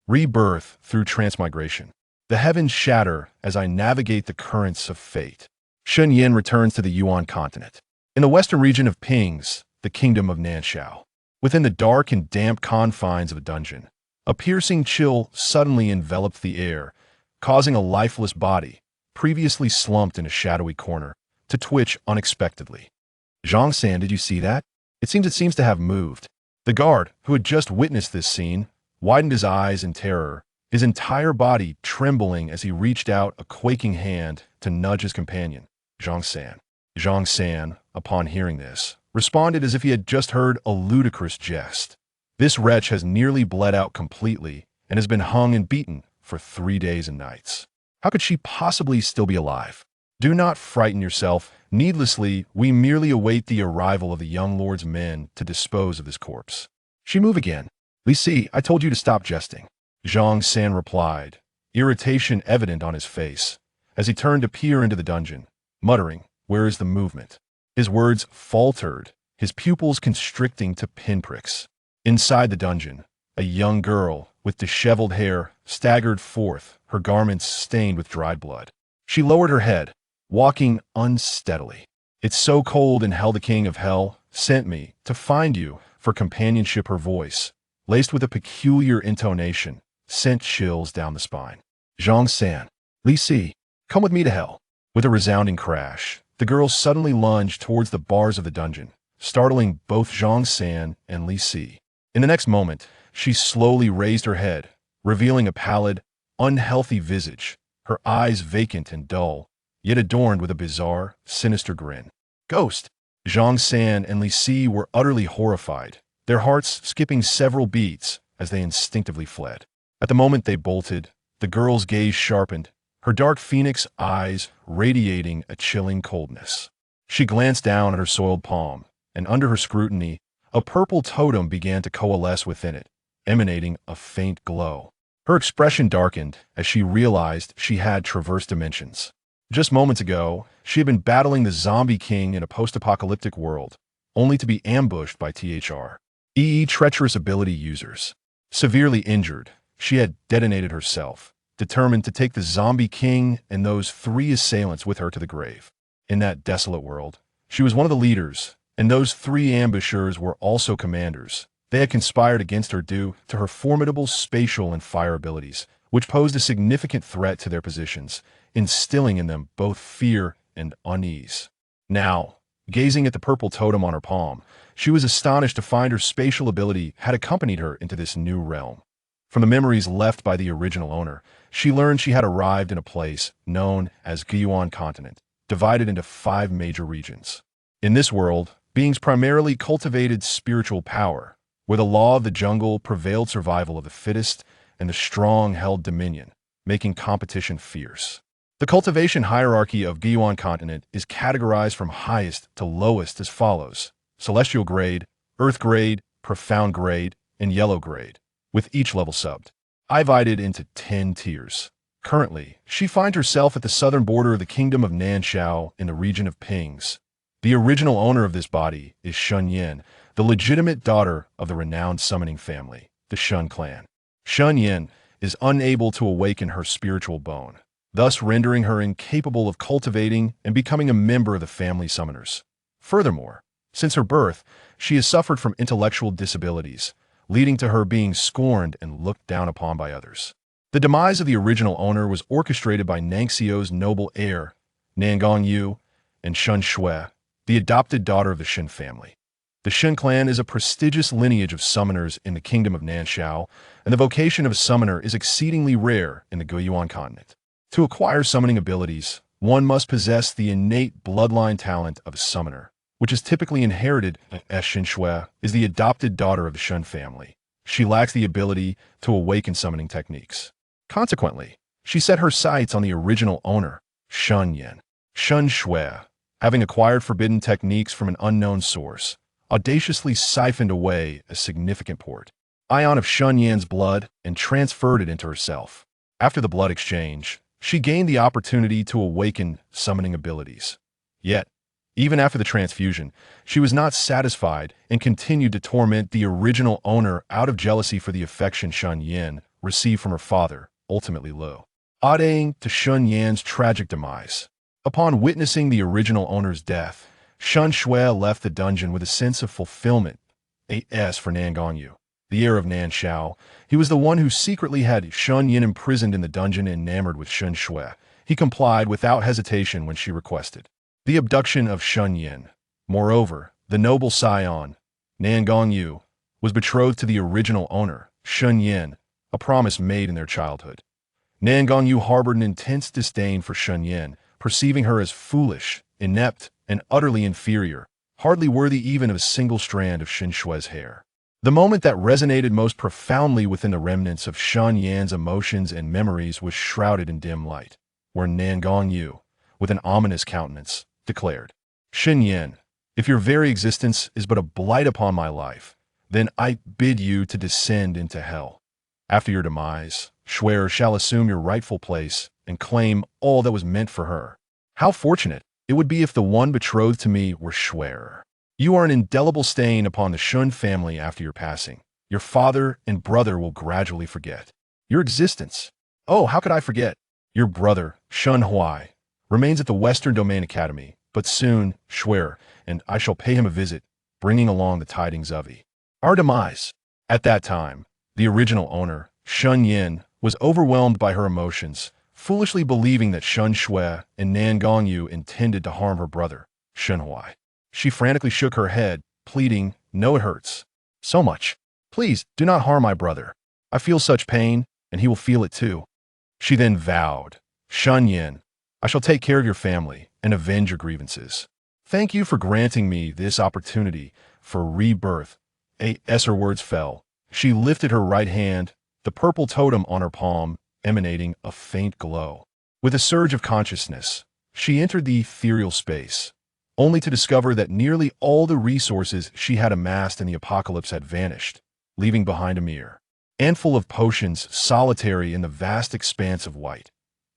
Rebirth through transmigration. The heavens shatter as I navigate the currents of fate. Shen Yan returns to the Yuan continent. In the western region of Pings, the kingdom of Nanshao. Within the dark and damp confines of a dungeon, a piercing chill suddenly enveloped the air, causing a lifeless body, previously slumped in a shadowy corner, to twitch unexpectedly. Zhang San, did you see that? It seems to have moved. The guard, who had just witnessed this scene, widened his eyes in terror, his entire body trembling as he reached out a quaking hand to nudge his companion, Zhang San. Zhang San, upon hearing this, responded as if he had just heard a ludicrous jest. This wretch has nearly bled out completely and has been hung and beaten for 3 days and nights. How could she possibly still be alive? Do not frighten yourself. Needlessly, we merely await the arrival of the young lord's men to dispose of this corpse. She move again. Li Si, I told you to stop jesting. Zhang San replied, irritation evident on his face, as he turned to peer into the dungeon, muttering, "Where is the movement?" His words faltered, his pupils constricting to pinpricks. Inside the dungeon, a young girl with disheveled hair staggered forth, her garments stained with dried blood. She lowered her head, walking unsteadily. "It's so cold in hell. The king of hell sent me to find you for companionship." Her voice, laced with a peculiar intonation, sent chills down the spine. "Zhang San, Li Si, come with me to hell." With a resounding crash, the girl suddenly lunged towards the bars of the dungeon, startling both Zhang San and Li Si. In the next moment, she slowly raised her head, revealing a pallid, unhealthy visage, her eyes vacant and dull, yet adorned with a bizarre, sinister grin. "Ghost!" Zhang San and Li Si were utterly horrified, their hearts skipping several beats as they instinctively fled. At the moment they bolted, the girl's gaze sharpened, her dark phoenix eyes radiating a chilling coldness. She glanced down at her soiled palm, and under her scrutiny, a purple totem began to coalesce within it, emanating a faint glow. Her expression darkened as she realized she had traversed dimensions. Just moments ago, she had been battling the zombie king in a post-apocalyptic world, only to be ambushed by treacherous ability users. Severely injured, she had detonated herself, determined to take the zombie king and those 3 assailants with her to the grave. In that desolate world, she was one of the leaders, and those 3 ambushers were also commanders. They had conspired against her due to her formidable spatial and fire abilities, which posed a significant threat to their positions, instilling in them both fear and unease. Now, gazing at the purple totem on her palm, she was astonished to find her spatial ability had accompanied her into this new realm. From the memories left by the original owner, she learned she had arrived in a place known as Yuan continent, divided into 5 major regions. In this world, beings primarily cultivated spiritual power, where the law of the jungle prevailed. Survival of the fittest and the strong held dominion, making competition fierce. The cultivation hierarchy of Yuan continent is categorized from highest to lowest as follows: celestial grade, earth grade, profound grade, and yellow grade, with each level divided into 10 tiers. Currently, she finds herself at the southern border of the kingdom of Nanshao in the region of Pings. The original owner of this body is Shen Yan, the legitimate daughter of the renowned summoning family, the Shen clan. Shen Yan is unable to awaken her spiritual bone, thus rendering her incapable of cultivating and becoming a member of the family summoners. Furthermore, since her birth, she has suffered from intellectual disabilities, leading to her being scorned and looked down upon by others. The demise of the original owner was orchestrated by Nangxiu's noble heir, Nangong Yu, and Shen Shui, the adopted daughter of the Shen family. The Shen clan is a prestigious lineage of summoners in the kingdom of Nanshao, and the vocation of a summoner is exceedingly rare in the Yuan continent. To acquire summoning abilities, one must possess the innate bloodline talent of a summoner, which is typically inherited, as Shen Shui is the adopted daughter of the Shen family. She lacks the ability to awaken summoning techniques. Consequently, she set her sights on the original owner, Shen Yan. Shen Shui, having acquired forbidden techniques from an unknown source, audaciously siphoned away a significant ion of Shen Yan's blood and transferred it into herself. After the blood exchange, she gained the opportunity to awaken summoning abilities. Yet, even after the transfusion, she was not satisfied and continued to torment the original owner out of jealousy for the affection Shen Yan received from her father, ultimately low, adding to Shen Yan's tragic demise. Upon witnessing the original owner's death, Shen Shui left the dungeon with a sense of fulfillment. As for Nan Gongyu, the heir of Nan Shao, he was the one who secretly had Shen Yan imprisoned in the dungeon and enamored with Shen Shui. He complied without hesitation when she requested the abduction of Shen Yan. Moreover, the noble scion, Nan Gongyu, was betrothed to the original owner, Shen Yan, a promise made in their childhood. Nan Gongyu harbored an intense disdain for Shen Yan, perceiving her as foolish, inept, and utterly inferior, hardly worthy even of a single strand of Shen Shui's hair. The moment that resonated most profoundly within the remnants of Shen Yan's emotions and memories was shrouded in dim light, where Nan Gongyu, with an ominous countenance, declared, "Shen Yan, if your very existence is but a blight upon my life, then I bid you to descend into hell. After your demise, Shui shall assume your rightful place and claim all that was meant for her. How fortunate it would be if the one betrothed to me were Shui. You are an indelible stain upon the Shun family after your passing. Your father and brother will gradually forget your existence. Oh, how could I forget? Your brother, Shun Huai, remains at the Western Domain Academy, but soon, Shui, and I shall pay him a visit, bringing along the tidings of our demise." At that time, the original owner, Shen Yan, was overwhelmed by her emotions, foolishly believing that Shen Shui and Nan Gongyu intended to harm her brother, Shen Huai. She frantically shook her head, pleading, "No, it hurts so much. Please, do not harm my brother. I feel such pain, and he will feel it too." She then vowed, "Shen Yan, I shall take care of your family and avenge your grievances. Thank you for granting me this opportunity for rebirth." As her words fell, she lifted her right hand, the purple totem on her palm emanating a faint glow. With a surge of consciousness, she entered the ethereal space, only to discover that nearly all the resources she had amassed in the apocalypse had vanished, leaving behind a mere handful of potions solitary in the vast expanse of white.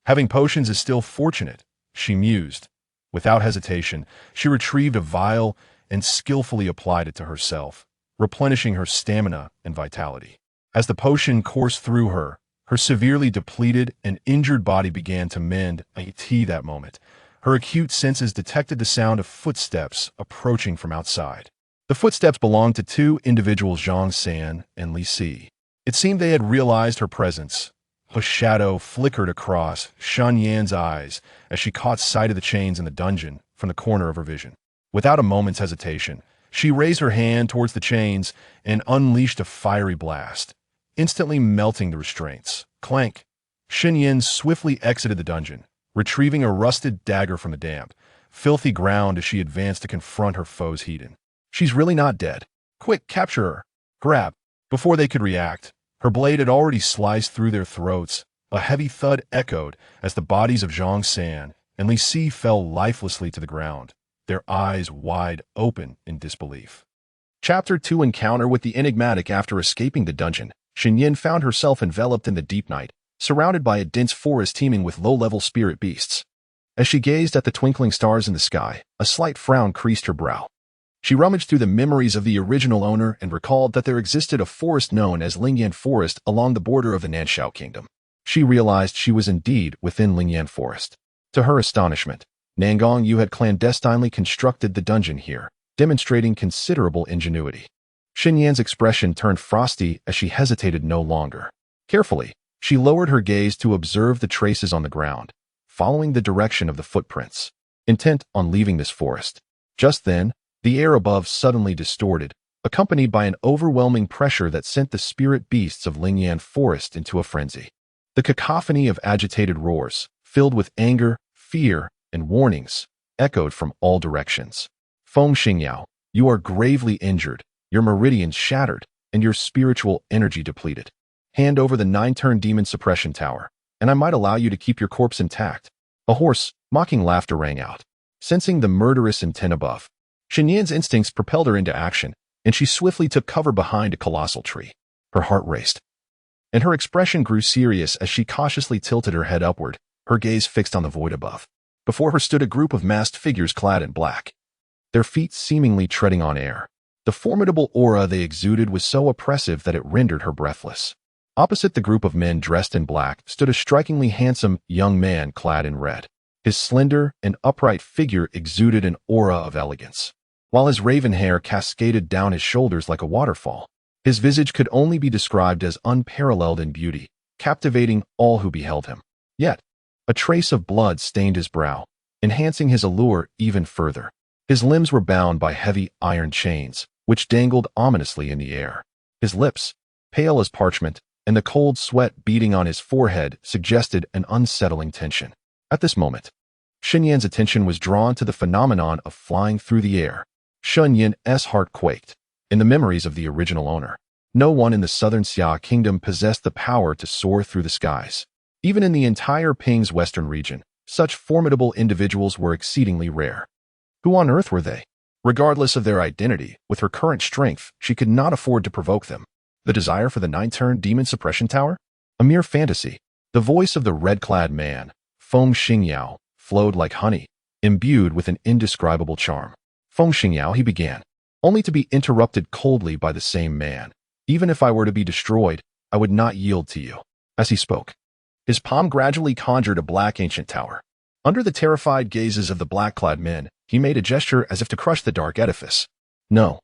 Having potions is still fortunate, she mused. Without hesitation, she retrieved a vial and skillfully applied it to herself, replenishing her stamina and vitality. As the potion coursed through her, her severely depleted and injured body began to mend. That moment, her acute senses detected the sound of footsteps approaching from outside. The footsteps belonged to two individuals, Zhang San and Li Si. It seemed they had realized her presence. A shadow flickered across Shen Yan's eyes as she caught sight of the chains in the dungeon from the corner of her vision. Without a moment's hesitation, she raised her hand towards the chains and unleashed a fiery blast, instantly melting the restraints. Clank! Shen Yan swiftly exited the dungeon, retrieving a rusted dagger from the damp, filthy ground as she advanced to confront her foe's Hedon. "She's really not dead. Quick, capture her. Grab!" Before they could react, her blade had already sliced through their throats. A heavy thud echoed as the bodies of Zhang San and Li Si fell lifelessly to the ground, their eyes wide open in disbelief. Chapter 2: Encounter with the Enigmatic. After escaping the dungeon, Shen Yan found herself enveloped in the deep night, surrounded by a dense forest teeming with low-level spirit beasts. As she gazed at the twinkling stars in the sky, a slight frown creased her brow. She rummaged through the memories of the original owner and recalled that there existed a forest known as Lingyan Forest along the border of the Nanshao Kingdom. She realized she was indeed within Lingyan Forest. To her astonishment, Nan Gongyu had clandestinely constructed the dungeon here, demonstrating considerable ingenuity. Shen Yan's expression turned frosty as she hesitated no longer. Carefully, she lowered her gaze to observe the traces on the ground, following the direction of the footprints, intent on leaving this forest. Just then, the air above suddenly distorted, accompanied by an overwhelming pressure that sent the spirit beasts of Lingyan Forest into a frenzy. The cacophony of agitated roars, filled with anger, fear, and warnings, echoed from all directions. "Feng Xingyao, you are gravely injured, your meridians shattered, and your spiritual energy depleted. Hand over the 9-turn demon suppression tower, and I might allow you to keep your corpse intact." A hoarse, mocking laughter rang out. Sensing the murderous intent above, Shen Yan's instincts propelled her into action, and she swiftly took cover behind a colossal tree. Her heart raced, and her expression grew serious as she cautiously tilted her head upward, her gaze fixed on the void above. Before her stood a group of masked figures clad in black, their feet seemingly treading on air. The formidable aura they exuded was so oppressive that it rendered her breathless. Opposite the group of men dressed in black stood a strikingly handsome young man clad in red. His slender and upright figure exuded an aura of elegance, while his raven hair cascaded down his shoulders like a waterfall. His visage could only be described as unparalleled in beauty, captivating all who beheld him. Yet, a trace of blood stained his brow, enhancing his allure even further. His limbs were bound by heavy iron chains, which dangled ominously in the air. His lips, pale as parchment, and the cold sweat beading on his forehead suggested an unsettling tension. At this moment, Shen Yan's attention was drawn to the phenomenon of flying through the air. Shen Yan's heart quaked. In the memories of the original owner, no one in the southern Xia kingdom possessed the power to soar through the skies. Even in the entire Ping's western region, such formidable individuals were exceedingly rare. Who on earth were they? Regardless of their identity, with her current strength, she could not afford to provoke them. The desire for the nine-turn demon suppression tower? A mere fantasy. The voice of the red-clad man, Feng Xingyao, flowed like honey, imbued with an indescribable charm. Feng Xingyao, he began, only to be interrupted coldly by the same man. Even if I were to be destroyed, I would not yield to you. As he spoke, his palm gradually conjured a black ancient tower. Under the terrified gazes of the black-clad men, he made a gesture as if to crush the dark edifice. No.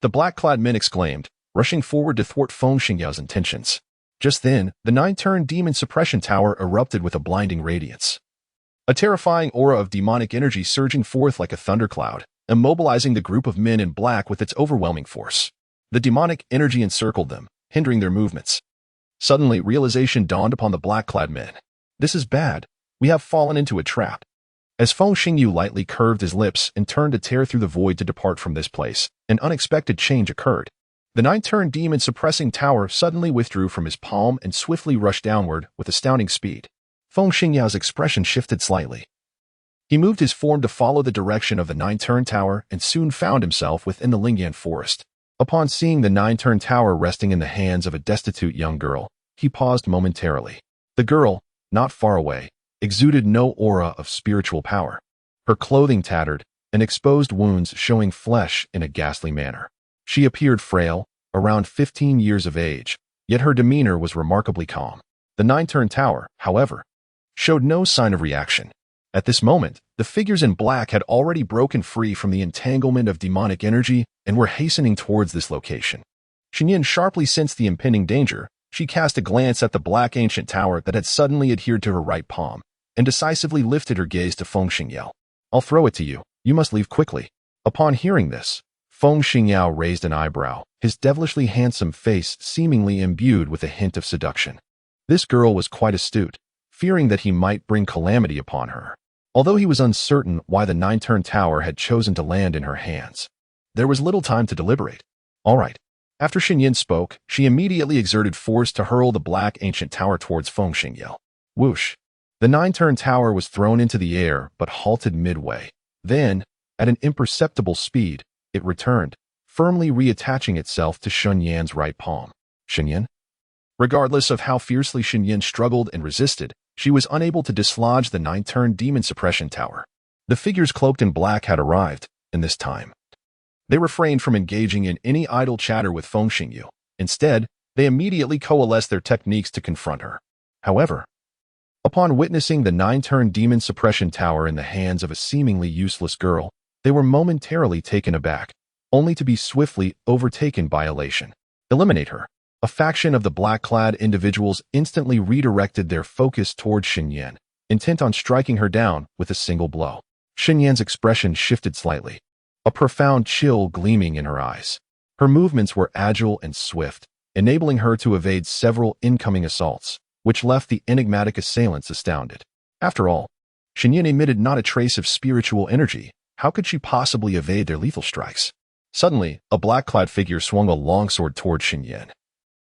The black-clad men exclaimed, rushing forward to thwart Feng Xingyao's intentions. Just then, the nine-turn demon suppression tower erupted with a blinding radiance. A terrifying aura of demonic energy surging forth like a thundercloud, immobilizing the group of men in black with its overwhelming force. The demonic energy encircled them, hindering their movements. Suddenly, realization dawned upon the black-clad men. This is bad. We have fallen into a trap. As Feng Xingyu lightly curved his lips and turned to tear through the void to depart from this place, an unexpected change occurred. The nine-turn demon suppressing tower suddenly withdrew from his palm and swiftly rushed downward with astounding speed. Feng Xingyao's expression shifted slightly. He moved his form to follow the direction of the nine-turn tower and soon found himself within the Lingyan forest. Upon seeing the nine-turn tower resting in the hands of a destitute young girl, he paused momentarily. The girl, not far away, exuded no aura of spiritual power. Her clothing tattered, and exposed wounds showing flesh in a ghastly manner. She appeared frail, around 15 years of age, yet her demeanor was remarkably calm. The nine-turn tower, however, showed no sign of reaction. At this moment, the figures in black had already broken free from the entanglement of demonic energy and were hastening towards this location. Shen Yan sharply sensed the impending danger. She cast a glance at the black ancient tower that had suddenly adhered to her right palm, and decisively lifted her gaze to Feng Xingyao. I'll throw it to you. You must leave quickly. Upon hearing this, Feng Xingyao raised an eyebrow, his devilishly handsome face seemingly imbued with a hint of seduction. This girl was quite astute, fearing that he might bring calamity upon her. Although he was uncertain why the nine-turn tower had chosen to land in her hands, there was little time to deliberate. All right. After Shen Yan spoke, she immediately exerted force to hurl the black ancient tower towards Feng Xingyao. Whoosh! The nine-turn tower was thrown into the air but halted midway. Then, at an imperceptible speed, it returned, firmly reattaching itself to Shen Yan's right palm. Shen Yan? Regardless of how fiercely Shen Yan struggled and resisted, she was unable to dislodge the nine-turn demon suppression tower. The figures cloaked in black had arrived, and this time they refrained from engaging in any idle chatter with Feng Xingyu. Instead, they immediately coalesced their techniques to confront her. However, upon witnessing the nine-turn demon suppression tower in the hands of a seemingly useless girl, they were momentarily taken aback, only to be swiftly overtaken by elation. Eliminate her. A faction of the black-clad individuals instantly redirected their focus toward Shen Yan, intent on striking her down with a single blow. Shen Yan's expression shifted slightly, a profound chill gleaming in her eyes. Her movements were agile and swift, enabling her to evade several incoming assaults, which left the enigmatic assailants astounded. After all, Shen Yan emitted not a trace of spiritual energy. How could she possibly evade their lethal strikes? Suddenly, a black-clad figure swung a longsword toward Shen Yan,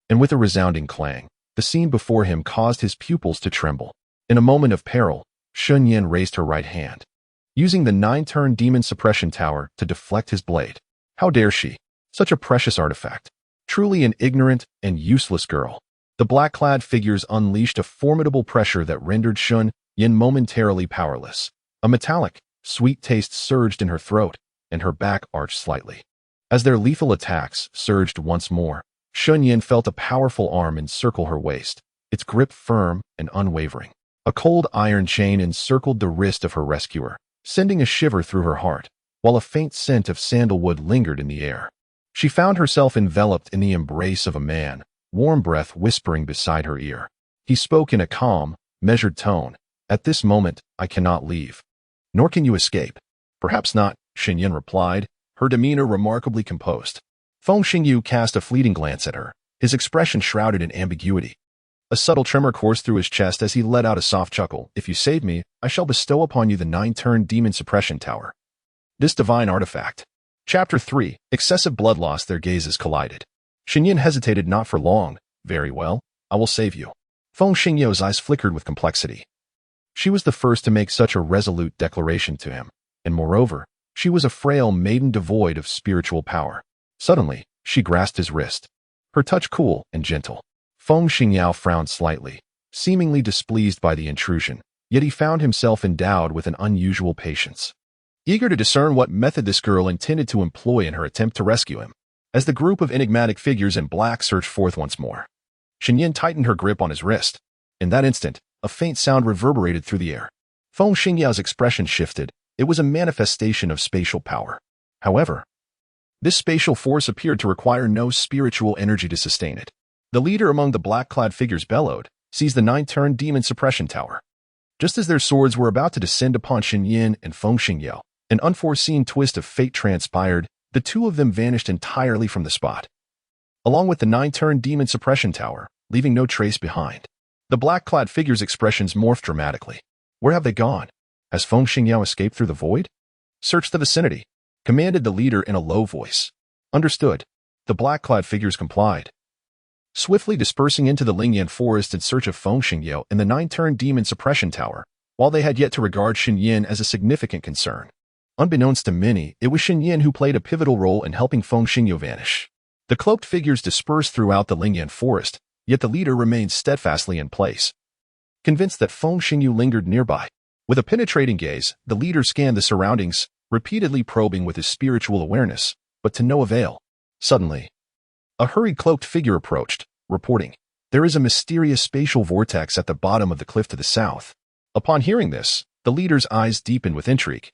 and with a resounding clang, the scene before him caused his pupils to tremble. In a moment of peril, Shen Yan raised her right hand, using the nine-turn demon suppression tower to deflect his blade. How dare she? Such a precious artifact. Truly an ignorant and useless girl. The black-clad figures unleashed a formidable pressure that rendered Shen Yan momentarily powerless. A metallic, sweet taste surged in her throat, and her back arched slightly. As their lethal attacks surged once more, Shen Yan felt a powerful arm encircle her waist, its grip firm and unwavering. A cold iron chain encircled the wrist of her rescuer, sending a shiver through her heart, while a faint scent of sandalwood lingered in the air. She found herself enveloped in the embrace of a man, warm breath whispering beside her ear. He spoke in a calm, measured tone. "At this moment, I cannot leave. Nor can you escape." "Perhaps not," Shen Yan replied, her demeanor remarkably composed. Feng Xingyu cast a fleeting glance at her, his expression shrouded in ambiguity. A subtle tremor coursed through his chest as he let out a soft chuckle. "If you save me, I shall bestow upon you the 9-turn demon suppression tower. This divine artifact." Chapter 3. Excessive blood loss. Their gazes collided. Shen Yan hesitated not for long. "Very well, I will save you." Feng Xingyu's eyes flickered with complexity. She was the first to make such a resolute declaration to him, and moreover, she was a frail maiden devoid of spiritual power. Suddenly, she grasped his wrist, her touch cool and gentle. Feng Xingyao frowned slightly, seemingly displeased by the intrusion, yet he found himself endowed with an unusual patience. Eager to discern what method this girl intended to employ in her attempt to rescue him, as the group of enigmatic figures in black surged forth once more, Shen Yan tightened her grip on his wrist. In that instant, a faint sound reverberated through the air. Feng Xingyao's expression shifted. It was a manifestation of spatial power. However, this spatial force appeared to require no spiritual energy to sustain it. The leader among the black-clad figures bellowed, "Seize the 9-turn demon suppression tower." Just as their swords were about to descend upon Shen Yan and Feng Xingyao, an unforeseen twist of fate transpired. The two of them vanished entirely from the spot, along with the 9-turn demon suppression tower, leaving no trace behind. The black-clad figures' expressions morphed dramatically. Where have they gone? Has Feng Xingyao escaped through the void? "Search the vicinity," commanded the leader in a low voice. "Understood." The black-clad figures complied, swiftly dispersing into the Lingyan forest in search of Feng Xingyao and the 9-turn demon suppression tower, while they had yet to regard Shen Yan as a significant concern. Unbeknownst to many, it was Shen Yan who played a pivotal role in helping Feng Xingyao vanish. The cloaked figures dispersed throughout the Lingyan forest, yet the leader remained steadfastly in place, convinced that Feng Xingyu lingered nearby. With a penetrating gaze, the leader scanned the surroundings, repeatedly probing with his spiritual awareness, but to no avail. Suddenly, a hurried cloaked figure approached, reporting, "There is a mysterious spatial vortex at the bottom of the cliff to the south." Upon hearing this, the leader's eyes deepened with intrigue,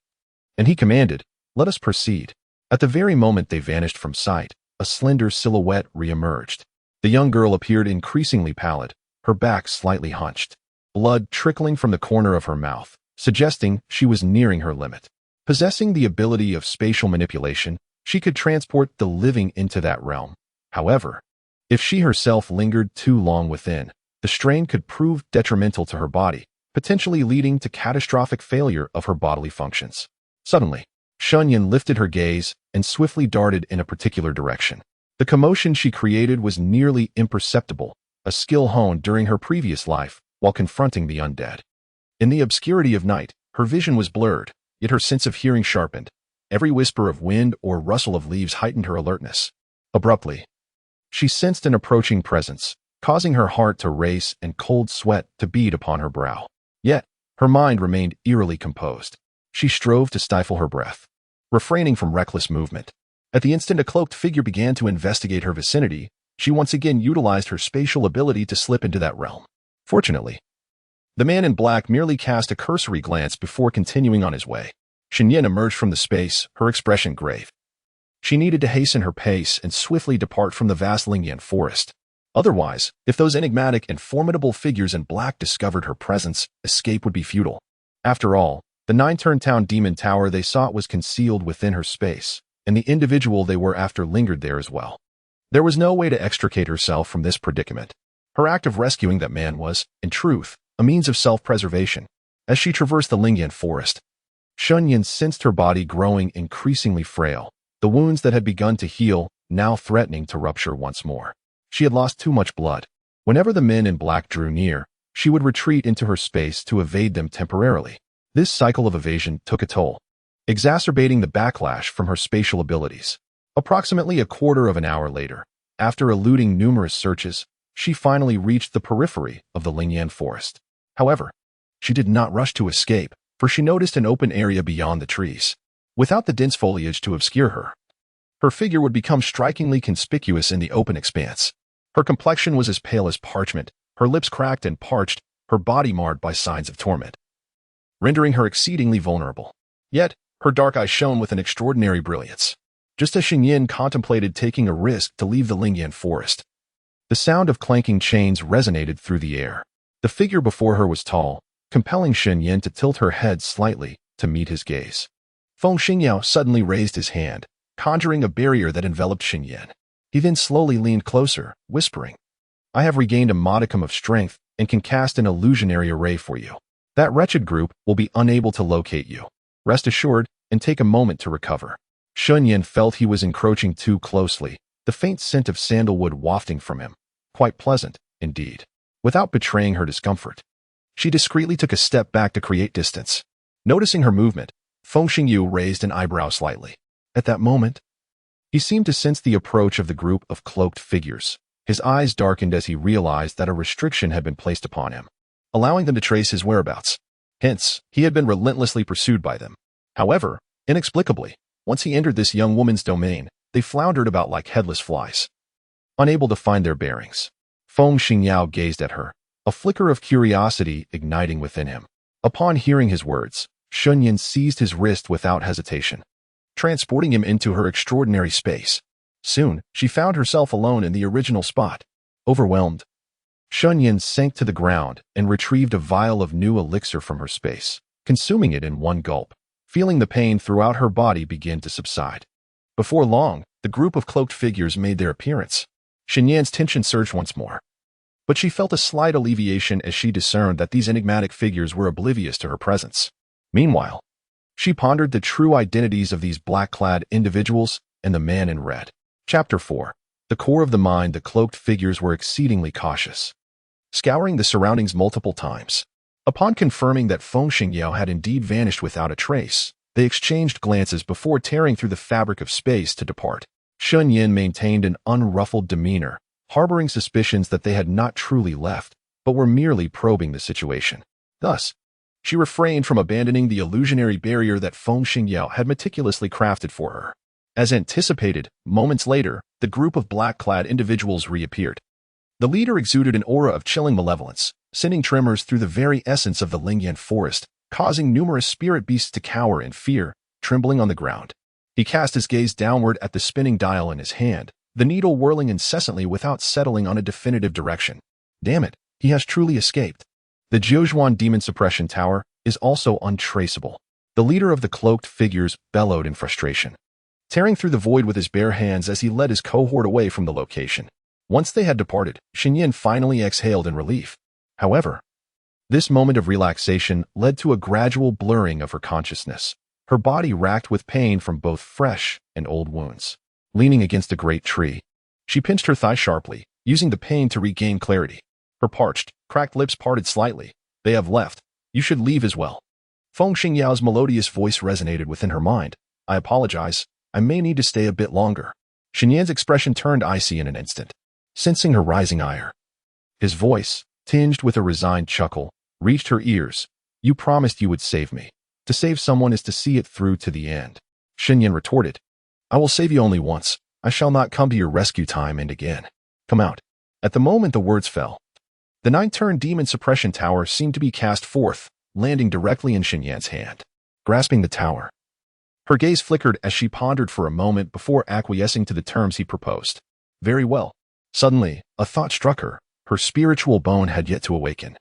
and he commanded, "Let us proceed." At the very moment they vanished from sight, a slender silhouette re-emerged. The young girl appeared increasingly pallid, her back slightly hunched, blood trickling from the corner of her mouth, suggesting she was nearing her limit. Possessing the ability of spatial manipulation, she could transport the living into that realm. However, if she herself lingered too long within, the strain could prove detrimental to her body, potentially leading to catastrophic failure of her bodily functions. Suddenly, Shen Yan lifted her gaze and swiftly darted in a particular direction. The commotion she created was nearly imperceptible, a skill honed during her previous life while confronting the undead. In the obscurity of night, her vision was blurred, yet her sense of hearing sharpened. Every whisper of wind or rustle of leaves heightened her alertness. Abruptly, she sensed an approaching presence, causing her heart to race and cold sweat to bead upon her brow. Yet, her mind remained eerily composed. She strove to stifle her breath, refraining from reckless movement. At the instant a cloaked figure began to investigate her vicinity, she once again utilized her spatial ability to slip into that realm. Fortunately, the man in black merely cast a cursory glance before continuing on his way. Shen Yan emerged from the space, her expression grave. She needed to hasten her pace and swiftly depart from the vast Lingyan forest. Otherwise, if those enigmatic and formidable figures in black discovered her presence, escape would be futile. After all, the 9-turn town demon tower they sought was concealed within her space, and the individual they were after lingered there as well. There was no way to extricate herself from this predicament. Her act of rescuing that man was, in truth, a means of self-preservation. As she traversed the Lingyan forest, Shen Yan sensed her body growing increasingly frail, the wounds that had begun to heal now threatening to rupture once more. She had lost too much blood. Whenever the men in black drew near, she would retreat into her space to evade them temporarily. This cycle of evasion took a toll, exacerbating the backlash from her spatial abilities. Approximately a quarter of an hour later, after eluding numerous searches, she finally reached the periphery of the Lingyan forest. However, she did not rush to escape, for she noticed an open area beyond the trees. Without the dense foliage to obscure her, Her figure would become strikingly conspicuous in the open expanse. Her complexion was as pale as parchment, her lips cracked and parched, her body marred by signs of torment, rendering her exceedingly vulnerable. Yet, her dark eyes shone with an extraordinary brilliance, just as Shen Yan contemplated taking a risk to leave the Lingyan forest. The sound of clanking chains resonated through the air. The figure before her was tall, compelling Shen Yan to tilt her head slightly to meet his gaze. Feng Xingyao suddenly raised his hand, conjuring a barrier that enveloped Shen Yan. He then slowly leaned closer, whispering, "I have regained a modicum of strength and can cast an illusionary array for you. That wretched group will be unable to locate you. Rest assured and take a moment to recover." Shen Yan felt he was encroaching too closely, the faint scent of sandalwood wafting from him. Quite pleasant, indeed. Without betraying her discomfort, she discreetly took a step back to create distance. Noticing her movement, Feng Xingyu raised an eyebrow slightly. At that moment, he seemed to sense the approach of the group of cloaked figures. His eyes darkened as he realized that a restriction had been placed upon him, allowing them to trace his whereabouts. Hence, he had been relentlessly pursued by them. However, inexplicably, once he entered this young woman's domain, they floundered about like headless flies, unable to find their bearings. Feng Xingyao gazed at her, a flicker of curiosity igniting within him. Upon hearing his words, Shen Yan seized his wrist without hesitation, transporting him into her extraordinary space. Soon, she found herself alone in the original spot. Overwhelmed, Shen Yan sank to the ground and retrieved a vial of new elixir from her space, consuming it in one gulp. Feeling the pain throughout her body begin to subside. Before long, the group of cloaked figures made their appearance. Shen Yan's tension surged once more, but she felt a slight alleviation as she discerned that these enigmatic figures were oblivious to her presence. Meanwhile, she pondered the true identities of these black-clad individuals and the man in red. Chapter 4. The core of the mind. The cloaked figures were exceedingly cautious, scouring the surroundings multiple times. Upon confirming that Feng Xingyao had indeed vanished without a trace, they exchanged glances before tearing through the fabric of space to depart. Shen Yan maintained an unruffled demeanor, harboring suspicions that they had not truly left, but were merely probing the situation. Thus, she refrained from abandoning the illusionary barrier that Feng Xingyao had meticulously crafted for her. As anticipated, moments later, the group of black-clad individuals reappeared. The leader exuded an aura of chilling malevolence, sending tremors through the very essence of the Lingyan forest, causing numerous spirit beasts to cower in fear, trembling on the ground. He cast his gaze downward at the spinning dial in his hand, the needle whirling incessantly without settling on a definitive direction. Damn it, he has truly escaped. The Jiuzhuan Demon Suppression Tower is also untraceable. The leader of the cloaked figures bellowed in frustration, tearing through the void with his bare hands as he led his cohort away from the location. Once they had departed, Shen Yan finally exhaled in relief. However, this moment of relaxation led to a gradual blurring of her consciousness, her body racked with pain from both fresh and old wounds. Leaning against a great tree, she pinched her thigh sharply, using the pain to regain clarity. Her parched, cracked lips parted slightly. "They have left. You should leave as well." Feng Xingyao's melodious voice resonated within her mind. "I apologize. I may need to stay a bit longer." Shen Yan's expression turned icy in an instant, sensing her rising ire. His voice, tinged with a resigned chuckle, reached her ears. "You promised you would save me. To save someone is to see it through to the end." Shen Yan retorted, "I will save you only once. I shall not come to your rescue time and again. Come out." At the moment the words fell, the nine-turned demon suppression tower seemed to be cast forth, landing directly in Shen Yan's hand. Grasping the tower, her gaze flickered as she pondered for a moment before acquiescing to the terms he proposed. Very well. Suddenly, a thought struck her. Her spiritual bone had yet to awaken,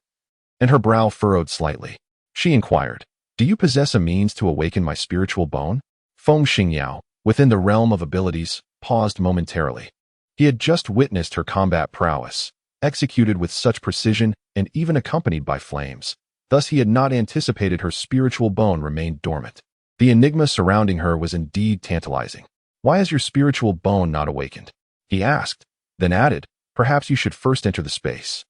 and her brow furrowed slightly. She inquired, "Do you possess a means to awaken my spiritual bone?" Feng Xingyao, within the realm of abilities, paused momentarily. He had just witnessed her combat prowess, executed with such precision and even accompanied by flames. Thus he had not anticipated her spiritual bone remained dormant. The enigma surrounding her was indeed tantalizing. "Why is your spiritual bone not awakened?" he asked, then added, "Perhaps you should first enter the space.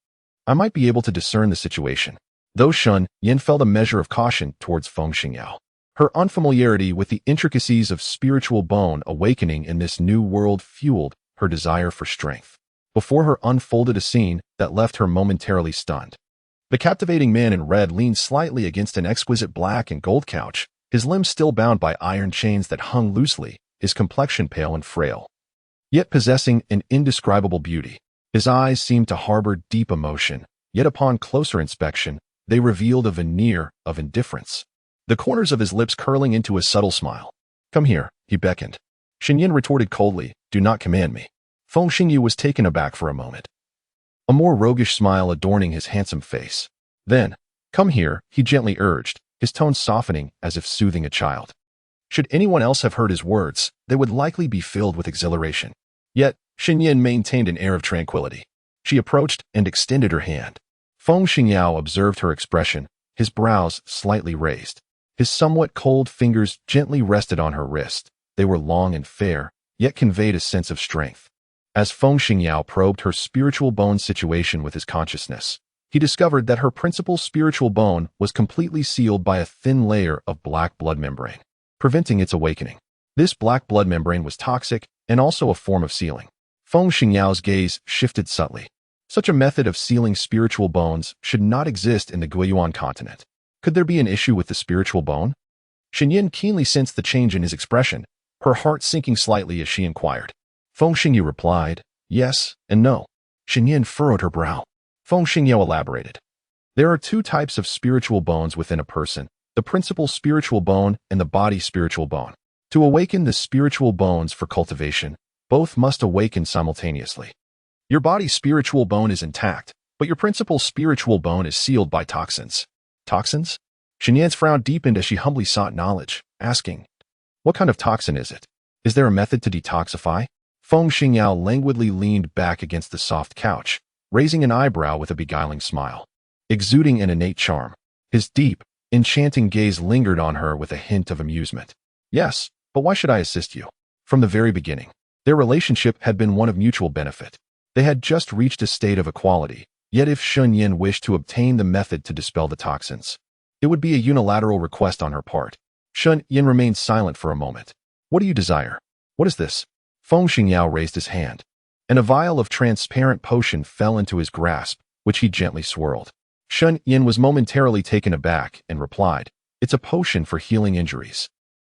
I might be able to discern the situation." Though Shen Yan felt a measure of caution towards Feng Xingyao, her unfamiliarity with the intricacies of spiritual bone awakening in this new world fueled her desire for strength. Before her unfolded a scene that left her momentarily stunned. The captivating man in red leaned slightly against an exquisite black and gold couch, his limbs still bound by iron chains that hung loosely, his complexion pale and frail, yet possessing an indescribable beauty. His eyes seemed to harbor deep emotion, yet upon closer inspection, they revealed a veneer of indifference, the corners of his lips curling into a subtle smile. "Come here," he beckoned. Shen Yan retorted coldly, "Do not command me." Feng Xingyu was taken aback for a moment, a more roguish smile adorning his handsome face. Then, "Come here," he gently urged, his tone softening as if soothing a child. Should anyone else have heard his words, they would likely be filled with exhilaration. Yet, Shen Yan maintained an air of tranquility. She approached and extended her hand. Feng Xingyao observed her expression, his brows slightly raised. His somewhat cold fingers gently rested on her wrist. They were long and fair, yet conveyed a sense of strength. As Feng Xingyao probed her spiritual bone situation with his consciousness, he discovered that her principal spiritual bone was completely sealed by a thin layer of black blood membrane, preventing its awakening. This black blood membrane was toxic and also a form of sealing. Feng Xingyao's gaze shifted subtly. Such a method of sealing spiritual bones should not exist in the Guiyuan continent. Could there be an issue with the spiritual bone? Shen Yan keenly sensed the change in his expression, her heart sinking slightly as she inquired. Feng Xingyu replied, "Yes and no." Shen Yan furrowed her brow. Feng Xingyao elaborated. "There are two types of spiritual bones within a person, the principal spiritual bone and the body spiritual bone. To awaken the spiritual bones for cultivation, both must awaken simultaneously. Your body's spiritual bone is intact, but your principal spiritual bone is sealed by toxins." "Toxins?" Shen Yan's frown deepened as she humbly sought knowledge, asking, "What kind of toxin is it? Is there a method to detoxify?" Feng Xingyao languidly leaned back against the soft couch, raising an eyebrow with a beguiling smile. Exuding an innate charm, his deep, enchanting gaze lingered on her with a hint of amusement. "Yes, but why should I assist you?" From the very beginning, their relationship had been one of mutual benefit. They had just reached a state of equality, yet if Shen Yan wished to obtain the method to dispel the toxins, it would be a unilateral request on her part. Shen Yan remained silent for a moment. "What do you desire?" "What is this?" Feng Xingyao raised his hand, and a vial of transparent potion fell into his grasp, which he gently swirled. Shen Yan was momentarily taken aback and replied, "It's a potion for healing injuries."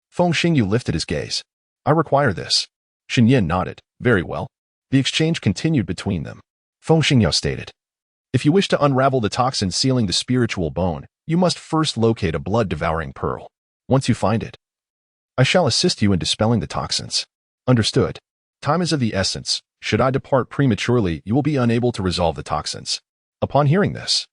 Feng Xingyu lifted his gaze. "I require this." Shen Yan nodded. "Very well." The exchange continued between them. Feng Xingyao stated, "If you wish to unravel the toxin sealing the spiritual bone, you must first locate a blood-devouring pearl. Once you find it, I shall assist you in dispelling the toxins." "Understood. Time is of the essence. Should I depart prematurely, you will be unable to resolve the toxins." Upon hearing this,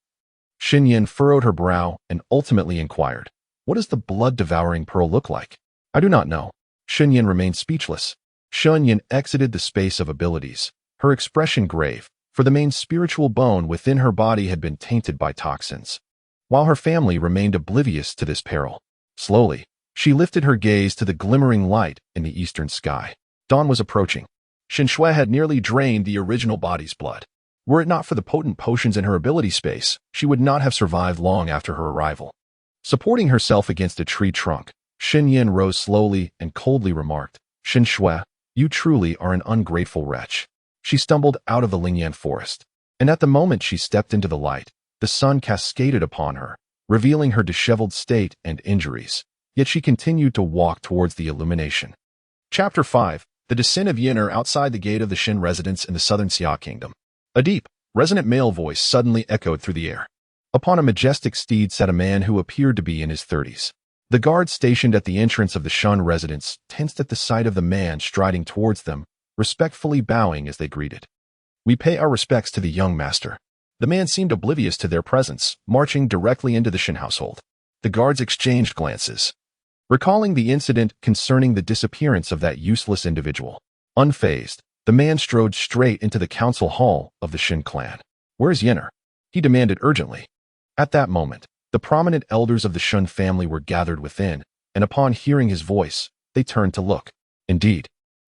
Shen Yan furrowed her brow and ultimately inquired, "What does the blood-devouring pearl look like?" "I do not know." Shen Yan remained speechless. Shen Yan exited the space of abilities, her expression grave, for the main spiritual bone within her body had been tainted by toxins, while her family remained oblivious to this peril. Slowly, she lifted her gaze to the glimmering light in the eastern sky. Dawn was approaching. Shen Shui had nearly drained the original body's blood. Were it not for the potent potions in her ability space, she would not have survived long after her arrival. Supporting herself against a tree trunk, Shen Yan rose slowly and coldly remarked, "Shen Shui, you truly are an ungrateful wretch." She stumbled out of the Lingyan forest, and at the moment she stepped into the light, the sun cascaded upon her, revealing her disheveled state and injuries, yet she continued to walk towards the illumination. Chapter 5. The Descent of Yin'er outside the gate of the Shen residence in the southern Xia kingdom. A deep, resonant male voice suddenly echoed through the air. Upon a majestic steed sat a man who appeared to be in his 30s. The guards stationed at the entrance of the Shen residence tensed at the sight of the man striding towards them, respectfully bowing as they greeted. "We pay our respects to the young master." The man seemed oblivious to their presence, marching directly into the Shen household. The guards exchanged glances, recalling the incident concerning the disappearance of that useless individual. Unfazed, the man strode straight into the council hall of the Shen clan. "Where's Yin'er?" he demanded urgently. At that moment, the prominent elders of the Shen family were gathered within, and upon hearing his voice, they turned to look. Indeed,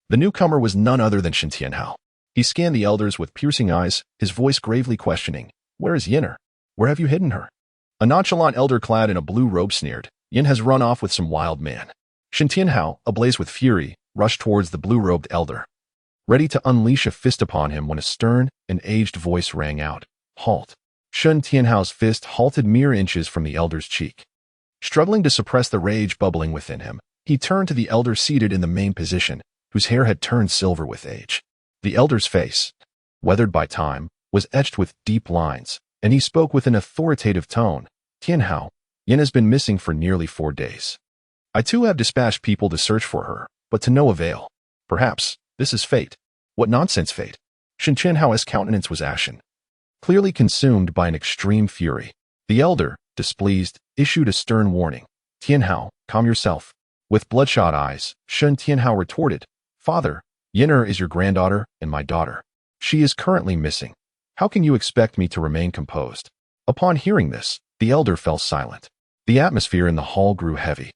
the newcomer was none other than Shen Tianhao. He scanned the elders with piercing eyes, his voice gravely questioning, "Where is Yin'er? Where have you hidden her?" A nonchalant elder clad in a blue robe sneered, "Yin has run off with some wild man." Shen Tianhao, ablaze with fury, rushed towards the blue-robed elder, ready to unleash a fist upon him when a stern and aged voice rang out, "Halt." Shen Tianhao's fist halted mere inches from the elder's cheek. Struggling to suppress the rage bubbling within him, He turned to the elder seated in the main position, whose hair had turned silver with age. The elder's face, weathered by time, was etched with deep lines, and he spoke with an authoritative tone. Tianhao, Yin has been missing for nearly 4 days. I too have dispatched people to search for her, but to no avail. Perhaps this is fate. What nonsense fate? Shen Tianhao's countenance was ashen, clearly consumed by an extreme fury. The elder, displeased, issued a stern warning. Tianhao, calm yourself. With bloodshot eyes, Shen Tianhao retorted, Father, Yin'er is your granddaughter and my daughter. She is currently missing. How can you expect me to remain composed? Upon hearing this, the elder fell silent. The atmosphere in the hall grew heavy,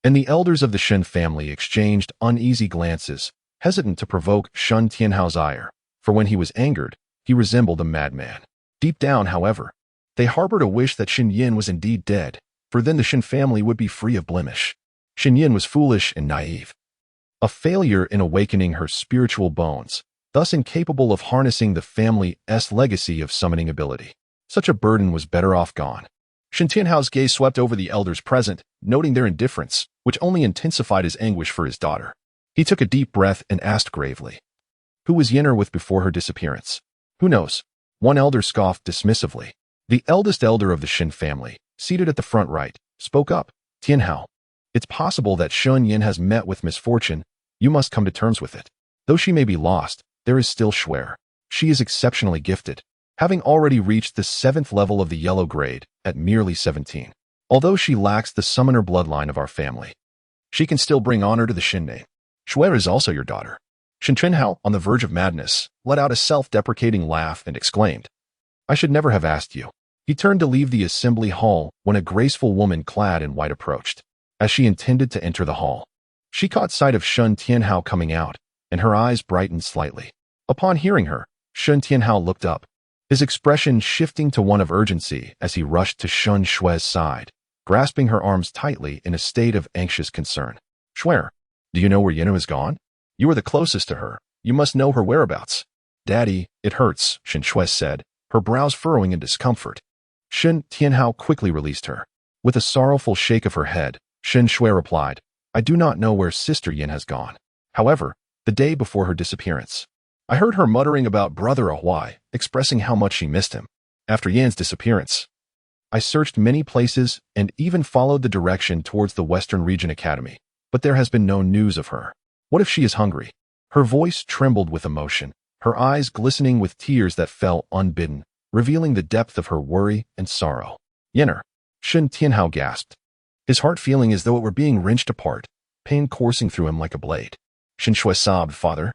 and the elders of the Shen family exchanged uneasy glances, hesitant to provoke Shen Tianhao's ire, for when he was angered, he resembled a madman. Deep down, however, they harbored a wish that Shen Yan was indeed dead, for then the Shen family would be free of blemish. Shen Yan was foolish and naive, a failure in awakening her spiritual bones, thus incapable of harnessing the family's legacy of summoning ability. Such a burden was better off gone. Shen Tianhao's gaze swept over the elders present, noting their indifference, which only intensified his anguish for his daughter. He took a deep breath and asked gravely, who was Yin'er with before her disappearance? Who knows? One elder scoffed dismissively. The eldest elder of the Shen family, seated at the front right, spoke up. Tianhao, it's possible that Shen Yan has met with misfortune. You must come to terms with it. Though she may be lost, there is still Shuer. She is exceptionally gifted, having already reached the 7th level of the yellow grade at merely 17. Although she lacks the summoner bloodline of our family, she can still bring honor to the Shen name. Shuer is also your daughter. Shen Tianhao, on the verge of madness, let out a self-deprecating laugh and exclaimed, I should never have asked you. He turned to leave the assembly hall when a graceful woman clad in white approached. As she intended to enter the hall, she caught sight of Shen Tianhao coming out, and her eyes brightened slightly. Upon hearing her, Shen Tianhao looked up, his expression shifting to one of urgency as he rushed to Shen Shue's side, grasping her arms tightly in a state of anxious concern. Shuer, do you know where Yin'er has gone? You are the closest to her. You must know her whereabouts. Daddy, it hurts, Shen Shui said, her brows furrowing in discomfort. Shen Tianhao quickly released her. With a sorrowful shake of her head, Shen Shui replied, I do not know where Sister Yin has gone. However, the day before her disappearance, I heard her muttering about Brother Ahuai, expressing how much she missed him. After Yan's disappearance, I searched many places and even followed the direction towards the Western Region Academy, but there has been no news of her. What if she is hungry? Her voice trembled with emotion, her eyes glistening with tears that fell unbidden, revealing the depth of her worry and sorrow. Yin'er, Shen Tianhao gasped, his heart feeling as though it were being wrenched apart, pain coursing through him like a blade. Shen Shui sobbed, Father,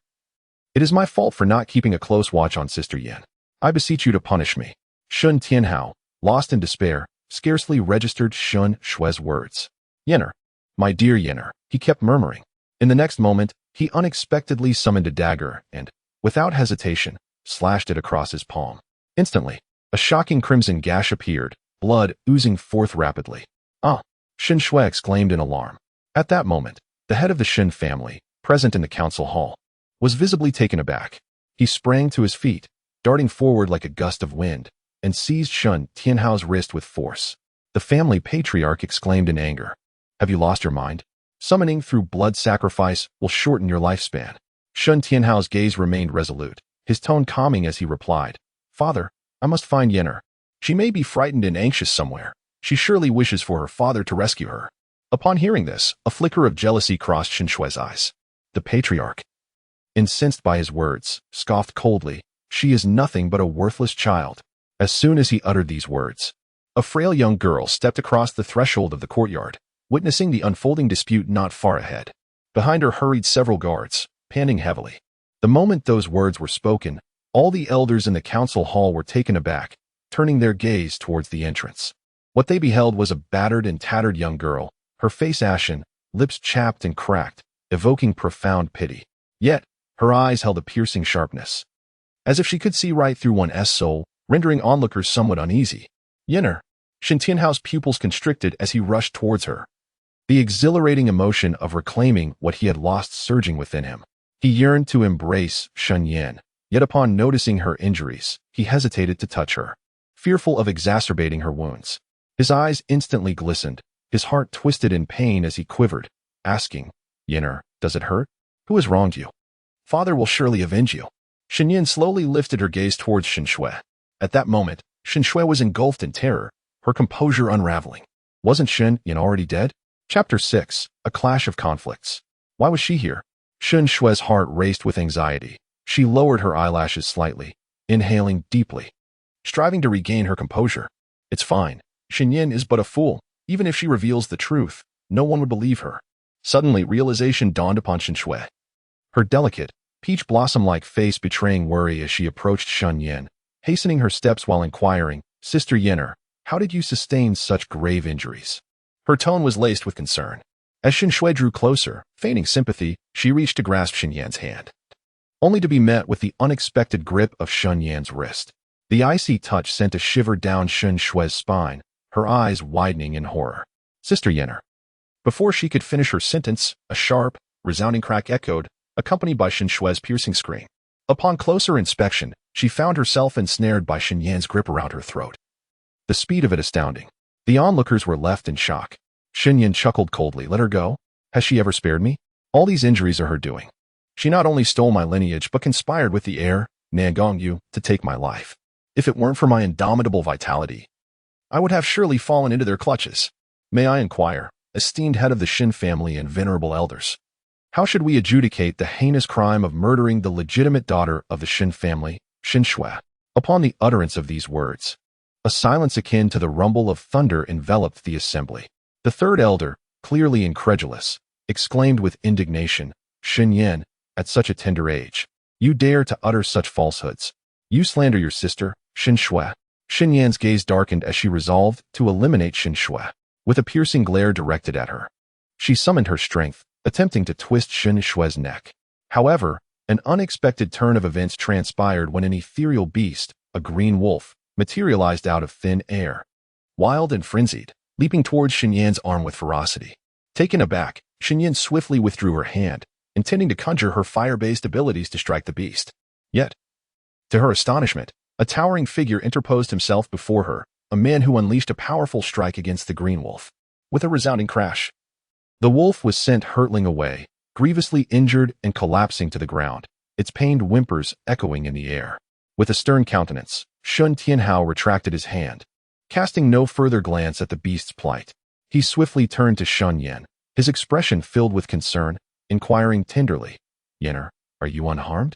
it is my fault for not keeping a close watch on Sister Yin. I beseech you to punish me. Shen Tianhao, lost in despair, scarcely registered Shen Shui's words. Yin'er, my dear Yin'er, he kept murmuring. In the next moment, he unexpectedly summoned a dagger and, without hesitation, slashed it across his palm. Instantly, a shocking crimson gash appeared, blood oozing forth rapidly. Ah! Shen Shui exclaimed in alarm. At that moment, the head of the Shen family, present in the council hall, was visibly taken aback. He sprang to his feet, darting forward like a gust of wind, and seized Shen Tianhao's wrist with force. The family patriarch exclaimed in anger, Have you lost your mind? Summoning through blood sacrifice will shorten your lifespan. Shen Tianhao's gaze remained resolute, his tone calming as he replied, Father, I must find Yin'er. She may be frightened and anxious somewhere. She surely wishes for her father to rescue her. Upon hearing this, a flicker of jealousy crossed Shen Shui's eyes. The patriarch, incensed by his words, scoffed coldly, She is nothing but a worthless child. As soon as he uttered these words, a frail young girl stepped across the threshold of the courtyard, witnessing the unfolding dispute not far ahead. Behind her hurried several guards, panting heavily. The moment those words were spoken, all the elders in the council hall were taken aback, turning their gaze towards the entrance. What they beheld was a battered and tattered young girl, her face ashen, lips chapped and cracked, evoking profound pity. Yet, her eyes held a piercing sharpness, as if she could see right through one's soul, rendering onlookers somewhat uneasy. Yin'er, Shen Tianhao's pupils constricted as he rushed towards her, the exhilarating emotion of reclaiming what he had lost surging within him. He yearned to embrace Shen Yan, yet upon noticing her injuries, he hesitated to touch her, fearful of exacerbating her wounds. His eyes instantly glistened, his heart twisted in pain as he quivered, asking, "Yinner, does it hurt? Who has wronged you? Father will surely avenge you." Shen Yan slowly lifted her gaze towards Shen Shui. At that moment, Shen Shui was engulfed in terror, her composure unraveling. Wasn't Shen Yan already dead? Chapter 6. A Clash of Conflicts. Why was she here? Shen Shui's heart raced with anxiety. She lowered her eyelashes slightly, inhaling deeply, striving to regain her composure. It's fine. Shen Yan is but a fool. Even if she reveals the truth, no one would believe her. Suddenly, realization dawned upon Shen Shui. Her delicate, peach blossom-like face betraying worry as she approached Shen Yan, hastening her steps while inquiring, "Sister Yinner, how did you sustain such grave injuries?" Her tone was laced with concern. As Shen Shui drew closer, feigning sympathy, she reached to grasp Shen Yan's hand, only to be met with the unexpected grip of Shen Yan's wrist. The icy touch sent a shiver down Shen Shui's spine, her eyes widening in horror. "Sister Yinner." Before she could finish her sentence, a sharp, resounding crack echoed, accompanied by Shen Shui's piercing scream. Upon closer inspection, she found herself ensnared by Shen Yan's grip around her throat. The speed of it astounding. The onlookers were left in shock. Shen Yan chuckled coldly. "Let her go? Has she ever spared me? All these injuries are her doing. She not only stole my lineage, but conspired with the heir, Nangong Yu, to take my life. If it weren't for my indomitable vitality, I would have surely fallen into their clutches. May I inquire, esteemed head of the Shen family and venerable elders, how should we adjudicate the heinous crime of murdering the legitimate daughter of the Shen family, Shen Shui?" Upon the utterance of these words, a silence akin to the rumble of thunder enveloped the assembly. The third elder, clearly incredulous, exclaimed with indignation, "Shen Yan, at such a tender age, you dare to utter such falsehoods. You slander your sister, Shen Shui." Shen Yan's gaze darkened as she resolved to eliminate Shen Shui, with a piercing glare directed at her. She summoned her strength, attempting to twist Shen Shui's neck. However, an unexpected turn of events transpired when an ethereal beast, a green wolf, materialized out of thin air. Wild and frenzied, leaping towards Shen Yan's arm with ferocity. Taken aback, Shen Yan swiftly withdrew her hand, intending to conjure her fire-based abilities to strike the beast. Yet, to her astonishment, a towering figure interposed himself before her, a man who unleashed a powerful strike against the green wolf. With a resounding crash, the wolf was sent hurtling away, grievously injured and collapsing to the ground, its pained whimpers echoing in the air. With a stern countenance, Shun Tianhao retracted his hand, casting no further glance at the beast's plight. He swiftly turned to Shen Yan, his expression filled with concern, inquiring tenderly, "Yinner, are you unharmed?"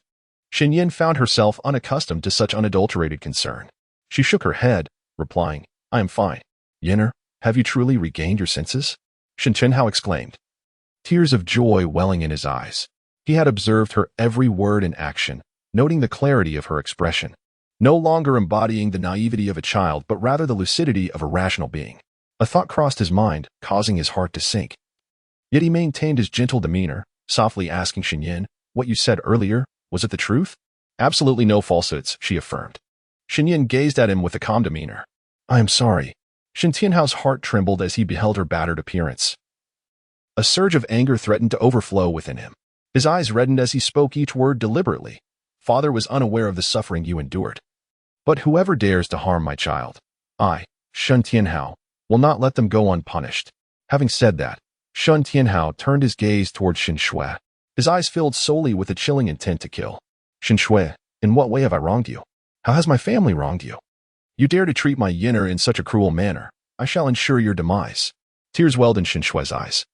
Shen Yan found herself unaccustomed to such unadulterated concern. She shook her head, replying, "I am fine." "Yinner, have you truly regained your senses?" Shen Tianhao exclaimed, tears of joy welling in his eyes. He had observed her every word and action, noting the clarity of her expression, no longer embodying the naivety of a child, but rather the lucidity of a rational being. A thought crossed his mind, causing his heart to sink. Yet he maintained his gentle demeanor, softly asking Shen Yan, "What you said earlier, was it the truth?" "Absolutely no falsehoods," she affirmed. Shen Yan gazed at him with a calm demeanor. "I am sorry." Shen Tianhao's heart trembled as he beheld her battered appearance. A surge of anger threatened to overflow within him. His eyes reddened as he spoke each word deliberately. "Father was unaware of the suffering you endured. But whoever dares to harm my child, I, Shen Tianhao, will not let them go unpunished." Having said that, Shen Tianhao turned his gaze towards Shen Shui, his eyes filled solely with a chilling intent to kill. "Shen Shui, in what way have I wronged you? How has my family wronged you? You dare to treat my Yinner in such a cruel manner. I shall ensure your demise." Tears welled in Shen Shui's eyes,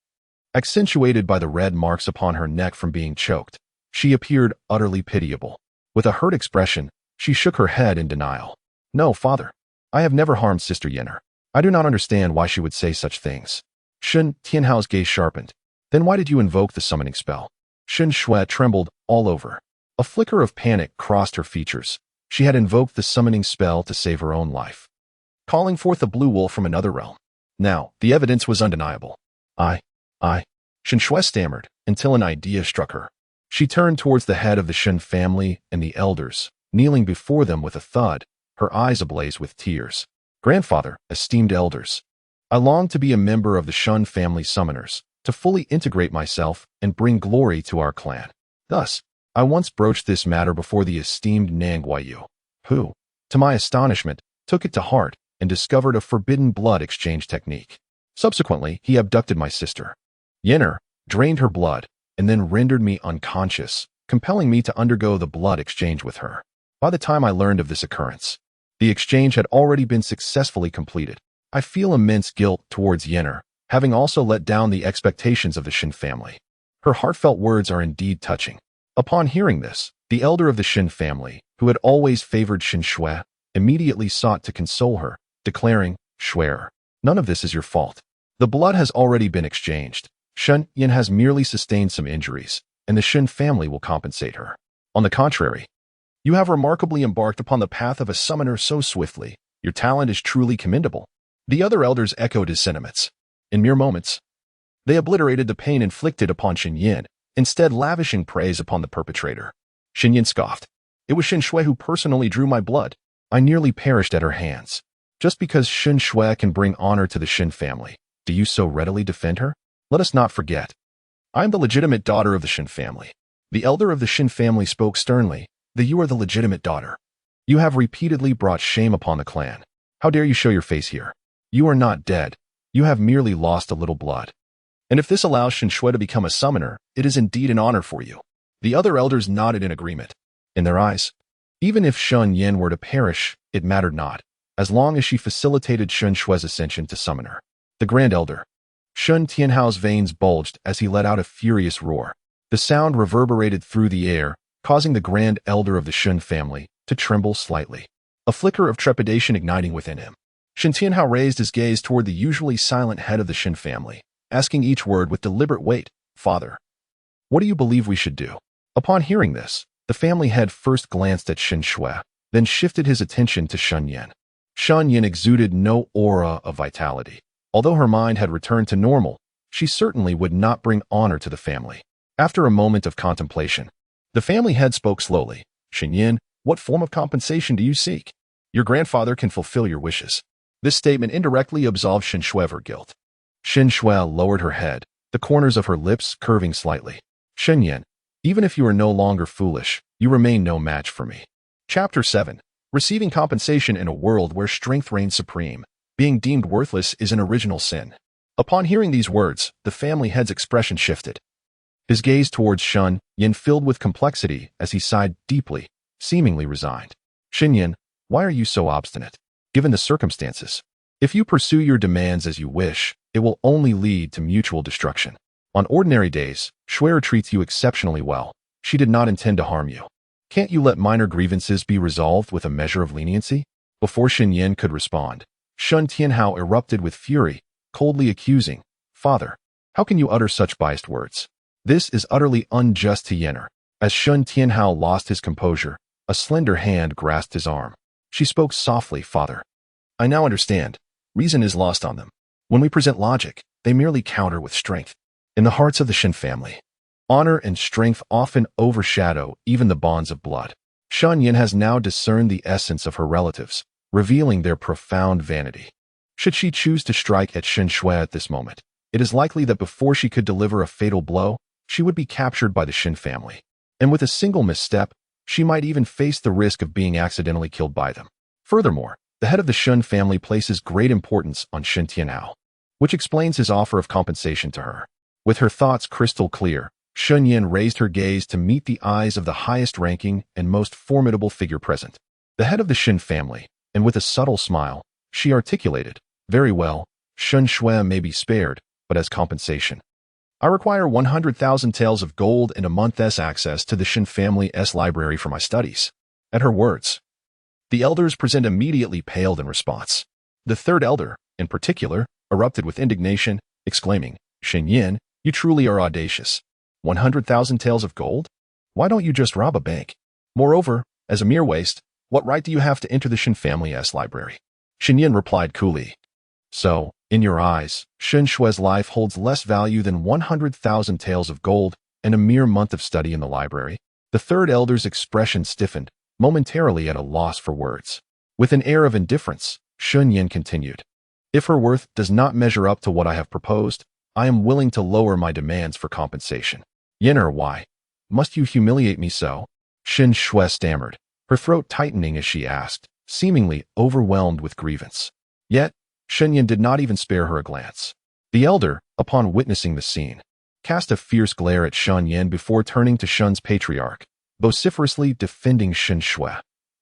accentuated by the red marks upon her neck from being choked. She appeared utterly pitiable. With a hurt expression, she shook her head in denial. "No, father. I have never harmed Sister Yinner. I do not understand why she would say such things." Shen Tianhao's gaze sharpened. "Then why did you invoke the summoning spell?" Shen Shui trembled all over. A flicker of panic crossed her features. She had invoked the summoning spell to save her own life, calling forth a blue wolf from another realm. Now, the evidence was undeniable. I, Shen Shui stammered, until an idea struck her. She turned towards the head of the Shen family and the elders, kneeling before them with a thud, her eyes ablaze with tears. "Grandfather, esteemed elders, I long to be a member of the Shen family summoners, to fully integrate myself and bring glory to our clan. Thus, I once broached this matter before the esteemed Nang Guayu, who, to my astonishment, took it to heart and discovered a forbidden blood exchange technique. Subsequently, he abducted my sister, Yinner, drained her blood, and then rendered me unconscious, compelling me to undergo the blood exchange with her. By the time I learned of this occurrence, the exchange had already been successfully completed. I feel immense guilt towards Yenner, having also let down the expectations of the Shen family. Her heartfelt words are indeed touching. Upon hearing this, the elder of the Shen family, who had always favored Shen Shui, immediately sought to console her, declaring, "Swear, none of this is your fault. The blood has already been exchanged. Shen Yan has merely sustained some injuries, and the Shen family will compensate her. On the contrary, you have remarkably embarked upon the path of a summoner so swiftly. Your talent is truly commendable." The other elders echoed his sentiments. In mere moments, they obliterated the pain inflicted upon Shen Yan, instead lavishing praise upon the perpetrator. Shen Yan scoffed. "It was Shen Shui who personally drew my blood. I nearly perished at her hands. Just because Shen Shui can bring honor to the Shen family, do you so readily defend her? Let us not forget, I am the legitimate daughter of the Shen family." The elder of the Shen family spoke sternly. "You are the legitimate daughter. You have repeatedly brought shame upon the clan. How dare you show your face here? You are not dead. You have merely lost a little blood. And if this allows Shen Shui to become a summoner, it is indeed an honor for you." The other elders nodded in agreement. In their eyes, even if Shen Yan were to perish, it mattered not, as long as she facilitated Shen Shui's ascension to summoner. The Grand Elder, Shen Tianhao's veins bulged as he let out a furious roar. The sound reverberated through the air, causing the Grand Elder of the Shen family to tremble slightly, a flicker of trepidation igniting within him. Shen Tianhao raised his gaze toward the usually silent head of the Shen family, asking each word with deliberate weight, "Father, what do you believe we should do?" Upon hearing this, the family head first glanced at Shen Shui, then shifted his attention to Shen Yan. Shen Yan exuded no aura of vitality. Although her mind had returned to normal, she certainly would not bring honor to the family. After a moment of contemplation, the family head spoke slowly. "Shen Yan, what form of compensation do you seek? Your grandfather can fulfill your wishes." This statement indirectly absolved Shen Shui of her guilt. Shen Shui lowered her head, the corners of her lips curving slightly. "Shen Yan, even if you are no longer foolish, you remain no match for me." Chapter 7. Receiving compensation in a world where strength reigns supreme. Being deemed worthless is an original sin. Upon hearing these words, the family head's expression shifted. His gaze towards Shen Yan filled with complexity as he sighed deeply, seemingly resigned. "Shen Yan, why are you so obstinate? Given the circumstances, if you pursue your demands as you wish, it will only lead to mutual destruction. On ordinary days, Shui treats you exceptionally well. She did not intend to harm you. Can't you let minor grievances be resolved with a measure of leniency?" Before Shen Yan could respond, Shen Tianhao erupted with fury, coldly accusing, "Father, how can you utter such biased words? This is utterly unjust to Yenner." As Shen Tianhao lost his composure, a slender hand grasped his arm. She spoke softly, "Father, I now understand. Reason is lost on them. When we present logic, they merely counter with strength. In the hearts of the Shen family, honor and strength often overshadow even the bonds of blood." Shen Yan has now discerned the essence of her relatives, revealing their profound vanity. Should she choose to strike at Shen Shui at this moment, it is likely that before she could deliver a fatal blow, she would be captured by the Shen family. And with a single misstep, she might even face the risk of being accidentally killed by them. Furthermore, the head of the Shen family places great importance on Shen Tianhao, which explains his offer of compensation to her. With her thoughts crystal clear, Shen Yan raised her gaze to meet the eyes of the highest-ranking and most formidable figure present, the head of the Shen family, and with a subtle smile, she articulated, "Very well, Shen Shui may be spared, but as compensation, I require 100,000 taels of gold and a month's access to the Shen family's library for my studies." At her words, the elders present immediately paled in response. The third elder, in particular, erupted with indignation, exclaiming, "Shen Yan, you truly are audacious. 100,000 taels of gold? Why don't you just rob a bank? Moreover, as a mere waste, what right do you have to enter the Shen family's library?" Shen Yan replied coolly, "So, in your eyes, Shen Shui's life holds less value than 100,000 taels of gold and a mere month of study in the library?" The third elder's expression stiffened, momentarily at a loss for words. With an air of indifference, Shen Yan continued, "If her worth does not measure up to what I have proposed, I am willing to lower my demands for compensation." "Yenner, why? Must you humiliate me so?" Shen Shui stammered, her throat tightening as she asked, seemingly overwhelmed with grievance. Yet, Shen Yan did not even spare her a glance. The elder, upon witnessing the scene, cast a fierce glare at Shen Yan before turning to Shen's patriarch, vociferously defending Shen Shui.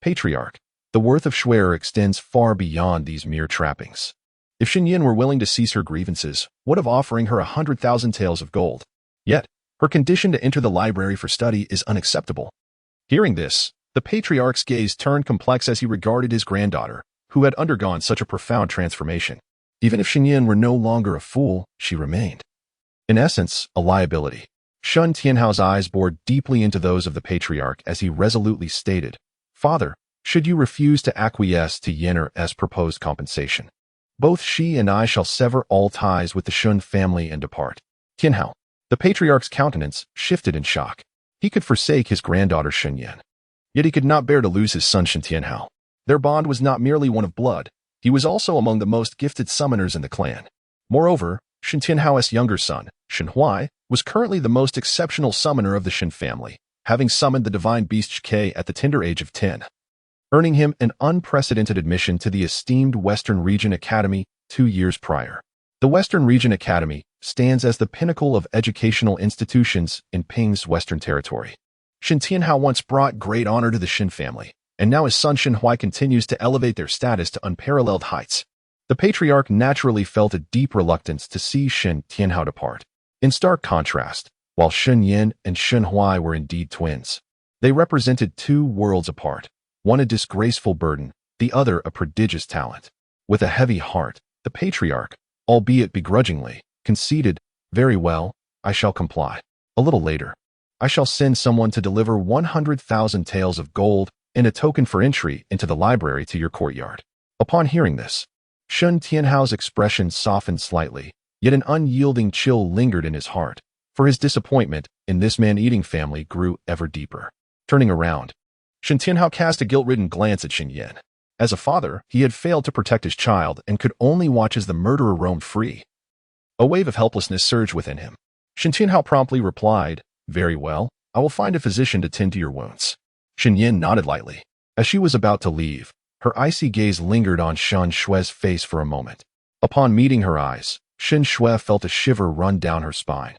Patriarch, the worth of Shui extends far beyond these mere trappings. If Shen Yan were willing to cease her grievances, what of offering her 100,000 taels of gold? Yet, her condition to enter the library for study is unacceptable. Hearing this, the patriarch's gaze turned complex as he regarded his granddaughter, who had undergone such a profound transformation. Even if Shen Yan were no longer a fool, she remained, in essence, a liability. Shen Tianhao's eyes bored deeply into those of the patriarch as he resolutely stated, "Father, should you refuse to acquiesce to Yanner's proposed compensation, both she and I shall sever all ties with the Shen family and depart." Tianhao. The patriarch's countenance shifted in shock. He could forsake his granddaughter Shen Yan, yet he could not bear to lose his son Shen Tianhao. Their bond was not merely one of blood, he was also among the most gifted summoners in the clan. Moreover, Shen Tianhao's younger son, Shen Hui, was currently the most exceptional summoner of the Shen family, having summoned the divine beast Shike at the tender age of 10, earning him an unprecedented admission to the esteemed Western Region Academy 2 years prior. The Western Region Academy stands as the pinnacle of educational institutions in Ping's Western Territory. Shen Tianhao once brought great honor to the Shen family, and now his son Shen Hui continues to elevate their status to unparalleled heights. The patriarch naturally felt a deep reluctance to see Shen Tianhao depart. In stark contrast, while Shen Yan and Shen Hui were indeed twins, they represented two worlds apart, one a disgraceful burden, the other a prodigious talent. With a heavy heart, the patriarch, albeit begrudgingly, conceded, "Very well, I shall comply. A little later, I shall send someone to deliver 100,000 taels of gold and a token for entry into the library to your courtyard." Upon hearing this, Shen Tianhao's expression softened slightly, yet an unyielding chill lingered in his heart, for his disappointment in this man-eating family grew ever deeper. Turning around, Shen Tianhao cast a guilt-ridden glance at Shen Yan. As a father, he had failed to protect his child and could only watch as the murderer roamed free. A wave of helplessness surged within him. Shen Tianhao promptly replied, "Very well, I will find a physician to tend to your wounds." Shen Yan nodded lightly. As she was about to leave, her icy gaze lingered on Shen Shui's face for a moment. Upon meeting her eyes, Shen Shui felt a shiver run down her spine.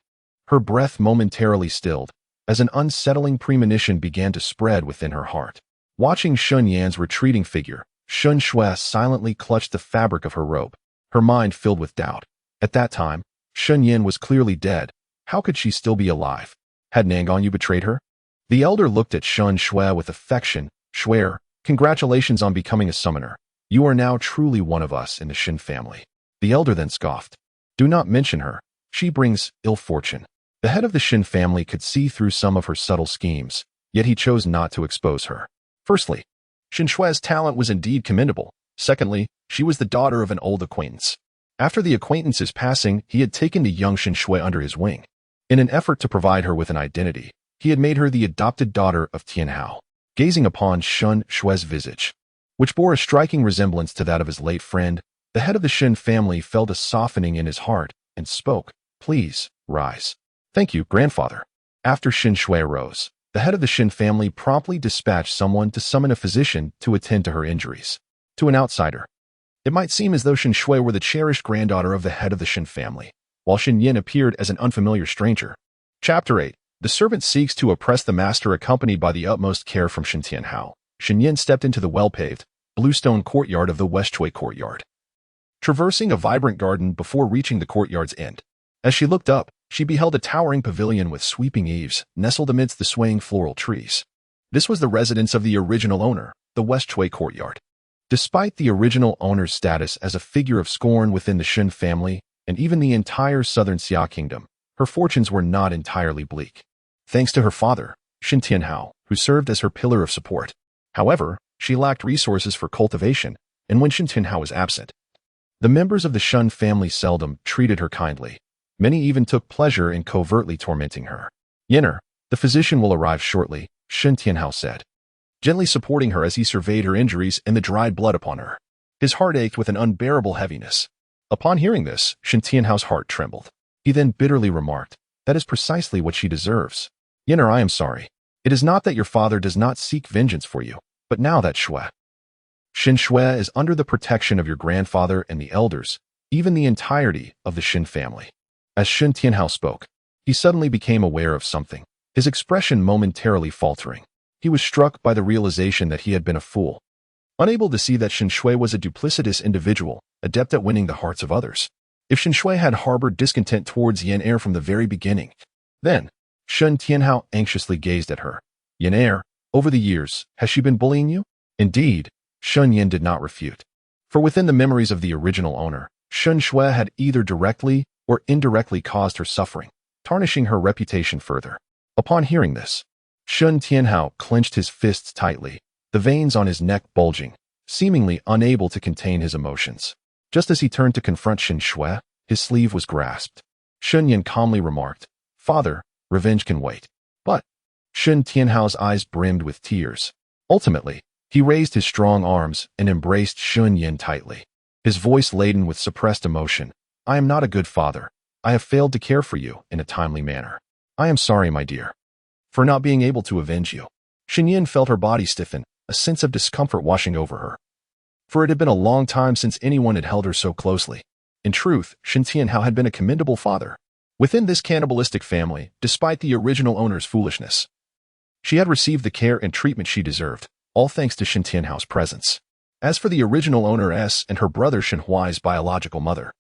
Her breath momentarily stilled, as an unsettling premonition began to spread within her heart. Watching Shen Yan's retreating figure, Shen Shui silently clutched the fabric of her robe, her mind filled with doubt. At that time, Shen Yan was clearly dead. How could she still be alive? Had Nangonyu betrayed her? The elder looked at Shen Shui with affection. "Shui, congratulations on becoming a summoner. You are now truly one of us in the Shen family." The elder then scoffed. "Do not mention her. She brings ill fortune." The head of the Shen family could see through some of her subtle schemes, yet he chose not to expose her. Firstly, Shen Shui's talent was indeed commendable. Secondly, she was the daughter of an old acquaintance. After the acquaintance's passing, he had taken the young Shen Shui under his wing. In an effort to provide her with an identity, he had made her the adopted daughter of Tianhao. Gazing upon Shen Shui's visage, which bore a striking resemblance to that of his late friend, the head of the Shen family felt a softening in his heart and spoke, "Please, rise." "Thank you, grandfather." After Shen Shui arose, the head of the Shen family promptly dispatched someone to summon a physician to attend to her injuries. To an outsider, it might seem as though Shen Shui were the cherished granddaughter of the head of the Shen family, while Shen Yan appeared as an unfamiliar stranger. Chapter 8. The servant seeks to oppress the master accompanied by the utmost care from Shen Tianhao. Shen Yan stepped into the well-paved, bluestone courtyard of the West Chui courtyard, traversing a vibrant garden before reaching the courtyard's end. As she looked up, she beheld a towering pavilion with sweeping eaves, nestled amidst the swaying floral trees. This was the residence of the original owner, the West Chui courtyard. Despite the original owner's status as a figure of scorn within the Shen family and even the entire southern Xia kingdom, her fortunes were not entirely bleak. Thanks to her father, Shen Tianhao, who served as her pillar of support. However, she lacked resources for cultivation, and when Shen Tianhao was absent, the members of the Shen family seldom treated her kindly. Many even took pleasure in covertly tormenting her. "Yenner, the physician will arrive shortly," Shen Tianhao said, gently supporting her as he surveyed her injuries and the dried blood upon her. His heart ached with an unbearable heaviness. Upon hearing this, Shen Tianhao's heart trembled. He then bitterly remarked, "That is precisely what she deserves. Yenner, I am sorry. It is not that your father does not seek vengeance for you, but now that Shen Shui is under the protection of your grandfather and the elders, even the entirety of the Shen family." As Shen Tianhao spoke, He suddenly became aware of something, his expression momentarily faltering. He was struck by the realization that he had been a fool, unable to see that Shen Shui was a duplicitous individual, adept at winning the hearts of others. If Shen Shui had harbored discontent towards Yan Er from the very beginning, then Shen Tianhao anxiously gazed at her. Yan Er, over the years, has she been bullying you? Indeed, Shen Yan did not refute. For within the memories of the original owner, Shen Shui had either directly or indirectly caused her suffering, tarnishing her reputation further. Upon hearing this, Shen Tianhao clenched his fists tightly, the veins on his neck bulging, seemingly unable to contain his emotions. Just as he turned to confront Shen Shui, his sleeve was grasped. Shen Yan calmly remarked, "Father, revenge can wait." But Shen Tianhao's eyes brimmed with tears. Ultimately, he raised his strong arms and embraced Shen Yan tightly, his voice laden with suppressed emotion. "I am not a good father. I have failed to care for you in a timely manner. I am sorry, my dear, for not being able to avenge you." Shen Yan felt her body stiffen, a sense of discomfort washing over her. For it had been a long time since anyone had held her so closely. In truth, Shen Tianhao had been a commendable father. Within this cannibalistic family, despite the original owner's foolishness, she had received the care and treatment she deserved, all thanks to Shen Tianhao's presence. As for the original owneress and her brother Shen Huai's biological mother,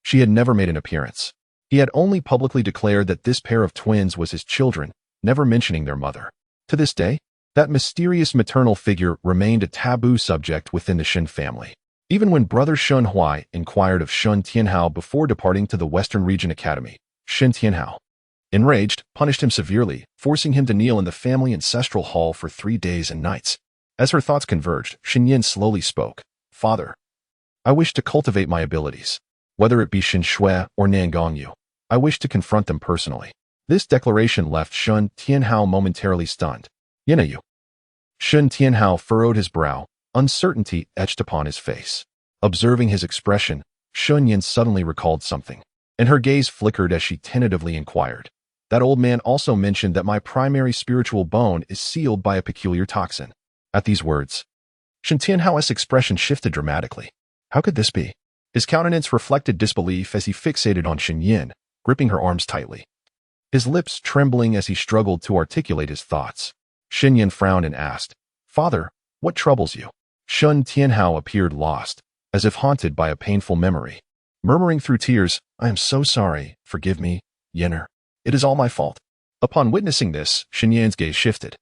she had never made an appearance. He had only publicly declared that this pair of twins was his children, never mentioning their mother. To this day, that mysterious maternal figure remained a taboo subject within the Shen family. Even when brother Shen Huai inquired of Shen Tianhao before departing to the Western Region Academy, Shen Tianhao, enraged, punished him severely, forcing him to kneel in the family ancestral hall for 3 days and nights. As her thoughts converged, Shen Yan slowly spoke. "Father, I wish to cultivate my abilities. Whether it be Shen Shui or Nangongyu, I wish to confront them personally." This declaration left Shen Tianhao momentarily stunned. "Yinayu." Shen Tianhao furrowed his brow, uncertainty etched upon his face. Observing his expression, Shen Yan suddenly recalled something, and her gaze flickered as she tentatively inquired. "That old man also mentioned that my primary spiritual bone is sealed by a peculiar toxin." At these words, Shen Tianhao's expression shifted dramatically. How could this be? His countenance reflected disbelief as he fixated on Shen Yan, gripping her arms tightly, his lips trembling as he struggled to articulate his thoughts. Shen Yan frowned and asked, "Father, what troubles you?" Shen Tianhao appeared lost, as if haunted by a painful memory. Murmuring through tears, "I am so sorry, forgive me, Yenner. It is all my fault." Upon witnessing this, Shen Yan's gaze shifted,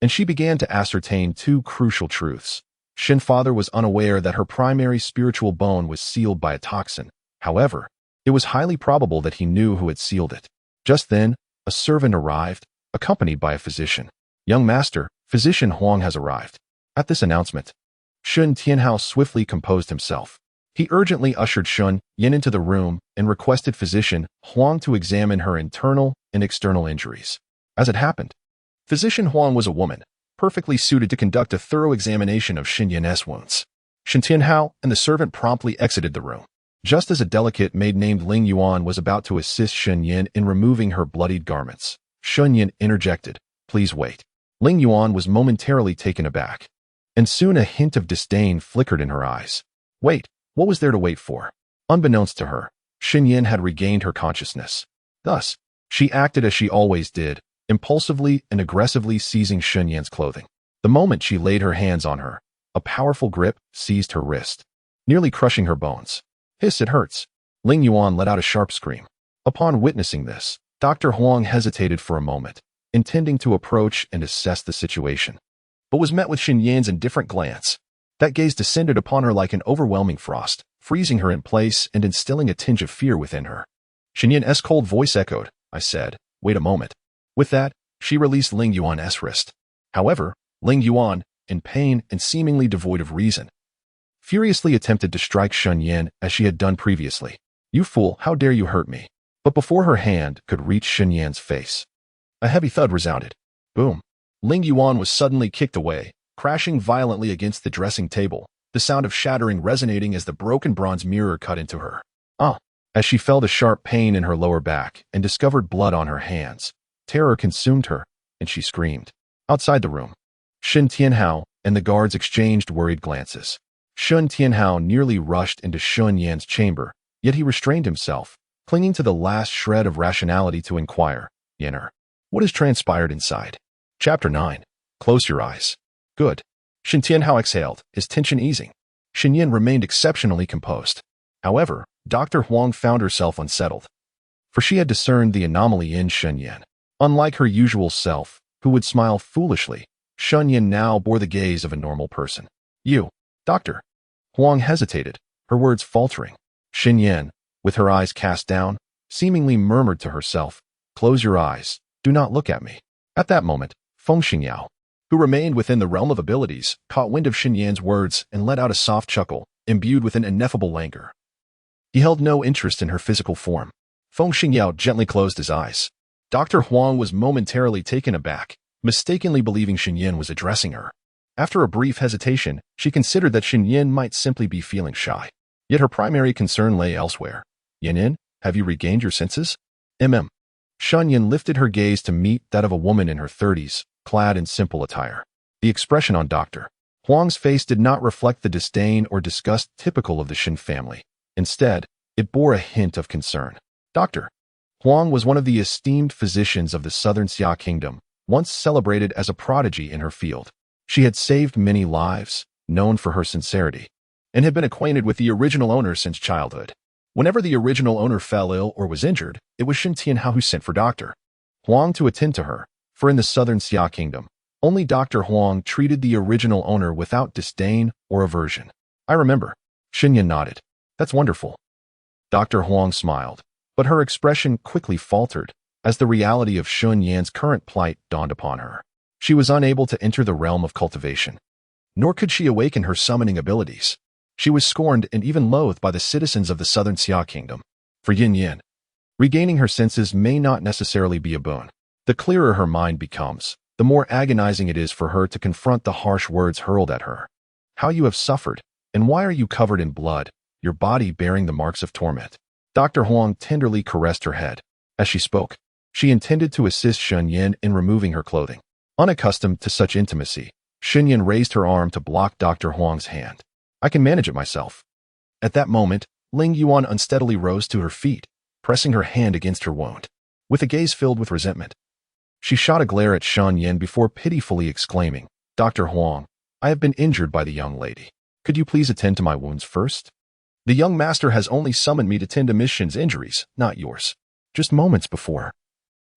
and she began to ascertain 2 crucial truths. Shen Father was unaware that her primary spiritual bone was sealed by a toxin. However, it was highly probable that he knew who had sealed it. Just then, a servant arrived, accompanied by a physician. "Young master, Physician Huang has arrived." At this announcement, Shen Tianhao swiftly composed himself. He urgently ushered Shen Yan into the room and requested Physician Huang to examine her internal and external injuries. As it happened, Physician Huang was a woman, perfectly suited to conduct a thorough examination of Shen Yan's wounds. Shen Tianhao and the servant promptly exited the room. Just as a delicate maid named Ling Yuan was about to assist Shen Yan in removing her bloodied garments, Shen Yan interjected, "Please wait." Ling Yuan was momentarily taken aback, and soon a hint of disdain flickered in her eyes. Wait, what was there to wait for? Unbeknownst to her, Shen Yan had regained her consciousness. Thus, she acted as she always did, impulsively and aggressively seizing Shen Yan's clothing. The moment she laid her hands on her, a powerful grip seized her wrist, nearly crushing her bones. "Hiss, it hurts." Ling Yuan let out a sharp scream. Upon witnessing this, Dr. Huang hesitated for a moment, intending to approach and assess the situation, but was met with Shen Yan's indifferent glance. That gaze descended upon her like an overwhelming frost, freezing her in place and instilling a tinge of fear within her. Shen Yan's cold voice echoed, "I said, wait a moment." With that, she released Ling Yuan's wrist. However, Ling Yuan, in pain and seemingly devoid of reason, furiously attempted to strike Shen Yan as she had done previously. "You fool, how dare you hurt me?" But before her hand could reach Shen Yan's face, a heavy thud resounded. Boom. Ling Yuan was suddenly kicked away, crashing violently against the dressing table, the sound of shattering resonating as the broken bronze mirror cut into her. As she felt a sharp pain in her lower back and discovered blood on her hands, terror consumed her, and she screamed. Outside the room, Shen Tianhao and the guards exchanged worried glances. Shen Tianhao nearly rushed into Shen Yan's chamber, yet he restrained himself, clinging to the last shred of rationality to inquire, Yenner, what has transpired inside? Chapter 9. Close your eyes. Good. Shen Tianhao exhaled, his tension easing. Shen Yan remained exceptionally composed. However, Dr. Huang found herself unsettled, for she had discerned the anomaly in Shen Yan. Unlike her usual self, who would smile foolishly, Shen Yan now bore the gaze of a normal person. You, Doctor. Huang hesitated, her words faltering. Shen Yan, with her eyes cast down, seemingly murmured to herself, close your eyes, do not look at me. At that moment, Feng Xingyao, who remained within the realm of abilities, caught wind of Shen Yan's words and let out a soft chuckle, imbued with an ineffable languor. He held no interest in her physical form. Feng Xingyao gently closed his eyes. Dr. Huang was momentarily taken aback, mistakenly believing Shen Yan was addressing her. After a brief hesitation, she considered that Shen Yan might simply be feeling shy. Yet her primary concern lay elsewhere. Yan, have you regained your senses? Shen Yan lifted her gaze to meet that of a woman in her 30s, clad in simple attire. The expression on Dr. Huang's face did not reflect the disdain or disgust typical of the Shen family. Instead, it bore a hint of concern. Dr. Huang was one of the esteemed physicians of the southern Xia kingdom, once celebrated as a prodigy in her field. She had saved many lives, known for her sincerity, and had been acquainted with the original owner since childhood. Whenever the original owner fell ill or was injured, it was Shen Tianhao who sent for Dr. Huang to attend to her, for in the southern Xia kingdom, only Dr. Huang treated the original owner without disdain or aversion. I remember. Shen Yan nodded. That's wonderful. Dr. Huang smiled, but her expression quickly faltered as the reality of Shen Yan's current plight dawned upon her. She was unable to enter the realm of cultivation, nor could she awaken her summoning abilities. She was scorned and even loathed by the citizens of the southern Xia kingdom. For Yin Yan, regaining her senses may not necessarily be a boon. The clearer her mind becomes, the more agonizing it is for her to confront the harsh words hurled at her. How you have suffered, and why are you covered in blood, your body bearing the marks of torment? Dr. Huang tenderly caressed her head. As she spoke, she intended to assist Shen Yan in removing her clothing. Unaccustomed to such intimacy, Shen Yan raised her arm to block Dr. Huang's hand. I can manage it myself. At that moment, Ling Yuan unsteadily rose to her feet, pressing her hand against her wound. With a gaze filled with resentment, she shot a glare at Shen Yan before pitifully exclaiming, Dr. Huang, I have been injured by the young lady. Could you please attend to my wounds first? The young master has only summoned me to tend to Miss Shen's injuries, not yours. Just moments before,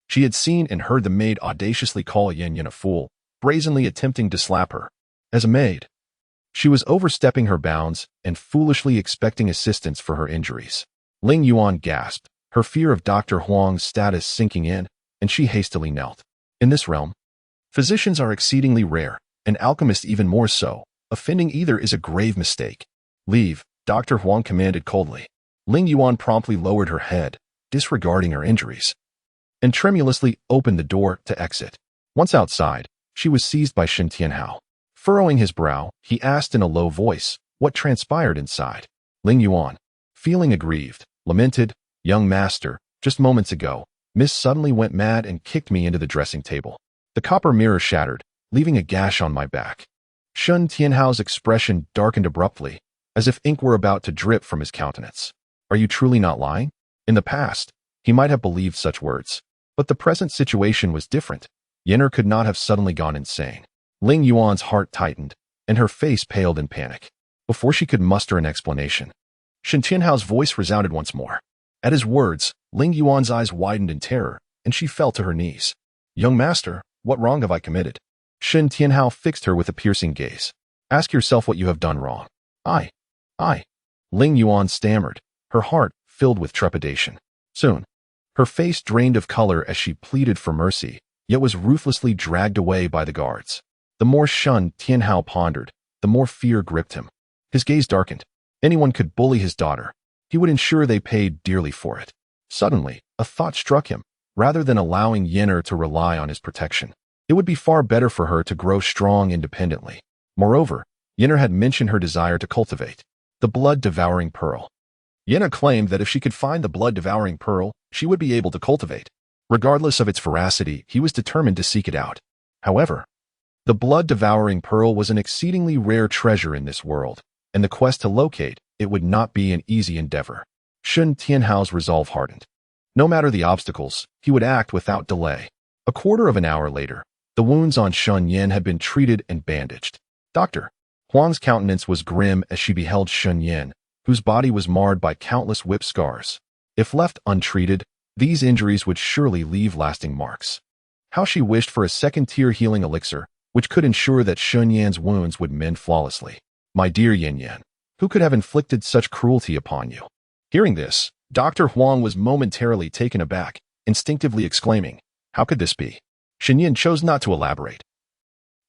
she had seen and heard the maid audaciously call Yan Yan a fool, brazenly attempting to slap her. As a maid, she was overstepping her bounds and foolishly expecting assistance for her injuries. Ling Yuan gasped, her fear of Dr. Huang's status sinking in, and she hastily knelt. In this realm, physicians are exceedingly rare, and alchemists even more so. Offending either is a grave mistake. Leave, Dr. Huang commanded coldly. Ling Yuan promptly lowered her head, disregarding her injuries, and tremulously opened the door to exit. Once outside, she was seized by Shen Tianhao. Furrowing his brow, he asked in a low voice, what transpired inside? Ling Yuan, feeling aggrieved, lamented, young master, just moments ago, Miss suddenly went mad and kicked me into the dressing table. The copper mirror shattered, leaving a gash on my back. Shen Tianhao's expression darkened abruptly, as if ink were about to drip from his countenance. Are you truly not lying? In the past, he might have believed such words, but the present situation was different. Yenner could not have suddenly gone insane. Ling Yuan's heart tightened, and her face paled in panic. Before she could muster an explanation, Shen Tianhao's voice resounded once more. At his words, Ling Yuan's eyes widened in terror, and she fell to her knees. Young master, what wrong have I committed? Shen Tianhao fixed her with a piercing gaze. Ask yourself what you have done wrong. I. Ling Yuan stammered, her heart filled with trepidation. Soon, her face drained of color as she pleaded for mercy, yet was ruthlessly dragged away by the guards. The more Shen Tianhao pondered, the more fear gripped him. His gaze darkened. Anyone could bully his daughter. He would ensure they paid dearly for it. Suddenly, a thought struck him. Rather than allowing Yenner to rely on his protection, it would be far better for her to grow strong independently. Moreover, Yenner had mentioned her desire to cultivate the blood-devouring pearl. Yenner claimed that if she could find the blood-devouring pearl, she would be able to cultivate. Regardless of its veracity, he was determined to seek it out. However, the blood-devouring pearl was an exceedingly rare treasure in this world, and the quest to locate it would not be an easy endeavor. Shen Tianhao's resolve hardened. No matter the obstacles, he would act without delay. A quarter of an hour later, the wounds on Shen Yan had been treated and bandaged. Dr. Huang's countenance was grim as she beheld Shen Yan, whose body was marred by countless whip scars. If left untreated, these injuries would surely leave lasting marks. How she wished for a second-tier healing elixir, which could ensure that Shen Yan's wounds would mend flawlessly. My dear Yan Yan, who could have inflicted such cruelty upon you? Hearing this, Dr. Huang was momentarily taken aback, instinctively exclaiming, how could this be? Shen Yan chose not to elaborate.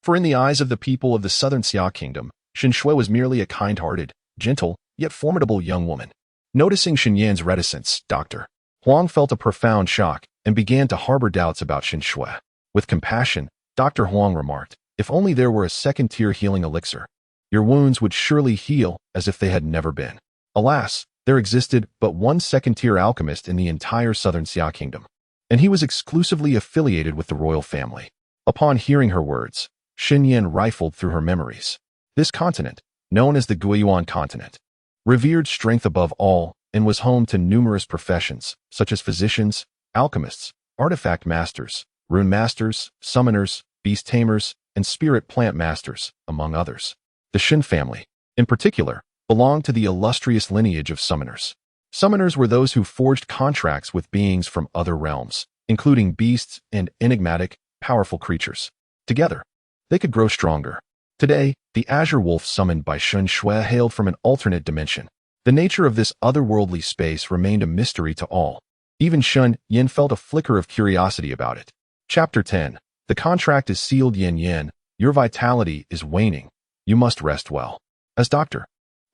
For in the eyes of the people of the southern Xia kingdom, Shen Shui was merely a kind-hearted, gentle, yet formidable young woman. Noticing Shen Yan's reticence, Dr. Huang felt a profound shock and began to harbor doubts about Shen Shui. With compassion, Dr. Huang remarked, if only there were a second-tier healing elixir, your wounds would surely heal as if they had never been. Alas, there existed but one second-tier alchemist in the entire southern Xia kingdom, and he was exclusively affiliated with the royal family. Upon hearing her words, Shen Yan rifled through her memories. This continent, known as the Guiyuan continent, revered strength above all and was home to numerous professions, such as physicians, alchemists, artifact masters, rune masters, summoners, beast tamers, and spirit plant masters, among others. The Shen family, in particular, belonged to the illustrious lineage of summoners. Summoners were those who forged contracts with beings from other realms, including beasts and enigmatic, powerful creatures. Together, they could grow stronger. Today, the Azure Wolf summoned by Shen Shui hailed from an alternate dimension. The nature of this otherworldly space remained a mystery to all. Even Shen Yan felt a flicker of curiosity about it. Chapter 10. The contract is sealed. Yan Yan, your vitality is waning. You must rest well. As Dr.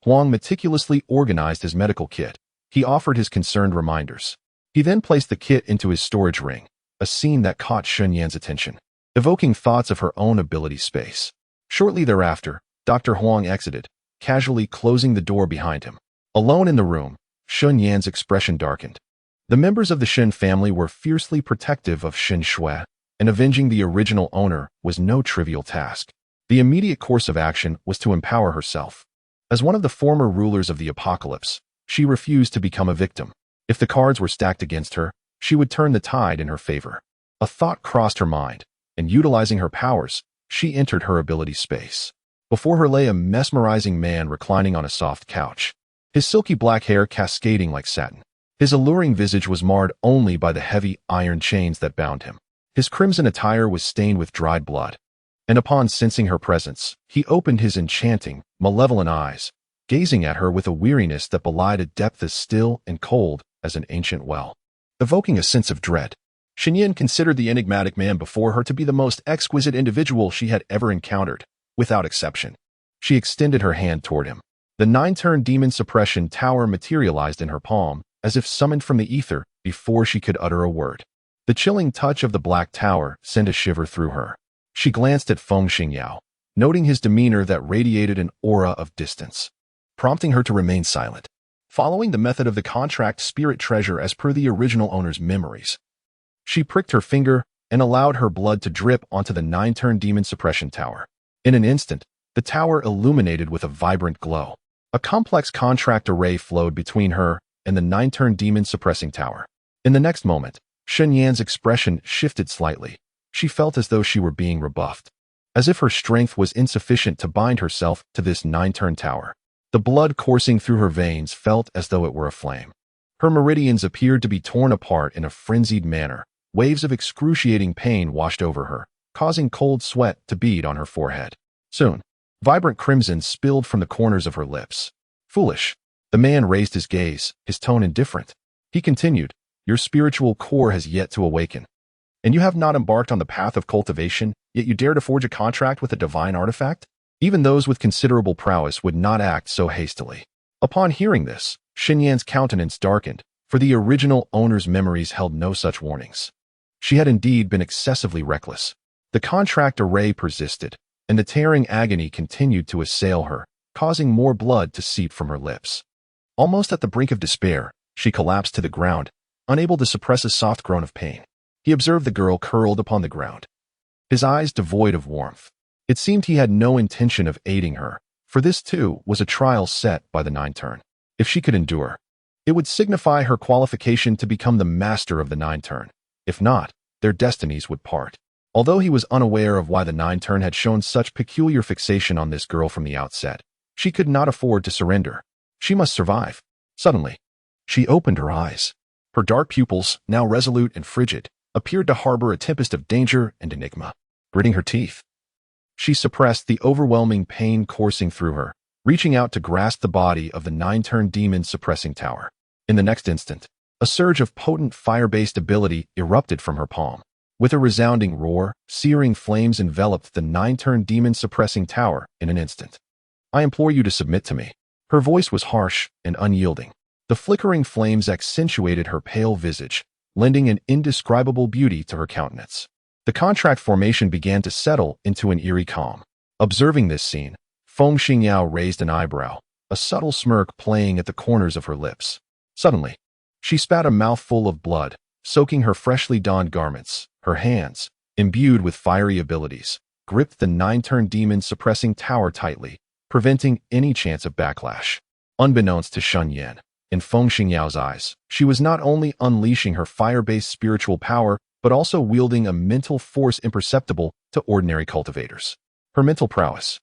Huang meticulously organized his medical kit, he offered his concerned reminders. He then placed the kit into his storage ring, a scene that caught Shen Yan's attention, evoking thoughts of her own ability space. Shortly thereafter, Dr. Huang exited, casually closing the door behind him. Alone in the room, Shen Yan's expression darkened. The members of the Shen family were fiercely protective of Shen Shui, and avenging the original owner was no trivial task. The immediate course of action was to empower herself. As one of the former rulers of the apocalypse, she refused to become a victim. If the cards were stacked against her, she would turn the tide in her favor. A thought crossed her mind, and utilizing her powers, she entered her ability space. Before her lay a mesmerizing man reclining on a soft couch, his silky black hair cascading like satin. His alluring visage was marred only by the heavy iron chains that bound him. His crimson attire was stained with dried blood, and upon sensing her presence, he opened his enchanting, malevolent eyes, gazing at her with a weariness that belied a depth as still and cold as an ancient well, evoking a sense of dread. Shen Yan considered the enigmatic man before her to be the most exquisite individual she had ever encountered, without exception. She extended her hand toward him. The 9-turn demon suppression tower materialized in her palm, as if summoned from the ether, before she could utter a word. The chilling touch of the black tower sent a shiver through her. She glanced at Feng Xingyao, noting his demeanor that radiated an aura of distance, prompting her to remain silent. Following the method of the contract spirit treasure as per the original owner's memories, she pricked her finger and allowed her blood to drip onto the 9-turn demon suppression tower. In an instant, the tower illuminated with a vibrant glow. A complex contract array flowed between her and the 9-turn demon suppressing tower. In the next moment, Shen Yan's expression shifted slightly. She felt as though she were being rebuffed, as if her strength was insufficient to bind herself to this 9-turn tower. The blood coursing through her veins felt as though it were aflame. Her meridians appeared to be torn apart in a frenzied manner. Waves of excruciating pain washed over her, causing cold sweat to bead on her forehead. Soon, vibrant crimson spilled from the corners of her lips. Foolish. The man raised his gaze, his tone indifferent. He continued, your spiritual core has yet to awaken, and you have not embarked on the path of cultivation, yet you dare to forge a contract with a divine artifact? Even those with considerable prowess would not act so hastily. Upon hearing this, Shen Yan's countenance darkened, for the original owner's memories held no such warnings. She had indeed been excessively reckless. The contract array persisted, and the tearing agony continued to assail her, causing more blood to seep from her lips. Almost at the brink of despair, she collapsed to the ground, unable to suppress a soft groan of pain. He observed the girl curled upon the ground, his eyes devoid of warmth. It seemed he had no intention of aiding her, for this too was a trial set by the 9-turn. If she could endure, It would signify her qualification to become the master of the Nine Turn. If not, their destinies would part. Although he was unaware of why the Nine Turn had shown such peculiar fixation on this girl from the outset, she could not afford to surrender. She must survive. Suddenly, she opened her eyes. Her dark pupils, now resolute and frigid, appeared to harbor a tempest of danger and enigma. Gritting her teeth, she suppressed the overwhelming pain coursing through her, reaching out to grasp the body of the Nine-Turn demon suppressing tower. In the next instant, a surge of potent fire-based ability erupted from her palm. With a resounding roar, searing flames enveloped the Nine-Turn demon suppressing tower in an instant. I implore you to submit to me. Her voice was harsh and unyielding. The flickering flames accentuated her pale visage, lending an indescribable beauty to her countenance. The contract formation began to settle into an eerie calm. Observing this scene, Feng Xingyao raised an eyebrow, a subtle smirk playing at the corners of her lips. Suddenly, she spat a mouthful of blood, soaking her freshly donned garments. Her hands, imbued with fiery abilities, gripped the Nine-Turn demon suppressing tower tightly, preventing any chance of backlash. Unbeknownst to Shen Yan, in Feng Xingyao's eyes, she was not only unleashing her fire-based spiritual power, but also wielding a mental force imperceptible to ordinary cultivators. Her mental prowess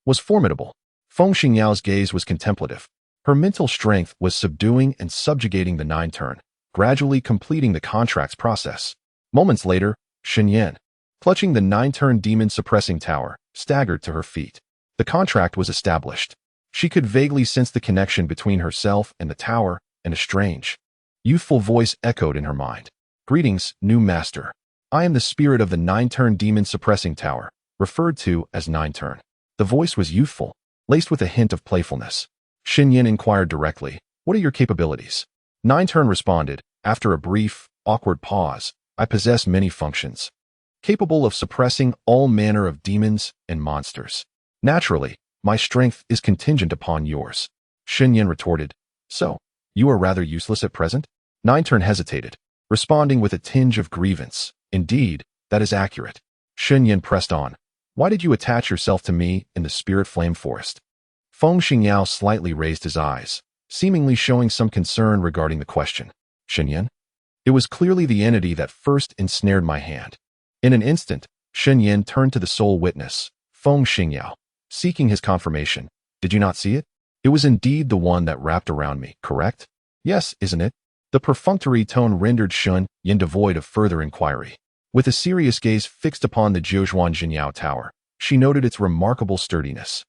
was formidable. Feng Xingyao's gaze was contemplative. Her mental strength was subduing and subjugating the Nine-Turn, gradually completing the contract's process. Moments later, Shen Yan, clutching the Nine-Turn demon suppressing tower, staggered to her feet. The contract was established. She could vaguely sense the connection between herself and the tower, and a strange, youthful voice echoed in her mind. Greetings, new master. I am the spirit of the Nine-Turn demon suppressing tower, referred to as Nine-Turn. The voice was youthful, laced with a hint of playfulness. Shen Yan inquired directly, "What are your capabilities?" Nine-Turn responded, after a brief, awkward pause, "I possess many functions, capable of suppressing all manner of demons and monsters. Naturally, my strength is contingent upon yours." Shen Yan retorted, "So, you are rather useless at present?" Nine-Turn hesitated, responding with a tinge of grievance. "Indeed, that is accurate." Shen Yan pressed on, "Why did you attach yourself to me in the spirit flame forest?" Feng Xingyao slightly raised his eyes, seemingly showing some concern regarding the question. "Shen Yan? It was clearly the entity that first ensnared my hand." In an instant, Shen Yan turned to the sole witness, Feng Xingyao, seeking his confirmation. "Did you not see it? It was indeed the one that wrapped around me, correct?" "Yes, isn't it?" The perfunctory tone rendered Shen Yan devoid of further inquiry. With a serious gaze fixed upon the Jiuzhuan Jinyao Tower, she noted its remarkable sturdiness,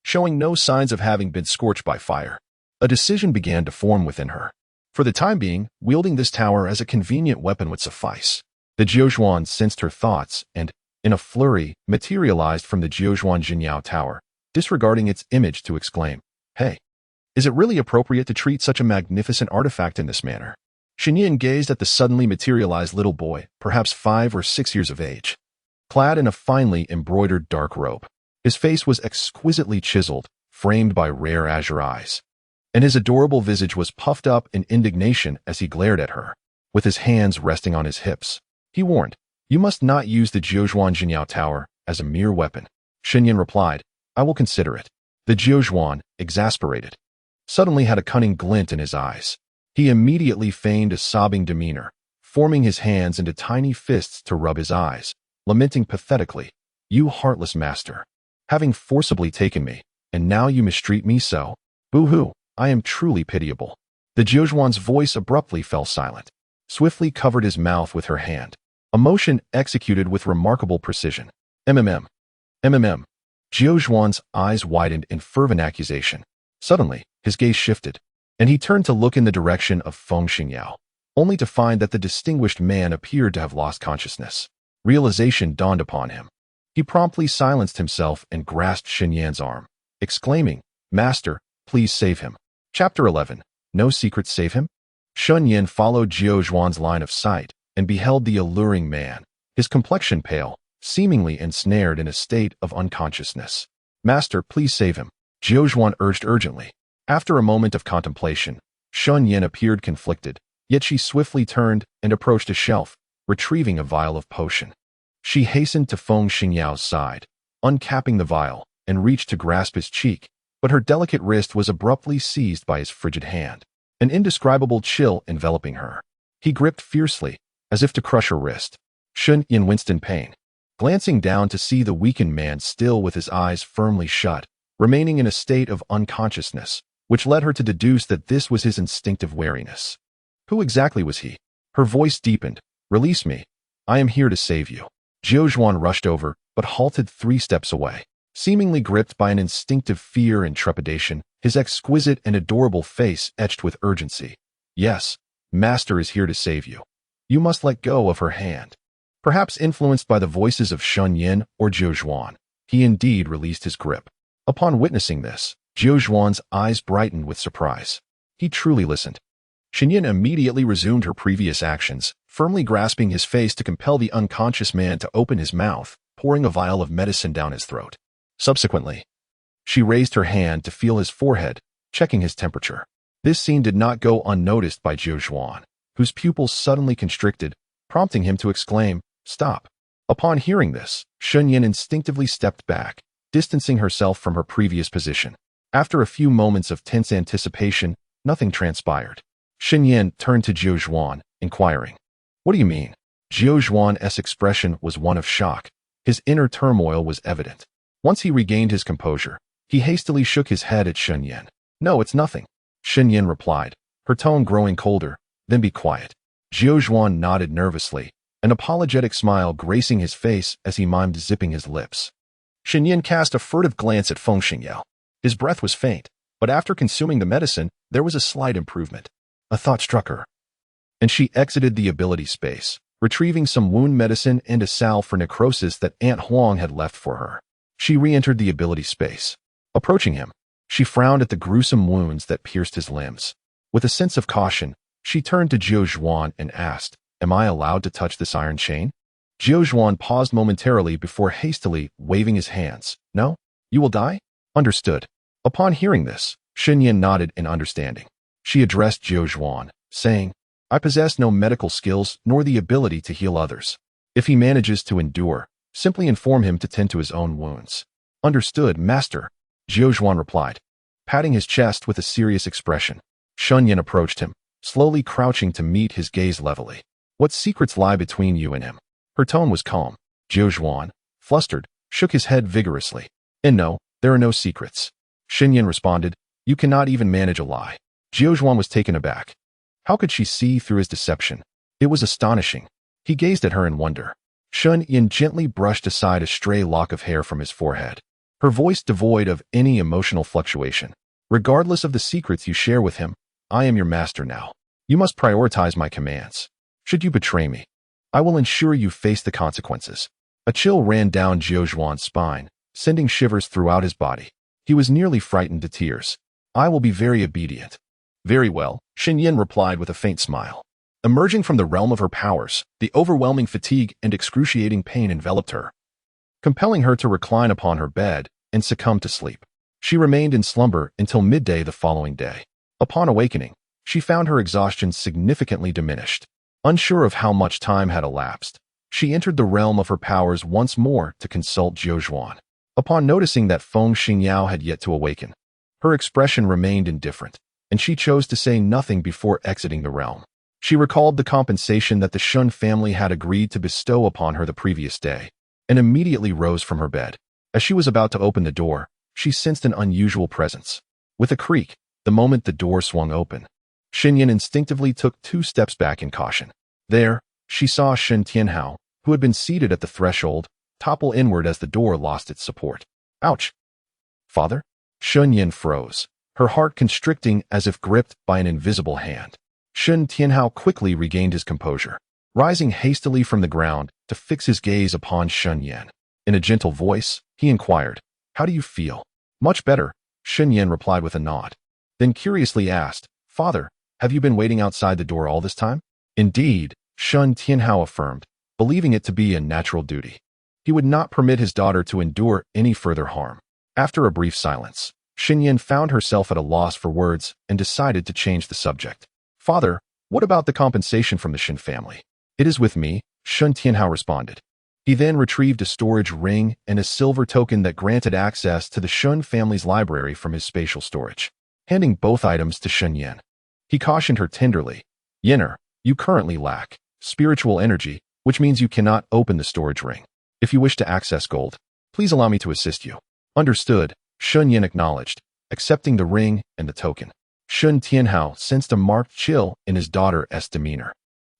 showing no signs of having been scorched by fire. A decision began to form within her. For the time being, wielding this tower as a convenient weapon would suffice. The Jiuzhuan sensed her thoughts and, in a flurry, materialized from the Jiuzhuan Jinyao Tower, disregarding its image to exclaim, "Hey, is it really appropriate to treat such a magnificent artifact in this manner?" Shen Yan gazed at the suddenly materialized little boy, perhaps 5 or 6 years of age, clad in a finely embroidered dark robe. His face was exquisitely chiseled, framed by rare azure eyes, and his adorable visage was puffed up in indignation as he glared at her. With his hands resting on his hips, he warned, "You must not use the Jiuzhuan Jinyao Tower as a mere weapon." Shen Yan replied, "I will consider it." The Jiuzhuan, exasperated, suddenly had a cunning glint in his eyes. He immediately feigned a sobbing demeanor, forming his hands into tiny fists to rub his eyes, lamenting pathetically, "You heartless master, having forcibly taken me, and now you mistreat me so? Boo-hoo, I am truly pitiable." The Jiuzhuan's voice abruptly fell silent, swiftly covered his mouth with her hand, a motion executed with remarkable precision. "MMM. MMM." Jiuzhuan's eyes widened in fervent accusation. Suddenly, his gaze shifted, and he turned to look in the direction of Feng Xingyao, only to find that the distinguished man appeared to have lost consciousness. Realization dawned upon him. He promptly silenced himself and grasped Shen Yan's arm, exclaiming, "Master, please save him." Chapter 11. No secrets save him? Shen Yan followed Jiuzhuan's line of sight and beheld the alluring man, his complexion pale, seemingly ensnared in a state of unconsciousness. "Master, please save him," Jiuzhuan urged urgently. After a moment of contemplation, Shen Yan appeared conflicted, yet she swiftly turned and approached a shelf, retrieving a vial of potion. She hastened to Feng Xingyao's side, uncapping the vial, and reached to grasp his cheek, but her delicate wrist was abruptly seized by his frigid hand. an indescribable chill enveloping her. He gripped fiercely, as if to crush her wrist. Shen Yan winced in pain, glancing down to see the weakened man still with his eyes firmly shut, remaining in a state of unconsciousness, which led her to deduce that this was his instinctive wariness. Who exactly was he? Her voice deepened. Release me. I am here to save you. Zhuan rushed over, but halted 3 steps away. Seemingly gripped by an instinctive fear and trepidation, his exquisite and adorable face etched with urgency. Yes, Master is here to save you. You must let go of her hand. Perhaps influenced by the voices of Shen Yan or Zhuan, he indeed released his grip. Upon witnessing this, Zhuan's eyes brightened with surprise. He truly listened. Shen Yan immediately resumed her previous actions, firmly grasping his face to compel the unconscious man to open his mouth, pouring a vial of medicine down his throat. Subsequently, she raised her hand to feel his forehead, checking his temperature. This scene did not go unnoticed by Zhuan, whose pupils suddenly constricted, prompting him to exclaim, "Stop." Upon hearing this, Shen Yan instinctively stepped back, distancing herself from her previous position. After a few moments of tense anticipation, nothing transpired. Shen Yan turned to Zhuan, inquiring, "What do you mean?" Zhuan's expression was one of shock. His inner turmoil was evident. Once he regained his composure, he hastily shook his head at Shen Yan. "No, it's nothing," Shen Yan replied, her tone growing colder. "Then be quiet." Zhuan nodded nervously, an apologetic smile gracing his face as he mimed zipping his lips. Shen Yan cast a furtive glance at Feng Xingyao. His breath was faint, but after consuming the medicine, there was a slight improvement. A thought struck her, and she exited the ability space, retrieving some wound medicine and a salve for necrosis that Aunt Huang had left for her. She re-entered the ability space. Approaching him, she frowned at the gruesome wounds that pierced his limbs. With a sense of caution, she turned to Zhuan and asked, "Am I allowed to touch this iron chain?" Zhuan paused momentarily before hastily waving his hands. "No? You will die?" "Understood." Upon hearing this, Shen Yan nodded in understanding. She addressed Zhuan, saying, "I possess no medical skills nor the ability to heal others. If he manages to endure, simply inform him to tend to his own wounds." "Understood, Master," Zhuan replied, patting his chest with a serious expression. Shen Yan approached him, slowly crouching to meet his gaze levelly. "What secrets lie between you and him?" Her tone was calm. Zhuan, flustered, shook his head vigorously. "And no, there are no secrets." Shen Yan responded, "You cannot even manage a lie." Zhuan was taken aback. How could she see through his deception? It was astonishing. He gazed at her in wonder. Shen Yan gently brushed aside a stray lock of hair from his forehead, her voice devoid of any emotional fluctuation. "Regardless of the secrets you share with him, I am your master now. You must prioritize my commands. Should you betray me, I will ensure you face the consequences." A chill ran down Zhuan's spine, sending shivers throughout his body. He was nearly frightened to tears. "I will be very obedient." "Very well," Shen Yan replied with a faint smile. Emerging from the realm of her powers, the overwhelming fatigue and excruciating pain enveloped her, compelling her to recline upon her bed and succumb to sleep. She remained in slumber until midday the following day. Upon awakening, she found her exhaustion significantly diminished. Unsure of how much time had elapsed, she entered the realm of her powers once more to consult Zhuan. Upon noticing that Feng Xingyao had yet to awaken, her expression remained indifferent, and she chose to say nothing before exiting the realm. She recalled the compensation that the Shen family had agreed to bestow upon her the previous day, and immediately rose from her bed. As she was about to open the door, she sensed an unusual presence. With a creak, the moment the door swung open, Shen Yan instinctively took 2 steps back in caution. There, she saw Shen Tianhao, who had been seated at the threshold, topple inward as the door lost its support. "Ouch! Father?" Shen Yan froze, her heart constricting as if gripped by an invisible hand. Shen Tianhao quickly regained his composure, rising hastily from the ground to fix his gaze upon Shen Yan. In a gentle voice, he inquired, "How do you feel?" "Much better," Shen Yan replied with a nod. Then curiously asked, "Father, have you been waiting outside the door all this time?" "Indeed," Shen Tianhao affirmed, believing it to be a natural duty. He would not permit his daughter to endure any further harm. After a brief silence, Shen Yan found herself at a loss for words and decided to change the subject. "Father, what about the compensation from the Shen family?" "It is with me," Shen Tianhao responded. He then retrieved a storage ring and a silver token that granted access to the Shen family's library from his spatial storage. Handing both items to Shen Yan, He cautioned her tenderly. Yenner, you currently lack spiritual energy, which means you cannot open the storage ring. If you wish to access gold, please allow me to assist you. Understood, Shen Yan acknowledged, accepting the ring and the token. Shen Tianhao sensed a marked chill in his daughter's demeanor,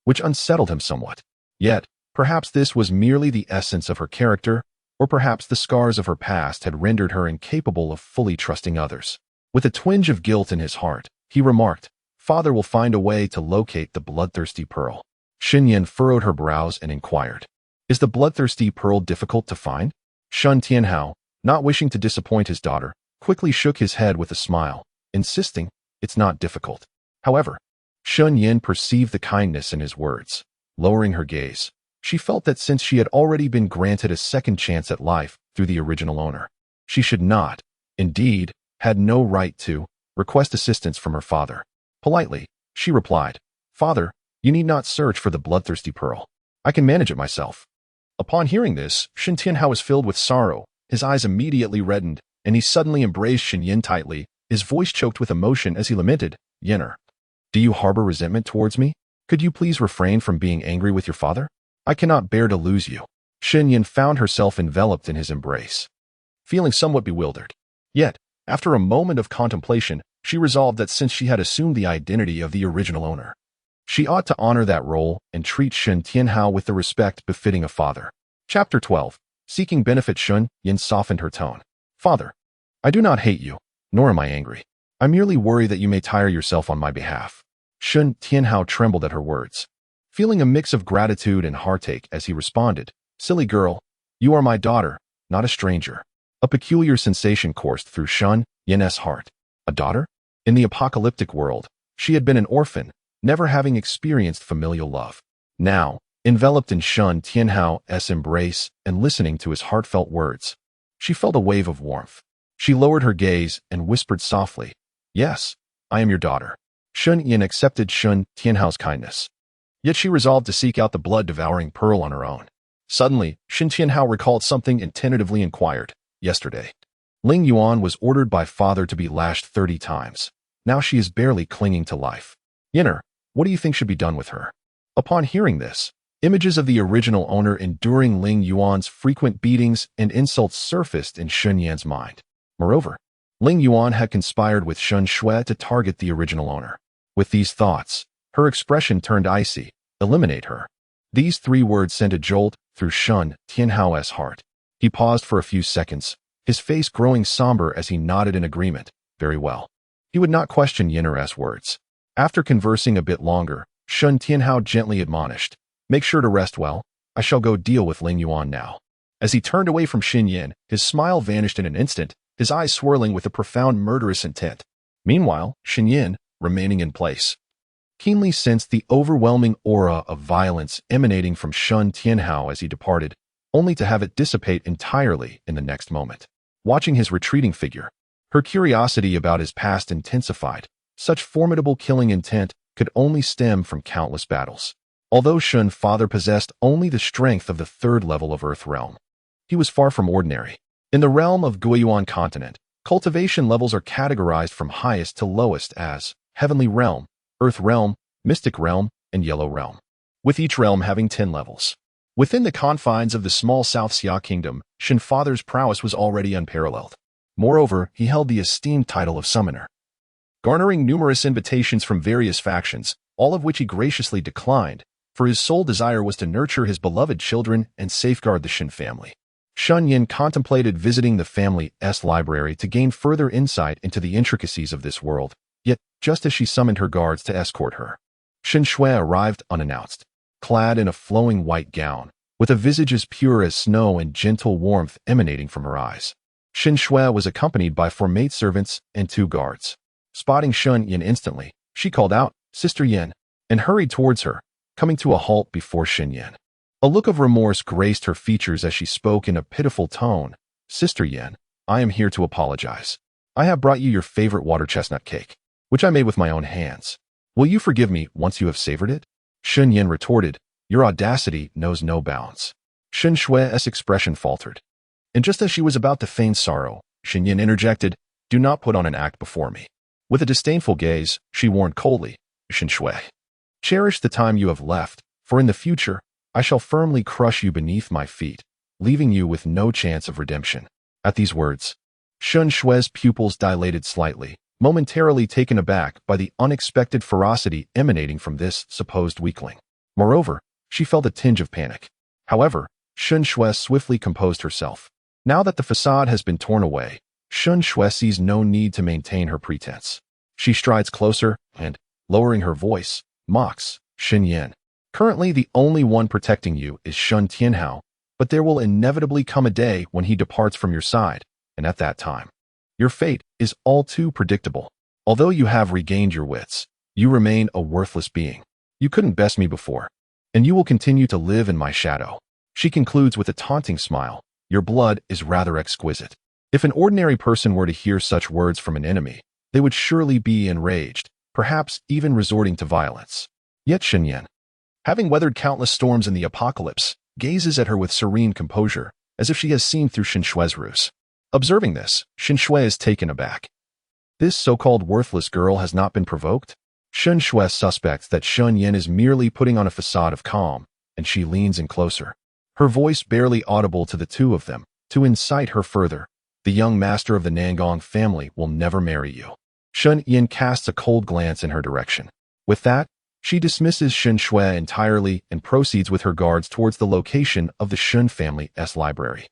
which unsettled him somewhat. Yet, perhaps this was merely the essence of her character, or perhaps the scars of her past had rendered her incapable of fully trusting others. With a twinge of guilt in his heart, he remarked, Father will find a way to locate the bloodthirsty pearl. Shen Yan furrowed her brows and inquired, Is the bloodthirsty pearl difficult to find? Shen Tianhao, not wishing to disappoint his daughter, quickly shook his head with a smile, insisting, It's not difficult. However, Shen Yan perceived the kindness in his words. Lowering her gaze, she felt that since she had already been granted a second chance at life through the original owner, she should not, indeed, had no right to, request assistance from her father. Politely, she replied, Father, you need not search for the bloodthirsty pearl. I can manage it myself. Upon hearing this, Shen Tianhao was filled with sorrow. His eyes immediately reddened, and he suddenly embraced Shen Yan tightly, his voice choked with emotion as he lamented, Yenner, do you harbor resentment towards me? Could you please refrain from being angry with your father? I cannot bear to lose you. Shen Yan found herself enveloped in his embrace, feeling somewhat bewildered. Yet, after a moment of contemplation, she resolved that since she had assumed the identity of the original owner, she ought to honor that role and treat Shen Tianhao with the respect befitting a father. Chapter 12. Seeking benefit. Shen Yan softened her tone. Father, I do not hate you, nor am I angry. I merely worry that you may tire yourself on my behalf. Shen Tianhao trembled at her words, feeling a mix of gratitude and heartache as he responded, Silly girl, you are my daughter, not a stranger. A peculiar sensation coursed through Shen Yan's heart. A daughter? In the apocalyptic world, she had been an orphan, never having experienced familial love. Now, enveloped in Shen Tianhao's embrace and listening to his heartfelt words, she felt a wave of warmth. She lowered her gaze and whispered softly, Yes, I am your daughter. Shen Yan accepted Shen Tianhao's kindness. Yet she resolved to seek out the blood-devouring pearl on her own. Suddenly, Shen Tianhao recalled something and tentatively inquired, Yesterday, Ling Yuan was ordered by father to be lashed 30 times. Now she is barely clinging to life. Yenner, what do you think should be done with her? Upon hearing this, images of the original owner enduring Ling Yuan's frequent beatings and insults surfaced in Shen Yan's mind. Moreover, Ling Yuan had conspired with Shen Shui to target the original owner. With these thoughts, her expression turned icy. Eliminate her. These 3 words sent a jolt through Shen Tianhao's heart. He paused for a few seconds, his face growing somber as he nodded in agreement. Very well. He would not question Yenner's words. After conversing a bit longer, Shen Tianhao gently admonished, Make sure to rest well. I shall go deal with Ling Yuan now. As he turned away from Shen Yan, his smile vanished in an instant, his eyes swirling with a profound murderous intent. Meanwhile, Shen Yan, remaining in place, keenly sensed the overwhelming aura of violence emanating from Shen Tianhao as he departed, only to have it dissipate entirely in the next moment. Watching his retreating figure, her curiosity about his past intensified. Such formidable killing intent could only stem from countless battles. Although Shen father possessed only the strength of the 3rd level of Earth realm, he was far from ordinary. In the realm of Guiyuan continent, cultivation levels are categorized from highest to lowest as Heavenly Realm, Earth Realm, Mystic Realm, and Yellow Realm, with each realm having 10 levels. Within the confines of the small South Xia Kingdom, Shen father's prowess was already unparalleled. Moreover, he held the esteemed title of Summoner, garnering numerous invitations from various factions, all of which he graciously declined, for his sole desire was to nurture his beloved children and safeguard the Shen family. Shen Yan contemplated visiting the family's library to gain further insight into the intricacies of this world, yet, just as she summoned her guards to escort her, Shen Shui arrived unannounced, clad in a flowing white gown, with a visage as pure as snow and gentle warmth emanating from her eyes. Shen Shui was accompanied by 4 maidservants and 2 guards. Spotting Shen Yan instantly, she called out, Sister Yan, and hurried towards her, coming to a halt before Shen Yan. A look of remorse graced her features as she spoke in a pitiful tone. Sister Yan, I am here to apologize. I have brought you your favorite water chestnut cake, which I made with my own hands. Will you forgive me once you have savored it? Shen Yan retorted, Your audacity knows no bounds. Shen Shui's expression faltered. And just as she was about to feign sorrow, Shen Yan interjected, Do not put on an act before me. With a disdainful gaze, she warned coldly, Shen Shui, cherish the time you have left, for in the future, I shall firmly crush you beneath my feet, leaving you with no chance of redemption. At these words, Shen Shui's pupils dilated slightly, momentarily taken aback by the unexpected ferocity emanating from this supposed weakling. Moreover, she felt a tinge of panic. However, Shen Shui swiftly composed herself. Now that the facade has been torn away, Shen Shui sees no need to maintain her pretense. She strides closer and, lowering her voice, mocks, Shen Yan. Currently the only one protecting you is Shen Tianhao, but there will inevitably come a day when he departs from your side, and at that time, your fate is all too predictable. Although you have regained your wits, you remain a worthless being. You couldn't best me before, and you will continue to live in my shadow. She concludes with a taunting smile. Your blood is rather exquisite. If an ordinary person were to hear such words from an enemy, they would surely be enraged, perhaps even resorting to violence. Yet Shen Yan, having weathered countless storms in the apocalypse, gazes at her with serene composure, as if she has seen through Shen Shui's ruse. Observing this, Shen Shui is taken aback. This so-called worthless girl has not been provoked? Shen Shui suspects that Shen Yan is merely putting on a facade of calm, and she leans in closer, her voice barely audible to the two of them, to incite her further. The young master of the Nangong family will never marry you. Shen Yan casts a cold glance in her direction. With that, she dismisses Shen Shui entirely and proceeds with her guards towards the location of the Shen family's library.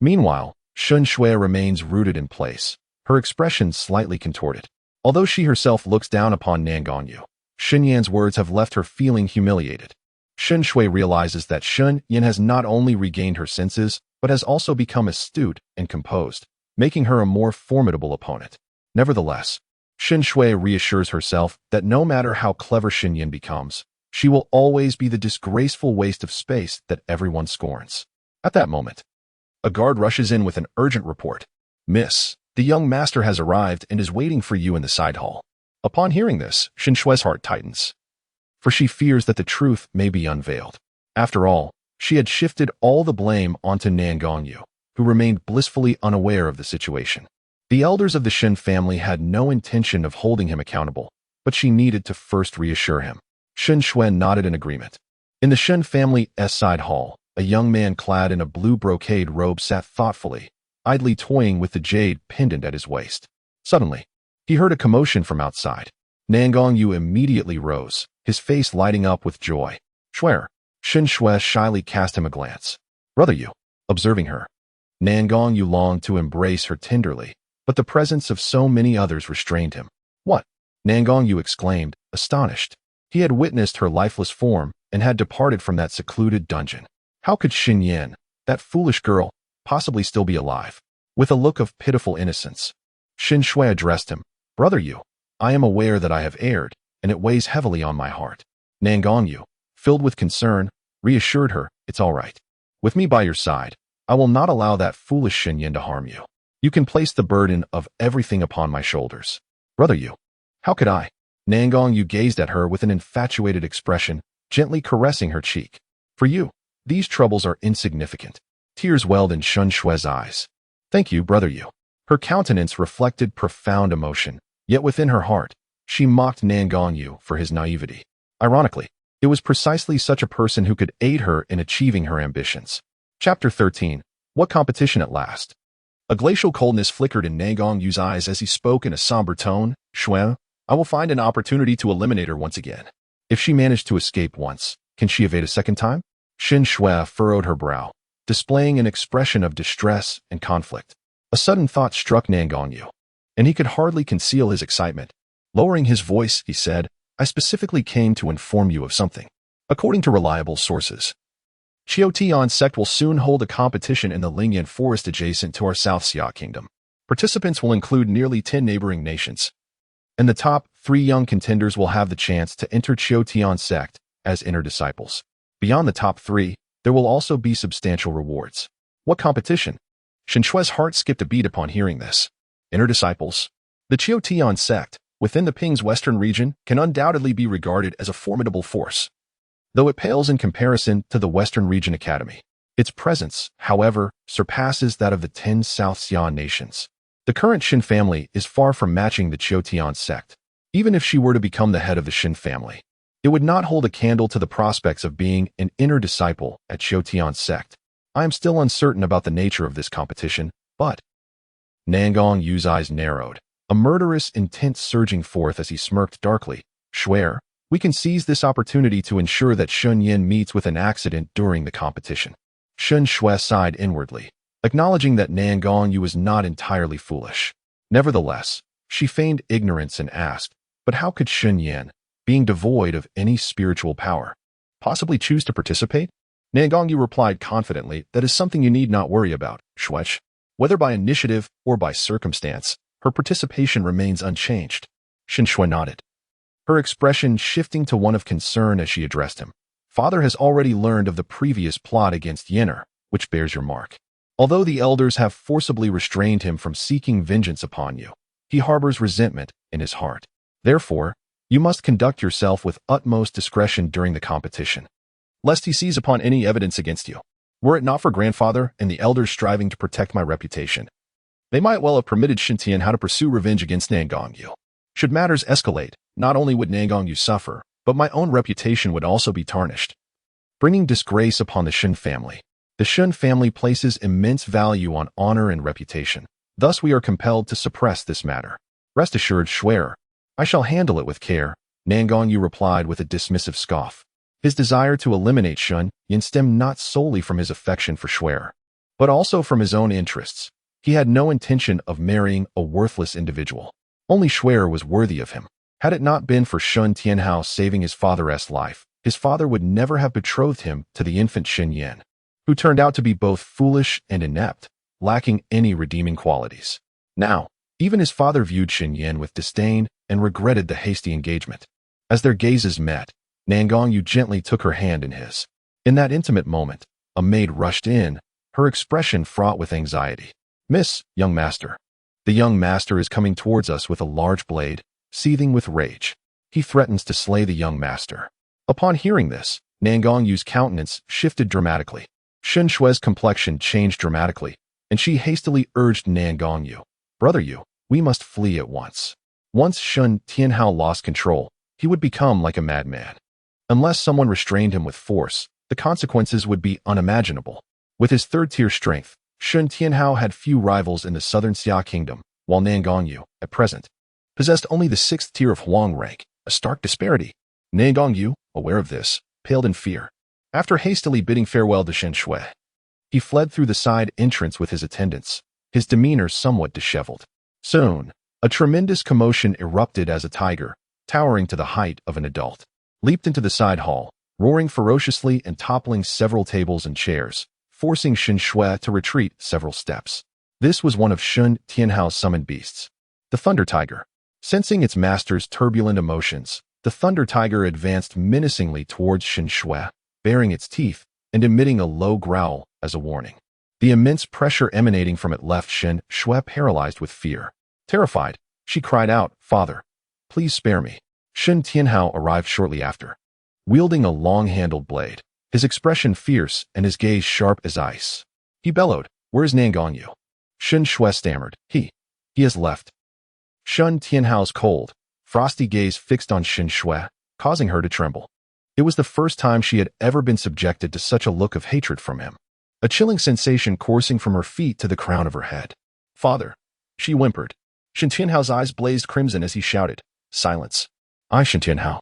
Meanwhile, Shen Shui remains rooted in place, her expression slightly contorted. Although she herself looks down upon Nangongyu, Shen Yan's words have left her feeling humiliated. Shen Shui realizes that Shen Yan has not only regained her senses, but has also become astute and composed, making her a more formidable opponent. Nevertheless, Shen Shui reassures herself that no matter how clever Shen Yan becomes, she will always be the disgraceful waste of space that everyone scorns. At that moment, a guard rushes in with an urgent report. Miss, the young master has arrived and is waiting for you in the side hall. Upon hearing this, Shen Shui's heart tightens, for she fears that the truth may be unveiled. After all, she had shifted all the blame onto Nangongyu, who remained blissfully unaware of the situation. The elders of the Shen family had no intention of holding him accountable, but she needed to first reassure him. Shen Shui nodded in agreement. In the Shen family's side hall, a young man clad in a blue brocade robe sat thoughtfully, idly toying with the jade pendant at his waist. Suddenly, he heard a commotion from outside. Nangongyu immediately rose, his face lighting up with joy. Shuer, Shen Shui shyly cast him a glance. Brother Yu, observing her. Nangongyu longed to embrace her tenderly, but the presence of so many others restrained him. What? Nangongyu exclaimed, astonished. He had witnessed her lifeless form and had departed from that secluded dungeon. How could Shen Yan, that foolish girl, possibly still be alive? With a look of pitiful innocence, Shen Shui addressed him. Brother Yu, I am aware that I have erred, and it weighs heavily on my heart. Nangongyu, filled with concern, reassured her, it's all right. With me by your side, I will not allow that foolish Shen Yan to harm you. You can place the burden of everything upon my shoulders. Brother Yu, how could I? Nangongyu gazed at her with an infatuated expression, gently caressing her cheek. For you, these troubles are insignificant. Tears welled in Shen Shui's eyes. Thank you, Brother Yu. Her countenance reflected profound emotion, yet within her heart, she mocked Nangongyu for his naivety. Ironically, it was precisely such a person who could aid her in achieving her ambitions. Chapter 13. What competition at last? A glacial coldness flickered in Nangongyu's eyes as he spoke in a somber tone. Shui, I will find an opportunity to eliminate her once again. If she managed to escape once, can she evade a second time? Shen Shui furrowed her brow, displaying an expression of distress and conflict. A sudden thought struck Nangongyu, and he could hardly conceal his excitement. Lowering his voice, he said, I specifically came to inform you of something. According to reliable sources, Qiutian sect will soon hold a competition in the Lingyan forest adjacent to our South Xia kingdom. Participants will include nearly 10 neighboring nations, and the top 3 young contenders will have the chance to enter Qiutian sect as inner disciples. Beyond the top 3, there will also be substantial rewards. What competition? Shen Shui's heart skipped a beat upon hearing this. Inner disciples. The Qiutian sect, within the Ping's western region, can undoubtedly be regarded as a formidable force, though it pales in comparison to the Western Region Academy. Its presence, however, surpasses that of the 10 South Xia nations. The current Shen family is far from matching the Qiu sect. Even if she were to become the head of the Shen family, it would not hold a candle to the prospects of being an inner disciple at Qiu sect. I am still uncertain about the nature of this competition, but Nangong Yu's eyes narrowed, a murderous intent surging forth as he smirked darkly. Swear, we can seize this opportunity to ensure that Shen Yan meets with an accident during the competition. Shen Shui sighed inwardly, acknowledging that Nangong Yu was not entirely foolish. Nevertheless, she feigned ignorance and asked, but how could Shen Yan, being devoid of any spiritual power, possibly choose to participate? Nangong Yu replied confidently, that is something you need not worry about, Shuech. Whether by initiative or by circumstance, her participation remains unchanged. Shen Shui nodded, her expression shifting to one of concern as she addressed him. Father has already learned of the previous plot against Yenner, which bears your mark. Although the elders have forcibly restrained him from seeking vengeance upon you, he harbors resentment in his heart. Therefore, you must conduct yourself with utmost discretion during the competition, lest he seize upon any evidence against you. Were it not for grandfather and the elders striving to protect my reputation, they might well have permitted Shen Tian how to pursue revenge against Nangong Yu. Should matters escalate, not only would Nangong Yu suffer, but my own reputation would also be tarnished, bringing disgrace upon the Shen family. The Shen family places immense value on honor and reputation. Thus we are compelled to suppress this matter. Rest assured, Shuer, I shall handle it with care, Nangong Yu replied with a dismissive scoff. His desire to eliminate Shen Yan stemmed not solely from his affection for Shuer, but also from his own interests. He had no intention of marrying a worthless individual. Only Shuer was worthy of him. Had it not been for Shen Tianhao saving his father's life, his father would never have betrothed him to the infant Shen Yan, who turned out to be both foolish and inept, lacking any redeeming qualities. Now, even his father viewed Shen Yan with disdain and regretted the hasty engagement. As their gazes met, Nangong Yu gently took her hand in his. In that intimate moment, a maid rushed in, her expression fraught with anxiety. Miss, young master. The young master is coming towards us with a large blade, seething with rage. He threatens to slay the young master. Upon hearing this, Nangong Yu's countenance shifted dramatically. Shen Shui's complexion changed dramatically, and she hastily urged Nangong Yu, Brother Yu, we must flee at once. Once Shen Tianhao lost control, he would become like a madman. Unless someone restrained him with force, the consequences would be unimaginable. With his third-tier strength, Shen Tianhao had few rivals in the southern Xia kingdom, while Nangong Yu, at present, possessed only the sixth tier of Huang rank, a stark disparity. Nangong Yu, aware of this, paled in fear. After hastily bidding farewell to Shen Shui, he fled through the side entrance with his attendants, his demeanor somewhat disheveled. Soon, a tremendous commotion erupted as a tiger, towering to the height of an adult, leaped into the side hall, roaring ferociously and toppling several tables and chairs, forcing Shen Shui to retreat several steps. This was one of Shen Tianhao's summoned beasts, the Thunder Tiger. Sensing its master's turbulent emotions, the Thunder Tiger advanced menacingly towards Shen Shui, baring its teeth and emitting a low growl as a warning. The immense pressure emanating from it left Shen Shui paralyzed with fear. Terrified, she cried out, Father, please spare me. Shen Tianhao arrived shortly after, wielding a long-handled blade, his expression fierce and his gaze sharp as ice. He bellowed, Where is Nangong Yu? Shen Shui stammered, He has left. Shen Tianhao's cold, frosty gaze fixed on Shen Shui, causing her to tremble. It was the first time she had ever been subjected to such a look of hatred from him, a chilling sensation coursing from her feet to the crown of her head. Father, she whimpered. Shen Tianhao's eyes blazed crimson as he shouted, Silence. I, Shen Tianhao,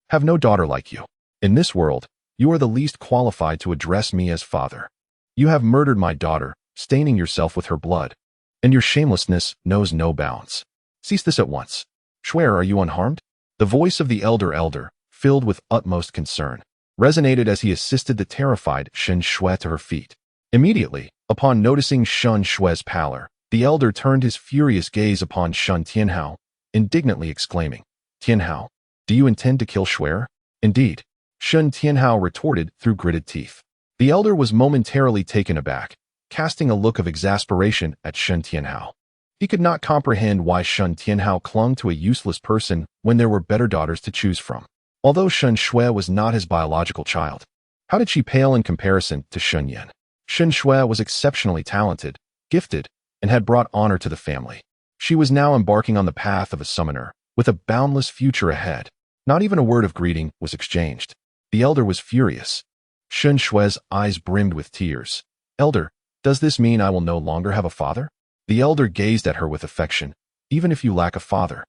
have no daughter like you. In this world, you are the least qualified to address me as father. You have murdered my daughter, staining yourself with her blood, and your shamelessness knows no bounds. Cease this at once. Swear, are you unharmed? The voice of the elder, filled with utmost concern, resonated as he assisted the terrified Shen Shui to her feet. Immediately, upon noticing Shen Shui's pallor, the elder turned his furious gaze upon Shen Tianhao, indignantly exclaiming, Tianhao, do you intend to kill Shuer? Indeed, Shen Tianhao retorted through gritted teeth. The elder was momentarily taken aback, casting a look of exasperation at Shen Tianhao. He could not comprehend why Shen Tianhao clung to a useless person when there were better daughters to choose from. Although Shen Shui was not his biological child, how did she pale in comparison to Shen Yan? Shen Shui was exceptionally talented, gifted, and had brought honor to the family. She was now embarking on the path of a summoner, with a boundless future ahead. Not even a word of greeting was exchanged. The elder was furious. Shen Shui's eyes brimmed with tears. "Elder, does this mean I will no longer have a father?" The elder gazed at her with affection. "Even if you lack a father,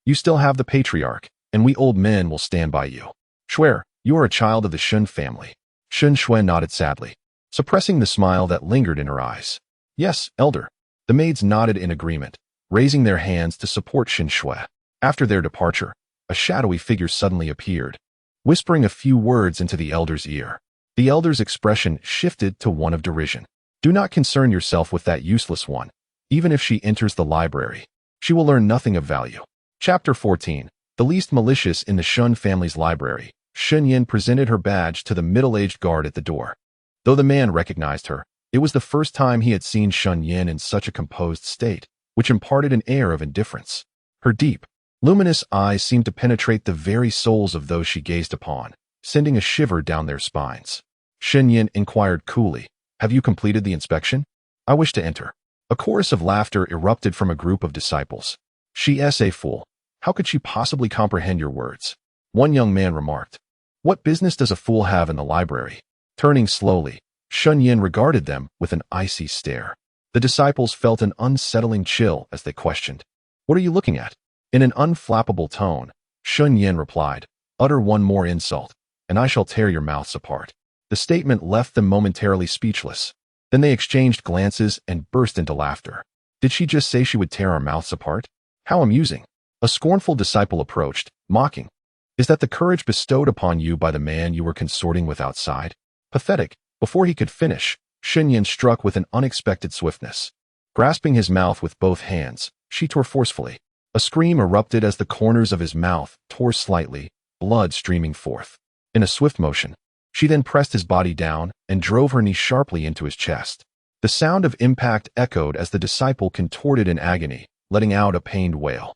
you still have the patriarch, and we old men will stand by you. Swear, you are a child of the Shen family." Shen Shui nodded sadly, suppressing the smile that lingered in her eyes. "Yes, elder." The maids nodded in agreement, raising their hands to support Shen Shui. After their departure, a shadowy figure suddenly appeared, whispering a few words into the elder's ear. The elder's expression shifted to one of derision. "Do not concern yourself with that useless one. Even if she enters the library, she will learn nothing of value." Chapter 14. The least malicious in the Shen family's library. Shen Yan presented her badge to the middle-aged guard at the door. Though the man recognized her, it was the first time he had seen Shen Yan in such a composed state, which imparted an air of indifference. Her deep, luminous eyes seemed to penetrate the very souls of those she gazed upon, sending a shiver down their spines. Shen Yan inquired coolly, "Have you completed the inspection? I wish to enter." A chorus of laughter erupted from a group of disciples. "She's a fool. How could she possibly comprehend your words?" One young man remarked. "What business does a fool have in the library?" Turning slowly, Shen Yan regarded them with an icy stare. The disciples felt an unsettling chill as they questioned, "What are you looking at?" In an unflappable tone, Shen Yan replied, "Utter one more insult, and I shall tear your mouths apart." The statement left them momentarily speechless. Then they exchanged glances and burst into laughter. "Did she just say she would tear our mouths apart? How amusing." A scornful disciple approached, mocking, "Is that the courage bestowed upon you by the man you were consorting with outside?" Pathetic. Before he could finish, Shen Yan struck with an unexpected swiftness. Grasping his mouth with both hands, she tore forcefully. A scream erupted as the corners of his mouth tore slightly, blood streaming forth. In a swift motion, she then pressed his body down and drove her knee sharply into his chest. The sound of impact echoed as the disciple contorted in agony, letting out a pained wail.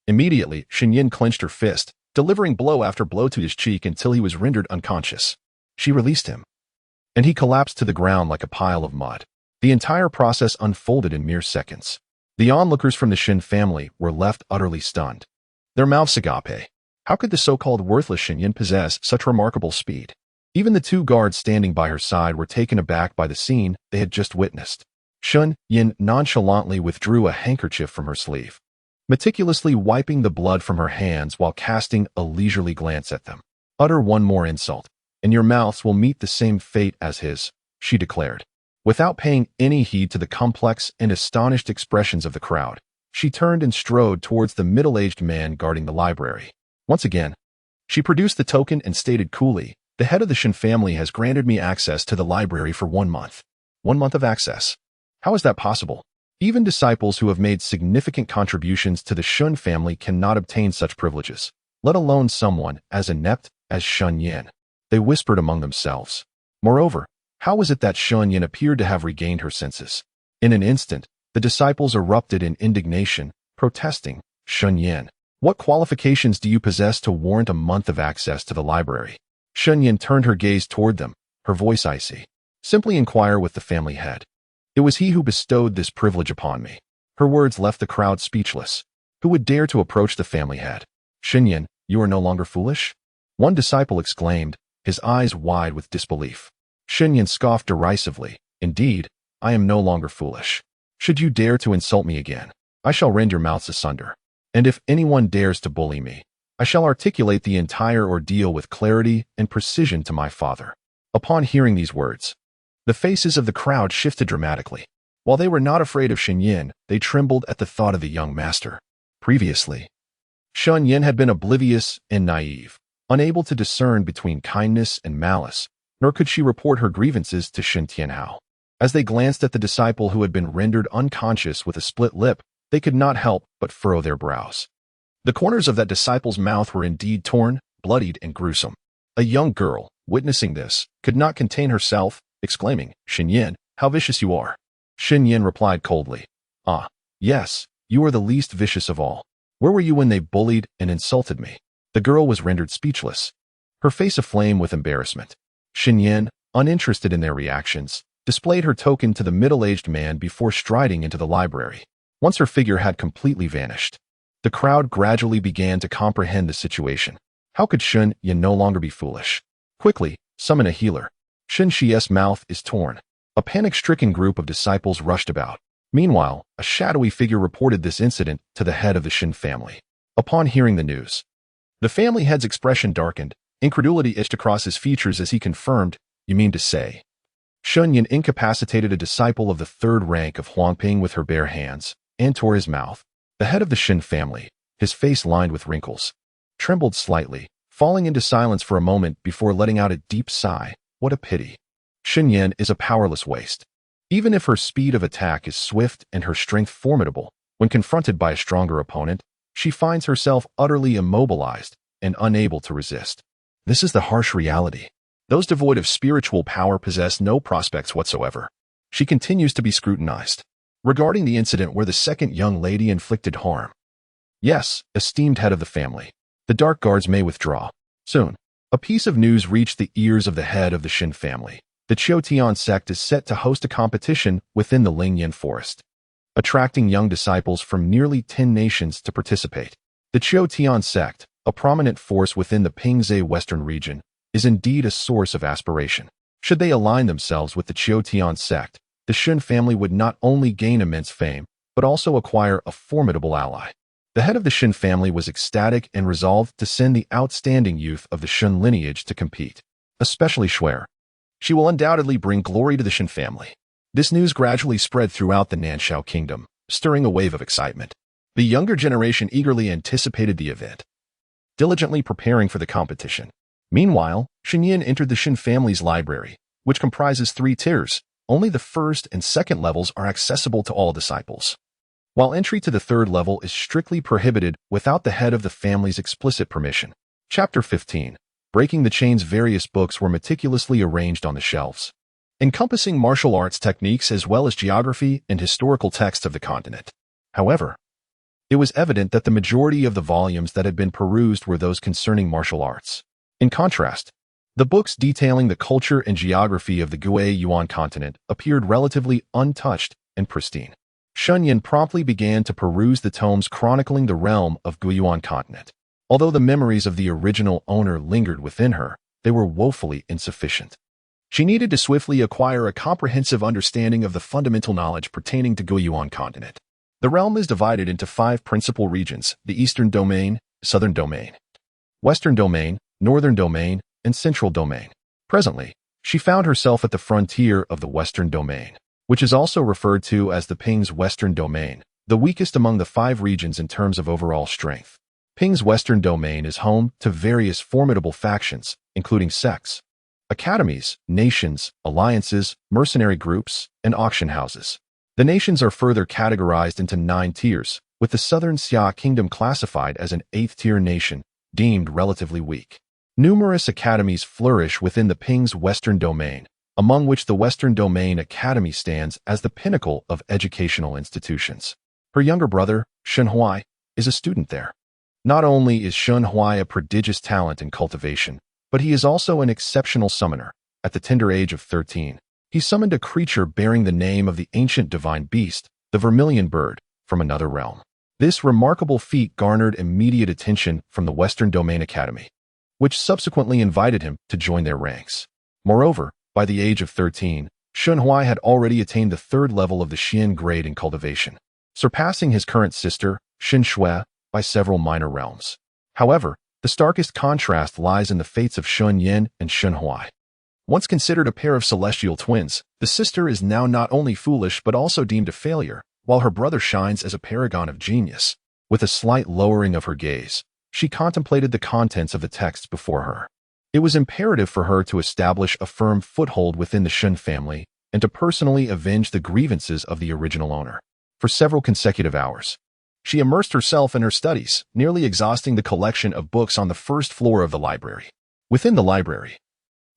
Immediately, Shen Yan clenched her fist, delivering blow after blow to his cheek until he was rendered unconscious. She released him, and he collapsed to the ground like a pile of mud. The entire process unfolded in mere seconds. The onlookers from the Shen family were left utterly stunned. Their mouths agape. How could the so-called worthless Shen Yan possess such remarkable speed? Even the two guards standing by her side were taken aback by the scene they had just witnessed. Shen Yan nonchalantly withdrew a handkerchief from her sleeve, meticulously wiping the blood from her hands while casting a leisurely glance at them. "Utter one more insult, and your mouths will meet the same fate as his," she declared. Without paying any heed to the complex and astonished expressions of the crowd, she turned and strode towards the middle-aged man guarding the library. Once again, she produced the token and stated coolly, "The head of the Shen family has granted me access to the library for 1 month. 1 month of access. How is that possible? Even disciples who have made significant contributions to the Shen family cannot obtain such privileges, let alone someone as inept as Shen Yan." They whispered among themselves. Moreover, how was it that Shen Yan appeared to have regained her senses? In an instant, the disciples erupted in indignation, protesting, "Shen Yan, what qualifications do you possess to warrant a month of access to the library?" Shen Yan turned her gaze toward them, her voice icy. "Simply inquire with the family head. It was he who bestowed this privilege upon me." Her words left the crowd speechless. Who would dare to approach the family head? "Shen Yan, you are no longer foolish?" One disciple exclaimed, his eyes wide with disbelief. Shen Yan scoffed derisively. "Indeed, I am no longer foolish. Should you dare to insult me again, I shall rend your mouths asunder. And if anyone dares to bully me, I shall articulate the entire ordeal with clarity and precision to my father." Upon hearing these words, the faces of the crowd shifted dramatically. While they were not afraid of Shen Yan, they trembled at the thought of the young master. Previously, Shen Yan had been oblivious and naive, unable to discern between kindness and malice, nor could she report her grievances to Shen Tianhao. As they glanced at the disciple who had been rendered unconscious with a split lip, they could not help but furrow their brows. The corners of that disciple's mouth were indeed torn, bloodied, and gruesome. A young girl, witnessing this, could not contain herself, exclaiming, "Shen Yan, how vicious you are." Shen Yan replied coldly, "Ah, yes, you are the least vicious of all. Where were you when they bullied and insulted me?" The girl was rendered speechless, her face aflame with embarrassment. Shen Yan, uninterested in their reactions, displayed her token to the middle-aged man before striding into the library. Once her figure had completely vanished, the crowd gradually began to comprehend the situation. How could Shen Yan no longer be foolish? Quickly, summon a healer. Shen Shi's mouth is torn. A panic-stricken group of disciples rushed about. Meanwhile, a shadowy figure reported this incident to the head of the Shen family. Upon hearing the news, the family head's expression darkened. Incredulity itched across his features as he confirmed, "You mean to say?" Shen Yan incapacitated a disciple of the third rank of Huangping with her bare hands and tore his mouth. The head of the Shen family, his face lined with wrinkles, trembled slightly, falling into silence for a moment before letting out a deep sigh. What a pity. Shen Yan is a powerless waste. Even if her speed of attack is swift and her strength formidable, when confronted by a stronger opponent, she finds herself utterly immobilized and unable to resist. This is the harsh reality. Those devoid of spiritual power possess no prospects whatsoever. She continues to be scrutinized. Regarding the incident where the second young lady inflicted harm. Yes, esteemed head of the family. The dark guards may withdraw. Soon, a piece of news reached the ears of the head of the Shen family. The Qiu sect is set to host a competition within the Lingyan forest, attracting young disciples from nearly 10 nations to participate. The Qiu sect, a prominent force within the Pingzhe Western region, is indeed a source of aspiration. Should they align themselves with the Qiu sect, the Shen family would not only gain immense fame, but also acquire a formidable ally. The head of the Shen family was ecstatic and resolved to send the outstanding youth of the Shen lineage to compete, especially Shuer. She will undoubtedly bring glory to the Shen family. This news gradually spread throughout the Nanshao kingdom, stirring a wave of excitement. The younger generation eagerly anticipated the event, diligently preparing for the competition. Meanwhile, Shen Yan entered the Shen family's library, which comprises 3 tiers. Only the first and second levels are accessible to all disciples, while entry to the third level is strictly prohibited without the head of the family's explicit permission. Chapter 15. Breaking the Chain's various books were meticulously arranged on the shelves, encompassing martial arts techniques as well as geography and historical texts of the continent. However, it was evident that the majority of the volumes that had been perused were those concerning martial arts. In contrast, the books detailing the culture and geography of the Gui-Yuan continent appeared relatively untouched and pristine. Shen Yan promptly began to peruse the tomes chronicling the realm of Gui-Yuan continent. Although the memories of the original owner lingered within her, they were woefully insufficient. She needed to swiftly acquire a comprehensive understanding of the fundamental knowledge pertaining to Gui-Yuan continent. The realm is divided into 5 principal regions: the Eastern Domain, Southern Domain, Western Domain, Northern Domain, and Central Domain. Presently, she found herself at the frontier of the Western Domain, which is also referred to as the Ping's Western Domain, the weakest among the 5 regions in terms of overall strength. Ping's Western Domain is home to various formidable factions, including sects, academies, nations, alliances, mercenary groups, and auction houses. The nations are further categorized into 9 tiers, with the Southern Xia Kingdom classified as an 8th-tier nation, deemed relatively weak. Numerous academies flourish within the Ping's Western Domain, among which the Western Domain Academy stands as the pinnacle of educational institutions. Her younger brother, Shen Huai, is a student there. Not only is Shen Huai a prodigious talent in cultivation, but he is also an exceptional summoner. At the tender age of 13, he summoned a creature bearing the name of the ancient divine beast, the Vermilion Bird, from another realm. This remarkable feat garnered immediate attention from the Western Domain Academy, which subsequently invited him to join their ranks. Moreover, by the age of 13, Shen Huai had already attained the 3rd level of the Xian grade in cultivation, surpassing his current sister, Shen Shui, by several minor realms. However, the starkest contrast lies in the fates of Shen Yan and Shen Huai. Once considered a pair of celestial twins, the sister is now not only foolish but also deemed a failure, while her brother shines as a paragon of genius. With a slight lowering of her gaze, she contemplated the contents of the texts before her. It was imperative for her to establish a firm foothold within the Shen family and to personally avenge the grievances of the original owner. For several consecutive hours, she immersed herself in her studies, nearly exhausting the collection of books on the 1st floor of the library. Within the library,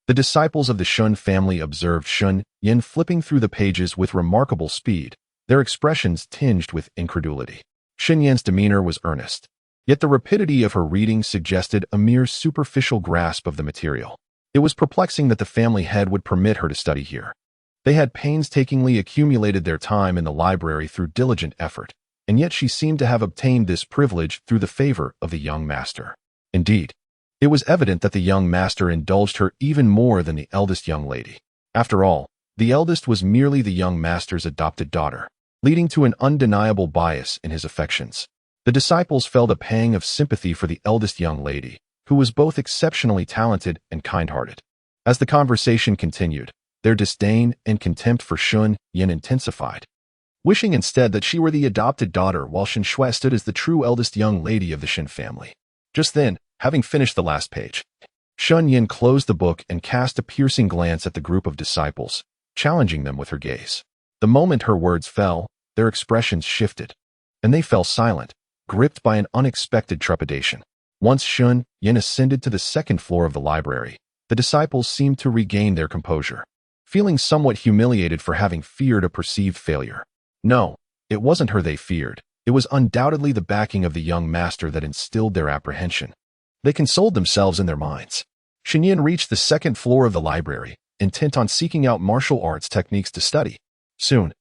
the disciples of the Shen family observed Shen Yan flipping through the pages with remarkable speed, their expressions tinged with incredulity. Shen Yan's demeanor was earnest, yet the rapidity of her reading suggested a mere superficial grasp of the material. It was perplexing that the family head would permit her to study here. They had painstakingly accumulated their time in the library through diligent effort, and yet she seemed to have obtained this privilege through the favor of the young master. Indeed, it was evident that the young master indulged her even more than the eldest young lady. After all, the eldest was merely the young master's adopted daughter, leading to an undeniable bias in his affections. The disciples felt a pang of sympathy for the eldest young lady, who was both exceptionally talented and kind-hearted. As the conversation continued, their disdain and contempt for Shen Yan intensified, wishing instead that she were the adopted daughter while Shen Shui stood as the true eldest young lady of the Shen family. Just then, having finished the last page, Shen Yan closed the book and cast a piercing glance at the group of disciples, challenging them with her gaze. The moment her words fell, their expressions shifted, and they fell silent, gripped by an unexpected trepidation. Once Shen Yan ascended to the second floor of the library, the disciples seemed to regain their composure, feeling somewhat humiliated for having feared a perceived failure. No, it wasn't her they feared. It was undoubtedly the backing of the young master that instilled their apprehension. They consoled themselves in their minds. Shen Yan reached the second floor of the library, intent on seeking out martial arts techniques to study. Soon,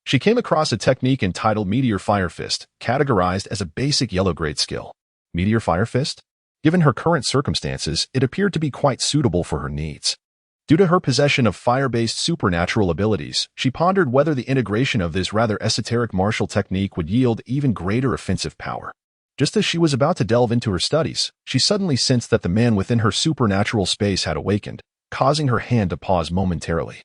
she came across a technique entitled Meteor Fire Fist, categorized as a basic yellow-grade skill. Meteor Fire Fist? Given her current circumstances, it appeared to be quite suitable for her needs. Due to her possession of fire-based supernatural abilities, she pondered whether the integration of this rather esoteric martial technique would yield even greater offensive power. Just as she was about to delve into her studies, she suddenly sensed that the man within her supernatural space had awakened, causing her hand to pause momentarily.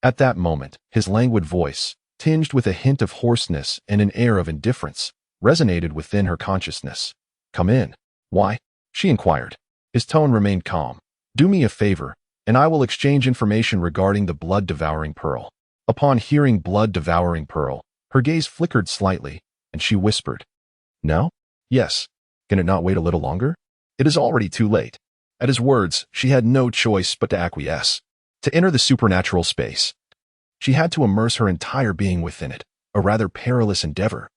At that moment, his languid voice, tinged with a hint of hoarseness and an air of indifference, resonated within her consciousness. "Come in." "Why?" she inquired. His tone remained calm. "Do me a favor, and I will exchange information regarding the blood-devouring pearl." Upon hearing blood-devouring pearl, her gaze flickered slightly, and she whispered, "No? Yes. Can it not wait a little longer? It is already too late." At his words, she had no choice but to acquiesce. To enter the supernatural space, she had to immerse her entire being within it, a rather perilous endeavor,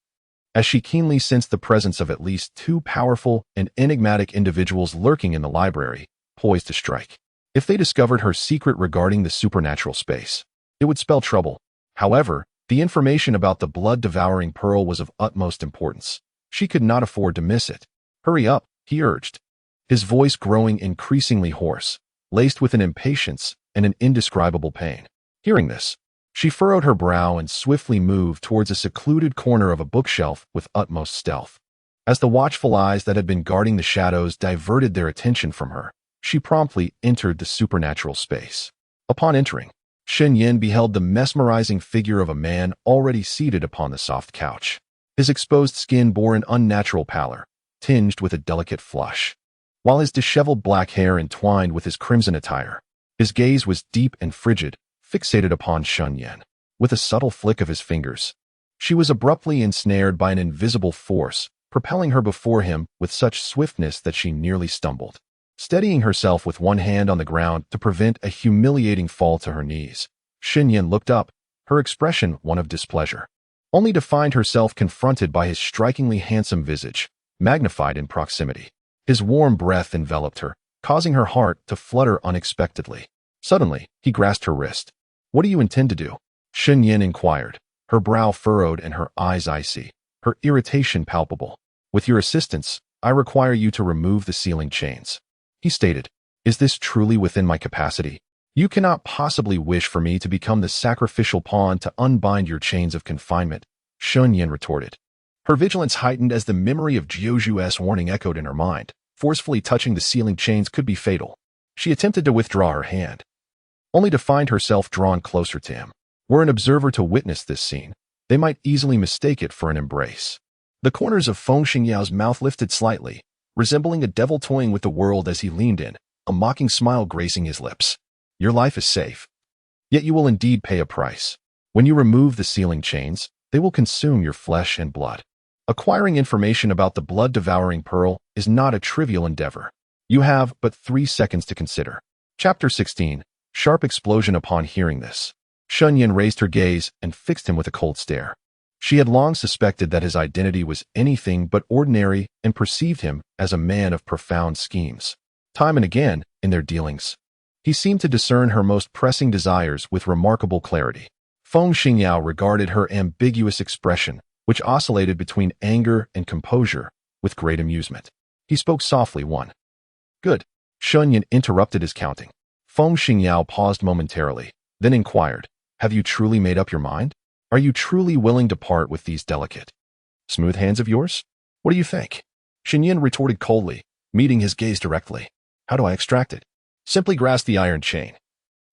as she keenly sensed the presence of at least two powerful and enigmatic individuals lurking in the library, poised to strike. If they discovered her secret regarding the supernatural space, it would spell trouble. However, the information about the blood-devouring pearl was of utmost importance. She could not afford to miss it. "Hurry up," he urged, his voice growing increasingly hoarse, laced with an impatience and an indescribable pain. Hearing this, she furrowed her brow and swiftly moved towards a secluded corner of a bookshelf with utmost stealth. As the watchful eyes that had been guarding the shadows diverted their attention from her, she promptly entered the supernatural space. Upon entering, Shen Yan beheld the mesmerizing figure of a man already seated upon the soft couch. His exposed skin bore an unnatural pallor, tinged with a delicate flush, while his disheveled black hair entwined with his crimson attire. His gaze was deep and frigid, fixated upon Shen Yan. With a subtle flick of his fingers, she was abruptly ensnared by an invisible force, propelling her before him with such swiftness that she nearly stumbled. Steadying herself with one hand on the ground to prevent a humiliating fall to her knees, Shen Yan looked up, her expression one of displeasure, only to find herself confronted by his strikingly handsome visage, magnified in proximity. His warm breath enveloped her, causing her heart to flutter unexpectedly. Suddenly, he grasped her wrist. "What do you intend to do?" Shen Yan inquired, her brow furrowed and her eyes icy, her irritation palpable. "With your assistance, I require you to remove the sealing chains," he stated. "Is this truly within my capacity? You cannot possibly wish for me to become the sacrificial pawn to unbind your chains of confinement," Shen Yan retorted. Her vigilance heightened as the memory of Jiuju's warning echoed in her mind. Forcefully touching the sealing chains could be fatal. She attempted to withdraw her hand, only to find herself drawn closer to him. Were an observer to witness this scene, they might easily mistake it for an embrace. The corners of Feng Xingyao's mouth lifted slightly, resembling a devil toying with the world as he leaned in, a mocking smile gracing his lips. "Your life is safe. Yet you will indeed pay a price. When you remove the sealing chains, they will consume your flesh and blood. Acquiring information about the blood-devouring pearl is not a trivial endeavor. You have but 3 seconds to consider." Chapter 16. Sharp explosion. Upon hearing this, Shen Yan raised her gaze and fixed him with a cold stare. She had long suspected that his identity was anything but ordinary and perceived him as a man of profound schemes. Time and again, in their dealings, he seemed to discern her most pressing desires with remarkable clarity. Feng Xingyao regarded her ambiguous expression which oscillated between anger and composure with great amusement. He spoke softly. One. Good. Shen Yan interrupted his counting. Feng Xingyao paused momentarily, then inquired, have you truly made up your mind? Are you truly willing to part with these delicate, smooth hands of yours? What do you think? Shen Yan retorted coldly, meeting his gaze directly. How do I extract it? Simply grasp the iron chain,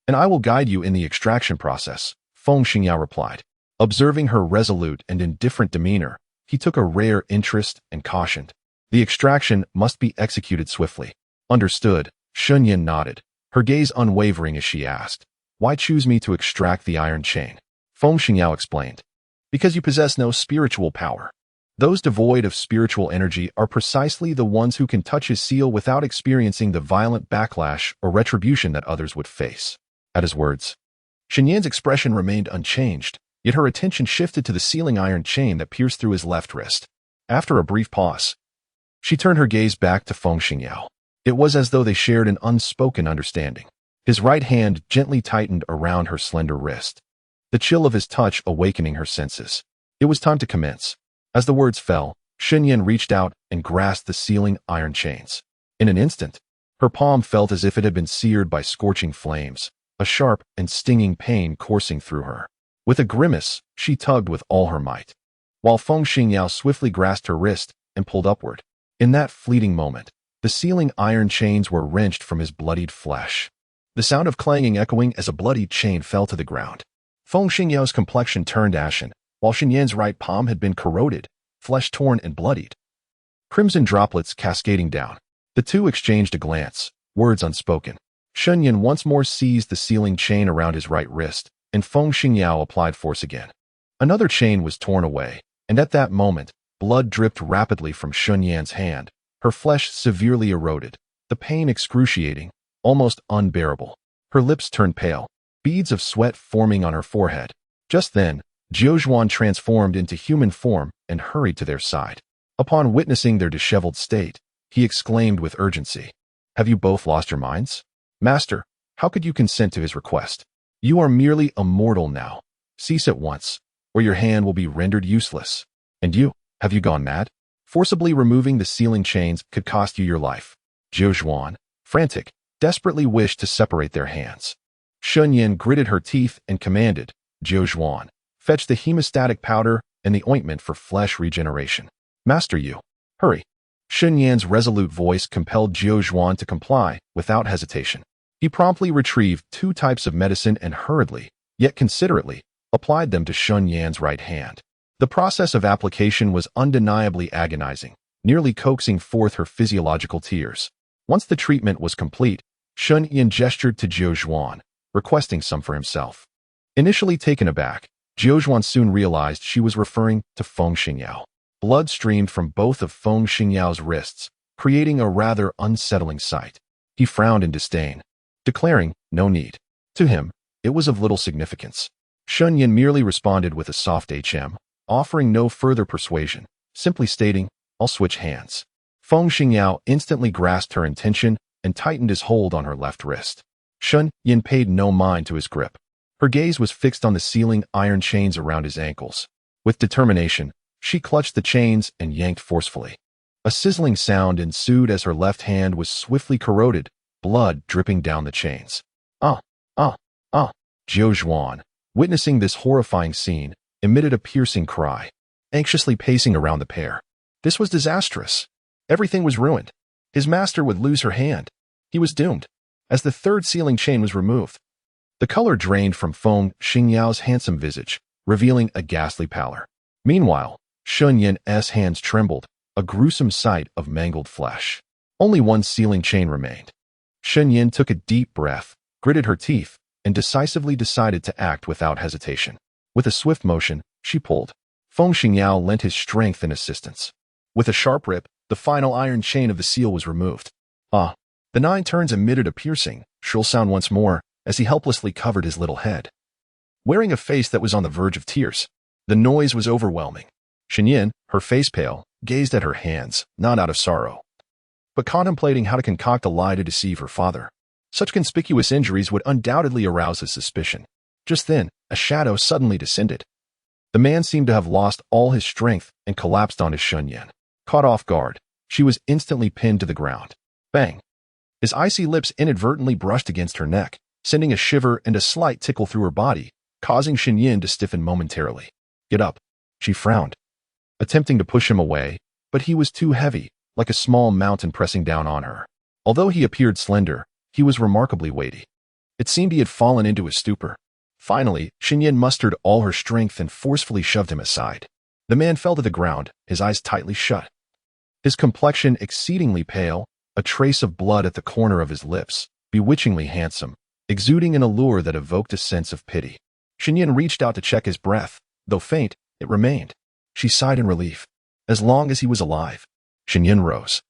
and I will guide you in the extraction process, Feng Xingyao replied. Observing her resolute and indifferent demeanor, he took a rare interest and cautioned. The extraction must be executed swiftly. Understood, Shen Yan nodded, her gaze unwavering as she asked, why choose me to extract the iron chain? Feng Xingyao explained. Because you possess no spiritual power. Those devoid of spiritual energy are precisely the ones who can touch his seal without experiencing the violent backlash or retribution that others would face. At his words, Shen Yan's expression remained unchanged, yet her attention shifted to the sealing iron chain that pierced through his left wrist. After a brief pause, she turned her gaze back to Feng Xingyao. It was as though they shared an unspoken understanding. His right hand gently tightened around her slender wrist, the chill of his touch awakening her senses. It was time to commence. As the words fell, Shen Yan reached out and grasped the sealing iron chains. In an instant, her palm felt as if it had been seared by scorching flames, a sharp and stinging pain coursing through her. With a grimace, she tugged with all her might, while Feng Xingyao swiftly grasped her wrist and pulled upward. In that fleeting moment, the sealing iron chains were wrenched from his bloodied flesh, the sound of clanging echoing as a bloodied chain fell to the ground. Feng Xingyao's complexion turned ashen, while Shen Yan's right palm had been corroded, flesh torn and bloodied, crimson droplets cascading down. The two exchanged a glance, words unspoken. Shen Yan once more seized the sealing chain around his right wrist, and Feng Xingyao applied force again. Another chain was torn away, and at that moment, blood dripped rapidly from Shen Yan's hand, her flesh severely eroded, the pain excruciating, almost unbearable. Her lips turned pale, beads of sweat forming on her forehead. Just then, Jiuzhuan transformed into human form and hurried to their side. Upon witnessing their disheveled state, he exclaimed with urgency, have you both lost your minds? Master, how could you consent to his request? You are merely a mortal now. Cease at once, or your hand will be rendered useless. And you, have you gone mad? Forcibly removing the sealing chains could cost you your life. Jiuzhuan, frantic, desperately wished to separate their hands. Shen Yan gritted her teeth and commanded, Jiuzhuan, fetch the hemostatic powder and the ointment for flesh regeneration. Master, you. Hurry. Shen Yan's resolute voice compelled Jiuzhuan to comply without hesitation. He promptly retrieved 2 types of medicine and hurriedly, yet considerately, applied them to Shen Yan's right hand. The process of application was undeniably agonizing, nearly coaxing forth her physiological tears. Once the treatment was complete, Shen Yan gestured to Jiuzhuan, requesting some for himself. Initially taken aback, Jiuzhuan soon realized she was referring to Feng Xingyao. Blood streamed from both of Feng Xingyao's wrists, creating a rather unsettling sight. He frowned in disdain, declaring, no need. To him, it was of little significance. Shen Yan merely responded with a soft HM, offering no further persuasion, simply stating, I'll switch hands. Feng Xingyao instantly grasped her intention and tightened his hold on her left wrist. Shen Yan paid no mind to his grip. Her gaze was fixed on the sealing iron chains around his ankles. With determination, she clutched the chains and yanked forcefully. A sizzling sound ensued as her left hand was swiftly corroded, blood dripping down the chains. Jiuzhuan, witnessing this horrifying scene, emitted a piercing cry, anxiously pacing around the pair. This was disastrous. Everything was ruined. His master would lose her hand. He was doomed. As the third sealing chain was removed, the color drained from Feng Xingyao's handsome visage, revealing a ghastly pallor. Meanwhile, Shen Yan's hands trembled, a gruesome sight of mangled flesh. Only one sealing chain remained. Shen Yan took a deep breath, gritted her teeth, and decisively decided to act without hesitation. With a swift motion, she pulled. Feng Xingyao lent his strength and assistance. With a sharp rip, the final iron chain of the seal was removed. The 9 turns emitted a piercing, shrill sound once more, as he helplessly covered his little head. Wearing a face that was on the verge of tears, the noise was overwhelming. Shen Yan, her face pale, gazed at her hands, not out of sorrow, but contemplating how to concoct a lie to deceive her father. Such conspicuous injuries would undoubtedly arouse his suspicion. Just then, a shadow suddenly descended. The man seemed to have lost all his strength and collapsed onto Shen Yan. Caught off guard, she was instantly pinned to the ground. Bang! His icy lips inadvertently brushed against her neck, sending a shiver and a slight tickle through her body, causing Shen Yan to stiffen momentarily. Get up, she frowned, attempting to push him away, but he was too heavy, like a small mountain pressing down on her. Although he appeared slender, he was remarkably weighty. It seemed he had fallen into a stupor. Finally, Shen Yan mustered all her strength and forcefully shoved him aside. The man fell to the ground, his eyes tightly shut. His complexion exceedingly pale, a trace of blood at the corner of his lips, bewitchingly handsome, exuding an allure that evoked a sense of pity. Shen Yan reached out to check his breath. Though faint, it remained. She sighed in relief. As long as he was alive. Shen Yan rose,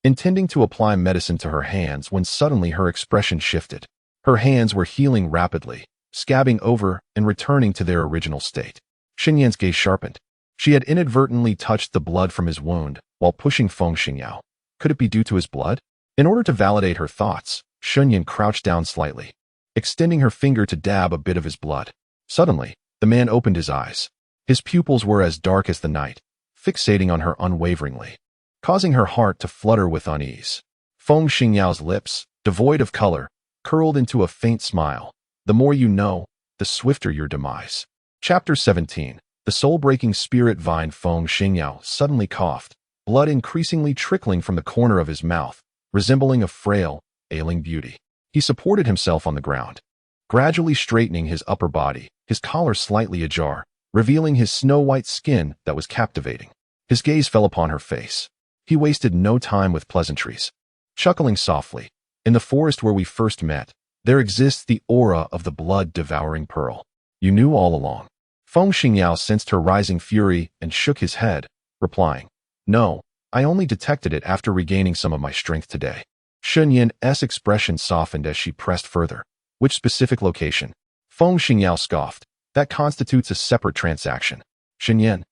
intending to apply medicine to her hands when suddenly her expression shifted. Her hands were healing rapidly, scabbing over and returning to their original state. Shen Yan's gaze sharpened. She had inadvertently touched the blood from his wound while pushing Feng Xingyao. Could it be due to his blood? In order to validate her thoughts, Shen Yan crouched down slightly, extending her finger to dab a bit of his blood. Suddenly, the man opened his eyes. His pupils were as dark as the night, fixating on her unwaveringly, causing her heart to flutter with unease. Feng Xingyao's lips, devoid of color, curled into a faint smile. The more you know, the swifter your demise. Chapter 17. The soul-breaking spirit vine. Feng Xingyao suddenly coughed, blood increasingly trickling from the corner of his mouth, resembling a frail, ailing beauty. He supported himself on the ground, gradually straightening his upper body, his collar slightly ajar, revealing his snow-white skin that was captivating. His gaze fell upon her face. He wasted no time with pleasantries. Chuckling softly, in the forest where we first met, there exists the aura of the blood-devouring pearl. You knew all along. Feng Xingyao sensed her rising fury and shook his head, replying, No, I only detected it after regaining some of my strength today. Shen Yan's expression softened as she pressed further. Which specific location? Feng Xingyao scoffed. That constitutes a separate transaction. Shen Yan.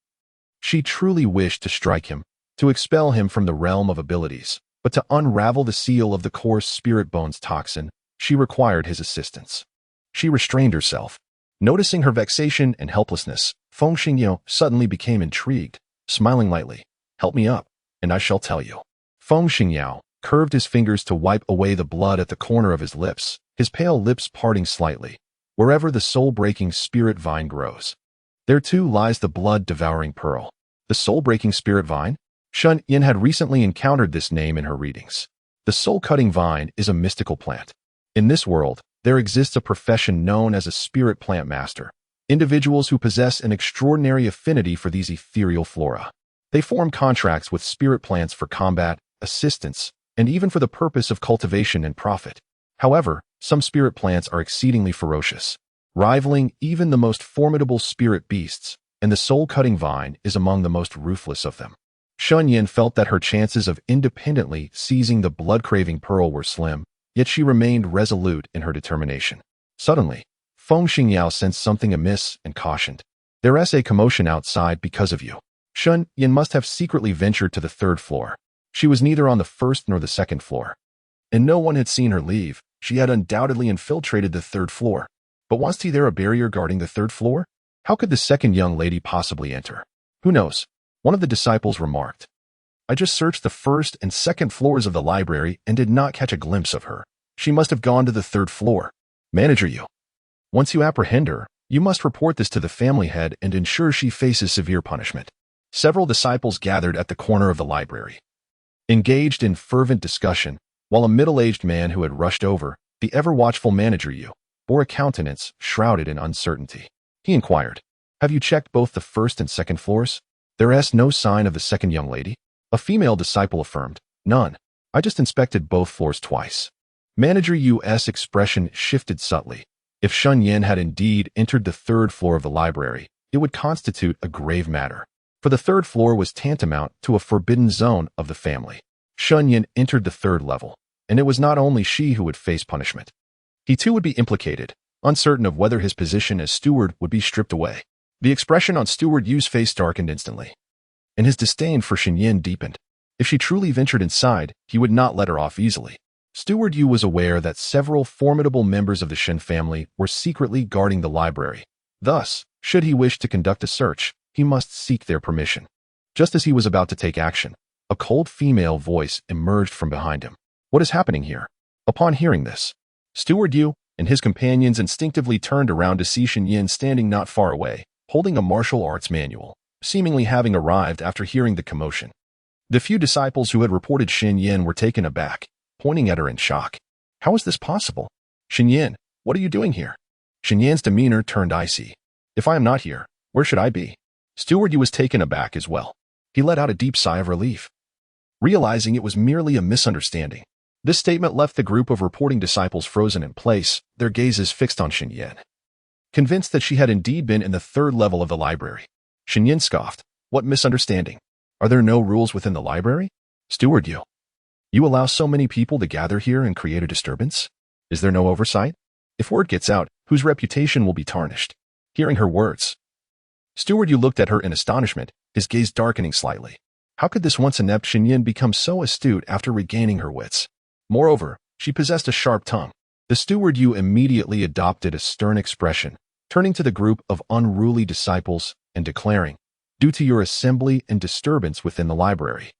She truly wished to strike him, to expel him from the realm of abilities, but to unravel the seal of the coarse spirit bones toxin, she required his assistance. She restrained herself. Noticing her vexation and helplessness, Feng Xingyao suddenly became intrigued, smiling lightly. Help me up, and I shall tell you. Feng Xingyao curved his fingers to wipe away the blood at the corner of his lips, his pale lips parting slightly. Wherever the soul-breaking spirit vine grows, there too lies the blood-devouring pearl. The soul-breaking spirit vine? Shen Yan had recently encountered this name in her readings. The soul-cutting vine is a mystical plant. In this world, there exists a profession known as a spirit plant master, individuals who possess an extraordinary affinity for these ethereal flora. They form contracts with spirit plants for combat, assistance, and even for the purpose of cultivation and profit. However, some spirit plants are exceedingly ferocious, rivaling even the most formidable spirit beasts, and the soul-cutting vine is among the most ruthless of them. Shen Yan felt that her chances of independently seizing the blood-craving pearl were slim, yet she remained resolute in her determination. Suddenly, Feng Xingyao sensed something amiss and cautioned. There's a commotion outside because of you. Shen Yan must have secretly ventured to the third floor. She was neither on the first nor the second floor, and no one had seen her leave. She had undoubtedly infiltrated the third floor. But wasn't there a barrier guarding the third floor? How could the second young lady possibly enter? Who knows? One of the disciples remarked. I just searched the first and second floors of the library and did not catch a glimpse of her. She must have gone to the third floor. Manager you. Once you apprehend her, you must report this to the family head and ensure she faces severe punishment. Several disciples gathered at the corner of the library, engaged in fervent discussion, while a middle-aged man who had rushed over, the ever-watchful manager you, bore a countenance shrouded in uncertainty. He inquired, Have you checked both the first and second floors? There's no sign of the second young lady? A female disciple affirmed, None. I just inspected both floors twice. Manager Yu's expression shifted subtly. If Shen Yan had indeed entered the third floor of the library, it would constitute a grave matter, for the third floor was tantamount to a forbidden zone of the family. Shen Yan entered the third level, and it was not only she who would face punishment. He too would be implicated, uncertain of whether his position as steward would be stripped away. The expression on Steward Yu's face darkened instantly, and his disdain for Shen Yan deepened. If she truly ventured inside, he would not let her off easily. Steward Yu was aware that several formidable members of the Shen family were secretly guarding the library. Thus, Should he wish to conduct a search, he must seek their permission. Just as he was about to take action, a cold female voice emerged from behind him. What is happening here? Upon hearing this, Steward Yu and his companions instinctively turned around to see Shen Yan standing not far away, holding a martial arts manual, seemingly having arrived after hearing the commotion. The few disciples who had reported Shen Yan were taken aback, pointing at her in shock. How is this possible? Shen Yan, what are you doing here? Shen Yan's demeanor turned icy. If I am not here, where should I be? Steward Yu was taken aback as well. He let out a deep sigh of relief, realizing it was merely a misunderstanding. This statement left the group of reporting disciples frozen in place, their gazes fixed on Shen Yan. Convinced that she had indeed been in the third level of the library, Shen Yan scoffed. What misunderstanding? Are there no rules within the library? Steward Yu, you allow so many people to gather here and create a disturbance? Is there no oversight? If word gets out, whose reputation will be tarnished? Hearing her words, Steward Yu looked at her in astonishment, his gaze darkening slightly. How could this once inept Shen Yan become so astute after regaining her wits? Moreover, she possessed a sharp tongue. The Steward Yu immediately adopted a stern expression, turning to the group of unruly disciples and declaring, due to your assembly and disturbance within the library,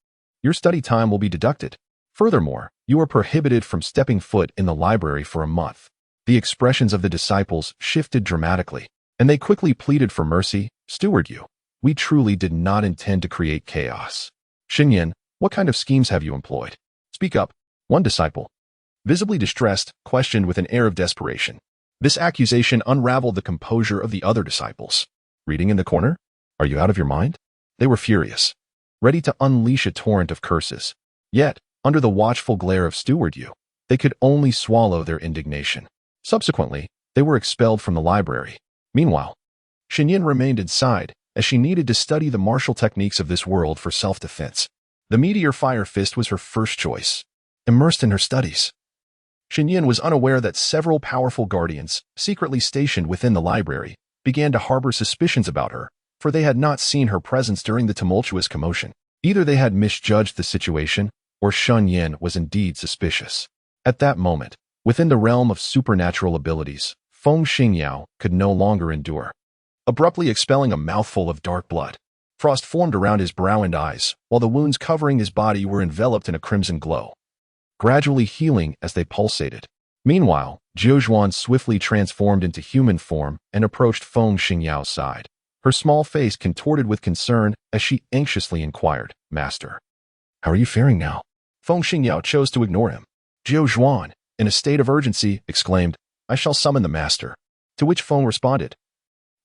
your study time will be deducted. Furthermore, you are prohibited from stepping foot in the library for a month. The expressions of the disciples shifted dramatically, and they quickly pleaded for mercy. Steward Yu, we truly did not intend to create chaos. Shen Yan, what kind of schemes have you employed? Speak up. One disciple, visibly distressed, questioned with an air of desperation. This accusation unraveled the composure of the other disciples. Reading in the corner? Are you out of your mind? They were furious, ready to unleash a torrent of curses. Yet, under the watchful glare of Steward Yu, they could only swallow their indignation. Subsequently, they were expelled from the library. Meanwhile, Shen Yan remained inside, as she needed to study the martial techniques of this world for self-defense. The meteor fire fist was her first choice. Immersed in her studies, Shen Yan was unaware that several powerful guardians, secretly stationed within the library, began to harbor suspicions about her, for they had not seen her presence during the tumultuous commotion. Either they had misjudged the situation, or Shen Yan was indeed suspicious. At that moment, within the realm of supernatural abilities, Feng Xingyao could no longer endure. Abruptly expelling a mouthful of dark blood, frost formed around his brow and eyes, while the wounds covering his body were enveloped in a crimson glow, gradually healing as they pulsated. Meanwhile, Jiuzhuan swiftly transformed into human form and approached Feng Xingyao's side. Her small face contorted with concern as she anxiously inquired, Master, how are you faring now? Feng Xingyao chose to ignore him. Jiuzhuan, in a state of urgency, exclaimed, I shall summon the Master. To which Feng responded,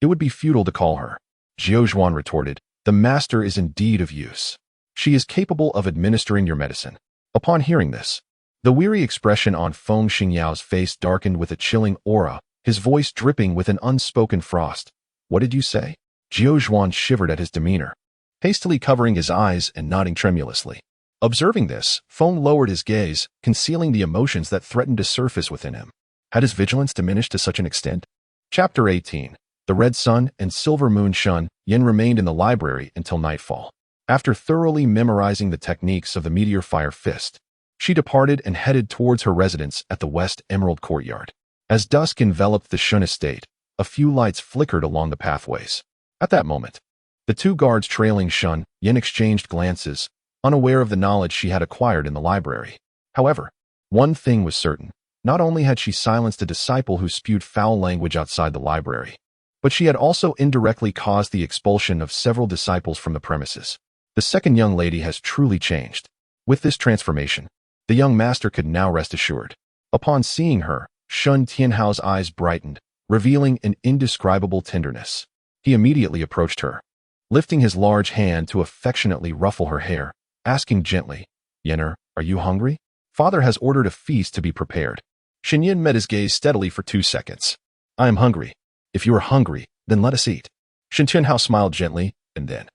it would be futile to call her. Jiuzhuan retorted, the Master is indeed of use. She is capable of administering your medicine. Upon hearing this, the weary expression on Feng Xingyao's face darkened with a chilling aura, his voice dripping with an unspoken frost. What did you say? Jiuzhuan shivered at his demeanor, hastily covering his eyes and nodding tremulously. Observing this, Feng lowered his gaze, concealing the emotions that threatened to surface within him. Had his vigilance diminished to such an extent? Chapter 18. The Red Sun and Silver Moon. Shen Yan remained in the library until nightfall. After thoroughly memorizing the techniques of the meteor fire fist, she departed and headed towards her residence at the West Emerald Courtyard. As dusk enveloped the Shen estate, a few lights flickered along the pathways. At that moment, the two guards trailing Shen Yan exchanged glances, unaware of the knowledge she had acquired in the library. However, one thing was certain. Not only had she silenced a disciple who spewed foul language outside the library, but she had also indirectly caused the expulsion of several disciples from the premises. The second young lady has truly changed. With this transformation, the young master could now rest assured. Upon seeing her, Shen Tianhao's eyes brightened, revealing an indescribable tenderness. He immediately approached her, lifting his large hand to affectionately ruffle her hair, asking gently, Yenner, are you hungry? Father has ordered a feast to be prepared. Shen Yan met his gaze steadily for 2 seconds. I am hungry. If you are hungry, then let us eat. Shen Tianhao smiled gently, and then,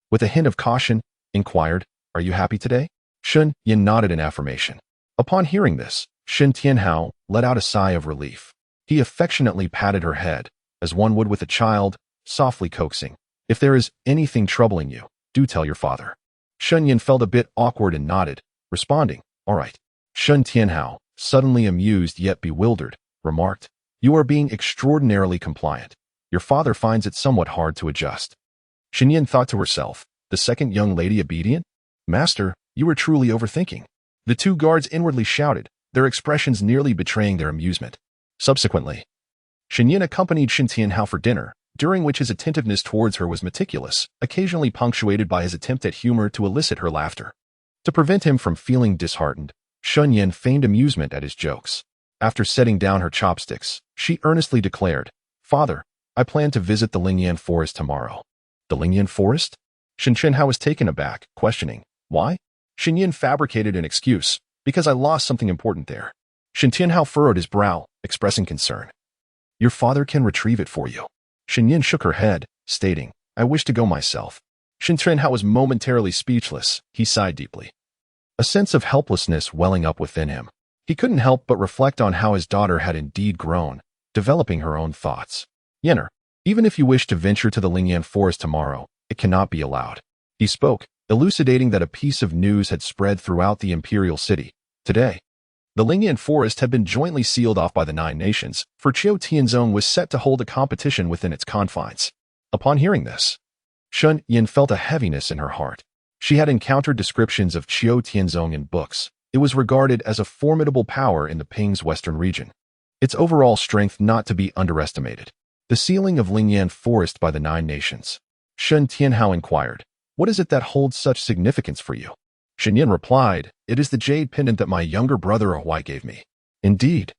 with a hint of caution, inquired, are you happy today? Shen Yan nodded in affirmation. Upon hearing this, Shen Tianhao let out a sigh of relief. He affectionately patted her head, as one would with a child, softly coaxing, if there is anything troubling you, do tell your father. Shen Yan felt a bit awkward and nodded, responding, all right. Shen Tianhao, suddenly amused yet bewildered, remarked, you are being extraordinarily compliant. Your father finds it somewhat hard to adjust. Shen Yan thought to herself, the second young lady obedient? Master, you are truly overthinking. The two guards inwardly shouted, their expressions nearly betraying their amusement. Subsequently, Shen Yan accompanied Shen Tianhao for dinner, during which his attentiveness towards her was meticulous, occasionally punctuated by his attempt at humor to elicit her laughter. To prevent him from feeling disheartened, Shen Yan feigned amusement at his jokes. After setting down her chopsticks, she earnestly declared, Father, I plan to visit the Lingyan forest tomorrow. The Lingyan forest? Shen Tianhao was taken aback, questioning, why? Shen Yan fabricated an excuse, because I lost something important there. Shen Tianhao furrowed his brow, expressing concern. Your father can retrieve it for you. Shen Yan shook her head, stating, I wish to go myself. Shen Tianhao was momentarily speechless. He sighed deeply. A sense of helplessness welling up within him. He couldn't help but reflect on how his daughter had indeed grown, developing her own thoughts. Yenner, even if you wish to venture to the Lingyan forest tomorrow, it cannot be allowed. He spoke, elucidating that a piece of news had spread throughout the imperial city. Today, the Lingyan forest had been jointly sealed off by the 9 nations, for Qiu Tianzong was set to hold a competition within its confines. Upon hearing this, Shen Yan felt a heaviness in her heart. She had encountered descriptions of Qiu Tianzong in books. It was regarded as a formidable power in the Ping's western region. Its overall strength not to be underestimated. The sealing of Lingyan forest by the 9 nations. Shen Tianhao inquired, what is it that holds such significance for you? Shen Yan replied, it is the jade pendant that my younger brother Huai gave me. Indeed.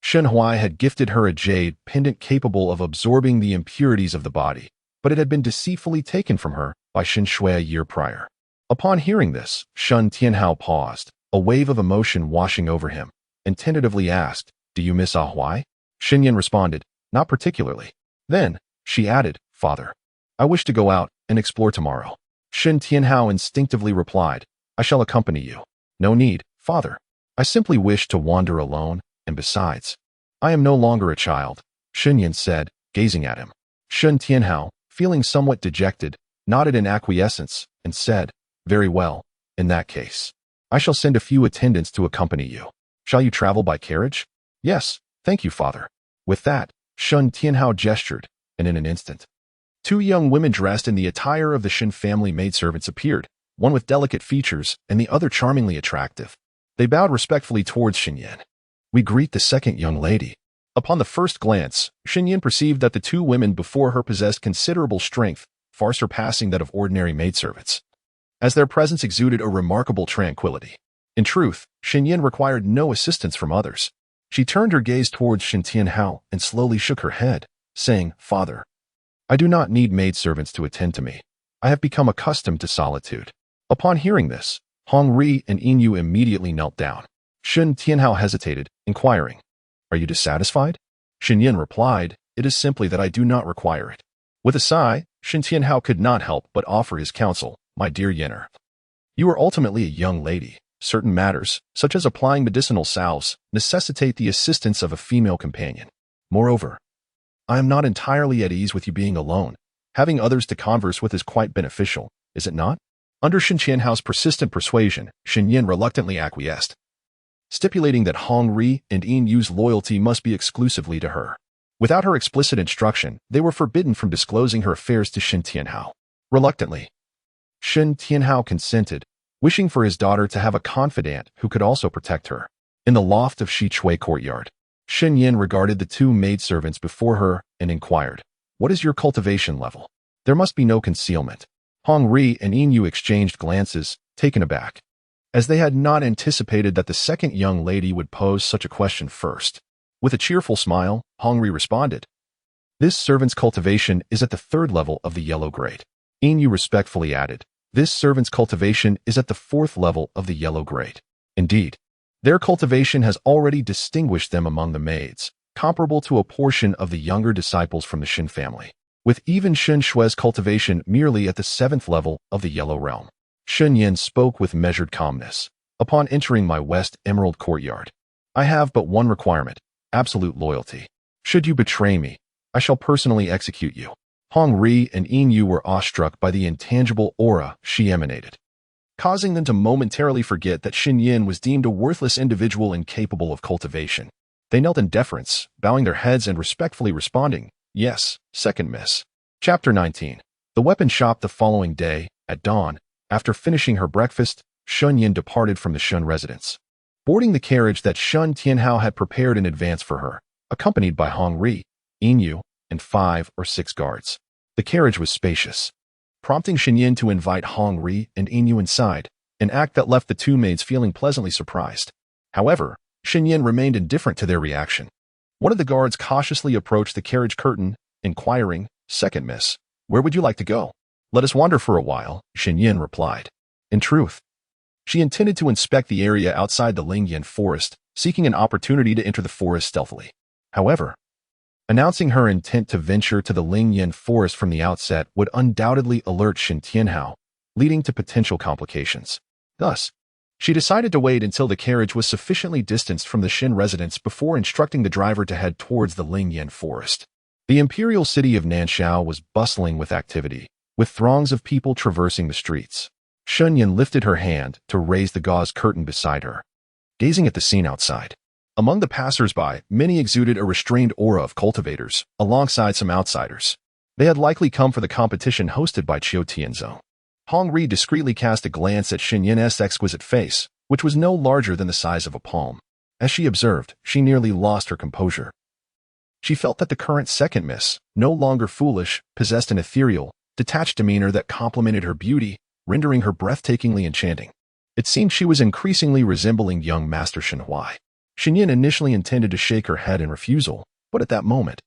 Shen Huai had gifted her a jade pendant capable of absorbing the impurities of the body, but it had been deceitfully taken from her by Shen Shui a year prior. Upon hearing this, Shen Tianhao paused, a wave of emotion washing over him, and tentatively asked, do you miss Huai? Shen Yan responded, not particularly. Then, she added, Father, I wish to go out and explore tomorrow. Shen Tianhao instinctively replied, I shall accompany you. No need, Father. I simply wish to wander alone, and besides, I am no longer a child, Shen Yan said, gazing at him. Shen Tianhao, feeling somewhat dejected, nodded in acquiescence, and said, very well, in that case. I shall send a few attendants to accompany you. Shall you travel by carriage? Yes, thank you, Father. With that, Shen Tianhao gestured, and in an instant, 2 young women dressed in the attire of the Shen family maidservants appeared, one with delicate features and the other charmingly attractive. They bowed respectfully towards Shen Yan. We greet the second young lady. Upon the first glance, Shen Yan perceived that the 2 women before her possessed considerable strength, far surpassing that of ordinary maidservants, as their presence exuded a remarkable tranquility. In truth, Shen Yan required no assistance from others. She turned her gaze towards Shen Tianhao and slowly shook her head, saying, Father, I do not need maidservants to attend to me. I have become accustomed to solitude. Upon hearing this, Hong Ri and Yin Yu immediately knelt down. Shen Tianhao hesitated, inquiring, Are you dissatisfied? Shen Yan replied, It is simply that I do not require it. With a sigh, Shen Tianhao could not help but offer his counsel, My dear Yenner, you are ultimately a young lady. Certain matters, such as applying medicinal salves, necessitate the assistance of a female companion. Moreover, I am not entirely at ease with you being alone. Having others to converse with is quite beneficial, is it not? Under Shen Tianhao's persistent persuasion, Shen Yan reluctantly acquiesced, stipulating that Hong Ri and Yin Yu's loyalty must be exclusively to her. Without her explicit instruction, they were forbidden from disclosing her affairs to Shen Tianhao. Reluctantly, Shen Tianhao consented, wishing for his daughter to have a confidant who could also protect her. In the loft of Shi Chui courtyard, Shen Yan regarded the 2 maidservants before her and inquired, What is your cultivation level? There must be no concealment. Hong Ri and Yin Yu exchanged glances, taken aback, as they had not anticipated that the second young lady would pose such a question first. With a cheerful smile, Hong Ri responded, This servant's cultivation is at the 3rd level of the yellow grade. Yin Yu respectfully added, This servant's cultivation is at the 4th level of the yellow grade. Indeed, their cultivation has already distinguished them among the maids, comparable to a portion of the younger disciples from the Shen family, with even Shen Shui's cultivation merely at the 7th level of the yellow realm. Shen Yan spoke with measured calmness. Upon entering my West Emerald courtyard, I have but one requirement, absolute loyalty. Should you betray me, I shall personally execute you. Hong Ri and Yin Yu were awestruck by the intangible aura she emanated, causing them to momentarily forget that Shen Yan was deemed a worthless individual incapable of cultivation. They knelt in deference, bowing their heads and respectfully responding, Yes, second miss. Chapter 19. The weapon shop. The following day, at dawn, after finishing her breakfast, Shen Yan departed from the Shen residence, boarding the carriage that Shen Tianhao had prepared in advance for her, accompanied by Hong Ri, Yin and 5 or 6 guards. The carriage was spacious, prompting Shen Yan to invite Hong Ri and Yin inside, an act that left the two maids feeling pleasantly surprised. However, Shen Yan remained indifferent to their reaction. One of the guards cautiously approached the carriage curtain, inquiring, "Second miss, where would you like to go?" "Let us wander for a while," Shen Yan replied. In truth, she intended to inspect the area outside the Lingyan forest, seeking an opportunity to enter the forest stealthily. However, announcing her intent to venture to the Lingyan forest from the outset would undoubtedly alert Shen Tianhao, leading to potential complications. Thus, she decided to wait until the carriage was sufficiently distanced from the Shen residence before instructing the driver to head towards the Lingyan forest. The imperial city of Nanshao was bustling with activity, with throngs of people traversing the streets. Shen Yan lifted her hand to raise the gauze curtain beside her, gazing at the scene outside. Among the passers-by, many exuded a restrained aura of cultivators, alongside some outsiders. They had likely come for the competition hosted by Qiu Tianzong. Hong Ri discreetly cast a glance at Shen Yan's exquisite face, which was no larger than the size of a palm. As she observed, she nearly lost her composure. She felt that the current second miss, no longer foolish, possessed an ethereal, detached demeanor that complemented her beauty, rendering her breathtakingly enchanting. It seemed she was increasingly resembling young Master Shen Huai. Shen Yan initially intended to shake her head in refusal, but at that moment,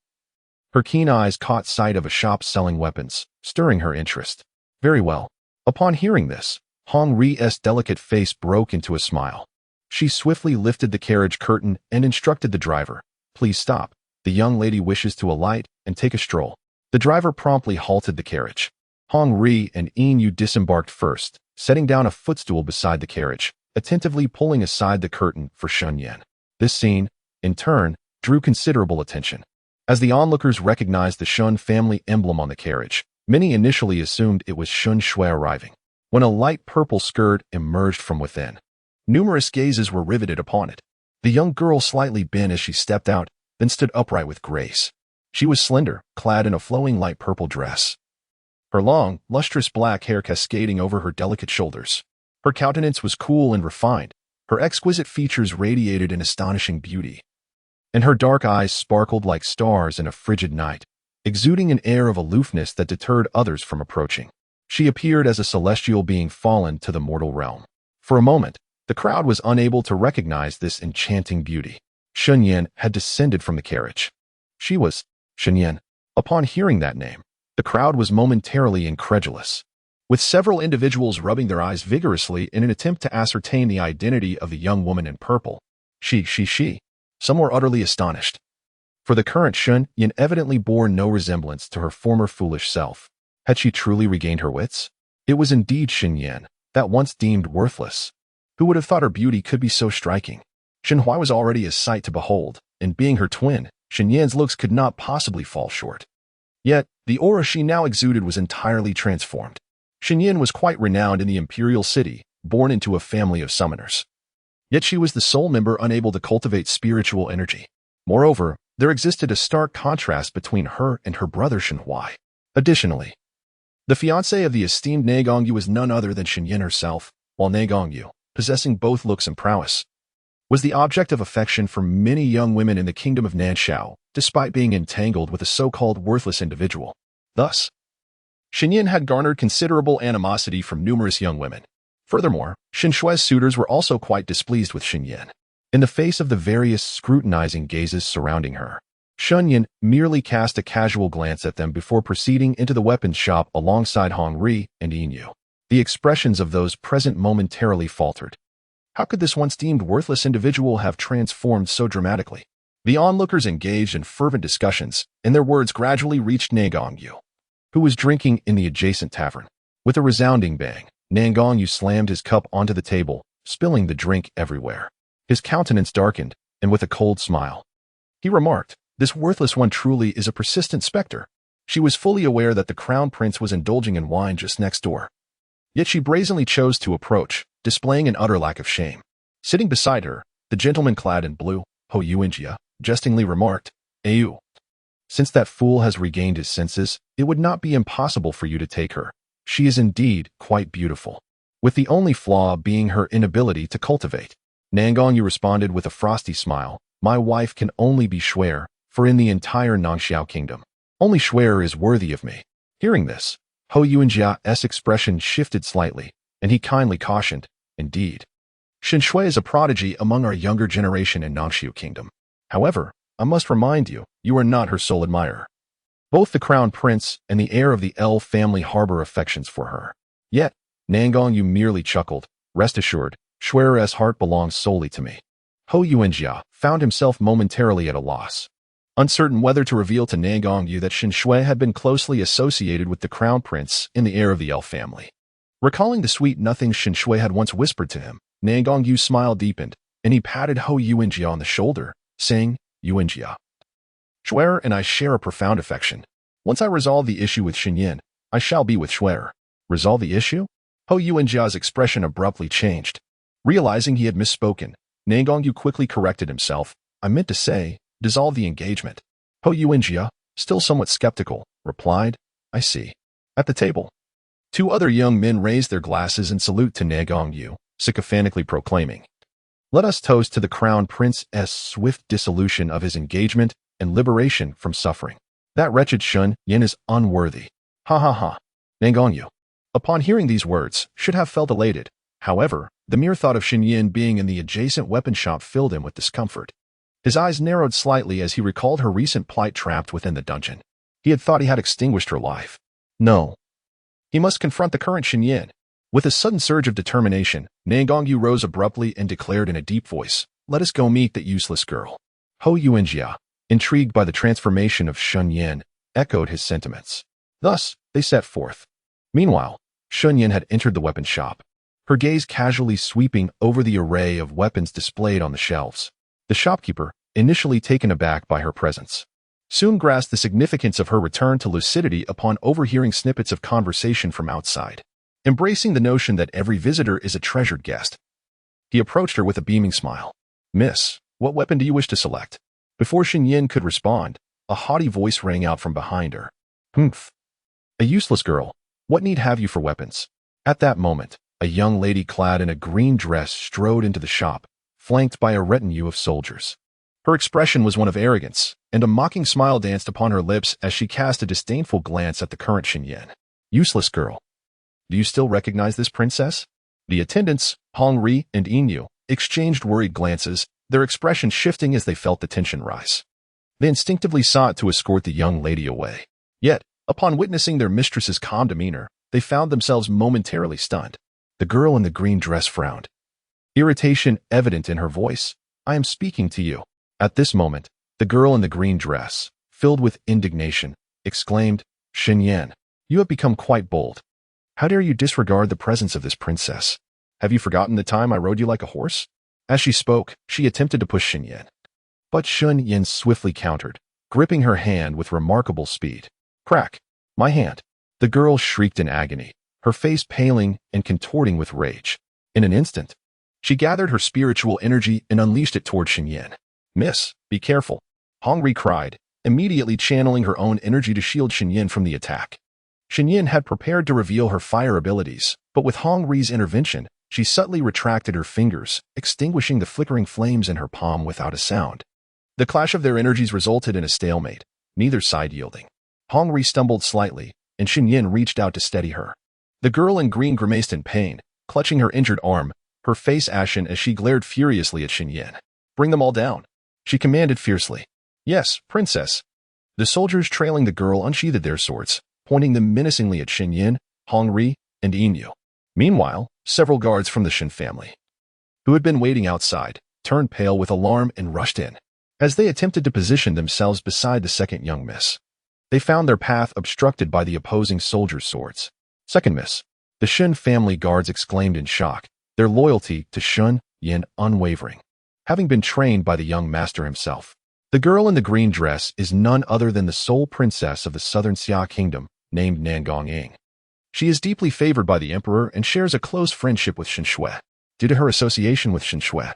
her keen eyes caught sight of a shop selling weapons, stirring her interest. Very well. Upon hearing this, Hong Ri's delicate face broke into a smile. She swiftly lifted the carriage curtain and instructed the driver, "Please stop. The young lady wishes to alight and take a stroll." The driver promptly halted the carriage. Hong Ri and Yin disembarked first, setting down a footstool beside the carriage, attentively pulling aside the curtain for Shen Yan. This scene, in turn, drew considerable attention. As the onlookers recognized the Shen family emblem on the carriage, many initially assumed it was Shen Shui arriving. When a light purple skirt emerged from within, numerous gazes were riveted upon it. The young girl slightly bent as she stepped out, then stood upright with grace. She was slender, clad in a flowing light purple dress, her long, lustrous black hair cascading over her delicate shoulders. Her countenance was cool and refined, her exquisite features radiated an astonishing beauty, and her dark eyes sparkled like stars in a frigid night, exuding an air of aloofness that deterred others from approaching. She appeared as a celestial being fallen to the mortal realm. For a moment, the crowd was unable to recognize this enchanting beauty. Shen Yan had descended from the carriage. She was Shen Yan. Upon hearing that name, the crowd was momentarily incredulous, with several individuals rubbing their eyes vigorously in an attempt to ascertain the identity of the young woman in purple. She. Some were utterly astonished, for the current Shen Yan evidently bore no resemblance to her former foolish self. Had she truly regained her wits? It was indeed Shen Yan, that once deemed worthless. Who would have thought her beauty could be so striking? Shen Huai was already a sight to behold, and being her twin, Shen Yan's looks could not possibly fall short. Yet, the aura she now exuded was entirely transformed. Shen Yan was quite renowned in the imperial city, born into a family of summoners. Yet she was the sole member unable to cultivate spiritual energy. Moreover, there existed a stark contrast between her and her brother Shen Huai. Additionally, the fiancé of the esteemed Ne Gongyu was none other than Shen Yan herself, while Ne Gongyu, possessing both looks and prowess, was the object of affection for many young women in the kingdom of Nanshao, despite being entangled with a so-called worthless individual. Thus, Shen Yan had garnered considerable animosity from numerous young women. Furthermore, Shen Shui's suitors were also quite displeased with Shen Yan. In the face of the various scrutinizing gazes surrounding her, Shen Yan merely cast a casual glance at them before proceeding into the weapons shop alongside Hong Ri and Yin. The expressions of those present momentarily faltered. How could this once deemed worthless individual have transformed so dramatically? The onlookers engaged in fervent discussions, and their words gradually reached Ne Gongyu, who was drinking in the adjacent tavern. With a resounding bang, Ne Gongyu slammed his cup onto the table, spilling the drink everywhere. His countenance darkened, and with a cold smile, he remarked, "This worthless one truly is a persistent specter." She was fully aware that the crown prince was indulging in wine just next door. Yet she brazenly chose to approach, displaying an utter lack of shame. Sitting beside her, the gentleman clad in blue, Ho Yuinjia, jestingly remarked, "Ayu, Since that fool has regained his senses, it would not be impossible for you to take her. She is indeed quite beautiful, with the only flaw being her inability to cultivate. Nangongyu responded with a frosty smile. My wife can only be Shuer, for in the entire Nangxiao kingdom, only Shuer is worthy of me. Hearing this, Hou Yuanjia's expression shifted slightly, and he kindly cautioned, indeed, Shen Shui is a prodigy among our younger generation in Nangxiu kingdom. However, I must remind you, you are not her sole admirer. Both the crown prince and the heir of the L family harbor affections for her. Yet, Nangongyu merely chuckled. Rest assured, Shuer's heart belongs solely to me. Hou Yuanjia found himself momentarily at a loss, uncertain whether to reveal to Nangongyu that Shen Shui had been closely associated with the crown prince and the heir of the L family. Recalling the sweet nothings Shen Shui had once whispered to him, Nangongyu's smile deepened, and he patted Hou Yuanjia on the shoulder, saying, Yuanjia, Shuer and I share a profound affection. Once I resolve the issue with Shen Yan, I shall be with Shuer. Resolve the issue? Hou Yuanjia's expression abruptly changed. Realizing he had misspoken, Nangongyu quickly corrected himself. I meant to say, dissolve the engagement. Hou Yuanjia, still somewhat skeptical, replied, I see. At the table, two other young men raised their glasses in salute to Nangongyu, sycophantically proclaiming, let us toast to the crown prince's swift dissolution of his engagement and liberation from suffering. That wretched Shen Yan is unworthy. Ha ha ha. Nangongyu, upon hearing these words, should have felt elated. However, the mere thought of Shen Yan being in the adjacent weapon shop filled him with discomfort. His eyes narrowed slightly as he recalled her recent plight trapped within the dungeon. He had thought he had extinguished her life. No. He must confront the current Shen Yan. With a sudden surge of determination, Nangongyu rose abruptly and declared in a deep voice, let us go meet that useless girl. Hou Yuanjia, intrigued by the transformation of Shen Yan, echoed his sentiments. Thus, they set forth. Meanwhile, Shen Yan had entered the weapon shop, her gaze casually sweeping over the array of weapons displayed on the shelves. The shopkeeper, initially taken aback by her presence, soon grasped the significance of her return to lucidity upon overhearing snippets of conversation from outside. Embracing the notion that every visitor is a treasured guest, he approached her with a beaming smile. Miss, what weapon do you wish to select? Before Shen Yan could respond, a haughty voice rang out from behind her. Humph. A useless girl. What need have you for weapons? At that moment, a young lady clad in a green dress strode into the shop, flanked by a retinue of soldiers. Her expression was one of arrogance, and a mocking smile danced upon her lips as she cast a disdainful glance at the current Shen Yan. Useless girl. Do you still recognize this princess? The attendants, Hongri and Inyu, exchanged worried glances, their expressions shifting as they felt the tension rise. They instinctively sought to escort the young lady away. Yet, upon witnessing their mistress's calm demeanor, they found themselves momentarily stunned. The girl in the green dress frowned, irritation evident in her voice. I am speaking to you. At this moment, the girl in the green dress, filled with indignation, exclaimed, Shen Yan, you have become quite bold. How dare you disregard the presence of this princess? Have you forgotten the time I rode you like a horse? As she spoke, she attempted to push Shen Yan. But Shen Yan swiftly countered, gripping her hand with remarkable speed. Crack! My hand! The girl shrieked in agony, her face paling and contorting with rage. In an instant, she gathered her spiritual energy and unleashed it toward Shen Yan. Miss, be careful, Hongri cried, immediately channeling her own energy to shield Shen Yan from the attack. Shen Yan had prepared to reveal her fire abilities, but with Hongri's intervention, she subtly retracted her fingers, extinguishing the flickering flames in her palm without a sound. The clash of their energies resulted in a stalemate, neither side yielding. Hongri stumbled slightly, and Shen Yan reached out to steady her. The girl in green grimaced in pain, clutching her injured arm, her face ashen as she glared furiously at Shen Yan. Bring them all down, she commanded fiercely. Yes, princess. The soldiers trailing the girl unsheathed their swords, pointing them menacingly at Shen Yan, Hongri, and Inyu. Meanwhile, several guards from the Shen family, who had been waiting outside, turned pale with alarm and rushed in. As they attempted to position themselves beside the second young miss, they found their path obstructed by the opposing soldiers' swords. Second miss, the Shen family guards exclaimed in shock, their loyalty to Shen Yan unwavering, having been trained by the young master himself. The girl in the green dress is none other than the sole princess of the southern Xia kingdom, named Nangong. She is deeply favored by the emperor and shares a close friendship with Shen Shui. Due to her association with Shen Shui,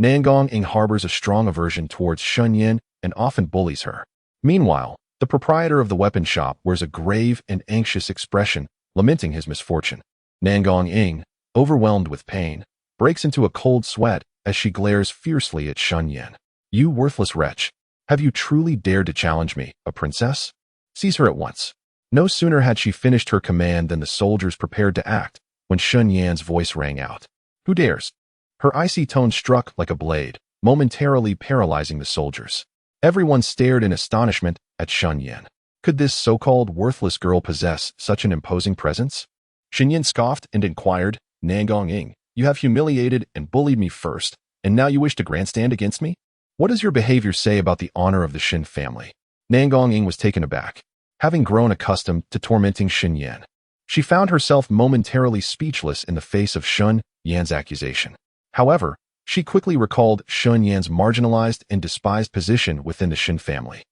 Nangong harbors a strong aversion towards Shen Yan and often bullies her. Meanwhile, The proprietor of the weapon shop wears a grave and anxious expression, lamenting his misfortune. Nangong Ying, overwhelmed with pain, breaks into a cold sweat as she glares fiercely at Shen Yan. You worthless wretch! Have you truly dared to challenge me, a princess? Seize her at once. No sooner had she finished her command than the soldiers prepared to act, when Shen Yan's voice rang out. Who dares? Her icy tone struck like a blade, momentarily paralyzing the soldiers. Everyone stared in astonishment at Shen Yan. Could this so-called worthless girl possess such an imposing presence? Shen Yan scoffed and inquired, Nangong Ying, you have humiliated and bullied me first, and now you wish to grandstand against me? What does your behavior say about the honor of the Shen family? Nangong Ying was taken aback. Having grown accustomed to tormenting Shen Yan, she found herself momentarily speechless in the face of Shen Yan's accusation. However, she quickly recalled Shen Yan's marginalized and despised position within the Shen family,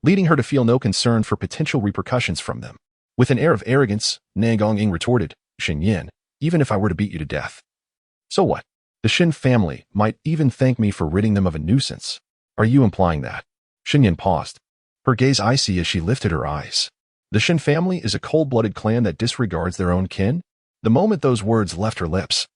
leading her to feel no concern for potential repercussions from them. With an air of arrogance, Nangong Ying retorted, Shen Yan, even if I were to beat you to death. So what? The Shen family might even thank me for ridding them of a nuisance. Are you implying that? Shen Yan paused, her gaze icy as she lifted her eyes. The Shen family is a cold-blooded clan that disregards their own kin? The moment those words left her lips,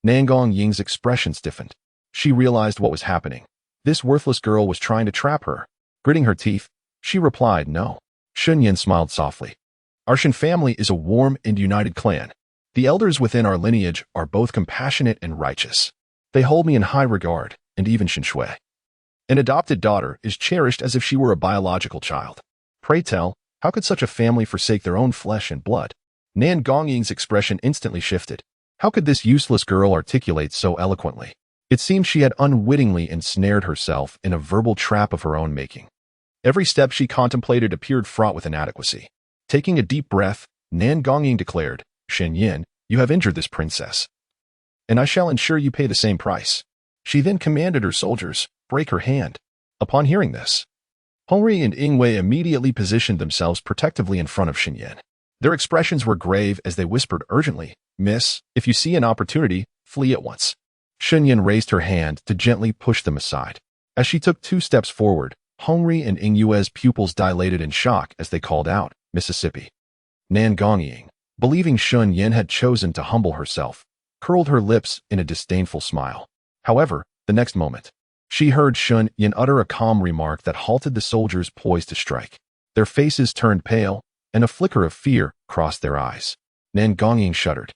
Nangong Ying's expression stiffened. She realized what was happening. This worthless girl was trying to trap her. Gritting her teeth, she replied, no. Shen Yan smiled softly. Our Shen family is a warm and united clan. The elders within our lineage are both compassionate and righteous. They hold me in high regard, and even Shen Shui. An adopted daughter is cherished as if she were a biological child. Pray tell, how could such a family forsake their own flesh and blood? Nangong Ying's expression instantly shifted. How could this useless girl articulate so eloquently? It seemed she had unwittingly ensnared herself in a verbal trap of her own making. Every step she contemplated appeared fraught with inadequacy. Taking a deep breath, Nangong Ying declared, Shen Yan, you have injured this princess, and I shall ensure you pay the same price. She then commanded her soldiers, break her hand. Upon hearing this, Hongri and Ingwei immediately positioned themselves protectively in front of Shen Yan. Their expressions were grave as they whispered urgently, Miss, if you see an opportunity, flee at once. Shen Yan raised her hand to gently push them aside. As she took 2 steps forward, Hongri and Ingyue's pupils dilated in shock as they called out, Mississippi. Nangong Ying, believing Shen Yan had chosen to humble herself, curled her lips in a disdainful smile. However, the next moment, she heard Shen Yan utter a calm remark that halted the soldiers poised to strike. Their faces turned pale, and a flicker of fear crossed their eyes. Nangong Ying shuddered.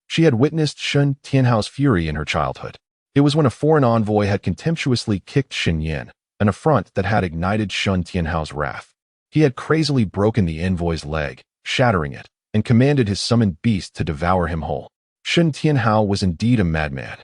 She had witnessed Shen Tianhao's fury in her childhood. It was when a foreign envoy had contemptuously kicked Shen Yan, an affront that had ignited Shen Tianhao's wrath. He had crazily broken the envoy's leg, shattering it, and commanded his summoned beast to devour him whole. Shen Tianhao was indeed a madman.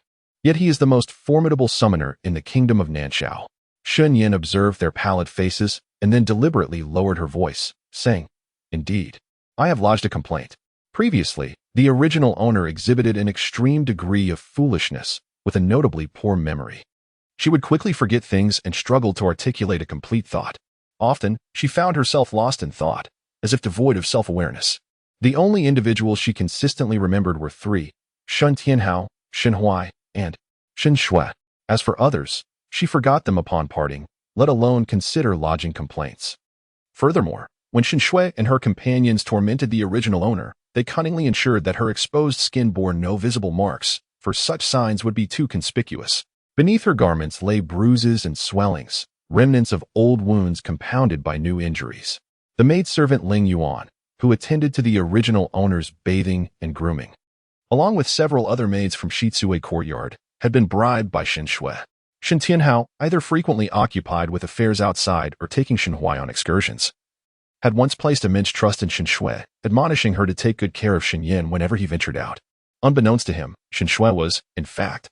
Yet he is the most formidable summoner in the kingdom of Nanshao. Shen Yan observed their pallid faces and then deliberately lowered her voice, saying, Indeed, I have lodged a complaint. Previously, the original owner exhibited an extreme degree of foolishness with a notably poor memory. She would quickly forget things and struggle to articulate a complete thought. Often, she found herself lost in thought, as if devoid of self-awareness. The only individuals she consistently remembered were 3, Shen Tianhao, Shen Hui, and Shen Shui. As for others, she forgot them upon parting, let alone consider lodging complaints. Furthermore, when Shen Shui and her companions tormented the original owner, they cunningly ensured that her exposed skin bore no visible marks, for such signs would be too conspicuous. Beneath her garments lay bruises and swellings, remnants of old wounds compounded by new injuries. The maidservant Ling Yuan, who attended to the original owner's bathing and grooming, along with several other maids from Shitsue courtyard, had been bribed by Shen Shui. Shen Tianhao, either frequently occupied with affairs outside or taking Shen Hui on excursions, had once placed immense trust in Shen Shui, admonishing her to take good care of Shen Yan whenever he ventured out. Unbeknownst to him, Shen Shui was, in fact,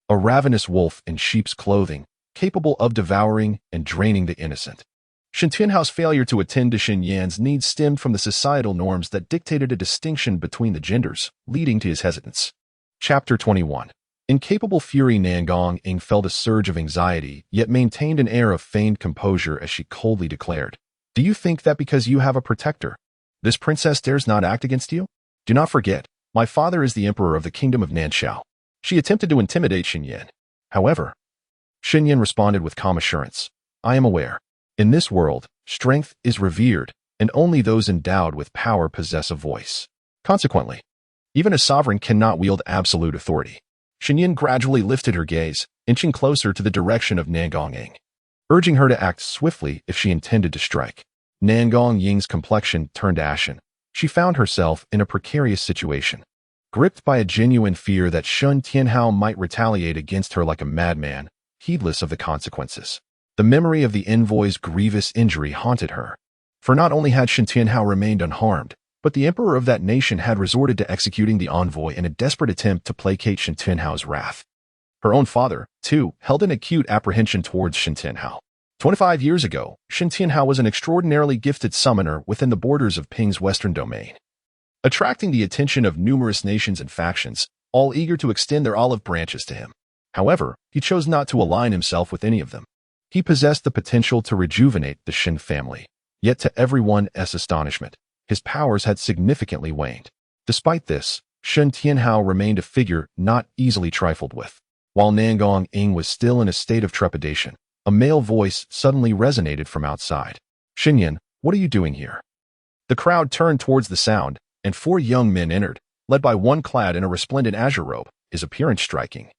a ravenous wolf in sheep's clothing, capable of devouring and draining the innocent. Shen Tianhao's failure to attend to Shen Yan's needs stemmed from the societal norms that dictated a distinction between the genders, leading to his hesitance. Chapter 21. In capable fury, Nangong Ying felt a surge of anxiety, yet maintained an air of feigned composure as she coldly declared, Do you think that because you have a protector, this princess dares not act against you? Do not forget, my father is the emperor of the kingdom of Nanshao. She attempted to intimidate Shen Yan. However, Shen Yan responded with calm assurance, I am aware. In this world, Strength is revered, and only those endowed with power possess a voice. Consequently, even a sovereign cannot wield absolute authority. Shen Yan gradually lifted her gaze, inching closer to the direction of Nangong, urging her to act swiftly if she intended to strike. Nangong Ying's complexion turned ashen. She found herself in a precarious situation, gripped by a genuine fear that Shen Tianhao might retaliate against her like a madman, heedless of the consequences. The memory of the envoy's grievous injury haunted her. For not only had Shen Tianhao remained unharmed, but the emperor of that nation had resorted to executing the envoy in a desperate attempt to placate Shen Tianhao's wrath. Her own father, too, held an acute apprehension towards Shen Tianhao. 25 years ago, Shen Tianhao was an extraordinarily gifted summoner within the borders of Ping's western domain, attracting the attention of numerous nations and factions, all eager to extend their olive branches to him. However, he chose not to align himself with any of them. He possessed the potential to rejuvenate the Shen family, yet to everyone's astonishment, his powers had significantly waned. Despite this, Shen Tianhao remained a figure not easily trifled with. While Nangong Ying was still in a state of trepidation, a male voice suddenly resonated from outside. "Shen Yan, what are you doing here?" The crowd turned towards the sound, and 4 young men entered, led by one clad in a resplendent azure robe, his appearance striking,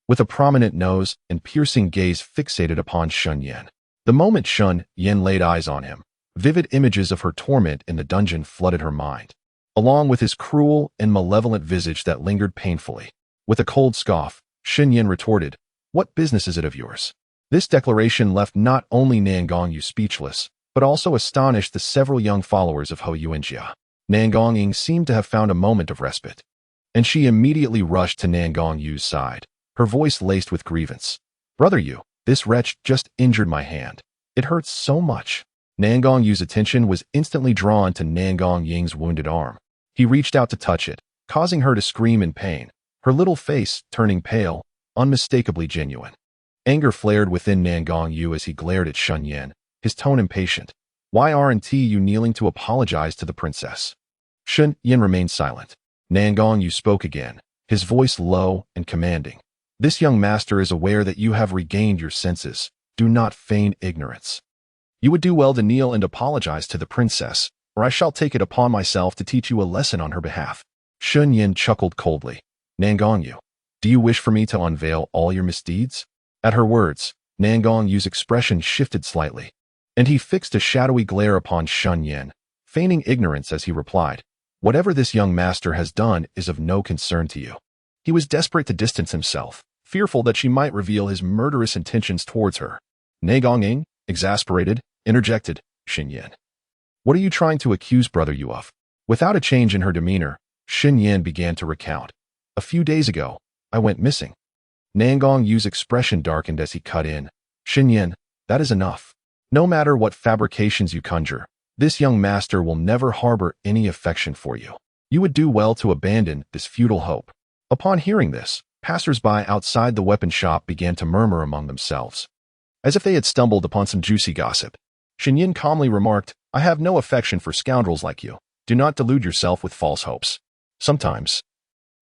with a prominent nose and piercing gaze fixated upon Shen Yan. The moment Shen Yan laid eyes on him, vivid images of her torment in the dungeon flooded her mind, along with his cruel and malevolent visage that lingered painfully. With a cold scoff, Shen Yan retorted, "What business is it of yours?" This declaration left not only Nangong Yu speechless, but also astonished the several young followers of Ho Yuanjia. Nangong Ying seemed to have found a moment of respite, and she immediately rushed to Nangong Yu's side, her voice laced with grievance. "Brother Yu, this wretch just injured my hand. It hurts so much." Nangong Yu's attention was instantly drawn to Nangong Ying's wounded arm. He reached out to touch it, causing her to scream in pain, her little face turning pale, unmistakably genuine. Anger flared within Nangong Yu as he glared at Shen Yan, his tone impatient. "Why aren't you kneeling to apologize to the princess?" Shen Yan remained silent. Nangong Yu spoke again, his voice low and commanding. "This young master is aware that you have regained your senses. Do not feign ignorance. You would do well to kneel and apologize to the princess, or I shall take it upon myself to teach you a lesson on her behalf." Shen Yan chuckled coldly. "Nangong Yu, do you wish for me to unveil all your misdeeds?" At her words, Nangong Yu's expression shifted slightly, and he fixed a shadowy glare upon Shen Yan, feigning ignorance as he replied, "Whatever this young master has done is of no concern to you." He was desperate to distance himself, fearful that she might reveal his murderous intentions towards her. Nangong Ying, exasperated, interjected, "Shen Yan, what are you trying to accuse Brother Yu of?" Without a change in her demeanor, Shen Yan began to recount. "A few days ago, I went missing." Nangong Yu's expression darkened as he cut in. "Shen Yan, that is enough. No matter what fabrications you conjure, this young master will never harbor any affection for you. You would do well to abandon this futile hope." Upon hearing this, passers-by outside the weapon shop began to murmur among themselves, as if they had stumbled upon some juicy gossip. Shen Yan calmly remarked, "I have no affection for scoundrels like you. Do not delude yourself with false hopes. Sometimes,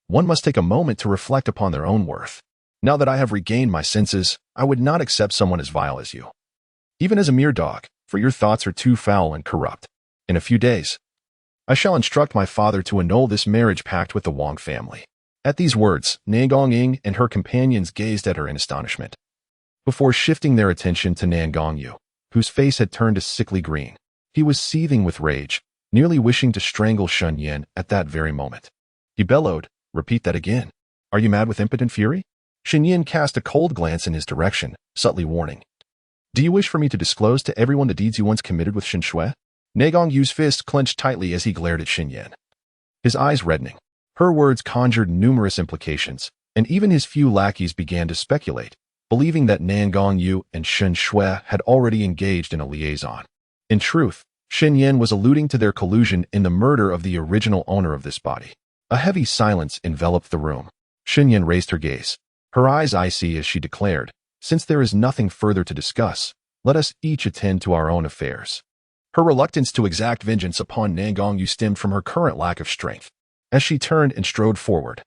one must take a moment to reflect upon their own worth. Now that I have regained my senses, I would not accept someone as vile as you, even as a mere dog, for your thoughts are too foul and corrupt. In a few days, I shall instruct my father to annul this marriage pact with the Wang family." At these words, Nangong Ying and her companions gazed at her in astonishment, before shifting their attention to Nangong Yu, whose face had turned a sickly green. He was seething with rage, nearly wishing to strangle Shen Yan at that very moment. He bellowed, "Repeat that again. Are you mad with impotent fury?" Shen Yan cast a cold glance in his direction, subtly warning, "Do you wish for me to disclose to everyone the deeds you once committed with Shen Shui?" Nangong Yu's fist clenched tightly as he glared at Shen Yan, his eyes reddening. Her words conjured numerous implications, and even his few lackeys began to speculate, believing that Nangong Yu and Shen Shui had already engaged in a liaison. In truth, Shen Yan was alluding to their collusion in the murder of the original owner of this body. A heavy silence enveloped the room. Shen Yan raised her gaze, her eyes icy as she declared, "Since there is nothing further to discuss, let us each attend to our own affairs." Her reluctance to exact vengeance upon Nangong Yu stemmed from her current lack of strength. As she turned and strode forward,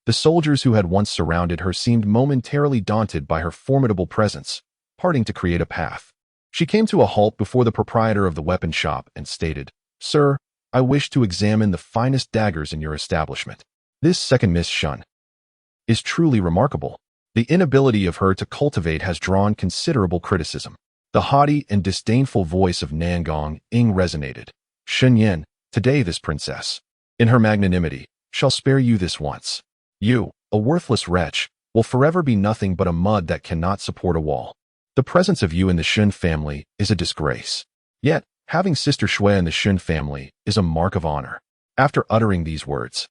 the soldiers who had once surrounded her seemed momentarily daunted by her formidable presence, parting to create a path. She came to a halt before the proprietor of the weapon shop and stated, "Sir, I wish to examine the finest daggers in your establishment." This second Miss Shen is truly remarkable. The inability of her to cultivate has drawn considerable criticism. The haughty and disdainful voice of Nangong Ing resonated. "Shen Yan, today this princess, in her magnanimity, shall spare you this once. You, a worthless wretch, will forever be nothing but a mud that cannot support a wall. The presence of you in the Shen family is a disgrace. Yet, having Sister Shui in the Shen family is a mark of honor." After uttering these words,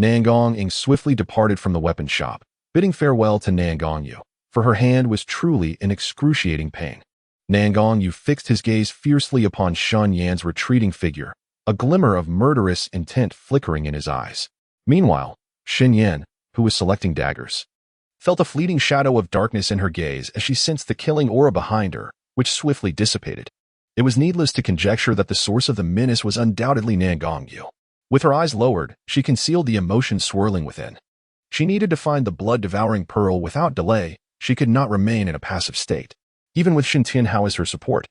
Nangong Ing swiftly departed from the weapon shop, bidding farewell to Nangong Yu, for her hand was truly in excruciating pain. Nangong Yu fixed his gaze fiercely upon Shen Yan's retreating figure, a glimmer of murderous intent flickering in his eyes. Meanwhile, Shen Yan, who was selecting daggers, felt a fleeting shadow of darkness in her gaze as she sensed the killing aura behind her, which swiftly dissipated. It was needless to conjecture that the source of the menace was undoubtedly Nangong Yu. With her eyes lowered, she concealed the emotion swirling within. She needed to find the blood-devouring pearl without delay. She could not remain in a passive state, even with Shen Tianhao as her support.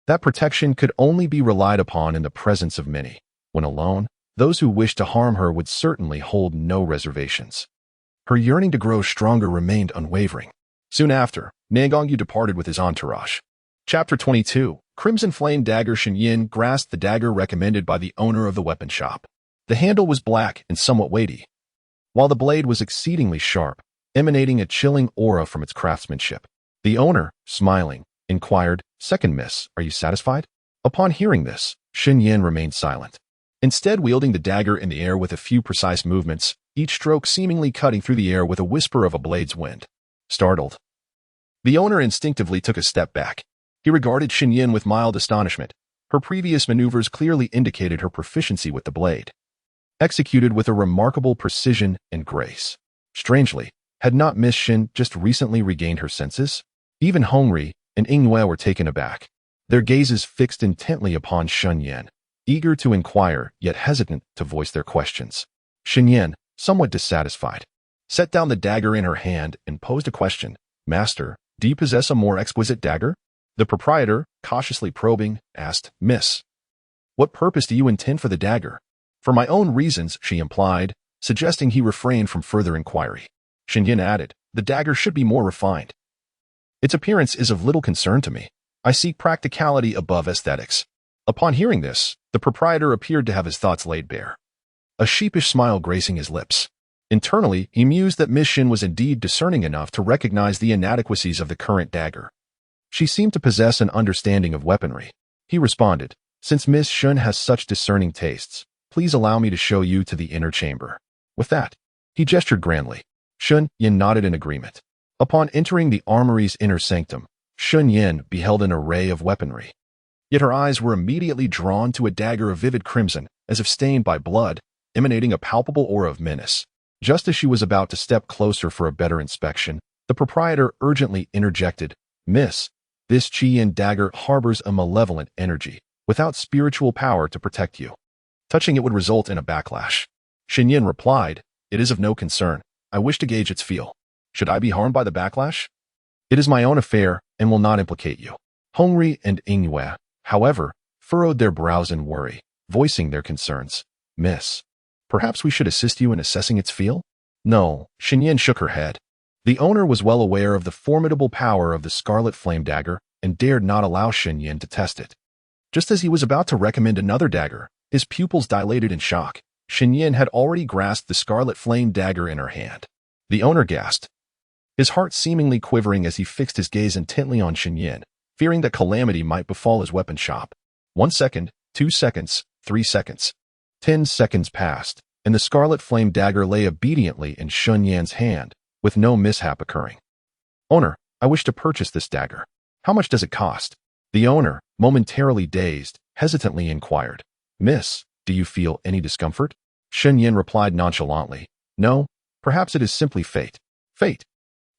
That protection could only be relied upon in the presence of many. When alone, those who wished to harm her would certainly hold no reservations. Her yearning to grow stronger remained unwavering. Soon after, Nangong Yu departed with his entourage. Chapter 22. Crimson Flame Dagger. Shen Yan grasped the dagger recommended by the owner of the weapon shop. The handle was black and somewhat weighty, while the blade was exceedingly sharp, emanating a chilling aura from its craftsmanship. The owner, smiling, inquired, "Second Miss, are you satisfied?" Upon hearing this, Shen Yan remained silent, instead wielding the dagger in the air with a few precise movements, each stroke seemingly cutting through the air with a whisper of a blade's wind. Startled, the owner instinctively took a step back. He regarded Shen Yan with mild astonishment. Her previous maneuvers clearly indicated her proficiency with the blade, executed with a remarkable precision and grace. Strangely, had not Miss Shen just recently regained her senses? Even Hongri and Yingyue were taken aback, their gazes fixed intently upon Shen Yan, eager to inquire yet hesitant to voice their questions. Shen Yan, somewhat dissatisfied, set down the dagger in her hand and posed a question. "Master, do you possess a more exquisite dagger?" The proprietor, cautiously probing, asked, "Miss, what purpose do you intend for the dagger?" "For my own reasons," she implied, suggesting he refrained from further inquiry. Shen Yan added, "The dagger should be more refined. Its appearance is of little concern to me. I seek practicality above aesthetics." Upon hearing this, the proprietor appeared to have his thoughts laid bare, a sheepish smile gracing his lips. Internally, he mused that Miss Shen was indeed discerning enough to recognize the inadequacies of the current dagger. She seemed to possess an understanding of weaponry. He responded, "Since Miss Shen has such discerning tastes, please allow me to show you to the inner chamber." With that, he gestured grandly. Shen Yan nodded in agreement. Upon entering the armory's inner sanctum, Shen Yan beheld an array of weaponry. Yet her eyes were immediately drawn to a dagger of vivid crimson, as if stained by blood, emanating a palpable aura of menace. Just as she was about to step closer for a better inspection, the proprietor urgently interjected, "Miss, this Qian dagger harbors a malevolent energy, without spiritual power to protect you. Touching it would result in a backlash." Shen Yan replied, "It is of no concern. I wish to gauge its feel. Should I be harmed by the backlash? It is my own affair and will not implicate you." Hongri and Yingyue, however, furrowed their brows in worry, voicing their concerns. "Miss, perhaps we should assist you in assessing its feel?" "No," Shen Yan shook her head. The owner was well aware of the formidable power of the Scarlet Flame Dagger and dared not allow Shen Yan to test it. Just as he was about to recommend another dagger, his pupils dilated in shock. Shen Yan had already grasped the Scarlet Flame Dagger in her hand. The owner gasped, his heart seemingly quivering as he fixed his gaze intently on Shen Yan, fearing that calamity might befall his weapon shop. 1 second, 2 seconds, 3 seconds. 10 seconds passed, and the Scarlet Flame Dagger lay obediently in Shen Yan's hand, with no mishap occurring. "Owner, I wish to purchase this dagger. How much does it cost?" The owner, momentarily dazed, hesitantly inquired. "Miss, do you feel any discomfort?" Shen Yan replied nonchalantly, "No, perhaps it is simply fate." Fate.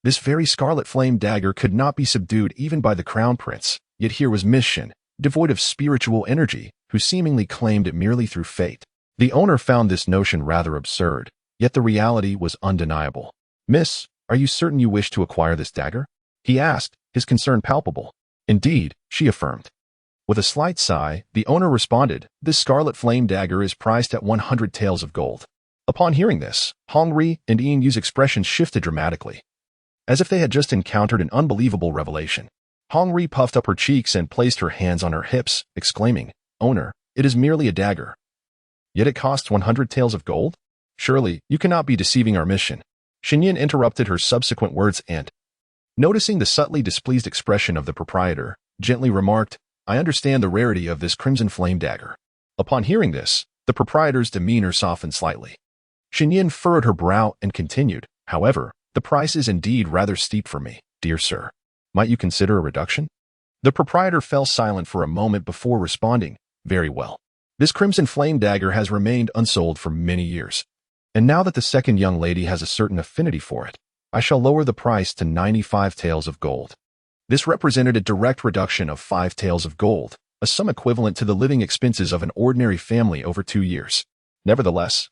This very Scarlet Flame Dagger could not be subdued even by the Crown Prince, yet here was Miss Shen, devoid of spiritual energy, who seemingly claimed it merely through fate. The owner found this notion rather absurd, yet the reality was undeniable. "Miss, are you certain you wish to acquire this dagger?" he asked, his concern palpable. Indeed, she affirmed. With a slight sigh, the owner responded, "This scarlet flame dagger is priced at 100 taels of gold." Upon hearing this, Hong Ri and Yin Yu's expressions shifted dramatically, as if they had just encountered an unbelievable revelation. Hong Ri puffed up her cheeks and placed her hands on her hips, exclaiming, "Owner, it is merely a dagger. Yet it costs 100 taels of gold? Surely, you cannot be deceiving our mission." Shen Yan interrupted her subsequent words and, noticing the subtly displeased expression of the proprietor, gently remarked, "I understand the rarity of this crimson flame dagger." Upon hearing this, the proprietor's demeanor softened slightly. Shen Yan furrowed her brow and continued, "However, the price is indeed rather steep for me, dear sir. Might you consider a reduction?" The proprietor fell silent for a moment before responding, "Very well. This crimson flame dagger has remained unsold for many years. And now that the second young lady has a certain affinity for it, I shall lower the price to 95 taels of gold." This represented a direct reduction of 5 taels of gold, a sum equivalent to the living expenses of an ordinary family over 2 years. Nevertheless,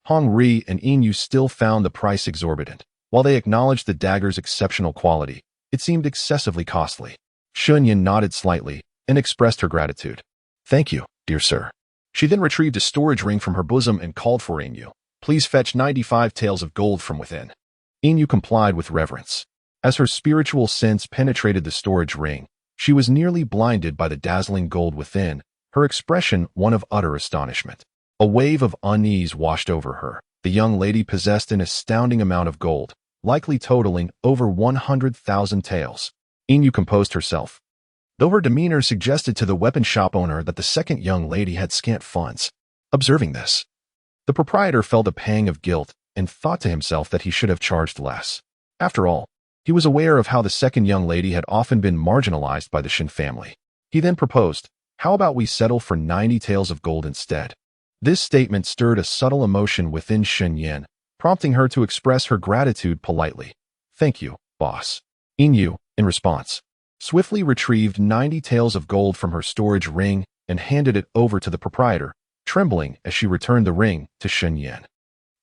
Hong Ri and Yin Yu still found the price exorbitant. While they acknowledged the dagger's exceptional quality, it seemed excessively costly. Shen Yan nodded slightly and expressed her gratitude. "Thank you, dear sir." She then retrieved a storage ring from her bosom and called for Yin Yu. "Please fetch 95 taels of gold from within." Yin Yu complied with reverence. As her spiritual sense penetrated the storage ring, she was nearly blinded by the dazzling gold within, her expression one of utter astonishment. A wave of unease washed over her. The young lady possessed an astounding amount of gold, likely totaling over 100,000 taels. Yin Yu composed herself, though her demeanor suggested to the weapon shop owner that the second young lady had scant funds. Observing this, the proprietor felt a pang of guilt and thought to himself that he should have charged less. After all, he was aware of how the second young lady had often been marginalized by the Shen family. He then proposed, "How about we settle for 90 taels of gold instead?" This statement stirred a subtle emotion within Shen Yan, prompting her to express her gratitude politely. "Thank you, boss." Yin Yu, in response, swiftly retrieved 90 taels of gold from her storage ring and handed it over to the proprietor, trembling as she returned the ring to Shen Yan.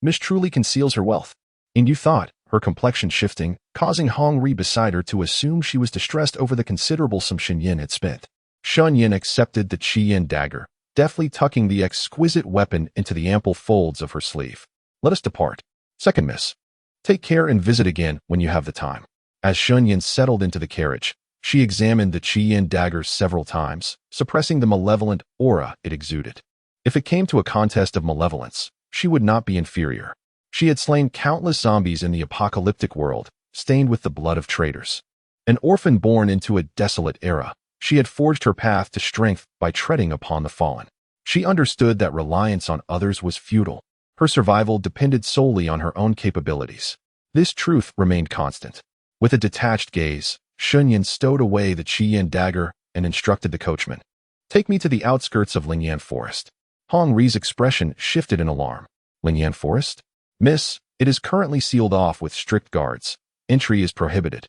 "Miss truly conceals her wealth." Yin Yu thought, her complexion shifting, causing Hong Ri beside her to assume she was distressed over the considerable sum Shen Yan had spent. Shen Yan accepted the Qi Yan dagger, deftly tucking the exquisite weapon into the ample folds of her sleeve. "Let us depart. Second miss. Take care and visit again when you have the time." As Shen Yan settled into the carriage, she examined the Qi Yan dagger several times, suppressing the malevolent aura it exuded. If it came to a contest of malevolence, she would not be inferior. She had slain countless zombies in the apocalyptic world, stained with the blood of traitors. An orphan born into a desolate era, she had forged her path to strength by treading upon the fallen. She understood that reliance on others was futile. Her survival depended solely on her own capabilities. This truth remained constant. With a detached gaze, Shen Yan stowed away the Qi Yan dagger and instructed the coachman, "Take me to the outskirts of Lingyan Forest." Hong Ri's expression shifted in alarm. "Lingyan Forest? Miss, it is currently sealed off with strict guards. Entry is prohibited."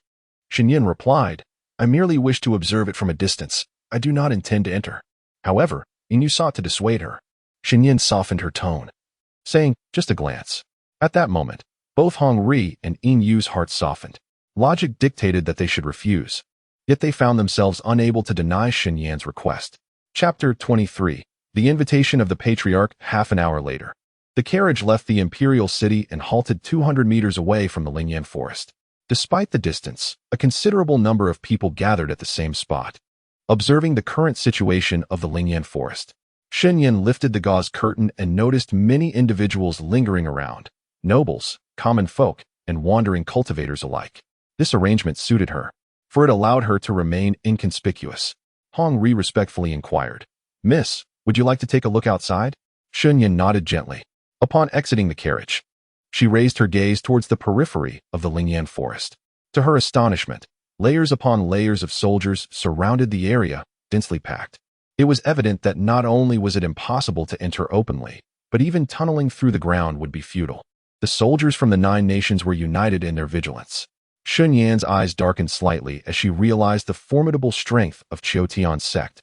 Shen Yan replied, "I merely wish to observe it from a distance. I do not intend to enter." However, Yin Yu sought to dissuade her. Shen Yan softened her tone, saying, "Just a glance." At that moment, both Hong Ri and Yin Yu's hearts softened. Logic dictated that they should refuse, yet they found themselves unable to deny Shen Yan's request. Chapter 23. The Invitation of the Patriarch. Half an hour later, the carriage left the imperial city and halted 200 meters away from the Lingyan Forest. Despite the distance, a considerable number of people gathered at the same spot, observing the current situation of the Lingyan Forest. Shen Yan lifted the gauze curtain and noticed many individuals lingering around, nobles, common folk, and wandering cultivators alike. This arrangement suited her, for it allowed her to remain inconspicuous. Hong Ri respectfully inquired, "Miss, would you like to take a look outside?" Shen Yan nodded gently. Upon exiting the carriage, she raised her gaze towards the periphery of the Lingyan Forest. To her astonishment, layers upon layers of soldiers surrounded the area, densely packed. It was evident that not only was it impossible to enter openly, but even tunneling through the ground would be futile. The soldiers from the 9 nations were united in their vigilance. Shen Yan's eyes darkened slightly as she realized the formidable strength of Qiutian's sect,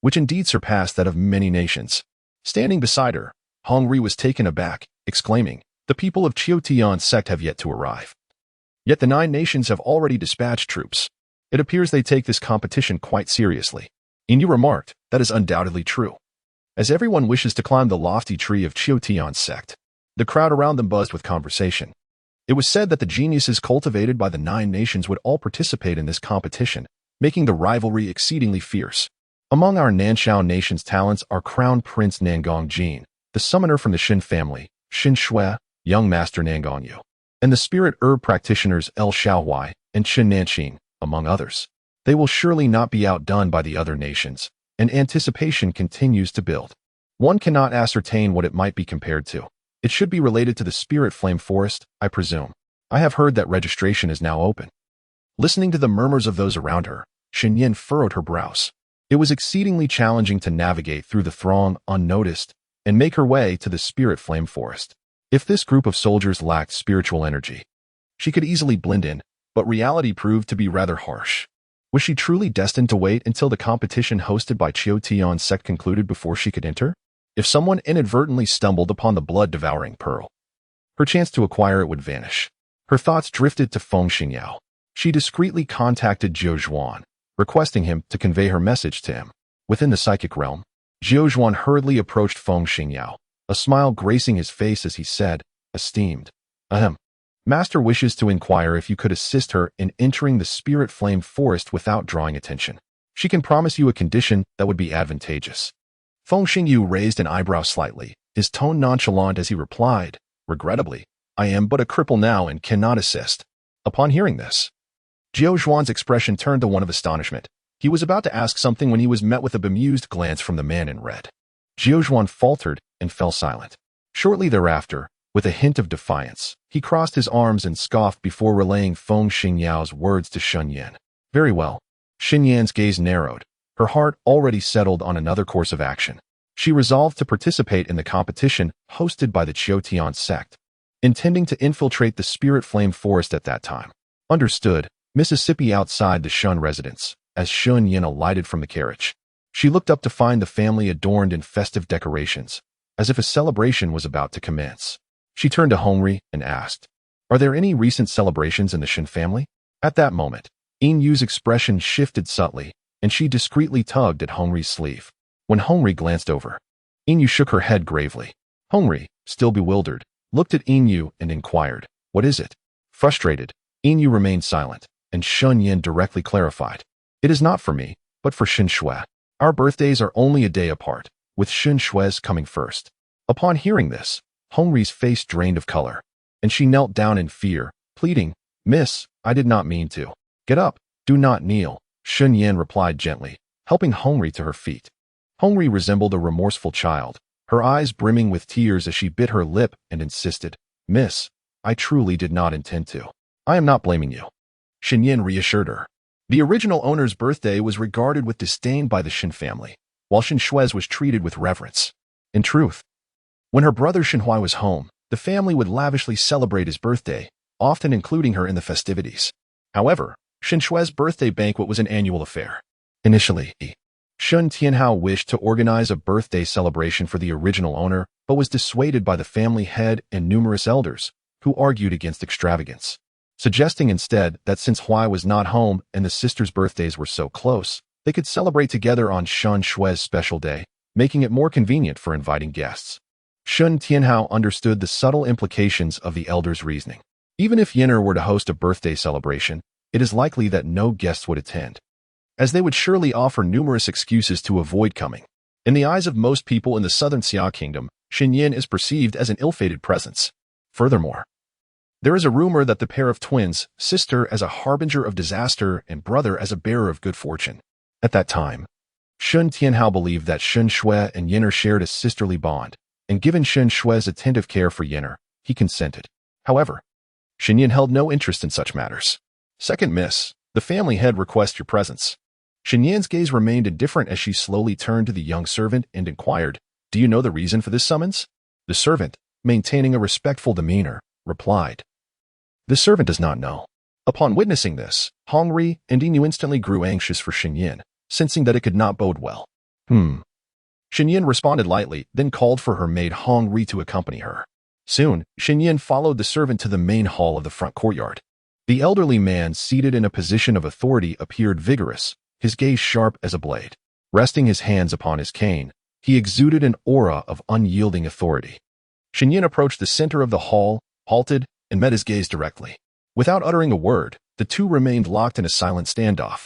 which indeed surpassed that of many nations. Standing beside her, Hong Ri was taken aback, exclaiming, "The people of Qiutian's sect have yet to arrive. Yet the 9 nations have already dispatched troops." It appears they take this competition quite seriously. Yin Yu remarked, that is undoubtedly true. As everyone wishes to climb the lofty tree of Qiu sect, the crowd around them buzzed with conversation. It was said that the geniuses cultivated by the 9 nations would all participate in this competition, making the rivalry exceedingly fierce. Among our Nanshao nation's talents are Crown Prince Nangong Jin, the summoner from the Shen family, Shen Shui, young master Nangong Yu, and the spirit herb practitioners El Xiaohuai and Chen Nanqing, among others. They will surely not be outdone by the other nations, and anticipation continues to build. One cannot ascertain what it might be compared to. It should be related to the spirit flame forest, I presume. I have heard that registration is now open. Listening to the murmurs of those around her, Shen Yan furrowed her brows. It was exceedingly challenging to navigate through the throng unnoticed and make her way to the spirit flame forest. If this group of soldiers lacked spiritual energy, she could easily blend in, but reality proved to be rather harsh. Was she truly destined to wait until the competition hosted by Qiu sect concluded before she could enter? If someone inadvertently stumbled upon the blood-devouring pearl, her chance to acquire it would vanish. Her thoughts drifted to Feng Xingyao. She discreetly contacted Zhou Zhuan, requesting him to convey her message to him. Within the psychic realm, Zhou Zhuan hurriedly approached Feng Xingyao, a smile gracing his face as he said, "Esteemed. Master wishes to inquire if you could assist her in entering the spirit flame forest without drawing attention. She can promise you a condition that would be advantageous." Feng Xingyu raised an eyebrow slightly, his tone nonchalant as he replied, "Regrettably, I am but a cripple now and cannot assist." Upon hearing this, Zhou Zhuan's expression turned to one of astonishment. He was about to ask something when he was met with a bemused glance from the man in red. Zhou Zhuan faltered and fell silent. Shortly thereafter, with a hint of defiance, he crossed his arms and scoffed before relaying Feng Xingyao's words to Shen Yan. Very well. Shen Yan's gaze narrowed, her heart already settled on another course of action. She resolved to participate in the competition hosted by the Qiu sect, intending to infiltrate the spirit flame forest at that time. Understood. Mississippi outside the Shun residence, as Shen Yan alighted from the carriage. She looked up to find the family adorned in festive decorations, as if a celebration was about to commence. She turned to Hongri and asked, "Are there any recent celebrations in the Shen family?" At that moment, Yin Yu's expression shifted subtly, and she discreetly tugged at Hongri's sleeve. When Hongri glanced over, Yin Yu shook her head gravely. Hongri, still bewildered, looked at Yin Yu and inquired, "What is it?" Frustrated, Yin Yu remained silent, and Shen Yan directly clarified, "It is not for me, but for Shen Shui. Our birthdays are only a day apart, with Shen Shui's coming first." Upon hearing this, Hongri's face drained of color, and she knelt down in fear, pleading, "Miss, I did not mean to." "Get up, do not kneel," Shen Yan replied gently, helping Hongri to her feet. Hongri resembled a remorseful child, her eyes brimming with tears as she bit her lip and insisted, "Miss, I truly did not intend to. I am not blaming you." Shen Yan reassured her. The original owner's birthday was regarded with disdain by the Shen family, while Shen Shui's was treated with reverence. In truth, when her brother Shen Hui was home, the family would lavishly celebrate his birthday, often including her in the festivities. However, Shen Shui's birthday banquet was an annual affair. Initially, Shen Tianhao wished to organize a birthday celebration for the original owner, but was dissuaded by the family head and numerous elders, who argued against extravagance, suggesting instead that since Hui was not home and the sisters' birthdays were so close, they could celebrate together on Shen Shui's special day, making it more convenient for inviting guests. Shen Tianhao understood the subtle implications of the elders' reasoning. Even if Yin'er were to host a birthday celebration, it is likely that no guests would attend, as they would surely offer numerous excuses to avoid coming. In the eyes of most people in the southern Xia kingdom, Shen Yan is perceived as an ill-fated presence. Furthermore, there is a rumor that the pair of twins, sister as a harbinger of disaster and brother as a bearer of good fortune. At that time, Shen Tianhao believed that Shen Shui and Yin'er shared a sisterly bond, and given Shen Shui's attentive care for Yin'er, he consented. However, Shen Yan held no interest in such matters. "Second miss, the family head requests your presence." Shen Yan's gaze remained indifferent as she slowly turned to the young servant and inquired, "Do you know the reason for this summons?" The servant, maintaining a respectful demeanor, replied, "The servant does not know." Upon witnessing this, Hongri and Yin Yu instantly grew anxious for Shen Yan, sensing that it could not bode well. Shen Yan responded lightly, then called for her maid Hongri to accompany her. Soon, Shen Yan followed the servant to the main hall of the front courtyard. The elderly man seated in a position of authority appeared vigorous, his gaze sharp as a blade. Resting his hands upon his cane, he exuded an aura of unyielding authority. Shen Yan approached the center of the hall, halted, and met his gaze directly. Without uttering a word, the two remained locked in a silent standoff,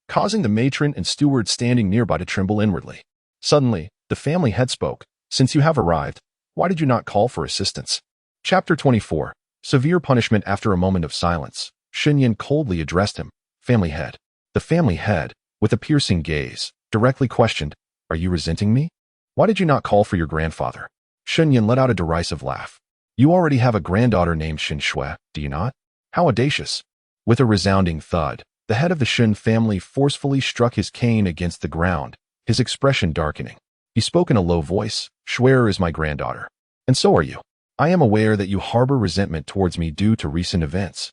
causing the matron and steward standing nearby to tremble inwardly. Suddenly, the family head spoke. "Since you have arrived, why did you not call for assistance?" Chapter 24. Severe punishment. After a moment of silence, Shen Yan coldly addressed him. Family head. The family head, with a piercing gaze, directly questioned, "Are you resenting me? Why did you not call for your grandfather?" Shen Yan let out a derisive laugh. "You already have a granddaughter named Shen Shui, do you not? How audacious." With a resounding thud, the head of the Shen family forcefully struck his cane against the ground, his expression darkening. He spoke in a low voice. "Shui is my granddaughter. And so are you. I am aware that you harbor resentment towards me due to recent events.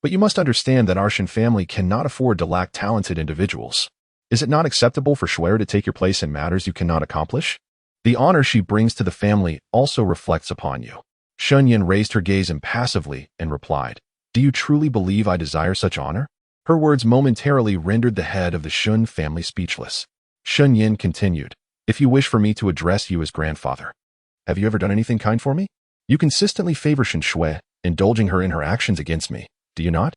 But you must understand that our Shen family cannot afford to lack talented individuals. Is it not acceptable for Shui to take your place in matters you cannot accomplish? The honor she brings to the family also reflects upon you." Shen Yan raised her gaze impassively and replied, "Do you truly believe I desire such honor?" Her words momentarily rendered the head of the Shen family speechless. Shen Yan continued, "If you wish for me to address you as grandfather, have you ever done anything kind for me? You consistently favor Shen Shui, indulging her in her actions against me, do you not?"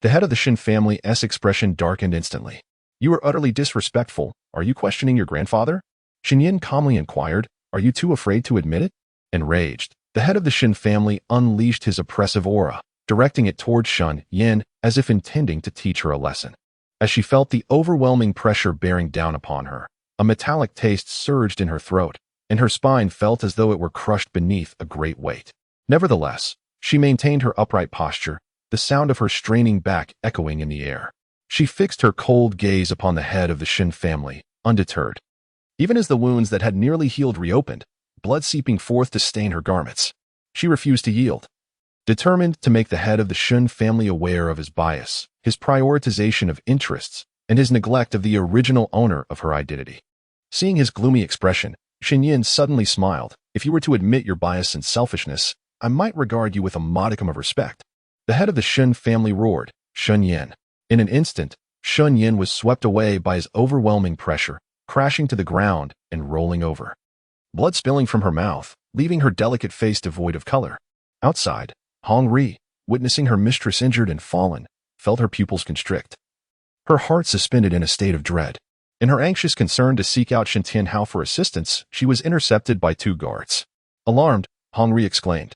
The head of the Shen family's expression darkened instantly. "You are utterly disrespectful. Are you questioning your grandfather?" Shen Yan calmly inquired, "Are you too afraid to admit it?" Enraged, the head of the Shen family unleashed his oppressive aura, directing it toward Shen Yan as if intending to teach her a lesson. As she felt the overwhelming pressure bearing down upon her, a metallic taste surged in her throat, and her spine felt as though it were crushed beneath a great weight. Nevertheless, she maintained her upright posture, the sound of her straining back echoing in the air. She fixed her cold gaze upon the head of the Shen family, undeterred. Even as the wounds that had nearly healed reopened, blood seeping forth to stain her garments, she refused to yield. Determined to make the head of the Shen family aware of his bias, his prioritization of interests, and his neglect of the original owner of her identity. Seeing his gloomy expression, Shen Yan suddenly smiled. "If you were to admit your bias and selfishness, I might regard you with a modicum of respect." The head of the Shen family roared, "Shen Yan." In an instant, Shen Yan was swept away by his overwhelming pressure, crashing to the ground and rolling over. Blood spilling from her mouth, leaving her delicate face devoid of color. Outside, Hong Ri, witnessing her mistress injured and fallen, felt her pupils constrict. Her heart suspended in a state of dread. In her anxious concern to seek out Shen Tianhao for assistance, she was intercepted by two guards. Alarmed, Hong Ri exclaimed,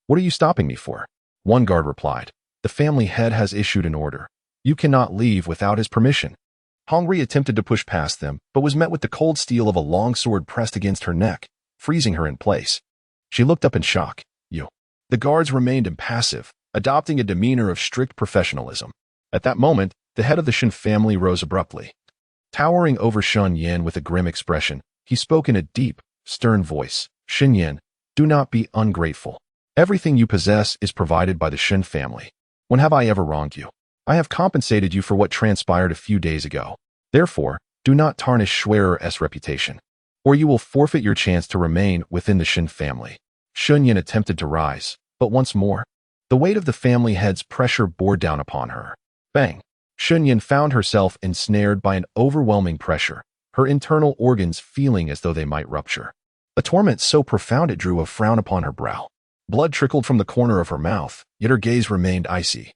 "What are you stopping me for?" One guard replied, "The family head has issued an order. You cannot leave without his permission." Hong Ri attempted to push past them, but was met with the cold steel of a long sword pressed against her neck, freezing her in place. She looked up in shock. "You." The guards remained impassive, adopting a demeanor of strict professionalism. At that moment, the head of the Shen family rose abruptly. Towering over Shen Yan with a grim expression, he spoke in a deep, stern voice. "Shen Yan, do not be ungrateful. Everything you possess is provided by the Shen family. When have I ever wronged you? I have compensated you for what transpired a few days ago. Therefore, do not tarnish Shui's reputation, or you will forfeit your chance to remain within the Shen family." Shen Yan attempted to rise, but once more, the weight of the family head's pressure bore down upon her. Bang! Shen Yan found herself ensnared by an overwhelming pressure, her internal organs feeling as though they might rupture. A torment so profound it drew a frown upon her brow. Blood trickled from the corner of her mouth, yet her gaze remained icy,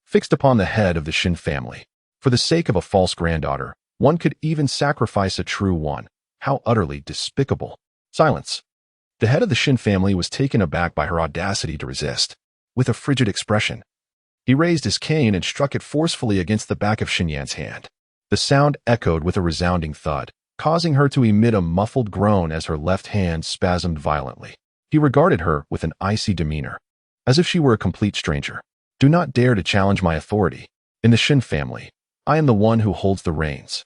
fixed upon the head of the Shen family. For the sake of a false granddaughter, one could even sacrifice a true one. How utterly despicable. Silence. The head of the Shen family was taken aback by her audacity to resist. With a frigid expression, he raised his cane and struck it forcefully against the back of Shen Yan's hand. The sound echoed with a resounding thud, causing her to emit a muffled groan as her left hand spasmed violently. He regarded her with an icy demeanor, as if she were a complete stranger. "Do not dare to challenge my authority. In the Shen family, I am the one who holds the reins.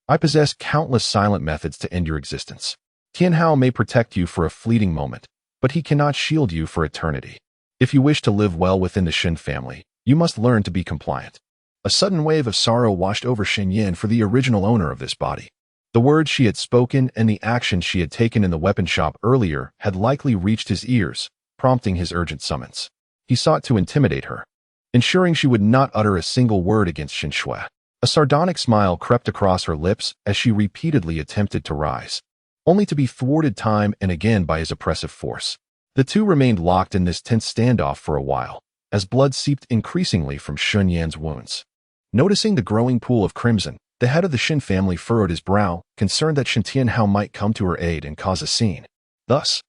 I possess countless silent methods to end your existence. Tianhao may protect you for a fleeting moment, but he cannot shield you for eternity. If you wish to live well within the Shen family, you must learn to be compliant." A sudden wave of sorrow washed over Shen Yan for the original owner of this body. The words she had spoken and the actions she had taken in the weapon shop earlier had likely reached his ears, prompting his urgent summons. He sought to intimidate her. ensuring she would not utter a single word against Shen Shui. A sardonic smile crept across her lips as she repeatedly attempted to rise, only to be thwarted time and again by his oppressive force. The two remained locked in this tense standoff for a while, as blood seeped increasingly from Shen Yan's wounds. Noticing the growing pool of crimson, the head of the Shen family furrowed his brow, concerned that Shen Tianhao might come to her aid and cause a scene. Thus,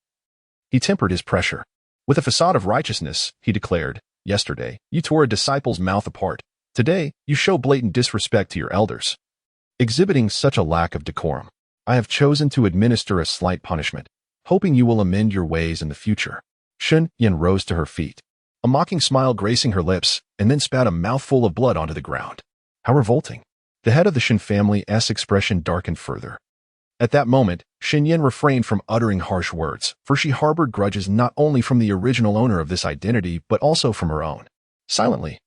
he tempered his pressure. With a facade of righteousness, he declared, "Yesterday, you tore a disciple's mouth apart. Today, you show blatant disrespect to your elders. Exhibiting such a lack of decorum, I have chosen to administer a slight punishment, hoping you will amend your ways in the future." Shen Yan rose to her feet, a mocking smile gracing her lips, and then spat a mouthful of blood onto the ground. How revolting. The head of the Shen family's expression darkened further. At that moment, Shen Yan refrained from uttering harsh words, for she harbored grudges not only from the original owner of this identity but also from her own. Silently,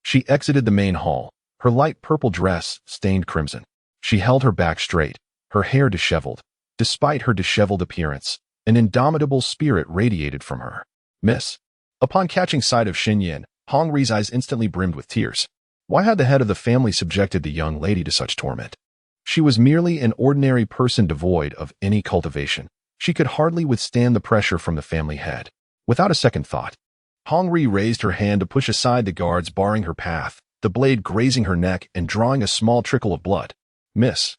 she exited the main hall, her light purple dress stained crimson. She held her back straight, her hair disheveled. Despite her disheveled appearance, an indomitable spirit radiated from her. "Miss." Upon catching sight of Shen Yan, Hong Ri's eyes instantly brimmed with tears. Why had the head of the family subjected the young lady to such torment? She was merely an ordinary person devoid of any cultivation. She could hardly withstand the pressure from the family head. Without a second thought, Hong Ri raised her hand to push aside the guards barring her path, the blade grazing her neck and drawing a small trickle of blood. "Miss."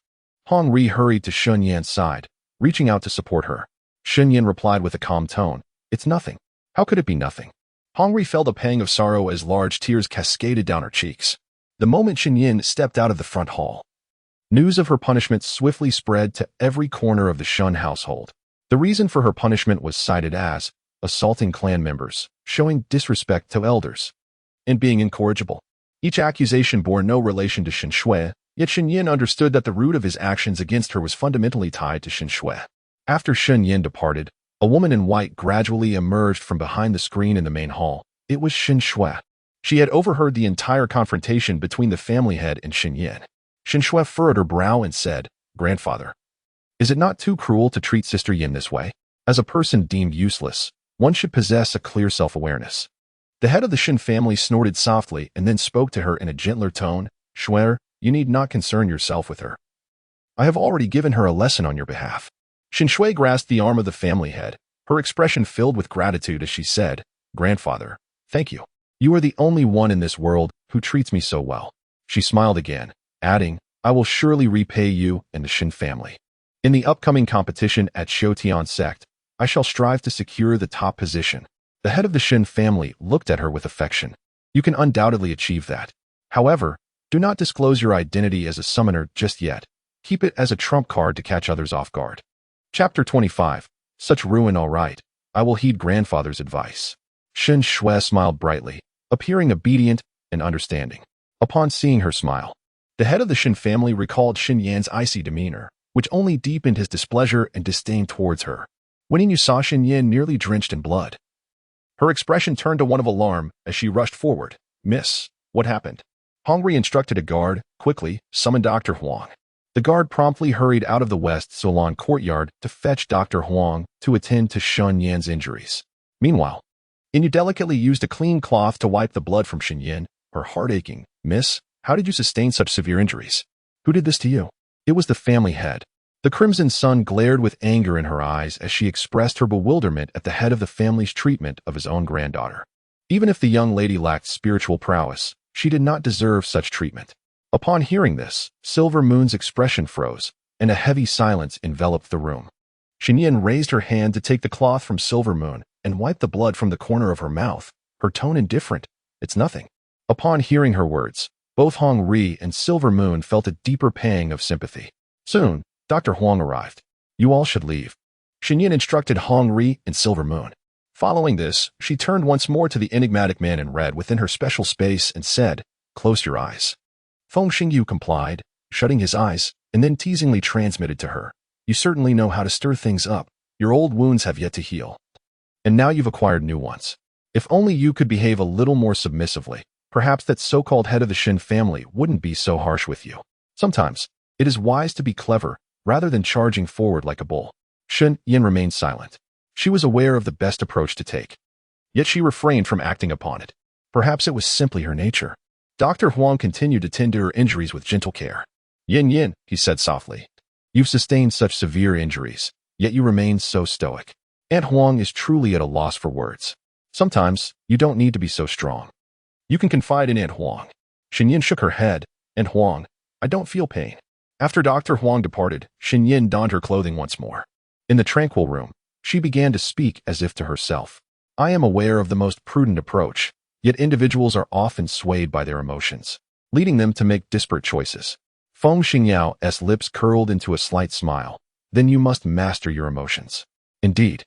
Hong Ri hurried to Shen Yan's side, reaching out to support her. Shen Yan replied with a calm tone, "It's nothing." How could it be nothing? Hong Ri felt a pang of sorrow as large tears cascaded down her cheeks. The moment Shen Yan stepped out of the front hall, news of her punishment swiftly spread to every corner of the Shen household. The reason for her punishment was cited as assaulting clan members, showing disrespect to elders, and being incorrigible. Each accusation bore no relation to Shen Shui, yet Shen Yan understood that the root of his actions against her was fundamentally tied to Shen Shui. After Shen Yan departed, a woman in white gradually emerged from behind the screen in the main hall. It was Shen Shui. She had overheard the entire confrontation between the family head and Shen Yan. Shen Shui furrowed her brow and said, "Grandfather, is it not too cruel to treat Sister Yin this way? As a person deemed useless, one should possess a clear self-awareness." The head of the Shen family snorted softly and then spoke to her in a gentler tone, "Shui, you need not concern yourself with her. I have already given her a lesson on your behalf." Shen Shui grasped the arm of the family head, her expression filled with gratitude as she said, "Grandfather, thank you. You are the only one in this world who treats me so well." She smiled again, adding, "I will surely repay you and the Shen family. In the upcoming competition at Xiutian sect, I shall strive to secure the top position." The head of the Shen family looked at her with affection. "You can undoubtedly achieve that. However, do not disclose your identity as a summoner just yet. Keep it as a trump card to catch others off guard." Chapter 25. Such ruin, all right. I will heed grandfather's advice. Shen Shui smiled brightly, appearing obedient and understanding. Upon seeing her smile, the head of the Shen family recalled Shen Yan's icy demeanor, which only deepened his displeasure and disdain towards her. When you saw Shen Yan nearly drenched in blood, her expression turned to one of alarm as she rushed forward. "Miss, what happened?" Hong Ri instructed a guard, "Quickly, summon Dr. Huang." The guard promptly hurried out of the West Salon courtyard to fetch Dr. Huang to attend to Shen Yan's injuries. Meanwhile, Inu delicately used a clean cloth to wipe the blood from Shen Yan, her heart aching. "Miss, how did you sustain such severe injuries? Who did this to you?" It was the family head. The crimson sun glared with anger in her eyes as she expressed her bewilderment at the head of the family's treatment of his own granddaughter. Even if the young lady lacked spiritual prowess, she did not deserve such treatment. Upon hearing this, Silver Moon's expression froze, and a heavy silence enveloped the room. Shen Yan raised her hand to take the cloth from Silver Moon and wiped the blood from the corner of her mouth, her tone indifferent. "It's nothing." Upon hearing her words, both Hong Ri and Silver Moon felt a deeper pang of sympathy. Soon, Dr. Huang arrived. "You all should leave." Shen Yan instructed Hong Ri and Silver Moon. Following this, she turned once more to the enigmatic man in red within her special space and said, "Close your eyes." Feng Xingyu complied, shutting his eyes, and then teasingly transmitted to her, "You certainly know how to stir things up. Your old wounds have yet to heal. And now you've acquired new ones. If only you could behave a little more submissively, perhaps that so-called head of the Shen family wouldn't be so harsh with you. Sometimes, it is wise to be clever, rather than charging forward like a bull." Shen Yan remained silent. She was aware of the best approach to take, yet she refrained from acting upon it. Perhaps it was simply her nature. Dr. Huang continued to tend to her injuries with gentle care. Yin, he said softly. You've sustained such severe injuries, yet you remain so stoic. Aunt Huang is truly at a loss for words. Sometimes, you don't need to be so strong. You can confide in Aunt Huang. Shen Yan shook her head. Aunt Huang, I don't feel pain. After Dr. Huang departed, Shen Yan donned her clothing once more. In the tranquil room, she began to speak as if to herself. I am aware of the most prudent approach, yet individuals are often swayed by their emotions, leading them to make disparate choices. Feng Xingyao's lips curled into a slight smile. Then you must master your emotions. Indeed.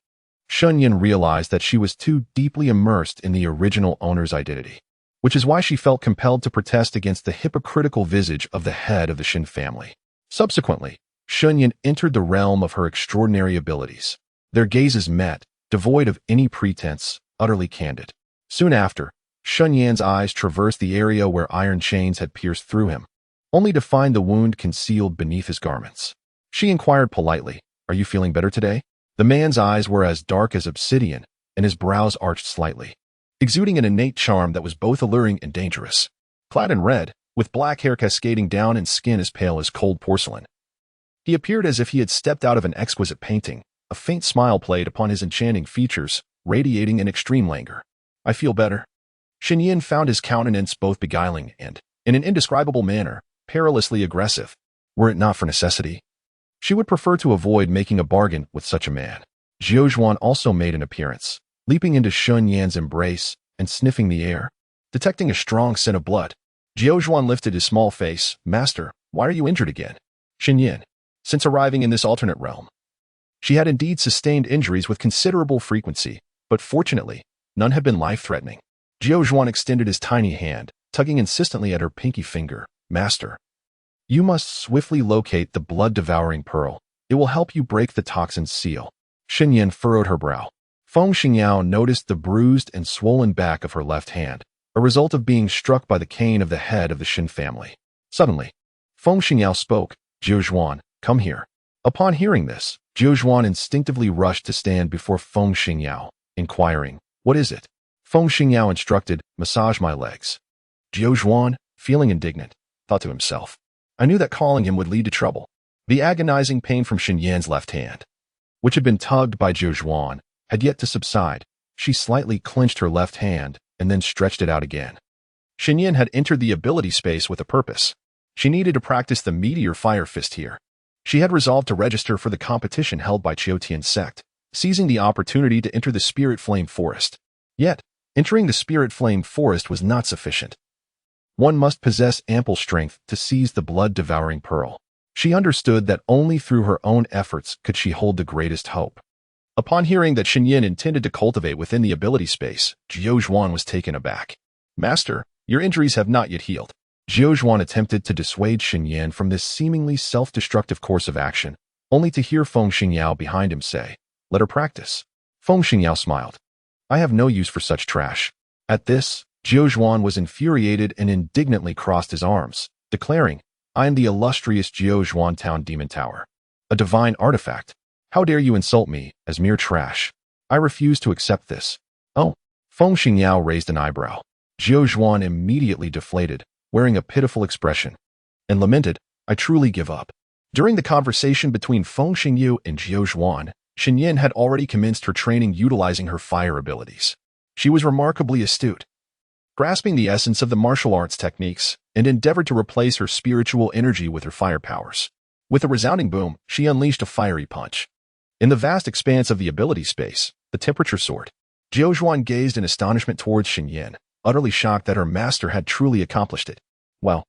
Shen Yan realized that she was too deeply immersed in the original owner's identity, which is why she felt compelled to protest against the hypocritical visage of the head of the Shen family. Subsequently, Shen Yan entered the realm of her extraordinary abilities. Their gazes met, devoid of any pretense, utterly candid. Soon after, Shen Yan's eyes traversed the area where iron chains had pierced through him, only to find the wound concealed beneath his garments. She inquired politely, "Are you feeling better today?" The man's eyes were as dark as obsidian, and his brows arched slightly, exuding an innate charm that was both alluring and dangerous. Clad in red, with black hair cascading down and skin as pale as cold porcelain, he appeared as if he had stepped out of an exquisite painting. A faint smile played upon his enchanting features, radiating an extreme languor. "I feel better." Shen Yan found his countenance both beguiling and, in an indescribable manner, perilously aggressive. Were it not for necessity, she would prefer to avoid making a bargain with such a man. Jiuzhuan also made an appearance, leaping into Shen Yan's embrace and sniffing the air. Detecting a strong scent of blood, Jiuzhuan lifted his small face. "Master, why are you injured again?" Shen Yan. Since arriving in this alternate realm, she had indeed sustained injuries with considerable frequency, but fortunately, none had been life-threatening. Jiuzhuan extended his tiny hand, tugging insistently at her pinky finger. "Master, you must swiftly locate the blood-devouring pearl. It will help you break the toxin's seal." Shen Yan furrowed her brow. Feng Xingyao noticed the bruised and swollen back of her left hand, a result of being struck by the cane of the head of the Shen family. Suddenly, Feng Xingyao spoke. "Jiuzhuan, come here." Upon hearing this, Jiuzhuan instinctively rushed to stand before Feng Xingyao, inquiring, "What is it?" Feng Xingyao instructed, "Massage my legs." Jiuzhuan, feeling indignant, thought to himself, "I knew that calling him would lead to trouble." The agonizing pain from Shen Yan's left hand, which had been tugged by Jiuzhuan, had yet to subside. She slightly clenched her left hand and then stretched it out again. Shen Yan had entered the ability space with a purpose. She needed to practice the meteor fire fist here. She had resolved to register for the competition held by Chiotian's sect, seizing the opportunity to enter the Spirit Flame Forest. Yet, entering the Spirit Flame Forest was not sufficient. One must possess ample strength to seize the blood-devouring pearl. She understood that only through her own efforts could she hold the greatest hope. Upon hearing that Shen Yan intended to cultivate within the ability space, Jiuzhuan was taken aback. "Master, your injuries have not yet healed." Jiuzhuan attempted to dissuade Shen Yan from this seemingly self-destructive course of action, only to hear Feng Xingyao behind him say, "Let her practice." Feng Xingyao smiled. "I have no use for such trash." At this, Jiuzhuan was infuriated and indignantly crossed his arms, declaring, "I am the illustrious Jiuzhuan Town Demon Tower, a divine artifact. How dare you insult me as mere trash? I refuse to accept this." "Oh." Feng Xingyao raised an eyebrow. Jiuzhuan immediately deflated, wearing a pitiful expression, and lamented, "I truly give up." During the conversation between Feng Xingyu and Jiuzhuan, Shen Yan had already commenced her training utilizing her fire abilities. She was remarkably astute, grasping the essence of the martial arts techniques, and endeavored to replace her spiritual energy with her fire powers. With a resounding boom, she unleashed a fiery punch. In the vast expanse of the ability space, the temperature soared. Jiuzhuan gazed in astonishment towards Shen Yan, utterly shocked that her master had truly accomplished it. Wow,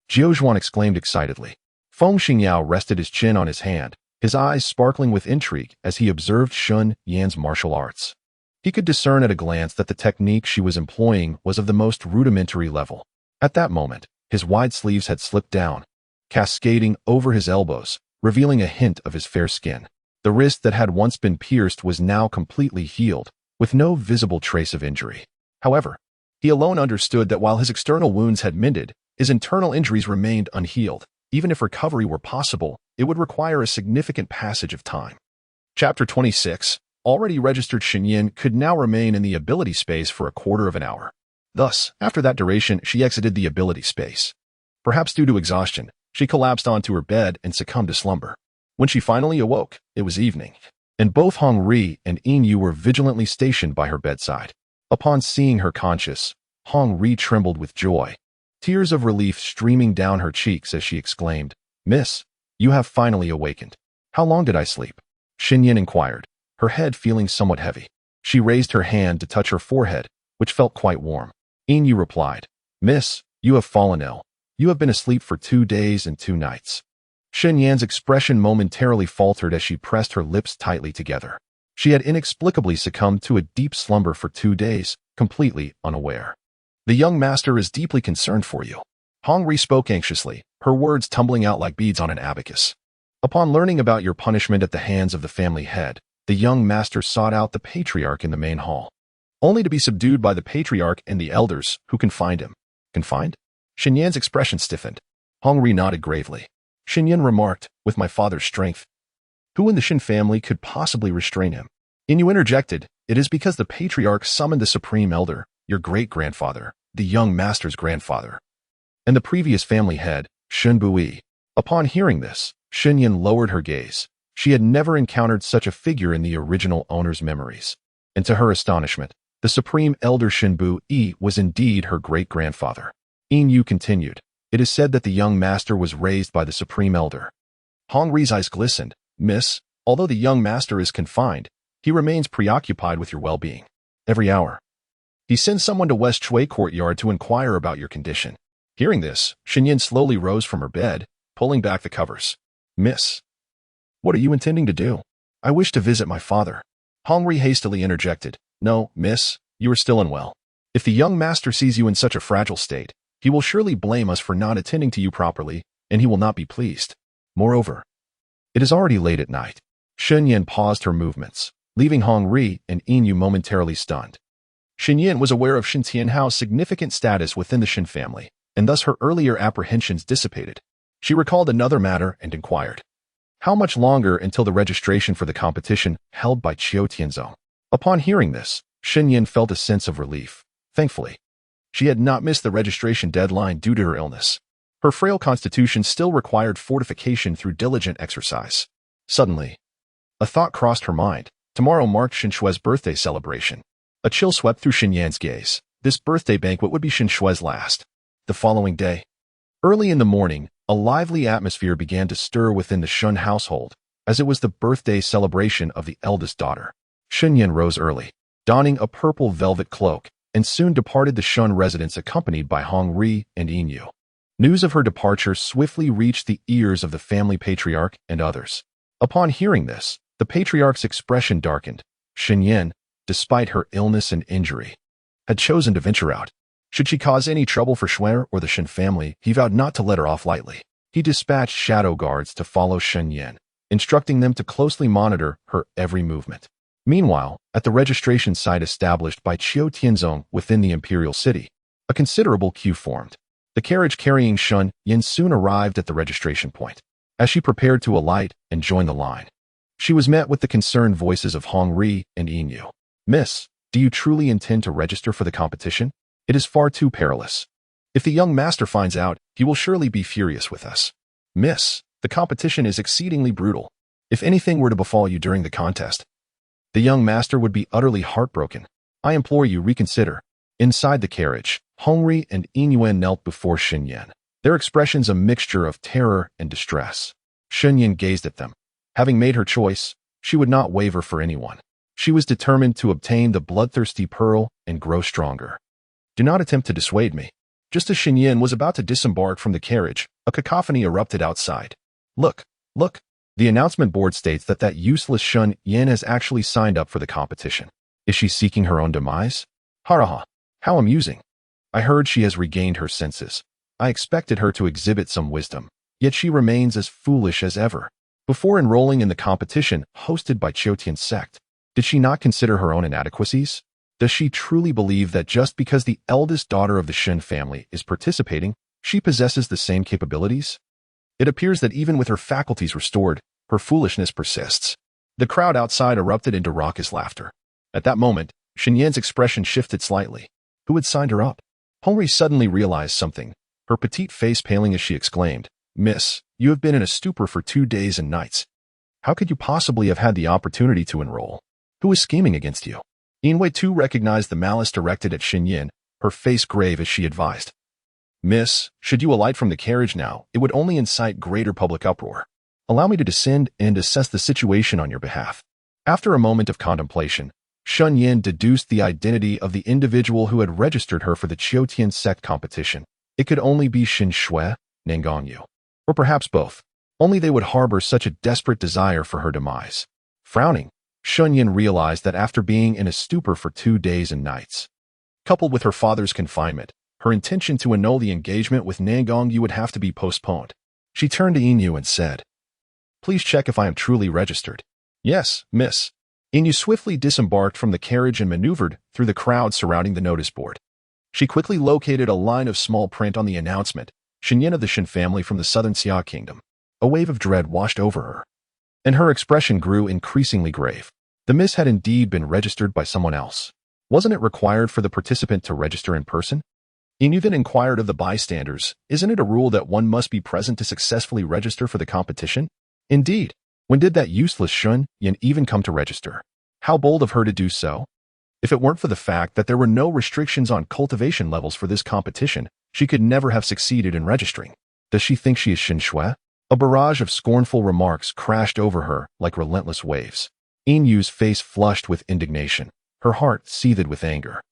Jiuzhuan exclaimed excitedly. Feng Xingyao rested his chin on his hand, his eyes sparkling with intrigue as he observed Shen Yan's martial arts. He could discern at a glance that the technique she was employing was of the most rudimentary level. At that moment, his wide sleeves had slipped down, cascading over his elbows, revealing a hint of his fair skin. The wrist that had once been pierced was now completely healed, with no visible trace of injury. However, he alone understood that while his external wounds had mended, his internal injuries remained unhealed. Even if recovery were possible, it would require a significant passage of time. Chapter 26. already registered Shen Yan could now remain in the ability space for a quarter of an hour. Thus, after that duration, she exited the ability space. Perhaps due to exhaustion, she collapsed onto her bed and succumbed to slumber. When she finally awoke, it was evening, and both Hong Ri and Yin Yu were vigilantly stationed by her bedside. Upon seeing her conscious, Hong Ri trembled with joy, tears of relief streaming down her cheeks as she exclaimed, "Miss, you have finally awakened. How long did I sleep?" Shen Yan inquired, her head feeling somewhat heavy. She raised her hand to touch her forehead, which felt quite warm. Yin Yu replied, "Miss, you have fallen ill. You have been asleep for 2 days and 2 nights." Shen Yan's expression momentarily faltered as she pressed her lips tightly together. She had inexplicably succumbed to a deep slumber for 2 days, completely unaware. "The young master is deeply concerned for you." Hong Ri spoke anxiously, her words tumbling out like beads on an abacus. "Upon learning about your punishment at the hands of the family head, the young master sought out the patriarch in the main hall, only to be subdued by the patriarch and the elders who confined him." "Confined?" Shen Yan's expression stiffened. Hong Ri nodded gravely. Shen Yan remarked, "With my father's strength, who in the Shen family could possibly restrain him?" Yin Yu interjected, "It is because the patriarch summoned the supreme elder, your great-grandfather, the young master's grandfather, and the previous family head, Shen Bui." Upon hearing this, Shen Yan lowered her gaze. She had never encountered such a figure in the original owner's memories. And to her astonishment, the supreme elder Shen Bui was indeed her great-grandfather. Yin Yu continued, "It is said that the young master was raised by the supreme elder." Hong Ri's eyes glistened. "Miss, although the young master is confined, he remains preoccupied with your well-being. Every hour, he sends someone to West Shui Courtyard to inquire about your condition." Hearing this, Shen Yan slowly rose from her bed, pulling back the covers. "Miss, what are you intending to do?" "I wish to visit my father." Hong Ri hastily interjected, "No, miss, you are still unwell. If the young master sees you in such a fragile state, he will surely blame us for not attending to you properly, and he will not be pleased. Moreover, it is already late at night." Shen Yan paused her movements, leaving Hong Ri and Yin Yu momentarily stunned. Shen Yan was aware of Shen Tianhao's significant status within the Shen family, and thus her earlier apprehensions dissipated. She recalled another matter and inquired, "How much longer until the registration for the competition held by Qiu Tianzong?" Upon hearing this, Shen Yan felt a sense of relief. Thankfully, she had not missed the registration deadline due to her illness. Her frail constitution still required fortification through diligent exercise. Suddenly, a thought crossed her mind. Tomorrow marked Shen Shui's birthday celebration. A chill swept through Shen Yan's gaze. This birthday banquet would be Shen Shui's last. The following day, early in the morning, a lively atmosphere began to stir within the Shen household, as it was the birthday celebration of the eldest daughter. Shen Yan rose early, donning a purple velvet cloak, and soon departed the Shen residence accompanied by Hong Ri and Yin Yu. News of her departure swiftly reached the ears of the family patriarch and others. Upon hearing this, the patriarch's expression darkened. Shen Yan, despite her illness and injury, had chosen to venture out. Should she cause any trouble for Shui or the Shen family, he vowed not to let her off lightly. He dispatched shadow guards to follow Shen Yan, instructing them to closely monitor her every movement. Meanwhile, at the registration site established by Qiu Tianzong within the imperial city, a considerable queue formed. The carriage carrying Shen Yan soon arrived at the registration point. As she prepared to alight and join the line, she was met with the concerned voices of Hong Ri and Yin Yu. "Miss, do you truly intend to register for the competition? It is far too perilous. If the young master finds out, he will surely be furious with us." "Miss, the competition is exceedingly brutal. If anything were to befall you during the contest, the young master would be utterly heartbroken. I implore you reconsider." Inside the carriage, Hong Ri and Yin Yuan knelt before Shen Yan, their expressions a mixture of terror and distress. Shen Yan gazed at them. Having made her choice, she would not waver for anyone. She was determined to obtain the bloodthirsty pearl and grow stronger. "Do not attempt to dissuade me." Just as Shen Yan was about to disembark from the carriage, a cacophony erupted outside. "Look, look! The announcement board states that useless Shen Yan has actually signed up for the competition. Is she seeking her own demise? Haraha! How amusing! I heard she has regained her senses. I expected her to exhibit some wisdom, yet she remains as foolish as ever. Before enrolling in the competition hosted by Qiu sect, did she not consider her own inadequacies? Does she truly believe that just because the eldest daughter of the Shen family is participating, she possesses the same capabilities? It appears that even with her faculties restored, her foolishness persists. The crowd outside erupted into raucous laughter. At that moment, Shen Yan's expression shifted slightly. Who had signed her up? Hongri suddenly realized something, her petite face paling as she exclaimed, "Miss, you have been in a stupor for 2 days and nights. How could you possibly have had the opportunity to enroll? Who is scheming against you?" Yinwei too recognized the malice directed at Shen Yan, her face grave as she advised. "Miss, should you alight from the carriage now, it would only incite greater public uproar. Allow me to descend and assess the situation on your behalf." After a moment of contemplation, Shen Yan deduced the identity of the individual who had registered her for the Qiutian sect competition. It could only be Xin Shui, Nangongyu, or perhaps both. Only they would harbor such a desperate desire for her demise. Frowning, Shen Yan realized that after being in a stupor for 2 days and nights, coupled with her father's confinement, her intention to annul the engagement with Nangongyu would have to be postponed. She turned to Inyu and said, "Please check if I am truly registered." "Yes, miss." Inyu swiftly disembarked from the carriage and maneuvered through the crowd surrounding the notice board. She quickly located a line of small print on the announcement, Shen Yan of the Shen family from the southern Xia kingdom. A wave of dread washed over her, and her expression grew increasingly grave. The miss had indeed been registered by someone else. Wasn't it required for the participant to register in person? Inyu then inquired of the bystanders, "Isn't it a rule that one must be present to successfully register for the competition?" Indeed. When did that useless Shen Yan even come to register? How bold of her to do so? If it weren't for the fact that there were no restrictions on cultivation levels for this competition, she could never have succeeded in registering. Does she think she is Xin Shui? A barrage of scornful remarks crashed over her like relentless waves. Inyu's face flushed with indignation. Her heart seethed with anger.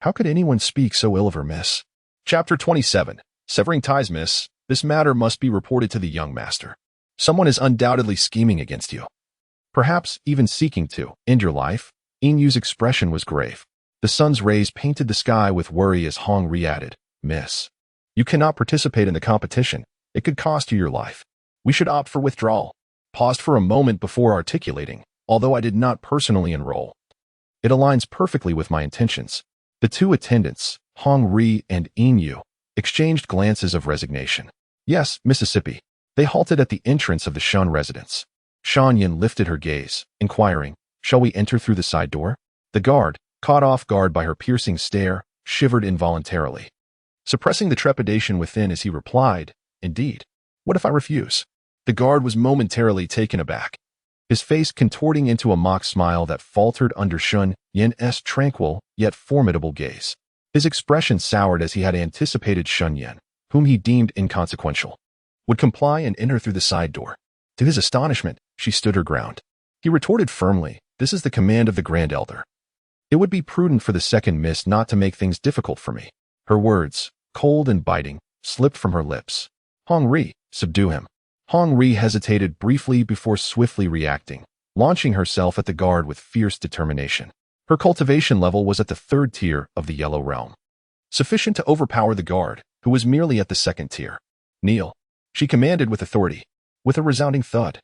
How could anyone speak so ill of her, miss? Chapter 27. Severing ties, miss. This matter must be reported to the young master. Someone is undoubtedly scheming against you. Perhaps even seeking to end your life. Inyu's expression was grave. The sun's rays painted the sky with worry as Hong Ri added, "Miss, you cannot participate in the competition. It could cost you your life. We should opt for withdrawal." Paused for a moment before articulating, "Although I did not personally enroll, it aligns perfectly with my intentions." The two attendants, Hong Ri and Inyu, exchanged glances of resignation. "Yes, Mississippi." They halted at the entrance of the Shen residence. Shen Yan lifted her gaze, inquiring, "Shall we enter through the side door?" The guard, caught off guard by her piercing stare, shivered involuntarily, suppressing the trepidation within as he replied, "Indeed. What if I refuse?" The guard was momentarily taken aback, his face contorting into a mock smile that faltered under Shen Yan's tranquil yet formidable gaze. His expression soured as he had anticipated. Shen Yan, whom he deemed inconsequential, would comply and enter through the side door. To his astonishment, she stood her ground. He retorted firmly, "This is the command of the Grand Elder. It would be prudent for the second miss not to make things difficult for me." Her words, cold and biting, slipped from her lips. "Hong Ri, subdue him." Hong Ri hesitated briefly before swiftly reacting, launching herself at the guard with fierce determination. Her cultivation level was at the 3rd tier of the Yellow Realm, sufficient to overpower the guard, who was merely at the 2nd tier. "Kneel," she commanded with authority. With a resounding thud,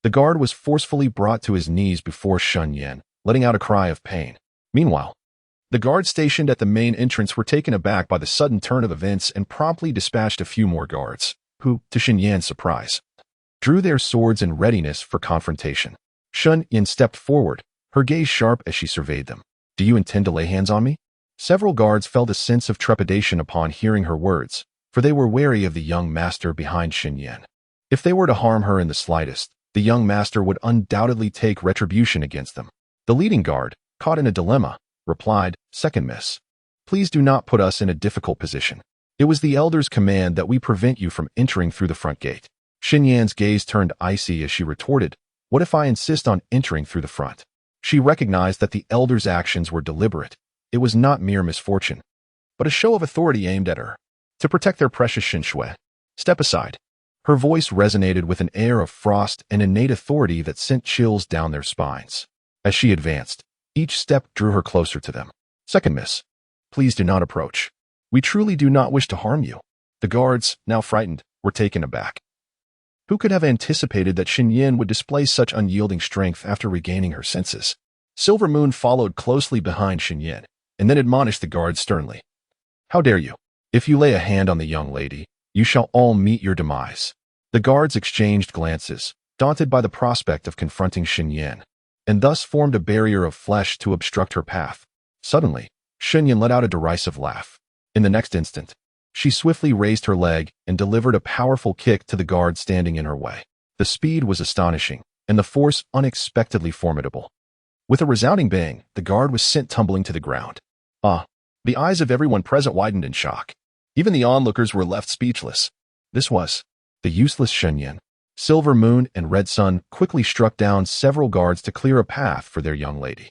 the guard was forcefully brought to his knees before Shen Yan, letting out a cry of pain. Meanwhile, the guards stationed at the main entrance were taken aback by the sudden turn of events and promptly dispatched a few more guards, who, to Shen Yan's surprise, drew their swords in readiness for confrontation. Shen Yan stepped forward, her gaze sharp as she surveyed them. "Do you intend to lay hands on me?" Several guards felt a sense of trepidation upon hearing her words, for they were wary of the young master behind Shen Yan. If they were to harm her in the slightest, the young master would undoubtedly take retribution against them. The leading guard, caught in a dilemma, replied, "Second miss, please do not put us in a difficult position. It was the elder's command that we prevent you from entering through the front gate." Shen Yan's gaze turned icy as she retorted, "What if I insist on entering through the front?" She recognized that the elder's actions were deliberate. It was not mere misfortune, but a show of authority aimed at her. To protect their precious Xin Shui. "Step aside." Her voice resonated with an air of frost and innate authority that sent chills down their spines. As she advanced, each step drew her closer to them. "Second miss, please do not approach. We truly do not wish to harm you." The guards, now frightened, were taken aback. Who could have anticipated that Shen Yan would display such unyielding strength after regaining her senses? Silver Moon followed closely behind Shen Yan, and then admonished the guards sternly. "How dare you? If you lay a hand on the young lady, you shall all meet your demise." The guards exchanged glances, daunted by the prospect of confronting Shen Yan. and thus formed a barrier of flesh to obstruct her path. Suddenly, Shen Yan let out a derisive laugh. In the next instant, she swiftly raised her leg and delivered a powerful kick to the guard standing in her way. The speed was astonishing, and the force unexpectedly formidable. With a resounding bang, the guard was sent tumbling to the ground. The eyes of everyone present widened in shock. Even the onlookers were left speechless. This was the useless Shen Yan. Silver Moon and Red Sun quickly struck down several guards to clear a path for their young lady.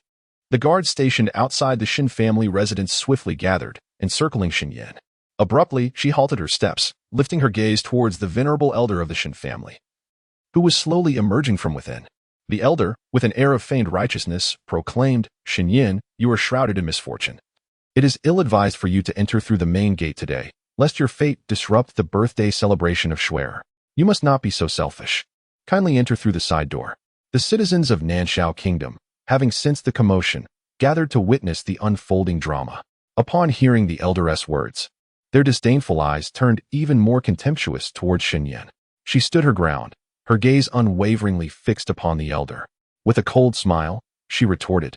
The guards stationed outside the Shen family residence swiftly gathered, encircling Shen Yan. Abruptly, she halted her steps, lifting her gaze towards the venerable elder of the Shen family, who was slowly emerging from within. The elder, with an air of feigned righteousness, proclaimed, "Shen Yan, you are shrouded in misfortune. It is ill-advised for you to enter through the main gate today, lest your fate disrupt the birthday celebration of Shuer. You must not be so selfish. Kindly enter through the side door." The citizens of Nanshao Kingdom, having sensed the commotion, gathered to witness the unfolding drama. Upon hearing the elderess words, their disdainful eyes turned even more contemptuous towards Shen Yan. She stood her ground, her gaze unwaveringly fixed upon the elder. With a cold smile, she retorted,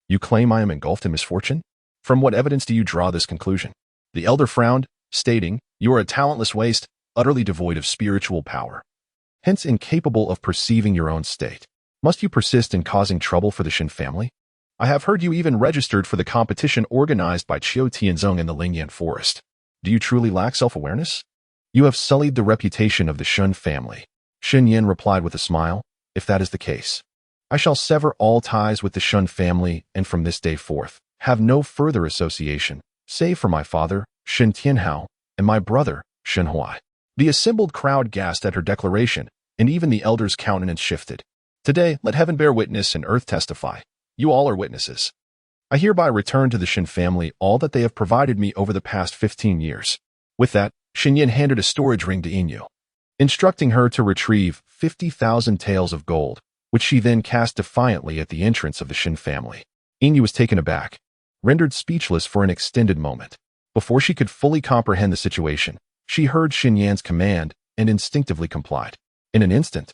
"You claim I am engulfed in misfortune? From what evidence do you draw this conclusion?" The elder frowned, stating, "You are a talentless waste, utterly devoid of spiritual power, hence incapable of perceiving your own state. Must you persist in causing trouble for the Shen family? I have heard you even registered for the competition organized by Qiu Tianzong in the Lingyan forest. Do you truly lack self-awareness? You have sullied the reputation of the Shen family." Shen Yan replied with a smile, "If that is the case, I shall sever all ties with the Shen family and from this day forth have no further association, save for my father, Shen Tianhao, and my brother, Shen Huai." The assembled crowd gasped at her declaration, and even the elder's countenance shifted. "Today, let heaven bear witness and earth testify. You all are witnesses. I hereby return to the Shen family all that they have provided me over the past 15 years. With that, Shen Yan handed a storage ring to Inyu, instructing her to retrieve 50,000 taels of gold, which she then cast defiantly at the entrance of the Shen family. Inyu was taken aback, rendered speechless for an extended moment. Before she could fully comprehend the situation, she heard Shen Yan's command and instinctively complied. In an instant,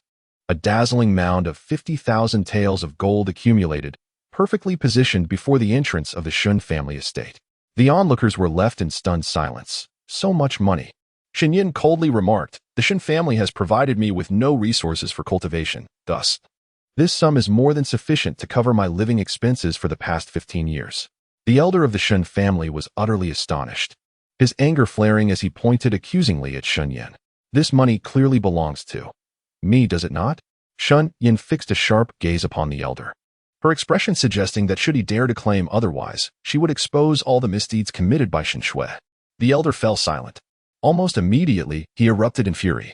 a dazzling mound of 50,000 taels of gold accumulated, perfectly positioned before the entrance of the Shen family estate. The onlookers were left in stunned silence. So much money. Shen Yan coldly remarked, "The Shen family has provided me with no resources for cultivation. Thus, this sum is more than sufficient to cover my living expenses for the past 15 years. The elder of the Shen family was utterly astonished, his anger flaring as he pointed accusingly at Shen Yan. "This money clearly belongs to me, does it not?" Shen Yan fixed a sharp gaze upon the elder, her expression suggesting that should he dare to claim otherwise, she would expose all the misdeeds committed by Shen Shui. The elder fell silent. Almost immediately, he erupted in fury,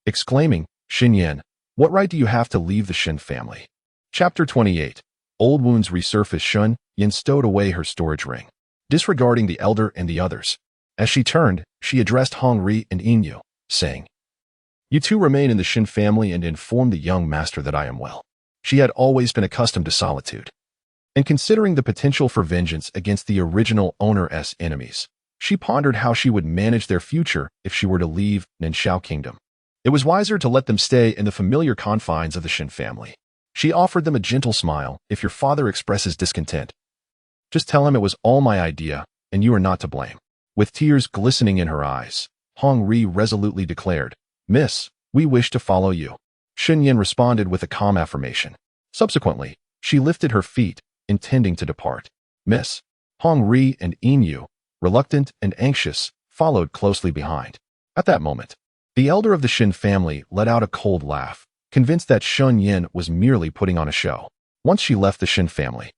exclaiming, "Shen Yan, what right do you have to leave the Shen family?" Chapter 28. Old wounds resurface. Shen Yan stowed away her storage ring, disregarding the elder and the others. As she turned, she addressed Hong Ri and Inyu, saying, "You two remain in the Shen family and inform the young master that I am well." She had always been accustomed to solitude, and considering the potential for vengeance against the original owner's enemies, she pondered how she would manage their future if she were to leave Nanshao Kingdom. It was wiser to let them stay in the familiar confines of the Shen family. She offered them a gentle smile. "If your father expresses discontent, just tell him it was all my idea, and you are not to blame." With tears glistening in her eyes, Hong Ri resolutely declared, "Miss, we wish to follow you." Shen Yan responded with a calm affirmation. Subsequently, she lifted her feet, intending to depart. Miss Hong Ri and Inyu, reluctant and anxious, followed closely behind. At that moment, the elder of the Shen family let out a cold laugh, convinced that Shen Yan was merely putting on a show. Once she left the Shen family,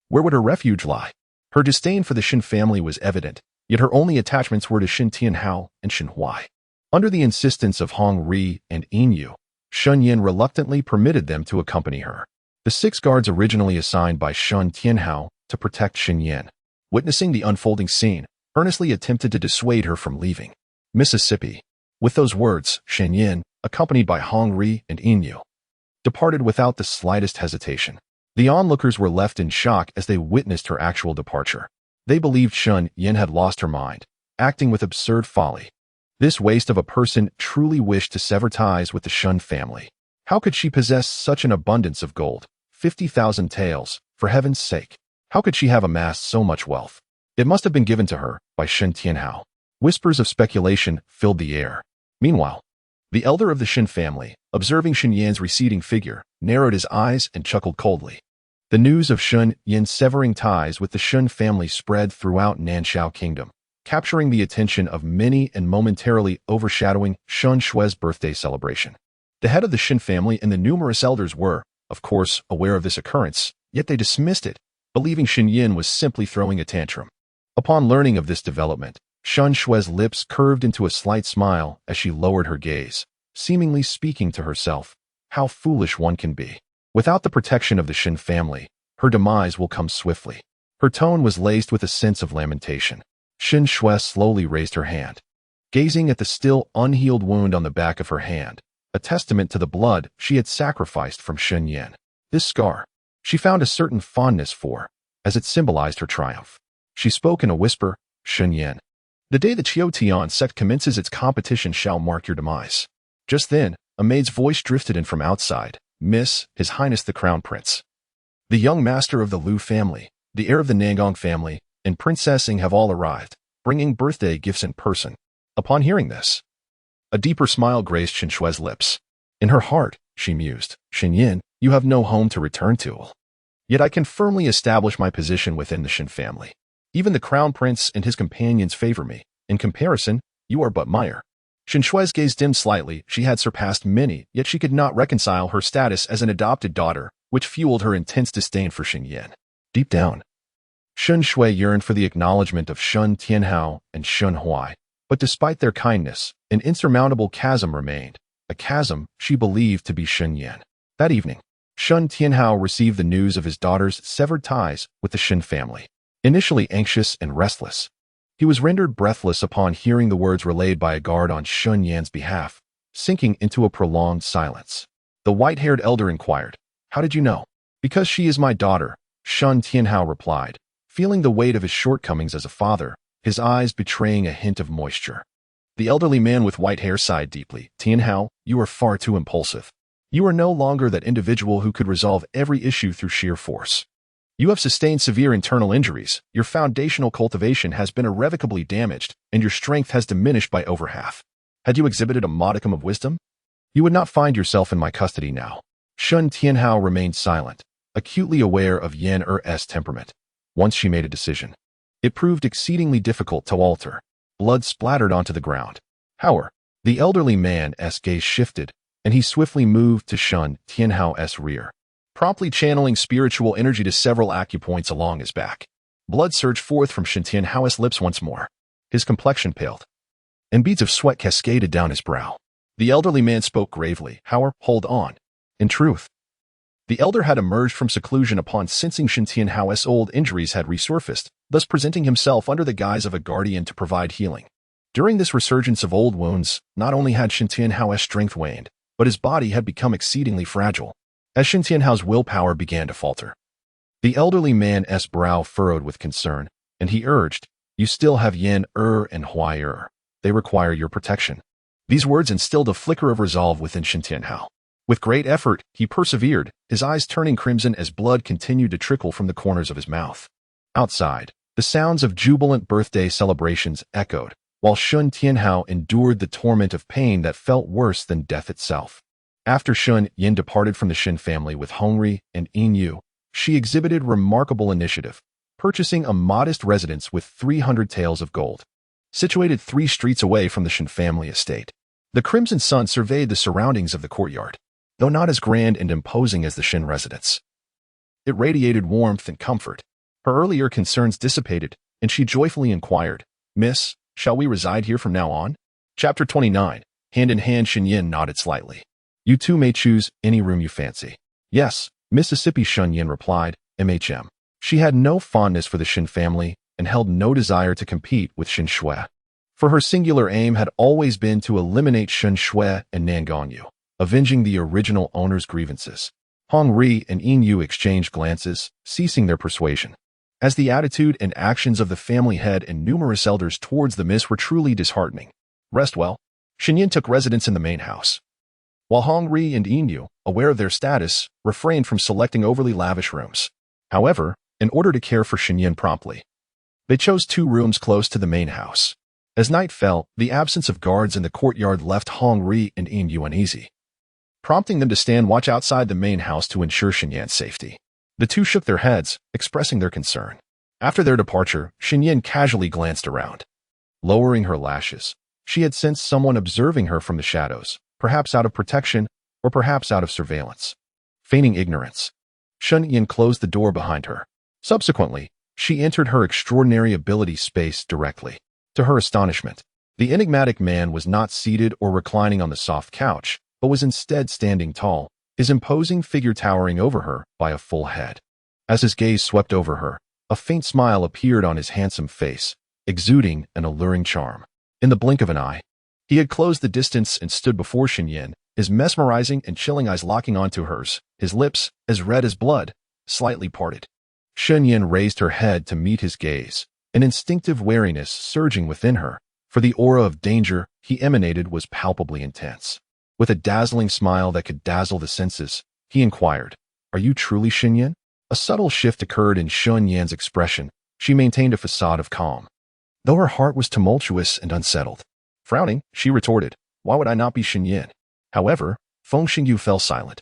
where would her refuge lie? Her disdain for the Shen family was evident, yet her only attachments were to Shen Tianhao and Shen Huai. Under the insistence of Hong Ri and Inyu, Shen Yan reluctantly permitted them to accompany her. The 6 guards originally assigned by Shen Tianhao to protect Shen Yan, witnessing the unfolding scene, earnestly attempted to dissuade her from leaving Mississippi. With those words, Shen Yan, accompanied by Hong Ri and Inyu, departed without the slightest hesitation. The onlookers were left in shock as they witnessed her actual departure. They believed Shen Yan had lost her mind, acting with absurd folly. This waste of a person truly wished to sever ties with the Shen family. How could she possess such an abundance of gold, 50,000 taels, for heaven's sake. How could she have amassed so much wealth? It must have been given to her by Shen Tianhao. Whispers of speculation filled the air. Meanwhile, the elder of the Shen family, observing Shen Yan's receding figure, narrowed his eyes and chuckled coldly. The news of Shen Yan severing ties with the Shen family spread throughout Nanshao Kingdom, capturing the attention of many and momentarily overshadowing Shen Shui's birthday celebration. The head of the Shen family and the numerous elders were, of course, aware of this occurrence, yet they dismissed it, believing Shen Yan was simply throwing a tantrum. Upon learning of this development, Shen Shui's lips curved into a slight smile as she lowered her gaze, seemingly speaking to herself. How foolish one can be. Without the protection of the Shen family, her demise will come swiftly. Her tone was laced with a sense of lamentation. Shen Shui slowly raised her hand, gazing at the still unhealed wound on the back of her hand, a testament to the blood she had sacrificed from Shen Yan. This scar, she found a certain fondness for, as it symbolized her triumph. She spoke in a whisper, Shen Yan, the day the Qiu Tian sect commences its competition shall mark your demise. Just then, a maid's voice drifted in from outside. Miss, His Highness the Crown Prince. The young master of the Liu family, the heir of the Nangong family, and Princess Ying have all arrived, bringing birthday gifts in person. Upon hearing this, a deeper smile graced Shen Shui's lips. In her heart, she mused, Shen Yan, you have no home to return to. Yet I can firmly establish my position within the Shen family. Even the Crown Prince and his companions favor me. In comparison, you are but mire. Shen Shui's gaze dimmed slightly. She had surpassed many, yet she could not reconcile her status as an adopted daughter, which fueled her intense disdain for Shen Yan. Deep down, Shen Shui yearned for the acknowledgement of Shen Tianhao and Shen Huai, but despite their kindness, an insurmountable chasm remained, a chasm she believed to be Shen Yan. That evening, Shen Tianhao received the news of his daughter's severed ties with the Shen family. Initially anxious and restless, he was rendered breathless upon hearing the words relayed by a guard on Shen Yan's behalf, sinking into a prolonged silence. The white-haired elder inquired, How did you know? Because she is my daughter, Shen Tianhao replied, feeling the weight of his shortcomings as a father, his eyes betraying a hint of moisture. The elderly man with white hair sighed deeply. Tianhao, you are far too impulsive. You are no longer that individual who could resolve every issue through sheer force. You have sustained severe internal injuries, your foundational cultivation has been irrevocably damaged, and your strength has diminished by over half. Had you exhibited a modicum of wisdom, you would not find yourself in my custody now. Shen Tianhao remained silent, acutely aware of Yan Er's temperament. Once she made a decision, it proved exceedingly difficult to alter. Blood splattered onto the ground. However, the elderly man's gaze shifted, and he swiftly moved to Shen Tianhao's rear, promptly channeling spiritual energy to several acupoints along his back. Blood surged forth from Shen Tianhao's lips once more. His complexion paled, and beads of sweat cascaded down his brow. The elderly man spoke gravely. However, hold on. In truth, the elder had emerged from seclusion upon sensing Shen Tianhao's old injuries had resurfaced, thus presenting himself under the guise of a guardian to provide healing. During this resurgence of old wounds, not only had Shen Tianhao's strength waned, but his body had become exceedingly fragile, as Shen Tianhao's willpower began to falter. The elderly man's brow furrowed with concern, and he urged, You still have Yan and Huai. They require your protection. These words instilled a flicker of resolve within Shen Tianhao. With great effort, he persevered, his eyes turning crimson as blood continued to trickle from the corners of his mouth. Outside, the sounds of jubilant birthday celebrations echoed, while Shen Tianhao endured the torment of pain that felt worse than death itself. After Shen Yan departed from the Shen family with Hongri and Yin, she exhibited remarkable initiative, purchasing a modest residence with 300 taels of gold, situated 3 streets away from the Shen family estate. The crimson sun surveyed the surroundings of the courtyard, though not as grand and imposing as the Shen residence. It radiated warmth and comfort. Her earlier concerns dissipated, and she joyfully inquired, Miss, shall we reside here from now on? Chapter 29. Hand in hand, Shen Yan nodded slightly. You too may choose any room you fancy. Yes, Mississippi, Shen Yan replied, MHM. She had no fondness for the Shen family and held no desire to compete with Shen Shui. For her singular aim had always been to eliminate Shen Shui and Nangong, avenging the original owner's grievances. Hong Ri and Yin Yu exchanged glances, ceasing their persuasion, as the attitude and actions of the family head and numerous elders towards the miss were truly disheartening. Rest well. Shen Yan took residence in the main house, while Hong Ri and Inu, aware of their status, refrained from selecting overly lavish rooms. However, in order to care for Shen Yan promptly, they chose 2 rooms close to the main house. As night fell, the absence of guards in the courtyard left Hong Ri and Inu uneasy, prompting them to stand watch outside the main house to ensure Shen Yan's safety. The 2 shook their heads, expressing their concern. After their departure, Shen Yan casually glanced around. Lowering her lashes, she had sensed someone observing her from the shadows, perhaps out of protection or perhaps out of surveillance. Feigning ignorance, Shen Yan closed the door behind her. Subsequently, she entered her extraordinary ability space directly. To her astonishment, the enigmatic man was not seated or reclining on the soft couch, but was instead standing tall, his imposing figure towering over her by a full head. As his gaze swept over her, a faint smile appeared on his handsome face, exuding an alluring charm. In the blink of an eye, he had closed the distance and stood before Shen Yan, his mesmerizing and chilling eyes locking onto hers, his lips, as red as blood, slightly parted. Shen Yan raised her head to meet his gaze, an instinctive wariness surging within her, for the aura of danger he emanated was palpably intense. With a dazzling smile that could dazzle the senses, he inquired, "Are you truly Shen Yan?" A subtle shift occurred in Shen Yan's expression. She maintained a facade of calm, though her heart was tumultuous and unsettled. Frowning, she retorted, "Why would I not be Shen Yan?" However, Feng Xingyu fell silent,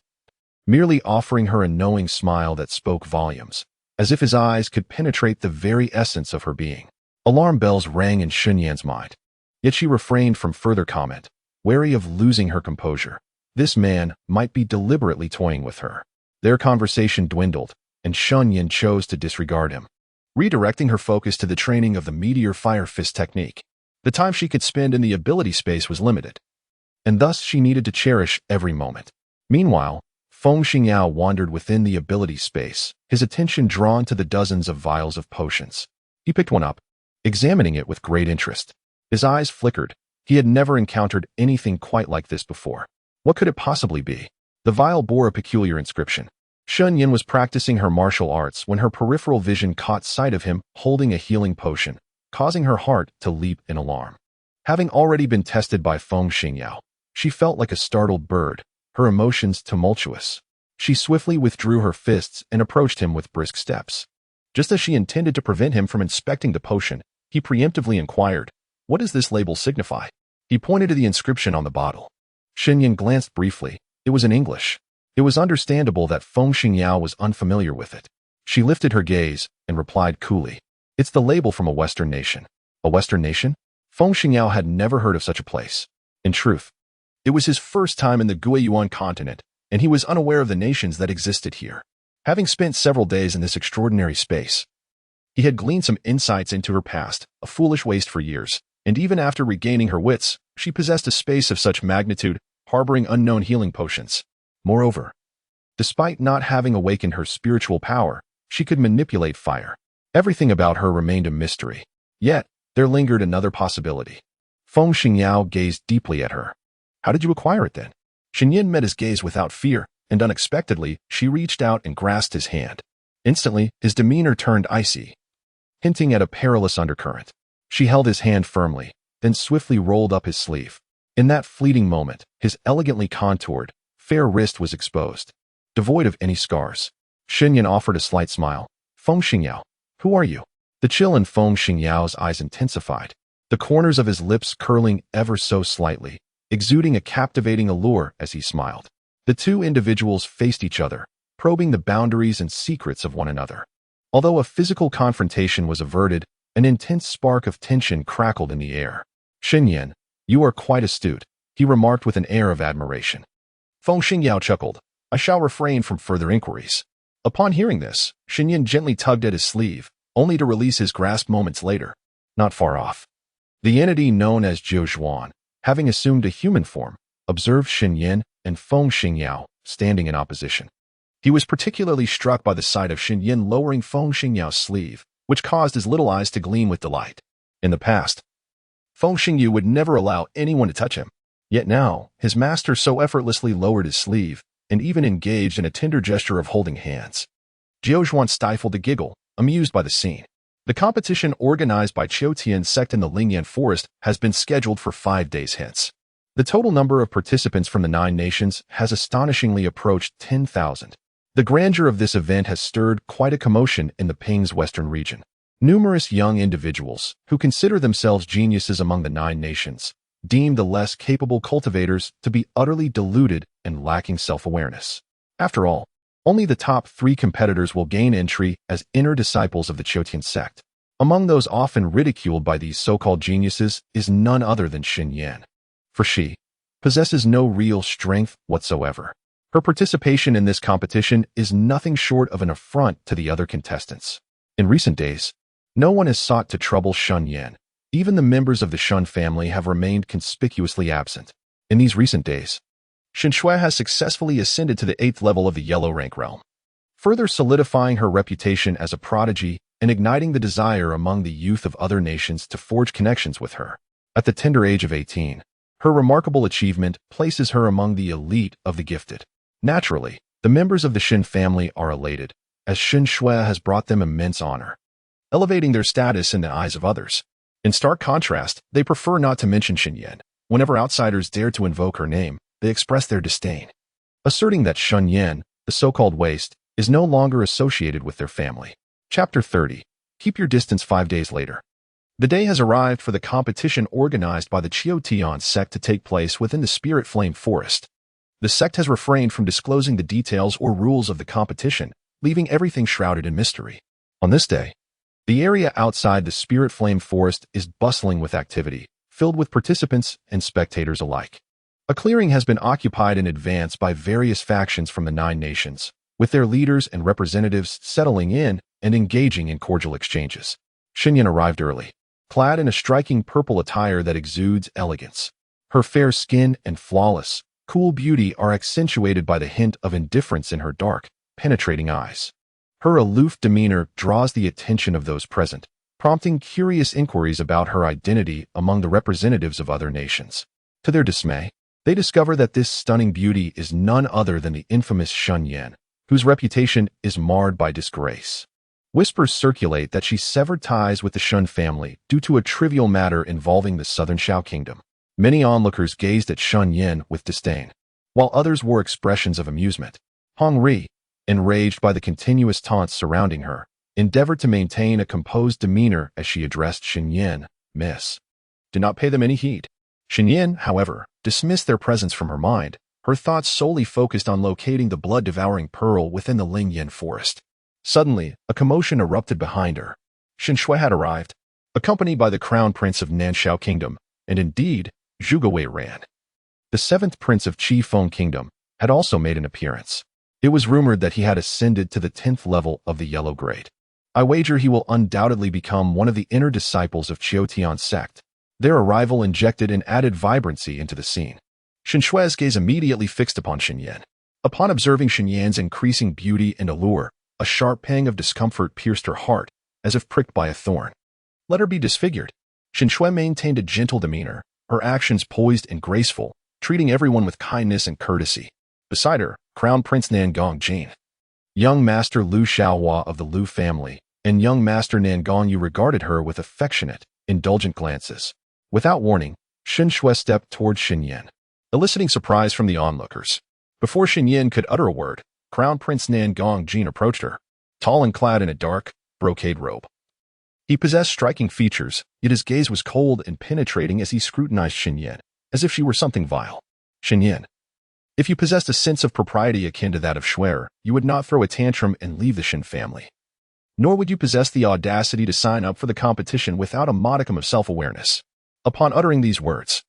merely offering her a knowing smile that spoke volumes, as if his eyes could penetrate the very essence of her being. Alarm bells rang in Shen Yan's mind, yet she refrained from further comment, wary of losing her composure. This man might be deliberately toying with her. Their conversation dwindled, and Shen Yan chose to disregard him, redirecting her focus to the training of the Meteor Fire Fist technique. The time she could spend in the ability space was limited, and thus she needed to cherish every moment. Meanwhile, Feng Xingyao wandered within the ability space, his attention drawn to the dozens of vials of potions. He picked one up, examining it with great interest. His eyes flickered. He had never encountered anything quite like this before. What could it possibly be? The vial bore a peculiar inscription. Shen Yan was practicing her martial arts when her peripheral vision caught sight of him holding a healing potion, causing her heart to leap in alarm. Having already been tested by Feng Xingyao, she felt like a startled bird, her emotions tumultuous. She swiftly withdrew her fists and approached him with brisk steps. Just as she intended to prevent him from inspecting the potion, he preemptively inquired, "What does this label signify?" He pointed to the inscription on the bottle. Shen Yan glanced briefly. It was in English. It was understandable that Feng Xingyao was unfamiliar with it. She lifted her gaze and replied coolly, "It's the label from a Western nation." A Western nation? Feng Xingyao had never heard of such a place. In truth, it was his first time in the Guiyuan continent, and he was unaware of the nations that existed here. Having spent several days in this extraordinary space, he had gleaned some insights into her past, a foolish waste for years, and even after regaining her wits, she possessed a space of such magnitude, harboring unknown healing potions. Moreover, despite not having awakened her spiritual power, she could manipulate fire. Everything about her remained a mystery. Yet, there lingered another possibility. Feng Xingyao gazed deeply at her. "How did you acquire it then?" Shen Yan met his gaze without fear, and unexpectedly, she reached out and grasped his hand. Instantly, his demeanor turned icy, hinting at a perilous undercurrent. She held his hand firmly, then swiftly rolled up his sleeve. In that fleeting moment, his elegantly contoured, fair wrist was exposed, devoid of any scars. Shen Yan offered a slight smile. "Feng Xingyao, who are you?" The chill in Feng Xingyao's eyes intensified, the corners of his lips curling ever so slightly, exuding a captivating allure as he smiled. The two individuals faced each other, probing the boundaries and secrets of one another. Although a physical confrontation was averted, an intense spark of tension crackled in the air. "Shen Yan, you are quite astute," he remarked with an air of admiration. Feng Xingyao chuckled. "I shall refrain from further inquiries." Upon hearing this, Shen Yan gently tugged at his sleeve, only to release his grasp moments later. Not far off, the entity known as Jiu Zhuan, having assumed a human form, observed Shen Yan and Feng Xingyao standing in opposition. He was particularly struck by the sight of Shen Yan lowering Feng Xingyao's sleeve, which caused his little eyes to gleam with delight. In the past, Feng Xingyu would never allow anyone to touch him. Yet now, his master so effortlessly lowered his sleeve, and even engaged in a tender gesture of holding hands. Jiu Zhuan stifled a giggle, amused by the scene. The competition organized by Qiu Tian's sect in the Lingyan forest has been scheduled for 5 days hence. The total number of participants from the 9 nations has astonishingly approached 10,000. The grandeur of this event has stirred quite a commotion in the Ping's western region. Numerous young individuals, who consider themselves geniuses among the 9 nations, deem the less capable cultivators to be utterly deluded and lacking self-awareness. After all, only the top 3 competitors will gain entry as inner disciples of the Qiutian sect. Among those often ridiculed by these so-called geniuses is none other than Shen Yan. For she possesses no real strength whatsoever. Her participation in this competition is nothing short of an affront to the other contestants. In recent days, no one has sought to trouble Shen Yan. Even the members of the Shen family have remained conspicuously absent. In these recent days, Shen Shui has successfully ascended to the 8th level of the yellow rank realm, further solidifying her reputation as a prodigy and igniting the desire among the youth of other nations to forge connections with her. At the tender age of 18, her remarkable achievement places her among the elite of the gifted. Naturally, the members of the Shen family are elated, as Shen Shui has brought them immense honor, elevating their status in the eyes of others. In stark contrast, they prefer not to mention Shen Yan. Whenever outsiders dare to invoke her name, they express their disdain, asserting that Shen Yan, the so-called waste, is no longer associated with their family. Chapter 30. Keep your distance 5 days later. The day has arrived for the competition organized by the Qiutian sect to take place within the Spirit Flame Forest. The sect has refrained from disclosing the details or rules of the competition, leaving everything shrouded in mystery. On this day, the area outside the Spirit Flame Forest is bustling with activity, filled with participants and spectators alike. A clearing has been occupied in advance by various factions from the 9 nations, with their leaders and representatives settling in and engaging in cordial exchanges. Shen Yan arrived early, clad in a striking purple attire that exudes elegance. Her fair skin and flawless, cool beauty are accentuated by the hint of indifference in her dark, penetrating eyes. Her aloof demeanor draws the attention of those present, prompting curious inquiries about her identity among the representatives of other nations. To their dismay, they discover that this stunning beauty is none other than the infamous Shen Yan, whose reputation is marred by disgrace. Whispers circulate that she severed ties with the Shen family due to a trivial matter involving the southern Shao kingdom. Many onlookers gazed at Shen Yan with disdain, while others wore expressions of amusement. Hong Ri, enraged by the continuous taunts surrounding her, endeavored to maintain a composed demeanor as she addressed Shen Yan, Miss. Did not pay them any heed. Shen Yan, however, dismissed their presence from her mind, her thoughts solely focused on locating the blood-devouring pearl within the Lingyan forest. Suddenly, a commotion erupted behind her. Shen Shui had arrived, accompanied by the crown prince of Nanshao Kingdom, and indeed, Zhuge Wei ran. The 7th prince of Qi Feng Kingdom had also made an appearance. It was rumored that he had ascended to the 10th level of the Yellow Grade. I wager he will undoubtedly become one of the inner disciples of Qiutian sect. Their arrival injected an added vibrancy into the scene. Shen Shui's gaze immediately fixed upon Shen Yan. Upon observing Shen Yan's increasing beauty and allure, a sharp pang of discomfort pierced her heart, as if pricked by a thorn. Let her be disfigured. Shen Shui maintained a gentle demeanor, her actions poised and graceful, treating everyone with kindness and courtesy. Beside her, Crown Prince Nangong Jin, young Master Lu Xiaohua of the Lu family, and young Master Nangong Yu regarded her with affectionate, indulgent glances. Without warning, Shen Shui stepped toward Shen Yan, eliciting surprise from the onlookers. Before Shen Yan could utter a word, Crown Prince Nangong Jin approached her, tall and clad in a dark, brocade robe. He possessed striking features, yet his gaze was cold and penetrating as he scrutinized Shen Yan, as if she were something vile. Shen Yan, if you possessed a sense of propriety akin to that of Schwer, you would not throw a tantrum and leave the Shen family. Nor would you possess the audacity to sign up for the competition without a modicum of self-awareness. Upon uttering these words,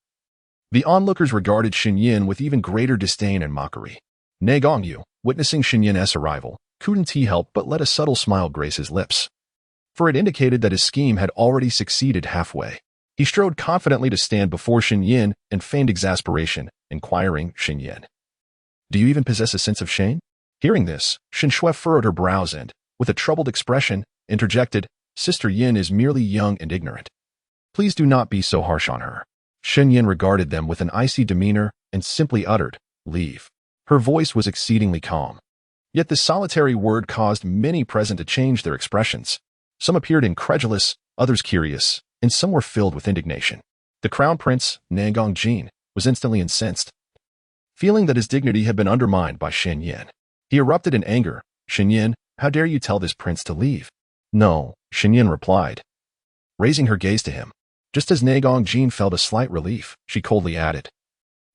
the onlookers regarded Shen Yan with even greater disdain and mockery. Nangong Yu, witnessing Shen Yan's arrival, couldn't he help but let a subtle smile grace his lips, for it indicated that his scheme had already succeeded halfway. He strode confidently to stand before Shen Yan and feigned exasperation, inquiring, Shen Yan, do you even possess a sense of shame? Hearing this, Shen Shui furrowed her brows and, with a troubled expression, interjected, Sister Yin is merely young and ignorant. Please do not be so harsh on her. Shen Yan regarded them with an icy demeanor and simply uttered, leave. Her voice was exceedingly calm. Yet this solitary word caused many present to change their expressions. Some appeared incredulous, others curious, and some were filled with indignation. The Crown Prince, Nangong Jin, was instantly incensed, feeling that his dignity had been undermined by Shen Yan. He erupted in anger. "Shen Yan, how dare you tell this prince to leave?" "No," Shen Yan replied, raising her gaze to him. Just as Nagong Jin felt a slight relief, she coldly added,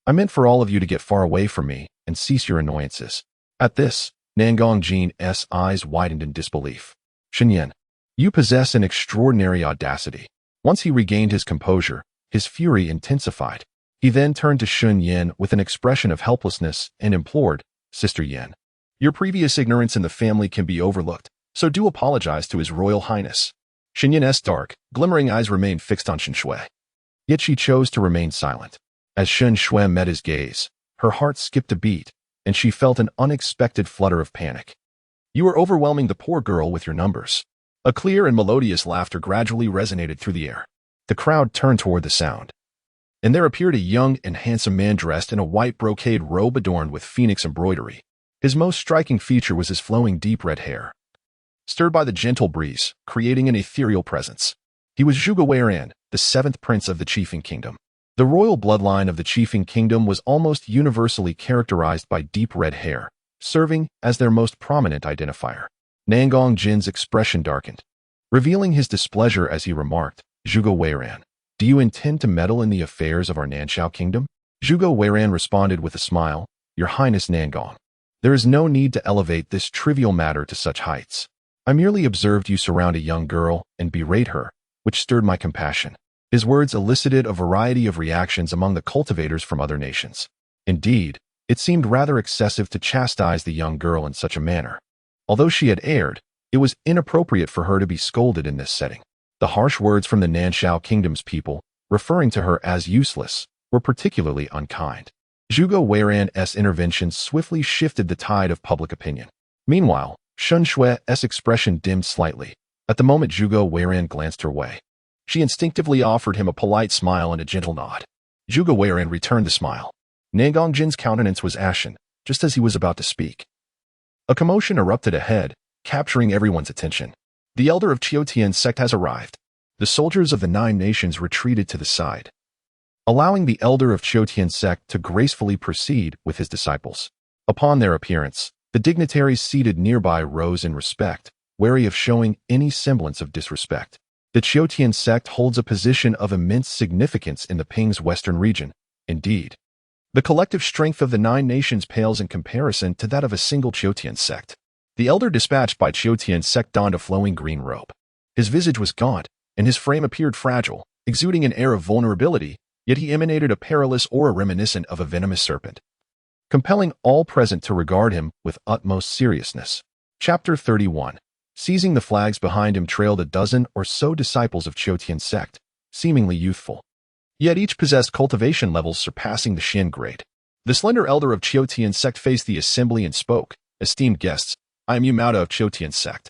"I meant for all of you to get far away from me and cease your annoyances." At this, Nagong Jin's eyes widened in disbelief. "Shen Yan, you possess an extraordinary audacity." Once he regained his composure, his fury intensified. He then turned to Shen Yan with an expression of helplessness and implored, "Sister Yan, your previous ignorance in the family can be overlooked, so do apologize to His Royal Highness." Shen Yan's dark, glimmering eyes remained fixed on Shen Shui. Yet she chose to remain silent. As Shen Shui met his gaze, her heart skipped a beat, and she felt an unexpected flutter of panic. "You are overwhelming the poor girl with your numbers." A clear and melodious laughter gradually resonated through the air. The crowd turned toward the sound, and there appeared a young and handsome man dressed in a white brocade robe adorned with phoenix embroidery. His most striking feature was his flowing deep red hair, stirred by the gentle breeze, creating an ethereal presence. He was Zhuge Weiran, the seventh prince of the Qifeng Kingdom. The royal bloodline of the Qifeng Kingdom was almost universally characterized by deep red hair, serving as their most prominent identifier. Nagong Jin's expression darkened, revealing his displeasure as he remarked, "Zhuge Weiran, do you intend to meddle in the affairs of our Nanshao Kingdom?" Zhuge Weiran responded with a smile, "Your Highness Nagong, there is no need to elevate this trivial matter to such heights. I merely observed you surround a young girl and berate her, which stirred my compassion." His words elicited a variety of reactions among the cultivators from other nations. Indeed, it seemed rather excessive to chastise the young girl in such a manner. Although she had erred, it was inappropriate for her to be scolded in this setting. The harsh words from the Nanshao Kingdom's people, referring to her as useless, were particularly unkind. Zhuge Weiran's intervention swiftly shifted the tide of public opinion. Meanwhile, Shen Shui's expression dimmed slightly. At the moment Zhuge Weiran glanced her way, she instinctively offered him a polite smile and a gentle nod. Zhuge Weiran returned the smile. Nagong Jin's countenance was ashen, just as he was about to speak. A commotion erupted ahead, capturing everyone's attention. The elder of Qiutian's sect has arrived. The soldiers of the 9 nations retreated to the side, allowing the elder of Qiutian's sect to gracefully proceed with his disciples. Upon their appearance, the dignitaries seated nearby rose in respect, wary of showing any semblance of disrespect. The Qiutian sect holds a position of immense significance in the Ping's western region. Indeed, the collective strength of the 9 nations pales in comparison to that of a single Qiutian sect. The elder dispatched by Qiutian's sect donned a flowing green robe. His visage was gaunt, and his frame appeared fragile, exuding an air of vulnerability, yet he emanated a perilous aura reminiscent of a venomous serpent, compelling all present to regard him with utmost seriousness. Chapter 31. Seizing the flags behind him trailed a dozen or so disciples of Qiutian's sect, seemingly youthful, yet each possessed cultivation levels surpassing the Shen grade. The slender elder of Qiutian's sect faced the assembly and spoke, "Esteemed guests, I am Yumao of Qiutian's sect.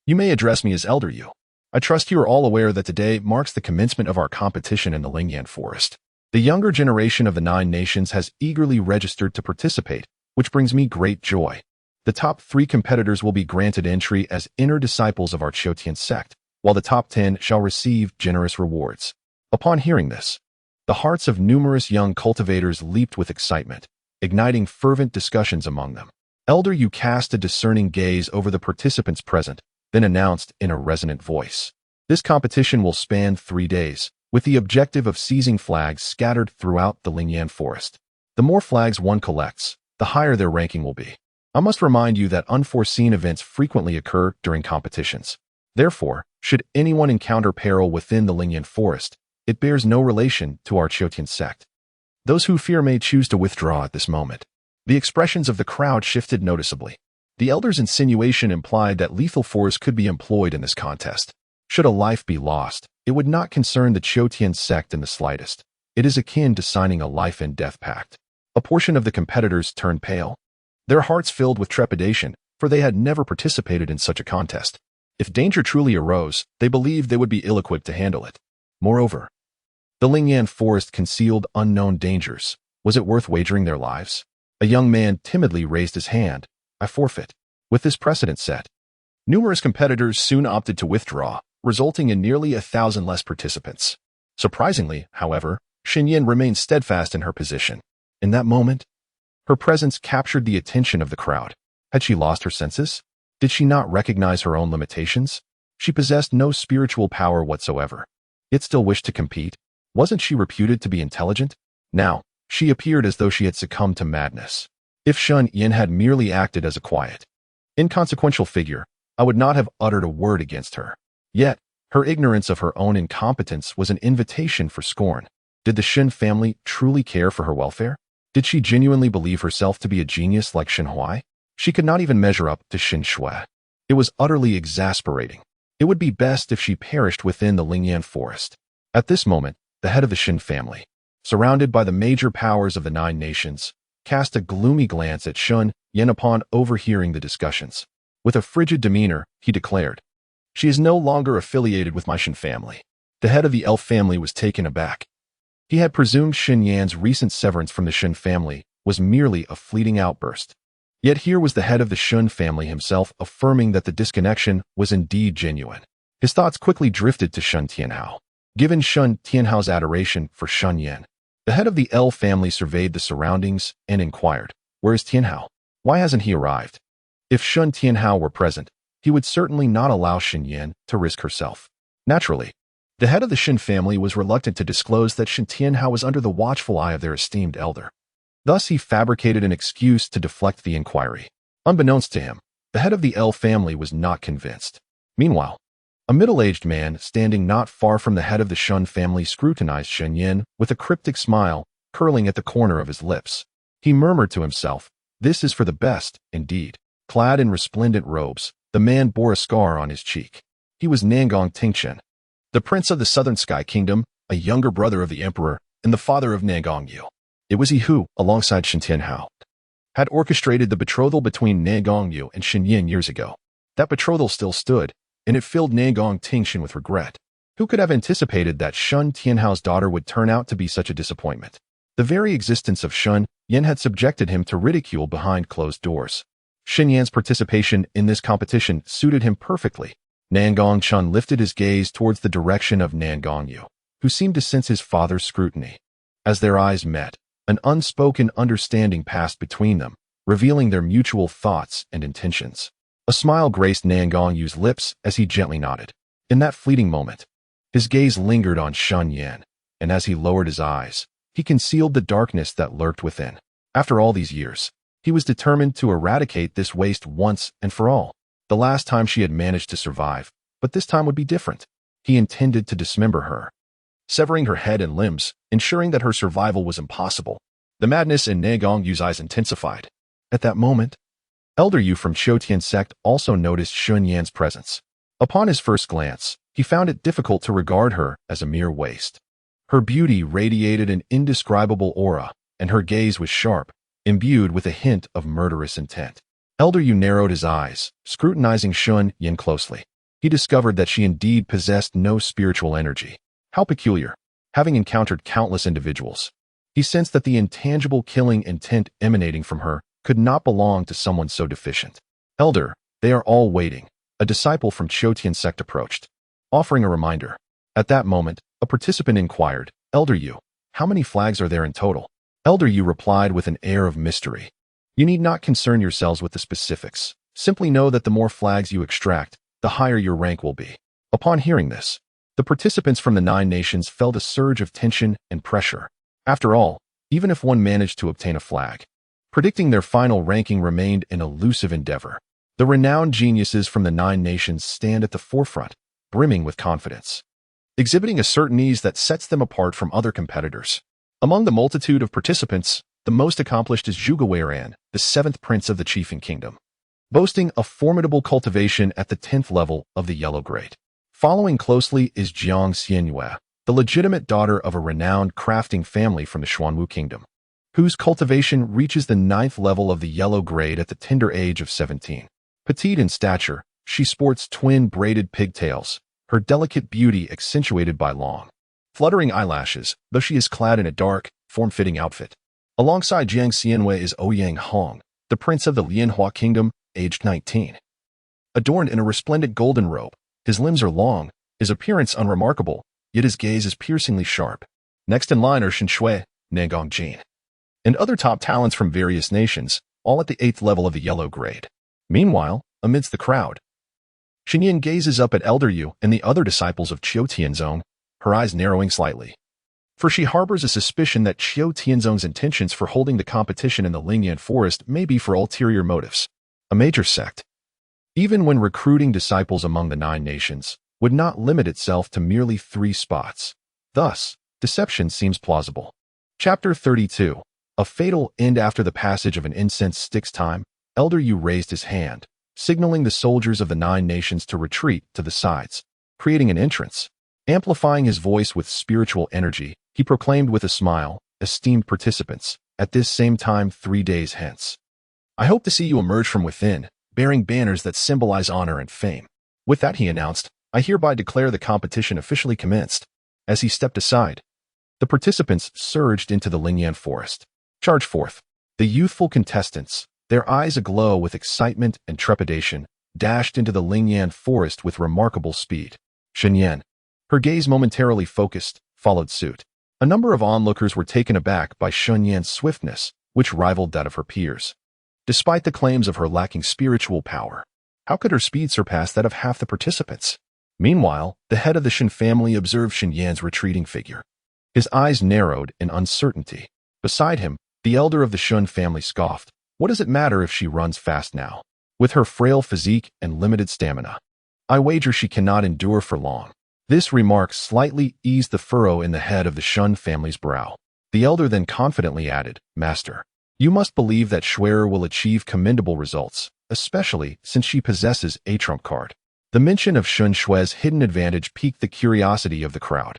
You may address me as Elder Yu. I trust you are all aware that today marks the commencement of our competition in the Lingyan Forest. The younger generation of the 9 nations has eagerly registered to participate, which brings me great joy. The top 3 competitors will be granted entry as inner disciples of our Qiutian sect, while the top 10 shall receive generous rewards." Upon hearing this, the hearts of numerous young cultivators leaped with excitement, igniting fervent discussions among them. Elder Yu cast a discerning gaze over the participants present, then announced in a resonant voice, "This competition will span 3 days, with the objective of seizing flags scattered throughout the Lingyan Forest. The more flags one collects, the higher their ranking will be. I must remind you that unforeseen events frequently occur during competitions. Therefore, should anyone encounter peril within the Lingyan Forest, it bears no relation to our Qiutian sect. Those who fear may choose to withdraw at this moment." The expressions of the crowd shifted noticeably. The elder's insinuation implied that lethal force could be employed in this contest. Should a life be lost, it would not concern the Qiutian sect in the slightest. It is akin to signing a life and death pact. A portion of the competitors turned pale, their hearts filled with trepidation, for they had never participated in such a contest. If danger truly arose, they believed they would be ill-equipped to handle it. Moreover, the Lingyan Forest concealed unknown dangers. Was it worth wagering their lives? A young man timidly raised his hand. "I forfeit." With this precedent set, numerous competitors soon opted to withdraw, resulting in nearly 1,000 less participants. Surprisingly, however, Shen Yan remained steadfast in her position. In that moment, her presence captured the attention of the crowd. Had she lost her senses? Did she not recognize her own limitations? She possessed no spiritual power whatsoever, yet still wished to compete. Wasn't she reputed to be intelligent? Now, she appeared as though she had succumbed to madness. If Shen Yan had merely acted as a quiet, inconsequential figure, I would not have uttered a word against her. Yet, her ignorance of her own incompetence was an invitation for scorn. Did the Shen family truly care for her welfare? Did she genuinely believe herself to be a genius like Shen Huai? She could not even measure up to Shen Shui. It was utterly exasperating. It would be best if she perished within the Lingyan forest. At this moment, the head of the Shen family, surrounded by the major powers of the 9 nations, cast a gloomy glance at Shen Yan upon overhearing the discussions. With a frigid demeanor, he declared, "She is no longer affiliated with my Shen family." The head of the elf family was taken aback. He had presumed Shen Yan's recent severance from the Shen family was merely a fleeting outburst. Yet here was the head of the Shen family himself affirming that the disconnection was indeed genuine. His thoughts quickly drifted to Shen Tianhao. Given Shen Tianhao's adoration for Shen Yan, the head of the elf family surveyed the surroundings and inquired, "Where is Tianhao? Why hasn't he arrived?" If Shen Tianhao were present, he would certainly not allow Shen Yan to risk herself. Naturally, the head of the Shen family was reluctant to disclose that Shen Tianhao was under the watchful eye of their esteemed elder. Thus, he fabricated an excuse to deflect the inquiry. Unbeknownst to him, the head of the elf family was not convinced. Meanwhile, a middle-aged man standing not far from the head of the Shen family scrutinized Shen Yan with a cryptic smile curling at the corner of his lips. He murmured to himself, "This is for the best, indeed." Clad in resplendent robes, the man bore a scar on his cheek. He was Nangong Tingchen, the prince of the Southern Sky Kingdom, a younger brother of the emperor, and the father of Nangong Yu. It was he who, alongside Shen Tianhao, had orchestrated the betrothal between Nangong Yu and Shen Yan years ago. That betrothal still stood, and it filled Nangong Tingchen with regret. Who could have anticipated that Shen Tianhao's daughter would turn out to be such a disappointment? The very existence of Shen Yan had subjected him to ridicule behind closed doors. Shen Yan's participation in this competition suited him perfectly. Nangong Chen lifted his gaze towards the direction of Nangong Yu, who seemed to sense his father's scrutiny. As their eyes met, an unspoken understanding passed between them, revealing their mutual thoughts and intentions. A smile graced Nangong Yu's lips as he gently nodded. In that fleeting moment, his gaze lingered on Shen Yan, and as he lowered his eyes, he concealed the darkness that lurked within. After all these years, he was determined to eradicate this waste once and for all. The last time she had managed to survive, but this time would be different. He intended to dismember her, severing her head and limbs, ensuring that her survival was impossible. The madness in Nangong Yu's eyes intensified. At that moment, Elder Yu from Qiutian sect also noticed Shen Yan's presence. Upon his first glance, he found it difficult to regard her as a mere waste. Her beauty radiated an indescribable aura, and her gaze was sharp, imbued with a hint of murderous intent. Elder Yu narrowed his eyes, scrutinizing Shen Yan closely. He discovered that she indeed possessed no spiritual energy. How peculiar. Having encountered countless individuals, he sensed that the intangible killing intent emanating from her could not belong to someone so deficient. "Elder, they are all waiting." A disciple from Qiutian sect approached, offering a reminder. At that moment, a participant inquired, "Elder Yu, how many flags are there in total?" Elder Yu replied with an air of mystery. "You need not concern yourselves with the specifics. Simply know that the more flags you extract, the higher your rank will be." Upon hearing this, the participants from the 9 nations felt a surge of tension and pressure. After all, even if one managed to obtain a flag, predicting their final ranking remained an elusive endeavor. The renowned geniuses from the 9 nations stand at the forefront, brimming with confidence, exhibiting a certain ease that sets them apart from other competitors. Among the multitude of participants, the most accomplished is Zhuge Weiran, the 7th prince of the Chiefing Kingdom, boasting a formidable cultivation at the 10th level of the Yellow Grade. Following closely is Jiang Xianyue, the legitimate daughter of a renowned crafting family from the Xuanwu Kingdom, whose cultivation reaches the 9th level of the Yellow Grade at the tender age of 17. Petite in stature, she sports twin braided pigtails, her delicate beauty accentuated by long, fluttering eyelashes, though she is clad in a dark, form-fitting outfit. Alongside Jiang Xianwei is Ouyang Hong, the prince of the Lianhua Kingdom, aged 19. Adorned in a resplendent golden robe, his limbs are long, his appearance unremarkable, yet his gaze is piercingly sharp. Next in line are Shen Shui, Nangong Jin, and other top talents from various nations, all at the 8th level of the yellow grade. Meanwhile, amidst the crowd, Shen Yan gazes up at Elder Yu and the other disciples of Qiu Tianzong, her eyes narrowing slightly. For she harbors a suspicion that Qiu Tianzong's intentions for holding the competition in the Lingyan forest may be for ulterior motives. A major sect, even when recruiting disciples among the 9 nations, would not limit itself to merely 3 spots. Thus, deception seems plausible. Chapter 32. A fatal end. After the passage of an incense stick's time, Elder Yu raised his hand, signaling the soldiers of the 9 nations to retreat to the sides, creating an entrance. Amplifying his voice with spiritual energy, he proclaimed with a smile, "Esteemed participants, at this same time 3 days hence, I hope to see you emerge from within, bearing banners that symbolize honor and fame." With that, he announced, "I hereby declare the competition officially commenced." As he stepped aside, the participants surged into the Lingyan forest. Charge forth. The youthful contestants, their eyes aglow with excitement and trepidation, dashed into the Lingyan forest with remarkable speed. Shen Yan, her gaze momentarily focused, followed suit. A number of onlookers were taken aback by Shen Yan's swiftness, which rivaled that of her peers. Despite the claims of her lacking spiritual power, how could her speed surpass that of half the participants? Meanwhile, the head of the Shen family observed Shen Yan's retreating figure. His eyes narrowed in uncertainty. Beside him, the elder of the Shen family scoffed. What does it matter if she runs fast now? With her frail physique and limited stamina, I wager she cannot endure for long. This remark slightly eased the furrow in the head of the Shen family's brow. The elder then confidently added, "Master, you must believe that Schwerer will achieve commendable results, especially since she possesses a trump card." The mention of Shen Shui's hidden advantage piqued the curiosity of the crowd.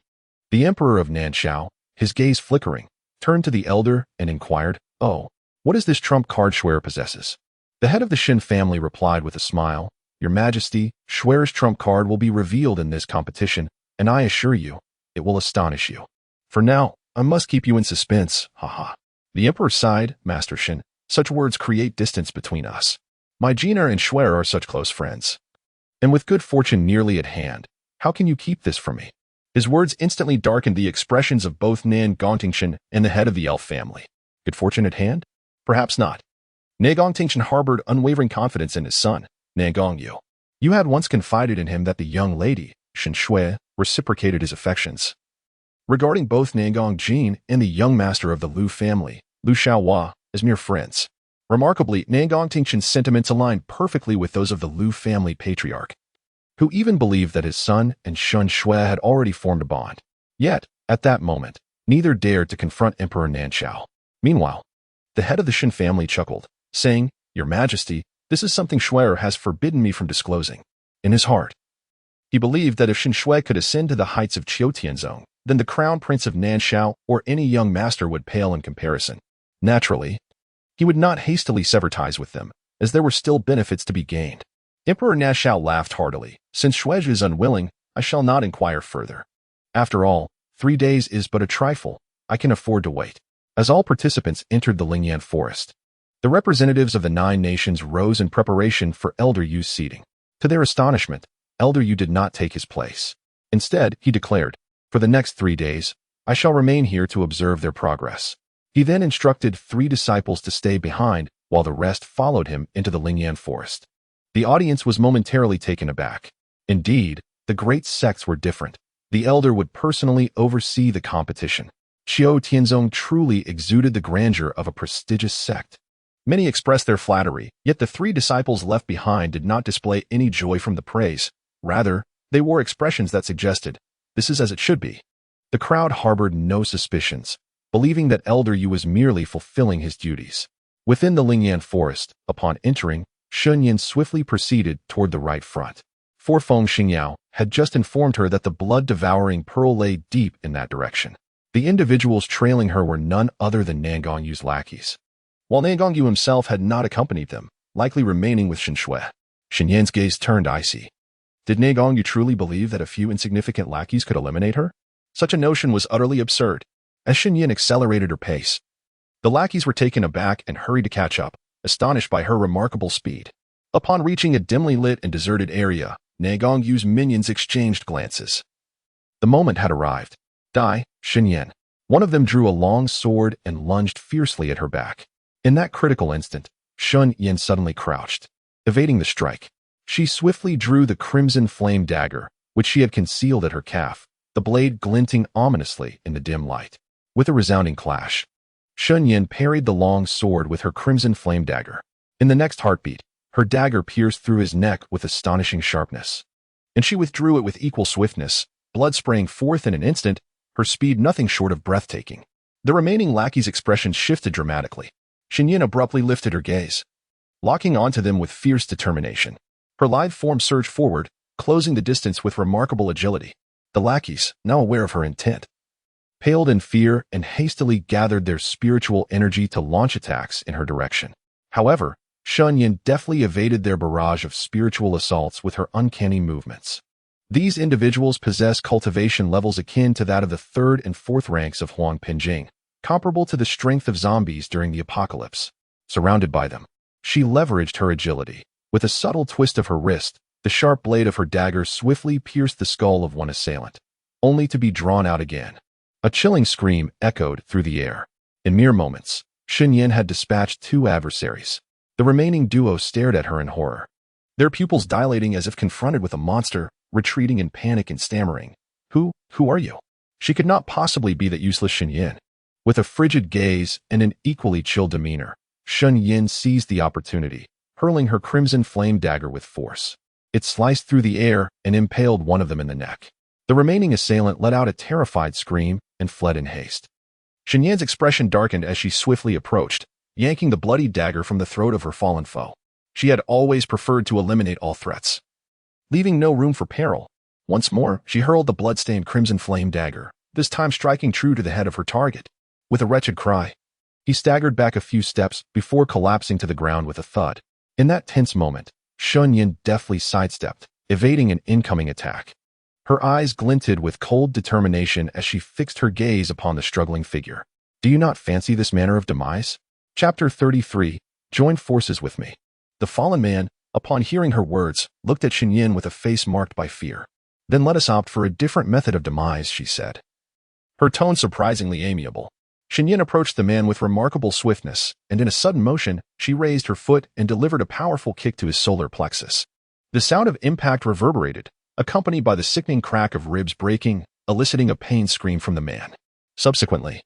The emperor of Nanshao, his gaze flickering, turned to the elder and inquired, "Oh, what is this trump card Schwerer possesses?" The head of the Shen family replied with a smile, "Your Majesty, Schwerer's trump card will be revealed in this competition, and I assure you, it will astonish you. For now, I must keep you in suspense, haha." The emperor sighed, "Master Shen, such words create distance between us. My Jina and Schwerer are such close friends. And with good fortune nearly at hand, how can you keep this from me?" His words instantly darkened the expressions of both Nan Gongtingshen and the head of the elf family. Good fortune at hand? Perhaps not. Nan Gongtingshen harbored unwavering confidence in his son, Nan Gongyu. You had once confided in him that the young lady, Shen Shui, reciprocated his affections. Regarding both Nan Gongjin and the young master of the Lu family, Lu Xiaohua, as mere friends. Remarkably, Nan Gongtingshen's sentiments aligned perfectly with those of the Lu family patriarch, who even believed that his son and Shen Shui had already formed a bond. Yet, at that moment, neither dared to confront Emperor Nanshao. Meanwhile, the head of the Shen family chuckled, saying, "Your Majesty, this is something Schwerer has forbidden me from disclosing." In his heart, he believed that if Shen Shui could ascend to the heights of Qiu Tianzong, then the crown prince of Nanshao or any young master would pale in comparison. Naturally, he would not hastily sever ties with them, as there were still benefits to be gained. Emperor Nanshao laughed heartily. "Since Shuai is unwilling, I shall not inquire further. After all, 3 days is but a trifle. I can afford to wait." As all participants entered the Lingyan forest, the representatives of the 9 nations rose in preparation for Elder Yu's seating. To their astonishment, Elder Yu did not take his place. Instead, he declared, "For the next 3 days, I shall remain here to observe their progress." He then instructed 3 disciples to stay behind, while the rest followed him into the Lingyan forest. The audience was momentarily taken aback. Indeed, the great sects were different. The elder would personally oversee the competition. Qiu Tianzong truly exuded the grandeur of a prestigious sect. Many expressed their flattery, yet the 3 disciples left behind did not display any joy from the praise. Rather, they wore expressions that suggested, "This is as it should be." The crowd harbored no suspicions, believing that Elder Yu was merely fulfilling his duties. Within the Lingyan forest, upon entering, Shen Yan swiftly proceeded toward the right front. Forfeng Xingyao had just informed her that the blood-devouring pearl lay deep in that direction. The individuals trailing her were none other than Nan Gongyu's lackeys, while Nan Gongyu himself had not accompanied them, likely remaining with Shen Shui. Shen Yan's gaze turned icy. Did Nan Gongyu truly believe that a few insignificant lackeys could eliminate her? Such a notion was utterly absurd. As Shen Yan accelerated her pace, the lackeys were taken aback and hurried to catch up, astonished by her remarkable speed. Upon reaching a dimly lit and deserted area, Nan Gongyu's minions exchanged glances. The moment had arrived. "Dai, Shen Yan, One of them drew a long sword and lunged fiercely at her back. In that critical instant, Shen Yan suddenly crouched, evading the strike. She swiftly drew the crimson flame dagger, which she had concealed at her calf, the blade glinting ominously in the dim light. With a resounding clash, Shen Yan parried the long sword with her crimson flame dagger. In the next heartbeat, her dagger pierced through his neck with astonishing sharpness. And she withdrew it with equal swiftness, blood spraying forth in an instant, her speed nothing short of breathtaking. The remaining lackey's expression shifted dramatically. Shen Yan abruptly lifted her gaze, locking onto them with fierce determination. Her lithe form surged forward, closing the distance with remarkable agility. The lackeys, now aware of her intent, paled in fear and hastily gathered their spiritual energy to launch attacks in her direction. However, Shen Yan deftly evaded their barrage of spiritual assaults with her uncanny movements. These individuals possess cultivation levels akin to that of the third and fourth ranks of Huang Pinjing, comparable to the strength of zombies during the apocalypse. Surrounded by them, she leveraged her agility. With a subtle twist of her wrist, the sharp blade of her dagger swiftly pierced the skull of one assailant, only to be drawn out again. A chilling scream echoed through the air. In mere moments, Shen Yan had dispatched 2 adversaries. The remaining duo stared at her in horror, their pupils dilating as if confronted with a monster, retreating in panic and stammering. Who are you? She could not possibly be that useless Shen Yan. With a frigid gaze and an equally chill demeanor, Shen Yan seized the opportunity, hurling her crimson flame dagger with force. It sliced through the air and impaled one of them in the neck. The remaining assailant let out a terrified scream and fled in haste. Shen Yan's expression darkened as she swiftly approached, yanking the bloody dagger from the throat of her fallen foe. She had always preferred to eliminate all threats, leaving no room for peril. Once more, she hurled the blood-stained crimson flame dagger, this time striking true to the head of her target. With a wretched cry, he staggered back a few steps before collapsing to the ground with a thud. In that tense moment, Shen Yan deftly sidestepped, evading an incoming attack. Her eyes glinted with cold determination as she fixed her gaze upon the struggling figure. Do you not fancy this manner of demise? Chapter 33. Join forces with me. The fallen man, upon hearing her words, looked at Shen Yan with a face marked by fear. Then let us opt for a different method of demise, she said, her tone surprisingly amiable. Shen Yan approached the man with remarkable swiftness, and in a sudden motion, she raised her foot and delivered a powerful kick to his solar plexus. The sound of impact reverberated, accompanied by the sickening crack of ribs breaking, eliciting a pain scream from the man. Subsequently,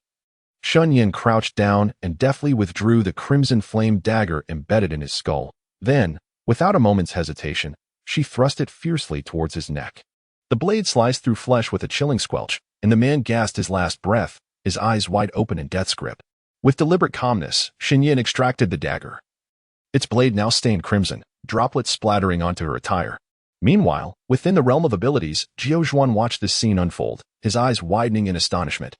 Shen Yan crouched down and deftly withdrew the crimson flame dagger embedded in his skull. Then, without a moment's hesitation, she thrust it fiercely towards his neck. The blade sliced through flesh with a chilling squelch, and the man gasped his last breath, his eyes wide open in death's grip. With deliberate calmness, Shen Yan extracted the dagger, its blade now stained crimson, droplets splattering onto her attire. Meanwhile, within the realm of abilities, Jiao Zhuan watched this scene unfold, his eyes widening in astonishment.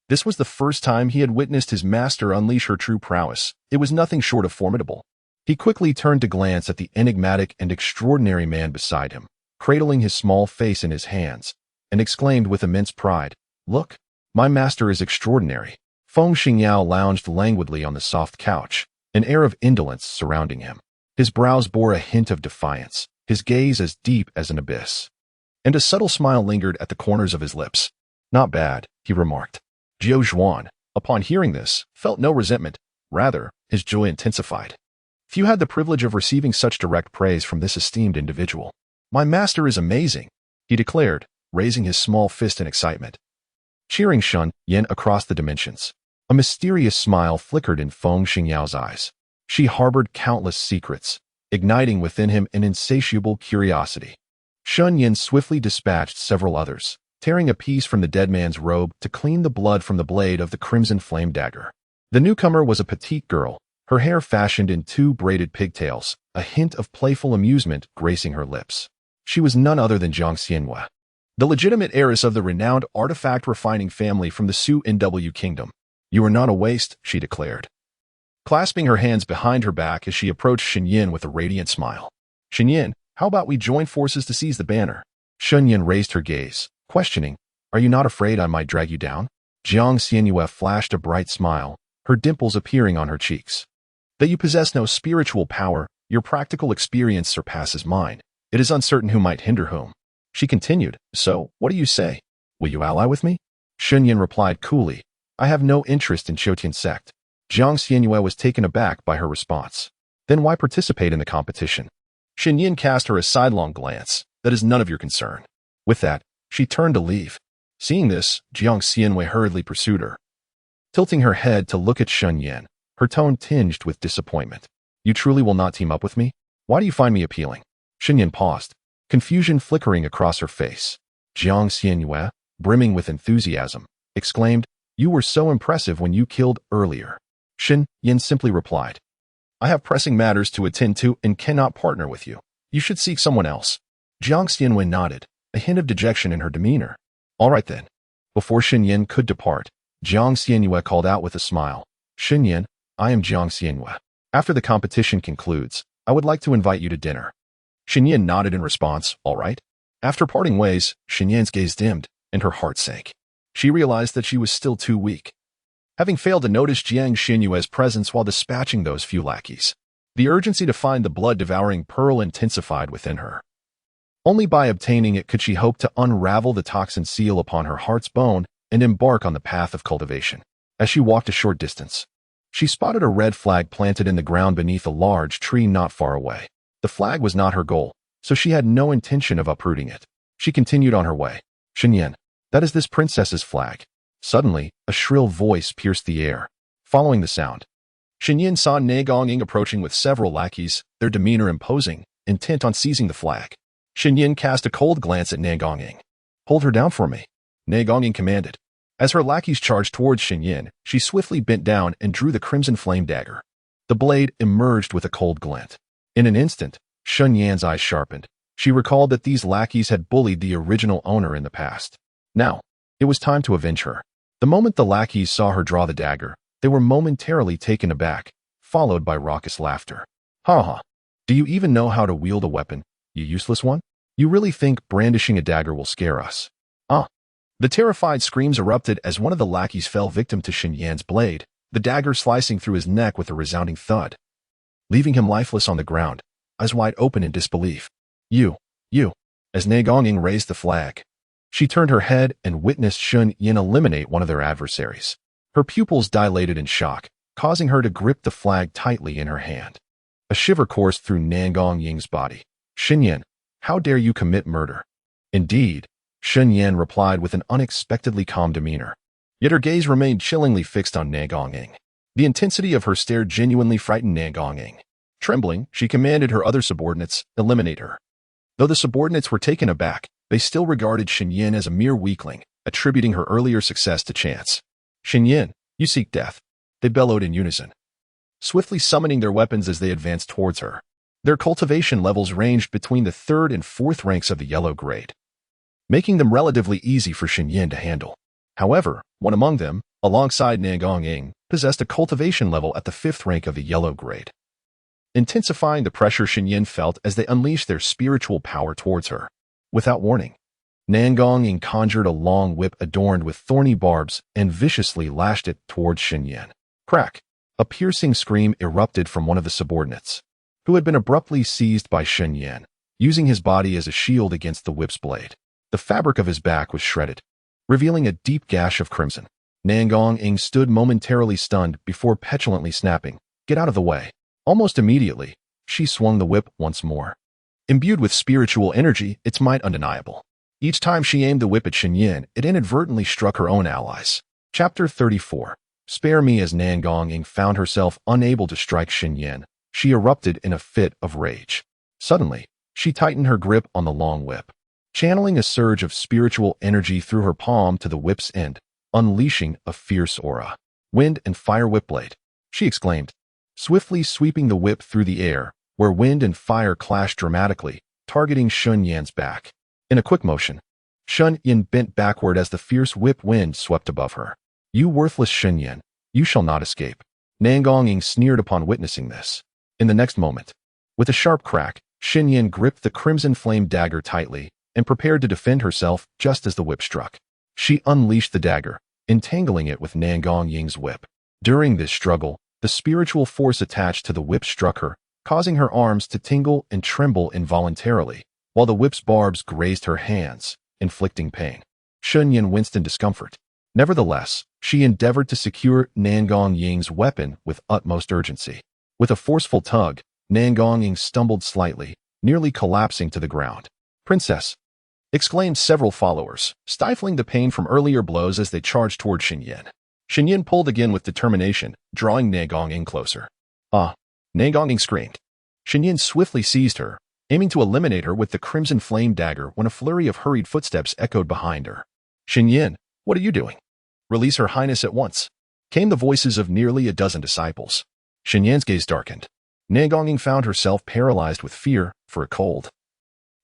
This was the first time he had witnessed his master unleash her true prowess. It was nothing short of formidable. He quickly turned to glance at the enigmatic and extraordinary man beside him, cradling his small face in his hands, and exclaimed with immense pride, "Look, my master is extraordinary." Feng Xingyao lounged languidly on the soft couch, an air of indolence surrounding him. His brows bore a hint of defiance, his gaze as deep as an abyss, and a subtle smile lingered at the corners of his lips. "Not bad," he remarked. Jiao Zhuan, upon hearing this, felt no resentment. Rather, his joy intensified. Few had the privilege of receiving such direct praise from this esteemed individual. "My master is amazing," he declared, raising his small fist in excitement, cheering Shen Yan across the dimensions. A mysterious smile flickered in Feng Xingyao's eyes. She harbored countless secrets, igniting within him an insatiable curiosity. Shen Yan swiftly dispatched several others, tearing a piece from the dead man's robe to clean the blood from the blade of the crimson flame dagger. The newcomer was a petite girl, her hair fashioned in 2 braided pigtails, a hint of playful amusement gracing her lips. She was none other than Jiang Xianhua, the legitimate heiress of the renowned artifact refining family from the Su NW kingdom. "You are not a waste," she declared, clasping her hands behind her back as she approached Shen Yan with a radiant smile. "Shen Yan, how about we join forces to seize the banner?" Shen Yan raised her gaze, questioning, "Are you not afraid I might drag you down?" Jiang Xianhua flashed a bright smile, her dimples appearing on her cheeks. "That you possess no spiritual power, your practical experience surpasses mine. It is uncertain who might hinder whom." She continued, "So, what do you say? Will you ally with me?" Shen Yan replied coolly, I have no interest in Qiutian sect. Jiang Xianyue was taken aback by her response. Then why participate in the competition? Shen Yan cast her a sidelong glance. That is none of your concern. With that, she turned to leave. Seeing this, Jiang Xianyue hurriedly pursued her. Tilting her head to look at Shen Yan, her tone tinged with disappointment. You truly will not team up with me? Why do you find me appealing? Shen Yan paused, confusion flickering across her face. Jiang Xianyue, brimming with enthusiasm, exclaimed, You were so impressive when you killed earlier. Shen Yan simply replied, I have pressing matters to attend to and cannot partner with you. You should seek someone else. Jiang Xianyue nodded, a hint of dejection in her demeanor. All right then. Before Shen Yan could depart, Jiang Xianyue called out with a smile. Shen Yan, I am Jiang Xianyue. After the competition concludes, I would like to invite you to dinner. Shen Yan nodded in response, all right. After parting ways, Shen Yan's gaze dimmed, and her heart sank. She realized that she was still too weak. Having failed to notice Jiang Xianyue's presence while dispatching those few lackeys, the urgency to find the blood-devouring pearl intensified within her. Only by obtaining it could she hope to unravel the toxin seal upon her heart's bone and embark on the path of cultivation. As she walked a short distance, she spotted a red flag planted in the ground beneath a large tree not far away. The flag was not her goal, so she had no intention of uprooting it. She continued on her way. Shen Yan, that is this princess's flag. Suddenly, a shrill voice pierced the air. Following the sound, Shen Yan saw Ne Gonging approaching with several lackeys, their demeanor imposing, intent on seizing the flag. Shen Yan cast a cold glance at Ne Gonging. Hold her down for me, Ne Gonging commanded. As her lackeys charged towards Shen Yan, she swiftly bent down and drew the crimson flame dagger. The blade emerged with a cold glint. In an instant, Shen Yan's eyes sharpened. She recalled that these lackeys had bullied the original owner in the past. Now, it was time to avenge her. The moment the lackeys saw her draw the dagger, they were momentarily taken aback, followed by raucous laughter. Ha ha! Do you even know how to wield a weapon, you useless one? You really think brandishing a dagger will scare us? Ah! The terrified screams erupted as one of the lackeys fell victim to Shen Yan's blade, the dagger slicing through his neck with a resounding thud, leaving him lifeless on the ground, eyes wide open in disbelief. You! As Ne Gonging raised the flag, she turned her head and witnessed Shen Yan eliminate one of their adversaries. Her pupils dilated in shock, causing her to grip the flag tightly in her hand. A shiver coursed through Ne Gongying's body. Shen Yan, how dare you commit murder? Indeed, Shen Yan replied with an unexpectedly calm demeanor. Yet her gaze remained chillingly fixed on Ne Gonging. The intensity of her stare genuinely frightened Ne Gonging. Trembling, she commanded her other subordinates, eliminate her. Though the subordinates were taken aback, they still regarded Shen Yan as a mere weakling, attributing her earlier success to chance. Shen Yan, you seek death, they bellowed in unison, swiftly summoning their weapons as they advanced towards her. Their cultivation levels ranged between the 3rd and 4th ranks of the yellow grade, making them relatively easy for Shen Yan to handle. However, one among them, alongside Ne Gonging, possessed a cultivation level at the 5th rank of the yellow grade, intensifying the pressure Shen Yan felt as they unleashed their spiritual power towards her. Without warning, Ne Gonging conjured a long whip adorned with thorny barbs and viciously lashed it towards Shen Yan. Crack! A piercing scream erupted from one of the subordinates, who had been abruptly seized by Shen Yan, using his body as a shield against the whip's blade. The fabric of his back was shredded, revealing a deep gash of crimson. Ne Gonging stood momentarily stunned before petulantly snapping, "Get out of the way." Almost immediately, she swung the whip once more. Imbued with spiritual energy, its might undeniable. Each time she aimed the whip at Shen Yan, it inadvertently struck her own allies. Chapter 34. Spare me. As Ne Gonging found herself unable to strike Shen Yan, she erupted in a fit of rage. Suddenly, she tightened her grip on the long whip, channeling a surge of spiritual energy through her palm to the whip's end, unleashing a fierce aura. Wind and fire whip blade, she exclaimed, swiftly sweeping the whip through the air, where wind and fire clashed dramatically, targeting Shen Yan's back. In a quick motion, Shen Yan bent backward as the fierce whip wind swept above her. You worthless Shen Yan, you shall not escape. Ne Gonging sneered upon witnessing this. In the next moment, with a sharp crack, Shen Yan gripped the crimson flame dagger tightly and prepared to defend herself just as the whip struck. She unleashed the dagger, entangling it with Ne Gongying's whip. During this struggle, the spiritual force attached to the whip struck her, causing her arms to tingle and tremble involuntarily, while the whip's barbs grazed her hands, inflicting pain. Shen Yan winced in discomfort. Nevertheless, she endeavored to secure Nangong Ying's weapon with utmost urgency. With a forceful tug, Nangong Ying stumbled slightly, nearly collapsing to the ground. "Princess!" exclaimed several followers, stifling the pain from earlier blows as they charged toward Shen Yan. Shen Yan pulled again with determination, drawing Nangong Ying closer. "Ah!" Nangong Ying screamed. Shen Yan swiftly seized her, aiming to eliminate her with the crimson flame dagger when a flurry of hurried footsteps echoed behind her. "Shen Yan, what are you doing? Release Her Highness at once," came the voices of nearly a dozen disciples. Shen Yan's gaze darkened. Nangong Ying found herself paralyzed with fear for a cold.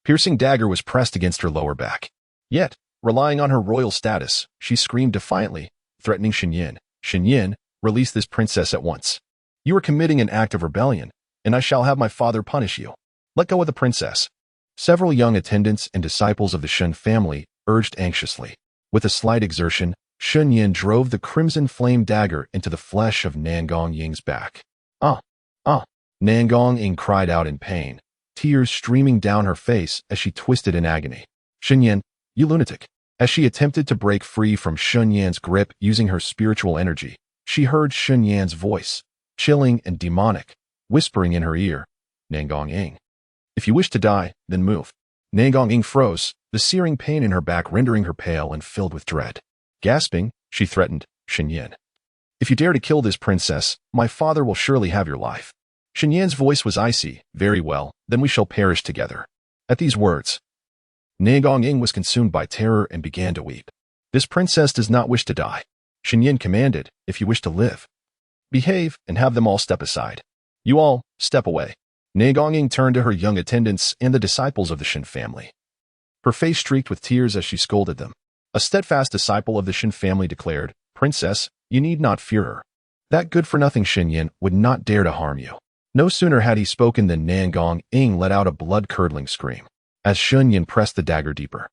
Piercing dagger was pressed against her lower back. Yet, relying on her royal status, she screamed defiantly, threatening Shen Yan. "Shen Yan, release this princess at once. You are committing an act of rebellion, and I shall have my father punish you. Let go of the princess." Several young attendants and disciples of the Shen family urged anxiously. With a slight exertion, Shen Yan drove the crimson flame dagger into the flesh of Nangong Ying's back. "Ah! Ah!" Nangong Ying cried out in pain, tears streaming down her face as she twisted in agony. "Shen Yan, you lunatic!" As she attempted to break free from Shen Yan's grip using her spiritual energy, she heard Shen Yan's voice, chilling and demonic, whispering in her ear, "Nangong Ying, if you wish to die, then move." Nangong Ying froze, the searing pain in her back rendering her pale and filled with dread. Gasping, she threatened, "Shen Yan, if you dare to kill this princess, my father will surely have your life." Shen Yan's voice was icy. "Very well, then we shall perish together." At these words, Nangong Ying was consumed by terror and began to weep. "This princess does not wish to die." Shen Yan commanded, "If you wish to live, behave and have them all step aside. You all, step away." Nangong Ying turned to her young attendants and the disciples of the Shen family. Her face streaked with tears as she scolded them. A steadfast disciple of the Shen family declared, "Princess, you need not fear her. That good-for-nothing Shen Yan would not dare to harm you." No sooner had he spoken than Nangong Ying let out a blood-curdling scream. As Shen Yan pressed the dagger deeper,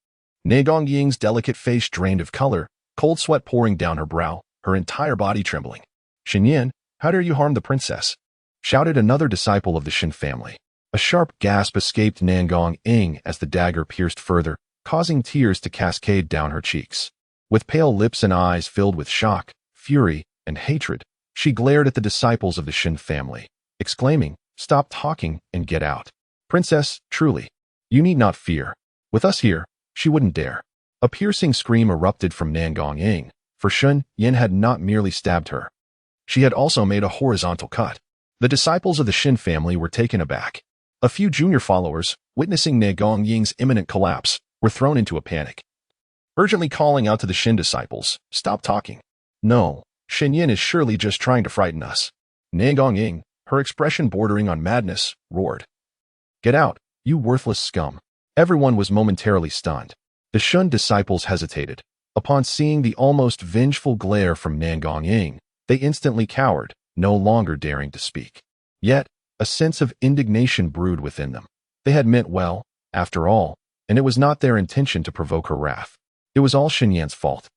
Nangong Ying's delicate face drained of color, cold sweat pouring down her brow, her entire body trembling. "Shen Yan, how dare you harm the princess?" shouted another disciple of the Shen family. A sharp gasp escaped Nangong Ying as the dagger pierced further, causing tears to cascade down her cheeks. With pale lips and eyes filled with shock, fury, and hatred, she glared at the disciples of the Shen family, exclaiming, "Stop talking and get out. Princess, truly, you need not fear. With us here, she wouldn't dare." A piercing scream erupted from Nangong Ying, for Shen Yan had not merely stabbed her. She had also made a horizontal cut. The disciples of the Shen family were taken aback. A few junior followers, witnessing Nangong Ying's imminent collapse, were thrown into a panic. Urgently calling out to the Shen disciples, "Stop talking. No, Shen Yan is surely just trying to frighten us." Nangong Ying, her expression bordering on madness, roared, "Get out, you worthless scum." Everyone was momentarily stunned. The Shen disciples hesitated. Upon seeing the almost vengeful glare from Nangong Ying, they instantly cowered, no longer daring to speak. Yet, a sense of indignation brewed within them. They had meant well, after all, and it was not their intention to provoke her wrath. It was all Shen Yan's fault.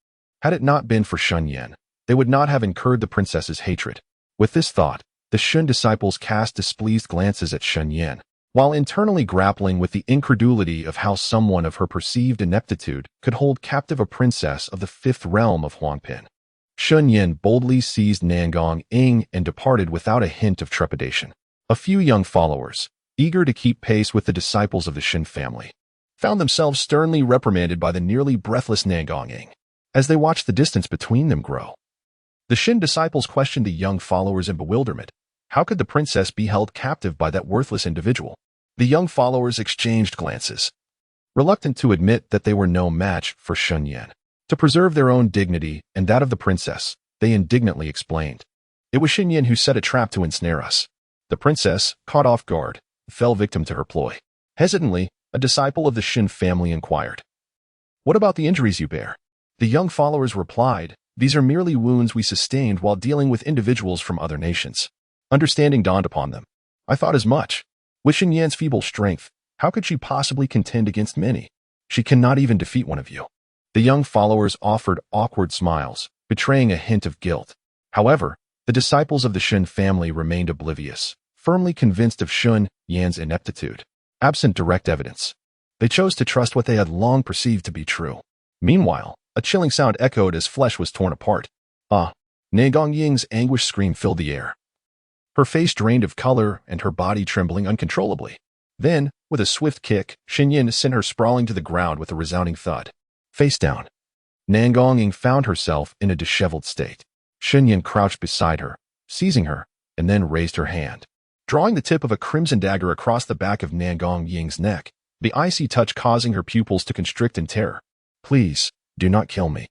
Had it not been for Shen Yan, they would not have incurred the princess's hatred. With this thought, the Shen disciples cast displeased glances at Shen Yan, while internally grappling with the incredulity of how someone of her perceived ineptitude could hold captive a princess of the fifth realm of Huangpin. Shen Yan boldly seized Nangong Ying and departed without a hint of trepidation. A few young followers, eager to keep pace with the disciples of the Shen family, found themselves sternly reprimanded by the nearly breathless Nangong Ying. As they watched the distance between them grow, the Shen disciples questioned the young followers in bewilderment. How could the princess be held captive by that worthless individual? The young followers exchanged glances, reluctant to admit that they were no match for Shen Yan. To preserve their own dignity and that of the princess, they indignantly explained, "It was Shen Yan who set a trap to ensnare us." The princess, caught off guard, fell victim to her ploy. Hesitantly, a disciple of the Shen family inquired, "What about the injuries you bear?" The young followers replied, "These are merely wounds we sustained while dealing with individuals from other nations." Understanding dawned upon them. "I thought as much. With Shen Yan's feeble strength, how could she possibly contend against many? She cannot even defeat one of you." The young followers offered awkward smiles, betraying a hint of guilt. However, the disciples of the Shen family remained oblivious, firmly convinced of Shen Yan's ineptitude. Absent direct evidence, they chose to trust what they had long perceived to be true. Meanwhile, A chilling sound echoed as flesh was torn apart. Ah! Nangong Ying's anguished scream filled the air. Her face drained of color and her body trembling uncontrollably. Then, with a swift kick, Shen Yan sent her sprawling to the ground with a resounding thud. Face down. Nangong Ying found herself in a disheveled state. Shen Yan crouched beside her, seizing her, and then raised her hand. Drawing the tip of a crimson dagger across the back of Nangong Ying's neck, the icy touch causing her pupils to constrict in terror. Please, do not kill me.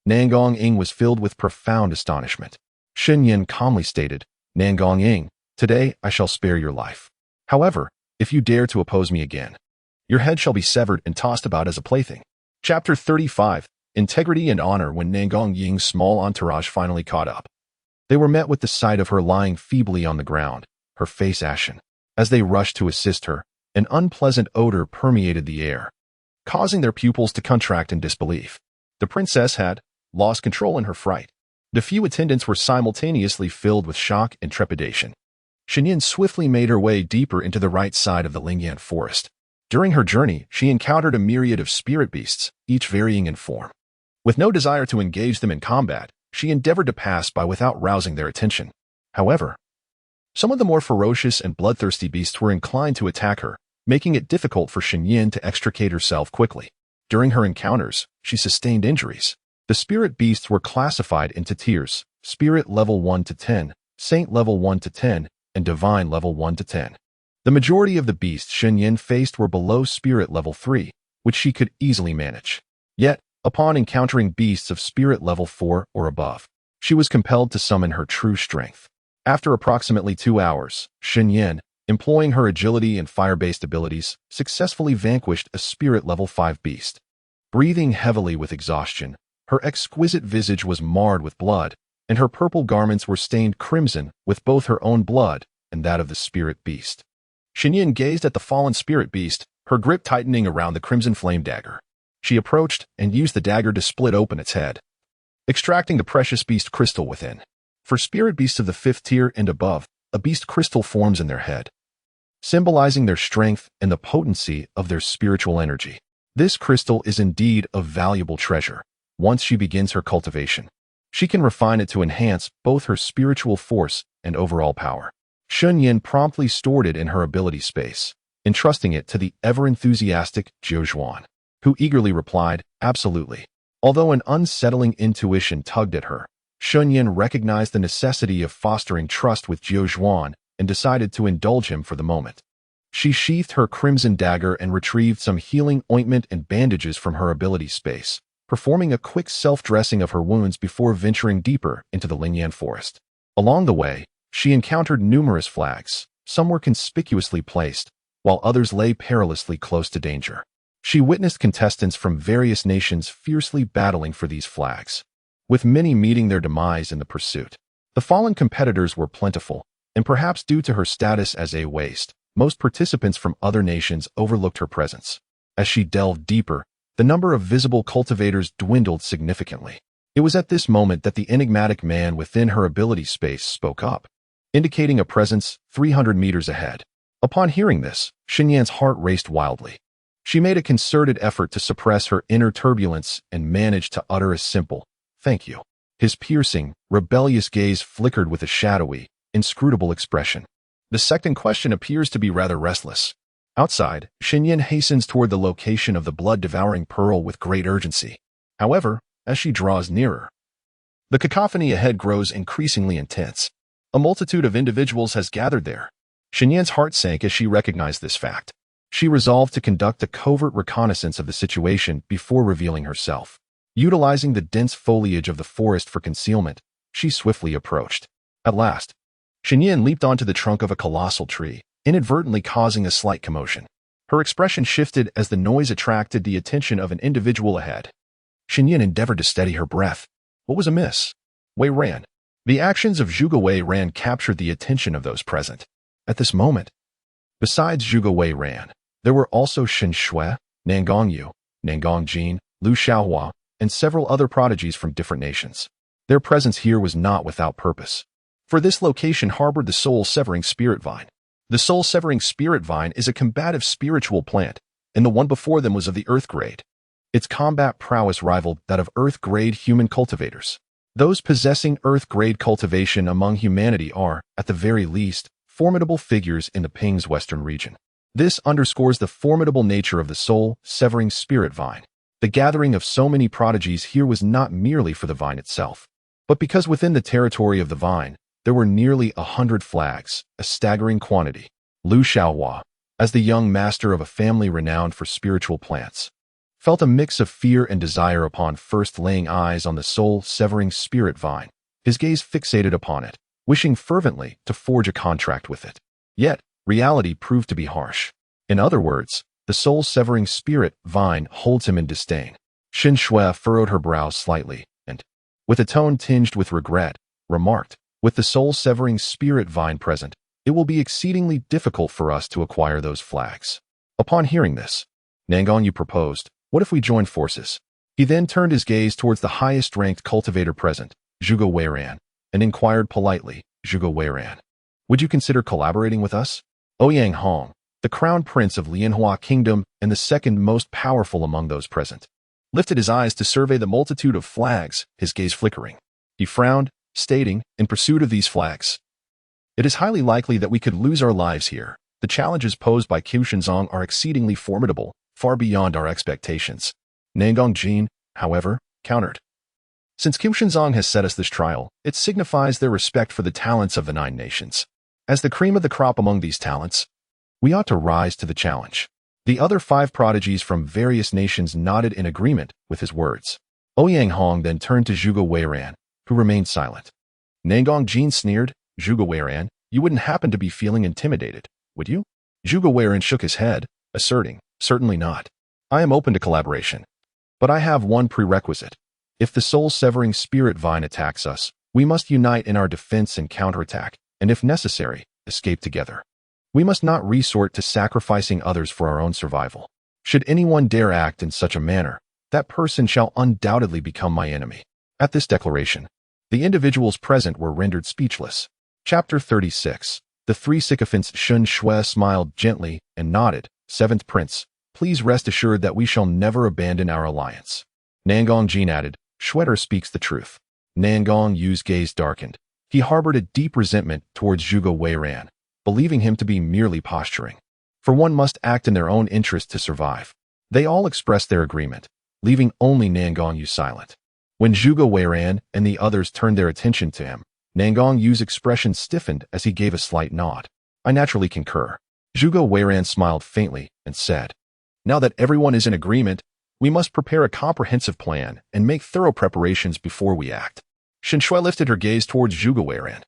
Nangong Ying was filled with profound astonishment. Shen Yan calmly stated, Nangong Ying, today I shall spare your life. However, if you dare to oppose me again, your head shall be severed and tossed about as a plaything. Chapter 35, Integrity and Honor. When Nangong Ying's small entourage finally caught up, they were met with the sight of her lying feebly on the ground, her face ashen. As they rushed to assist her, an unpleasant odor permeated the air, causing their pupils to contract in disbelief. The princess had lost control in her fright. The few attendants were simultaneously filled with shock and trepidation. Shen Yan swiftly made her way deeper into the right side of the Lingyan forest. During her journey, she encountered a myriad of spirit beasts, each varying in form. With no desire to engage them in combat, she endeavored to pass by without rousing their attention. However, some of the more ferocious and bloodthirsty beasts were inclined to attack her, making it difficult for Shen Yan to extricate herself quickly. During her encounters, she sustained injuries. The spirit beasts were classified into tiers: Spirit level 1 to 10, Saint level 1 to 10, and Divine level 1 to 10. The majority of the beasts Shen Yan faced were below Spirit level 3, which she could easily manage. Yet, upon encountering beasts of Spirit level 4 or above, she was compelled to summon her true strength. After approximately 2 hours, Shen Yan, employing her agility and fire-based abilities, successfully vanquished a Spirit level 5 beast. Breathing heavily with exhaustion, her exquisite visage was marred with blood, and her purple garments were stained crimson with both her own blood and that of the spirit beast. Shen Yan gazed at the fallen spirit beast, her grip tightening around the crimson flame dagger. She approached and used the dagger to split open its head, extracting the precious beast crystal within. For spirit beasts of the 5th tier and above, a beast crystal forms in their head, symbolizing their strength and the potency of their spiritual energy. This crystal is indeed a valuable treasure. Once she begins her cultivation, she can refine it to enhance both her spiritual force and overall power. Shen Yan promptly stored it in her ability space, entrusting it to the ever-enthusiastic Jiu Zhuan, who eagerly replied, absolutely. Although an unsettling intuition tugged at her, Shen Yan recognized the necessity of fostering trust with Jiu Zhuan and decided to indulge him for the moment. She sheathed her crimson dagger and retrieved some healing ointment and bandages from her ability space, performing a quick self-dressing of her wounds before venturing deeper into the Lingyan forest. Along the way, she encountered numerous flags. Some were conspicuously placed, while others lay perilously close to danger. She witnessed contestants from various nations fiercely battling for these flags, with many meeting their demise in the pursuit. The fallen competitors were plentiful, and perhaps due to her status as a waste, most participants from other nations overlooked her presence. As she delved deeper, the number of visible cultivators dwindled significantly. It was at this moment that the enigmatic man within her ability space spoke up, indicating a presence 300 meters ahead. Upon hearing this, Shen Yan's heart raced wildly. She made a concerted effort to suppress her inner turbulence and managed to utter a simple, "Thank you." His piercing, rebellious gaze flickered with a shadowy, inscrutable expression. The sect in question appears to be rather restless. Outside, Shen Yan hastens toward the location of the blood-devouring pearl with great urgency. However, as she draws nearer, the cacophony ahead grows increasingly intense. A multitude of individuals has gathered there. Shen Yan's heart sank as she recognized this fact. She resolved to conduct a covert reconnaissance of the situation before revealing herself. Utilizing the dense foliage of the forest for concealment, she swiftly approached. At last, Shen Yan leaped onto the trunk of a colossal tree, inadvertently causing a slight commotion. Her expression shifted as the noise attracted the attention of an individual ahead. Shen Yan endeavored to steady her breath. What was amiss? Wei Ran. The actions of Zhuge Wei Ran captured the attention of those present. At this moment, besides Zhuge Wei Ran, there were also Shen Shui, Nangong Yu, Nangong Jin, Lu Xiaohua, and several other prodigies from different nations. Their presence here was not without purpose, for this location harbored the soul-severing spirit vine. The soul-severing spirit vine is a combative spiritual plant, and the one before them was of the earth grade. Its combat prowess rivaled that of Earth-grade human cultivators. Those possessing Earth-grade cultivation among humanity are, at the very least, formidable figures in the Ping's western region. This underscores the formidable nature of the soul-severing spirit vine. The gathering of so many prodigies here was not merely for the vine itself, but because within the territory of the vine, there were nearly 100 flags, a staggering quantity. Lu Xiaohua, as the young master of a family renowned for spiritual plants, felt a mix of fear and desire upon first laying eyes on the soul-severing spirit vine. His gaze fixated upon it, wishing fervently to forge a contract with it. Yet, reality proved to be harsh. In other words, the soul-severing spirit vine holds him in disdain. Xin Shui furrowed her brows slightly, and, with a tone tinged with regret, remarked, "With the soul-severing spirit vine present, it will be exceedingly difficult for us to acquire those flags." Upon hearing this, Nangongyu proposed, "What if we join forces?" He then turned his gaze towards the highest-ranked cultivator present, Zhuge Weiran, and inquired politely, "Zhuge Weiran, would you consider collaborating with us?" Ouyang Hong, the crown prince of Lianhua Kingdom and the second most powerful among those present, lifted his eyes to survey the multitude of flags, his gaze flickering. He frowned, stating, "In pursuit of these flags, it is highly likely that we could lose our lives here. The challenges posed by Qiushenzong are exceedingly formidable, far beyond our expectations." Nangongjin, however, countered, "Since Qiushenzong has set us this trial, it signifies their respect for the talents of the 9 nations. As the cream of the crop among these talents, we ought to rise to the challenge." The other 5 prodigies from various nations nodded in agreement with his words. Ouyang Hong then turned to Zhuge Weiran, who remained silent. Nangongjin sneered, "Zhuge Weiran, you wouldn't happen to be feeling intimidated, would you?" Zhuge Weiran shook his head, asserting, "Certainly not. I am open to collaboration. But I have one prerequisite. If the soul-severing spirit vine attacks us, we must unite in our defense and counterattack, and if necessary, escape together. We must not resort to sacrificing others for our own survival. Should anyone dare act in such a manner, that person shall undoubtedly become my enemy." At this declaration, the individuals present were rendered speechless. Chapter 36. The 3 sycophants. Shen Shui smiled gently and nodded, "Seventh Prince, please rest assured that we shall never abandon our alliance." Nangongjin added, "Shwetter speaks the truth." Nangongyu's gaze darkened. He harbored a deep resentment towards Zhuge Weiran, believing him to be merely posturing. For one must act in their own interest to survive. They all expressed their agreement, leaving only Nangongyu silent. When Zhuge Weiran and the others turned their attention to him, Nangongyu's expression stiffened as he gave a slight nod. "I naturally concur." Zhuge Weiran smiled faintly and said, "Now that everyone is in agreement, we must prepare a comprehensive plan and make thorough preparations before we act." Shen Shui lifted her gaze towards Zhuge Weiran,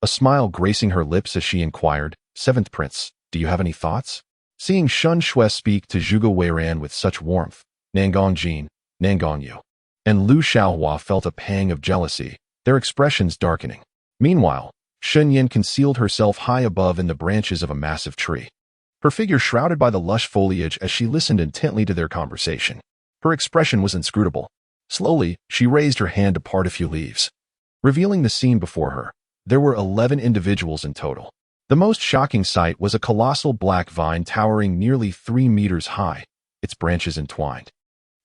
a smile gracing her lips as she inquired, "Seventh Prince, do you have any thoughts?" Seeing Shen Shui speak to Zhuge Weiran with such warmth, Nangongjin, Nangongyu, and Lu Xiaohua felt a pang of jealousy, their expressions darkening. Meanwhile, Shen Yan concealed herself high above in the branches of a massive tree, her figure shrouded by the lush foliage as she listened intently to their conversation. Her expression was inscrutable. Slowly, she raised her hand to part a few leaves. Revealing the scene before her, there were 11 individuals in total. The most shocking sight was a colossal black vine towering nearly 3 meters high, its branches entwined,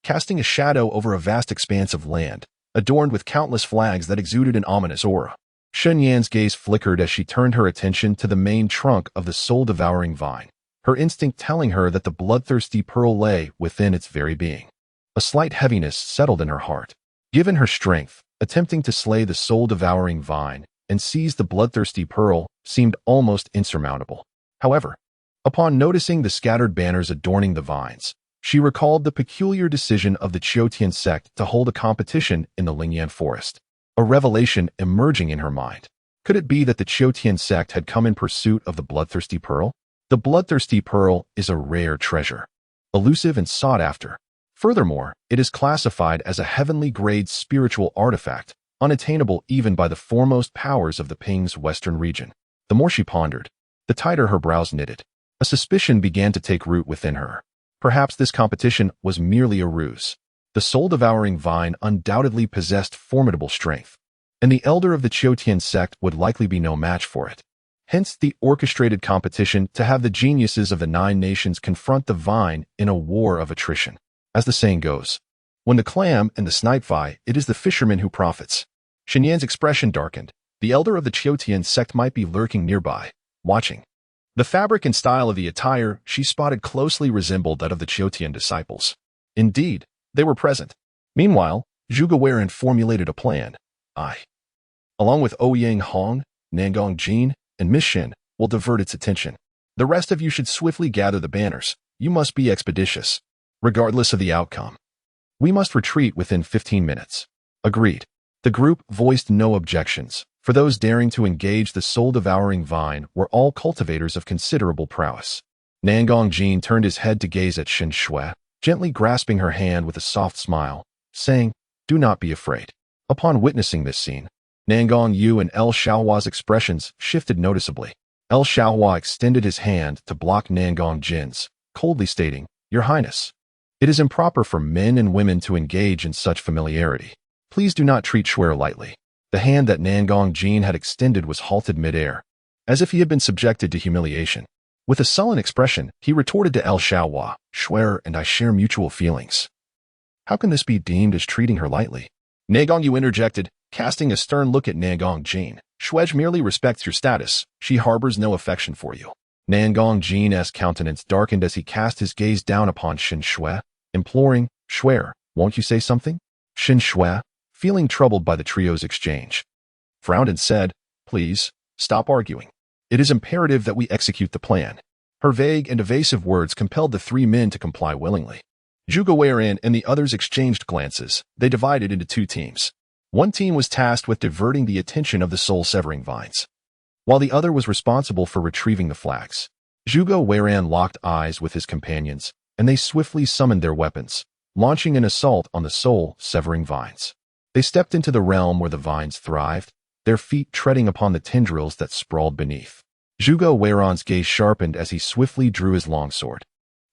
casting a shadow over a vast expanse of land, adorned with countless flags that exuded an ominous aura. Shen Yan's gaze flickered as she turned her attention to the main trunk of the soul-devouring vine, her instinct telling her that the bloodthirsty pearl lay within its very being. A slight heaviness settled in her heart. Given her strength, attempting to slay the soul-devouring vine and seize the bloodthirsty pearl seemed almost insurmountable. However, upon noticing the scattered banners adorning the vines, she recalled the peculiar decision of the Qiutian sect to hold a competition in the Lingyan forest. A revelation emerging in her mind. Could it be that the Qiutian sect had come in pursuit of the bloodthirsty pearl? The bloodthirsty pearl is a rare treasure, elusive and sought after. Furthermore, it is classified as a heavenly grade spiritual artifact, unattainable even by the foremost powers of the Ping's western region. The more she pondered, the tighter her brows knitted. A suspicion began to take root within her. Perhaps this competition was merely a ruse. The soul-devouring vine undoubtedly possessed formidable strength, and the elder of the Qiutian sect would likely be no match for it. Hence the orchestrated competition to have the geniuses of the 9 nations confront the vine in a war of attrition. As the saying goes, when the clam and the snipe vie, it is the fisherman who profits. Shen Yan's expression darkened. The elder of the Chiotian sect might be lurking nearby, watching. The fabric and style of the attire she spotted closely resembled that of the Chiotian disciples. Indeed, they were present. Meanwhile, Zhuge Weiran formulated a plan. I, along with Ouyang Hong, Nangong Jin, and Miss Shen, will divert its attention. The rest of you should swiftly gather the banners. You must be expeditious, regardless of the outcome. We must retreat within 15 minutes. Agreed. The group voiced no objections, for those daring to engage the soul-devouring vine were all cultivators of considerable prowess. Nangong Jin turned his head to gaze at Shen Shui, gently grasping her hand with a soft smile, saying, "Do not be afraid." Upon witnessing this scene, Nangong Yu and El Xiaohua's expressions shifted noticeably. El Xiaohua extended his hand to block Nangong Jin's, coldly stating, "Your Highness, it is improper for men and women to engage in such familiarity. Please do not treat Shui lightly." The hand that Nangong Jin had extended was halted mid-air, as if he had been subjected to humiliation. With a sullen expression, he retorted to El Xiaohua, "Shui and I share mutual feelings. How can this be deemed as treating her lightly?" Nangong Yu interjected, casting a stern look at Nangong Jin. "Shui merely respects your status. She harbors no affection for you." Nangong Jin's countenance darkened as he cast his gaze down upon Shen Shui, imploring, "Shui, won't you say something?" Shen Shui, feeling troubled by the trio's exchange, frowned and said, "Please, stop arguing. It is imperative that we execute the plan." Her vague and evasive words compelled the three men to comply willingly. Zhuge Weiran and the others exchanged glances. They divided into two teams. One team was tasked with diverting the attention of the soul-severing vines, while the other was responsible for retrieving the flags. Zhuge Weiran locked eyes with his companions, and they swiftly summoned their weapons, launching an assault on the soul-severing vines. They stepped into the realm where the vines thrived, their feet treading upon the tendrils that sprawled beneath. Zhuge Weiran's gaze sharpened as he swiftly drew his longsword,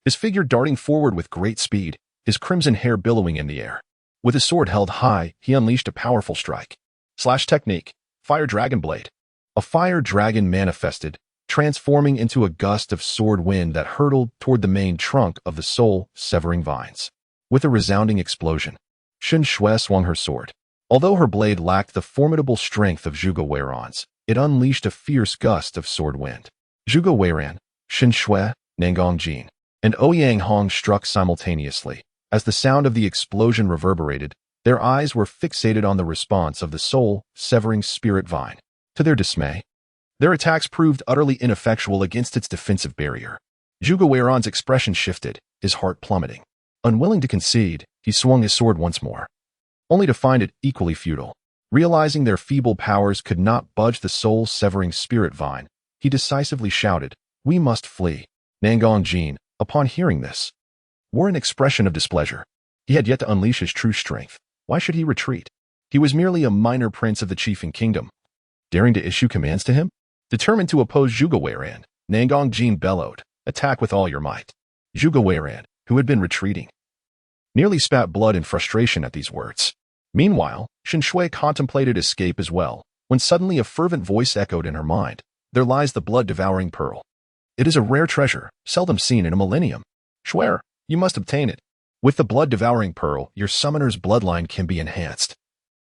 his figure darting forward with great speed, his crimson hair billowing in the air. With his sword held high, he unleashed a powerful strike. Slash technique, Fire Dragon Blade. A fire dragon manifested, transforming into a gust of sword wind that hurtled toward the main trunk of the soul-severing vines. With a resounding explosion, Shen Shui swung her sword. Although her blade lacked the formidable strength of Zhuge Weiran's, it unleashed a fierce gust of sword wind. Zhuge Weiran, Shen Shui, Nangong Jin, and Ouyang Hong struck simultaneously. As the sound of the explosion reverberated, their eyes were fixated on the response of the soul-severing spirit vine. To their dismay, their attacks proved utterly ineffectual against its defensive barrier. Zhuge Weiran's expression shifted, his heart plummeting. Unwilling to concede, he swung his sword once more, only to find it equally futile. Realizing their feeble powers could not budge the soul-severing spirit vine, he decisively shouted, "We must flee." Nangong Jin, upon hearing this, wore an expression of displeasure. He had yet to unleash his true strength. Why should he retreat? He was merely a minor prince of the chiefing kingdom. Daring to issue commands to him? Determined to oppose Zhuge Weiran, Nangong Jin bellowed, "Attack with all your might." Zhuge Weiran, who had been retreating, nearly spat blood in frustration at these words. Meanwhile, Shen Shui contemplated escape as well, when suddenly a fervent voice echoed in her mind, "There lies the blood-devouring pearl. It is a rare treasure, seldom seen in a millennium. Shui, you must obtain it. With the blood-devouring pearl, your summoner's bloodline can be enhanced,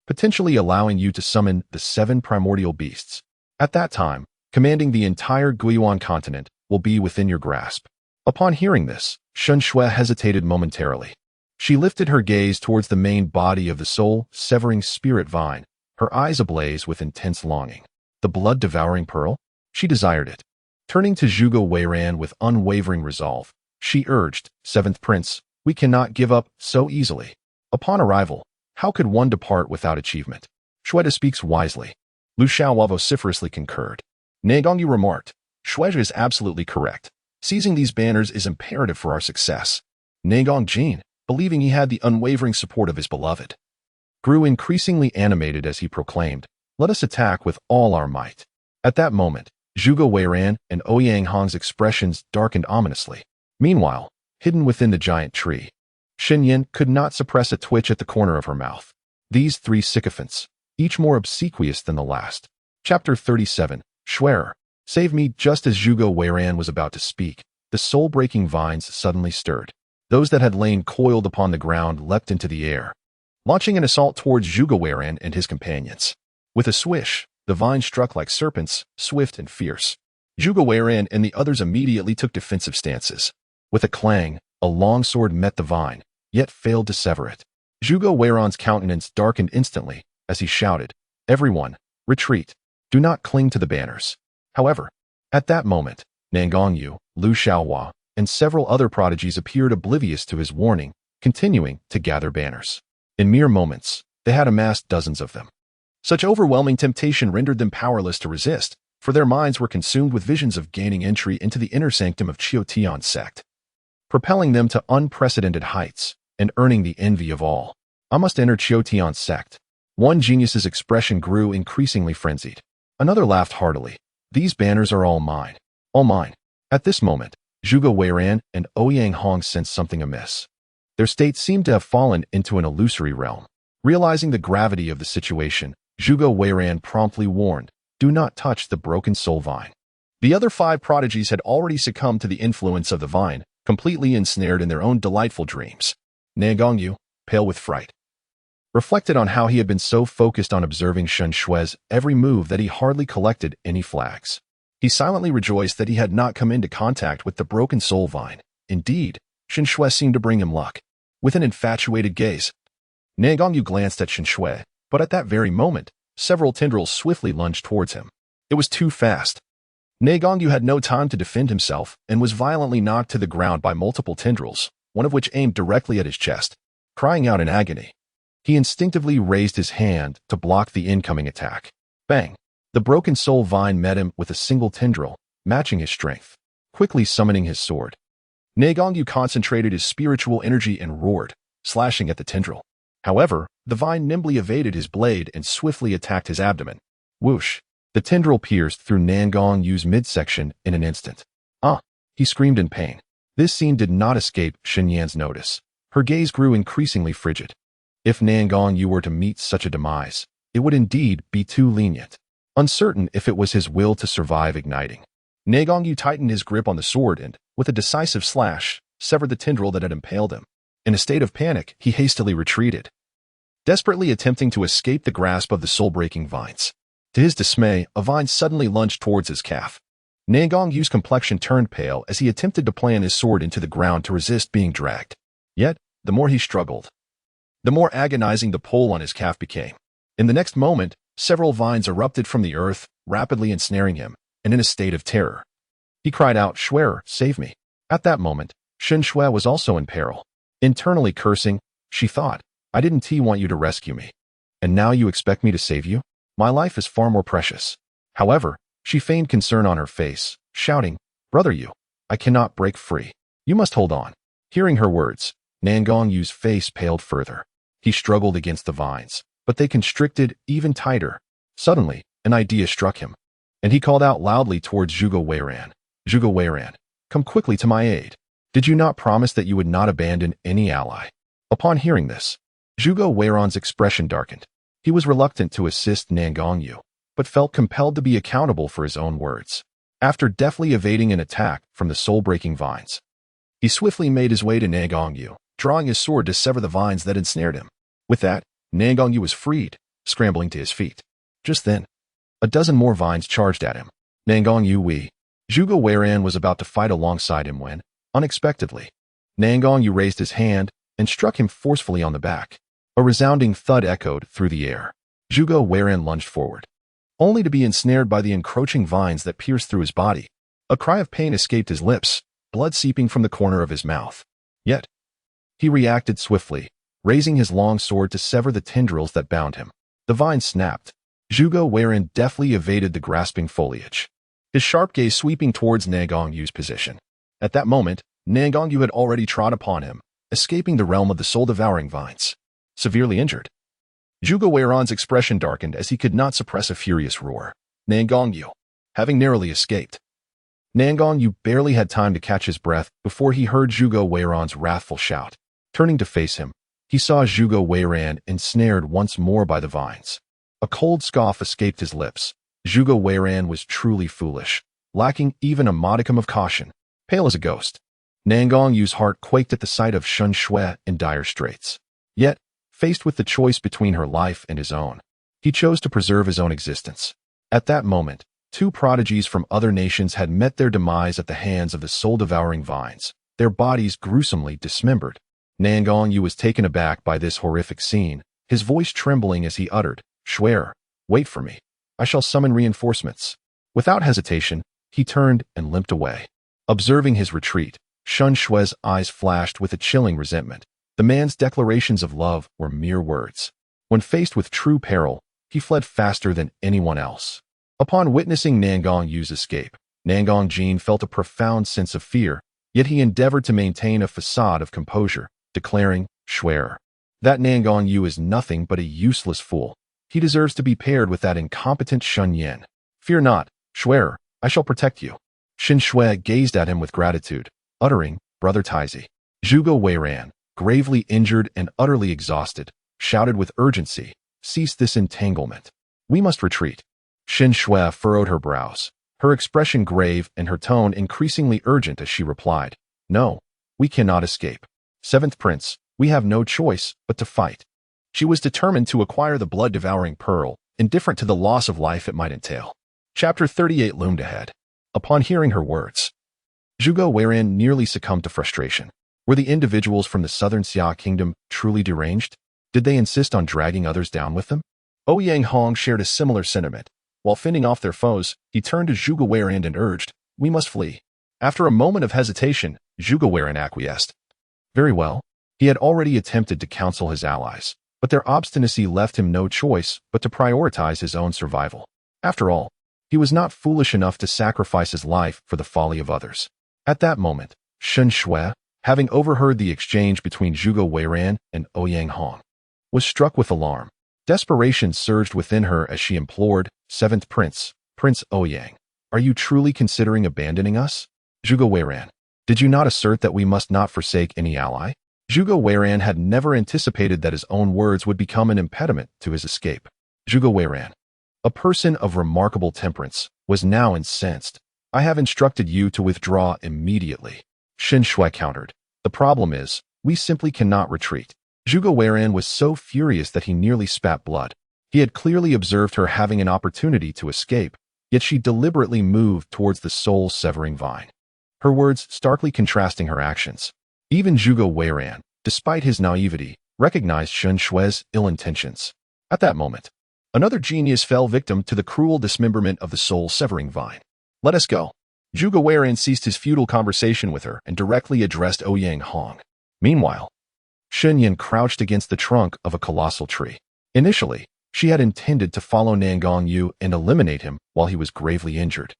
potentially allowing you to summon the 7 primordial beasts. At that time, commanding the entire Guiyuan continent will be within your grasp." Upon hearing this, Shen Shui hesitated momentarily. She lifted her gaze towards the main body of the soul-severing spirit vine, her eyes ablaze with intense longing. The blood-devouring pearl? She desired it. Turning to Zhuge Weiran with unwavering resolve, she urged, "Seventh Prince, we cannot give up so easily. Upon arrival, how could one depart without achievement?" Shueda speaks wisely. Lu Xiaohua vociferously concurred. Nangong Yu remarked, "Shueda is absolutely correct. Seizing these banners is imperative for our success." Nangong Jin, believing he had the unwavering support of his beloved, grew increasingly animated as he proclaimed, "Let us attack with all our might." At that moment, Zhuge Weiran and Ouyang Hong's expressions darkened ominously. Meanwhile, hidden within the giant tree, Shen Yan could not suppress a twitch at the corner of her mouth. These 3 sycophants, each more obsequious than the last. Chapter 37, Shui, save me. Just as Zhuge Weiran was about to speak, the soul-breaking vines suddenly stirred. Those that had lain coiled upon the ground leapt into the air, launching an assault towards Zhuge Weiran and his companions. With a swish, the vines struck like serpents, swift and fierce. Zhuge Weiran and the others immediately took defensive stances. With a clang, a long sword met the vine, yet failed to sever it. Zhuge Weiran's countenance darkened instantly as he shouted, "Everyone, retreat. Do not cling to the banners." However, at that moment, Nangongyu, Lu Xiaohua, and several other prodigies appeared oblivious to his warning, continuing to gather banners. In mere moments, they had amassed dozens of them. Such overwhelming temptation rendered them powerless to resist, for their minds were consumed with visions of gaining entry into the inner sanctum of Qiu Tian's sect, propelling them to unprecedented heights and earning the envy of all. "I must enter Qiu Tian's sect." One genius's expression grew increasingly frenzied. Another laughed heartily. "These banners are all mine. All mine." At this moment, Zhuge Weiran and Ouyang Hong sensed something amiss. Their state seemed to have fallen into an illusory realm. Realizing the gravity of the situation, Zhuge Weiran promptly warned, "Do not touch the broken soul vine." The other 5 prodigies had already succumbed to the influence of the vine, completely ensnared in their own delightful dreams. Nangongyu, pale with fright, reflected on how he had been so focused on observing Shen Shui's every move that he hardly collected any flags. He silently rejoiced that he had not come into contact with the broken soul vine. Indeed, Shen Shui seemed to bring him luck. With an infatuated gaze, Nangongyu glanced at Shen Shui, but at that very moment, several tendrils swiftly lunged towards him. It was too fast. Nangongyu had no time to defend himself and was violently knocked to the ground by multiple tendrils, one of which aimed directly at his chest. Crying out in agony, he instinctively raised his hand to block the incoming attack. Bang! The broken soul vine met him with a single tendril, matching his strength. Quickly summoning his sword, Nangongyu concentrated his spiritual energy and roared, slashing at the tendril. However, the vine nimbly evaded his blade and swiftly attacked his abdomen. Whoosh! The tendril pierced through Nangongyu's midsection in an instant. "Ah!" he screamed in pain. This scene did not escape Shen Yan's notice. Her gaze grew increasingly frigid. If Nangongyu were to meet such a demise, it would indeed be too lenient. Uncertain if it was his will to survive igniting, Nangongyu tightened his grip on the sword and, with a decisive slash, severed the tendril that had impaled him. In a state of panic, he hastily retreated, desperately attempting to escape the grasp of the soul-breaking vines. To his dismay, a vine suddenly lunged towards his calf. Nangongyu's complexion turned pale as he attempted to plant his sword into the ground to resist being dragged. Yet, the more he struggled, the more agonizing the pull on his calf became. In the next moment, several vines erupted from the earth, rapidly ensnaring him, and in a state of terror. He cried out, "Schwerer, save me." At that moment, Shen Shui was also in peril. Internally cursing, she thought, "I didn't want you to rescue me. And now you expect me to save you? My life is far more precious." However, she feigned concern on her face, shouting, "Brother Yu, I cannot break free. You must hold on." Hearing her words, Nangongyu's face paled further. He struggled against the vines, but they constricted even tighter. Suddenly, an idea struck him, and he called out loudly towards Zhuge Weiran. "Zhuge Weiran, come quickly to my aid. Did you not promise that you would not abandon any ally?" Upon hearing this, Zhuge Weiran's expression darkened. He was reluctant to assist Nangongyu, but felt compelled to be accountable for his own words. After deftly evading an attack from the soul-breaking vines, he swiftly made his way to Nangongyu, drawing his sword to sever the vines that ensnared him. With that, Nangongyu was freed, scrambling to his feet. Just then, a dozen more vines charged at him. "Nangongyu, we." Zhuge Weiran was about to fight alongside him when, unexpectedly, Nangongyu raised his hand and struck him forcefully on the back. A resounding thud echoed through the air. Zhuge Weiran lunged forward, only to be ensnared by the encroaching vines that pierced through his body. A cry of pain escaped his lips, blood seeping from the corner of his mouth. Yet, he reacted swiftly, raising his long sword to sever the tendrils that bound him. The vines snapped. Zhuge Weiran deftly evaded the grasping foliage, his sharp gaze sweeping towards Nangongyu's position. At that moment, Nangongyu had already trod upon him, escaping the realm of the soul-devouring vines. Severely injured, Zhuge Weiran's expression darkened as he could not suppress a furious roar. Nangongyu, having narrowly escaped. Nangongyu barely had time to catch his breath before he heard Zhuge Weiran's wrathful shout. Turning to face him, he saw Zhuge Weiran ensnared once more by the vines. A cold scoff escaped his lips. Zhuge Weiran was truly foolish, lacking even a modicum of caution. Pale as a ghost, Nangong Yu's heart quaked at the sight of Shen Shui in dire straits. Yet, faced with the choice between her life and his own, he chose to preserve his own existence. At that moment, two prodigies from other nations had met their demise at the hands of the soul-devouring vines, their bodies gruesomely dismembered. Nangong Yu was taken aback by this horrific scene, his voice trembling as he uttered, "Shuer, wait for me. I shall summon reinforcements." Without hesitation, he turned and limped away. Observing his retreat, Shen Shui's eyes flashed with a chilling resentment. The man's declarations of love were mere words. When faced with true peril, he fled faster than anyone else. Upon witnessing Nangong Yu's escape, Nangong Jin felt a profound sense of fear, yet he endeavored to maintain a facade of composure, declaring, "Shuer, that Nangong Yu is nothing but a useless fool. He deserves to be paired with that incompetent Shen Yan. Fear not, Shuer, I shall protect you." Shen Shui gazed at him with gratitude, uttering, "Brother Taizi." Zhuge Weiran, gravely injured and utterly exhausted, shouted with urgency, "Cease this entanglement. We must retreat." Shen Shui furrowed her brows, her expression grave and her tone increasingly urgent as she replied, "No, we cannot escape. Seventh Prince, we have no choice but to fight." She was determined to acquire the blood-devouring pearl, indifferent to the loss of life it might entail. Chapter 38 loomed ahead. Upon hearing her words, Zhuge Weiran nearly succumbed to frustration. Were the individuals from the southern Xia kingdom truly deranged? Did they insist on dragging others down with them? Ouyang Hong shared a similar sentiment. While fending off their foes, he turned to Zhuge Weiran and urged, "We must flee." After a moment of hesitation, Zhuge Weiran acquiesced. Very well. He had already attempted to counsel his allies, but their obstinacy left him no choice but to prioritize his own survival. After all, he was not foolish enough to sacrifice his life for the folly of others. At that moment, Shen Shui, having overheard the exchange between Zhuge Weiran and Ouyang Hong, was struck with alarm. Desperation surged within her as she implored, "Seventh Prince, Prince Ouyang, are you truly considering abandoning us?" Zhuge Weiran, did you not assert that we must not forsake any ally? Zhuge Weiran had never anticipated that his own words would become an impediment to his escape. Zhuge Weiran, a person of remarkable temperance, was now incensed. "I have instructed you to withdraw immediately." Shen Shui countered, "The problem is, we simply cannot retreat." Zhuge Weiran was so furious that he nearly spat blood. He had clearly observed her having an opportunity to escape, yet she deliberately moved towards the soul-severing vine, her words starkly contrasting her actions. Even Zhuge Weiran, despite his naivety, recognized Shen Shui's ill intentions. At that moment, another genius fell victim to the cruel dismemberment of the soul-severing vine. "Let us go." Zhuge Weiran ceased his futile conversation with her and directly addressed Ouyang Hong. Meanwhile, Shen Yan crouched against the trunk of a colossal tree. Initially, she had intended to follow Nangong Yu and eliminate him while he was gravely injured.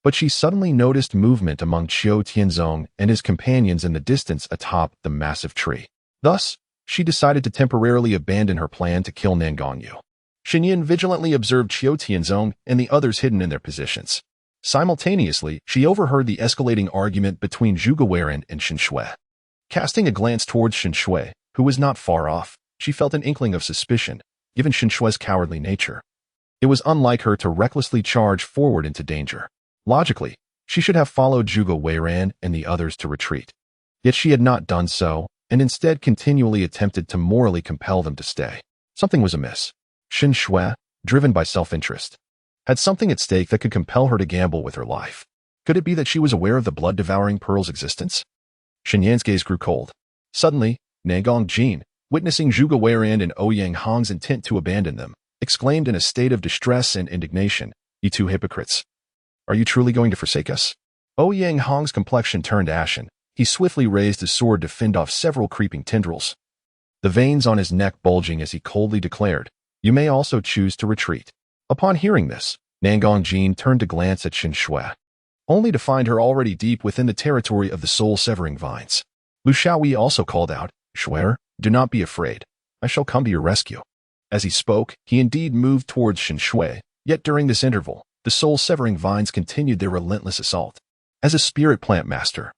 But she suddenly noticed movement among Qiu Tianzong and his companions in the distance atop the massive tree. Thus, she decided to temporarily abandon her plan to kill Nangong Yu. Shen Yan vigilantly observed Qiu Tianzong and the others hidden in their positions. Simultaneously, she overheard the escalating argument between Zhuge Weiran and Shen Shui. Casting a glance towards Shen Shui, who was not far off, she felt an inkling of suspicion, given Shen Shui's cowardly nature. It was unlike her to recklessly charge forward into danger. Logically, she should have followed Zhuge Weiran and the others to retreat. Yet she had not done so, and instead continually attempted to morally compel them to stay. Something was amiss. Shen Shui, driven by self-interest, had something at stake that could compel her to gamble with her life. Could it be that she was aware of the blood-devouring pearl's existence? Shen Yan's gaze grew cold. Suddenly, Nangong Jin, witnessing Zhuge Weiran and Ouyang Hong's intent to abandon them, exclaimed in a state of distress and indignation, "You two hypocrites! Are you truly going to forsake us?" Ouyang Hong's complexion turned ashen. He swiftly raised his sword to fend off several creeping tendrils, the veins on his neck bulging as he coldly declared, "You may also choose to retreat." Upon hearing this, Nangong Jin turned to glance at Shen Shui, only to find her already deep within the territory of the soul-severing vines. Lu Xiaowei also called out, "Shuer, do not be afraid. I shall come to your rescue." As he spoke, he indeed moved towards Shen Shui, yet during this interval, the soul-severing vines continued their relentless assault. As a spirit plant master,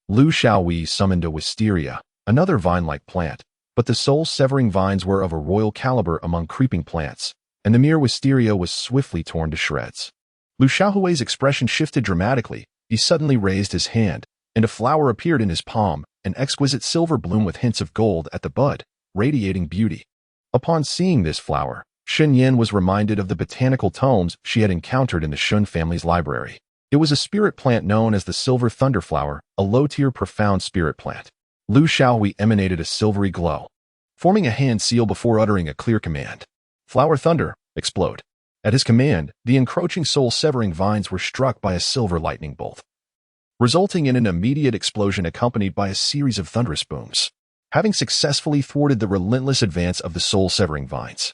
Lu Xiaowei summoned a wisteria, another vine-like plant, but the soul-severing vines were of a royal caliber among creeping plants, and the mere wisteria was swiftly torn to shreds. Lu Xiaohui's expression shifted dramatically. He suddenly raised his hand, and a flower appeared in his palm, an exquisite silver bloom with hints of gold at the bud, radiating beauty. Upon seeing this flower, Shen Yan was reminded of the botanical tomes she had encountered in the Shun family's library. It was a spirit plant known as the silver thunderflower, a low-tier profound spirit plant. Lu Xiaohui emanated a silvery glow, forming a hand seal before uttering a clear command. Flower thunder, explode. At his command, the encroaching soul-severing vines were struck by a silver lightning bolt, resulting in an immediate explosion accompanied by a series of thunderous booms. Having successfully thwarted the relentless advance of the soul-severing vines,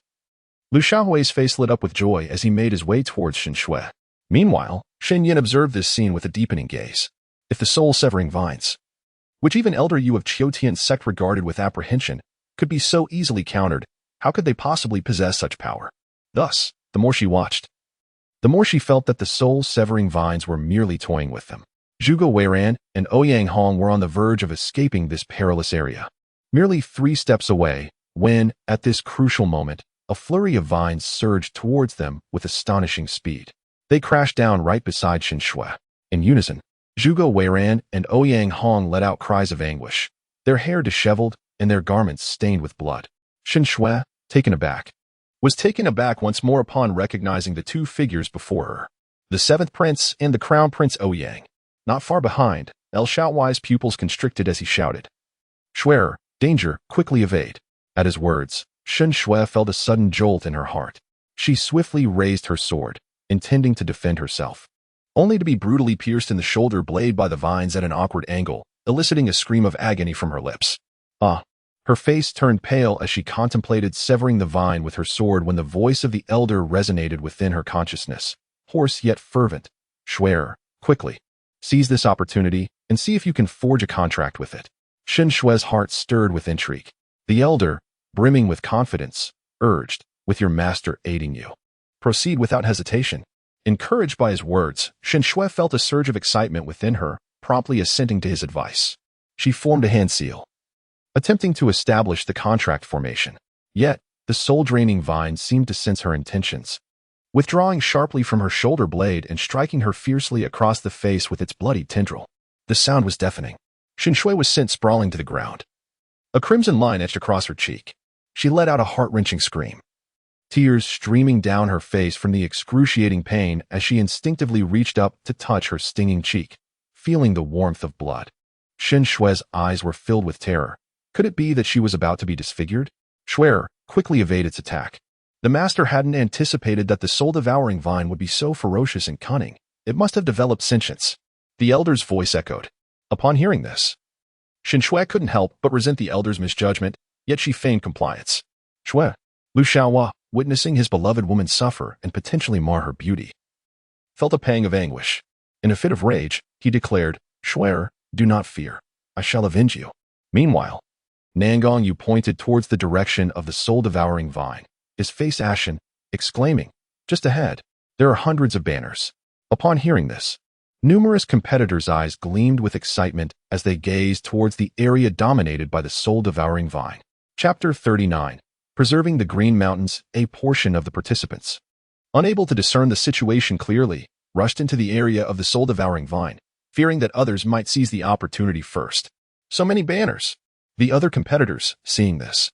Lu Xiaohui's face lit up with joy as he made his way towards Shen Shui. Meanwhile, Shen Yan observed this scene with a deepening gaze. If the soul-severing vines, which even elder Yu of Qiutian's sect regarded with apprehension, could be so easily countered, how could they possibly possess such power? Thus, the more she watched, the more she felt that the soul-severing vines were merely toying with them. Zhuge Weiran and Ouyang Hong were on the verge of escaping this perilous area, merely 3 steps away, when, at this crucial moment, a flurry of vines surged towards them with astonishing speed. They crashed down right beside Shen Shui. In unison, Zhuge Weiran and Ouyang Hong let out cries of anguish, their hair disheveled and their garments stained with blood. Shen Shui, was taken aback once more upon recognizing the 2 figures before her, the 7th prince and the crown prince Ouyang. Not far behind, El Xiaohui's pupils constricted as he shouted, "Shuer, danger, quickly evade." At his words, Shen Shui felt a sudden jolt in her heart. She swiftly raised her sword, intending to defend herself, only to be brutally pierced in the shoulder blade by the vines at an awkward angle, eliciting a scream of agony from her lips. Her face turned pale as she contemplated severing the vine with her sword when the voice of the elder resonated within her consciousness, hoarse yet fervent. "Shuer, quickly, seize this opportunity and see if you can forge a contract with it." Shen Shui's heart stirred with intrigue. The elder, brimming with confidence, urged, "With your master aiding you, proceed without hesitation." Encouraged by his words, Shen Shui felt a surge of excitement within her, promptly assenting to his advice. She formed a hand seal, attempting to establish the contract formation. Yet, the soul-draining vine seemed to sense her intentions, withdrawing sharply from her shoulder blade and striking her fiercely across the face with its bloody tendril. The sound was deafening. Shen Shui was sent sprawling to the ground. A crimson line etched across her cheek. She let out a heart-wrenching scream, tears streaming down her face from the excruciating pain as she instinctively reached up to touch her stinging cheek, feeling the warmth of blood. Shen Shui's eyes were filled with terror. Could it be that she was about to be disfigured? Shuer quickly evaded its attack. The master hadn't anticipated that the soul-devouring vine would be so ferocious and cunning. It must have developed sentience. The elder's voice echoed. Upon hearing this, Shen Shui couldn't help but resent the elder's misjudgment, yet she feigned compliance. "Shui." Lu Xiaohua, witnessing his beloved woman suffer and potentially mar her beauty, felt a pang of anguish. In a fit of rage, he declared, "Shuer, do not fear. I shall avenge you." Meanwhile, Nangong Yu pointed towards the direction of the soul-devouring vine, his face ashen, exclaiming, "Just ahead, there are hundreds of banners." Upon hearing this, numerous competitors' eyes gleamed with excitement as they gazed towards the area dominated by the soul-devouring vine. Chapter 39. Preserving the Green Mountains. A portion of the participants, unable to discern the situation clearly, rushed into the area of the soul-devouring vine, fearing that others might seize the opportunity first. So many banners! The other competitors, seeing this,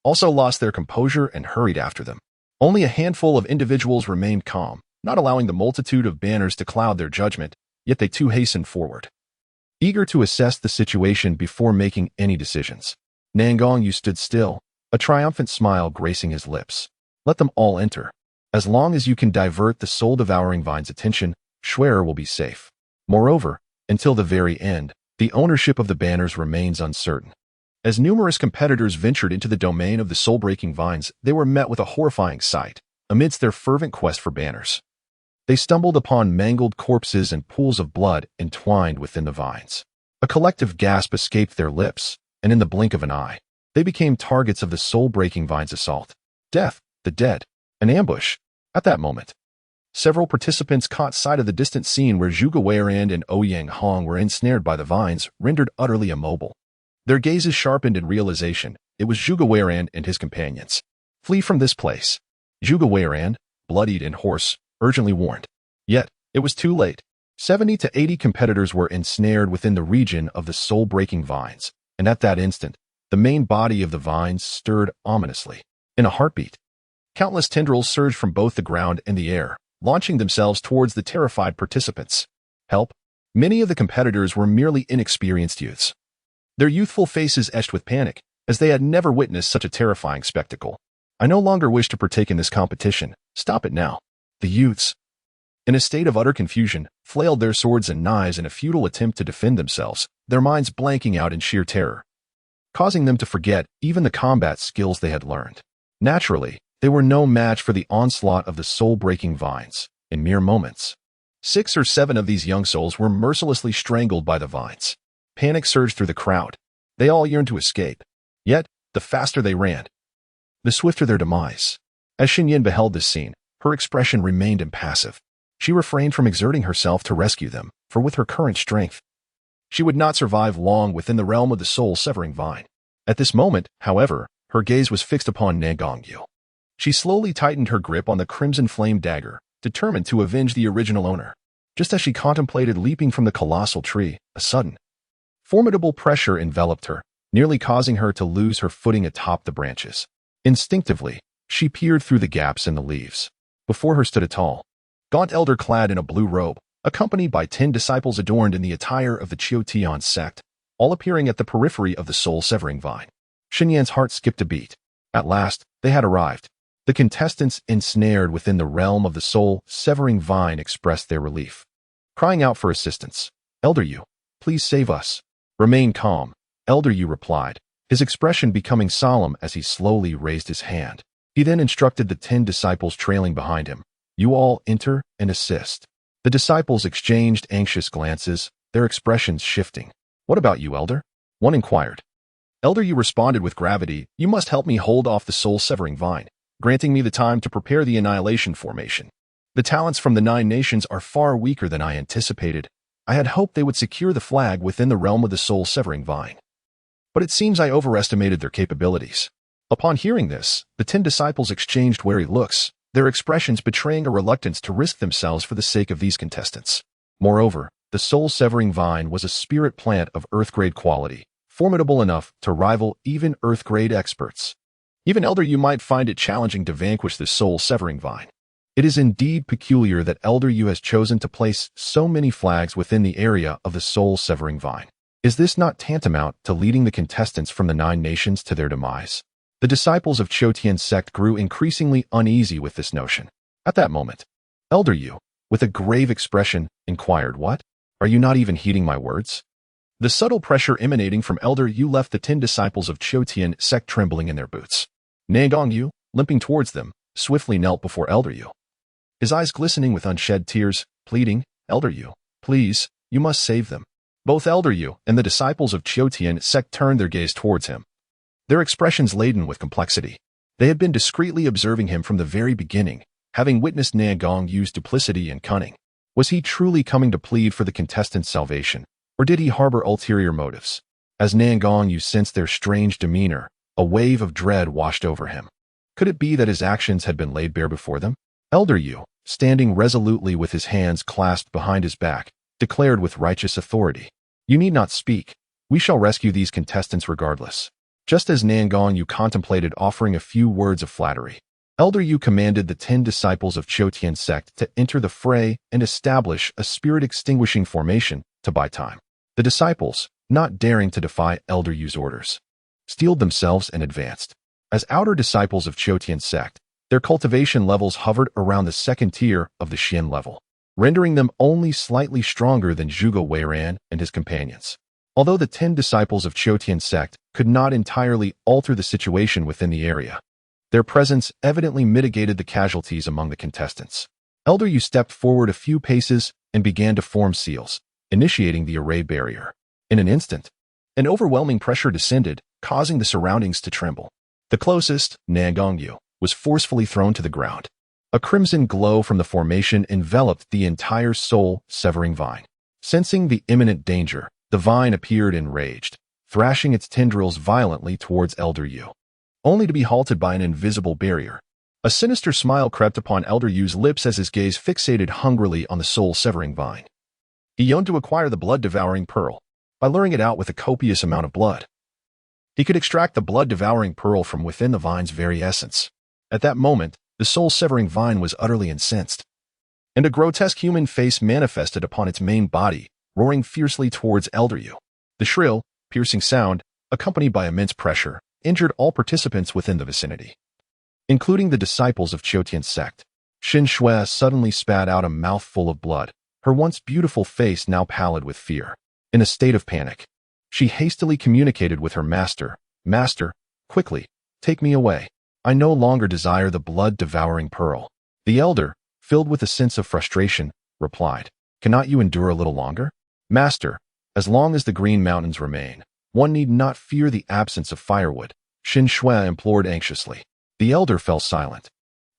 also lost their composure and hurried after them. Only a handful of individuals remained calm, not allowing the multitude of banners to cloud their judgment, yet they too hastened forward, eager to assess the situation before making any decisions. Nangong Yu stood still, a triumphant smile gracing his lips. "Let them all enter. As long as you can divert the soul-devouring vine's attention, Shuer will be safe. Moreover, until the very end, the ownership of the banners remains uncertain." As numerous competitors ventured into the domain of the soul-breaking vines, they were met with a horrifying sight. Amidst their fervent quest for banners, they stumbled upon mangled corpses and pools of blood entwined within the vines. A collective gasp escaped their lips, and in the blink of an eye, they became targets of the soul-breaking vine's assault. Death, the dead, an ambush. At that moment, several participants caught sight of the distant scene where Zhuge Weiran and Ouyang Hong were ensnared by the vines, rendered utterly immobile. Their gazes sharpened in realization. It was Zhuge Weiran and his companions. "Flee from this place," Zhuge Weiran, bloodied and hoarse, urgently warned. Yet, it was too late. 70 to 80 competitors were ensnared within the region of the soul-breaking vines, and at that instant, the main body of the vines stirred ominously. In a heartbeat, countless tendrils surged from both the ground and the air, launching themselves towards the terrified participants. Help! Many of the competitors were merely inexperienced youths, their youthful faces etched with panic, as they had never witnessed such a terrifying spectacle. I no longer wish to partake in this competition. Stop it now. The youths, in a state of utter confusion, flailed their swords and knives in a futile attempt to defend themselves, their minds blanking out in sheer terror, causing them to forget even the combat skills they had learned. Naturally, they were no match for the onslaught of the soul-breaking vines. In mere moments, 6 or 7 of these young souls were mercilessly strangled by the vines. Panic surged through the crowd. They all yearned to escape. Yet, the faster they ran, the swifter their demise. As Shen Yan beheld this scene, her expression remained impassive. She refrained from exerting herself to rescue them, for with her current strength, she would not survive long within the realm of the soul-severing vine. At this moment, however, her gaze was fixed upon Nangongyu. She slowly tightened her grip on the crimson flame dagger, determined to avenge the original owner. Just as she contemplated leaping from the colossal tree, a sudden, formidable pressure enveloped her, nearly causing her to lose her footing atop the branches. Instinctively, she peered through the gaps in the leaves. Before her stood a tall, gaunt elder clad in a blue robe, accompanied by 10 disciples adorned in the attire of the Chiotian sect, all appearing at the periphery of the soul-severing vine. Shen Yan's heart skipped a beat. At last, they had arrived. The contestants ensnared within the realm of the soul-severing vine expressed their relief, crying out for assistance. "Elder Yu, please save us." "Remain calm," Elder Yu replied, his expression becoming solemn as he slowly raised his hand. He then instructed the 10 disciples trailing behind him. "You all enter and assist." The disciples exchanged anxious glances, their expressions shifting. "What about you, Elder?" one inquired. Elder Yu responded with gravity, "You must help me hold off the soul-severing vine, granting me the time to prepare the annihilation formation. The talents from the 9 nations are far weaker than I anticipated. I had hoped they would secure the flag within the realm of the soul-severing vine, but it seems I overestimated their capabilities." Upon hearing this, the 10 disciples exchanged wary looks, their expressions betraying a reluctance to risk themselves for the sake of these contestants. Moreover, the soul-severing vine was a spirit plant of Earth-grade quality, formidable enough to rival even Earth-grade experts. Even Elder Yu might find it challenging to vanquish the soul-severing vine. It is indeed peculiar that Elder Yu has chosen to place so many flags within the area of the soul-severing vine. Is this not tantamount to leading the contestants from the 9 nations to their demise? The disciples of Chiotian sect grew increasingly uneasy with this notion. At that moment, Elder Yu, with a grave expression, inquired, "What? Are you not even heeding my words?" The subtle pressure emanating from Elder Yu left the 10 disciples of Chiotian sect trembling in their boots. Nangongyu, limping towards them, swiftly knelt before Elder Yu, his eyes glistening with unshed tears, pleading, "Elder Yu, please, you must save them." Both Elder Yu and the disciples of Chiotian sect turned their gaze towards him, their expressions laden with complexity. They had been discreetly observing him from the very beginning, having witnessed Nangongyu's duplicity and cunning. Was he truly coming to plead for the contestants' salvation, or did he harbor ulterior motives? As Nangongyu sensed their strange demeanor, a wave of dread washed over him. Could it be that his actions had been laid bare before them? Elder Yu, standing resolutely with his hands clasped behind his back, declared with righteous authority, "You need not speak. We shall rescue these contestants regardless." Just as Nangongyu contemplated offering a few words of flattery, Elder Yu commanded the 10 disciples of Chiotian sect to enter the fray and establish a spirit-extinguishing formation to buy time. The disciples, not daring to defy Elder Yu's orders, steeled themselves and advanced. As outer disciples of Chiotian sect, their cultivation levels hovered around the 2nd tier of the Shen level, rendering them only slightly stronger than Zhuge Weiran and his companions. Although the 10 disciples of Chiotian sect could not entirely alter the situation within the area, their presence evidently mitigated the casualties among the contestants. Elder Yu stepped forward a few paces and began to form seals, initiating the array barrier. In an instant, an overwhelming pressure descended, causing the surroundings to tremble. The closest, Nangongyu, was forcefully thrown to the ground. A crimson glow from the formation enveloped the entire soul-severing vine. Sensing the imminent danger, the vine appeared enraged, thrashing its tendrils violently towards Elder Yu, only to be halted by an invisible barrier. A sinister smile crept upon Elder Yu's lips as his gaze fixated hungrily on the soul-severing vine. He yearned to acquire the blood-devouring pearl by luring it out with a copious amount of blood. He could extract the blood-devouring pearl from within the vine's very essence. At that moment, the soul-severing vine was utterly incensed, and a grotesque human face manifested upon its main body, roaring fiercely towards Elder Yu. The shrill, piercing sound, accompanied by immense pressure, injured all participants within the vicinity, including the disciples of Qiutian's sect. Shen Shui suddenly spat out a mouthful of blood, her once beautiful face now pallid with fear. In a state of panic, she hastily communicated with her master. Master, quickly, take me away. I no longer desire the blood-devouring pearl. The elder, filled with a sense of frustration, replied, Cannot you endure a little longer? Master, as long as the Green Mountains remain, one need not fear the absence of firewood, Shen Shui implored anxiously. The elder fell silent,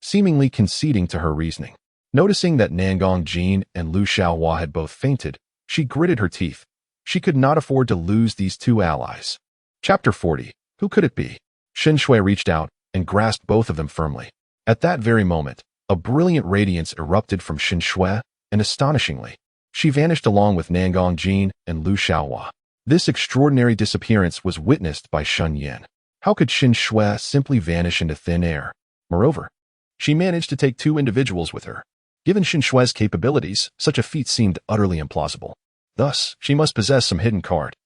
seemingly conceding to her reasoning. Noticing that Nangong Jin and Lu Xiaohua had both fainted, she gritted her teeth. She could not afford to lose these two allies. Chapter 40. Who could it be? Shen Shui reached out and grasped both of them firmly. At that very moment, a brilliant radiance erupted from Shen Shui, and astonishingly, she vanished along with Nangong Jin and Lu Xiaohua. This extraordinary disappearance was witnessed by Shen Yan. How could Shen Shui simply vanish into thin air? Moreover, she managed to take two individuals with her. Given Shen Shui's capabilities, such a feat seemed utterly implausible. Thus, she must possess some hidden card.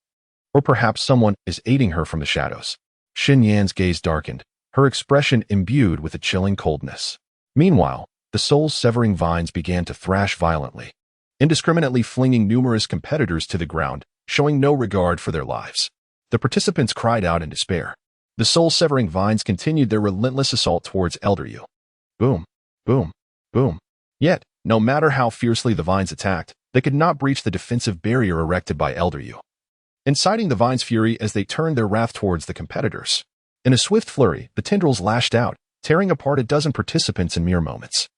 Or perhaps someone is aiding her from the shadows. Shen Yan's gaze darkened, her expression imbued with a chilling coldness. Meanwhile, the soul-severing vines began to thrash violently, indiscriminately flinging numerous competitors to the ground, showing no regard for their lives. The participants cried out in despair. The soul-severing vines continued their relentless assault towards Elder Yu. Boom, boom, boom. Yet, no matter how fiercely the vines attacked, they could not breach the defensive barrier erected by Elder Yu, inciting the vines' fury as they turned their wrath towards the competitors. In a swift flurry, the tendrils lashed out, tearing apart a dozen participants in mere moments.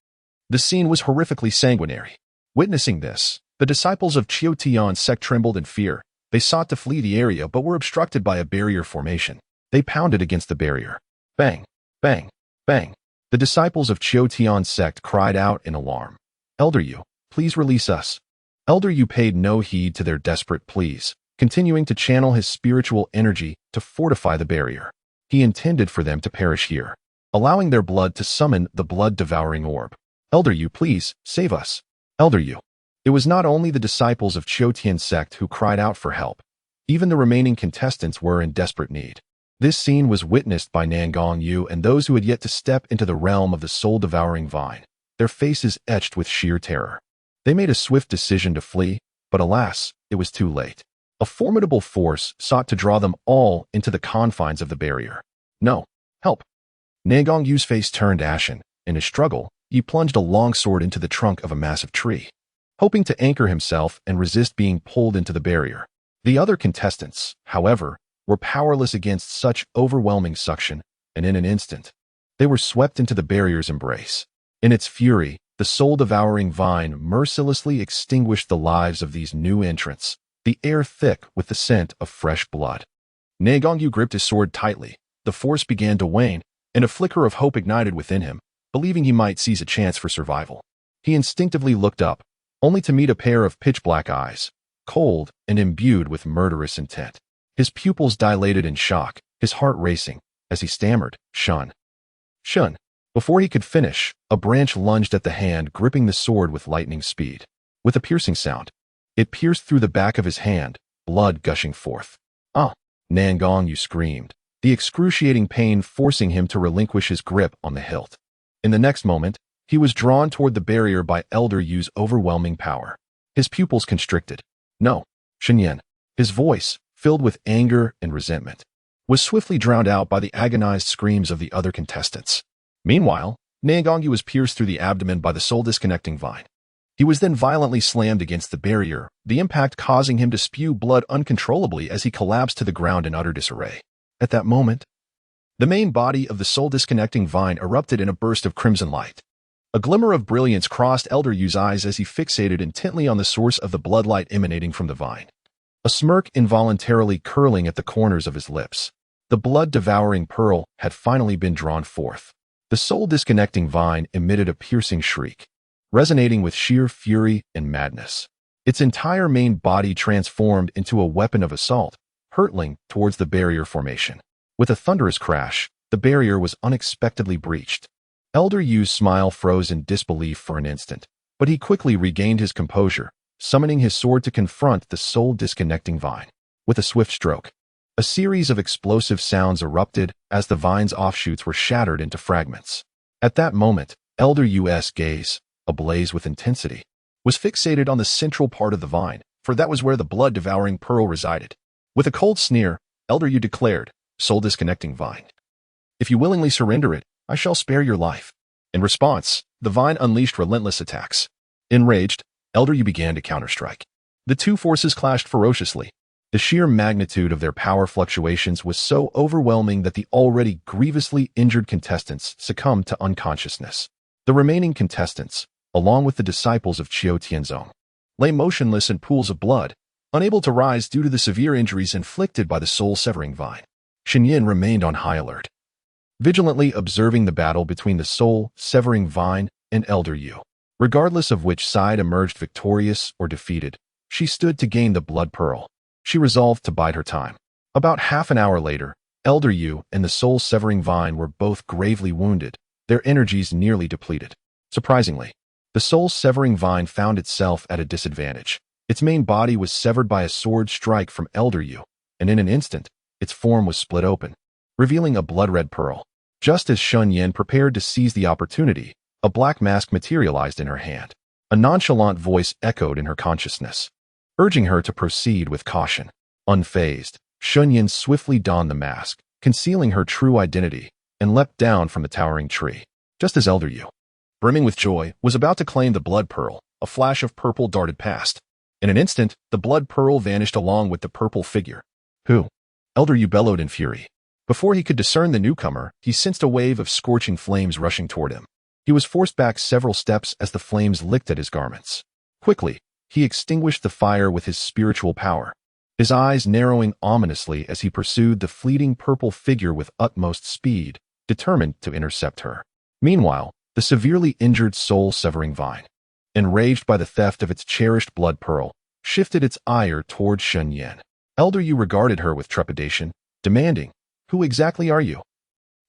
The scene was horrifically sanguinary. Witnessing this, the disciples of Qiutian's sect trembled in fear. They sought to flee the area but were obstructed by a barrier formation. They pounded against the barrier. Bang, bang, bang. The disciples of Qiutian's sect cried out in alarm. Elder Yu, please release us. Elder Yu paid no heed to their desperate pleas, continuing to channel his spiritual energy to fortify the barrier. He intended for them to perish here, allowing their blood to summon the blood-devouring orb. Elder Yu, please, save us. Elder Yu. It was not only the disciples of Qiutian's sect who cried out for help. Even the remaining contestants were in desperate need. This scene was witnessed by Nangong Yu and those who had yet to step into the realm of the soul-devouring vine, their faces etched with sheer terror. They made a swift decision to flee, but alas, it was too late. A formidable force sought to draw them all into the confines of the barrier. No, help. Nangong Yu's face turned ashen. In his struggle, he plunged a long sword into the trunk of a massive tree, hoping to anchor himself and resist being pulled into the barrier. The other contestants, however, were powerless against such overwhelming suction, and in an instant, they were swept into the barrier's embrace. In its fury, the soul-devouring vine mercilessly extinguished the lives of these new entrants, the air thick with the scent of fresh blood. Nangong Yu gripped his sword tightly. The force began to wane, and a flicker of hope ignited within him, believing he might seize a chance for survival. He instinctively looked up, only to meet a pair of pitch-black eyes, cold and imbued with murderous intent. His pupils dilated in shock, his heart racing, as he stammered, Shun. Shun. Before he could finish, a branch lunged at the hand, gripping the sword with lightning speed. With a piercing sound, it pierced through the back of his hand, blood gushing forth. Ah! Nangong Yu screamed, the excruciating pain forcing him to relinquish his grip on the hilt. In the next moment, he was drawn toward the barrier by Elder Yu's overwhelming power. His pupils constricted. No, Shen Yan. His voice, filled with anger and resentment, was swiftly drowned out by the agonized screams of the other contestants. Meanwhile, Nangong Yu was pierced through the abdomen by the soul-disconnecting vine. He was then violently slammed against the barrier, the impact causing him to spew blood uncontrollably as he collapsed to the ground in utter disarray. At that moment, the main body of the soul-disconnecting vine erupted in a burst of crimson light. A glimmer of brilliance crossed Elder Yu's eyes as he fixated intently on the source of the bloodlight emanating from the vine, a smirk involuntarily curling at the corners of his lips. The blood-devouring pearl had finally been drawn forth. The soul-disconnecting vine emitted a piercing shriek, resonating with sheer fury and madness. Its entire main body transformed into a weapon of assault, hurtling towards the barrier formation. With a thunderous crash, the barrier was unexpectedly breached. Elder Yu's smile froze in disbelief for an instant, but he quickly regained his composure, summoning his sword to confront the soul-disconnecting vine. With a swift stroke, a series of explosive sounds erupted as the vine's offshoots were shattered into fragments. At that moment, Elder Yu's gaze, ablaze with intensity, was fixated on the central part of the vine, for that was where the blood-devouring pearl resided. With a cold sneer, Elder Yu declared, "Soul-disconnecting vine. If you willingly surrender it, I shall spare your life." In response, the vine unleashed relentless attacks. Enraged, Elder Yu began to counterstrike. The two forces clashed ferociously. The sheer magnitude of their power fluctuations was so overwhelming that the already grievously injured contestants succumbed to unconsciousness. The remaining contestants, along with the disciples of Qiu Tianzong, lay motionless in pools of blood, unable to rise due to the severe injuries inflicted by the soul-severing vine. Shen Yan remained on high alert, vigilantly observing the battle between the soul-severing vine and Elder Yu. Regardless of which side emerged victorious or defeated, she stood to gain the blood pearl. She resolved to bide her time. About half an hour later, Elder Yu and the soul-severing vine were both gravely wounded, their energies nearly depleted. Surprisingly, the soul-severing vine found itself at a disadvantage. Its main body was severed by a sword strike from Elder Yu, and in an instant, its form was split open, revealing a blood-red pearl. Just as Shen Yan prepared to seize the opportunity, a black mask materialized in her hand. A nonchalant voice echoed in her consciousness, urging her to proceed with caution. Unfazed, Shen Yan swiftly donned the mask, concealing her true identity, and leapt down from the towering tree. Just as Elder Yu, brimming with joy, was about to claim the blood pearl, a flash of purple darted past. In an instant, the blood pearl vanished along with the purple figure. "Who?" Elder Yu bellowed in fury. Before he could discern the newcomer, he sensed a wave of scorching flames rushing toward him. He was forced back several steps as the flames licked at his garments. Quickly, he extinguished the fire with his spiritual power, his eyes narrowing ominously as he pursued the fleeting purple figure with utmost speed, determined to intercept her. Meanwhile, the severely injured soul-severing vine, enraged by the theft of its cherished blood pearl, shifted its ire toward Shen Yan. Elder Yu regarded her with trepidation, demanding, "Who exactly are you?"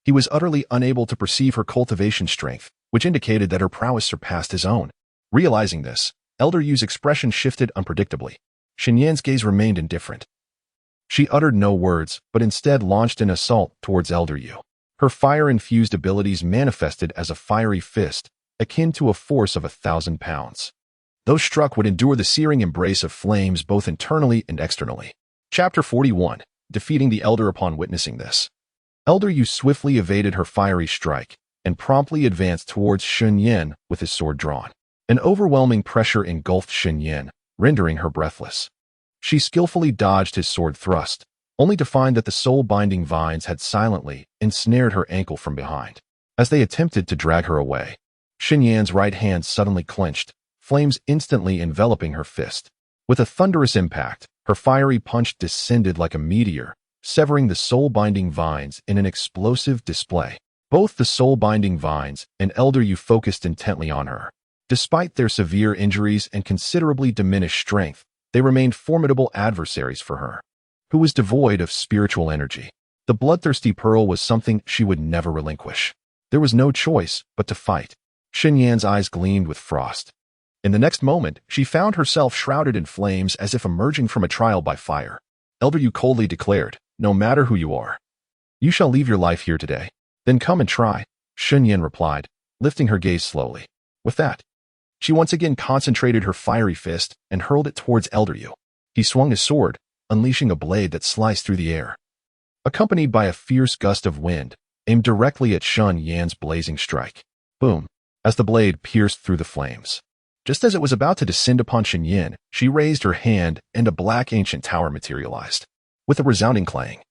He was utterly unable to perceive her cultivation strength, which indicated that her prowess surpassed his own. Realizing this, Elder Yu's expression shifted unpredictably. Shen Yan's gaze remained indifferent. She uttered no words, but instead launched an assault towards Elder Yu. Her fire-infused abilities manifested as a fiery fist, akin to a force of 1,000 pounds. Those struck would endure the searing embrace of flames both internally and externally. Chapter 41. Defeating the Elder. Upon witnessing this, Elder Yu swiftly evaded her fiery strike and promptly advanced towards Shen Yan with his sword drawn. An overwhelming pressure engulfed Shen Yan, rendering her breathless. She skillfully dodged his sword thrust, only to find that the soul-binding vines had silently ensnared her ankle from behind. As they attempted to drag her away, Shen Yan's right hand suddenly clenched, flames instantly enveloping her fist. With a thunderous impact, her fiery punch descended like a meteor, severing the soul-binding vines in an explosive display. Both the soul-binding vines and Elder Yu focused intently on her. Despite their severe injuries and considerably diminished strength, they remained formidable adversaries for her, who was devoid of spiritual energy. The bloodthirsty pearl was something she would never relinquish. There was no choice but to fight. Shen Yan's eyes gleamed with frost. In the next moment, she found herself shrouded in flames as if emerging from a trial by fire. Elder Yu coldly declared, "No matter who you are, you shall leave your life here today. Then come and try," Shen Yan replied, lifting her gaze slowly. With that, she once again concentrated her fiery fist and hurled it towards Elder Yu. He swung his sword, unleashing a blade that sliced through the air, accompanied by a fierce gust of wind, aimed directly at Shen Yan's blazing strike. Boom! As the blade pierced through the flames. Just as it was about to descend upon Shen Yan, she raised her hand and a black ancient tower materialized. With a resounding clang,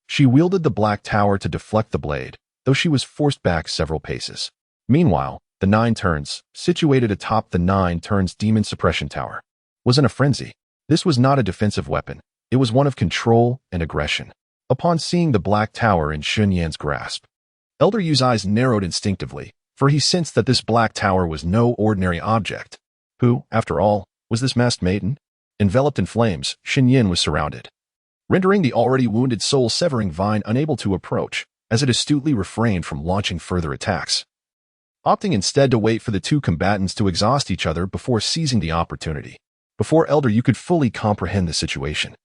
she wielded the black tower to deflect the blade, though she was forced back several paces. Meanwhile, the Nine Turns, situated atop the Nine Turns Demon Suppression Tower, was in a frenzy. This was not a defensive weapon, it was one of control and aggression. Upon seeing the black tower in Shen Yan's grasp, Elder Yu's eyes narrowed instinctively, for he sensed that this black tower was no ordinary object. Who, after all, Was this masked maiden? Enveloped in flames, Shen Yan was surrounded, rendering the already wounded soul-severing vine unable to approach, as it astutely refrained from launching further attacks, opting instead to wait for the two combatants to exhaust each other before seizing the opportunity. Before Elder Yu could fully comprehend the situation,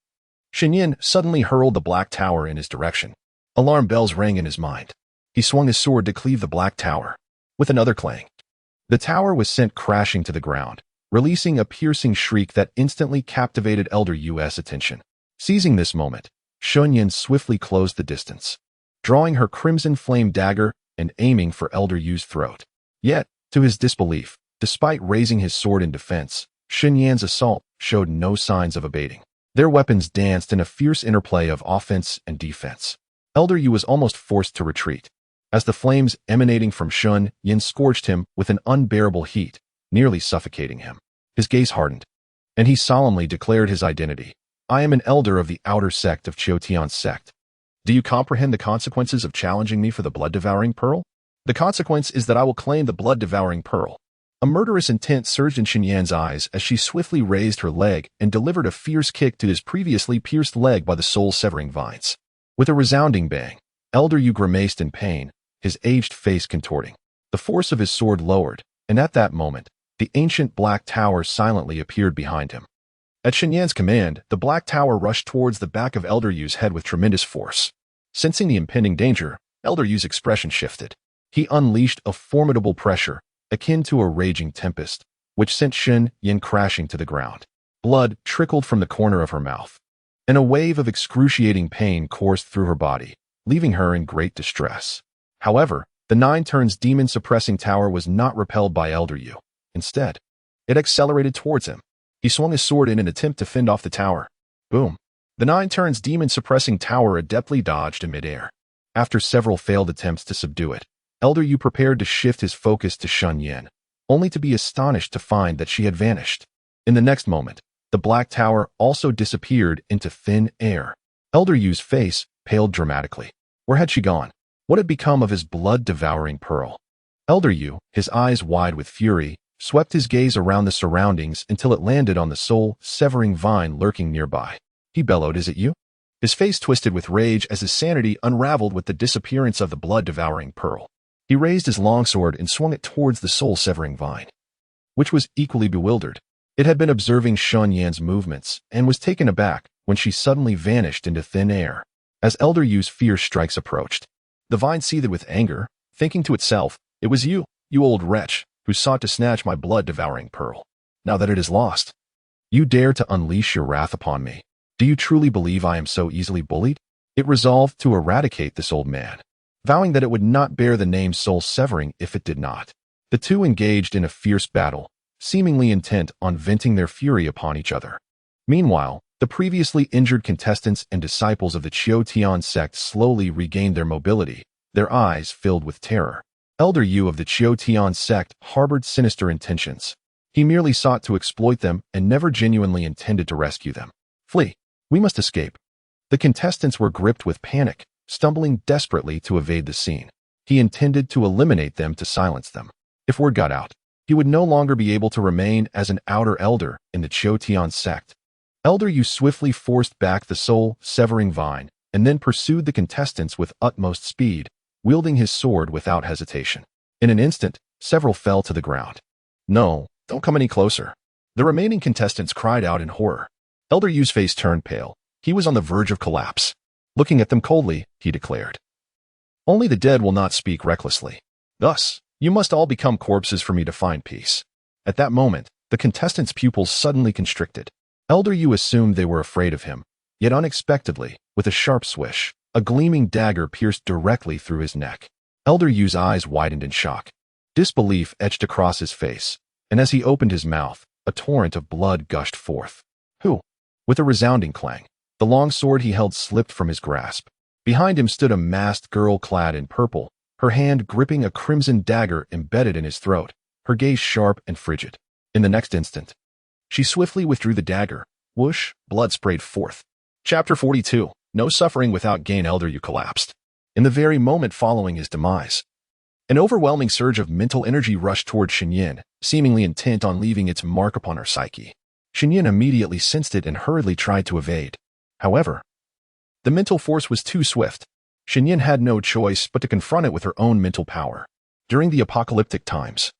Shen Yan suddenly hurled the black tower in his direction. Alarm bells rang in his mind. He swung his sword to cleave the black tower. With another clang, the tower was sent crashing to the ground, releasing a piercing shriek that instantly captivated Elder Yu's attention. Seizing this moment, Shen Yan swiftly closed the distance, drawing her crimson flame dagger and aiming for Elder Yu's throat. Yet, to his disbelief, despite raising his sword in defense, Shen Yan's assault showed no signs of abating. Their weapons danced in a fierce interplay of offense and defense. Elder Yu was almost forced to retreat, as the flames emanating from Shen Yan scorched him with an unbearable heat, nearly suffocating him. His gaze hardened, and he solemnly declared his identity. I am an elder of the outer sect of Qiutian's sect. Do you comprehend the consequences of challenging me for the blood-devouring pearl? The consequence is that I will claim the blood-devouring pearl. A murderous intent surged in Shen Yan's eyes as she swiftly raised her leg and delivered a fierce kick to his previously pierced leg by the soul-severing vines. With a resounding bang, Elder Yu grimaced in pain, his aged face contorting. The force of his sword lowered, and at that moment, the ancient black tower silently appeared behind him. At Shen Yan's command, the black tower rushed towards the back of Elder Yu's head with tremendous force. Sensing the impending danger, Elder Yu's expression shifted. He unleashed a formidable pressure, akin to a raging tempest, which sent Shen Yan crashing to the ground. Blood trickled from the corner of her mouth, and a wave of excruciating pain coursed through her body, leaving her in great distress. However, the Nine Turns demon-suppressing tower was not repelled by Elder Yu. Instead, it accelerated towards him. He swung his sword in an attempt to fend off the tower. Boom! The Nine Turns demon-suppressing tower adeptly dodged in midair. After several failed attempts to subdue it, Elder Yu prepared to shift his focus to Shen Yan, only to be astonished to find that she had vanished. In the next moment, the black tower also disappeared into thin air. Elder Yu's face paled dramatically. Where had she gone? What had become of his blood-devouring pearl? Elder Yu, his eyes wide with fury, swept his gaze around the surroundings until it landed on the soul-severing vine lurking nearby. He bellowed, "Is it you?" His face twisted with rage as his sanity unraveled with the disappearance of the blood-devouring pearl. He raised his longsword and swung it towards the soul-severing vine, which was equally bewildered. It had been observing Shen Yan's movements and was taken aback when she suddenly vanished into thin air. As Elder Yu's fierce strikes approached, the vine seethed with anger, thinking to itself, "It was you, you old wretch, who sought to snatch my blood-devouring pearl. Now that it is lost, you dare to unleash your wrath upon me. Do you truly believe I am so easily bullied?" It resolved to eradicate this old man, vowing that it would not bear the name soul-severing if it did not. The two engaged in a fierce battle, seemingly intent on venting their fury upon each other. Meanwhile, the previously injured contestants and disciples of the Qiutian sect slowly regained their mobility, their eyes filled with terror. Elder Yu of the Qiutian sect harbored sinister intentions. He merely sought to exploit them and never genuinely intended to rescue them. "Flee! We must escape." The contestants were gripped with panic, stumbling desperately to evade the scene. He intended to eliminate them to silence them. If word got out, he would no longer be able to remain as an outer elder in the Qiutian sect. Elder Yu swiftly forced back the soul-severing vine and then pursued the contestants with utmost speed, wielding his sword without hesitation. In an instant, several fell to the ground. "No, don't come any closer." The remaining contestants cried out in horror. Elder Yu's face turned pale. He was on the verge of collapse. Looking at them coldly, he declared, "Only the dead will not speak recklessly. Thus, you must all become corpses for me to find peace." At that moment, the contestants' pupils suddenly constricted. Elder Yu assumed they were afraid of him, yet unexpectedly, with a sharp swish, a gleaming dagger pierced directly through his neck. Elder Yu's eyes widened in shock. Disbelief etched across his face, and as he opened his mouth, a torrent of blood gushed forth. "Who?" With a resounding clang, the long sword he held slipped from his grasp. Behind him stood a masked girl clad in purple, her hand gripping a crimson dagger embedded in his throat, her gaze sharp and frigid. In the next instant, she swiftly withdrew the dagger. Whoosh, blood sprayed forth. Chapter 42. No suffering without gain. Elder Yu collapsed. In the very moment following his demise, an overwhelming surge of mental energy rushed toward Shen Yan, seemingly intent on leaving its mark upon her psyche. Shen Yan immediately sensed it and hurriedly tried to evade. However, the mental force was too swift. Shen Yan had no choice but to confront it with her own mental power. During the apocalyptic times,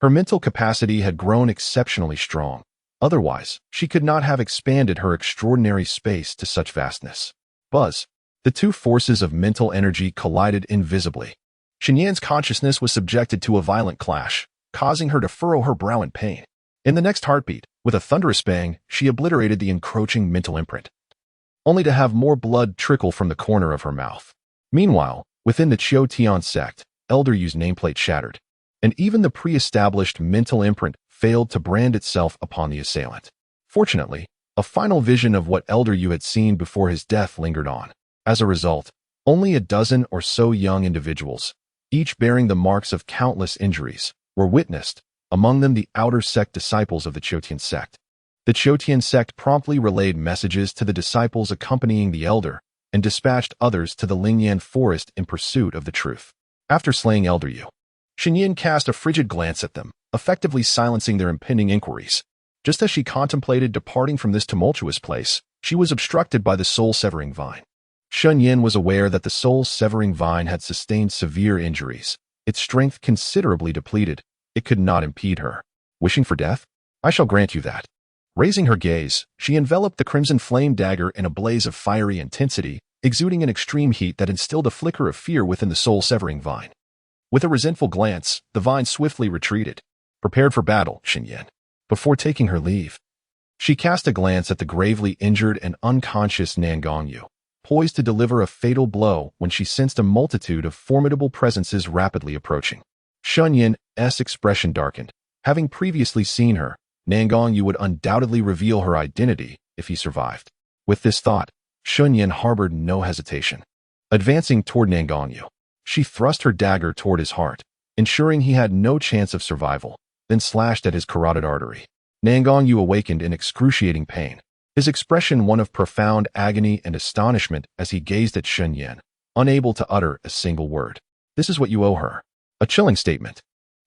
her mental capacity had grown exceptionally strong. Otherwise, she could not have expanded her extraordinary space to such vastness. Buzz. The two forces of mental energy collided invisibly. Shen Yan's consciousness was subjected to a violent clash, causing her to furrow her brow in pain. In the next heartbeat, with a thunderous bang, she obliterated the encroaching mental imprint, only to have more blood trickle from the corner of her mouth. Meanwhile, within the Qiu Tian sect, Elder Yu's nameplate shattered, and even the pre-established mental imprint failed to brand itself upon the assailant. Fortunately, a final vision of what Elder Yu had seen before his death lingered on. As a result, only a dozen or so young individuals, each bearing the marks of countless injuries, were witnessed, among them the outer sect disciples of the Qiu sect. The Qiu sect promptly relayed messages to the disciples accompanying the elder and dispatched others to the Lingyan forest in pursuit of the truth. After slaying Elder Yu, Shen Yan cast a frigid glance at them, effectively silencing their impending inquiries. Just as she contemplated departing from this tumultuous place, she was obstructed by the soul-severing vine. Shen Yan was aware that the soul-severing vine had sustained severe injuries, its strength considerably depleted. It could not impede her. Wishing for death? I shall grant you that. Raising her gaze, she enveloped the crimson flame dagger in a blaze of fiery intensity, exuding an extreme heat that instilled a flicker of fear within the soul-severing vine. With a resentful glance, the vine swiftly retreated, prepared for battle, Shen Yan. Before taking her leave, she cast a glance at the gravely injured and unconscious Nangongyu, poised to deliver a fatal blow when she sensed a multitude of formidable presences rapidly approaching. Shen Yan's expression darkened. Having previously seen her, Nangongyu would undoubtedly reveal her identity if he survived. With this thought, Shen Yan harbored no hesitation. Advancing toward Nangongyu, she thrust her dagger toward his heart, ensuring he had no chance of survival, then slashed at his carotid artery. Nangongyu awakened in excruciating pain, his expression one of profound agony and astonishment as he gazed at Shen Yan, unable to utter a single word. This is what you owe her. A chilling statement,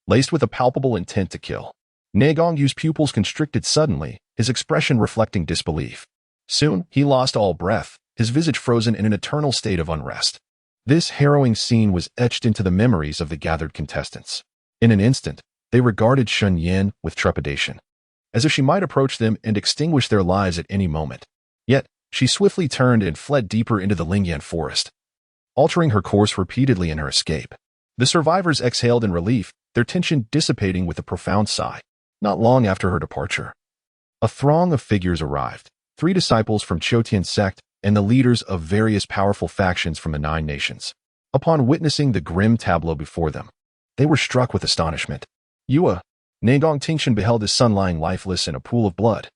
laced with a palpable intent to kill. Nagongyu's pupils constricted suddenly, his expression reflecting disbelief. Soon, he lost all breath, his visage frozen in an eternal state of unrest. This harrowing scene was etched into the memories of the gathered contestants. In an instant, they regarded Shen Yan with trepidation, as if she might approach them and extinguish their lives at any moment. Yet, she swiftly turned and fled deeper into the Lingyan forest, altering her course repeatedly in her escape. The survivors exhaled in relief, their tension dissipating with a profound sigh. Not long after her departure, a throng of figures arrived, 3 disciples from Qiu sect and the leaders of various powerful factions from the 9 nations. Upon witnessing the grim tableau before them, they were struck with astonishment. Yua, Nagong Tingshan beheld his son lying lifeless in a pool of blood,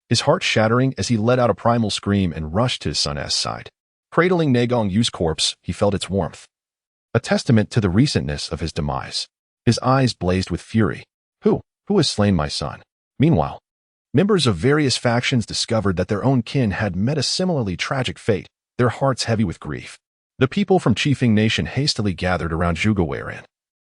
his heart shattering as he let out a primal scream and rushed to his son's side. Cradling Nagong Yu's corpse, he felt its warmth, a testament to the recentness of his demise. His eyes blazed with fury. Who has slain my son? Meanwhile, members of various factions discovered that their own kin had met a similarly tragic fate, their hearts heavy with grief. The people from Qifeng Nation hastily gathered around Zhuge Weiran,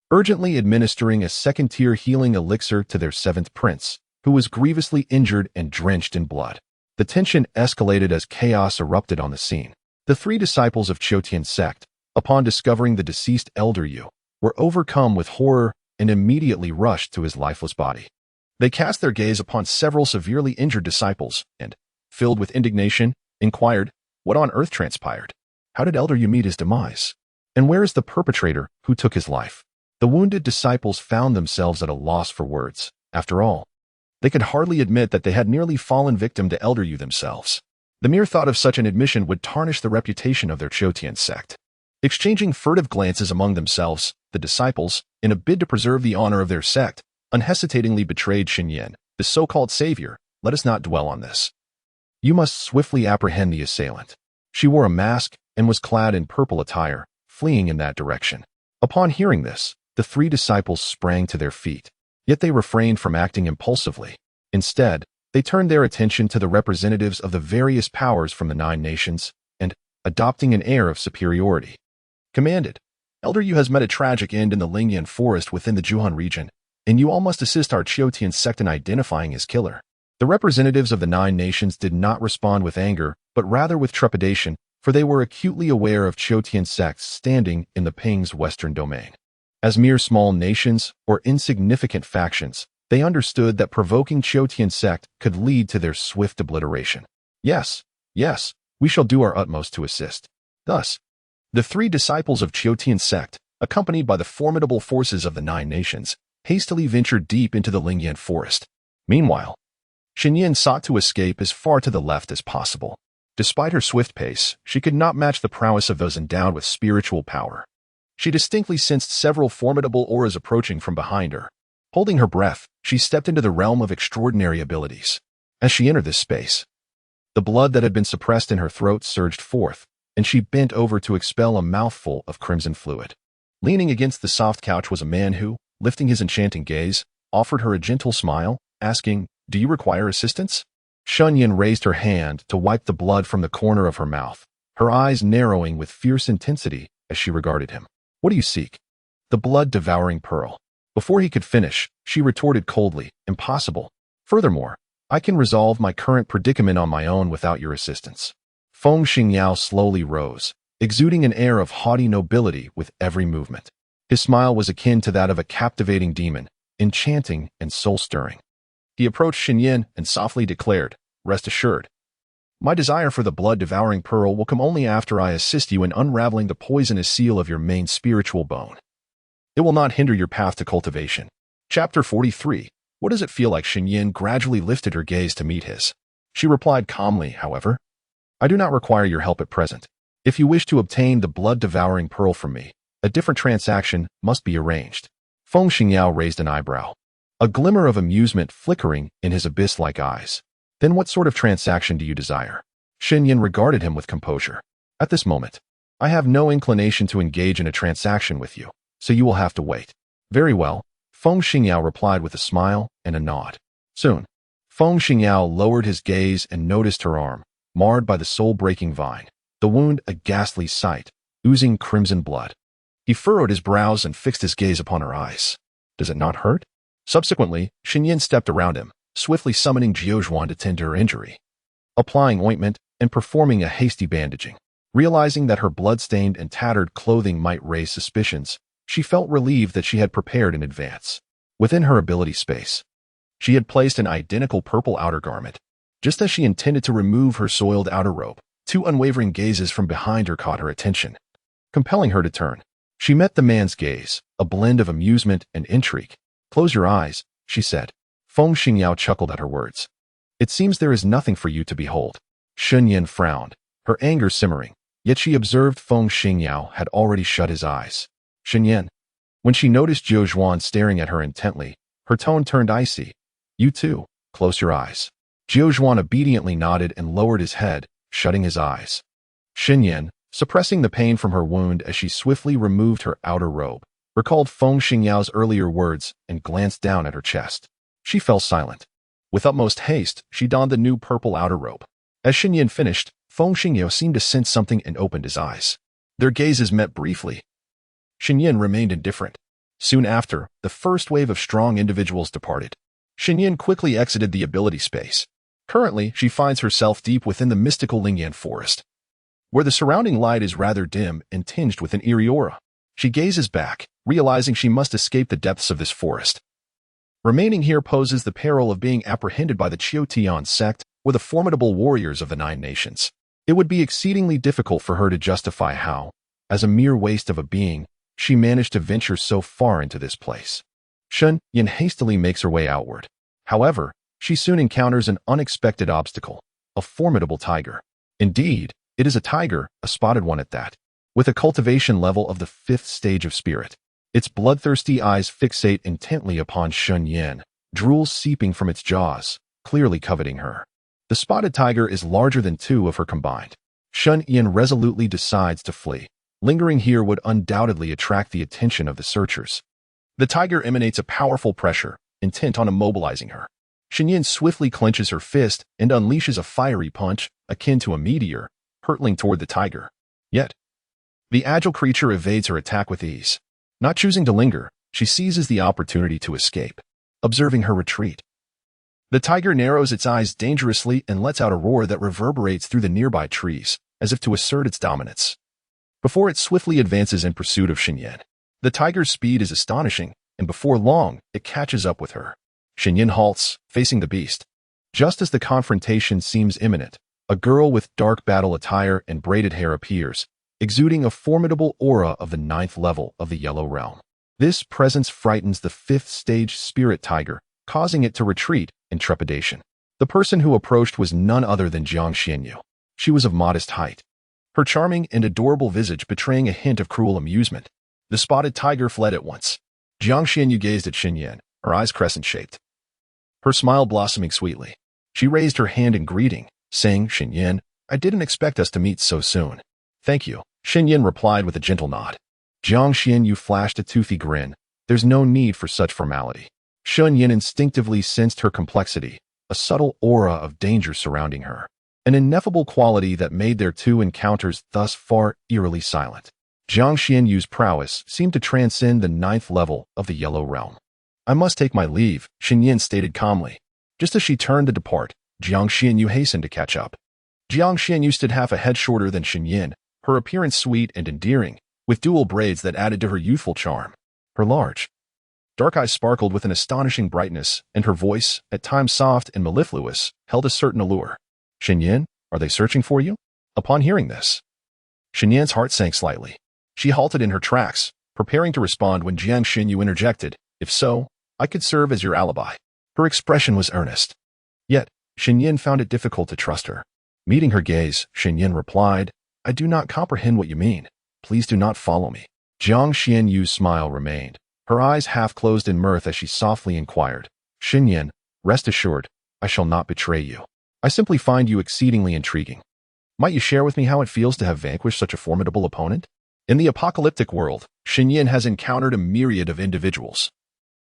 urgently administering a second-tier healing elixir to their 7th prince, who was grievously injured and drenched in blood. The tension escalated as chaos erupted on the scene. The 3 disciples of Qiu sect, upon discovering the deceased Elder Yu, were overcome with horror and immediately rushed to his lifeless body. They cast their gaze upon several severely injured disciples and, filled with indignation, inquired, what on earth transpired? How did Elder Yu meet his demise? And where is the perpetrator who took his life? The wounded disciples found themselves at a loss for words. After all, they could hardly admit that they had nearly fallen victim to Elder Yu themselves. The mere thought of such an admission would tarnish the reputation of their Qiu sect. Exchanging furtive glances among themselves, the disciples, in a bid to preserve the honor of their sect, unhesitatingly betrayed Shen Yan, the so-called savior. Let us not dwell on this. You must swiftly apprehend the assailant. She wore a mask and was clad in purple attire, fleeing in that direction. Upon hearing this, the 3 disciples sprang to their feet. Yet they refrained from acting impulsively. Instead, they turned their attention to the representatives of the various powers from the 9 nations, and, adopting an air of superiority, commanded, Elder Yu has met a tragic end in the Lingyan forest within the Zhuhan region, and you all must assist our Qiu sect in identifying his killer. The representatives of the 9 nations did not respond with anger, but rather with trepidation, for they were acutely aware of Chiotian sects standing in the Ping's western domain. As mere small nations or insignificant factions, they understood that provoking Chiotian sect could lead to their swift obliteration. Yes, we shall do our utmost to assist. Thus, the 3 disciples of Chiotian sect, accompanied by the formidable forces of the 9 nations, hastily ventured deep into the Lingyan forest. Meanwhile, Shen Yan sought to escape as far to the left as possible. Despite her swift pace, she could not match the prowess of those endowed with spiritual power. She distinctly sensed several formidable auras approaching from behind her. Holding her breath, she stepped into the realm of extraordinary abilities. As she entered this space, the blood that had been suppressed in her throat surged forth, and she bent over to expel a mouthful of crimson fluid. Leaning against the soft couch was a man who, lifting his enchanting gaze, offered her a gentle smile, asking, "Do you require assistance?" Shen Yan raised her hand to wipe the blood from the corner of her mouth, her eyes narrowing with fierce intensity as she regarded him. "What do you seek?" "The blood-devouring pearl." Before he could finish, she retorted coldly, "Impossible. Furthermore, I can resolve my current predicament on my own without your assistance." Feng Xingyao slowly rose, exuding an air of haughty nobility with every movement. His smile was akin to that of a captivating demon, enchanting and soul-stirring. He approached Shen Yan and softly declared, "Rest assured, my desire for the blood-devouring pearl will come only after I assist you in unraveling the poisonous seal of your main spiritual bone. It will not hinder your path to cultivation." Chapter 43. What does it feel like? Shen Yan gradually lifted her gaze to meet his. She replied calmly, however, "I do not require your help at present. If you wish to obtain the blood-devouring pearl from me, a different transaction must be arranged." Feng Xingyao raised an eyebrow, a glimmer of amusement flickering in his abyss-like eyes. "Then what sort of transaction do you desire?" Shen Yan regarded him with composure. "At this moment, I have no inclination to engage in a transaction with you, so you will have to wait." "Very well," Feng Xingyao replied with a smile and a nod. Soon, Feng Xingyao lowered his gaze and noticed her arm, marred by the soul-breaking vine, the wound a ghastly sight, oozing crimson blood. He furrowed his brows and fixed his gaze upon her eyes. "Does it not hurt?" Subsequently, Shen Yan stepped around him, swiftly summoning Jiuzhuan to tend to her injury, applying ointment and performing a hasty bandaging. Realizing that her blood-stained and tattered clothing might raise suspicions, she felt relieved that she had prepared in advance. Within her ability space, she had placed an identical purple outer garment. Just as she intended to remove her soiled outer robe, 2 unwavering gazes from behind her caught her attention, compelling her to turn. She met the man's gaze, a blend of amusement and intrigue. "Close your eyes," she said. Feng Xingyao chuckled at her words. "It seems there is nothing for you to behold." Shen Yan frowned, her anger simmering, yet she observed Feng Xingyao had already shut his eyes. Shen Yan, when she noticed Jiuzhuan staring at her intently, her tone turned icy. "You too, close your eyes." Jiuzhuan obediently nodded and lowered his head, shutting his eyes. Shen Yan, suppressing the pain from her wound as she swiftly removed her outer robe, recalled Feng Xingyao's earlier words and glanced down at her chest. She fell silent. With utmost haste, she donned the new purple outer robe. As Shen Yan finished, Feng Xingyao seemed to sense something and opened his eyes. Their gazes met briefly. Shen Yan remained indifferent. Soon after, the first wave of strong individuals departed. Shen Yan quickly exited the ability space. Currently, she finds herself deep within the mystical Lingyan forest, where the surrounding light is rather dim and tinged with an eerie aura. She gazes back, realizing she must escape the depths of this forest. Remaining here poses the peril of being apprehended by the Chiotian sect or the formidable warriors of the 9 nations. It would be exceedingly difficult for her to justify how, as a mere waste of a being, she managed to venture so far into this place. Shen Yan hastily makes her way outward. However, she soon encounters an unexpected obstacle, a formidable tiger. Indeed, it is a tiger, a spotted one at that, with a cultivation level of the 5th stage of spirit. Its bloodthirsty eyes fixate intently upon Shen Yan, drool seeping from its jaws, clearly coveting her. The spotted tiger is larger than 2 of her combined. Shen Yan resolutely decides to flee. Lingering here would undoubtedly attract the attention of the searchers. The tiger emanates a powerful pressure, intent on immobilizing her. Shen Yan swiftly clenches her fist and unleashes a fiery punch, akin to a meteor, hurtling toward the tiger. Yet, the agile creature evades her attack with ease. Not choosing to linger, she seizes the opportunity to escape. Observing her retreat, The tiger narrows its eyes dangerously and lets out a roar that reverberates through the nearby trees, as if to assert its dominance. Before it swiftly advances in pursuit of Shen Yan. The tiger's speed is astonishing, and before long, it catches up with her. Shen Yan halts, facing the beast. Just as the confrontation seems imminent, a girl with dark battle attire and braided hair appears, exuding a formidable aura of the 9th level of the Yellow Realm. This presence frightens the 5th stage spirit tiger, causing it to retreat in trepidation. The person who approached was none other than Jiang Xianyu. She was of modest height, her charming and adorable visage betraying a hint of cruel amusement. The spotted tiger fled at once. Jiang Xianyu gazed at Shen Yan, her eyes crescent-shaped, her smile blossoming sweetly. She raised her hand in greeting, saying, "Shen Yan, I didn't expect us to meet so soon." "Thank you," Shen Yan replied with a gentle nod. Jiang Xianyu flashed a toothy grin. There's no need for such formality. Shen Yan instinctively sensed her complexity, a subtle aura of danger surrounding her, an ineffable quality that made their two encounters thus far eerily silent. Jiang Xianyu's prowess seemed to transcend the 9th level of the Yellow Realm. "I must take my leave," Shen Yan stated calmly. Just as she turned to depart, Jiang Xianyu hastened to catch up. Jiang Xianyu stood half a head shorter than Shen Yan, her appearance sweet and endearing, with dual braids that added to her youthful charm. Her large, dark eyes sparkled with an astonishing brightness, and her voice, at times soft and mellifluous, held a certain allure. "Shen Yan, are they searching for you?" Upon hearing this, Shen Yan's heart sank slightly. She halted in her tracks, preparing to respond when Jiang Xianyu interjected, "If so, I could serve as your alibi." Her expression was earnest. Yet, Shen Yan found it difficult to trust her. Meeting her gaze, Shen Yan replied, "I do not comprehend what you mean. Please do not follow me." Jiang Xianyu's smile remained, her eyes half closed in mirth as she softly inquired, "Shen Yan, rest assured, I shall not betray you. I simply find you exceedingly intriguing. Might you share with me how it feels to have vanquished such a formidable opponent?" In the apocalyptic world, Shen Yan has encountered a myriad of individuals,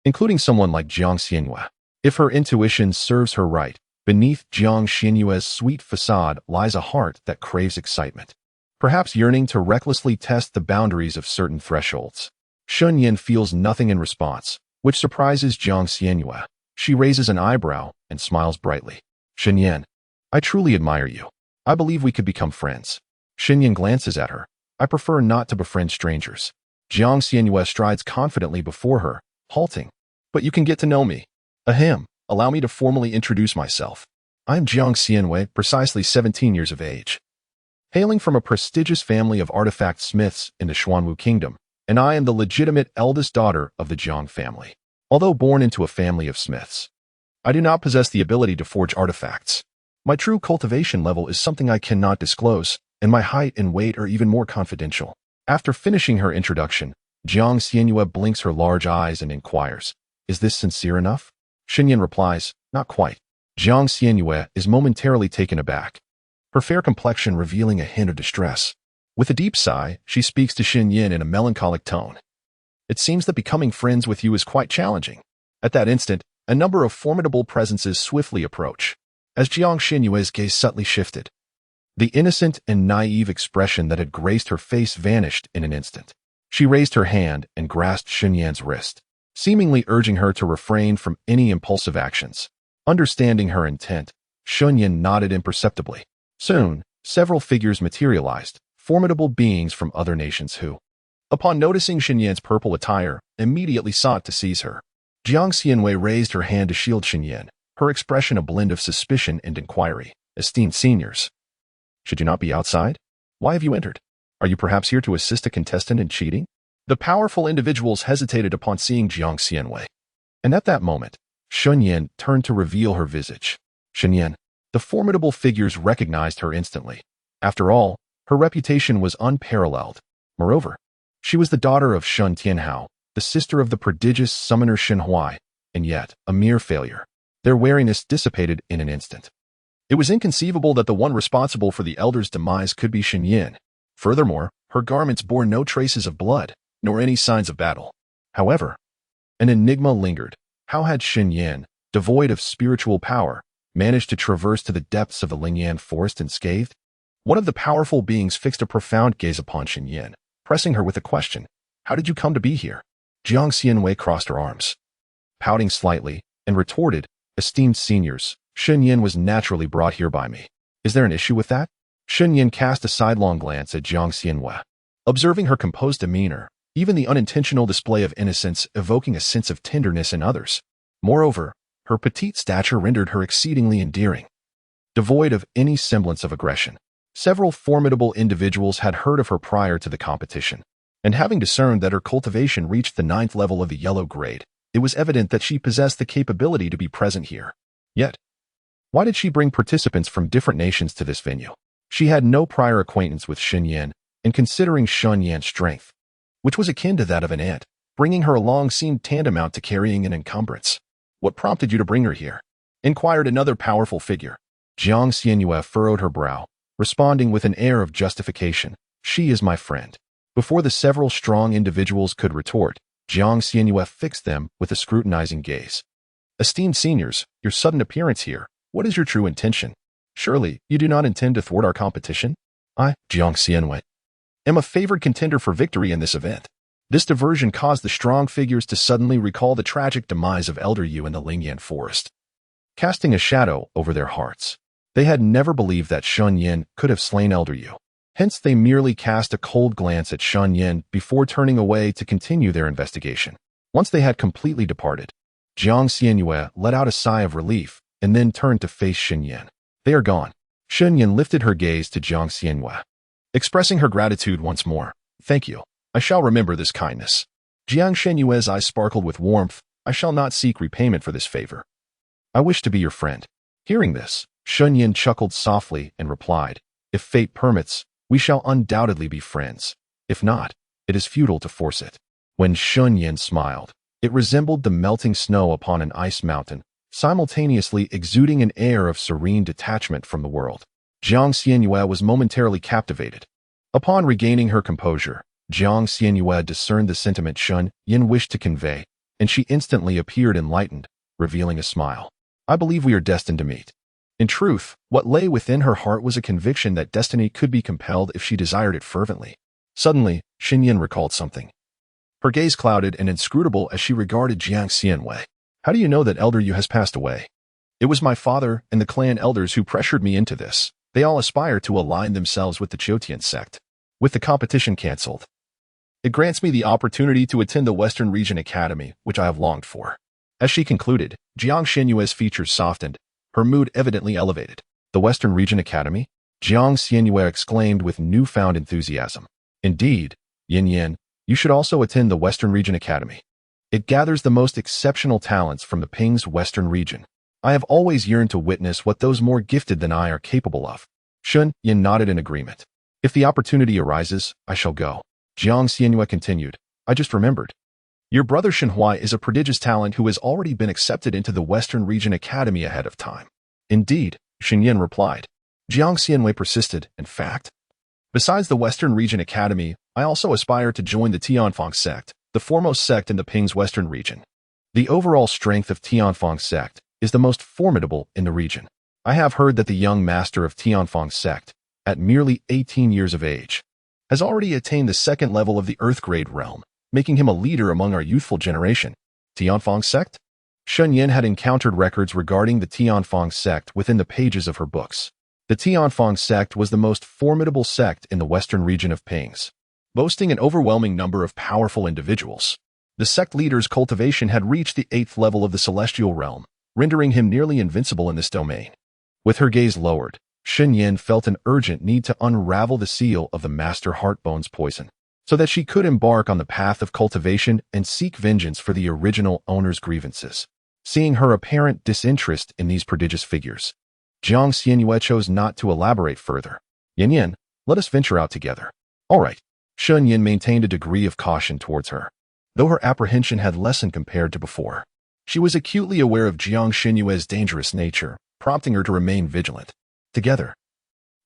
including someone like Jiang Xianyu. If her intuition serves her right, beneath Jiang Xianyu's sweet facade lies a heart that craves excitement, perhaps yearning to recklessly test the boundaries of certain thresholds. Shen Yan feels nothing in response, which surprises Jiang Xianyu. She raises an eyebrow and smiles brightly. "Shen Yan, I truly admire you. I believe we could become friends." Shen Yan glances at her. "I prefer not to befriend strangers." Jiang Xianyu strides confidently before her, halting. "But you can get to know me." "Ahem, allow me to formally introduce myself. I am Jiang Xianyu, precisely 17 years of age, hailing from a prestigious family of artifact smiths in the Xuanwu Kingdom, and I am the legitimate eldest daughter of the Jiang family. Although born into a family of smiths, I do not possess the ability to forge artifacts. My true cultivation level is something I cannot disclose, and my height and weight are even more confidential." After finishing her introduction, Jiang Xianyu blinks her large eyes and inquires, "Is this sincere enough?" Shen Yan replies, "Not quite." Jiang Xianyu is momentarily taken aback, her fair complexion revealing a hint of distress. With a deep sigh, she speaks to Shen Yan in a melancholic tone. "It seems that becoming friends with you is quite challenging." At that instant, a number of formidable presences swiftly approach. As Jiang Xianyu's gaze subtly shifted, the innocent and naive expression that had graced her face vanished in an instant. She raised her hand and grasped Shen Yan's wrist, seemingly urging her to refrain from any impulsive actions. Understanding her intent, Shen Yan nodded imperceptibly. Soon, several figures materialized, formidable beings from other nations who, upon noticing Shen Yan's purple attire, immediately sought to seize her. Jiang Xianyu raised her hand to shield Shen Yan, her expression a blend of suspicion and inquiry. "Esteemed seniors, should you not be outside? Why have you entered? Are you perhaps here to assist a contestant in cheating?" The powerful individuals hesitated upon seeing Jiang Xianyu, and at that moment, Shen Yan turned to reveal her visage. Shen Yan, the formidable figures recognized her instantly. After all, her reputation was unparalleled. Moreover, she was the daughter of Shun Tianhao, the sister of the prodigious summoner Shen Huai, and yet a mere failure. Their wariness dissipated in an instant. It was inconceivable that the one responsible for the elder's demise could be Shen Yan. Furthermore, her garments bore no traces of blood, nor any signs of battle. However, an enigma lingered. How had Shen Yan, devoid of spiritual power, managed to traverse to the depths of the Lingyan forest unscathed? One of the powerful beings fixed a profound gaze upon Shen Yan, pressing her with a question. "How did you come to be here?" Jiang Xianyu crossed her arms, pouting slightly, and retorted, Esteemed seniors, Shen Yan was naturally brought here by me. Is there an issue with that? Shen Yan cast a sidelong glance at Jiang Xianwei. Observing her composed demeanor, even the unintentional display of innocence evoking a sense of tenderness in others. Moreover, her petite stature rendered her exceedingly endearing, devoid of any semblance of aggression. Several formidable individuals had heard of her prior to the competition, and having discerned that her cultivation reached the 9th level of the yellow grade, it was evident that she possessed the capability to be present here. Yet, why did she bring participants from different nations to this venue? She had no prior acquaintance with Shen Yan, and considering Shen Yan's strength, which was akin to that of an ant, bringing her along seemed tantamount to carrying an encumbrance. What prompted you to bring her here? Inquired another powerful figure. Jiang Xianwei furrowed her brow, responding with an air of justification. She is my friend. Before the several strong individuals could retort, Jiang Xianwei fixed them with a scrutinizing gaze. Esteemed seniors, your sudden appearance here, what is your true intention? Surely, you do not intend to thwart our competition? I, Jiang Xianwei, am a favored contender for victory in this event. This diversion caused the strong figures to suddenly recall the tragic demise of Elder Yu in the Lingyan forest, casting a shadow over their hearts. They had never believed that Shen Yan could have slain Elder Yu. Hence, they merely cast a cold glance at Shen Yan before turning away to continue their investigation. Once they had completely departed, Jiang Xianwei let out a sigh of relief and then turned to face Shen Yan. They are gone. Shen Yan lifted her gaze to Jiang Xianwei, expressing her gratitude once more. Thank you. I shall remember this kindness. Jiang Xianwei's eyes sparkled with warmth. I shall not seek repayment for this favor. I wish to be your friend. Hearing this, Shen Yan chuckled softly and replied, if fate permits, we shall undoubtedly be friends. If not, it is futile to force it. When Shen Yan smiled, it resembled the melting snow upon an ice mountain, simultaneously exuding an air of serene detachment from the world. Jiang Xianwei was momentarily captivated. Upon regaining her composure, Jiang Xianwei discerned the sentiment Shen Yan wished to convey, and she instantly appeared enlightened, revealing a smile. I believe we are destined to meet. In truth, what lay within her heart was a conviction that destiny could be compelled if she desired it fervently. Suddenly, Shen Yan recalled something. Her gaze clouded and inscrutable as she regarded Jiang Xianwei. How do you know that Elder Yu has passed away? It was my father and the clan elders who pressured me into this. They all aspire to align themselves with the Chotian sect. With the competition cancelled, it grants me the opportunity to attend the Western Region Academy, which I have longed for. As she concluded, Jiang Xianwei's features softened, her mood evidently elevated. The Western Region Academy? Jiang Xianwei exclaimed with newfound enthusiasm. Indeed, Yin Yan, you should also attend the Western Region Academy. It gathers the most exceptional talents from the Ping's Western region. I have always yearned to witness what those more gifted than I are capable of. Shen Yan nodded in agreement. If the opportunity arises, I shall go. Jiang Xianwei continued. I just remembered. Your brother Shenhui is a prodigious talent who has already been accepted into the Western Region Academy ahead of time. Indeed, Shen Yan replied. Jiang Xianwei persisted. In fact, besides the Western Region Academy, I also aspire to join the Tianfeng sect, the foremost sect in the Ping's Western region. The overall strength of Tianfeng sect is the most formidable in the region. I have heard that the young master of Tianfeng sect, at merely 18 years of age, has already attained the 2nd level of the Earth Grade realm, making him a leader among our youthful generation. Tianfeng sect? Shen Yan had encountered records regarding the Tianfeng sect within the pages of her books. The Tianfeng sect was the most formidable sect in the Western region of Pings, boasting an overwhelming number of powerful individuals. The sect leader's cultivation had reached the 8th level of the celestial realm, rendering him nearly invincible in this domain. With her gaze lowered, Shen Yan felt an urgent need to unravel the seal of the Master Heartbone's poison, so that she could embark on the path of cultivation and seek vengeance for the original owner's grievances. Seeing her apparent disinterest in these prodigious figures, Jiang Xianwei chose not to elaborate further. Yin Yan, let us venture out together. All right. Shen Yan maintained a degree of caution towards her, though her apprehension had lessened compared to before. She was acutely aware of Jiang Xianwei's dangerous nature, prompting her to remain vigilant. Together,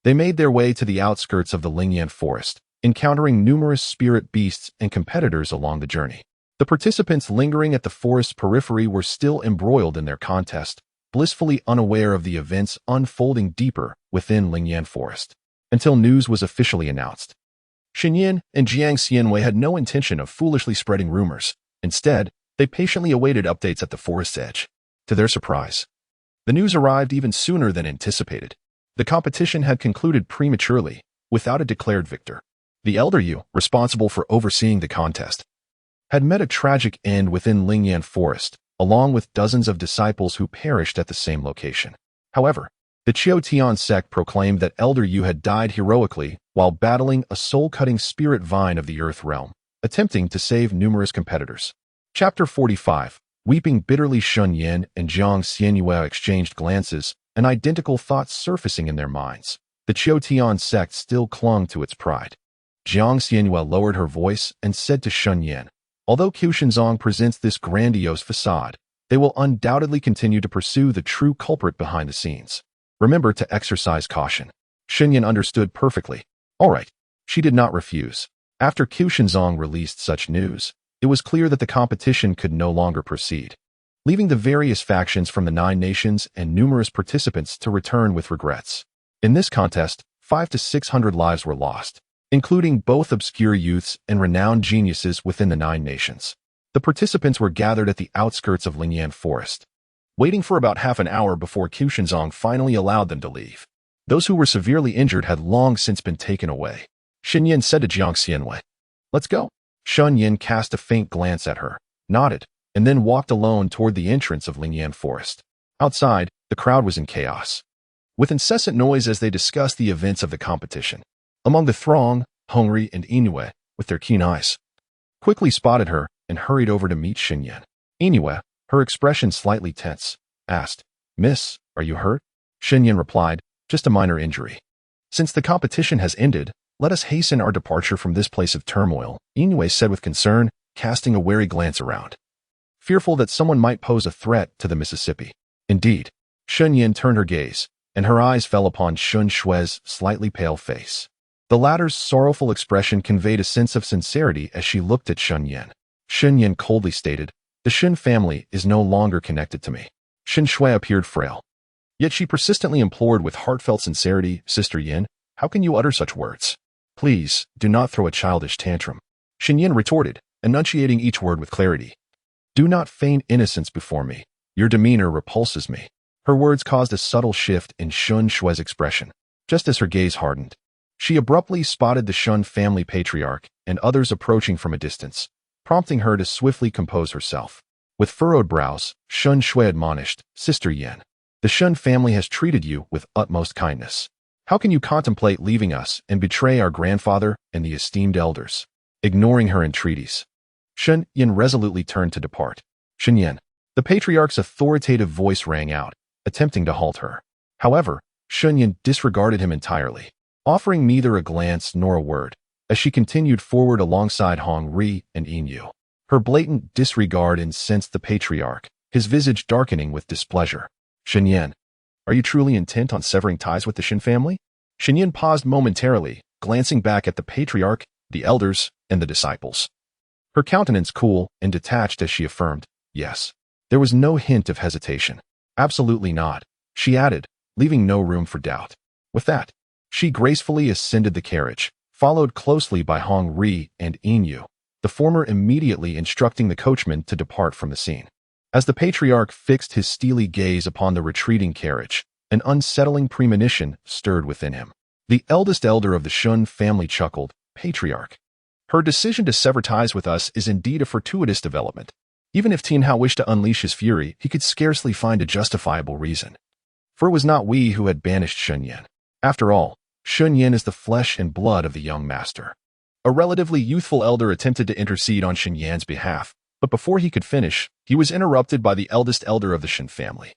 they made their way to the outskirts of the Lingyan forest, encountering numerous spirit beasts and competitors along the journey. The participants lingering at the forest's periphery were still embroiled in their contest, blissfully unaware of the events unfolding deeper within Lingyan forest, until news was officially announced. Shen Yan and Jiang Xianwei had no intention of foolishly spreading rumors. Instead, they patiently awaited updates at the forest's edge. To their surprise, The news arrived even sooner than anticipated. The competition had concluded prematurely, without a declared victor. The elder Yu, responsible for overseeing the contest, had met a tragic end within Lingyan Forest, along with dozens of disciples who perished at the same location. However, the Qiu sect proclaimed that Elder Yu had died heroically while battling a soul-cutting spirit vine of the Earth realm, attempting to save numerous competitors. Chapter 45. Weeping bitterly. Shen Yan and Jiang Xianyue exchanged glances, an identical thought surfacing in their minds. The Qiu sect still clung to its pride. Jiang Xianyue lowered her voice and said to Shen Yan, although Qiu presents this grandiose facade, they will undoubtedly continue to pursue the true culprit behind the scenes. Remember to exercise caution. Shen Yan understood perfectly. All right. She did not refuse. After Qiu released such news, it was clear that the competition could no longer proceed, leaving the various factions from the 9 nations and numerous participants to return with regrets. In this contest, 500 to 600 lives were lost, including both obscure youths and renowned geniuses within the 9 nations. The participants were gathered at the outskirts of Lingyan Forest, waiting for about half an hour before Qiu finally allowed them to leave. Those who were severely injured had long since been taken away. Shen Yan said to Jiang Xianyue, "Let's go." Shen Yan cast a faint glance at her, nodded, and then walked alone toward the entrance of Lingyan Forest. Outside, the crowd was in chaos, with incessant noise as they discussed the events of the competition. Among the throng, Hongri and Inoue, with their keen eyes, quickly spotted her and hurried over to meet Shen Yan. Inoue, her expression slightly tense, asked, "Miss, are you hurt?" Shen Yan replied, "Just a minor injury." "Since the competition has ended, let us hasten our departure from this place of turmoil," Inoue said with concern, casting a wary glance around, fearful that someone might pose a threat to the Mississippi. Indeed, Shen Yan turned her gaze, and her eyes fell upon Shun Shue's slightly pale face. The latter's sorrowful expression conveyed a sense of sincerity as she looked at Shen Yan. Shen Yan coldly stated, "The Shen family is no longer connected to me." Shen Shui appeared frail. Yet she persistently implored with heartfelt sincerity, "Sister Yin, how can you utter such words? Please, do not throw a childish tantrum." Shen Yan retorted, enunciating each word with clarity. "Do not feign innocence before me. Your demeanor repulses me." Her words caused a subtle shift in Shun Shue's expression. Just as her gaze hardened, she abruptly spotted the Shun family patriarch and others approaching from a distance, prompting her to swiftly compose herself. With furrowed brows, Shun Shui admonished, "Sister Yan, the Shun family has treated you with utmost kindness. How can you contemplate leaving us and betray our grandfather and the esteemed elders?" Ignoring her entreaties, Shen Yan resolutely turned to depart. "Shen Yan," the patriarch's authoritative voice rang out, attempting to halt her. However, Shen Yan disregarded him entirely, offering neither a glance nor a word, as she continued forward alongside Hong Ri and Yin Yu. Her blatant disregard incensed the patriarch, his visage darkening with displeasure. "Shen Yan, are you truly intent on severing ties with the Shen family?" Shen Yan paused momentarily, glancing back at the patriarch, the elders, and the disciples. Her countenance cool and detached as she affirmed, "Yes." There was no hint of hesitation. "Absolutely not," she added, leaving no room for doubt. With that, she gracefully ascended the carriage, followed closely by Hong Ri and Yin Yu, the former immediately instructing the coachman to depart from the scene. As the patriarch fixed his steely gaze upon the retreating carriage, an unsettling premonition stirred within him. The eldest elder of the Shun family chuckled, "Patriarch, her decision to sever ties with us is indeed a fortuitous development. Even if Tian Hao wished to unleash his fury, he could scarcely find a justifiable reason. For it was not we who had banished Shen Yan. After all, Shen Yan is the flesh and blood of the young master." A relatively youthful elder attempted to intercede on Shen Yan's behalf, but before he could finish, he was interrupted by the eldest elder of the Shen family.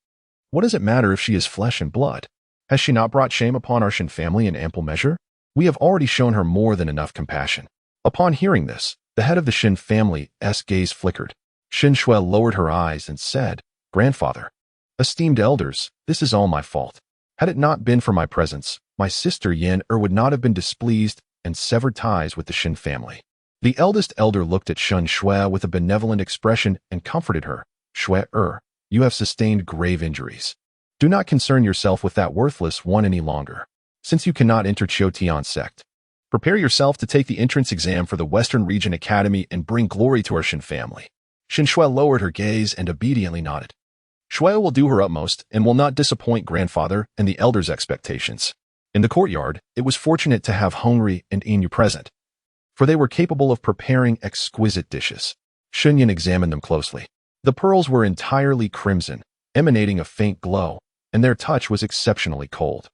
"What does it matter if she is flesh and blood? Has she not brought shame upon our Shen family in ample measure? We have already shown her more than enough compassion." Upon hearing this, the head of the Shen family's gaze flickered. Shen Shui lowered her eyes and said, "Grandfather, esteemed elders, this is all my fault. Had it not been for my presence, my sister Yan would not have been displeased and severed ties with the Shen family." The eldest elder looked at Shen Shui with a benevolent expression and comforted her. "Shui, you have sustained grave injuries. Do not concern yourself with that worthless one any longer. Since you cannot enter Qiu sect, prepare yourself to take the entrance exam for the Western Region Academy and bring glory to our Shen family." Shen Shui lowered her gaze and obediently nodded. Shuai will do her utmost and will not disappoint grandfather and the elders' expectations. In the courtyard, it was fortunate to have Hongri and Inu present, for they were capable of preparing exquisite dishes. Shen Yan examined them closely. The pearls were entirely crimson, emanating a faint glow, and their touch was exceptionally cold,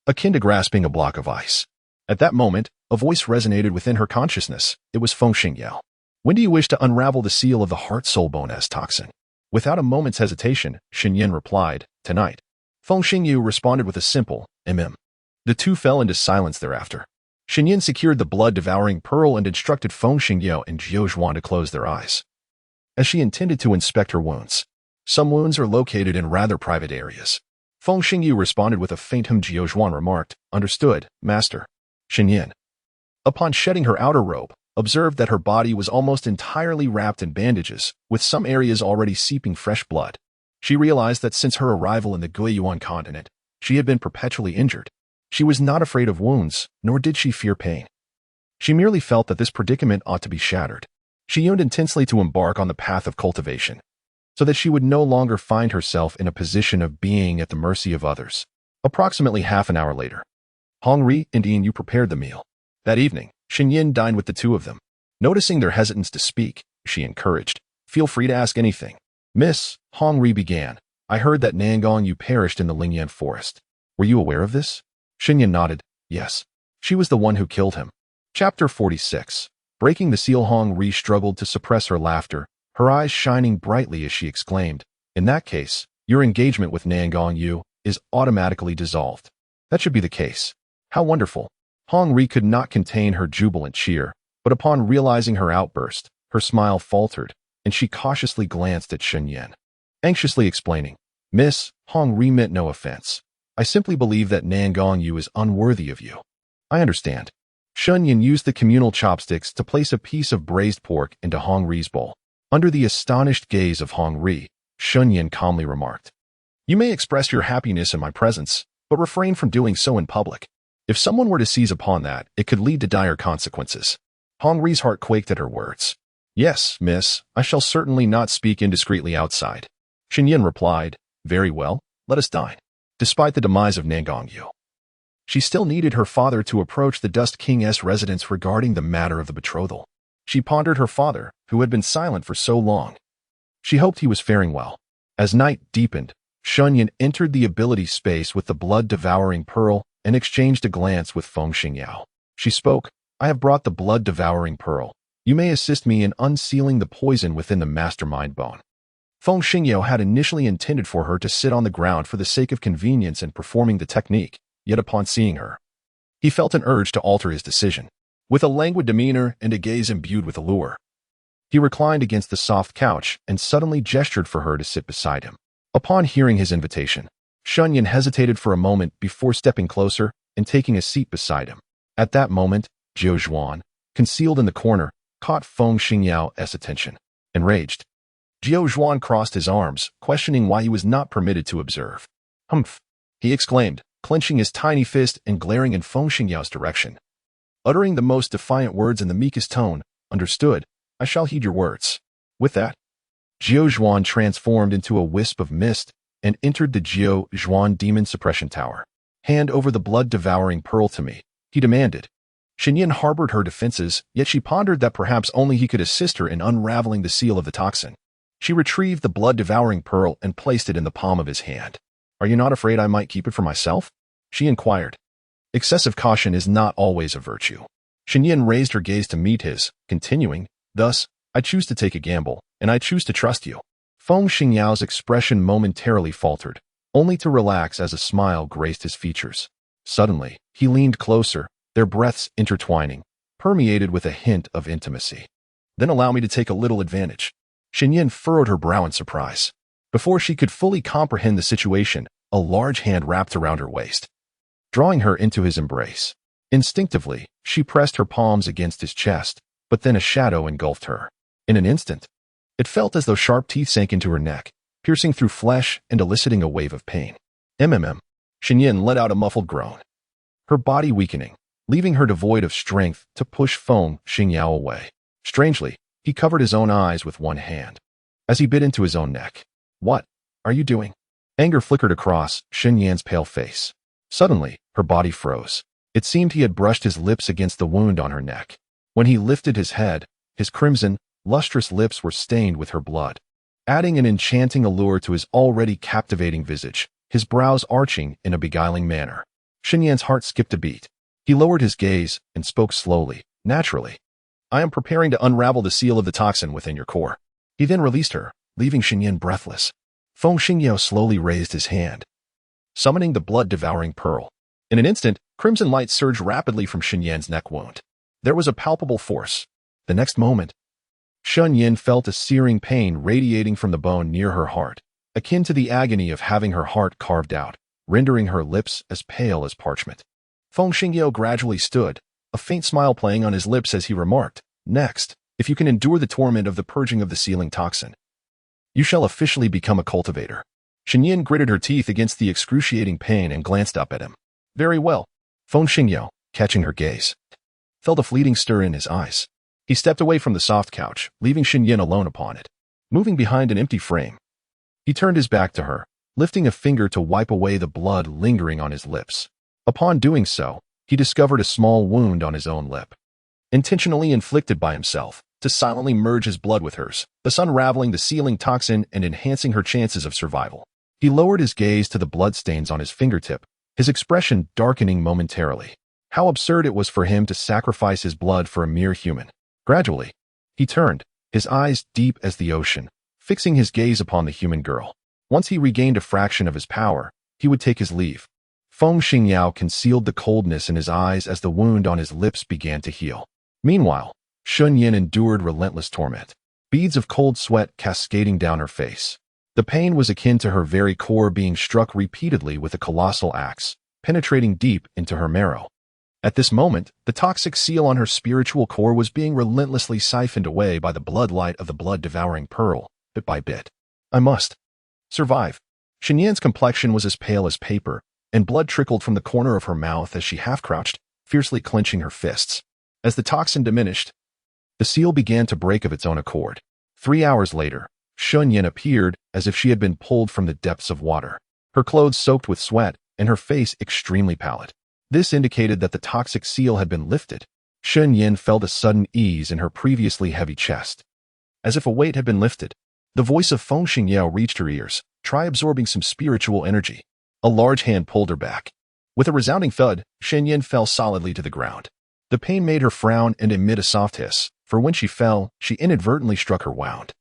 akin to grasping a block of ice. At that moment, a voice resonated within her consciousness. It was Feng Xingyao. When do you wish to unravel the seal of the heart-soul-bone-s toxin? Without a moment's hesitation, Shen Yan replied, tonight. Feng Xingyu responded with a simple, The two fell into silence thereafter. Shen Yan secured the blood-devouring pearl and instructed Feng Xingyao and Jiao Zhuan to close their eyes, as she intended to inspect her wounds. Some wounds are located in rather private areas. Feng Xingyu responded with a faint Jiao Zhuan remarked, Understood, master. Shen Yan, upon shedding her outer robe, observed that her body was almost entirely wrapped in bandages, with some areas already seeping fresh blood. She realized that since her arrival in the Guiyuan continent, she had been perpetually injured. She was not afraid of wounds, nor did she fear pain. She merely felt that this predicament ought to be shattered. She yearned intensely to embark on the path of cultivation, so that she would no longer find herself in a position of being at the mercy of others. Approximately half an hour later, Hongri and Inu prepared the meal. That evening, Shen Yan dined with the two of them. Noticing their hesitance to speak, she encouraged, Feel free to ask anything. Miss, Hongri began, I heard that Nangong Yu perished in the Lingyan forest. Were you aware of this? Shen Yan nodded, yes. She was the one who killed him. Chapter 46. Breaking the seal. Hongri struggled to suppress her laughter, her eyes shining brightly as she exclaimed, In that case, your engagement with Nangong Yu is automatically dissolved. That should be the case. How wonderful. Hongri could not contain her jubilant cheer, but upon realizing her outburst, her smile faltered, and she cautiously glanced at Shen Yan, anxiously explaining, Miss, Hongri meant no offense. I simply believe that Nangong Yu is unworthy of you. I understand. Shen Yan used the communal chopsticks to place a piece of braised pork into Hongri's bowl. Under the astonished gaze of Hongri, Shen Yan calmly remarked, You may express your happiness in my presence, but refrain from doing so in public. If someone were to seize upon that, it could lead to dire consequences. Hongri's heart quaked at her words. Yes, miss, I shall certainly not speak indiscreetly outside. Shen Yan replied, Very well, let us dine. Despite the demise of Nangong Yu, she still needed her father to approach the Dust King's residence regarding the matter of the betrothal. She pondered her father, who had been silent for so long. She hoped he was faring well. As night deepened, Shen Yan entered the ability space with the blood-devouring pearl and exchanged a glance with Feng Xingyao. She spoke, I have brought the blood-devouring pearl. You may assist me in unsealing the poison within the mastermind bone. Feng Xingyao had initially intended for her to sit on the ground for the sake of convenience in performing the technique, yet upon seeing her, he felt an urge to alter his decision. With a languid demeanor and a gaze imbued with allure, he reclined against the soft couch and suddenly gestured for her to sit beside him. Upon hearing his invitation, Shen Yan hesitated for a moment before stepping closer and taking a seat beside him. At that moment, Jiao Zhuan, concealed in the corner, caught Feng Xingyao's attention. Enraged, Jiao Zhuan crossed his arms, questioning why he was not permitted to observe. Humph, he exclaimed, clenching his tiny fist and glaring in Feng Xingyao's direction. Uttering the most defiant words in the meekest tone, Understood, I shall heed your words. With that, Jiao Zhuan transformed into a wisp of mist and entered the Jiao Zhuan Demon Suppression Tower. Hand over the blood-devouring pearl to me, he demanded. Shen Yan harbored her defenses, yet she pondered that perhaps only he could assist her in unraveling the seal of the toxin. She retrieved the blood-devouring pearl and placed it in the palm of his hand. Are you not afraid I might keep it for myself? She inquired. Excessive caution is not always a virtue. Shen Yan raised her gaze to meet his, continuing, Thus, I choose to take a gamble, and I choose to trust you. Feng Xingyao's expression momentarily faltered, only to relax as a smile graced his features. Suddenly, he leaned closer, their breaths intertwining, permeated with a hint of intimacy. Then allow me to take a little advantage. Shen Yan furrowed her brow in surprise. Before she could fully comprehend the situation, a large hand wrapped around her waist, drawing her into his embrace. Instinctively, she pressed her palms against his chest, but then a shadow engulfed her. In an instant, it felt as though sharp teeth sank into her neck, piercing through flesh and eliciting a wave of pain. Shen Yan let out a muffled groan, her body weakening, leaving her devoid of strength to push Feng Xingyao away. Strangely, he covered his own eyes with one hand, as he bit into his own neck. What? are you doing? Anger flickered across Shen Yan's pale face. Suddenly, her body froze. It seemed he had brushed his lips against the wound on her neck. When he lifted his head, his crimson, lustrous lips were stained with her blood, adding an enchanting allure to his already captivating visage, his brows arching in a beguiling manner. Shen Yan's heart skipped a beat. He lowered his gaze and spoke slowly, naturally. I am preparing to unravel the seal of the toxin within your core. He then released her, leaving Shen Yan breathless. Feng Xingyao slowly raised his hand, summoning the blood-devouring pearl. In an instant, crimson light surged rapidly from Shen Yan's neck wound. There was a palpable force. The next moment, Shen Yan felt a searing pain radiating from the bone near her heart, akin to the agony of having her heart carved out, rendering her lips as pale as parchment. Feng Xingyao gradually stood, a faint smile playing on his lips as he remarked, Next, if you can endure the torment of the purging of the sealing toxin, you shall officially become a cultivator. Shen Yan gritted her teeth against the excruciating pain and glanced up at him. Very well. Feng Xingyao, catching her gaze, felt a fleeting stir in his eyes. He stepped away from the soft couch, leaving Shen Yan alone upon it. Moving behind an empty frame, he turned his back to her, lifting a finger to wipe away the blood lingering on his lips. Upon doing so, he discovered a small wound on his own lip, intentionally inflicted by himself, to silently merge his blood with hers, thus unraveling the sealing toxin and enhancing her chances of survival. He lowered his gaze to the bloodstains on his fingertip, his expression darkening momentarily. How absurd it was for him to sacrifice his blood for a mere human. Gradually, he turned, his eyes deep as the ocean, fixing his gaze upon the human girl. Once he regained a fraction of his power, he would take his leave. Feng Xingyao concealed the coldness in his eyes as the wound on his lips began to heal. Meanwhile, Shen Yan endured relentless torment, beads of cold sweat cascading down her face. The pain was akin to her very core being struck repeatedly with a colossal axe, penetrating deep into her marrow. At this moment, the toxic seal on her spiritual core was being relentlessly siphoned away by the bloodlight of the blood-devouring pearl, bit by bit. I must survive. Shen Yan's complexion was as pale as paper, and blood trickled from the corner of her mouth as she half-crouched, fiercely clenching her fists. As the toxin diminished, the seal began to break of its own accord. 3 hours later, Shen Yan appeared as if she had been pulled from the depths of water, her clothes soaked with sweat and her face extremely pallid. This indicated that the toxic seal had been lifted. Shen Yan felt a sudden ease in her previously heavy chest, as if a weight had been lifted. The voice of Feng Xingyao reached her ears. Try absorbing some spiritual energy. A large hand pulled her back. With a resounding thud, Shen Yan fell solidly to the ground. The pain made her frown and emit a soft hiss, for when she fell, she inadvertently struck her wound.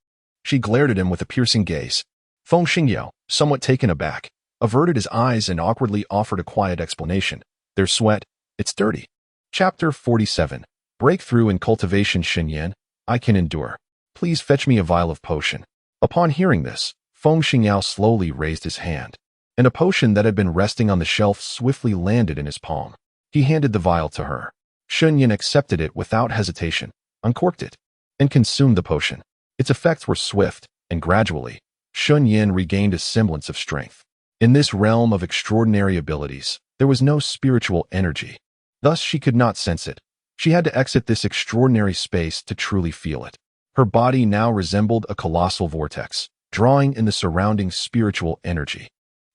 She glared at him with a piercing gaze. Feng Xingyao, somewhat taken aback, averted his eyes and awkwardly offered a quiet explanation. There's sweat. It's dirty. Chapter 47. Breakthrough in Cultivation. Shen Yan, I can endure. Please fetch me a vial of potion. Upon hearing this, Feng Xingyao slowly raised his hand, and a potion that had been resting on the shelf swiftly landed in his palm. He handed the vial to her. Shen Yan accepted it without hesitation, uncorked it, and consumed the potion. Its effects were swift, and gradually, Shen Yan regained a semblance of strength. In this realm of extraordinary abilities, there was no spiritual energy. Thus she could not sense it. She had to exit this extraordinary space to truly feel it. Her body now resembled a colossal vortex, drawing in the surrounding spiritual energy.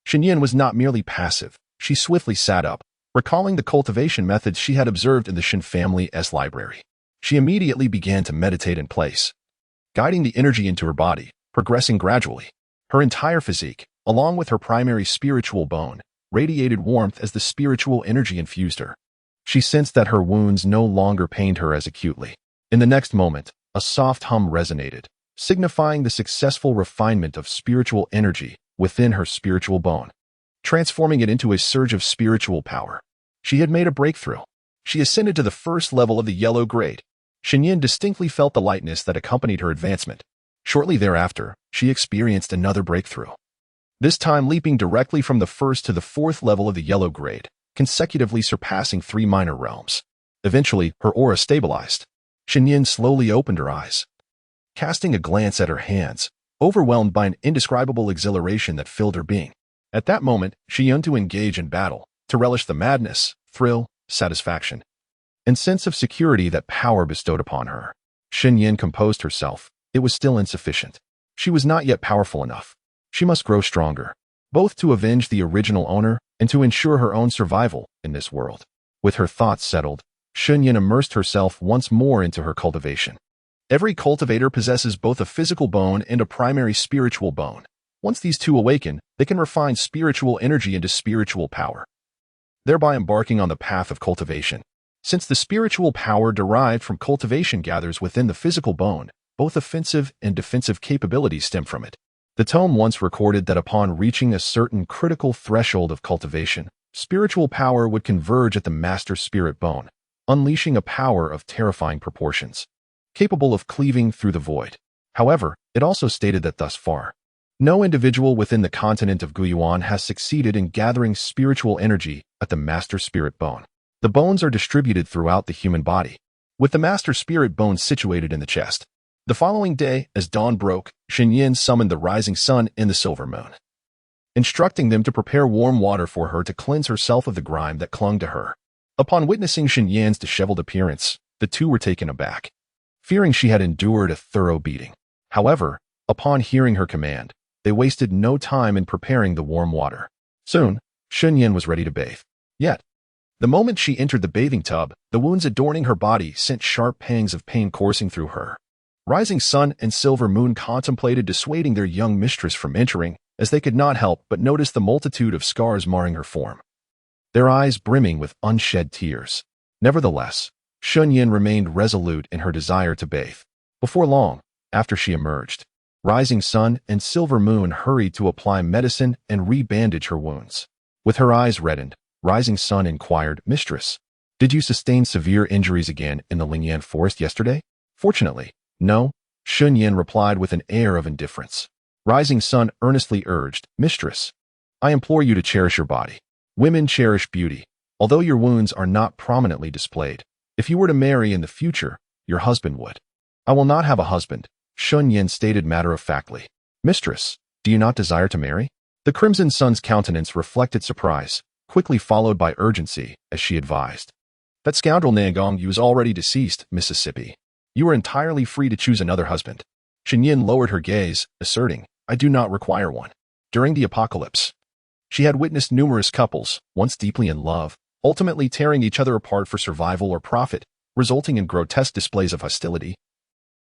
Shen Yan was not merely passive. She swiftly sat up, recalling the cultivation methods she had observed in the Shen family's library. She immediately began to meditate in place, guiding the energy into her body, progressing gradually. Her entire physique, along with her primary spiritual bone, radiated warmth as the spiritual energy infused her. She sensed that her wounds no longer pained her as acutely. In the next moment, a soft hum resonated, signifying the successful refinement of spiritual energy within her spiritual bone, transforming it into a surge of spiritual power. She had made a breakthrough. She ascended to the first level of the yellow grade. Shen Yan distinctly felt the lightness that accompanied her advancement. Shortly thereafter, she experienced another breakthrough, this time leaping directly from the first to the fourth level of the yellow grade, consecutively surpassing 3 minor realms. Eventually, her aura stabilized. Shen Yan slowly opened her eyes, casting a glance at her hands, overwhelmed by an indescribable exhilaration that filled her being. At that moment, she yearned to engage in battle, to relish the madness, thrill, satisfaction, and sense of security that power bestowed upon her. Shen Yan composed herself. It was still insufficient. She was not yet powerful enough. She must grow stronger, both to avenge the original owner and to ensure her own survival in this world. With her thoughts settled, Shen Yan immersed herself once more into her cultivation. Every cultivator possesses both a physical bone and a primary spiritual bone. Once these two awaken, they can refine spiritual energy into spiritual power, thereby embarking on the path of cultivation. Since the spiritual power derived from cultivation gathers within the physical bone, both offensive and defensive capabilities stem from it. The tome once recorded that upon reaching a certain critical threshold of cultivation, spiritual power would converge at the master spirit bone, unleashing a power of terrifying proportions, capable of cleaving through the void. However, it also stated that thus far, no individual within the continent of Guyuan has succeeded in gathering spiritual energy at the master spirit bone. The bones are distributed throughout the human body, with the master spirit bone situated in the chest. The following day, as dawn broke, Shen Yan summoned the rising sun and the silver moon, instructing them to prepare warm water for her to cleanse herself of the grime that clung to her. Upon witnessing Shen Yan's disheveled appearance, the two were taken aback, fearing she had endured a thorough beating. However, upon hearing her command, they wasted no time in preparing the warm water. Soon, Shen Yan was ready to bathe. Yet, the moment she entered the bathing tub, the wounds adorning her body sent sharp pangs of pain coursing through her. Rising Sun and Silver Moon contemplated dissuading their young mistress from entering, as they could not help but notice the multitude of scars marring her form, their eyes brimming with unshed tears. Nevertheless, Shen Yan remained resolute in her desire to bathe. Before long, after she emerged, Rising Sun and Silver Moon hurried to apply medicine and re-bandage her wounds. With her eyes reddened, Rising Sun inquired, "Mistress, did you sustain severe injuries again in the Lingyan forest yesterday?" "Fortunately, no," Shen Yan replied with an air of indifference. Rising Sun earnestly urged, "Mistress, I implore you to cherish your body. Women cherish beauty, although your wounds are not prominently displayed. If you were to marry in the future, your husband would." "I will not have a husband," Shen Yan stated matter-of-factly. "Mistress, do you not desire to marry?" The Crimson Sun's countenance reflected surprise, quickly followed by urgency, as she advised. "That scoundrel Nangong Yu is already deceased, Mississippi. You are entirely free to choose another husband." Shen Yan lowered her gaze, asserting, "I do not require one." During the apocalypse, she had witnessed numerous couples, once deeply in love, ultimately tearing each other apart for survival or profit, resulting in grotesque displays of hostility,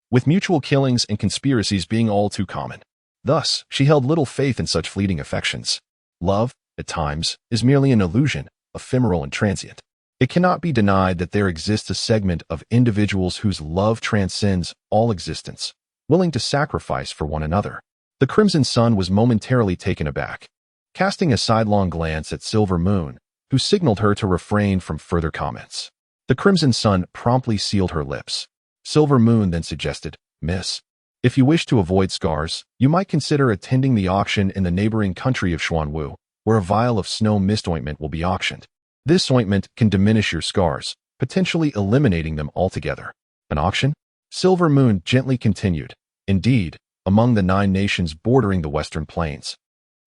with mutual killings and conspiracies being all too common. Thus, she held little faith in such fleeting affections. Love, at times, is merely an illusion, ephemeral and transient. It cannot be denied that there exists a segment of individuals whose love transcends all existence, willing to sacrifice for one another. The Crimson Sun was momentarily taken aback, casting a sidelong glance at Silver Moon, who signaled her to refrain from further comments. The Crimson Sun promptly sealed her lips. Silver Moon then suggested, "Miss, if you wish to avoid scars, you might consider attending the auction in the neighboring country of Xuanwu, where a vial of snow mist ointment will be auctioned. This ointment can diminish your scars, potentially eliminating them altogether." "An auction?" Silver Moon gently continued. "Indeed, among the 9 nations bordering the Western Plains,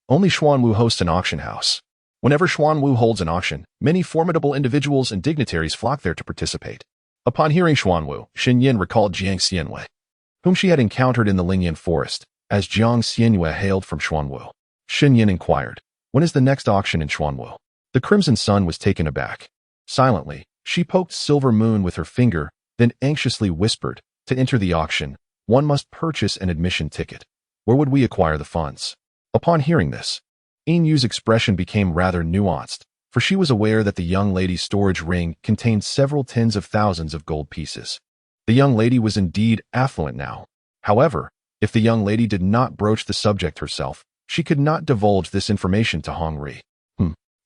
only Xuanwu hosts an auction house. Whenever Xuanwu holds an auction, many formidable individuals and dignitaries flock there to participate." Upon hearing Xuanwu, Shen Yan recalled Jiang Xianwei, whom she had encountered in the Lingyan forest, as Jiang Xianwei hailed from Xuanwu. Shen Yan inquired, "When is the next auction in Xuanwu?" The Crimson Sun was taken aback. Silently, she poked Silver Moon with her finger, then anxiously whispered, "To enter the auction, one must purchase an admission ticket. Where would we acquire the funds?" Upon hearing this, Yin Yu's expression became rather nuanced, for she was aware that the young lady's storage ring contained several tens of thousands of gold pieces. The young lady was indeed affluent now. However, if the young lady did not broach the subject herself, she could not divulge this information to Hong Ri.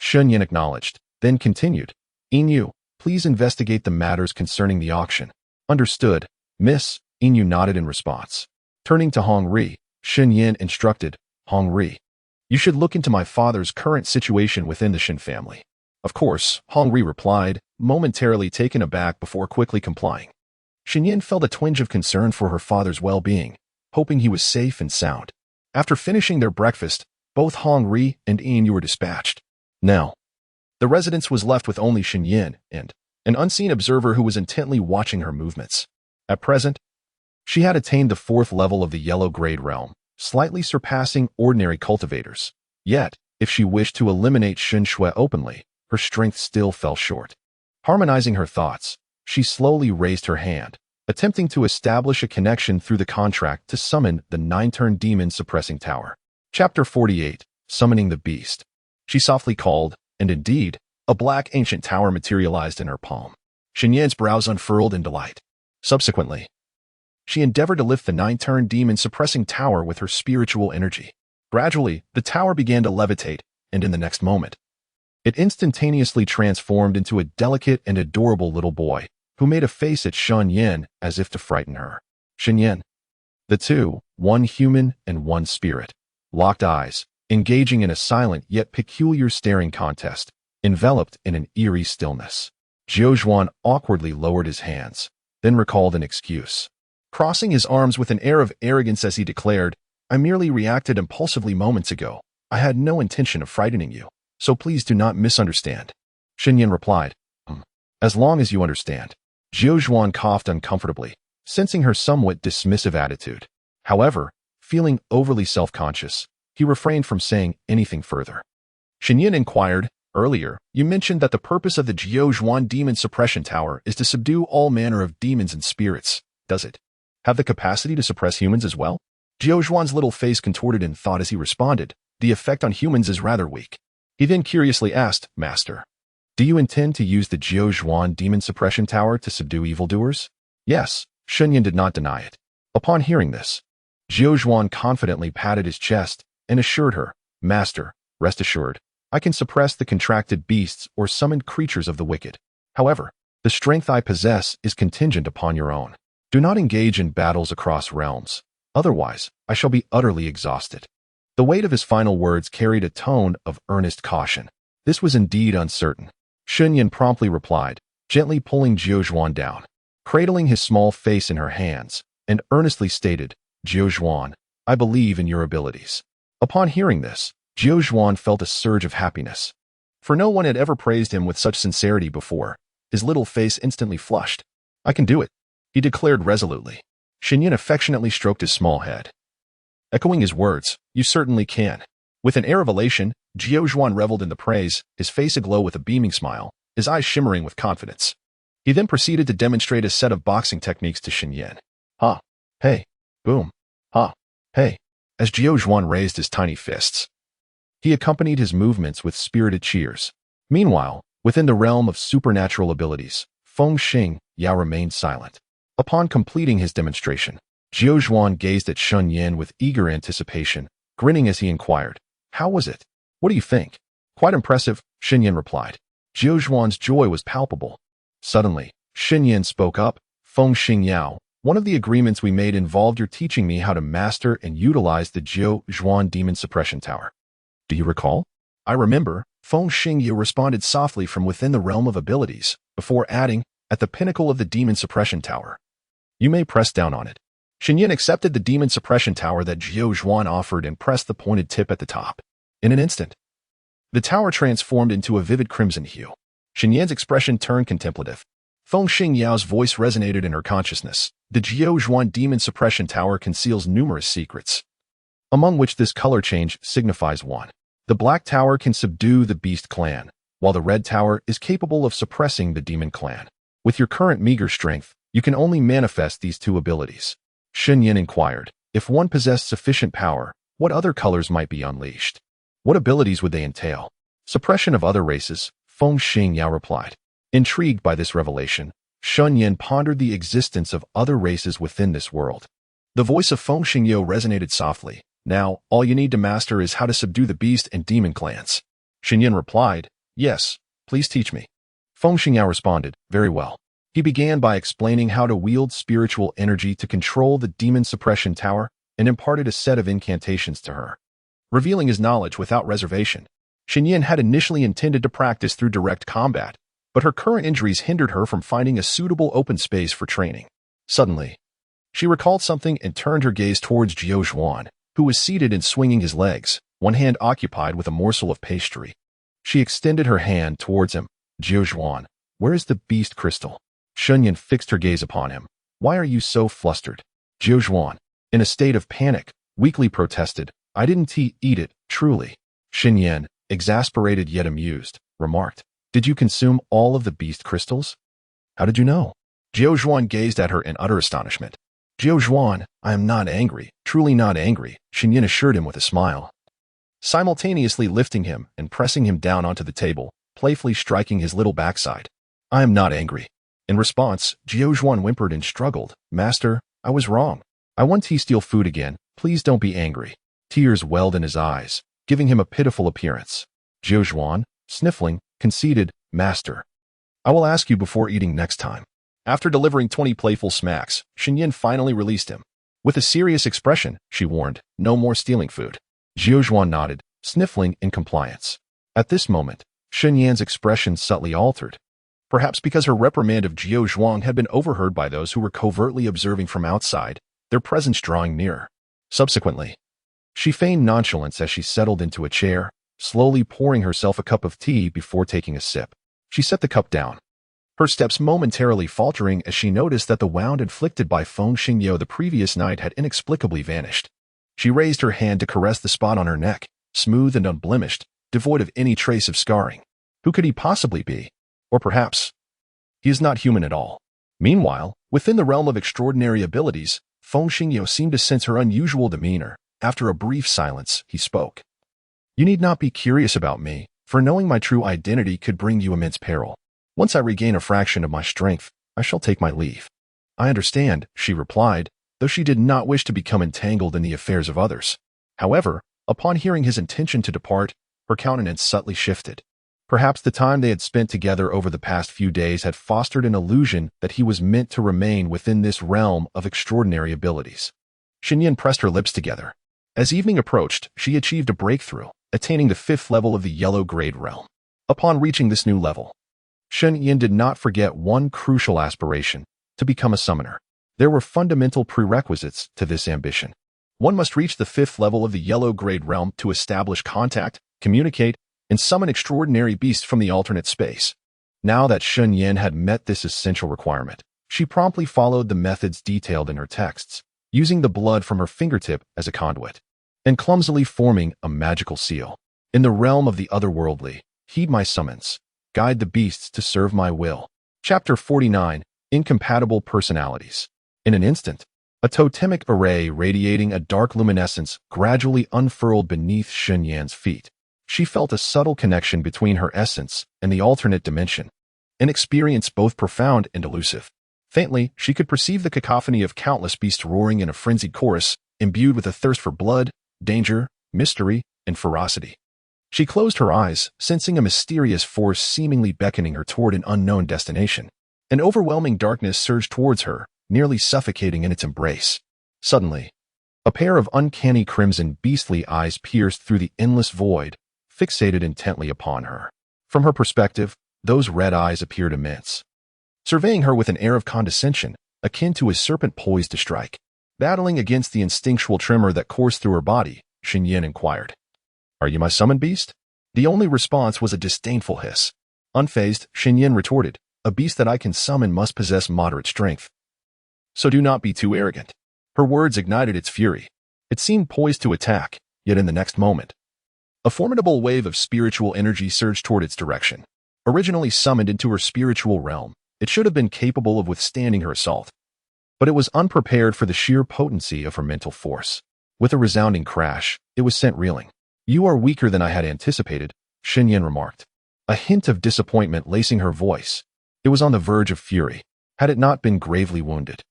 Shen Yan acknowledged, then continued, "Yin Yu, please investigate the matters concerning the auction." "Understood, Miss," Yin Yu nodded in response. Turning to Hong Ri, Shen Yan instructed, "Hong Ri, you should look into my father's current situation within the Shen family." "Of course," Hong Ri replied, momentarily taken aback before quickly complying. Shen Yan felt a twinge of concern for her father's well-being, hoping he was safe and sound. After finishing their breakfast, both Hong Ri and Yin Yu were dispatched. Now, the residence was left with only Shen Yan and an unseen observer who was intently watching her movements. At present, she had attained the 4th level of the Yellow Grade realm, slightly surpassing ordinary cultivators. Yet, if she wished to eliminate Shen Shui openly, her strength still fell short. Harmonizing her thoughts, she slowly raised her hand, attempting to establish a connection through the contract to summon the 9-turn demon suppressing tower. Chapter 48, Summoning the Beast. She softly called, and indeed, a black ancient tower materialized in her palm. Shen Yan's brows unfurled in delight. Subsequently, she endeavored to lift the 9-turn demon suppressing tower with her spiritual energy. Gradually, the tower began to levitate, and in the next moment, it instantaneously transformed into a delicate and adorable little boy, who made a face at Shen Yan as if to frighten her. Shen Yan. The two, one human and one spirit, locked eyes, engaging in a silent yet peculiar staring contest, enveloped in an eerie stillness. Jiuzhuan awkwardly lowered his hands, then recalled an excuse. Crossing his arms with an air of arrogance as he declared, "I merely reacted impulsively moments ago. I had no intention of frightening you, so please do not misunderstand." Shen Yan replied, "As long as you understand." Jiuzhuan coughed uncomfortably, sensing her somewhat dismissive attitude. However, feeling overly self-conscious, he refrained from saying anything further. Shen Yan inquired, "Earlier, you mentioned that the purpose of the Jiuzhuan Demon Suppression Tower is to subdue all manner of demons and spirits. Does it have the capacity to suppress humans as well?" Jiuzhuan's little face contorted in thought as he responded, "The effect on humans is rather weak." He then curiously asked, "Master, do you intend to use the Jiuzhuan Demon Suppression Tower to subdue evildoers?" "Yes," Shen Yan did not deny it. Upon hearing this, Jiuzhuan confidently patted his chest and assured her, "Master, rest assured, I can suppress the contracted beasts or summoned creatures of the wicked. However, the strength I possess is contingent upon your own. Do not engage in battles across realms. Otherwise, I shall be utterly exhausted." The weight of his final words carried a tone of earnest caution. This was indeed uncertain. Shen Yan promptly replied, gently pulling Jiuzhuan down, cradling his small face in her hands, and earnestly stated, "Jiuzhuan, I believe in your abilities." Upon hearing this, Jiuzhuan felt a surge of happiness. For no one had ever praised him with such sincerity before. His little face instantly flushed. "I can do it," he declared resolutely. Shen Yan affectionately stroked his small head, echoing his words, "You certainly can." With an air of elation, Jiuzhuan reveled in the praise, his face aglow with a beaming smile, his eyes shimmering with confidence. He then proceeded to demonstrate a set of boxing techniques to Shen Yan. Ha! Hey! Boom! Ha! Hey! As Jiuzhuan raised his tiny fists, he accompanied his movements with spirited cheers. Meanwhile, within the realm of supernatural abilities, Feng Yao remained silent. Upon completing his demonstration, Jiuzhuan gazed at Shen Yan with eager anticipation, grinning as he inquired, "How was it? What do you think?" "Quite impressive," Shen Yan replied. Jiuzhuan's joy was palpable. Suddenly, Shen Yan spoke up, "Feng Yao, one of the agreements we made involved your teaching me how to master and utilize the Jiuzhuan Demon Suppression Tower. Do you recall?" "I remember," Feng Yao responded softly from within the realm of abilities, before adding, "At the pinnacle of the Demon Suppression Tower. You may press down on it." Shen Yan accepted the Demon Suppression Tower that Jiuzhuan offered and pressed the pointed tip at the top. In an instant, the tower transformed into a vivid crimson hue. Shen Yan's expression turned contemplative. Feng Yao's voice resonated in her consciousness. The Jiuzhuan Demon Suppression Tower conceals numerous secrets, among which this color change signifies one. The Black Tower can subdue the Beast Clan, while the Red Tower is capable of suppressing the Demon Clan. With your current meager strength, you can only manifest these two abilities. Shen Yan inquired, if one possessed sufficient power, what other colors might be unleashed? What abilities would they entail? Suppression of other races, Feng Yao replied. Intrigued by this revelation, Shen Yan pondered the existence of other races within this world. The voice of Feng Yao resonated softly. "Now, all you need to master is how to subdue the beast and demon clans." Shen Yan replied, "Yes, please teach me." Feng Yao responded, "Very well." He began by explaining how to wield spiritual energy to control the demon suppression tower and imparted a set of incantations to her. Revealing his knowledge without reservation, Shen Yan had initially intended to practice through direct combat, but her current injuries hindered her from finding a suitable open space for training. Suddenly, she recalled something and turned her gaze towards Jiuzhuan, who was seated and swinging his legs, one hand occupied with a morsel of pastry. She extended her hand towards him. "Jiuzhuan, where is the beast crystal?" Shen Yan fixed her gaze upon him. "Why are you so flustered?" Jiuzhuan, in a state of panic, weakly protested. I didn't eat it, truly. Shen Yan, exasperated yet amused, remarked. Did you consume all of the beast crystals? How did you know? Jiao Zhuan gazed at her in utter astonishment. Jiao Zhuan, I am not angry, truly not angry, Shen Yan assured him with a smile, simultaneously lifting him and pressing him down onto the table, playfully striking his little backside. I am not angry. In response, Jiao Zhuan whimpered and struggled. Master, I was wrong. I want to steal food again. Please don't be angry. Tears welled in his eyes, giving him a pitiful appearance. Jiao Zhuan, sniffling, conceded, Master, I will ask you before eating next time. After delivering 20 playful smacks, Shen Yan finally released him. With a serious expression, she warned, no more stealing food. Jiao Zhuan nodded, sniffling in compliance. At this moment, Shen Yan's expression subtly altered. Perhaps because her reprimand of Jiao Zhuan had been overheard by those who were covertly observing from outside, their presence drawing nearer. Subsequently, she feigned nonchalance as she settled into a chair, slowly pouring herself a cup of tea before taking a sip. She set the cup down, her steps momentarily faltering as she noticed that the wound inflicted by Feng Xingyou the previous night had inexplicably vanished. She raised her hand to caress the spot on her neck, smooth and unblemished, devoid of any trace of scarring. Who could he possibly be? Or perhaps, he is not human at all. Meanwhile, within the realm of extraordinary abilities, Feng Xingyou seemed to sense her unusual demeanor. After a brief silence, he spoke. You need not be curious about me, for knowing my true identity could bring you immense peril. Once I regain a fraction of my strength, I shall take my leave. I understand, she replied, though she did not wish to become entangled in the affairs of others. However, upon hearing his intention to depart, her countenance subtly shifted. Perhaps the time they had spent together over the past few days had fostered an illusion that he was meant to remain within this realm of extraordinary abilities. Shen Yan pressed her lips together. As evening approached, she achieved a breakthrough, attaining the 5th level of the yellow grade realm. Upon reaching this new level, Shen Yan did not forget one crucial aspiration, to become a summoner. There were fundamental prerequisites to this ambition. One must reach the 5th level of the yellow grade realm to establish contact, communicate, and summon extraordinary beasts from the alternate space. Now that Shen Yan had met this essential requirement, she promptly followed the methods detailed in her texts, using the blood from her fingertip as a conduit, and clumsily forming a magical seal. In the realm of the otherworldly, heed my summons. Guide the beasts to serve my will. Chapter 49, Incompatible Personalities. In an instant, a totemic array radiating a dark luminescence gradually unfurled beneath Shen Yan's feet. She felt a subtle connection between her essence and the alternate dimension, an experience both profound and elusive. Faintly, she could perceive the cacophony of countless beasts roaring in a frenzied chorus, imbued with a thirst for blood, danger, mystery, and ferocity. She closed her eyes, sensing a mysterious force seemingly beckoning her toward an unknown destination. An overwhelming darkness surged towards her, nearly suffocating in its embrace. Suddenly, a pair of uncanny crimson beastly eyes pierced through the endless void, fixated intently upon her. From her perspective, those red eyes appeared immense, surveying her with an air of condescension, akin to a serpent poised to strike. Battling against the instinctual tremor that coursed through her body, Shen Yan inquired, Are you my summoned beast? The only response was a disdainful hiss. Unfazed, Shen Yan retorted, A beast that I can summon must possess moderate strength. So do not be too arrogant. Her words ignited its fury. It seemed poised to attack, yet in the next moment, a formidable wave of spiritual energy surged toward its direction. Originally summoned into her spiritual realm, it should have been capable of withstanding her assault. But it was unprepared for the sheer potency of her mental force. With a resounding crash, it was sent reeling. You are weaker than I had anticipated, Shen Yan remarked, a hint of disappointment lacing her voice. It was on the verge of fury, had it not been gravely wounded.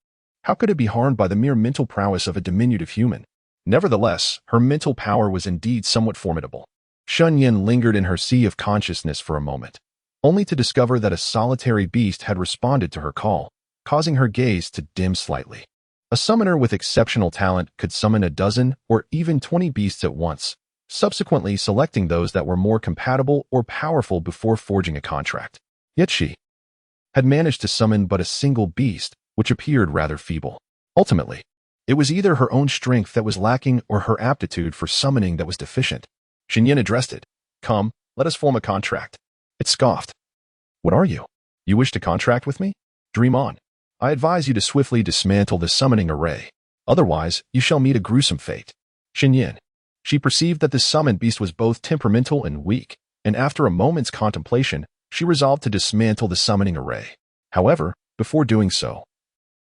How could it be harmed by the mere mental prowess of a diminutive human? Nevertheless, her mental power was indeed somewhat formidable. Shen Yan lingered in her sea of consciousness for a moment, only to discover that a solitary beast had responded to her call, causing her gaze to dim slightly. A summoner with exceptional talent could summon a dozen or even 20 beasts at once, subsequently selecting those that were more compatible or powerful before forging a contract. Yet she had managed to summon but a single beast, which appeared rather feeble. Ultimately, it was either her own strength that was lacking or her aptitude for summoning that was deficient. Shen Yan addressed it. Come, let us form a contract. It scoffed. What are you? You wish to contract with me? Dream on. I advise you to swiftly dismantle the summoning array. Otherwise, you shall meet a gruesome fate. Shen Yan. She perceived that the summoned beast was both temperamental and weak, and after a moment's contemplation, she resolved to dismantle the summoning array. However, before doing so,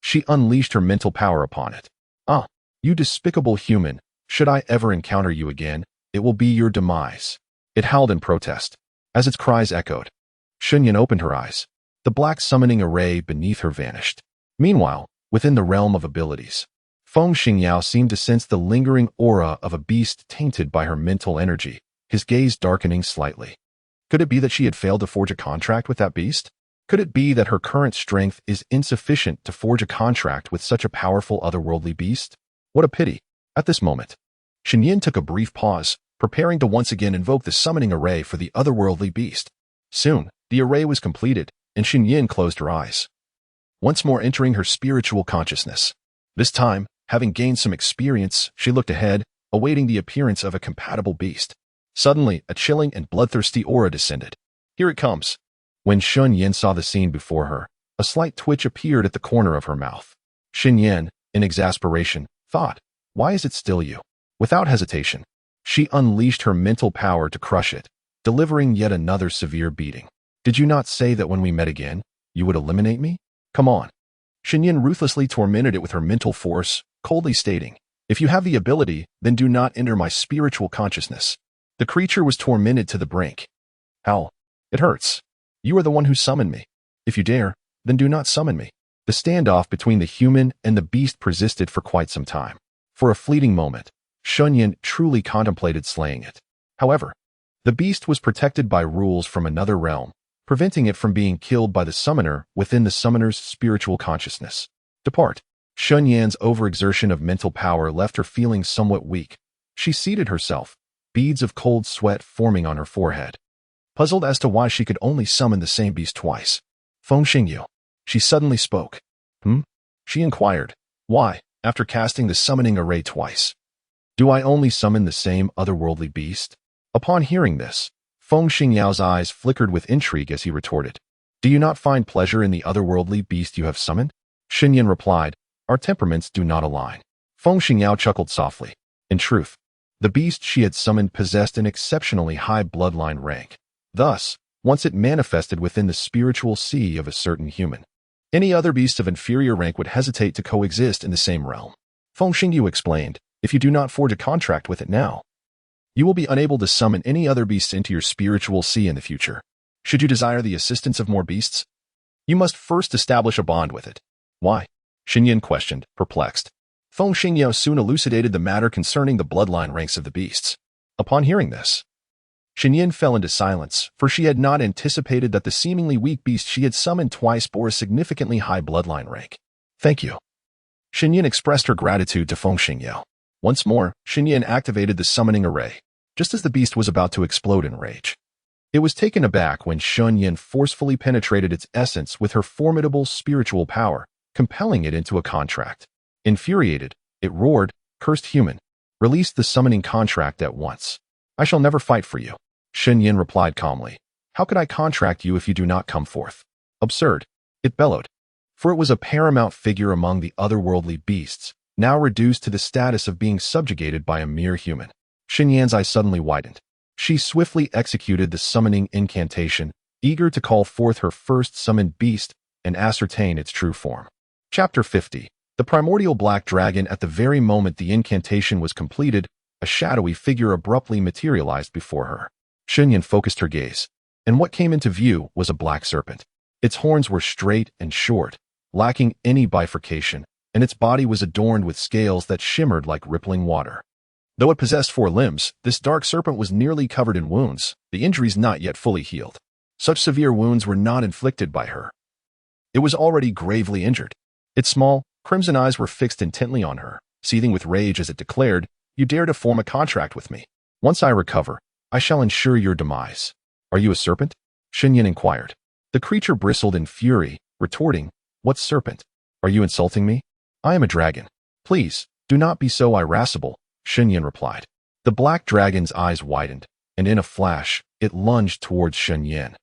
she unleashed her mental power upon it. "Ah, you despicable human, should I ever encounter you again, it will be your demise," it howled in protest. As its cries echoed, Shen Yan opened her eyes. The black summoning array beneath her vanished. Meanwhile, within the realm of abilities, Feng Xingyao seemed to sense the lingering aura of a beast tainted by her mental energy, his gaze darkening slightly. Could it be that she had failed to forge a contract with that beast? Could it be that her current strength is insufficient to forge a contract with such a powerful otherworldly beast? What a pity. At this moment, Shen Yan took a brief pause, preparing to once again invoke the summoning array for the otherworldly beast. Soon, the array was completed, and Shen Yan closed her eyes, once more entering her spiritual consciousness. This time, having gained some experience, she looked ahead, awaiting the appearance of a compatible beast. Suddenly, a chilling and bloodthirsty aura descended. "Here it comes." When Shen Yan saw the scene before her, a slight twitch appeared at the corner of her mouth. Shen Yan, in exasperation, thought, "Why is it still you?" Without hesitation, she unleashed her mental power to crush it, delivering yet another severe beating. "Did you not say that when we met again, you would eliminate me? Come on." Shen Yan ruthlessly tormented it with her mental force, coldly stating, "If you have the ability, then do not enter my spiritual consciousness." The creature was tormented to the brink. "Ow, it hurts. You are the one who summoned me. If you dare, then do not summon me." The standoff between the human and the beast persisted for quite some time. For a fleeting moment, Shen Yan truly contemplated slaying it. However, the beast was protected by rules from another realm, preventing it from being killed by the summoner within the summoner's spiritual consciousness. Depart. Shen Yan's overexertion of mental power left her feeling somewhat weak. She seated herself, beads of cold sweat forming on her forehead. Puzzled as to why she could only summon the same beast twice. "Feng Xingyu," she suddenly spoke. She inquired. "Why, after casting the summoning array twice, do I only summon the same otherworldly beast?" Upon hearing this, Feng Xingyao's eyes flickered with intrigue as he retorted, "Do you not find pleasure in the otherworldly beast you have summoned?" Shen Yan replied, "Our temperaments do not align." Feng Xingyao chuckled softly. In truth, the beast she had summoned possessed an exceptionally high bloodline rank. Thus, once it manifested within the spiritual sea of a certain human, any other beast of inferior rank would hesitate to coexist in the same realm. Feng Xingyu explained, "If you do not forge a contract with it now, you will be unable to summon any other beasts into your spiritual sea in the future. Should you desire the assistance of more beasts, you must first establish a bond with it." "Why?" Shen Yan questioned, perplexed. Feng Xingyu soon elucidated the matter concerning the bloodline ranks of the beasts. Upon hearing this, Shen Yan fell into silence, for she had not anticipated that the seemingly weak beast she had summoned twice bore a significantly high bloodline rank. "Thank you." Shen Yan expressed her gratitude to Feng Xingyu. Once more, Shen Yan activated the summoning array, just as the beast was about to explode in rage. It was taken aback when Shen Yan forcefully penetrated its essence with her formidable spiritual power, compelling it into a contract. Infuriated, it roared, "Cursed human, release the summoning contract at once. I shall never fight for you." Shen Yan replied calmly, "How could I contract you if you do not come forth?" "Absurd," it bellowed, for it was a paramount figure among the otherworldly beasts, now reduced to the status of being subjugated by a mere human. Shen Yan's eyes suddenly widened. She swiftly executed the summoning incantation, eager to call forth her first summoned beast and ascertain its true form. Chapter 50. The primordial black dragon. At the very moment the incantation was completed, a shadowy figure abruptly materialized before her. Shen Yan focused her gaze, and what came into view was a black serpent. Its horns were straight and short, lacking any bifurcation, and its body was adorned with scales that shimmered like rippling water. Though it possessed 4 limbs, this dark serpent was nearly covered in wounds, the injuries not yet fully healed. Such severe wounds were not inflicted by her. It was already gravely injured. Its small, crimson eyes were fixed intently on her, seething with rage as it declared, "You dare to form a contract with me. Once I recover, I shall ensure your demise." "Are you a serpent?" Shen Yan inquired. The creature bristled in fury, retorting, "What serpent? Are you insulting me? I am a dragon. Please, do not be so irascible," Shen Yan replied. The black dragon's eyes widened, and in a flash, it lunged towards Shen Yan,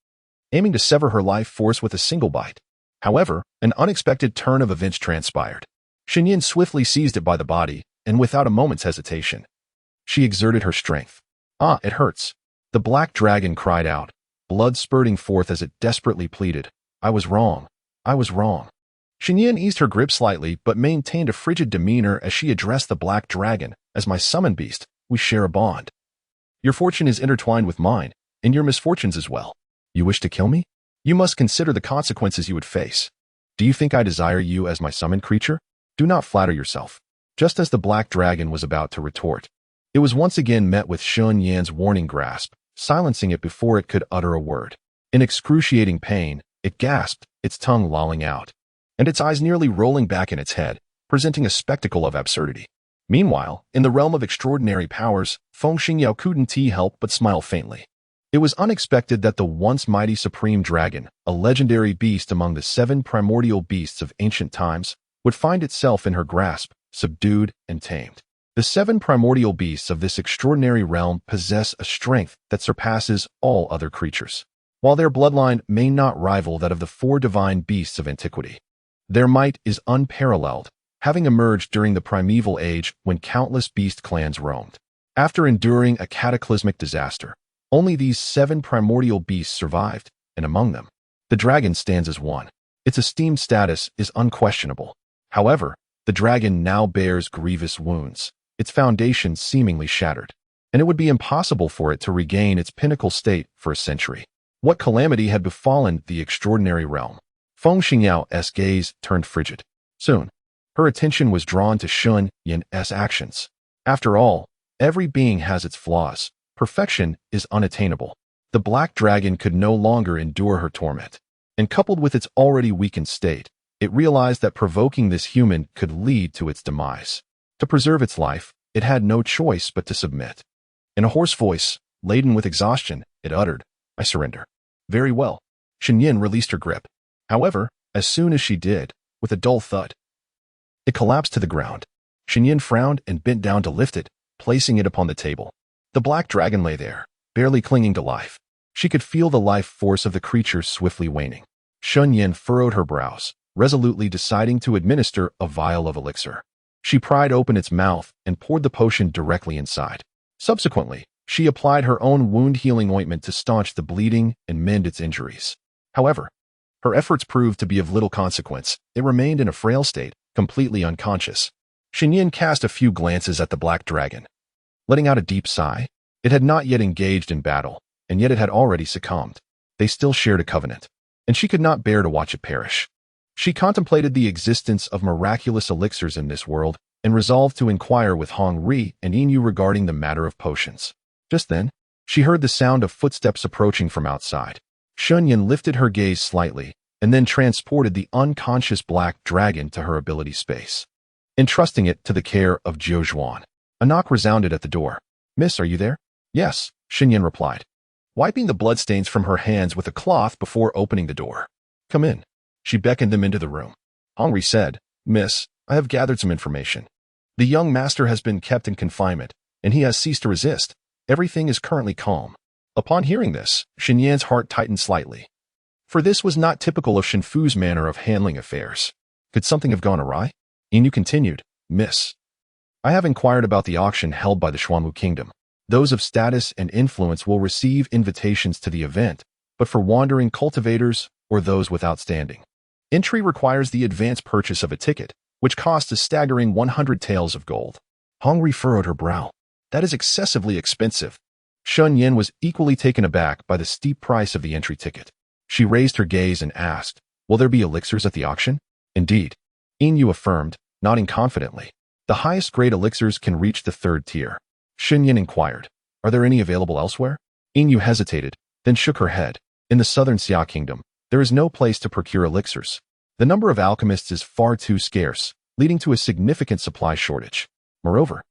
aiming to sever her life force with a single bite. However, an unexpected turn of events transpired. Shen Yan swiftly seized it by the body, and without a moment's hesitation, She exerted her strength. Ah, it hurts. The black dragon cried out, blood spurting forth as it desperately pleaded. I was wrong. I was wrong. Shen Yan eased her grip slightly but maintained a frigid demeanor as she addressed the black dragon. As my summon beast, we share a bond. Your fortune is intertwined with mine, and your misfortunes as well. You wish to kill me? You must consider the consequences you would face. Do you think I desire you as my summoned creature? Do not flatter yourself. Just as the black dragon was about to retort, it was once again met with Shen Yan's warning grasp, silencing it before it could utter a word. In excruciating pain, it gasped, its tongue lolling out, and its eyes nearly rolling back in its head, presenting a spectacle of absurdity. Meanwhile, in the realm of extraordinary powers, Feng Xingyao couldn't help but smile faintly. It was unexpected that the once mighty supreme dragon, a legendary beast among the 7 primordial beasts of ancient times, would find itself in her grasp, subdued and tamed. The 7 primordial beasts of this extraordinary realm possess a strength that surpasses all other creatures. While their bloodline may not rival that of the 4 divine beasts of antiquity, their might is unparalleled, having emerged during the primeval age when countless beast clans roamed. After enduring a cataclysmic disaster, only these 7 primordial beasts survived, and among them, the dragon stands as one. Its esteemed status is unquestionable. However, the dragon now bears grievous wounds, its foundation seemingly shattered, and it would be impossible for it to regain its pinnacle state for a century. What calamity had befallen the extraordinary realm? Feng Xingyao's gaze turned frigid. Soon, her attention was drawn to Shen Yan's actions. After all, every being has its flaws. Perfection is unattainable. The black dragon could no longer endure her torment, and coupled with its already weakened state, it realized that provoking this human could lead to its demise. To preserve its life, it had no choice but to submit. In a hoarse voice, laden with exhaustion, it uttered, I surrender. Very well. Shen Yan released her grip. However, as soon as she did, with a dull thud, it collapsed to the ground. Shen Yan frowned and bent down to lift it, placing it upon the table. The black dragon lay there, barely clinging to life. She could feel the life force of the creature swiftly waning. Shen Yan furrowed her brows, resolutely deciding to administer a vial of elixir. She pried open its mouth and poured the potion directly inside. Subsequently, she applied her own wound-healing ointment to staunch the bleeding and mend its injuries. However, her efforts proved to be of little consequence. It remained in a frail state, completely unconscious. Shen Yan cast a few glances at the black dragon. Letting out a deep sigh, it had not yet engaged in battle, and yet it had already succumbed. They still shared a covenant, and she could not bear to watch it perish. She contemplated the existence of miraculous elixirs in this world and resolved to inquire with Hong Ri and Yin regarding the matter of potions. Just then, she heard the sound of footsteps approaching from outside. Shen Yan lifted her gaze slightly and then transported the unconscious black dragon to her ability space, entrusting it to the care of Jiu Zhuan. A knock resounded at the door. Miss, are you there? Yes, Shen Yan replied, wiping the bloodstains from her hands with a cloth before opening the door. Come in. She beckoned them into the room. Hong Ri said, Miss, I have gathered some information. The young master has been kept in confinement, and he has ceased to resist. Everything is currently calm. Upon hearing this, Shen Yan's heart tightened slightly, for this was not typical of Shen Fu's manner of handling affairs. Could something have gone awry? Inu continued, Miss, I have inquired about the auction held by the Xuanwu Kingdom. Those of status and influence will receive invitations to the event, but for wandering cultivators or those without standing, entry requires the advance purchase of a ticket, which costs a staggering 100 taels of gold. Hong Ri furrowed her brow. That is excessively expensive. Shen Yan was equally taken aback by the steep price of the entry ticket. She raised her gaze and asked, Will there be elixirs at the auction? Indeed. Yin affirmed, nodding confidently. The highest grade elixirs can reach the 3rd tier. Shen Yan inquired, Are there any available elsewhere? Yin hesitated, then shook her head. In the southern Xia Kingdom, there is no place to procure elixirs. The number of alchemists is far too scarce, leading to a significant supply shortage. Moreover,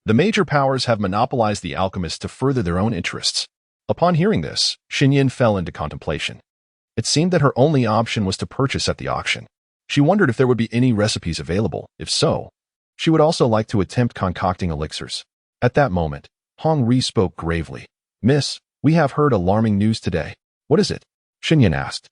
the major powers have monopolized the alchemists to further their own interests. Upon hearing this, Shen Yan fell into contemplation. It seemed that her only option was to purchase at the auction. She wondered if there would be any recipes available. If so, she would also like to attempt concocting elixirs. At that moment, Hong Ri spoke gravely. Miss, we have heard alarming news today. What is it? Shen Yan asked.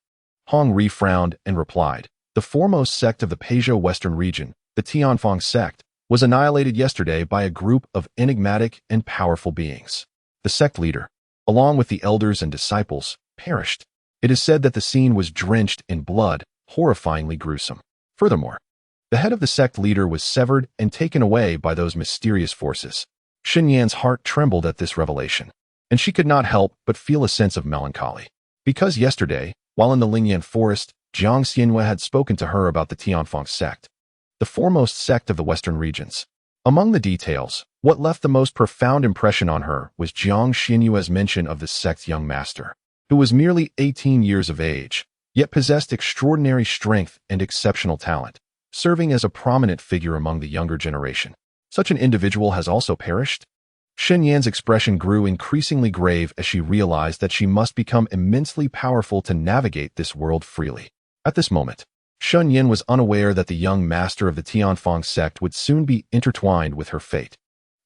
Hong Ri frowned and replied, The foremost sect of the Peizhou Western region, the Tianfeng sect, was annihilated yesterday by a group of enigmatic and powerful beings. The sect leader, along with the elders and disciples, perished. It is said that the scene was drenched in blood, horrifyingly gruesome. Furthermore, the head of the sect leader was severed and taken away by those mysterious forces. Shen Yan's heart trembled at this revelation, and she could not help but feel a sense of melancholy. Because yesterday, while in the Lingyan forest, Jiang Xianhua had spoken to her about the Tianfeng sect, the foremost sect of the western regions. Among the details, what left the most profound impression on her was Jiang Xianhua's mention of the sect's young master, who was merely 18 years of age, yet possessed extraordinary strength and exceptional talent, serving as a prominent figure among the younger generation. Such an individual has also perished? Shen Yan's expression grew increasingly grave as she realized that she must become immensely powerful to navigate this world freely. At this moment, Shen Yan was unaware that the young master of the Tianfeng sect would soon be intertwined with her fate.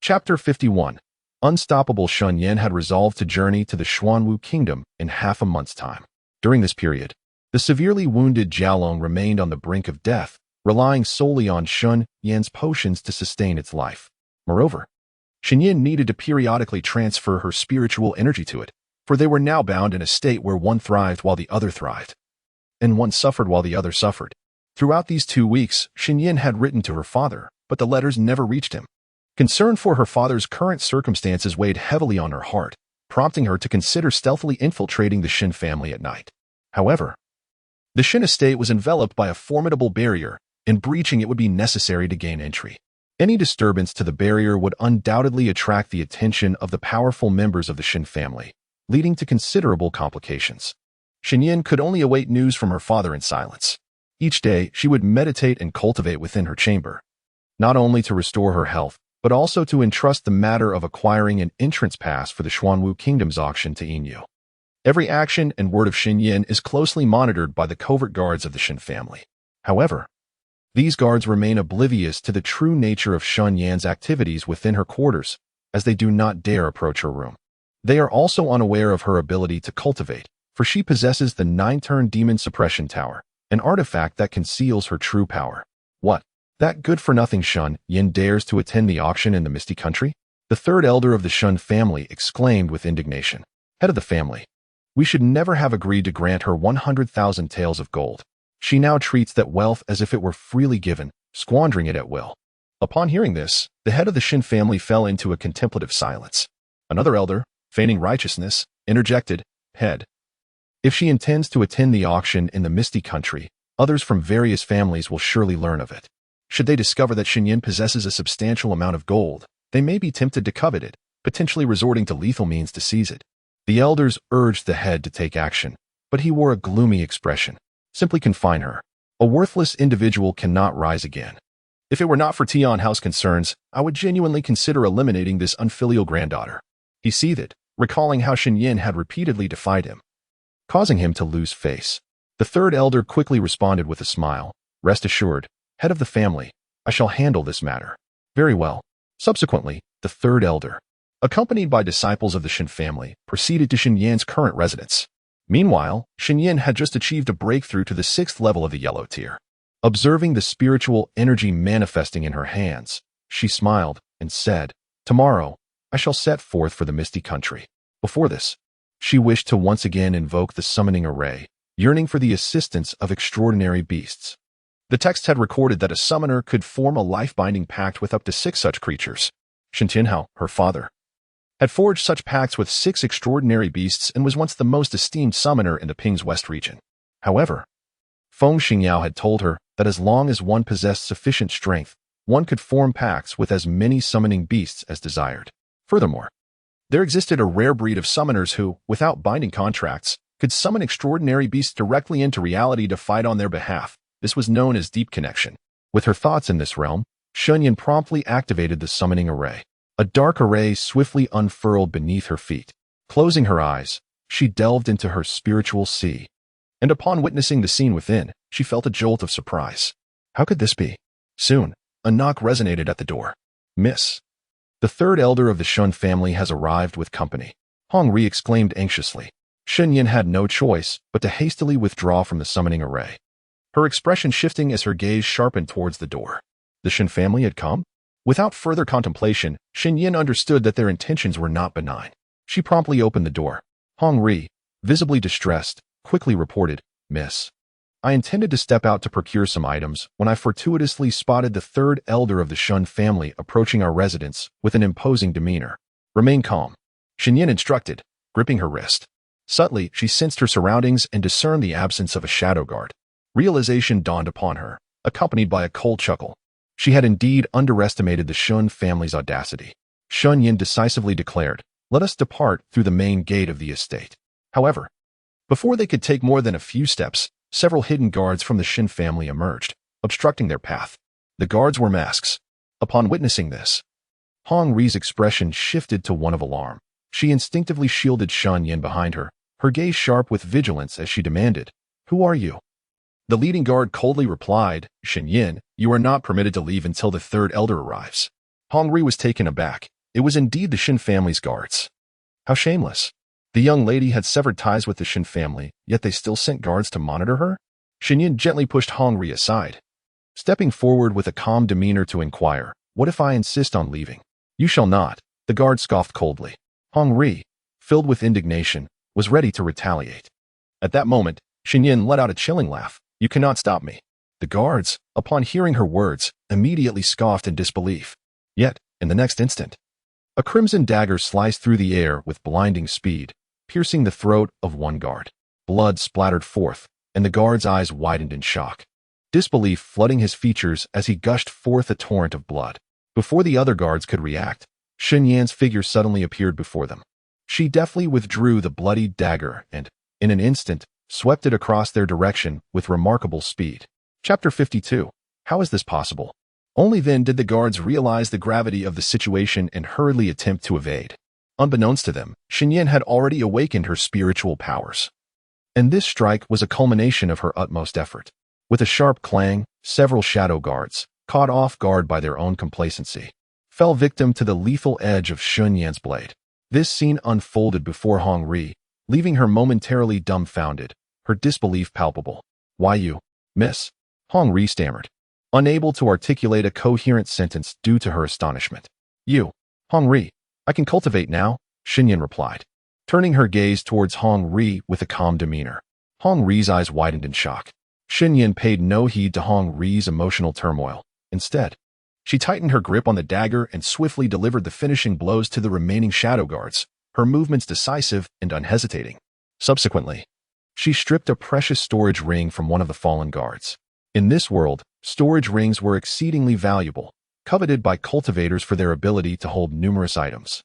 Chapter 51. Unstoppable. Shen Yan had resolved to journey to the Xuanwu kingdom in half a month's time. During this period, the severely wounded Jialong remained on the brink of death, relying solely on Shen Yan's potions to sustain its life. Moreover, Shen Yan needed to periodically transfer her spiritual energy to it, for they were now bound in a state where one thrived while the other thrived, and one suffered while the other suffered. Throughout these 2 weeks, Shen Yan had written to her father, but the letters never reached him. Concern for her father's current circumstances weighed heavily on her heart, prompting her to consider stealthily infiltrating the Shen family at night. However, the Shen estate was enveloped by a formidable barrier, and breaching it would be necessary to gain entry. Any disturbance to the barrier would undoubtedly attract the attention of the powerful members of the Shen family, leading to considerable complications. Shen Yan could only await news from her father in silence. Each day, she would meditate and cultivate within her chamber, not only to restore her health, but also to entrust the matter of acquiring an entrance pass for the Xuanwu Kingdom's auction to Yinyu. Every action and word of Shen Yan is closely monitored by the covert guards of the Shen family. However, these guards remain oblivious to the true nature of Shen Yan's activities within her quarters, as they do not dare approach her room. They are also unaware of her ability to cultivate, for she possesses the 9-turn demon suppression tower, an artifact that conceals her true power. What? That good-for-nothing Shen Yan dares to attend the auction in the Misty Country? The third elder of the Shen family exclaimed with indignation. Head of the family, we should never have agreed to grant her 100,000 taels of gold. She now treats that wealth as if it were freely given, squandering it at will. Upon hearing this, the head of the Shen family fell into a contemplative silence. Another elder, feigning righteousness, interjected, Head, if she intends to attend the auction in the Misty Country, others from various families will surely learn of it. Should they discover that Shen Yan possesses a substantial amount of gold, they may be tempted to covet it, potentially resorting to lethal means to seize it. The elders urged the head to take action, but he wore a gloomy expression. Simply confine her. A worthless individual cannot rise again. If it were not for Tian House concerns, I would genuinely consider eliminating this unfilial granddaughter. He seethed, recalling how Shen Yan had repeatedly defied him, causing him to lose face. The third elder quickly responded with a smile. Rest assured, head of the family, I shall handle this matter. Very well. Subsequently, the third elder, accompanied by disciples of the Shen family, proceeded to Shen Yan's current residence. Meanwhile, Shen Yan had just achieved a breakthrough to the 6th level of the yellow tier. Observing the spiritual energy manifesting in her hands, she smiled and said, Tomorrow, I shall set forth for the Misty Country. Before this, she wished to once again invoke the summoning array, yearning for the assistance of extraordinary beasts. The text had recorded that a summoner could form a life-binding pact with up to 6 such creatures. Shen Tianhao, her father, had forged such pacts with 6 extraordinary beasts and was once the most esteemed summoner in the Ping's West region. However, Feng Xingyao had told her that as long as one possessed sufficient strength, one could form pacts with as many summoning beasts as desired. Furthermore, there existed a rare breed of summoners who, without binding contracts, could summon extraordinary beasts directly into reality to fight on their behalf. This was known as deep connection. With her thoughts in this realm, Shen Yan promptly activated the summoning array. A dark array swiftly unfurled beneath her feet. Closing her eyes, she delved into her spiritual sea. And upon witnessing the scene within, she felt a jolt of surprise. How could this be? Soon, a knock resonated at the door. Miss, the third elder of the Shen family has arrived with company. Hong Ri exclaimed anxiously. Shen Yan had no choice but to hastily withdraw from the summoning array, her expression shifting as her gaze sharpened towards the door. The Shen family had come? Without further contemplation, Shen Yan understood that their intentions were not benign. She promptly opened the door. Hong Ri, visibly distressed, quickly reported, "Miss, I intended to step out to procure some items when I fortuitously spotted the third elder of the Shen family approaching our residence with an imposing demeanor. Remain calm," Shen Yan instructed, gripping her wrist. Subtly, she sensed her surroundings and discerned the absence of a shadow guard. Realization dawned upon her, accompanied by a cold chuckle. She had indeed underestimated the Shen family's audacity. Shen Yan decisively declared, "Let us depart through the main gate of the estate." However, before they could take more than a few steps, several hidden guards from the Shen family emerged, obstructing their path. The guards wore masks. Upon witnessing this, Hong Ri's expression shifted to one of alarm. She instinctively shielded Shen Yan behind her, her gaze sharp with vigilance as she demanded, "Who are you?" The leading guard coldly replied, "Shen Yan, you are not permitted to leave until the third elder arrives." Hong Ri was taken aback. It was indeed the Shen family's guards. How shameless. The young lady had severed ties with the Shen family, yet they still sent guards to monitor her? Shen Yan gently pushed Hong Ri aside, stepping forward with a calm demeanor to inquire, "What if I insist on leaving?" "You shall not," the guard scoffed coldly. Hong Ri, filled with indignation, was ready to retaliate. At that moment, Shen Yan let out a chilling laugh. "You cannot stop me." The guards, upon hearing her words, immediately scoffed in disbelief. Yet, in the next instant, a crimson dagger sliced through the air with blinding speed, piercing the throat of one guard. Blood splattered forth, and the guard's eyes widened in shock, disbelief flooding his features as he gushed forth a torrent of blood. Before the other guards could react, Shen Yan's figure suddenly appeared before them. She deftly withdrew the bloodied dagger and, in an instant, swept it across their direction with remarkable speed. Chapter 52. How is this possible? Only then did the guards realize the gravity of the situation and hurriedly attempt to evade. Unbeknownst to them, Shen Yan had already awakened her spiritual powers. And this strike was a culmination of her utmost effort. With a sharp clang, several shadow guards, caught off guard by their own complacency, fell victim to the lethal edge of Shen Yan's blade. This scene unfolded before Hong Ri, leaving her momentarily dumbfounded, her disbelief palpable. "Why you, miss?" Hong Ri stammered, unable to articulate a coherent sentence due to her astonishment. "You, Hong Ri, I can cultivate now," Shen Yan replied, turning her gaze towards Hong Ri with a calm demeanor. Hong Ri's eyes widened in shock. Shen Yan paid no heed to Hong Ri's emotional turmoil. Instead, she tightened her grip on the dagger and swiftly delivered the finishing blows to the remaining shadow guards, her movements decisive and unhesitating. Subsequently, she stripped a precious storage ring from one of the fallen guards. In this world, storage rings were exceedingly valuable, coveted by cultivators for their ability to hold numerous items,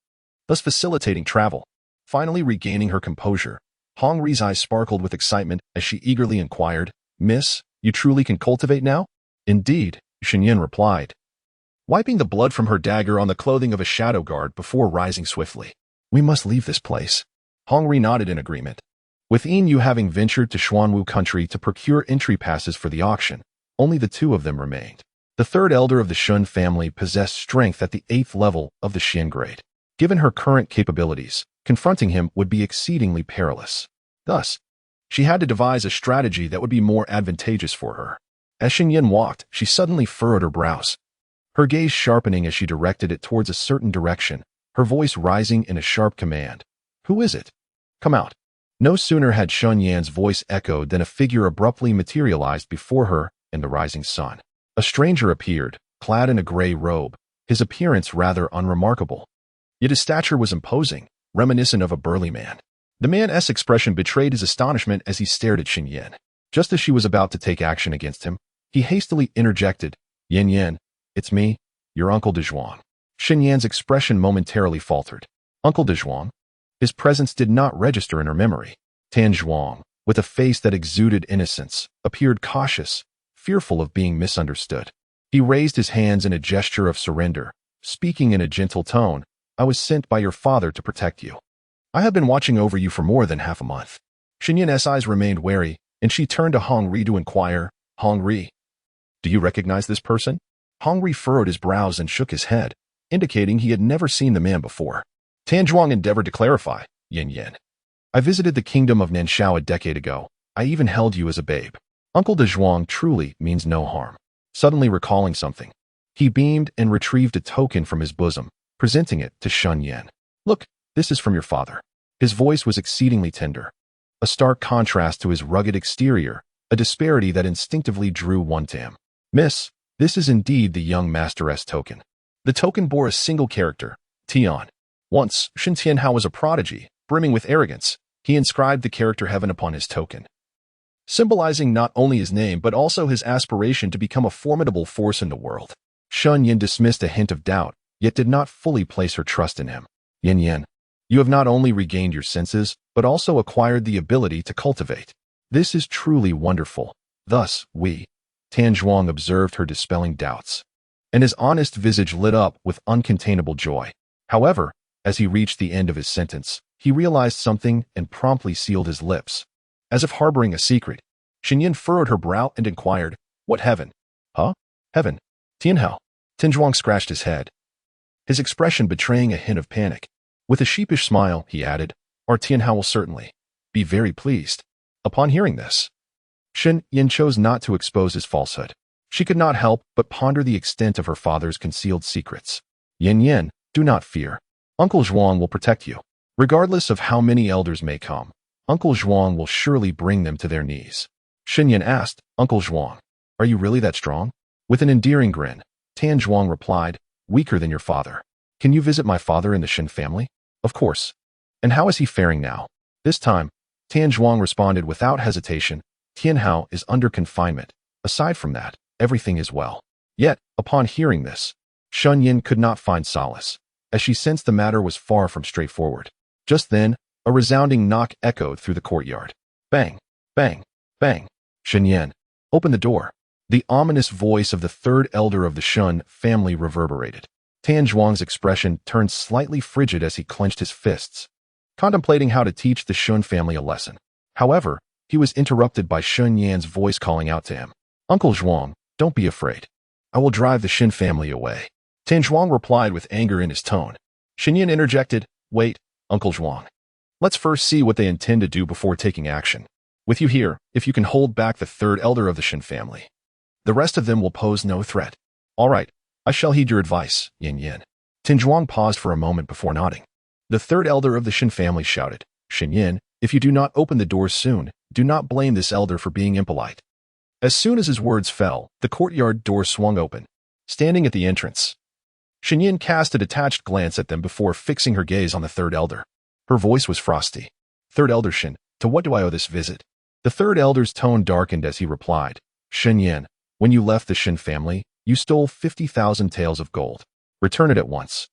thus facilitating travel. Finally regaining her composure, Hong Ri's eyes sparkled with excitement as she eagerly inquired, "Miss, you truly can cultivate now?" "Indeed," Shen Yan replied, wiping the blood from her dagger on the clothing of a shadow guard before rising swiftly. "We must leave this place." Hong Ri nodded in agreement. With Yin having ventured to Xuanwu country to procure entry passes for the auction, only the two of them remained. The third elder of the Shen family possessed strength at the 8th level of the Shen grade. Given her current capabilities, confronting him would be exceedingly perilous. Thus, she had to devise a strategy that would be more advantageous for her. As Shen Yan walked, she suddenly furrowed her brows, her gaze sharpening as she directed it towards a certain direction, her voice rising in a sharp command. "Who is it? Come out." No sooner had Shen Yan's voice echoed than a figure abruptly materialized before her in the rising sun. A stranger appeared, clad in a gray robe, his appearance rather unremarkable. Yet his stature was imposing, reminiscent of a burly man. The man's expression betrayed his astonishment as he stared at Shen Yan. Just as she was about to take action against him, he hastily interjected, "Yan Yan, it's me, your Uncle de Zhuang." Shen Yan's expression momentarily faltered. Uncle de Zhuang? His presence did not register in her memory. Tan Zhuang, with a face that exuded innocence, appeared cautious, fearful of being misunderstood. He raised his hands in a gesture of surrender, speaking in a gentle tone, "I was sent by your father to protect you. I have been watching over you for more than half a month." Shen Yan's eyes remained wary, and she turned to Hong Ri to inquire, "Hong Ri, do you recognize this person?" Hong Ri furrowed his brows and shook his head, indicating he had never seen the man before. Tan Zhuang endeavored to clarify, "Yan Yan, I visited the kingdom of Nanshao a decade ago. I even held you as a babe. Uncle de Zhuang truly means no harm." Suddenly recalling something, He beamed and retrieved a token from his bosom, presenting it to Shen Yan. "Look, this is from your father." His voice was exceedingly tender, a stark contrast to his rugged exterior, a disparity that instinctively drew one to him. "Miss, this is indeed the young masteress token." The token bore a single character, Tian. Once, Shen Tianhao was a prodigy, brimming with arrogance. He inscribed the character heaven upon his token, symbolizing not only his name but also his aspiration to become a formidable force in the world. Shen Yan dismissed a hint of doubt, yet did not fully place her trust in him. "Yin Yan, you have not only regained your senses, but also acquired the ability to cultivate. This is truly wonderful." Thus, Tan Zhuang observed her dispelling doubts, and his honest visage lit up with uncontainable joy. However, as he reached the end of his sentence, he realized something and promptly sealed his lips. As if harboring a secret, Shen Yan furrowed her brow and inquired, "What heaven?" "Huh? Heaven? Tianhao?" Tan Zhuang scratched his head, his expression betraying a hint of panic. With a sheepish smile, he added, "Our Tianhao will certainly be very pleased." Upon hearing this, Shen Yan chose not to expose his falsehood. She could not help but ponder the extent of her father's concealed secrets. "Yin Yan, do not fear. Uncle Zhuang will protect you. Regardless of how many elders may come, Uncle Zhuang will surely bring them to their knees." Shen Yan asked, "Uncle Zhuang, are you really that strong?" With an endearing grin, Tan Zhuang replied, "Weaker than your father. Can you visit my father in the Shen family?" "Of course. And how is he faring now?" This time, Tan Zhuang responded without hesitation, "Tianhao is under confinement. Aside from that, everything is well." Yet, upon hearing this, Shen Yan could not find solace, as she sensed the matter was far from straightforward. Just then, a resounding knock echoed through the courtyard. Bang, bang, bang. "Shen Yan, open the door." The ominous voice of the third elder of the Shen family reverberated. Tan Zhuang's expression turned slightly frigid as he clenched his fists, contemplating how to teach the Shen family a lesson. However, he was interrupted by Shen Yan's voice calling out to him, "Uncle Zhuang, don't be afraid. I will drive the Shen family away." Tan Zhuang replied with anger in his tone. Shen Yan interjected, "Wait, Uncle Zhuang. Let's first see what they intend to do before taking action. With you here, if you can hold back the third elder of the Shen family, the rest of them will pose no threat." "All right, I shall heed your advice, Yin Yan." Tan Zhuang paused for a moment before nodding. The third elder of the Shen family shouted, "Shen Yan, if you do not open the doors soon, do not blame this elder for being impolite." As soon as his words fell, the courtyard door swung open. Standing at the entrance, Shen Yan cast a detached glance at them before fixing her gaze on the third elder. Her voice was frosty. "Third elder Shen, to what do I owe this visit?" The third elder's tone darkened as he replied, "Shen Yan, when you left the Shen family, you stole 50,000 taels of gold. Return it at once.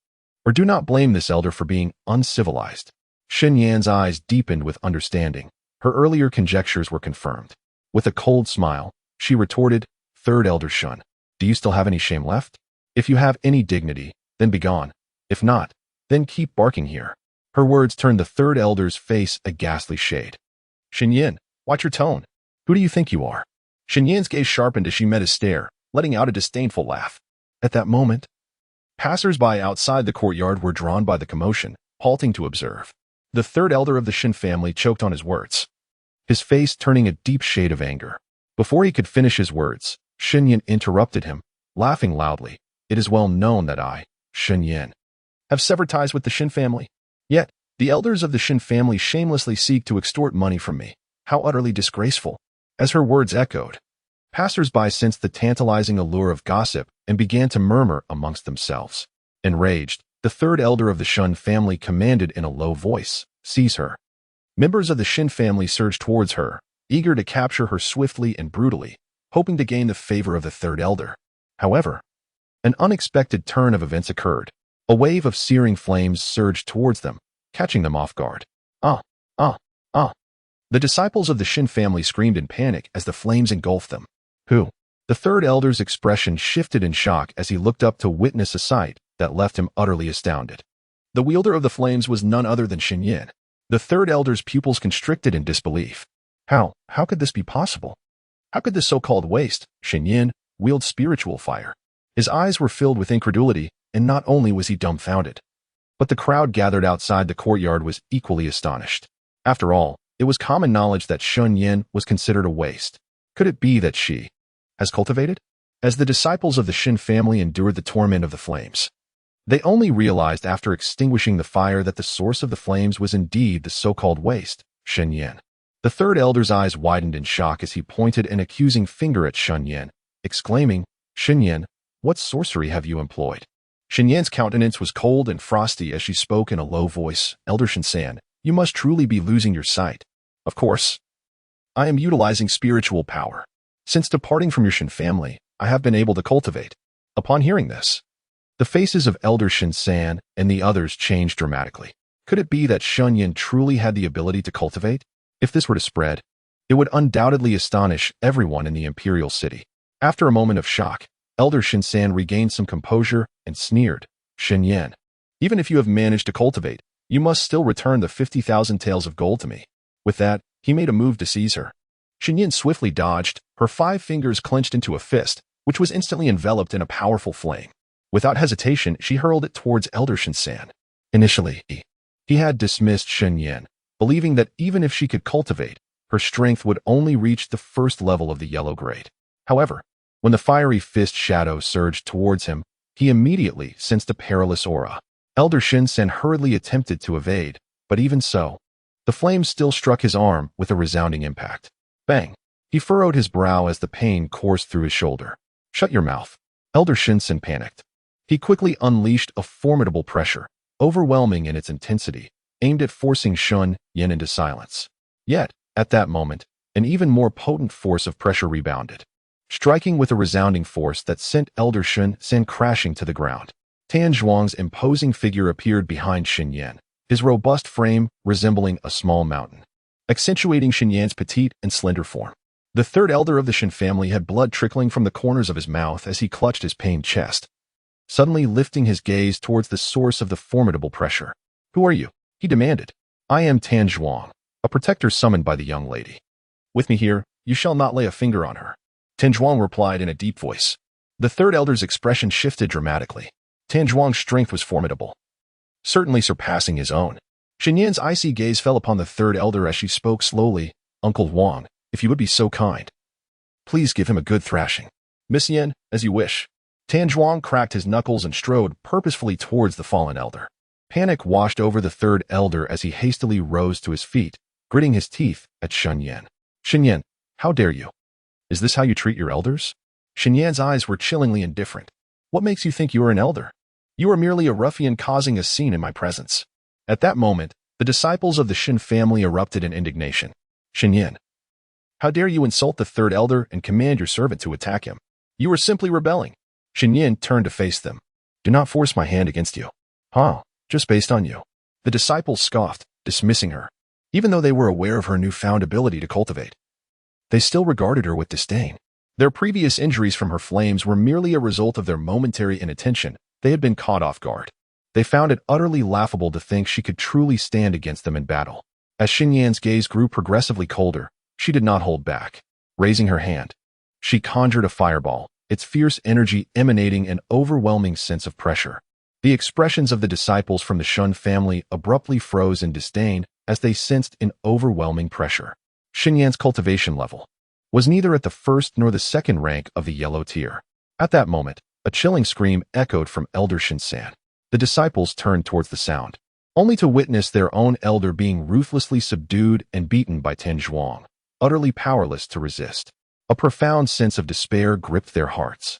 Or do not blame this elder for being uncivilized." Shen Yan's eyes deepened with understanding. Her earlier conjectures were confirmed. With a cold smile, she retorted, "Third elder Shen, do you still have any shame left? If you have any dignity, then begone. If not, then keep barking here." Her words turned the third elder's face a ghastly shade. "Shen Yan, watch your tone. Who do you think you are?" Shen Yan's gaze sharpened as she met his stare, letting out a disdainful laugh. At that moment, passers-by outside the courtyard were drawn by the commotion, halting to observe. The third elder of the Shen family choked on his words, his face turning a deep shade of anger. Before he could finish his words, Shen Yan interrupted him, laughing loudly. "It is well known that I, Shen Yan, have severed ties with the Shen family. Yet, the elders of the Shen family shamelessly seek to extort money from me. How utterly disgraceful." As her words echoed, passers-by sensed the tantalizing allure of gossip and began to murmur amongst themselves. Enraged, the third elder of the Shen family commanded in a low voice, "Seize her." Members of the Shen family surged towards her, eager to capture her swiftly and brutally, hoping to gain the favor of the third elder. However, an unexpected turn of events occurred. A wave of searing flames surged towards them, catching them off guard. Ah! Ah! Ah! The disciples of the Shen family screamed in panic as the flames engulfed them. "Who?" The third elder's expression shifted in shock as he looked up to witness a sight that left him utterly astounded. The wielder of the flames was none other than Shen Yan. The third elder's pupils constricted in disbelief. How could this be possible? How could this so-called waste, Shen Yan, wield spiritual fire? His eyes were filled with incredulity, and not only was he dumbfounded, but the crowd gathered outside the courtyard was equally astonished. After all, it was common knowledge that Shen Yan was considered a waste. Could it be that she has cultivated? As the disciples of the Shen family endured the torment of the flames, they only realized after extinguishing the fire that the source of the flames was indeed the so-called waste, Shen Yan. The third elder's eyes widened in shock as he pointed an accusing finger at Shen Yan, exclaiming, "Shen Yan, what sorcery have you employed?" Shen Yan's countenance was cold and frosty as she spoke in a low voice, "Elder Shen San, you must truly be losing your sight. Of course, I am utilizing spiritual power. Since departing from your Shen family, I have been able to cultivate." Upon hearing this, the faces of Elder Shen San and the others changed dramatically. Could it be that Shen Yan truly had the ability to cultivate? If this were to spread, it would undoubtedly astonish everyone in the imperial city. After a moment of shock, Elder Shen San regained some composure and sneered, "Shen Yan, even if you have managed to cultivate, you must still return the 50,000 taels of gold to me." With that, he made a move to seize her. Shen Yan swiftly dodged, her 5 fingers clenched into a fist, which was instantly enveloped in a powerful flame. Without hesitation, she hurled it towards Elder Shen San. Initially, he had dismissed Shen Yan, believing that even if she could cultivate, her strength would only reach the first level of the yellow grade. However, when the fiery fist shadow surged towards him, he immediately sensed a perilous aura. Elder Shen San hurriedly attempted to evade, but even so, the flame still struck his arm with a resounding impact. Bang! He furrowed his brow as the pain coursed through his shoulder. "Shut your mouth." Elder Shen San panicked. He quickly unleashed a formidable pressure, overwhelming in its intensity, aimed at forcing Shen Yan into silence. Yet, at that moment, an even more potent force of pressure rebounded, striking with a resounding force that sent Elder Shen San crashing to the ground. Tan Zhuang's imposing figure appeared behind Shen Yan, his robust frame resembling a small mountain, accentuating Shen Yan's petite and slender form. The third elder of the Shen family had blood trickling from the corners of his mouth as he clutched his pained chest, suddenly lifting his gaze towards the source of the formidable pressure. "Who are you?" he demanded. "I am Tan Zhuang, a protector summoned by the young lady. With me here, you shall not lay a finger on her." Tan Zhuang replied in a deep voice. The third elder's expression shifted dramatically. Tan Zhuang's strength was formidable, certainly surpassing his own. Shen Yan's icy gaze fell upon the third elder as she spoke slowly, "Uncle Wang, if you would be so kind, please give him a good thrashing." "Miss Yan, as you wish." Tan Zhuang cracked his knuckles and strode purposefully towards the fallen elder. Panic washed over the third elder as he hastily rose to his feet, gritting his teeth at Shen Yan. "Shen Yan, how dare you? Is this how you treat your elders?" Shen Yan's eyes were chillingly indifferent. "What makes you think you are an elder? You are merely a ruffian causing a scene in my presence." At that moment, the disciples of the Shen family erupted in indignation. "Shen Yan, how dare you insult the third elder and command your servant to attack him? You are simply rebelling." Shen Yan turned to face them. "Do not force my hand against you." "Huh, just based on you." The disciples scoffed, dismissing her. Even though they were aware of her newfound ability to cultivate, they still regarded her with disdain. Their previous injuries from her flames were merely a result of their momentary inattention. They had been caught off guard. They found it utterly laughable to think she could truly stand against them in battle. As Shen Yan's gaze grew progressively colder, she did not hold back. Raising her hand, she conjured a fireball, its fierce energy emanating an overwhelming sense of pressure. The expressions of the disciples from the Shen family abruptly froze in disdain as they sensed an overwhelming pressure. Shen Yan's cultivation level was neither at the first nor the second rank of the yellow tier. At that moment, a chilling scream echoed from Elder Shen San. The disciples turned towards the sound, only to witness their own elder being ruthlessly subdued and beaten by Tan Zhuang, utterly powerless to resist. A profound sense of despair gripped their hearts.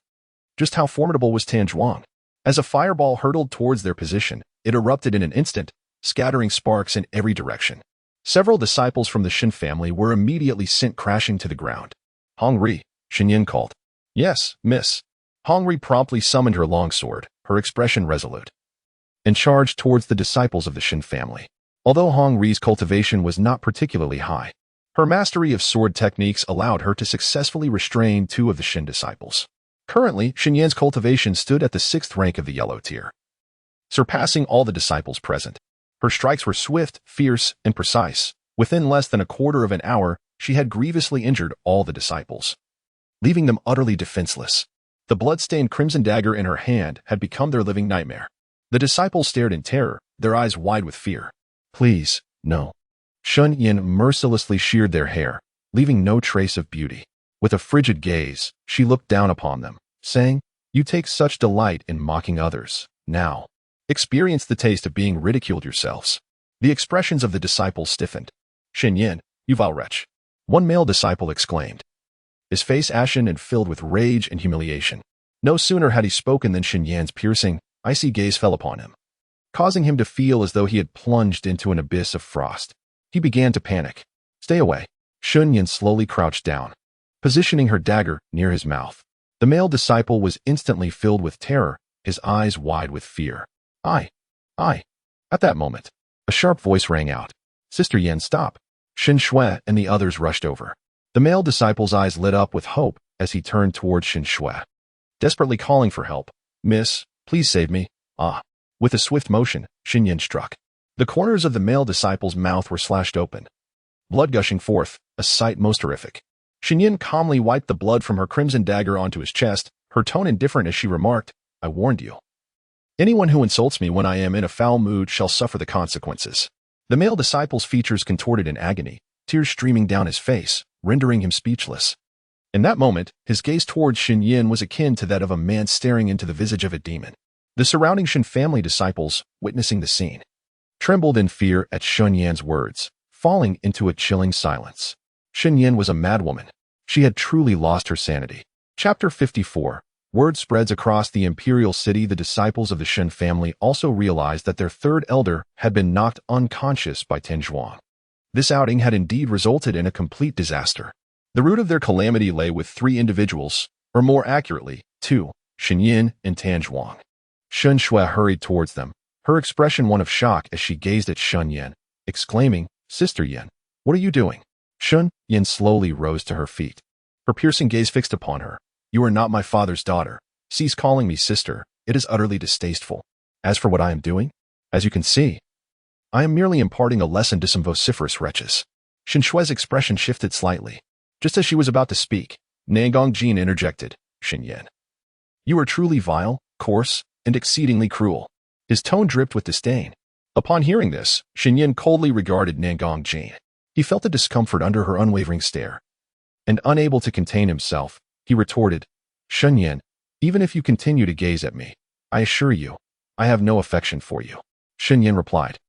Just how formidable was Tan Zhuang? As a fireball hurtled towards their position, it erupted in an instant, scattering sparks in every direction. Several disciples from the Shen family were immediately sent crashing to the ground. "Hong Ri," Shen Yan called. "Yes, miss." Hong Ri promptly summoned her longsword, her expression resolute, and charged towards the disciples of the Shen family. Although Hong Ri's cultivation was not particularly high, her mastery of sword techniques allowed her to successfully restrain 2 of the Shen disciples. Currently, Shen Yan's cultivation stood at the 6th rank of the yellow tier, surpassing all the disciples present. Her strikes were swift, fierce, and precise. Within less than a quarter of an hour, she had grievously injured all the disciples, leaving them utterly defenseless. The blood-stained crimson dagger in her hand had become their living nightmare. The disciples stared in terror, their eyes wide with fear. "Please, no." Shen Yan mercilessly sheared their hair, leaving no trace of beauty. With a frigid gaze, she looked down upon them, saying, "You take such delight in mocking others. Now, experience the taste of being ridiculed yourselves." The expressions of the disciples stiffened. "Shen Yan, you vile wretch," one male disciple exclaimed, his face ashen and filled with rage and humiliation. No sooner had he spoken than Shen Yan's piercing, icy gaze fell upon him, causing him to feel as though he had plunged into an abyss of frost. He began to panic. "Stay away." Shen Yan slowly crouched down, positioning her dagger near his mouth. The male disciple was instantly filled with terror, his eyes wide with fear. I. At that moment, a sharp voice rang out. "Sister Yan, stop." Shen Shui and the others rushed over. The male disciple's eyes lit up with hope as he turned towards Shen Shui, desperately calling for help. "Miss, please save me." Ah. With a swift motion, Shen Yan struck. The corners of the male disciple's mouth were slashed open, blood gushing forth, a sight most horrific. Shen Yan calmly wiped the blood from her crimson dagger onto his chest, her tone indifferent as she remarked, "I warned you. Anyone who insults me when I am in a foul mood shall suffer the consequences." The male disciple's features contorted in agony, tears streaming down his face, rendering him speechless. In that moment, his gaze towards Shen Yan was akin to that of a man staring into the visage of a demon. The surrounding Shen family disciples, witnessing the scene, trembled in fear at Shen Yan's words, falling into a chilling silence. Shen Yan was a madwoman. She had truly lost her sanity. Chapter 54. Word spreads across the imperial city. The disciples of the Shen family also realized that their third elder had been knocked unconscious by Tanzhuang. This outing had indeed resulted in a complete disaster. The root of their calamity lay with three individuals, or more accurately, two, Shen Yan and Tanzhuang. Shen Shui hurried towards them, her expression one of shock as she gazed at Shen Yan, exclaiming, "Sister Yan, what are you doing?" Shen Yan slowly rose to her feet, her piercing gaze fixed upon her. "You are not my father's daughter. Cease calling me sister. It is utterly distasteful. As for what I am doing, as you can see, I am merely imparting a lesson to some vociferous wretches." Shen Shui's expression shifted slightly. Just as she was about to speak, Nangong Jin interjected, "Shen Yan, you are truly vile, coarse, and exceedingly cruel." His tone dripped with disdain. Upon hearing this, Shen Yan coldly regarded Nangong Jin. He felt the discomfort under her unwavering stare, and unable to contain himself, he retorted, "Shen Yan, even if you continue to gaze at me, I assure you, I have no affection for you." Shen Yan replied,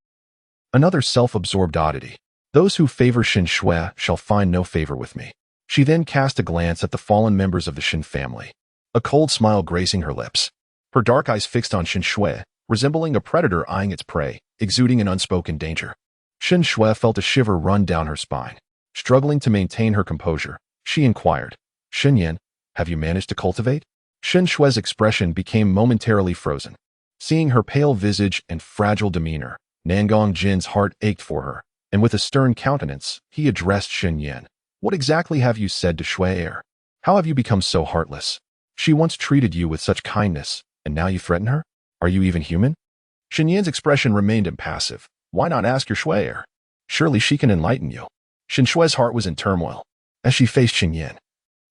"Another self-absorbed oddity. Those who favor Shen Shui shall find no favor with me." She then cast a glance at the fallen members of the Shen family, a cold smile gracing her lips. Her dark eyes fixed on Shen Shui, resembling a predator eyeing its prey, exuding an unspoken danger. Shen Shui felt a shiver run down her spine. Struggling to maintain her composure, she inquired, "Shen Yan, have you managed to cultivate?" Shen Shui's expression became momentarily frozen. Seeing her pale visage and fragile demeanor, Nangong Jin's heart ached for her, and with a stern countenance, he addressed Shen Yan. "What exactly have you said to Shui Er? How have you become so heartless? She once treated you with such kindness, and now you threaten her? Are you even human?" Shen Yan's expression remained impassive. "Why not ask your Shui Er? Surely she can enlighten you." Shen Shui's heart was in turmoil as she faced Shen Yan.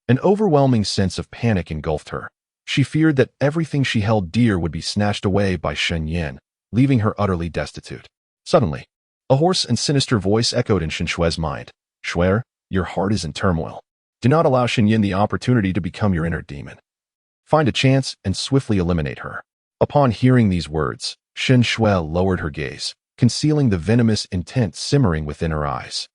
An overwhelming sense of panic engulfed her. She feared that everything she held dear would be snatched away by Shen Yan, leaving her utterly destitute. Suddenly, a hoarse and sinister voice echoed in Shen Shui's mind. "Shui Er, your heart is in turmoil. Do not allow Shen Yan the opportunity to become your inner demon. Find a chance and swiftly eliminate her." Upon hearing these words, Shen Shui lowered her gaze, concealing the venomous intent simmering within her eyes.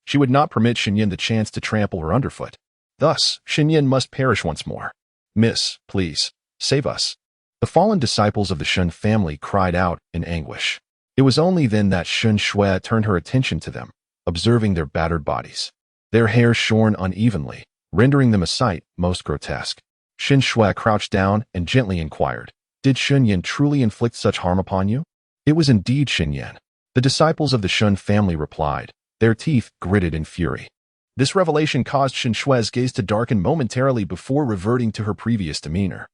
She would not permit Shen Yan the chance to trample her underfoot. Thus, Shen Yan must perish once more. "Miss, please, save us." The fallen disciples of the Shen family cried out in anguish. It was only then that Shen Shui turned her attention to them, observing their battered bodies, their hair shorn unevenly, rendering them a sight most grotesque. Shen Shui crouched down and gently inquired, "Did Shen Yan truly inflict such harm upon you?" "It was indeed Shen Yan." The disciples of the Shen family replied, their teeth gritted in fury. This revelation caused Shen Shui's gaze to darken momentarily before reverting to her previous demeanor.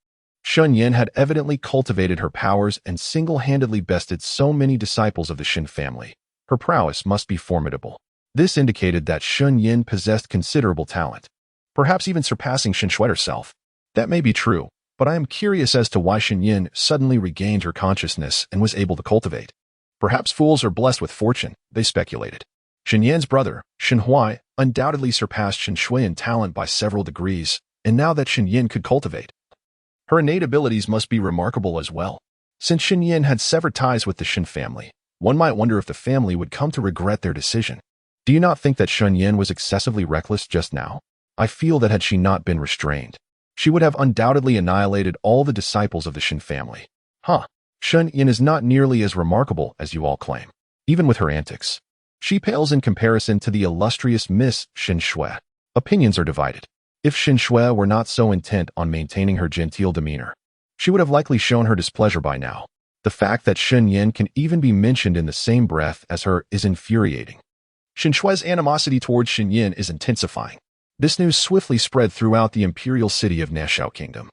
Shen Yan had evidently cultivated her powers and single-handedly bested so many disciples of the Shen family. Her prowess must be formidable. This indicated that Shen Yan possessed considerable talent, perhaps even surpassing Shen Shui herself. That may be true, but I am curious as to why Shen Yan suddenly regained her consciousness and was able to cultivate. Perhaps fools are blessed with fortune, they speculated. Shen Yan's brother, Shen Hui, undoubtedly surpassed Shen Shui in talent by several degrees, and now that Shen Yan could cultivate, Her innate abilities must be remarkable as well. Since Shen Yan had severed ties with the Shen family, one might wonder if the family would come to regret their decision. Do you not think that Shen Yan was excessively reckless just now? I feel that had she not been restrained, she would have undoubtedly annihilated all the disciples of the Shen family. Shen Yan is not nearly as remarkable as you all claim. Even with her antics, she pales in comparison to the illustrious Miss Shen Shui. Opinions are divided. If Shen Shui were not so intent on maintaining her genteel demeanor, she would have likely shown her displeasure by now. The fact that Shen Yan can even be mentioned in the same breath as her is infuriating. Shen Shui's animosity towards Shen Yan is intensifying. This news swiftly spread throughout the imperial city of Nashao Kingdom,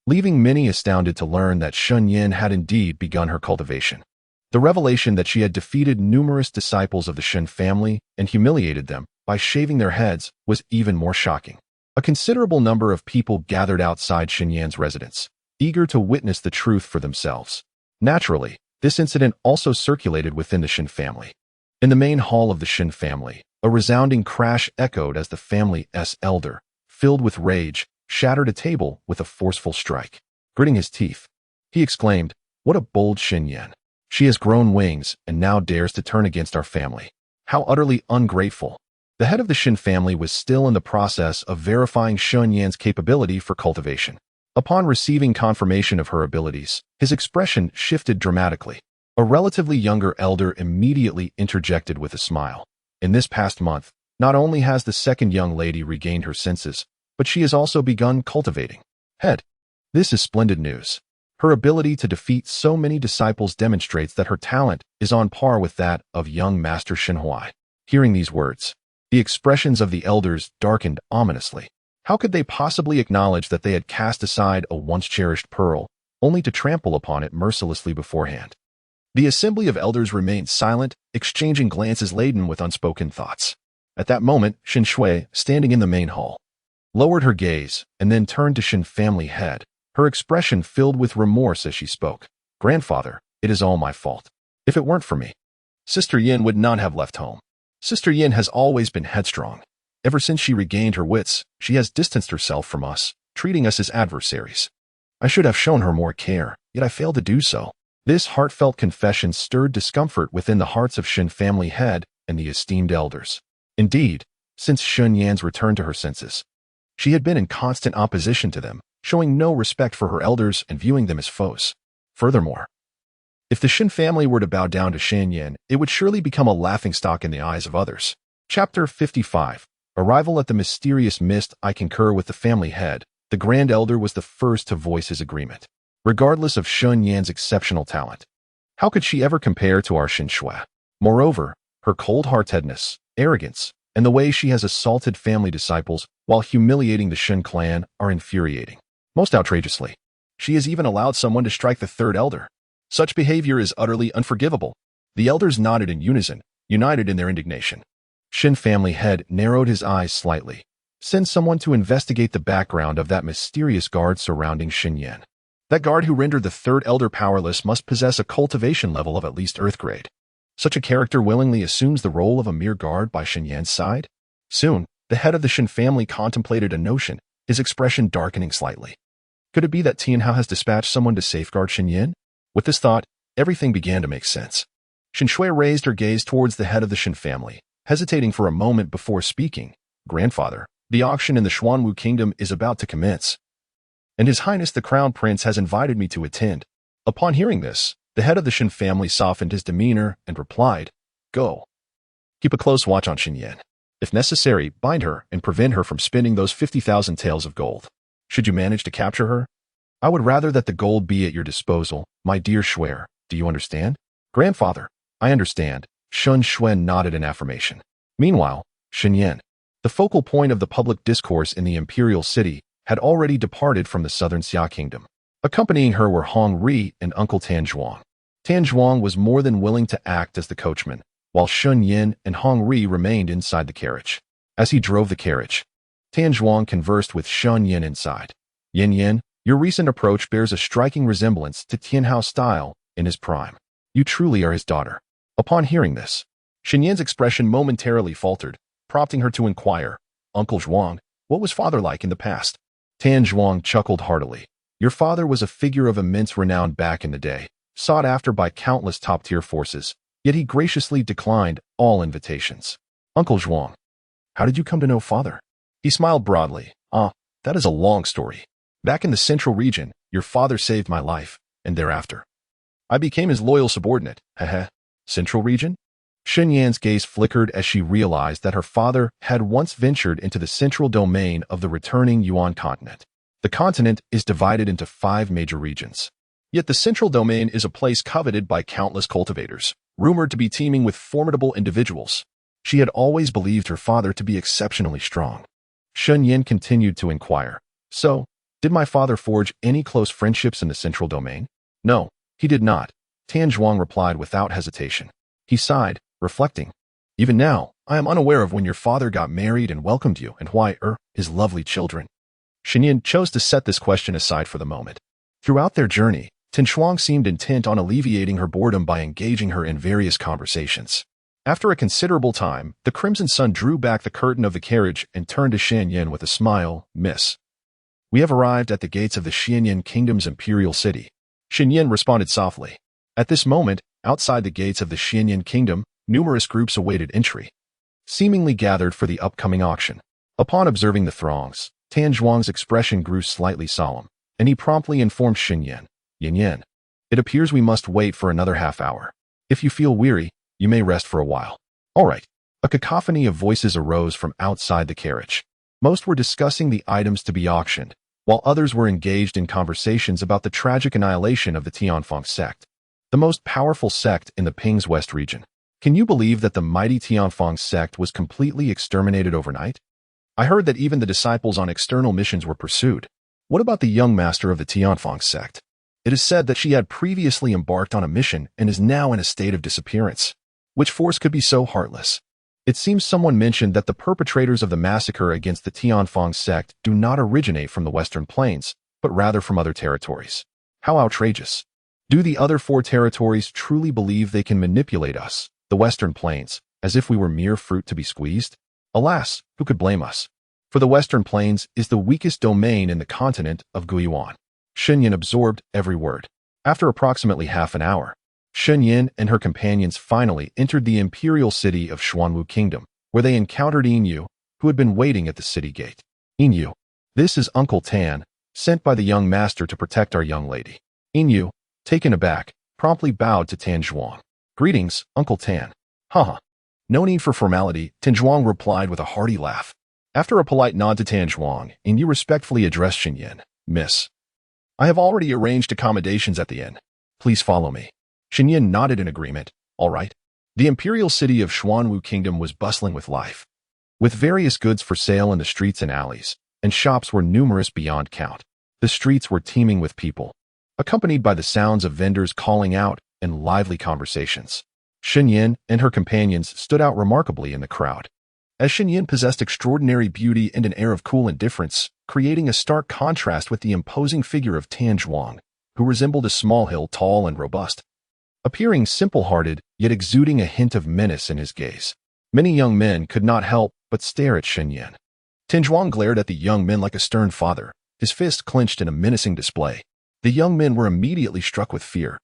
leaving many astounded to learn that Shen Yan had indeed begun her cultivation. The revelation that she had defeated numerous disciples of the Shen family and humiliated them by shaving their heads was even more shocking. A considerable number of people gathered outside Shen Yan's residence, eager to witness the truth for themselves. Naturally, this incident also circulated within the Shen family. In the main hall of the Shen family, a resounding crash echoed as the family's elder, filled with rage, shattered a table with a forceful strike. Gritting his teeth, he exclaimed, "What a bold Shen Yan! She has grown wings and now dares to turn against our family. How utterly ungrateful!" The head of the Shen family was still in the process of verifying Shen Yan's capability for cultivation. Upon receiving confirmation of her abilities, his expression shifted dramatically. A relatively younger elder immediately interjected with a smile. "In this past month, not only has the second young lady regained her senses, but she has also begun cultivating. Head, this is splendid news. Her ability to defeat so many disciples demonstrates that her talent is on par with that of young Master Shen Hui." Hearing these words, the expressions of the elders darkened ominously. How could they possibly acknowledge that they had cast aside a once-cherished pearl, only to trample upon it mercilessly beforehand? The assembly of elders remained silent, exchanging glances laden with unspoken thoughts. At that moment, Shen Shui, standing in the main hall, lowered her gaze and then turned to Shen family head, her expression filled with remorse as she spoke. "Grandfather, it is all my fault. If it weren't for me, Sister Yin would not have left home. Sister Yin has always been headstrong. Ever since she regained her wits, she has distanced herself from us, treating us as adversaries. I should have shown her more care, yet I failed to do so." This heartfelt confession stirred discomfort within the hearts of Shen family head and the esteemed elders. Indeed, since Shen Yan's return to her senses, she had been in constant opposition to them, showing no respect for her elders and viewing them as foes. Furthermore, if the Shen family were to bow down to Shen Yan, it would surely become a laughingstock in the eyes of others. Chapter 55. Arrival at the mysterious mist. I concur with the family head. The Grand Elder was the first to voice his agreement. Regardless of Shen Yan's exceptional talent, how could she ever compare to our Shen Shui? Moreover, her cold-heartedness, arrogance, and the way she has assaulted family disciples while humiliating the Shen clan are infuriating. Most outrageously, she has even allowed someone to strike the third elder. Such behavior is utterly unforgivable. The elders nodded in unison, united in their indignation. Shen family head narrowed his eyes slightly. Send someone to investigate the background of that mysterious guard surrounding Shen Yan. That guard who rendered the third elder powerless must possess a cultivation level of at least earth grade. Such a character willingly assumes the role of a mere guard by Shen Yan's side? Soon, the head of the Shen family contemplated a notion, his expression darkening slightly. Could it be that Tianhao has dispatched someone to safeguard Shen Yan? With this thought, everything began to make sense. Shen Shui raised her gaze towards the head of the Shen family, hesitating for a moment before speaking. "Grandfather, the auction in the Xuanwu Kingdom is about to commence, and His Highness the Crown Prince has invited me to attend." Upon hearing this, the head of the Shen family softened his demeanor and replied, "Go. Keep a close watch on Shen Yan. If necessary, bind her and prevent her from spending those 50,000 taels of gold. Should you manage to capture her, I would rather that the gold be at your disposal, my dear Shuer. Do you understand?" "Grandfather, I understand." Shen Shui nodded in affirmation. Meanwhile, Shen Yan, the focal point of the public discourse in the imperial city, had already departed from the southern Xia Kingdom. Accompanying her were Hong Ri and Uncle Tan Zhuang. Tan Zhuang was more than willing to act as the coachman, while Shen Yan and Hong Ri remained inside the carriage. As he drove the carriage, Tan Zhuang conversed with Shen Yan inside. "Yin Yan, your recent approach bears a striking resemblance to Tianhao's style in his prime. You truly are his daughter." Upon hearing this, Shen Yan's expression momentarily faltered, prompting her to inquire, "Uncle Zhuang, what was father like in the past?" Tan Zhuang chuckled heartily. Your father was a figure of immense renown back in the day, sought after by countless top-tier forces, yet he graciously declined all invitations. Uncle Zhuang, how did you come to know father? He smiled broadly. That is a long story. Back in the central region, your father saved my life, and thereafter I became his loyal subordinate. Central region? Shen Yan's gaze flickered as she realized that her father had once ventured into the central domain of the returning Yuan continent. The continent is divided into 5 major regions. Yet the central domain is a place coveted by countless cultivators, rumored to be teeming with formidable individuals. She had always believed her father to be exceptionally strong. Shen Yan continued to inquire. So, did my father forge any close friendships in the central domain? No, he did not, Tan Zhuang replied without hesitation. He sighed, reflecting. Even now, I am unaware of when your father got married and welcomed you and why, his lovely children. Shen Yan chose to set this question aside for the moment. Throughout their journey, Tan Zhuang seemed intent on alleviating her boredom by engaging her in various conversations. After a considerable time, the Crimson Sun drew back the curtain of the carriage and turned to Shen Yan with a smile. Miss, we have arrived at the gates of the Shen Yan Kingdom's imperial city. Shen Yan responded softly. At this moment, outside the gates of the Shen Yan Kingdom, numerous groups awaited entry, seemingly gathered for the upcoming auction. Upon observing the throngs, Tan Zhuang's expression grew slightly solemn, and he promptly informed Shen Yan. Yan, it appears we must wait for another half hour. If you feel weary, you may rest for a while. All right. A cacophony of voices arose from outside the carriage. Most were discussing the items to be auctioned, while others were engaged in conversations about the tragic annihilation of the Tianfeng sect, the most powerful sect in the Ping's West region. Can you believe that the mighty Tianfeng sect was completely exterminated overnight? I heard that even the disciples on external missions were pursued. What about the young master of the Tianfeng sect? It is said that she had previously embarked on a mission and is now in a state of disappearance. Which force could be so heartless? It seems someone mentioned that the perpetrators of the massacre against the Tianfeng sect do not originate from the Western Plains, but rather from other territories. How outrageous. Do the other 4 territories truly believe they can manipulate us, the Western Plains, as if we were mere fruit to be squeezed? Alas, who could blame us? For the Western Plains is the weakest domain in the continent of Guiyuan. Shen Yan absorbed every word. After approximately half an hour, Shen Yan and her companions finally entered the imperial city of Xuanwu Kingdom, where they encountered Yin, who had been waiting at the city gate. Yin, this is Uncle Tan, sent by the young master to protect our young lady. Yin, taken aback, promptly bowed to Tan Zhuang. Greetings, Uncle Tan. Haha. No need for formality, Tan Zhuang replied with a hearty laugh. After a polite nod to Tan Zhuang, Yin respectfully addressed Shen Yan. Miss, I have already arranged accommodations at the inn. Please follow me. Shen Yan nodded in agreement. All right. The imperial city of Xuanwu Kingdom was bustling with life, with various goods for sale in the streets and alleys, and shops were numerous beyond count. The streets were teeming with people, accompanied by the sounds of vendors calling out and lively conversations. Shen Yan and her companions stood out remarkably in the crowd, as Shen Yan possessed extraordinary beauty and an air of cool indifference, creating a stark contrast with the imposing figure of Tan Zhuang, who resembled a small hill, tall and robust, appearing simple-hearted, yet exuding a hint of menace in his gaze. Many young men could not help but stare at Shen Yan. Tan Zhuang glared at the young men like a stern father, his fist clenched in a menacing display. The young men were immediately struck with fear,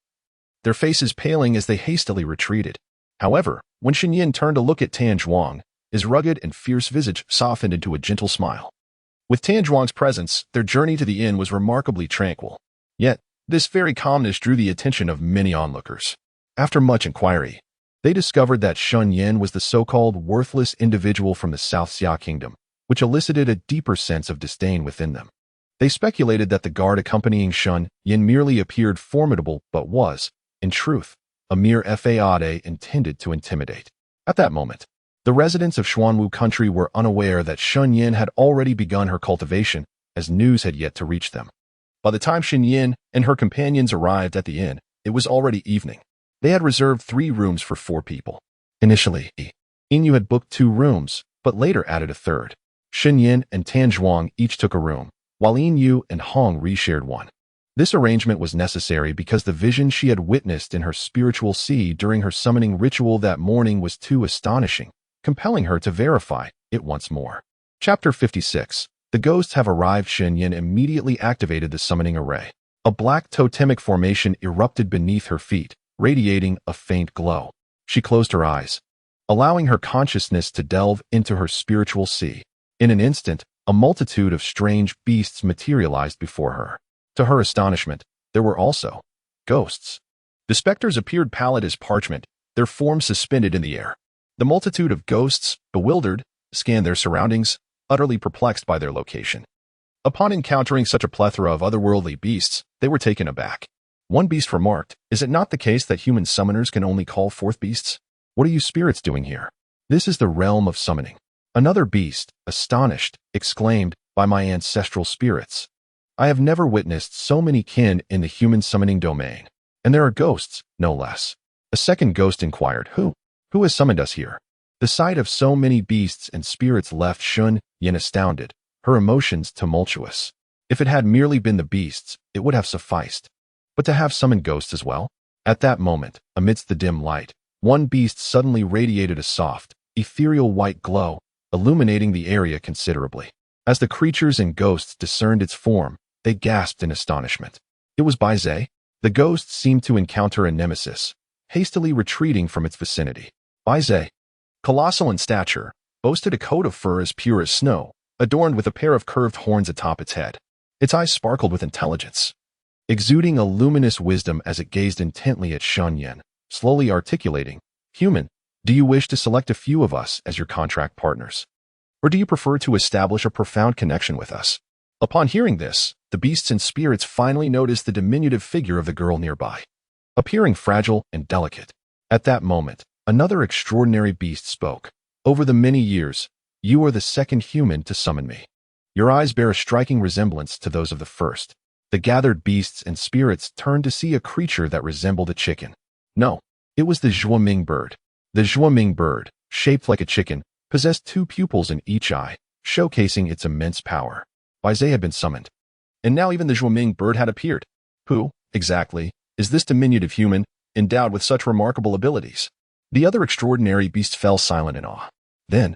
their faces paling as they hastily retreated. However, when Shen Yan turned to look at Tan Zhuang, his rugged and fierce visage softened into a gentle smile. With Tan Zhuang's presence, their journey to the inn was remarkably tranquil. Yet, this very calmness drew the attention of many onlookers. After much inquiry, they discovered that Shen Yan was the so-called worthless individual from the South Xia Kingdom, which elicited a deeper sense of disdain within them. They speculated that the guard accompanying Shen Yan merely appeared formidable but was, in truth, a mere fade intended to intimidate. At that moment, the residents of Xuanwu country were unaware that Shen Yan had already begun her cultivation, as news had yet to reach them. By the time Shen Yan and her companions arrived at the inn, it was already evening. They had reserved 3 rooms for 4 people. Initially, Yin had booked 2 rooms, but later added a third. Shen Yan and Tan Zhuang each took a room, while Yin and Hong reshared one. This arrangement was necessary because the vision she had witnessed in her spiritual sea during her summoning ritual that morning was too astonishing, compelling her to verify it once more. Chapter 56. The ghosts have arrived. Shen Yan immediately activated the summoning array. A black totemic formation erupted beneath her feet, radiating a faint glow. She closed her eyes, allowing her consciousness to delve into her spiritual sea. In an instant, a multitude of strange beasts materialized before her. To her astonishment, there were also ghosts. The specters appeared pallid as parchment, their forms suspended in the air. The multitude of ghosts, bewildered, scanned their surroundings, utterly perplexed by their location. Upon encountering such a plethora of otherworldly beasts, they were taken aback. One beast remarked, "Is it not the case that human summoners can only call forth beasts? What are you spirits doing here? This is the realm of summoning." Another beast, astonished, exclaimed, "By my ancestral spirits, I have never witnessed so many kin in the human summoning domain. And there are ghosts, no less." A second ghost inquired, Who has summoned us here?" The sight of so many beasts and spirits left Shen Yan astounded, her emotions tumultuous. If it had merely been the beasts, it would have sufficed. But to have summoned ghosts as well? At that moment, amidst the dim light, one beast suddenly radiated a soft, ethereal white glow, illuminating the area considerably. As the creatures and ghosts discerned its form, they gasped in astonishment. It was Baize. The ghost seemed to encounter a nemesis, hastily retreating from its vicinity. Baize, colossal in stature, boasted a coat of fur as pure as snow, adorned with a pair of curved horns atop its head. Its eyes sparkled with intelligence, exuding a luminous wisdom as it gazed intently at Shen Yan, slowly articulating, "Human, do you wish to select a few of us as your contract partners? Or do you prefer to establish a profound connection with us?" Upon hearing this, the beasts and spirits finally noticed the diminutive figure of the girl nearby, appearing fragile and delicate. At that moment, another extraordinary beast spoke. "Over the many years, you are the second human to summon me. Your eyes bear a striking resemblance to those of the first." The gathered beasts and spirits turned to see a creature that resembled a chicken. No, it was the Zhuoming bird. The Zhuoming bird, shaped like a chicken, possessed two pupils in each eye, showcasing its immense power. Baize had been summoned, and now even the Zhuoming bird had appeared. Who, exactly, is this diminutive human, endowed with such remarkable abilities? The other extraordinary beast fell silent in awe. Then,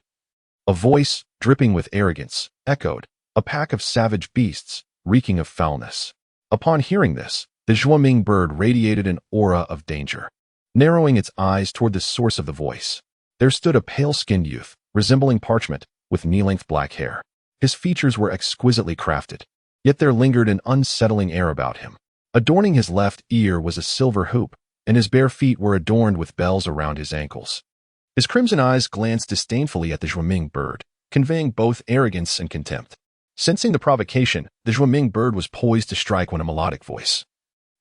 a voice, dripping with arrogance, echoed, a pack of savage beasts, reeking of foulness. Upon hearing this, the Zhuoming bird radiated an aura of danger. Narrowing its eyes toward the source of the voice, there stood a pale-skinned youth, resembling parchment, with knee-length black hair. His features were exquisitely crafted, yet there lingered an unsettling air about him. Adorning his left ear was a silver hoop, and his bare feet were adorned with bells around his ankles. His crimson eyes glanced disdainfully at the Zhuoming bird, conveying both arrogance and contempt. Sensing the provocation, the Zhuoming bird was poised to strike when a melodic voice,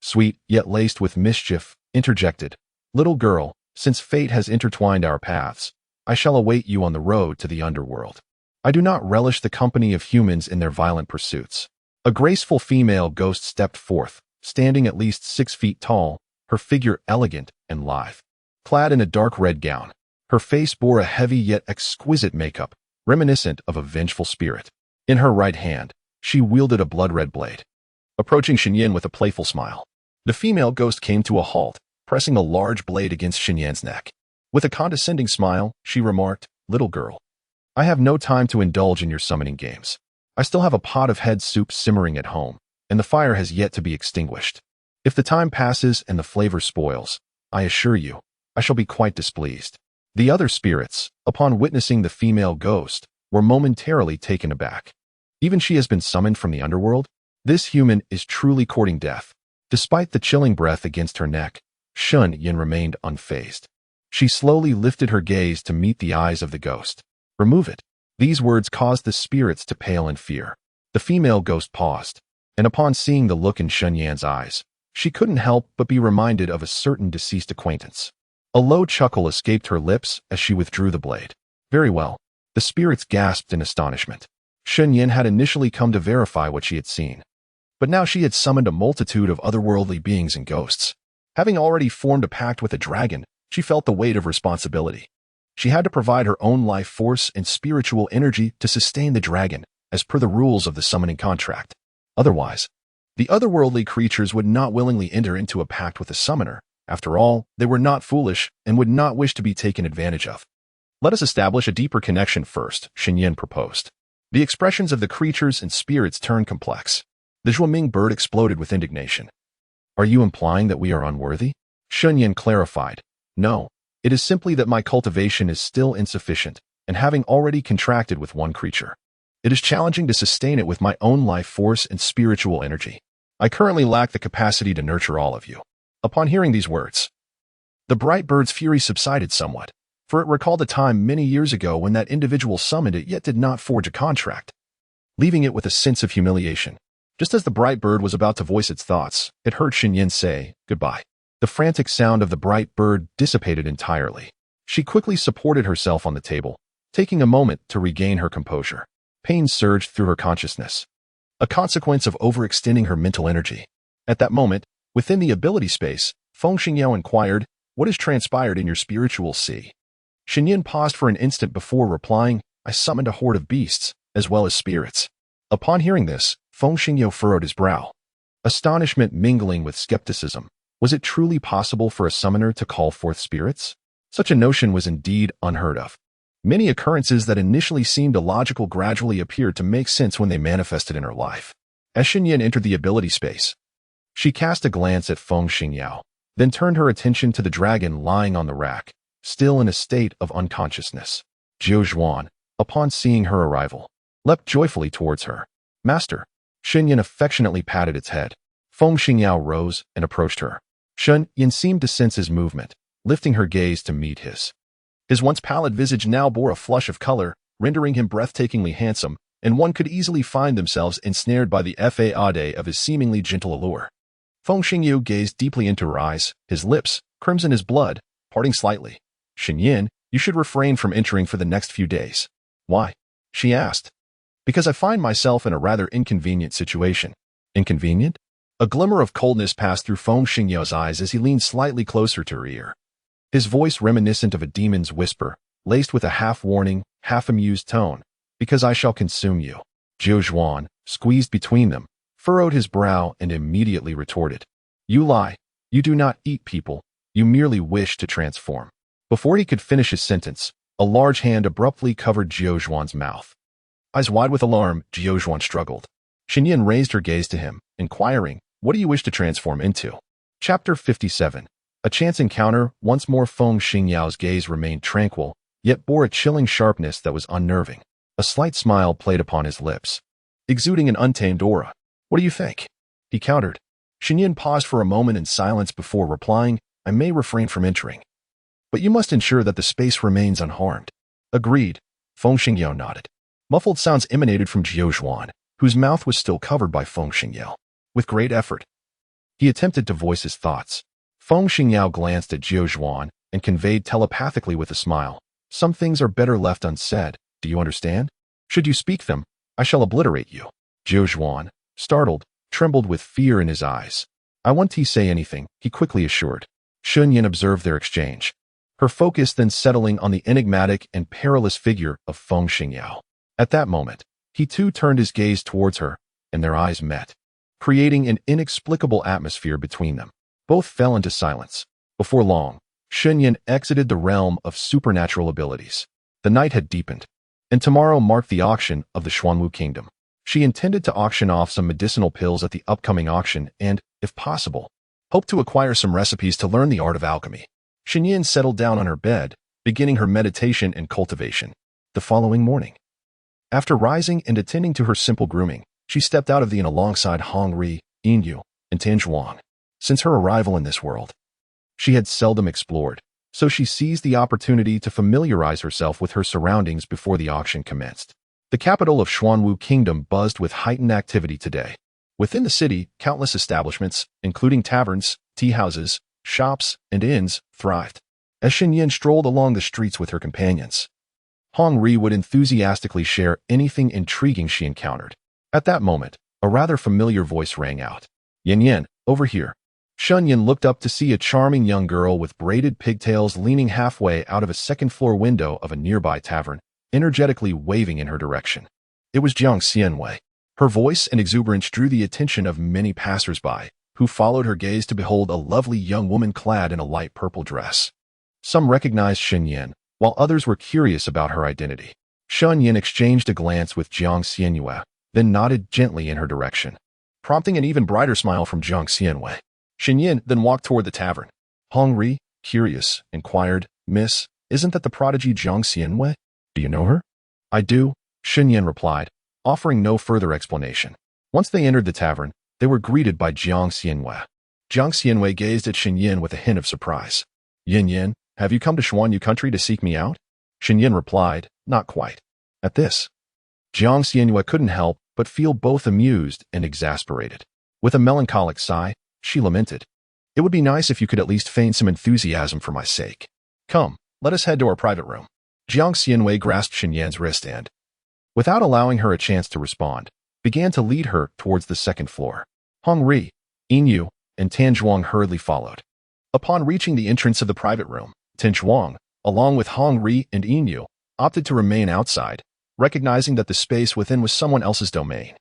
sweet yet laced with mischief, interjected, "Little girl, since fate has intertwined our paths, I shall await you on the road to the underworld. I do not relish the company of humans in their violent pursuits." A graceful female ghost stepped forth, standing at least 6 feet tall, her figure elegant and lithe. Clad in a dark red gown, her face bore a heavy yet exquisite makeup, reminiscent of a vengeful spirit. In her right hand, she wielded a blood-red blade. Approaching Shen Yan with a playful smile, the female ghost came to a halt, pressing a large blade against Shen Yan's neck. With a condescending smile, she remarked, "Little girl, I have no time to indulge in your summoning games. I still have a pot of head soup simmering at home, and the fire has yet to be extinguished. If the time passes and the flavor spoils, I assure you, I shall be quite displeased." The other spirits, upon witnessing the female ghost, were momentarily taken aback. Even she has been summoned from the underworld? This human is truly courting death. Despite the chilling breath against her neck, Shen Yan remained unfazed. She slowly lifted her gaze to meet the eyes of the ghost. "Remove it." These words caused the spirits to pale in fear. The female ghost paused, and upon seeing the look in Shen Yan's eyes, she couldn't help but be reminded of a certain deceased acquaintance. A low chuckle escaped her lips as she withdrew the blade. "Very well." The spirits gasped in astonishment. Shen Yan had initially come to verify what she had seen, but now she had summoned a multitude of otherworldly beings and ghosts. Having already formed a pact with a dragon, she felt the weight of responsibility. She had to provide her own life force and spiritual energy to sustain the dragon, as per the rules of the summoning contract. Otherwise, the otherworldly creatures would not willingly enter into a pact with the summoner. After all, they were not foolish and would not wish to be taken advantage of. "Let us establish a deeper connection first," Shen Yan proposed. The expressions of the creatures and spirits turned complex. The Zhuoming bird exploded with indignation. Are you implying that we are unworthy? Shen Yan clarified. No, it is simply that my cultivation is still insufficient, and having already contracted with one creature, it is challenging to sustain it with my own life force and spiritual energy. I currently lack the capacity to nurture all of you. Upon hearing these words, the bright bird's fury subsided somewhat, for it recalled a time many years ago when that individual summoned it yet did not forge a contract, leaving it with a sense of humiliation. Just as the bright bird was about to voice its thoughts, it heard Shen Yan say, "Goodbye." The frantic sound of the bright bird dissipated entirely. She quickly supported herself on the table, taking a moment to regain her composure. Pain surged through her consciousness, a consequence of overextending her mental energy. At that moment, within the ability space, Feng Xingyao inquired, "What has transpired in your spiritual sea?" Shen Yan paused for an instant before replying, "I summoned a horde of beasts, as well as spirits." Upon hearing this, Feng Xingyao furrowed his brow, astonishment mingling with skepticism. Was it truly possible for a summoner to call forth spirits? Such a notion was indeed unheard of. Many occurrences that initially seemed illogical gradually appeared to make sense when they manifested in her life. As Shen Yan entered the ability space, she cast a glance at Feng Xingyao, then turned her attention to the dragon lying on the rack, still in a state of unconsciousness. Jiu Zhuan, upon seeing her arrival, leapt joyfully towards her. "Master." Shen Yan affectionately patted its head. Feng Xingyao rose and approached her. Shen Yan seemed to sense his movement, lifting her gaze to meet his. His once pallid visage now bore a flush of color, rendering him breathtakingly handsome, and one could easily find themselves ensnared by the fade of his seemingly gentle allure. Feng Xingyao gazed deeply into her eyes, his lips, crimson as blood, parting slightly. "Shen Yan, you should refrain from entering for the next few days." "Why?" she asked. "Because I find myself in a rather inconvenient situation." "Inconvenient?" A glimmer of coldness passed through Feng Xingyao's eyes as he leaned slightly closer to her ear. His voice reminiscent of a demon's whisper, laced with a half-warning, half-amused tone. "Because I shall consume you." Jiu Zhuan, squeezed between them, furrowed his brow and immediately retorted. "You lie. You do not eat people. You merely wish to transform." Before he could finish his sentence, a large hand abruptly covered Jiu Zhuan's mouth. Eyes wide with alarm, Jiu Zhuan struggled. Shen Yan raised her gaze to him, inquiring, "What do you wish to transform into?" Chapter 57. A chance encounter. Once more Feng Xingyao's gaze remained tranquil, yet bore a chilling sharpness that was unnerving. A slight smile played upon his lips, exuding an untamed aura. "What do you think?" he countered. Shen Yan paused for a moment in silence before replying, "I may refrain from entering, but you must ensure that the space remains unharmed." "Agreed." Feng Xingyao nodded. Muffled sounds emanated from Jiu Zhuan, whose mouth was still covered by Feng Xingyao. With great effort, he attempted to voice his thoughts. Feng Xingyao glanced at Jiu Zhuan and conveyed telepathically with a smile, "Some things are better left unsaid. Do you understand? Should you speak them, I shall obliterate you." Jiu Zhuan, startled, trembled with fear in his eyes. "I won't say anything," he quickly assured. Shen Yan observed their exchange, her focus then settling on the enigmatic and perilous figure of Feng Xingyao. At that moment, he too turned his gaze towards her, and their eyes met, creating an inexplicable atmosphere between them. Both fell into silence. Before long, Shen Yan exited the realm of supernatural abilities. The night had deepened, and tomorrow marked the auction of the Xuanwu Kingdom. She intended to auction off some medicinal pills at the upcoming auction and, if possible, hoped to acquire some recipes to learn the art of alchemy. Shen Yan settled down on her bed, beginning her meditation and cultivation. The following morning, after rising and attending to her simple grooming, she stepped out of the inn alongside Hong Ri, Yinyu, and Tan Zhuang. Since her arrival in this world, she had seldom explored, so she seized the opportunity to familiarize herself with her surroundings before the auction commenced. The capital of Xuanwu Kingdom buzzed with heightened activity today. Within the city, countless establishments, including taverns, tea houses, shops, and inns, thrived. As Shen Yan strolled along the streets with her companions, Hong Ri would enthusiastically share anything intriguing she encountered. At that moment, a rather familiar voice rang out. "Yan Yan, over here." Shen Yan looked up to see a charming young girl with braided pigtails leaning halfway out of a second-floor window of a nearby tavern, energetically waving in her direction. It was Jiang Xianwei. Her voice and exuberance drew the attention of many passers-by, who followed her gaze to behold a lovely young woman clad in a light purple dress. Some recognized Shen Yan, while others were curious about her identity. Shen Yan exchanged a glance with Jiang Xianyue, then nodded gently in her direction, prompting an even brighter smile from Jiang Xianyue. Shen Yan then walked toward the tavern. Hong Ri, curious, inquired, "Miss, isn't that the prodigy Jiang Xianyue? Do you know her?" "I do," Shen Yan replied, offering no further explanation. Once they entered the tavern, they were greeted by Jiang Xianyue. Jiang Xianyue gazed at Shen Yan with a hint of surprise. "Yin Yin, have you come to Xuanyu country to seek me out?" Shen Yan replied, "Not quite." At this, Jiang Xianyue couldn't help but feel both amused and exasperated. With a melancholic sigh, she lamented, "It would be nice if you could at least feign some enthusiasm for my sake. Come, let us head to our private room." Jiang Xianyue grasped Shen Yan's wrist and, without allowing her a chance to respond, began to lead her towards the second floor. Hong Ri, Yin Yu, and Tan Zhuang hurriedly followed. Upon reaching the entrance of the private room, Tan Zhuang, along with Hong Ri and Yin Yu, opted to remain outside, recognizing that the space within was someone else's domain.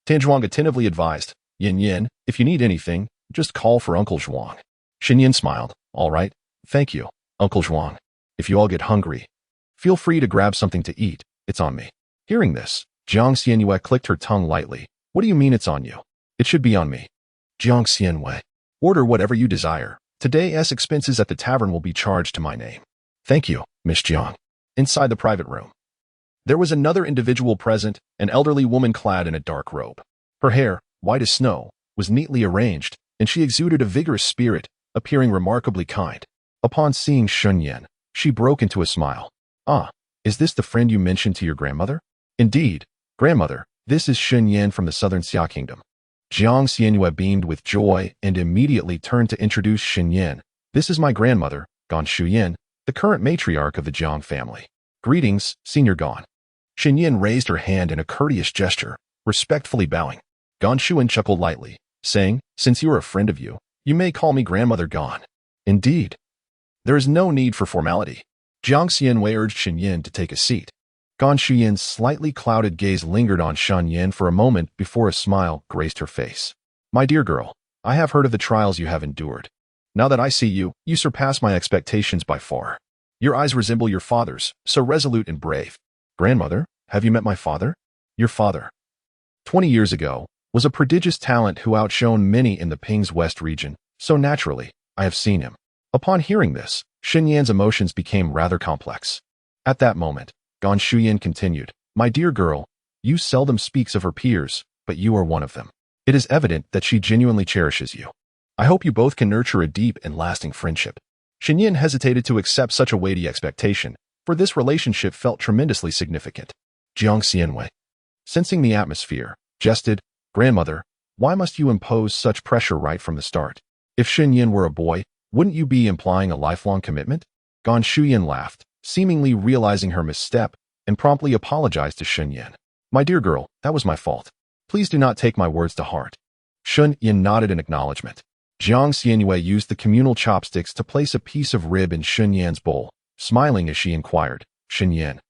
Tan Zhuang attentively advised, "Yin Yin, if you need anything, just call for Uncle Zhuang." Shen Yan smiled, "All right, thank you, Uncle Zhuang. If you all get hungry, feel free to grab something to eat, it's on me." Hearing this, Jiang Xianyue clicked her tongue lightly. "What do you mean it's on you? It should be on me." "Jiang Xianyue, order whatever you desire. Today's expenses at the tavern will be charged to my name." "Thank you, Miss Jiang." Inside the private room, there was another individual present, an elderly woman clad in a dark robe. Her hair, white as snow, was neatly arranged, and she exuded a vigorous spirit, appearing remarkably kind. Upon seeing Shen Yan, she broke into a smile. "Ah, is this the friend you mentioned to your grandmother?" "Indeed, grandmother, this is Shen Yan from the southern Xia Kingdom." Jiang Xianyue beamed with joy and immediately turned to introduce Shen Yan. "This is my grandmother, Gan Shuyan, the current matriarch of the Jiang family. Greetings, Senior Gan." Shen Yan raised her hand in a courteous gesture, respectfully bowing. Gan Shuyan chuckled lightly, saying, "Since you are a friend of you, you may call me Grandmother Gan." "Indeed. There is no need for formality." Jiang Xianyue urged Shen Yan to take a seat. Gan Shuyan's slightly clouded gaze lingered on Shen Yan for a moment before a smile graced her face. "My dear girl, I have heard of the trials you have endured. Now that I see you, you surpass my expectations by far. Your eyes resemble your father's, so resolute and brave. Grandmother, have you met my father? Your father, 20 years ago, was a prodigious talent who outshone many in the Ping's West region, so naturally, I have seen him." Upon hearing this, Shen Yan's emotions became rather complex. At that moment, Gan Shuyan continued, "My dear girl, you seldom speaks of her peers, but you are one of them. It is evident that she genuinely cherishes you. I hope you both can nurture a deep and lasting friendship." Shen Yan hesitated to accept such a weighty expectation, for this relationship felt tremendously significant. Jiang Xianyue, sensing the atmosphere, jested, "Grandmother, why must you impose such pressure right from the start? If Shen Yan were a boy, wouldn't you be implying a lifelong commitment?" Gan Shuyan laughed, seemingly realizing her misstep, and promptly apologized to Shen Yan. "My dear girl, that was my fault. Please do not take my words to heart." Shen Yan nodded in acknowledgement. Jiang Xianyue used the communal chopsticks to place a piece of rib in Shen Yan's bowl, smiling as she inquired, "Shen Yan,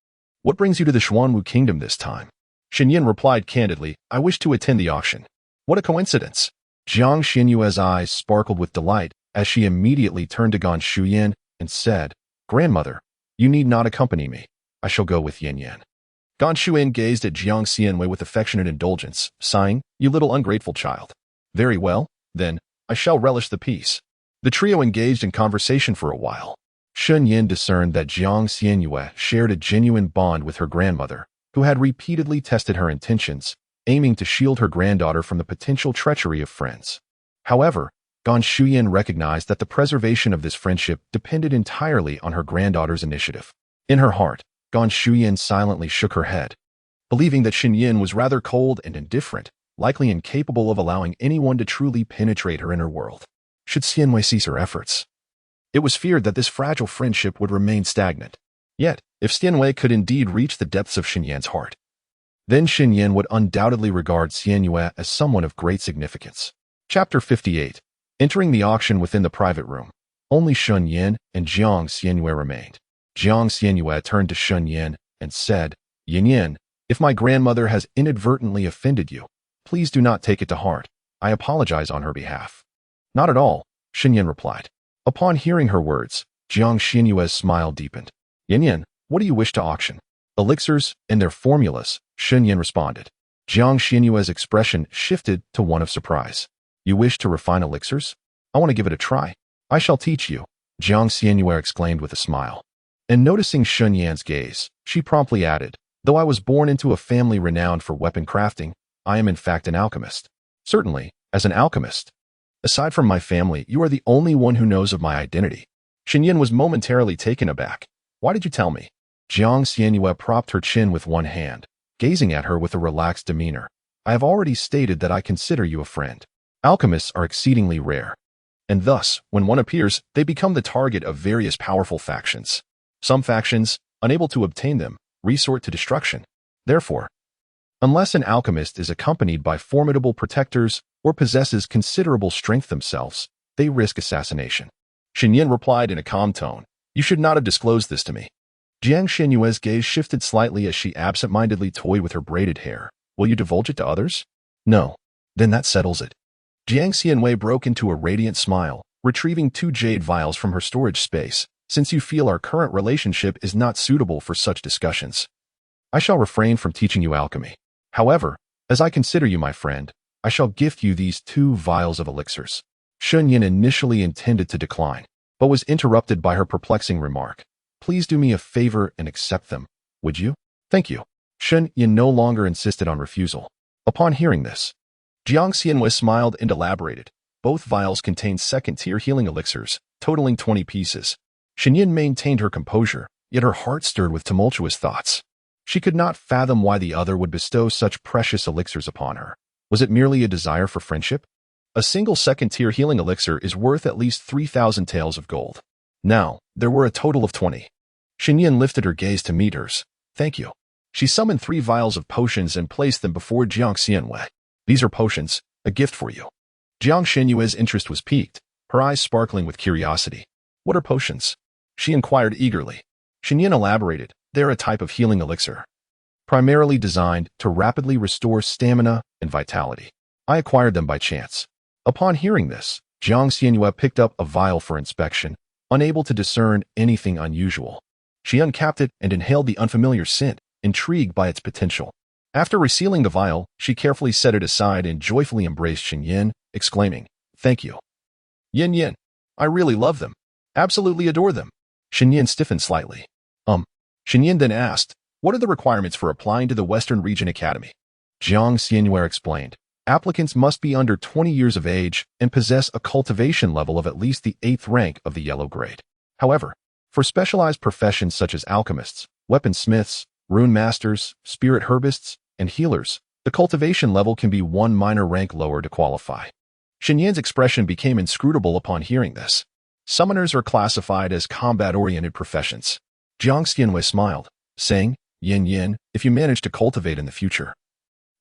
what brings you to the Xuanwu Kingdom this time?" Shen Yan replied candidly, "I wish to attend the auction." "What a coincidence!" Jiang Xianyue's eyes sparkled with delight as she immediately turned to Gan Shuyan and said, "Grandmother, you need not accompany me. I shall go with Yin Yan." Gan Shuyan gazed at Jiang Xianyue with affectionate indulgence, sighing, "You little ungrateful child. Very well, then, I shall relish the peace." The trio engaged in conversation for a while. Shen Yan discerned that Jiang Xianyue shared a genuine bond with her grandmother, who had repeatedly tested her intentions, aiming to shield her granddaughter from the potential treachery of friends. However, Gan Shuyan recognized that the preservation of this friendship depended entirely on her granddaughter's initiative. In her heart, Gan Shuyan silently shook her head, believing that Shen Yan was rather cold and indifferent, likely incapable of allowing anyone to truly penetrate her inner world. Should Xianyue cease her efforts, it was feared that this fragile friendship would remain stagnant. Yet, if Xianyue could indeed reach the depths of Shen Yan's heart, then Shen Yan would undoubtedly regard Xianyue as someone of great significance. Chapter 58. Entering the auction within the private room, only Shen Yan and Jiang Xianyue remained. Jiang Xianyue turned to Shen Yan and said, "Yin Yan, if my grandmother has inadvertently offended you, please do not take it to heart. I apologize on her behalf." "Not at all," Shen Yan replied. Upon hearing her words, Jiang Xianyue's smile deepened. "Yin Yan, what do you wish to auction?" Elixirs and their formulas, Shen Yan responded. Jiang Xianyue's expression shifted to one of surprise. You wish to refine elixirs? I want to give it a try. I shall teach you, Jiang Xianyue exclaimed with a smile. And noticing Shen Yan's gaze, she promptly added, though I was born into a family renowned for weapon crafting, I am in fact an alchemist. Certainly, as an alchemist. Aside from my family, you are the only one who knows of my identity. Shen Yan was momentarily taken aback. Why did you tell me? Jiang Xianyue propped her chin with one hand, gazing at her with a relaxed demeanor. I have already stated that I consider you a friend. Alchemists are exceedingly rare. And thus, when one appears, they become the target of various powerful factions. Some factions, unable to obtain them, resort to destruction. Therefore, unless an alchemist is accompanied by formidable protectors or possesses considerable strength themselves, they risk assassination. Shen Yan replied in a calm tone, You should not have disclosed this to me. Jiang Xianyue's gaze shifted slightly as she absent-mindedly toyed with her braided hair. Will you divulge it to others? No. Then that settles it. Jiang Xianyue broke into a radiant smile, retrieving 2 jade vials from her storage space, since you feel our current relationship is not suitable for such discussions. I shall refrain from teaching you alchemy. However, as I consider you my friend, I shall gift you these 2 vials of elixirs. Shen Yan initially intended to decline, but was interrupted by her perplexing remark. Please do me a favor and accept them, would you? Thank you. Shen Yan no longer insisted on refusal. Upon hearing this, Jiang Xianyue smiled and elaborated. Both vials contained second-tier healing elixirs, totaling 20 pieces. Shen Yan maintained her composure, yet her heart stirred with tumultuous thoughts. She could not fathom why the other would bestow such precious elixirs upon her. Was it merely a desire for friendship? A single second-tier healing elixir is worth at least 3,000 taels of gold. Now, there were a total of 20. Shen Yan lifted her gaze to meet hers. Thank you. She summoned 3 vials of potions and placed them before Jiang Xianyue. These are potions, a gift for you. Jiang Xianyue's interest was piqued, her eyes sparkling with curiosity. What are potions? She inquired eagerly. Shen Yan elaborated. They are a type of healing elixir, primarily designed to rapidly restore stamina and vitality. I acquired them by chance. Upon hearing this, Jiang Xianyue picked up a vial for inspection, unable to discern anything unusual. She uncapped it and inhaled the unfamiliar scent, intrigued by its potential. After resealing the vial, she carefully set it aside and joyfully embraced Shen Yan, exclaiming, Thank you. Yin, I really love them. Absolutely adore them. Shen Yan stiffened slightly. Shen Yan then asked, What are the requirements for applying to the Western Region Academy? Jiang Xianyue explained. Applicants must be under 20 years of age and possess a cultivation level of at least the 8th rank of the yellow grade. However, for specialized professions such as alchemists, weaponsmiths, rune masters, spirit herbists, and healers, the cultivation level can be 1 minor rank lower to qualify. Shen Yan's expression became inscrutable upon hearing this. Summoners are classified as combat-oriented professions. Jiang Xianyue smiled, saying, Yin, if you manage to cultivate in the future,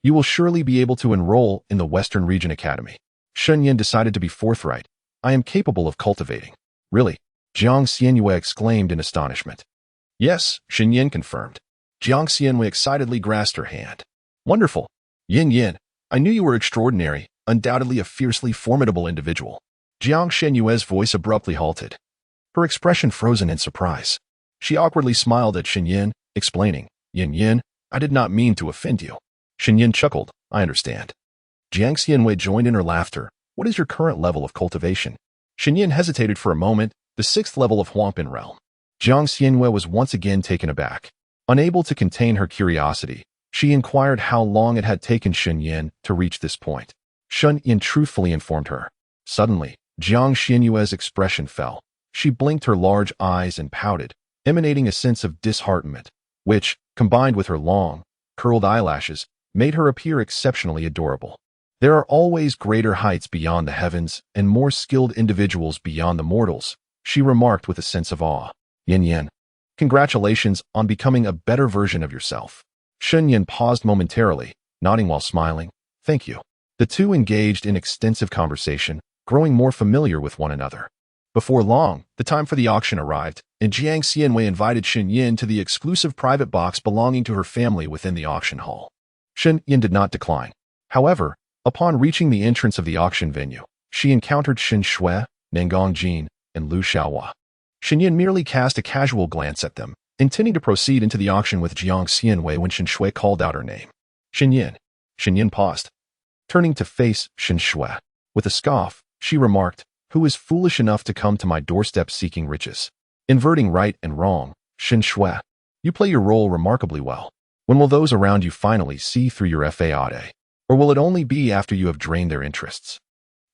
you will surely be able to enroll in the Western Region Academy. Shen Yan decided to be forthright. I am capable of cultivating. Really? Jiang Xianyue exclaimed in astonishment. Yes, Shen Yan confirmed. Jiang Xianyue excitedly grasped her hand. Wonderful. Yin, I knew you were extraordinary, undoubtedly a fiercely formidable individual. Jiang Xianyue's voice abruptly halted. Her expression frozen in surprise. She awkwardly smiled at Shen Yan, explaining, Yin, I did not mean to offend you. Shen Yan chuckled, I understand. Jiang Xianyue joined in her laughter. What is your current level of cultivation? Shen Yan hesitated for a moment, the 6th level of Huangpin realm. Jiang Xianyue was once again taken aback. Unable to contain her curiosity, she inquired how long it had taken Shen Yan to reach this point. Shen Yan truthfully informed her. Suddenly, Jiang Xianyue's expression fell. She blinked her large eyes and pouted, emanating a sense of disheartenment, which, combined with her long, curled eyelashes, made her appear exceptionally adorable. There are always greater heights beyond the heavens and more skilled individuals beyond the mortals, she remarked with a sense of awe. Yin, congratulations on becoming a better version of yourself. Shen Yan paused momentarily, nodding while smiling. Thank you. The two engaged in extensive conversation, growing more familiar with one another. Before long, the time for the auction arrived, and Jiang Xianyue invited Shen Yan to the exclusive private box belonging to her family within the auction hall. Shen Yan did not decline. However, upon reaching the entrance of the auction venue, she encountered Shen Shui, Nangong Jin, and Lu Xiaohua. Shen Yan merely cast a casual glance at them, intending to proceed into the auction with Jiang Xianwei when Shen Shui called out her name. Shen Yan. Shen Yan paused, turning to face Shen Shui. With a scoff, she remarked, "Who is foolish enough to come to my doorstep seeking riches?" Inverting right and wrong, Shen Shui, you play your role remarkably well. When will those around you finally see through your facade? Or will it only be after you have drained their interests?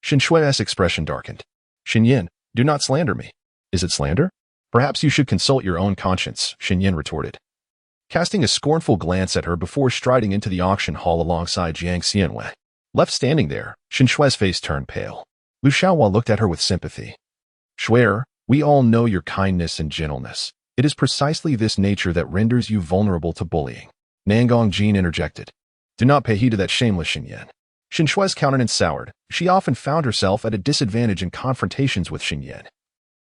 Shen Shui's expression darkened. Shen Yan, do not slander me. Is it slander? Perhaps you should consult your own conscience, Shen Yan retorted, casting a scornful glance at her before striding into the auction hall alongside Jiang Xianwei. Left standing there, Shen Shui's face turned pale. Lu Xiaohua looked at her with sympathy. Shui'er, we all know your kindness and gentleness. It is precisely this nature that renders you vulnerable to bullying. Nangong Jin interjected. Do not pay heed to that shameless Shen Yan. Shen Shui's countenance soured. She often found herself at a disadvantage in confrontations with Shen Yan,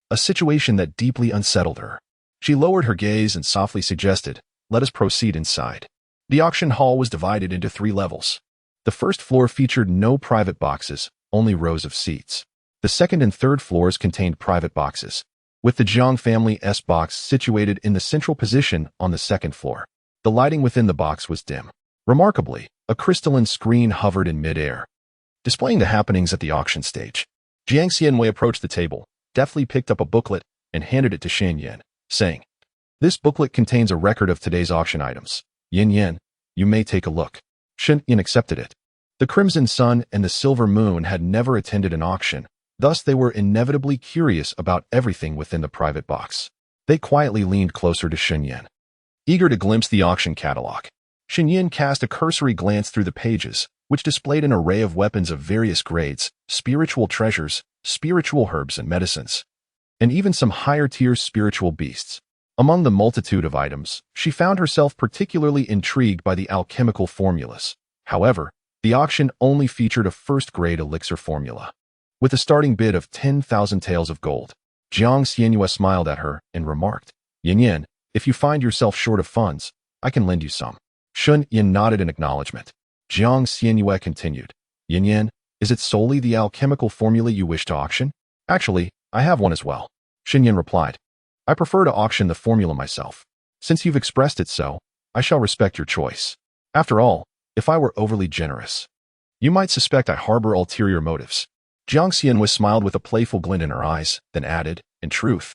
a situation that deeply unsettled her. She lowered her gaze and softly suggested, let us proceed inside. The auction hall was divided into 3 levels. The first floor featured no private boxes, only rows of seats. The second and third floors contained private boxes, with the Jiang family's box situated in the central position on the second floor. The lighting within the box was dim. Remarkably, a crystalline screen hovered in midair, displaying the happenings at the auction stage. Jiang Xianwei approached the table, deftly picked up a booklet, and handed it to Shen Yan, saying, "This booklet contains a record of today's auction items. Yin Yan, you may take a look." Shen Yan accepted it. The Crimson Sun and the Silver Moon had never attended an auction, thus they were inevitably curious about everything within the private box. They quietly leaned closer to Shen Yan, eager to glimpse the auction catalog. Shen Yan cast a cursory glance through the pages, which displayed an array of weapons of various grades, spiritual treasures, spiritual herbs and medicines, and even some higher-tier spiritual beasts. Among the multitude of items, she found herself particularly intrigued by the alchemical formulas. However, the auction only featured a first-grade elixir formula, with a starting bid of 10,000 taels of gold. Jiang Xianwei smiled at her and remarked, "Yin Yan, if you find yourself short of funds, I can lend you some." Shen Yan nodded in acknowledgement. Jiang Xianwei continued, "Yin Yan, is it solely the alchemical formula you wish to auction?" "Actually, I have one as well," Shen Yan replied. "I prefer to auction the formula myself. Since you've expressed it so, I shall respect your choice. After all, if I were overly generous, you might suspect I harbor ulterior motives." Jiang Xianwei smiled with a playful glint in her eyes, then added, "In truth,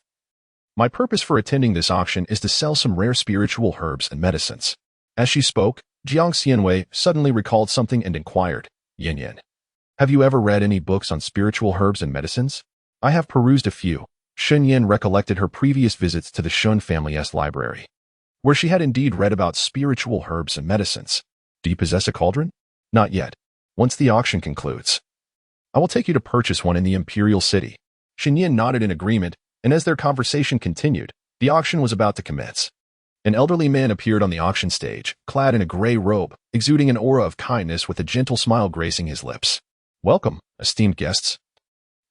my purpose for attending this auction is to sell some rare spiritual herbs and medicines." As she spoke, Jiang Xianwei suddenly recalled something and inquired, "Yin Yan, have you ever read any books on spiritual herbs and medicines?" "I have perused a few." Shen Yan recollected her previous visits to the Shen family's library, where she had indeed read about spiritual herbs and medicines. "Do you possess a cauldron?" "Not yet. Once the auction concludes, I will take you to purchase one in the Imperial City." Shen Yan nodded in agreement, and as their conversation continued, the auction was about to commence. An elderly man appeared on the auction stage, clad in a gray robe, exuding an aura of kindness with a gentle smile gracing his lips. "Welcome, esteemed guests,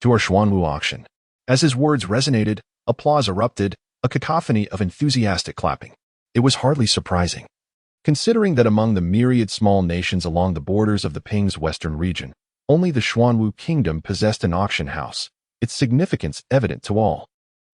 to our Xuanwu auction." As his words resonated, applause erupted, a cacophony of enthusiastic clapping. It was hardly surprising, considering that among the myriad small nations along the borders of the Ping's western region, only the Xuanwu kingdom possessed an auction house, its significance evident to all.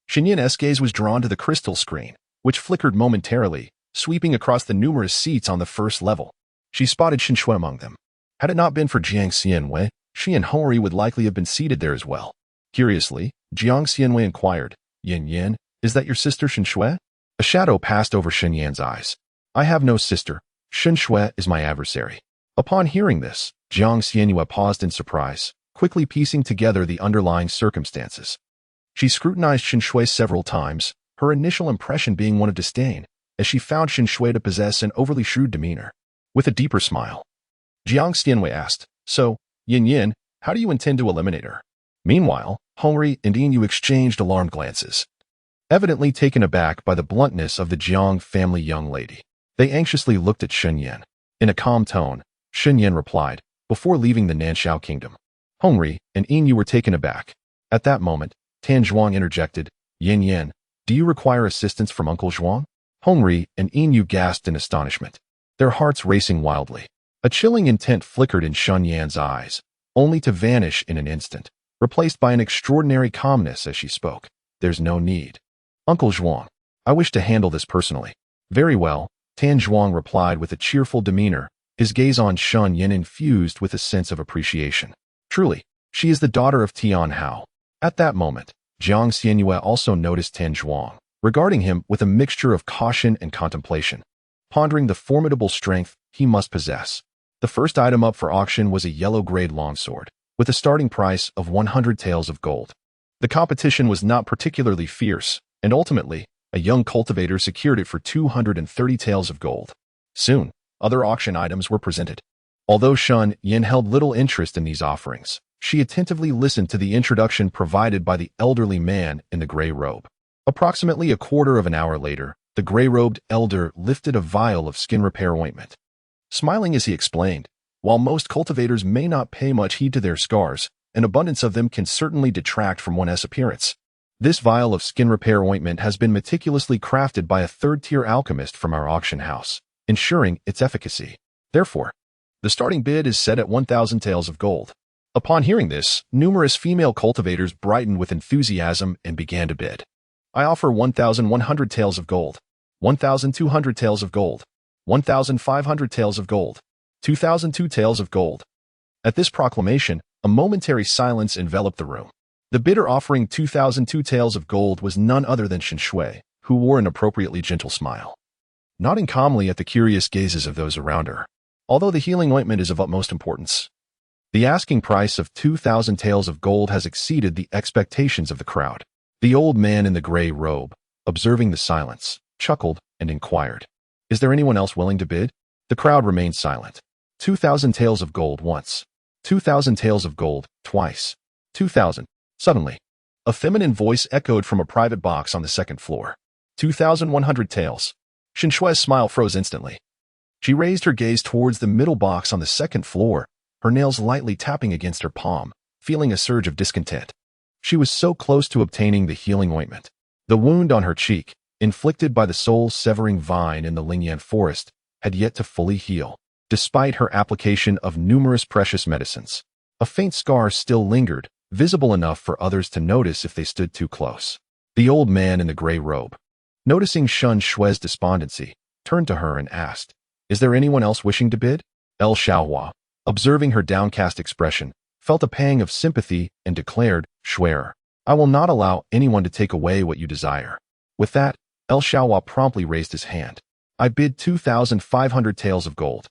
Shen Yan's gaze was drawn to the crystal screen, which flickered momentarily, sweeping across the numerous seats on the first level. She spotted Shen Shui among them. Had it not been for Jiang Xianwei, she and Hongri would likely have been seated there as well. Curiously, Jiang Xianwei inquired, "Yin Yan, is that your sister Shen Shui?" A shadow passed over Shen Yan's eyes. "I have no sister. Shen Shui is my adversary." Upon hearing this, Jiang Xianwei paused in surprise, quickly piecing together the underlying circumstances. She scrutinized Shen Shui several times, her initial impression being one of disdain, as she found Shen Shui to possess an overly shrewd demeanor. With a deeper smile, Jiang Xianwei asked, "So, Yin Yan, how do you intend to eliminate her?" Meanwhile, Hongri and Yin exchanged alarmed glances, evidently taken aback by the bluntness of the Jiang family young lady. They anxiously looked at Shen Yan. In a calm tone, Shen Yan replied, "Before leaving the Nanxiao kingdom, Hongri and Yin were taken aback." At that moment, Tan Zhuang interjected, "Yin Yan, do you require assistance from Uncle Zhuang?" Hongri and Yin gasped in astonishment, their hearts racing wildly. A chilling intent flickered in Shen Yan's eyes, only to vanish in an instant, replaced by an extraordinary calmness as she spoke. "There's no need. Uncle Zhuang, I wish to handle this personally. Very well, Tan Zhuang replied with a cheerful demeanor, his gaze on Shen Yan infused with a sense of appreciation. Truly, she is the daughter of Tian Hao. At that moment, Jiang Xianyue also noticed Tan Zhuang, regarding him with a mixture of caution and contemplation, pondering the formidable strength he must possess. The first item up for auction was a yellow-grade longsword, with a starting price of 100 taels of gold. The competition was not particularly fierce, and ultimately, a young cultivator secured it for 230 taels of gold. Soon, other auction items were presented. Although Shen Yan held little interest in these offerings, she attentively listened to the introduction provided by the elderly man in the gray robe. Approximately a quarter of an hour later, the gray-robed elder lifted a vial of skin repair ointment. Smiling as he explained, while most cultivators may not pay much heed to their scars, an abundance of them can certainly detract from one's appearance. This vial of skin repair ointment has been meticulously crafted by a third-tier alchemist from our auction house, ensuring its efficacy. Therefore, the starting bid is set at 1,000 taels of gold. Upon hearing this, numerous female cultivators brightened with enthusiasm and began to bid. I offer 1,100 taels of gold, 1,200 taels of gold, 1,500 taels of gold, 2,002 taels of gold. At this proclamation, a momentary silence enveloped the room. The bidder offering 2,002 taels of gold was none other than Shen Shui, who wore an appropriately gentle smile, nodding calmly at the curious gazes of those around her. Although the healing ointment is of utmost importance, the asking price of 2,000 taels of gold has exceeded the expectations of the crowd. The old man in the gray robe, observing the silence, chuckled and inquired, "Is there anyone else willing to bid?" The crowd remained silent. 2,000 taels of gold once, 2,000 taels of gold twice, 2,000. Suddenly, a feminine voice echoed from a private box on the second floor. 2,100 taels. Shen Shui's smile froze instantly. She raised her gaze towards the middle box on the second floor, her nails lightly tapping against her palm, feeling a surge of discontent. She was so close to obtaining the healing ointment. The wound on her cheek, inflicted by the soul-severing vine in the Lingyan forest, had yet to fully heal. Despite her application of numerous precious medicines, a faint scar still lingered, visible enough for others to notice if they stood too close. The old man in the gray robe, noticing Shen Shui's despondency, turned to her and asked, "Is there anyone else wishing to bid?" El Xiaohua, observing her downcast expression, felt a pang of sympathy and declared, "Swear, I will not allow anyone to take away what you desire." With that, El Xiaohua promptly raised his hand. "I bid 2,500 taels of gold."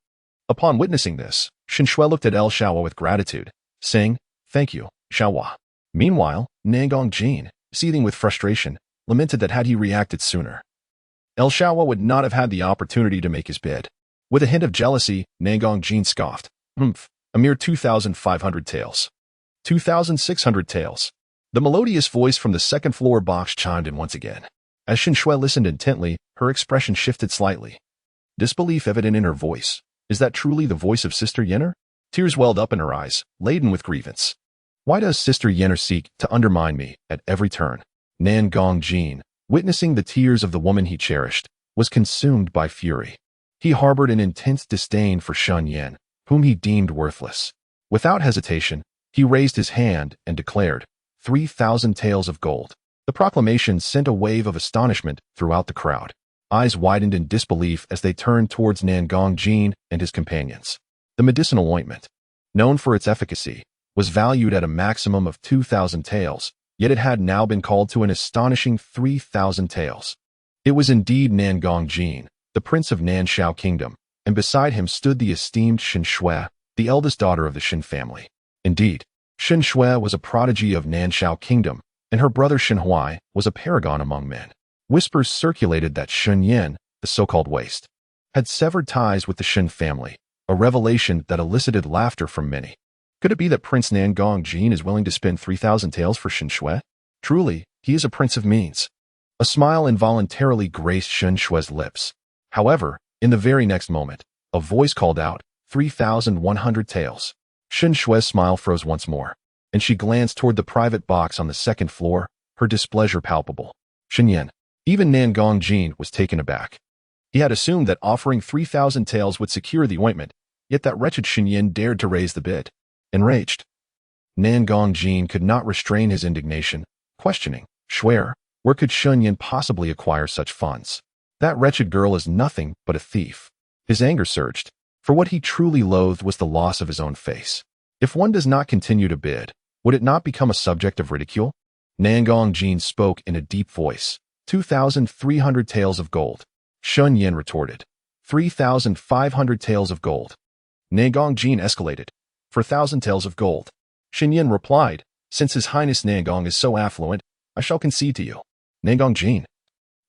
Upon witnessing this, Shen Shui looked at El Xiaohua with gratitude, saying, "Thank you, Xiaohua." Meanwhile, Nangong Jin, seething with frustration, lamented that had he reacted sooner, El Xiaohua would not have had the opportunity to make his bid. With a hint of jealousy, Nangong Jin scoffed, a mere 2,500 taels. 2,600 taels." The melodious voice from the second floor box chimed in once again. As Shen Shui listened intently, her expression shifted slightly, disbelief evident in her voice. Is that truly the voice of Sister Yenner? Tears welled up in her eyes, laden with grievance. Why does Sister Yenner seek to undermine me at every turn? Nangong Jin, witnessing the tears of the woman he cherished, was consumed by fury. He harbored an intense disdain for Shen Yan, whom he deemed worthless. Without hesitation, he raised his hand and declared, 3,000 taels of gold. The proclamation sent a wave of astonishment throughout the crowd. Eyes widened in disbelief as they turned towards Nangong Jin and his companions. The medicinal ointment, known for its efficacy, was valued at a maximum of 2,000 taels, yet it had now been called to an astonishing 3,000 taels. It was indeed Nangong Jin, the prince of Nanshao Kingdom, and beside him stood the esteemed Shen Shui, the eldest daughter of the Shen family. Indeed, Shen Shui was a prodigy of Nanshao Kingdom, and her brother Shen Hui was a paragon among men. Whispers circulated that Shen Yan, the so-called waste, had severed ties with the Shen family, a revelation that elicited laughter from many. Could it be that Prince Nangong Jin is willing to spend 3,000 taels for Shen Shui? Truly, he is a prince of means. A smile involuntarily graced Shen Shui's lips. However, in the very next moment, a voice called out, 3,100 taels. Shen Shui's smile froze once more, and she glanced toward the private box on the second floor, her displeasure palpable. Shen Yan. Even Nangong Jin was taken aback. He had assumed that offering 3,000 taels would secure the ointment, yet that wretched Shen Yan dared to raise the bid. Enraged, Nangong Jin could not restrain his indignation, questioning, "Swear, Where could Shen Yan possibly acquire such funds? That wretched girl is nothing but a thief. His anger surged, for what he truly loathed was the loss of his own face. If one does not continue to bid, would it not become a subject of ridicule? Nangong Jin spoke in a deep voice. 2,300 taels of gold. Shen Yan retorted. 3,500 taels of gold. Nangong Jin escalated. 4,000 taels of gold. Shen Yan replied, since His Highness Nangong is so affluent, I shall concede to you. Nangong Jin,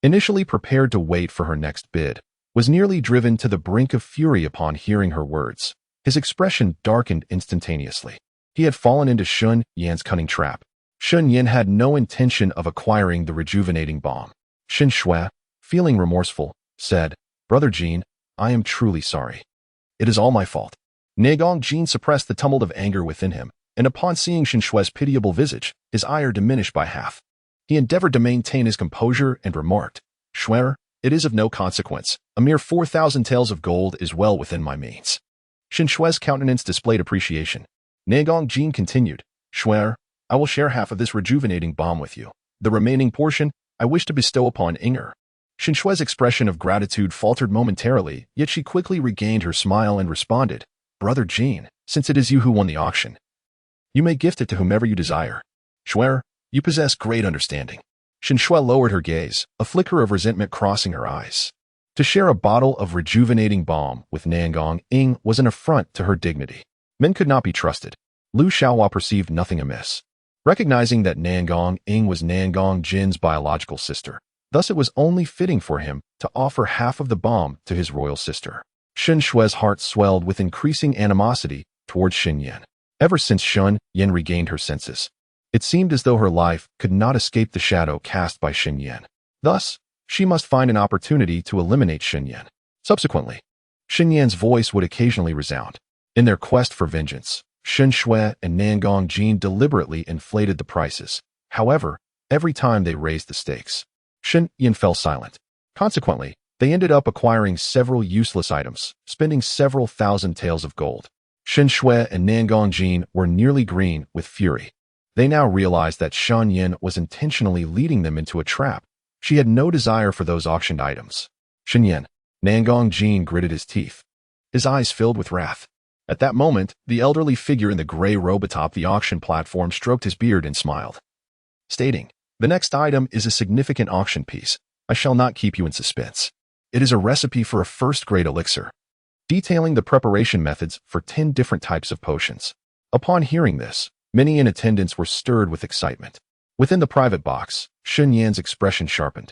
initially prepared to wait for her next bid, was nearly driven to the brink of fury upon hearing her words. His expression darkened instantaneously. He had fallen into Shen Yan's cunning trap. Shen Yan had no intention of acquiring the rejuvenating bomb. Shen Shui, feeling remorseful, said, Brother Jin, I am truly sorry. It is all my fault. Nangong Jin suppressed the tumult of anger within him, and upon seeing Shen Shui's pitiable visage, his ire diminished by half. He endeavored to maintain his composure and remarked, Shuier, it is of no consequence. A mere 4,000 taels of gold is well within my means. Shen Shui's countenance displayed appreciation. Nangong Jin continued, Shuier, I will share half of this rejuvenating bomb with you. The remaining portion, I wish to bestow upon Inger. Shen Shui's expression of gratitude faltered momentarily, yet she quickly regained her smile and responded, Brother Jin, since it is you who won the auction, you may gift it to whomever you desire. Shuier, you possess great understanding. Shen Shui lowered her gaze, a flicker of resentment crossing her eyes. To share a bottle of rejuvenating balm with Nangong Ing was an affront to her dignity. Men could not be trusted. Lu Xiaohua perceived nothing amiss. Recognizing that Nangong Ing was Nangong Jin's biological sister, thus it was only fitting for him to offer half of the balm to his royal sister. Shen Shui's heart swelled with increasing animosity towards Shen Yan. Ever since Shen Yan regained her senses, it seemed as though her life could not escape the shadow cast by Shen Yan. Thus, she must find an opportunity to eliminate Shen Yan. Subsequently, Shen Yan's voice would occasionally resound. In their quest for vengeance, Shen Shui and Nangong Jin deliberately inflated the prices. However, every time they raised the stakes, Shen Yan fell silent. Consequently, they ended up acquiring several useless items, spending several thousand taels of gold. Shen Shui and Nangong Jin were nearly green with fury. They now realized that Shen Yan was intentionally leading them into a trap. She had no desire for those auctioned items. Shen Yan, Nangong Jin gritted his teeth. His eyes filled with wrath. At that moment, the elderly figure in the gray robe atop the auction platform stroked his beard and smiled, stating, The next item is a significant auction piece. I shall not keep you in suspense. It is a recipe for a first-grade elixir, detailing the preparation methods for 10 different types of potions. Upon hearing this, many in attendance were stirred with excitement. Within the private box, Shen Yan's expression sharpened,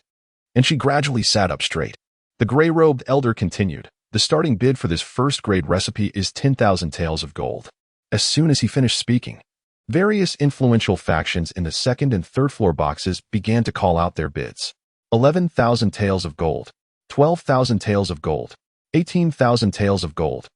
and she gradually sat up straight. The gray-robed elder continued, The starting bid for this first-grade recipe is 10,000 taels of gold. As soon as he finished speaking, various influential factions in the second and third floor boxes began to call out their bids. 11,000 taels of gold, 12,000 taels of gold, 18,000 taels of gold.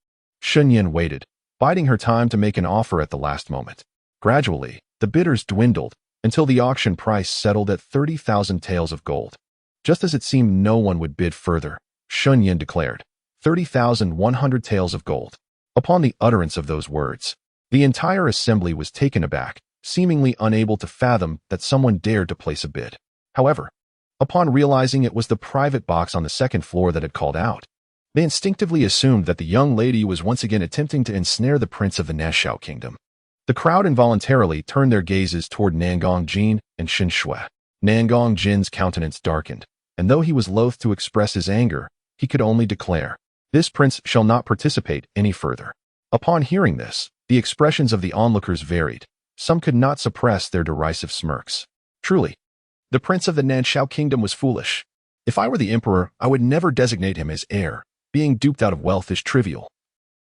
Shen Yan waited, biding her time to make an offer at the last moment. Gradually, the bidders dwindled until the auction price settled at 30,000 taels of gold. Just as it seemed no one would bid further, Shen Yan declared, 30,100 taels of gold. Upon the utterance of those words, the entire assembly was taken aback, seemingly unable to fathom that someone dared to place a bid. However, upon realizing it was the private box on the second floor that had called out, they instinctively assumed that the young lady was once again attempting to ensnare the prince of the Nashao kingdom. The crowd involuntarily turned their gazes toward Nangong Jin and Shen Shui. Nangong Jin's countenance darkened, and though he was loath to express his anger, he could only declare, This prince shall not participate any further. Upon hearing this, the expressions of the onlookers varied. Some could not suppress their derisive smirks. Truly, the prince of the Nanshao kingdom was foolish. If I were the emperor, I would never designate him as heir. Being duped out of wealth is trivial.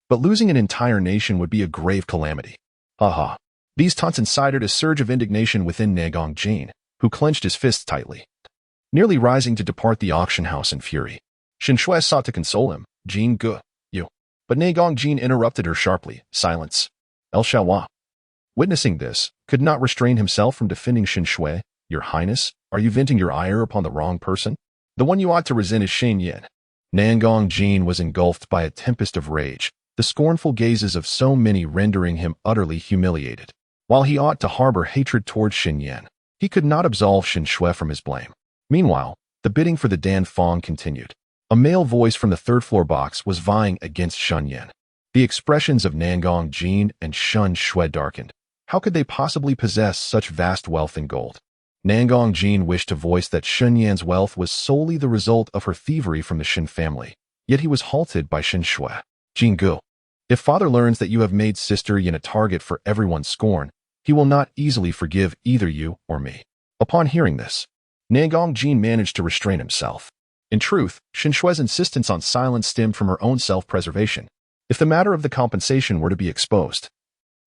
But losing an entire nation would be a grave calamity. Ha. These taunts incited a surge of indignation within Nangong Jin, who clenched his fists tightly, nearly rising to depart the auction house in fury. Shen Shui sought to console him. Jin Gu, you. But Nangong Jin interrupted her sharply. Silence. El Xiaohua, witnessing this, could not restrain himself from defending Shen Shui. Your Highness, are you venting your ire upon the wrong person? The one you ought to resent is Shen Yan. Nangong Jin was engulfed by a tempest of rage, the scornful gazes of so many rendering him utterly humiliated. While he ought to harbor hatred towards Shen Yan, He could not absolve Shen Shui from his blame. Meanwhile, the bidding for the Dan Fong continued. A male voice from the third-floor box was vying against Shen Yan. The expressions of Nangong Jin and Shen Shui darkened. How could they possibly possess such vast wealth and gold? Nangong Jin wished to voice that Shen Yan's wealth was solely the result of her thievery from the Shen family, yet he was halted by Shen Shui. Jin Gu, if father learns that you have made sister Yan a target for everyone's scorn, he will not easily forgive either you or me. Upon hearing this, Nangong Jin managed to restrain himself. In truth, Shen Shui's insistence on silence stemmed from her own self-preservation. If the matter of the compensation were to be exposed,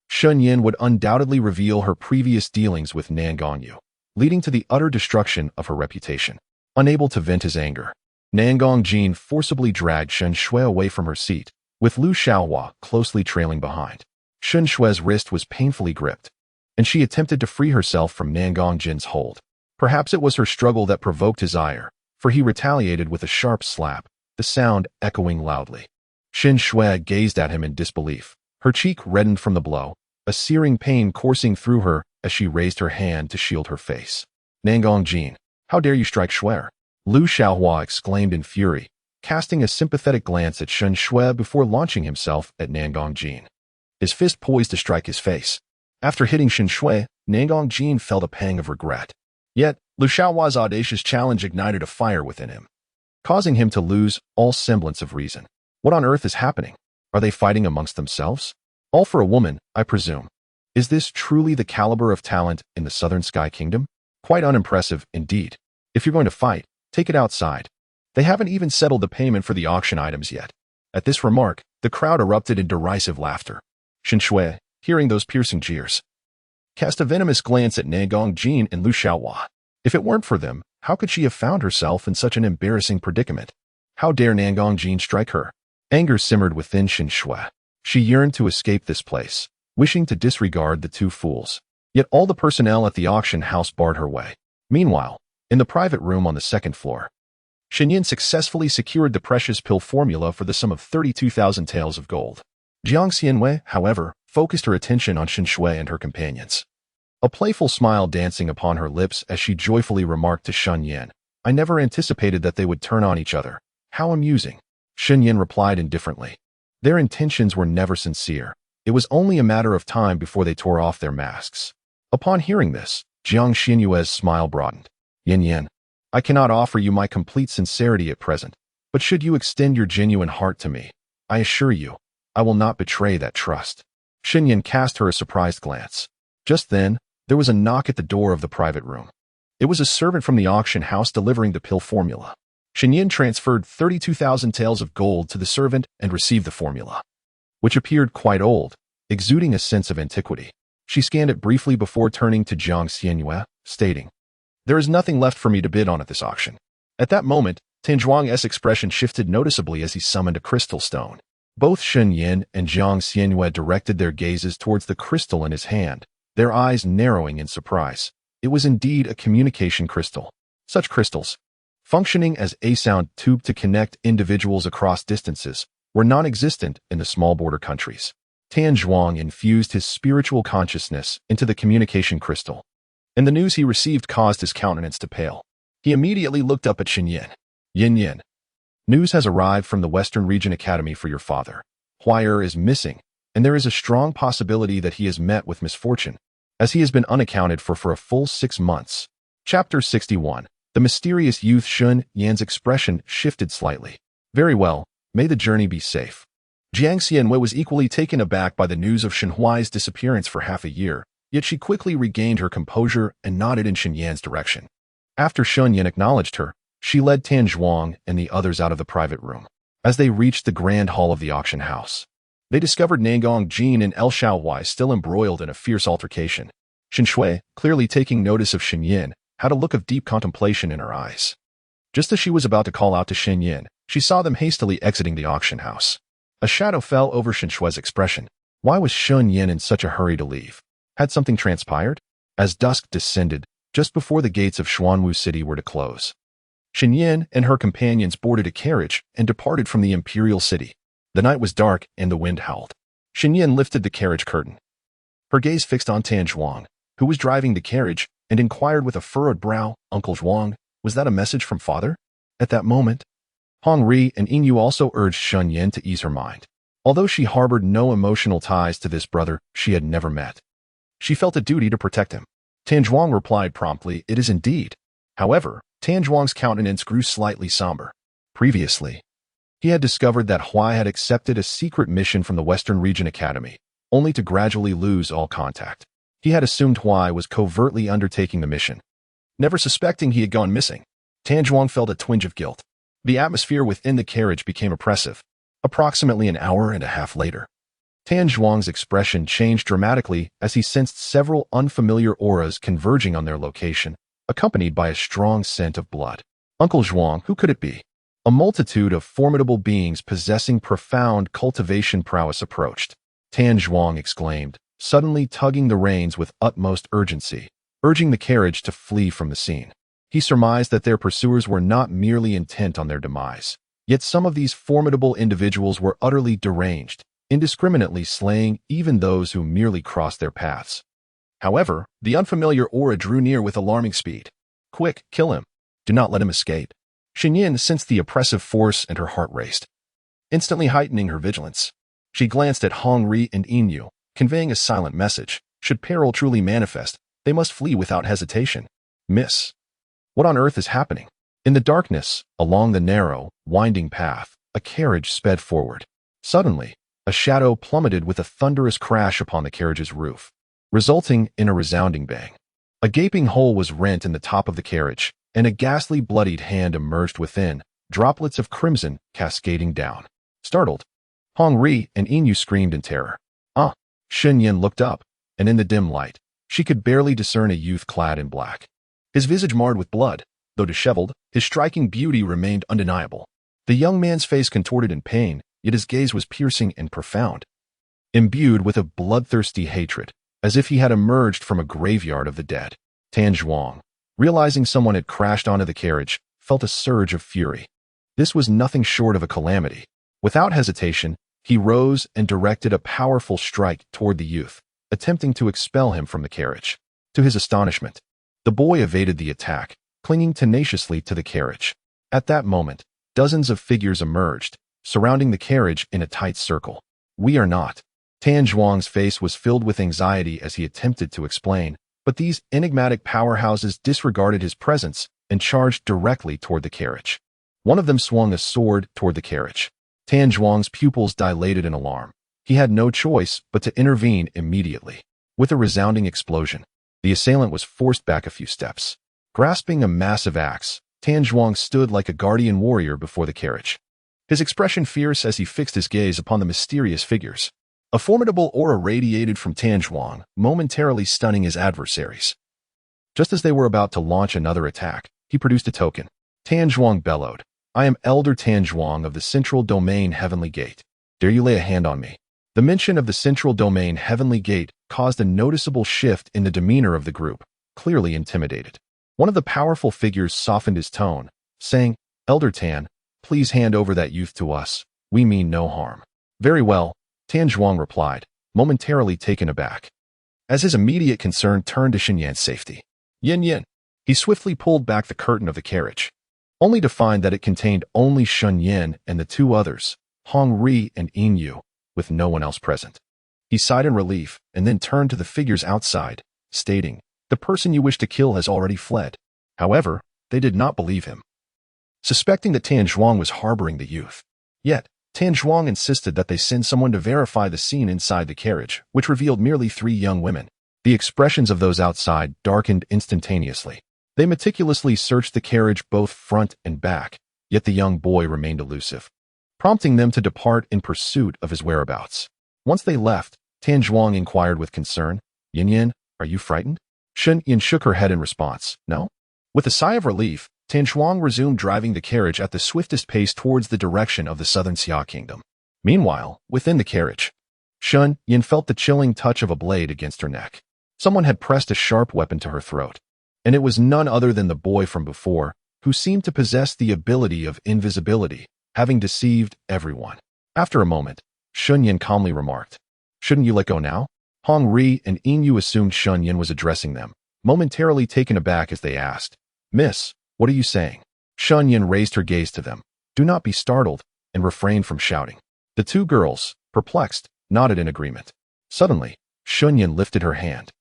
Shen Yan would undoubtedly reveal her previous dealings with Nangong Yu, leading to the utter destruction of her reputation. Unable to vent his anger, Nangong Jin forcibly dragged Shen Shui away from her seat, with Lu Xiaohua closely trailing behind. Shen Shui's wrist was painfully gripped, and she attempted to free herself from Nangong Jin's hold. Perhaps it was her struggle that provoked his ire, for he retaliated with a sharp slap, the sound echoing loudly. Shen Shui gazed at him in disbelief. Her cheek reddened from the blow, a searing pain coursing through her as she raised her hand to shield her face. Nangong Jin, how dare you strike Shui? Lu Xiaohua exclaimed in fury, casting a sympathetic glance at Shen Shui before launching himself at Nangong Jin. His fist poised to strike his face. After hitting Shen Shui, Nangong Jin felt a pang of regret. Yet, Lu Xiaohua's audacious challenge ignited a fire within him, causing him to lose all semblance of reason. What on earth is happening? Are they fighting amongst themselves? All for a woman, I presume. Is this truly the caliber of talent in the Southern Sky Kingdom? Quite unimpressive, indeed. If you're going to fight, take it outside. They haven't even settled the payment for the auction items yet. At this remark, the crowd erupted in derisive laughter. Shen Shui, hearing those piercing jeers, cast a venomous glance at Nangong Jin and Lu Xiaohua. If it weren't for them, how could she have found herself in such an embarrassing predicament? How dare Nangong Jin strike her? Anger simmered within Shen Shui. She yearned to escape this place, wishing to disregard the two fools. Yet all the personnel at the auction house barred her way. Meanwhile, in the private room on the second floor, Shen Yan successfully secured the precious pill formula for the sum of 32,000 taels of gold. Jiang Xianwei, however, focused her attention on Shen Shui and her companions. A playful smile dancing upon her lips as she joyfully remarked to Shen Yan, I never anticipated that they would turn on each other. How amusing. Shen Yan replied indifferently. Their intentions were never sincere. It was only a matter of time before they tore off their masks. Upon hearing this, Jiang Xianyue's smile broadened. Yin Yan, I cannot offer you my complete sincerity at present, but should you extend your genuine heart to me, I assure you, I will not betray that trust. Shen Yan cast her a surprised glance. Just then, there was a knock at the door of the private room. It was a servant from the auction house delivering the pill formula. Shen Yan transferred 32,000 taels of gold to the servant and received the formula, which appeared quite old, exuding a sense of antiquity. She scanned it briefly before turning to Jiang Xianyue, stating, There is nothing left for me to bid on at this auction. At that moment, Tan Zhuang's expression shifted noticeably as he summoned a crystal stone. Both Shen Yan and Jiang Xianyue directed their gazes towards the crystal in his hand, their eyes narrowing in surprise. It was indeed a communication crystal. Such crystals, functioning as a sound tube to connect individuals across distances, were non-existent in the small border countries. Tan Zhuang infused his spiritual consciousness into the communication crystal, and the news he received caused his countenance to pale. He immediately looked up at Shen Yan. Yin Yan, news has arrived from the Western Region Academy for your father. Huai'er is missing, and there is a strong possibility that he has met with misfortune, as he has been unaccounted for a full 6 months. Chapter 61. The mysterious youth Shen Yan's expression shifted slightly. Very well, may the journey be safe. Jiang Xianwei was equally taken aback by the news of Shen Huai's disappearance for half a year, yet she quickly regained her composure and nodded in Shen Yan's direction. After Shen Yan acknowledged her, she led Tan Zhuang and the others out of the private room. As they reached the grand hall of the auction house, they discovered Nangong Jin and El Xiaohuai still embroiled in a fierce altercation. Shen Shui, clearly taking notice of Shen Yan, had a look of deep contemplation in her eyes. Just as she was about to call out to Shen Yan, she saw them hastily exiting the auction house. A shadow fell over Shen Shui's expression. Why was Shen Yan in such a hurry to leave? Had something transpired? As dusk descended, just before the gates of Xuanwu City were to close, Shen Yan and her companions boarded a carriage and departed from the imperial city. The night was dark and the wind howled. Shen Yan lifted the carriage curtain. Her gaze fixed on Tan Zhuang, who was driving the carriage, and inquired with a furrowed brow, "Uncle Zhuang, was that a message from father?" At that moment, Hong Ri and Yingyu also urged Shen Yan to ease her mind. Although she harbored no emotional ties to this brother she had never met, she felt a duty to protect him. Tan Zhuang replied promptly, "It is indeed." However, Tan Zhuang's countenance grew slightly somber. Previously, he had discovered that Huai had accepted a secret mission from the Western Region Academy, only to gradually lose all contact. He had assumed Huai was covertly undertaking the mission, never suspecting he had gone missing. Tan Zhuang felt a twinge of guilt. The atmosphere within the carriage became oppressive. Approximately an hour and a half later, Tan Zhuang's expression changed dramatically as he sensed several unfamiliar auras converging on their location, accompanied by a strong scent of blood. Uncle Zhuang, who could it be? A multitude of formidable beings possessing profound cultivation prowess approached. Tan Zhuang exclaimed, suddenly tugging the reins with utmost urgency, urging the carriage to flee from the scene. He surmised that their pursuers were not merely intent on their demise, yet some of these formidable individuals were utterly deranged, indiscriminately slaying even those who merely crossed their paths. However, the unfamiliar aura drew near with alarming speed. "Quick, kill him. Do not let him escape." Shen Yan sensed the oppressive force and her heart raced, instantly heightening her vigilance. She glanced at Hong Ri and Yingyu, conveying a silent message. Should peril truly manifest, they must flee without hesitation. "Miss, what on earth is happening?" In the darkness, along the narrow, winding path, a carriage sped forward. Suddenly, a shadow plummeted with a thunderous crash upon the carriage's roof, resulting in a resounding bang. A gaping hole was rent in the top of the carriage, and a ghastly bloodied hand emerged within, droplets of crimson cascading down. Startled, Hong Ri and Yingyu screamed in terror. "Ah!" Shen Yan looked up, and in the dim light, she could barely discern a youth clad in black. His visage marred with blood, though disheveled, his striking beauty remained undeniable. The young man's face contorted in pain, yet his gaze was piercing and profound, imbued with a bloodthirsty hatred, as if he had emerged from a graveyard of the dead. Tan Zhuang, realizing someone had crashed onto the carriage, felt a surge of fury. This was nothing short of a calamity. Without hesitation, he rose and directed a powerful strike toward the youth, attempting to expel him from the carriage. To his astonishment, the boy evaded the attack, clinging tenaciously to the carriage. At that moment, dozens of figures emerged, surrounding the carriage in a tight circle. "We are not." Tan Zhuang's face was filled with anxiety as he attempted to explain, but these enigmatic powerhouses disregarded his presence and charged directly toward the carriage. One of them swung a sword toward the carriage. Tan Zhuang's pupils dilated in alarm. He had no choice but to intervene immediately. With a resounding explosion, the assailant was forced back a few steps. Grasping a massive axe, Tan Zhuang stood like a guardian warrior before the carriage, his expression fierce as he fixed his gaze upon the mysterious figures. A formidable aura radiated from Tan Zhuang, momentarily stunning his adversaries. Just as they were about to launch another attack, he produced a token. Tan Zhuang bellowed, "I am Elder Tan Zhuang of the Central Domain Heavenly Gate. Dare you lay a hand on me?" The mention of the Central Domain Heavenly Gate caused a noticeable shift in the demeanor of the group, clearly intimidated. One of the powerful figures softened his tone, saying, "Elder Tan, please hand over that youth to us. We mean no harm." "Very well," Tan Zhuang replied, momentarily taken aback, as his immediate concern turned to Shen Yan's safety. "Yin Yin." He swiftly pulled back the curtain of the carriage, only to find that it contained only Shen Yan and the two others, Hong Ri and Yingyu, with no one else present. He sighed in relief and then turned to the figures outside, stating, "The person you wish to kill has already fled." However, they did not believe him, suspecting that Tan Zhuang was harboring the youth. Yet, Tan Zhuang insisted that they send someone to verify the scene inside the carriage, which revealed merely 3 young women. The expressions of those outside darkened instantaneously. They meticulously searched the carriage both front and back, yet the young boy remained elusive, prompting them to depart in pursuit of his whereabouts. Once they left, Tan Zhuang inquired with concern, "Yin Yin, are you frightened?" Shen Yan shook her head in response, "No." With a sigh of relief, Tan Zhuang resumed driving the carriage at the swiftest pace towards the direction of the southern Xia kingdom. Meanwhile, within the carriage, Shen Yan felt the chilling touch of a blade against her neck. Someone had pressed a sharp weapon to her throat, and it was none other than the boy from before, who seemed to possess the ability of invisibility, having deceived everyone. After a moment, Shen Yan calmly remarked, "Shouldn't you let go now?" Hong Ri and Yingyu assumed Shen Yan was addressing them, momentarily taken aback as they asked, "Miss, what are you saying?" Shen Yan raised her gaze to them. "Do not be startled," and refrained from shouting. The two girls, perplexed, nodded in agreement. Suddenly, Shen Yan lifted her hand,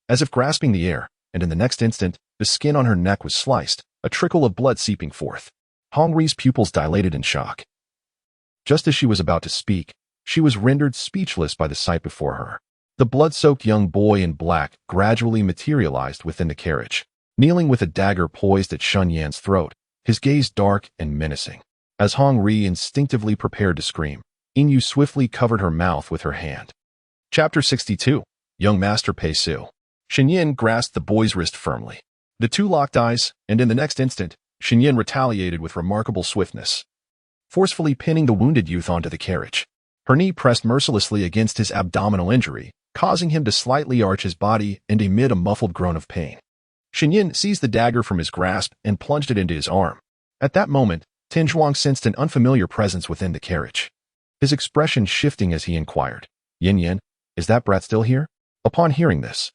as if grasping the air, and in the next instant, the skin on her neck was sliced, a trickle of blood seeping forth. Hong Ri's pupils dilated in shock. Just as she was about to speak, she was rendered speechless by the sight before her. The blood-soaked young boy in black gradually materialized within the carriage, kneeling with a dagger poised at Shen Yan's throat, his gaze dark and menacing. As Hong Ri instinctively prepared to scream, Yin swiftly covered her mouth with her hand. Chapter 62. Young Master Pei Su. Shen Yan grasped the boy's wrist firmly. The two locked eyes, and in the next instant, Shen Yan retaliated with remarkable swiftness, forcefully pinning the wounded youth onto the carriage. Her knee pressed mercilessly against his abdominal injury, causing him to slightly arch his body and emit a muffled groan of pain. Shen Yan seized the dagger from his grasp and plunged it into his arm. At that moment, Tin Zhuang sensed an unfamiliar presence within the carriage, his expression shifting as he inquired, "Yin, is that brat still here?" Upon hearing this,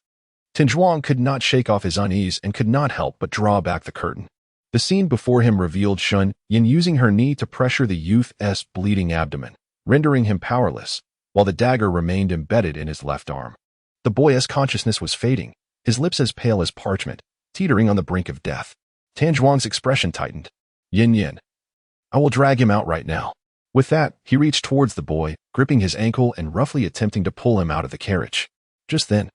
Tin Zhuang could not shake off his unease and could not help but draw back the curtain. The scene before him revealed Shen Yan using her knee to pressure the youth's bleeding abdomen, rendering him powerless, while the dagger remained embedded in his left arm. The boy's consciousness was fading, his lips as pale as parchment, teetering on the brink of death. Tin Zhuang's expression tightened. "Yin, I will drag him out right now." With that, he reached towards the boy, gripping his ankle and roughly attempting to pull him out of the carriage. Just then,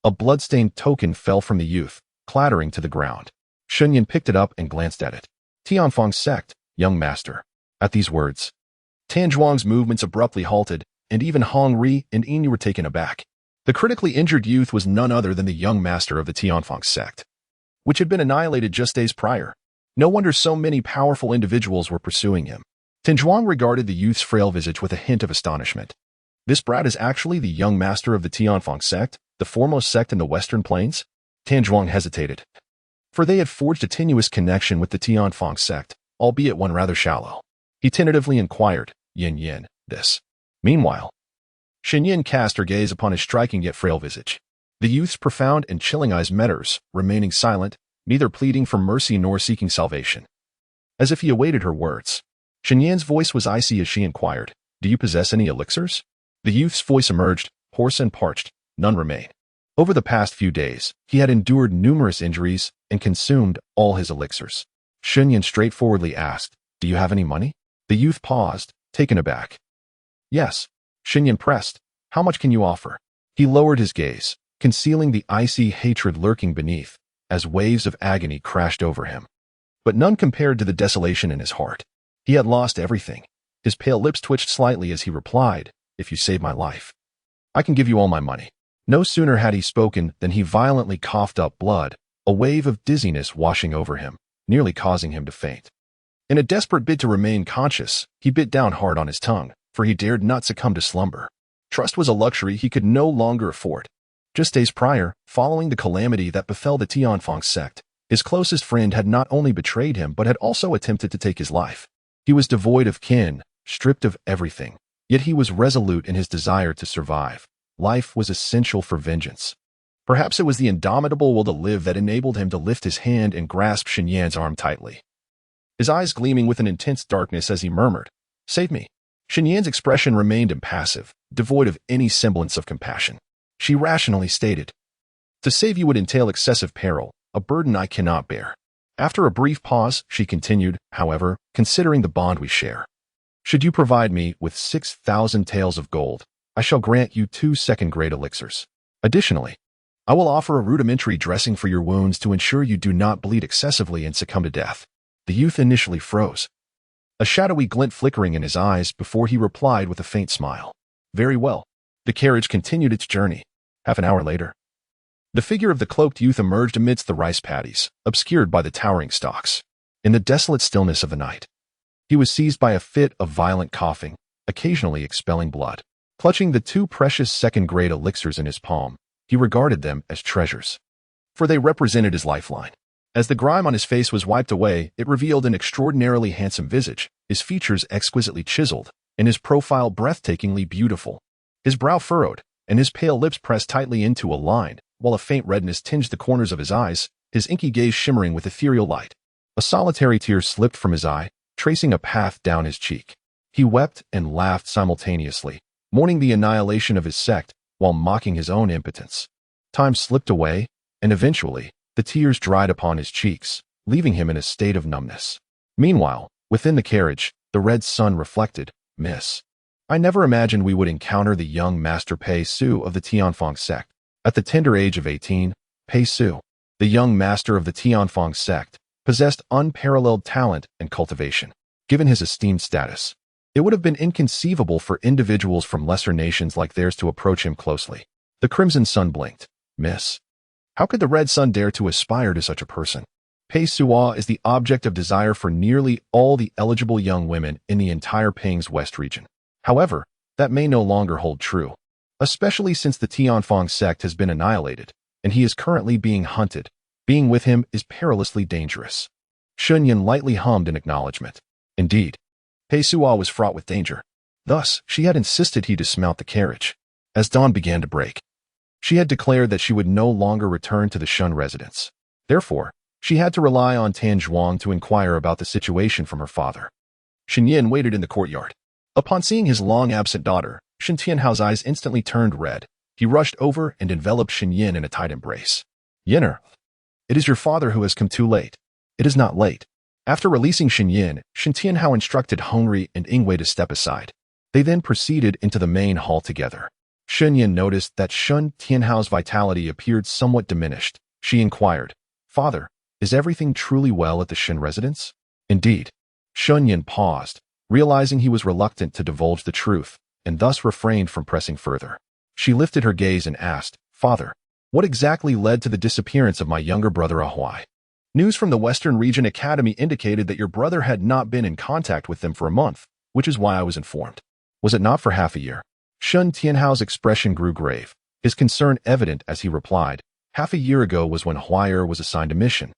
a blood-stained token fell from the youth, clattering to the ground. Shen Yan picked it up and glanced at it. "Tianfeng sect, young master." At these words, Tin Zhuang's movements abruptly halted, and even Hong Ri and Yin were taken aback. The critically injured youth was none other than the young master of the Tianfeng sect, which had been annihilated just days prior. No wonder so many powerful individuals were pursuing him. Tin Zhuang regarded the youth's frail visage with a hint of astonishment. This brat is actually the young master of the Tianfeng sect, the foremost sect in the Western Plains? Tin Zhuang hesitated, for they had forged a tenuous connection with the Tianfeng sect, albeit one rather shallow. He tentatively inquired, "Yin, this." Meanwhile, Shen Yan cast her gaze upon his striking yet frail visage. The youth's profound and chilling eyes met hers, remaining silent, neither pleading for mercy nor seeking salvation. As if he awaited her words, Shen Yan's voice was icy as she inquired, "Do you possess any elixirs?" The youth's voice emerged, hoarse and parched. "None remain." Over the past few days, he had endured numerous injuries and consumed all his elixirs. Shen Yan straightforwardly asked, "Do you have any money?" The youth paused, taken aback. "Yes." Shen Yan pressed, "How much can you offer?" He lowered his gaze, concealing the icy hatred lurking beneath, as waves of agony crashed over him. But none compared to the desolation in his heart. He had lost everything. His pale lips twitched slightly as he replied, "If you save my life, I can give you all my money." No sooner had he spoken than he violently coughed up blood, a wave of dizziness washing over him, nearly causing him to faint. In a desperate bid to remain conscious, he bit down hard on his tongue, for he dared not succumb to slumber. Trust was a luxury he could no longer afford. Just days prior, following the calamity that befell the Tianfeng sect, his closest friend had not only betrayed him but had also attempted to take his life. He was devoid of kin, stripped of everything, yet he was resolute in his desire to survive. Life was essential for vengeance. Perhaps it was the indomitable will to live that enabled him to lift his hand and grasp Shen Yan's arm tightly, his eyes gleaming with an intense darkness as he murmured, "Save me." Shen Yan's expression remained impassive, devoid of any semblance of compassion. She rationally stated, "To save you would entail excessive peril, a burden I cannot bear." After a brief pause, she continued, "However, considering the bond we share, should you provide me with 6,000 taels of gold, I shall grant you 2 second-grade elixirs. Additionally, I will offer a rudimentary dressing for your wounds to ensure you do not bleed excessively and succumb to death." The youth initially froze, a shadowy glint flickering in his eyes before he replied with a faint smile, "Very well." The carriage continued its journey. Half an hour later, the figure of the cloaked youth emerged amidst the rice paddies, obscured by the towering stalks. In the desolate stillness of the night, he was seized by a fit of violent coughing, occasionally expelling blood. Clutching the 2 precious second-grade elixirs in his palm, he regarded them as treasures, for they represented his lifeline. As the grime on his face was wiped away, it revealed an extraordinarily handsome visage, his features exquisitely chiseled, and his profile breathtakingly beautiful. His brow furrowed, and his pale lips pressed tightly into a line, while a faint redness tinged the corners of his eyes, his inky gaze shimmering with ethereal light. A solitary tear slipped from his eye, tracing a path down his cheek. He wept and laughed simultaneously, mourning the annihilation of his sect while mocking his own impotence. Time slipped away, and eventually, the tears dried upon his cheeks, leaving him in a state of numbness. Meanwhile, within the carriage, the red sun reflected, "Miss, I never imagined we would encounter the young Master Pei Su of the Tianfeng sect." At the tender age of 18, Pei Su, the young master of the Tianfeng sect, possessed unparalleled talent and cultivation. Given his esteemed status, it would have been inconceivable for individuals from lesser nations like theirs to approach him closely. The crimson sun blinked. "Miss, how could the red sun dare to aspire to such a person?" Pei Suo is the object of desire for nearly all the eligible young women in the entire Ping's West region. However, that may no longer hold true, especially since the Tianfeng sect has been annihilated, and he is currently being hunted. Being with him is perilously dangerous. Shen Yan lightly hummed in acknowledgement. Indeed, Pei Suo was fraught with danger. Thus, she had insisted he dismount the carriage. As dawn began to break, she had declared that she would no longer return to the Shun residence. Therefore, she had to rely on Tan Zhuang to inquire about the situation from her father. Shen Yan waited in the courtyard. Upon seeing his long-absent daughter, Shen Tianhao's eyes instantly turned red. He rushed over and enveloped Shen Yan in a tight embrace. "Yenner, it is your father who has come too late." "It is not late." After releasing Shen Yan, Shen Tianhao instructed Hongri and Ingwei to step aside. They then proceeded into the main hall together. Shen Yan noticed that Shen Tianhao's vitality appeared somewhat diminished. She inquired, "Father, is everything truly well at the Shen residence?" "Indeed." Shen Yan paused, realizing he was reluctant to divulge the truth, and thus refrained from pressing further. She lifted her gaze and asked, "Father, what exactly led to the disappearance of my younger brother Ahuai?" "News from the Western Region Academy indicated that your brother had not been in contact with them for a month, which is why I was informed." "Was it not for half a year?" Shen Tianhao's expression grew grave, his concern evident as he replied, "Half a year ago was when Huai'er was assigned a mission.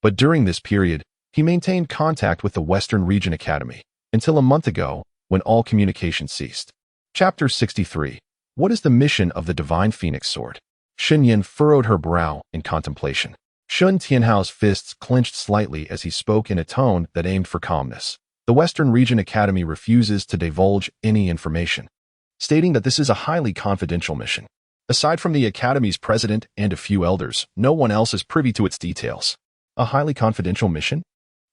But during this period, he maintained contact with the Western Region Academy, until a month ago, when all communication ceased." Chapter 63. What is the mission of the Divine Phoenix Sword? Shen Yan furrowed her brow in contemplation. Shen Tianhao's fists clenched slightly as he spoke in a tone that aimed for calmness. "The Western Region Academy refuses to divulge any information, stating that this is a highly confidential mission. Aside from the Academy's president and a few elders, no one else is privy to its details." "A highly confidential mission?"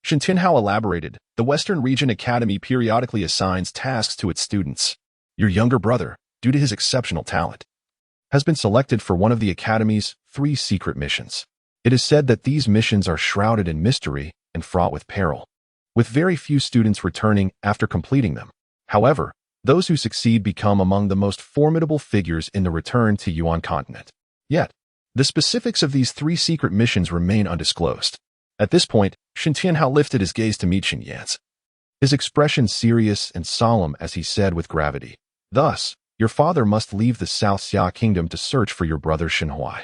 Shen Tianhao elaborated. "The Western Region Academy periodically assigns tasks to its students. Your younger brother, due to his exceptional talent, has been selected for one of the Academy's 3 secret missions. It is said that these missions are shrouded in mystery and fraught with peril, with very few students returning after completing them. However, those who succeed become among the most formidable figures in the return to Yuan continent. Yet, the specifics of these 3 secret missions remain undisclosed." At this point, Shen Tianhao lifted his gaze to meet Shen Yan's, his expression serious and solemn as he said with gravity, "Thus, your father must leave the South Xia Kingdom to search for your brother Shen Huai.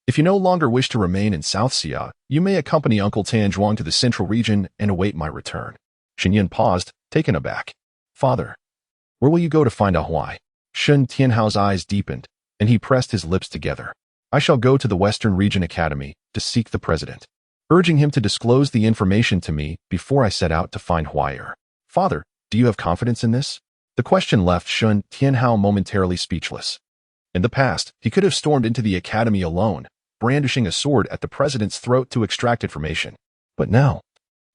If you no longer wish to remain in South Xia, you may accompany Uncle Tan Zhuang to the Central Region and await my return." Shen Yan paused, taken aback. "Father, where will you go to find Ahuai?" Shen Tianhao's eyes deepened, and he pressed his lips together. "I shall go to the Western Region Academy to seek the president, urging him to disclose the information to me before I set out to find Huai'er." "Father, do you have confidence in this?" The question left Shen Tianhao momentarily speechless. In the past, he could have stormed into the academy alone, brandishing a sword at the president's throat to extract information. But now,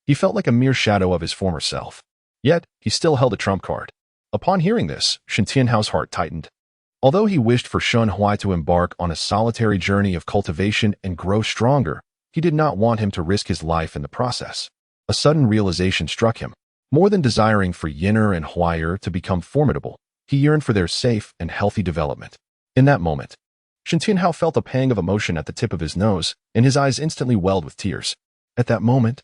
he felt like a mere shadow of his former self. Yet, he still held a trump card. Upon hearing this, Shen Tianhao's heart tightened. Although he wished for Shen Huai to embark on a solitary journey of cultivation and grow stronger, he did not want him to risk his life in the process. A sudden realization struck him. More than desiring for Yenner and Huai'er to become formidable, he yearned for their safe and healthy development. In that moment, Shen Tianhao felt a pang of emotion at the tip of his nose, and his eyes instantly welled with tears. At that moment,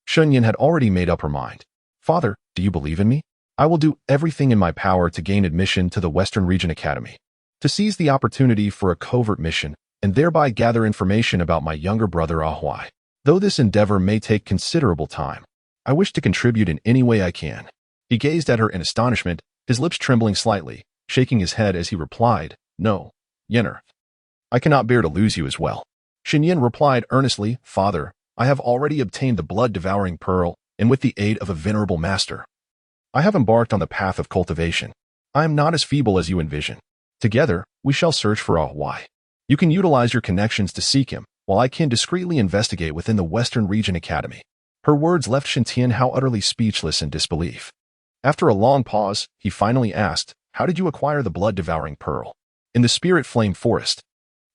Shen Yan had already made up her mind. "Father, do you believe in me? I will do everything in my power to gain admission to the Western Region Academy, to seize the opportunity for a covert mission, and thereby gather information about my younger brother Ahuai. Though this endeavor may take considerable time, I wish to contribute in any way I can." He gazed at her in astonishment, his lips trembling slightly, shaking his head as he replied, "No, Yenner. I cannot bear to lose you as well. Shen Yan replied earnestly, Father, I have already obtained the blood-devouring pearl, and with the aid of a venerable master, I have embarked on the path of cultivation. I am not as feeble as you envision. Together, we shall search for a why. You can utilize your connections to seek him, while I can discreetly investigate within the Western Region Academy. Her words left Shen Tianhao utterly speechless in disbelief. After a long pause, he finally asked, How did you acquire the blood-devouring pearl? In the Spirit Flame Forest.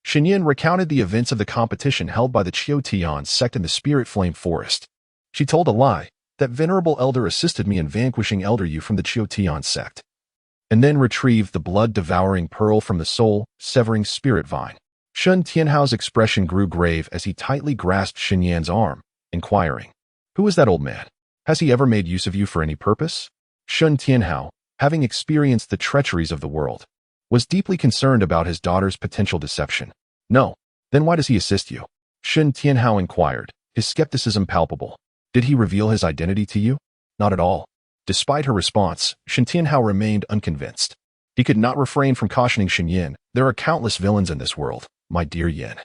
Shen Yan recounted the events of the competition held by the Qiu-Tian sect in the Spirit Flame Forest. She told a lie. That venerable elder assisted me in vanquishing Elder Yu from the Qiu-Tian sect, and then retrieved the blood-devouring pearl from the soul-severing spirit vine. Shen Tianhao's expression grew grave as he tightly grasped Shen Yan's arm, inquiring, Who is that old man? Has he ever made use of you for any purpose? Shen Tianhao, having experienced the treacheries of the world, was deeply concerned about his daughter's potential deception. No. Then why does he assist you? Shen Tianhao inquired, his skepticism palpable. Did he reveal his identity to you? Not at all. Despite her response, Shen Tianhao remained unconvinced. He could not refrain from cautioning Shen Yan, There are countless villains in this world, my dear Yan.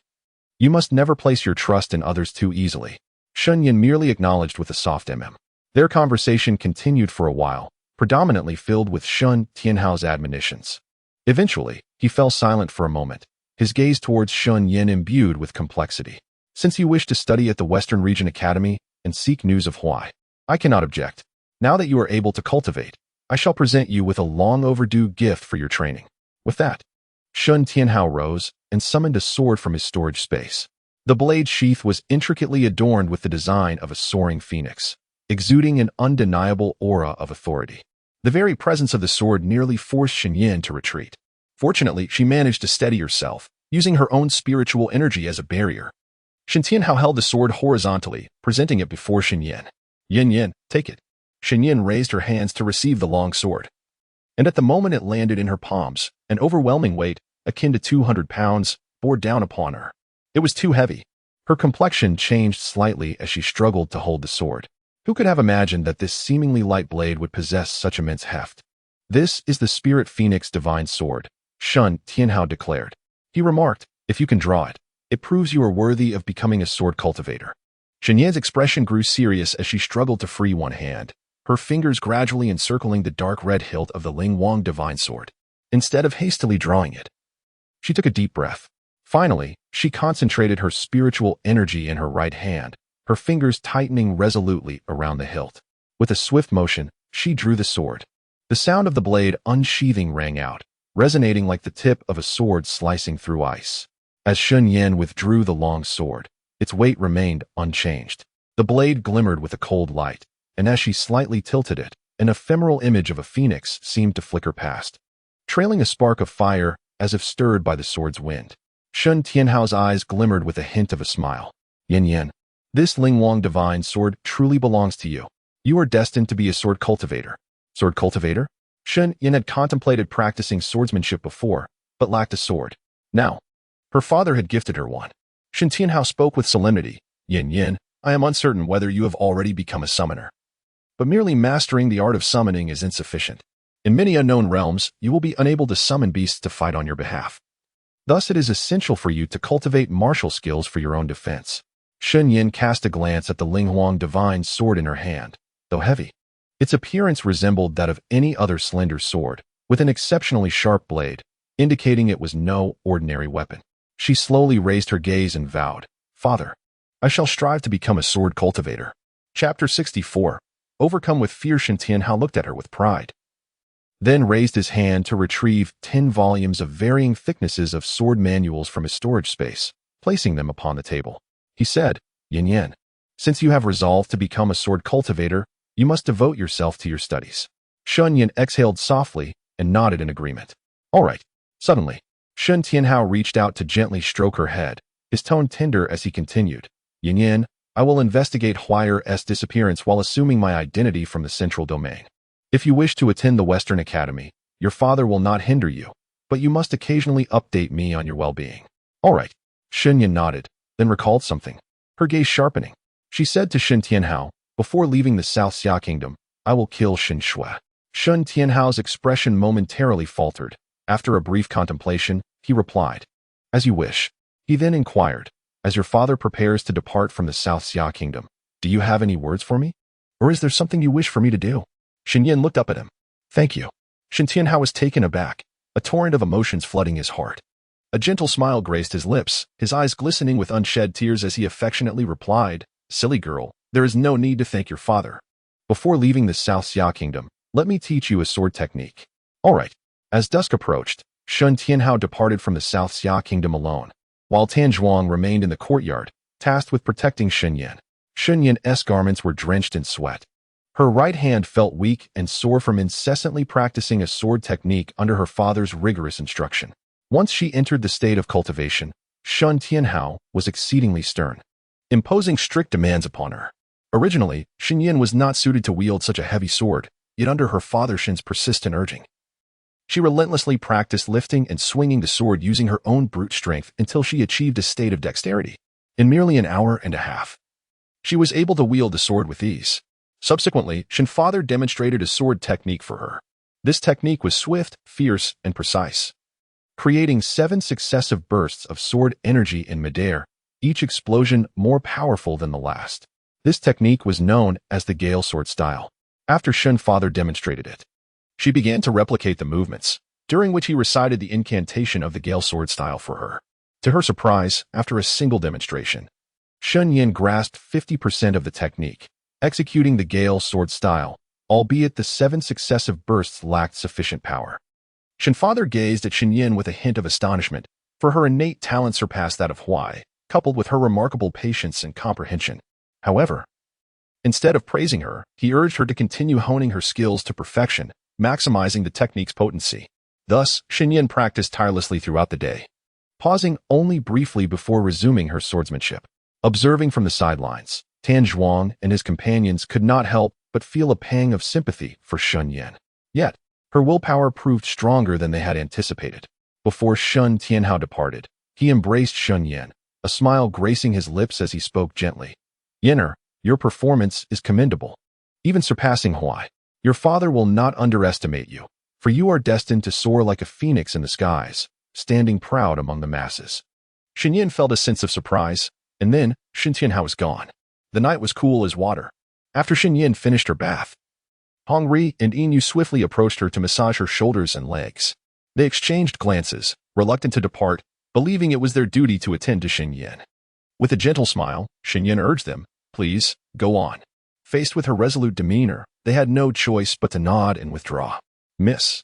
You must never place your trust in others too easily. Shen Yan merely acknowledged with a soft mm. Their conversation continued for a while, predominantly filled with Shen Tianhao's admonitions. Eventually, he fell silent for a moment, his gaze towards Shen Yan imbued with complexity. Since you wish to study at the Western Region Academy, and seek news of why, I cannot object. Now that you are able to cultivate, I shall present you with a long-overdue gift for your training. With that, Shen Tianhao rose and summoned a sword from his storage space. The blade sheath was intricately adorned with the design of a soaring phoenix, exuding an undeniable aura of authority. The very presence of the sword nearly forced Shen Yan to retreat. Fortunately, she managed to steady herself, using her own spiritual energy as a barrier. Shen Tianhao held the sword horizontally, presenting it before Shen Yan. Yan, take it. Shen Yan raised her hands to receive the long sword. And at the moment it landed in her palms, an overwhelming weight, akin to 200 pounds, bore down upon her. It was too heavy. Her complexion changed slightly as she struggled to hold the sword. Who could have imagined that this seemingly light blade would possess such immense heft? This is the Spirit Phoenix Divine Sword, Shen Tianhao declared. He remarked, If you can draw it, it proves you are worthy of becoming a sword cultivator. Shen Yan's expression grew serious as she struggled to free one hand, her fingers gradually encircling the dark red hilt of the Ling Wang Divine Sword. Instead of hastily drawing it, she took a deep breath. Finally, she concentrated her spiritual energy in her right hand, her fingers tightening resolutely around the hilt. With a swift motion, she drew the sword. The sound of the blade unsheathing rang out, resonating like the tip of a sword slicing through ice. As Shen Yan withdrew the long sword, its weight remained unchanged. The blade glimmered with a cold light, and as she slightly tilted it, an ephemeral image of a phoenix seemed to flicker past, trailing a spark of fire as if stirred by the sword's wind. Shen Tianhao's eyes glimmered with a hint of a smile. Yan, this Ling Wang Divine Sword truly belongs to you. You are destined to be a sword cultivator. Sword cultivator? Shen Yan had contemplated practicing swordsmanship before, but lacked a sword. Now, her father had gifted her one. Shen Tianhao spoke with solemnity. Yan, I am uncertain whether you have already become a summoner. But merely mastering the art of summoning is insufficient. In many unknown realms, you will be unable to summon beasts to fight on your behalf. Thus, it is essential for you to cultivate martial skills for your own defense. Shen Yan cast a glance at the Ling Wang Divine Sword in her hand, though heavy. Its appearance resembled that of any other slender sword, with an exceptionally sharp blade, indicating it was no ordinary weapon. She slowly raised her gaze and vowed, Father, I shall strive to become a sword cultivator. Chapter 64. Overcome with fear, Shen Tianhao looked at her with pride, then raised his hand to retrieve 10 volumes of varying thicknesses of sword manuals from his storage space, placing them upon the table. He said, Yan, since you have resolved to become a sword cultivator, you must devote yourself to your studies. Shen Yan exhaled softly and nodded in agreement. All right. Suddenly, Shen Tianhao reached out to gently stroke her head, his tone tender as he continued. Yan, I will investigate Huayer's disappearance while assuming my identity from the central domain. If you wish to attend the Western Academy, your father will not hinder you, but you must occasionally update me on your well-being. All right. Shen Yan nodded, then recalled something, her gaze sharpening. She said to Shen Tianhao, before leaving the South Xia Kingdom, I will kill Shen Shui. Shen Tianhao's expression momentarily faltered. After a brief contemplation, he replied, As you wish. He then inquired, as your father prepares to depart from the South Xia Kingdom, do you have any words for me? Or is there something you wish for me to do? Shen Yan looked up at him. Thank you. Shen Tianhao was taken aback, a torrent of emotions flooding his heart. A gentle smile graced his lips, his eyes glistening with unshed tears as he affectionately replied, Silly girl, there is no need to thank your father. Before leaving the South Xia Kingdom, let me teach you a sword technique. All right. As dusk approached, Shen Tianhao departed from the South Xia Kingdom alone, while Tan Zhuang remained in the courtyard, tasked with protecting Shen Yan. Shen Yan's garments were drenched in sweat. Her right hand felt weak and sore from incessantly practicing a sword technique under her father's rigorous instruction. Once she entered the state of cultivation, Shen Tianhao was exceedingly stern, imposing strict demands upon her. Originally, Shen Yan was not suited to wield such a heavy sword, yet under her father Shen's persistent urging, she relentlessly practiced lifting and swinging the sword using her own brute strength until she achieved a state of dexterity. In merely an hour and a half, she was able to wield the sword with ease. Subsequently, Shen's father demonstrated a sword technique for her. This technique was swift, fierce, and precise, creating 7 successive bursts of sword energy in midair, each explosion more powerful than the last. This technique was known as the Gale Sword style. After Shen's father demonstrated it, she began to replicate the movements, during which he recited the incantation of the Gale Sword style for her. To her surprise, after a single demonstration, Shen Yan grasped 50% of the technique, executing the Gale Sword style, albeit the 7 successive bursts lacked sufficient power. Shen's father gazed at Shen Yan with a hint of astonishment, for her innate talent surpassed that of Huai, coupled with her remarkable patience and comprehension. However, instead of praising her, he urged her to continue honing her skills to perfection, maximizing the technique's potency. Thus, Shen Yan practiced tirelessly throughout the day, pausing only briefly before resuming her swordsmanship. Observing from the sidelines, Tan Zhuang and his companions could not help but feel a pang of sympathy for Shen Yan. Yet, her willpower proved stronger than they had anticipated. Before Shen Tianhao departed, he embraced Shen Yan, a smile gracing his lips as he spoke gently. Yenner, your performance is commendable, even surpassing Huai. Your father will not underestimate you, for you are destined to soar like a phoenix in the skies, standing proud among the masses. Shen Yan felt a sense of surprise, and then Shen Tianhao was gone. The night was cool as water. After Shen Yan finished her bath, Hong Ri and Yin swiftly approached her to massage her shoulders and legs. They exchanged glances, reluctant to depart, believing it was their duty to attend to Shen Yan. With a gentle smile, Shen Yan urged them, please, go on. Faced with her resolute demeanor, they had no choice but to nod and withdraw. Miss,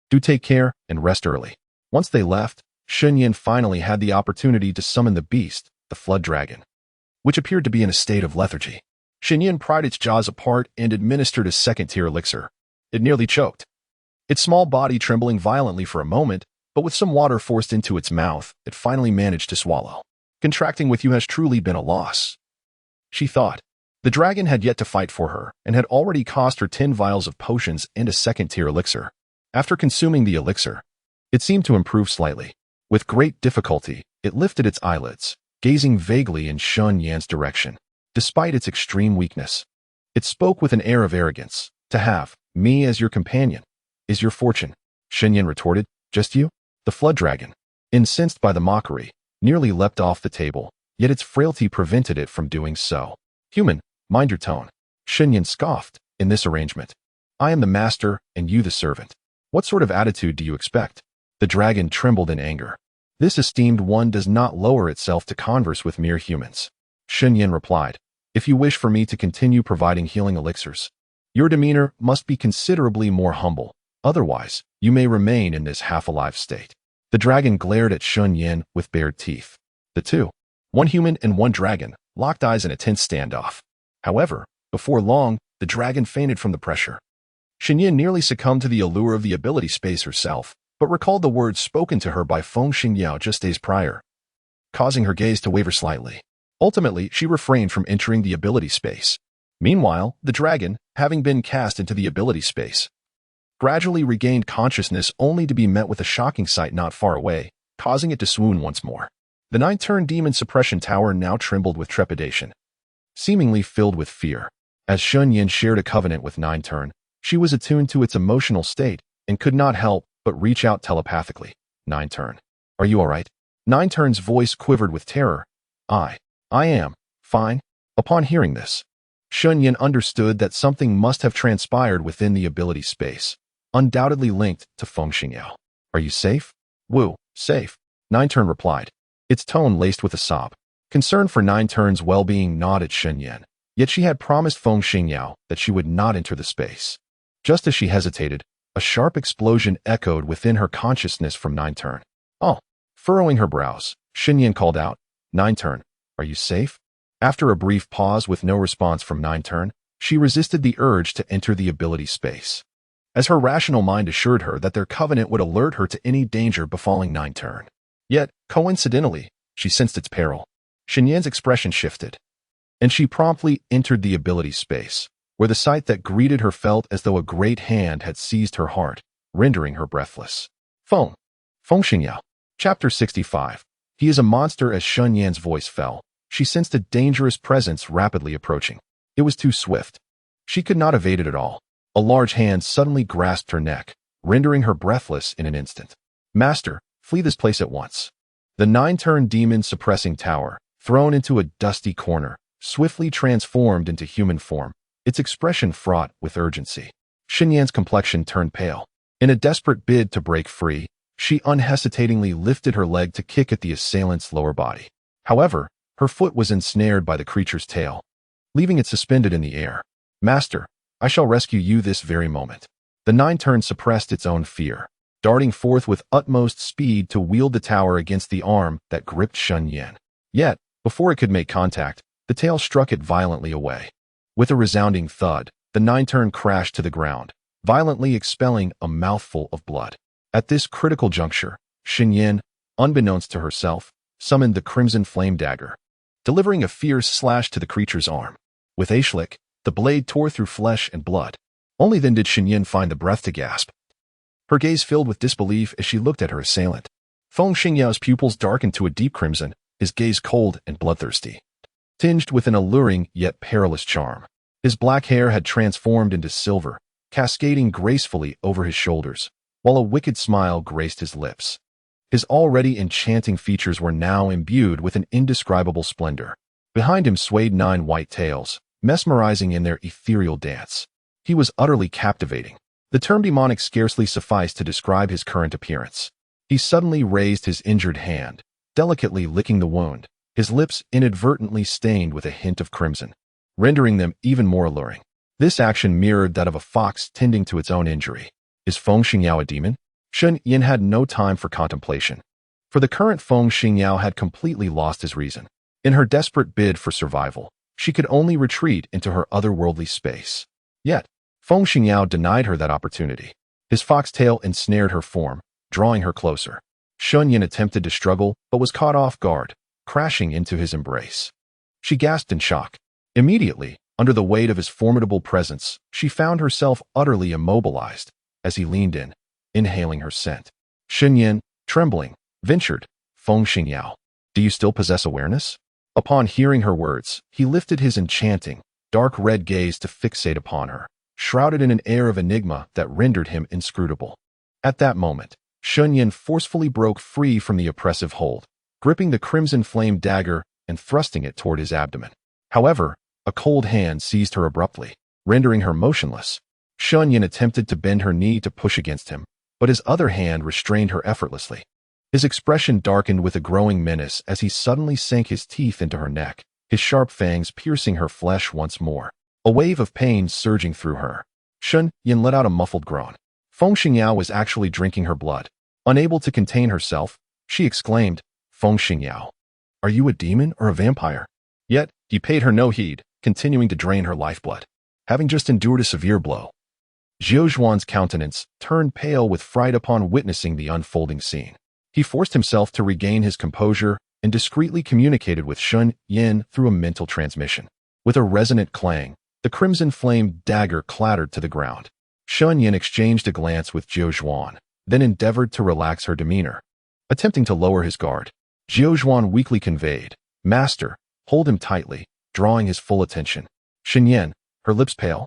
do take care and rest early. Once they left, Shen Yan finally had the opportunity to summon the beast, the flood dragon, which appeared to be in a state of lethargy. Shen Yan pried its jaws apart and administered a second-tier elixir. It nearly choked, its small body trembling violently for a moment, but with some water forced into its mouth, it finally managed to swallow. Contracting with you has truly been a loss, she thought. The dragon had yet to fight for her, and had already cost her 10 vials of potions and a second-tier elixir. After consuming the elixir, it seemed to improve slightly. With great difficulty, it lifted its eyelids, gazing vaguely in Shen Yan's direction. Despite its extreme weakness, it spoke with an air of arrogance. To have me as your companion is your fortune. Shen Yan retorted, just you? The flood dragon, incensed by the mockery, nearly leapt off the table, yet its frailty prevented it from doing so. Human, mind your tone. Shen Yan scoffed. In this arrangement, I am the master and you the servant. What sort of attitude do you expect? The dragon trembled in anger. This esteemed one does not lower itself to converse with mere humans. Shen Yan replied, if you wish for me to continue providing healing elixirs, your demeanor must be considerably more humble. Otherwise, you may remain in this half-alive state. The dragon glared at Shen Yan with bared teeth. The two, one human and one dragon, locked eyes in a tense standoff. However, before long, the dragon fainted from the pressure. Shen Yan nearly succumbed to the allure of the ability space herself, but recalled the words spoken to her by Feng Xingyao just days prior, causing her gaze to waver slightly. Ultimately, she refrained from entering the ability space. Meanwhile, the dragon, having been cast into the ability space, gradually regained consciousness only to be met with a shocking sight not far away, causing it to swoon once more. The 9-turn demon suppression tower now trembled with trepidation, seemingly filled with fear. As Shen Yan shared a covenant with 9-turn, she was attuned to its emotional state and could not help but reach out telepathically. 9-turn, are you all right? Nine Turn's voice quivered with terror. I am fine. Upon hearing this, Shen Yan understood that something must have transpired within the ability space, undoubtedly linked to Feng Xingyao. Are you safe? Wu, safe. Nine Turn replied, its tone laced with a sob. Concern for Nine Turn's well-being gnawed at Shen Yan, yet she had promised Feng Xingyao that she would not enter the space. Just as she hesitated, a sharp explosion echoed within her consciousness from Nine Turn. Oh! Furrowing her brows, Shen Yan called out, Nine Turn, are you safe? After a brief pause with no response from Nine Turn, she resisted the urge to enter the ability space, as her rational mind assured her that their covenant would alert her to any danger befalling Nine Turn. Yet, coincidentally, she sensed its peril. Shen Yan's expression shifted, and she promptly entered the ability space, where the sight that greeted her felt as though a great hand had seized her heart, rendering her breathless. Feng Xingyao. Chapter 65. He is a monster. As Shen Yan's voice fell, she sensed a dangerous presence rapidly approaching. It was too swift. She could not evade it at all. A large hand suddenly grasped her neck, rendering her breathless in an instant. Master, flee this place at once. The Nine-Turn demon suppressing tower, thrown into a dusty corner, swiftly transformed into human form, its expression fraught with urgency. Shen Yan's complexion turned pale. In a desperate bid to break free, she unhesitatingly lifted her leg to kick at the assailant's lower body. However, her foot was ensnared by the creature's tail, leaving it suspended in the air. Master, I shall rescue you this very moment. The Nine-Turn suppressed its own fear, darting forth with utmost speed to wield the tower against the arm that gripped Shen Yan. Yet, before it could make contact, the tail struck it violently away. With a resounding thud, the Nine-Turn crashed to the ground, violently expelling a mouthful of blood. At this critical juncture, Shen Yan, unbeknownst to herself, summoned the crimson flame dagger, delivering a fierce slash to the creature's arm. With a schlick, the blade tore through flesh and blood. Only then did Shen Yan find the breath to gasp. Her gaze filled with disbelief as she looked at her assailant. Feng Xingyao's pupils darkened to a deep crimson, his gaze cold and bloodthirsty, tinged with an alluring yet perilous charm. His black hair had transformed into silver, cascading gracefully over his shoulders, while a wicked smile graced his lips. His already enchanting features were now imbued with an indescribable splendor. Behind him swayed 9 white tails, mesmerizing in their ethereal dance. He was utterly captivating. The term demonic scarcely sufficed to describe his current appearance. He suddenly raised his injured hand, delicately licking the wound, his lips inadvertently stained with a hint of crimson, rendering them even more alluring. This action mirrored that of a fox tending to its own injury. Is Feng Xingyao a demon? Shen Yan had no time for contemplation, for the current Feng Xingyao had completely lost his reason. In her desperate bid for survival, she could only retreat into her otherworldly space. Yet, Feng Xingyao denied her that opportunity. His foxtail ensnared her form, drawing her closer. Shen Yan attempted to struggle, but was caught off guard, crashing into his embrace. She gasped in shock. Immediately, under the weight of his formidable presence, she found herself utterly immobilized as he leaned in, inhaling her scent. Shen Yan, trembling, ventured, Feng Xingyao, do you still possess awareness? Upon hearing her words, he lifted his enchanting, dark red gaze to fixate upon her, shrouded in an air of enigma that rendered him inscrutable. At that moment, Shen Yan forcefully broke free from the oppressive hold, gripping the crimson flame dagger and thrusting it toward his abdomen. However, a cold hand seized her abruptly, rendering her motionless. Shen Yan attempted to bend her knee to push against him, but his other hand restrained her effortlessly. His expression darkened with a growing menace as he suddenly sank his teeth into her neck, his sharp fangs piercing her flesh once more. A wave of pain surging through her. Shen Yan let out a muffled groan. Feng Xingyao was actually drinking her blood. Unable to contain herself, she exclaimed, Feng Xingyao, are you a demon or a vampire? Yet, he paid her no heed, continuing to drain her lifeblood. Having just endured a severe blow, Zhou Zhuan's countenance turned pale with fright upon witnessing the unfolding scene. He forced himself to regain his composure and discreetly communicated with Shen Yan through a mental transmission. With a resonant clang, the crimson flame dagger clattered to the ground. Shen Yan exchanged a glance with Zhou Zhuan, then endeavored to relax her demeanor. Attempting to lower his guard, Zhou Zhuan weakly conveyed, Master, hold him tightly, drawing his full attention. Shen Yan, her lips pale,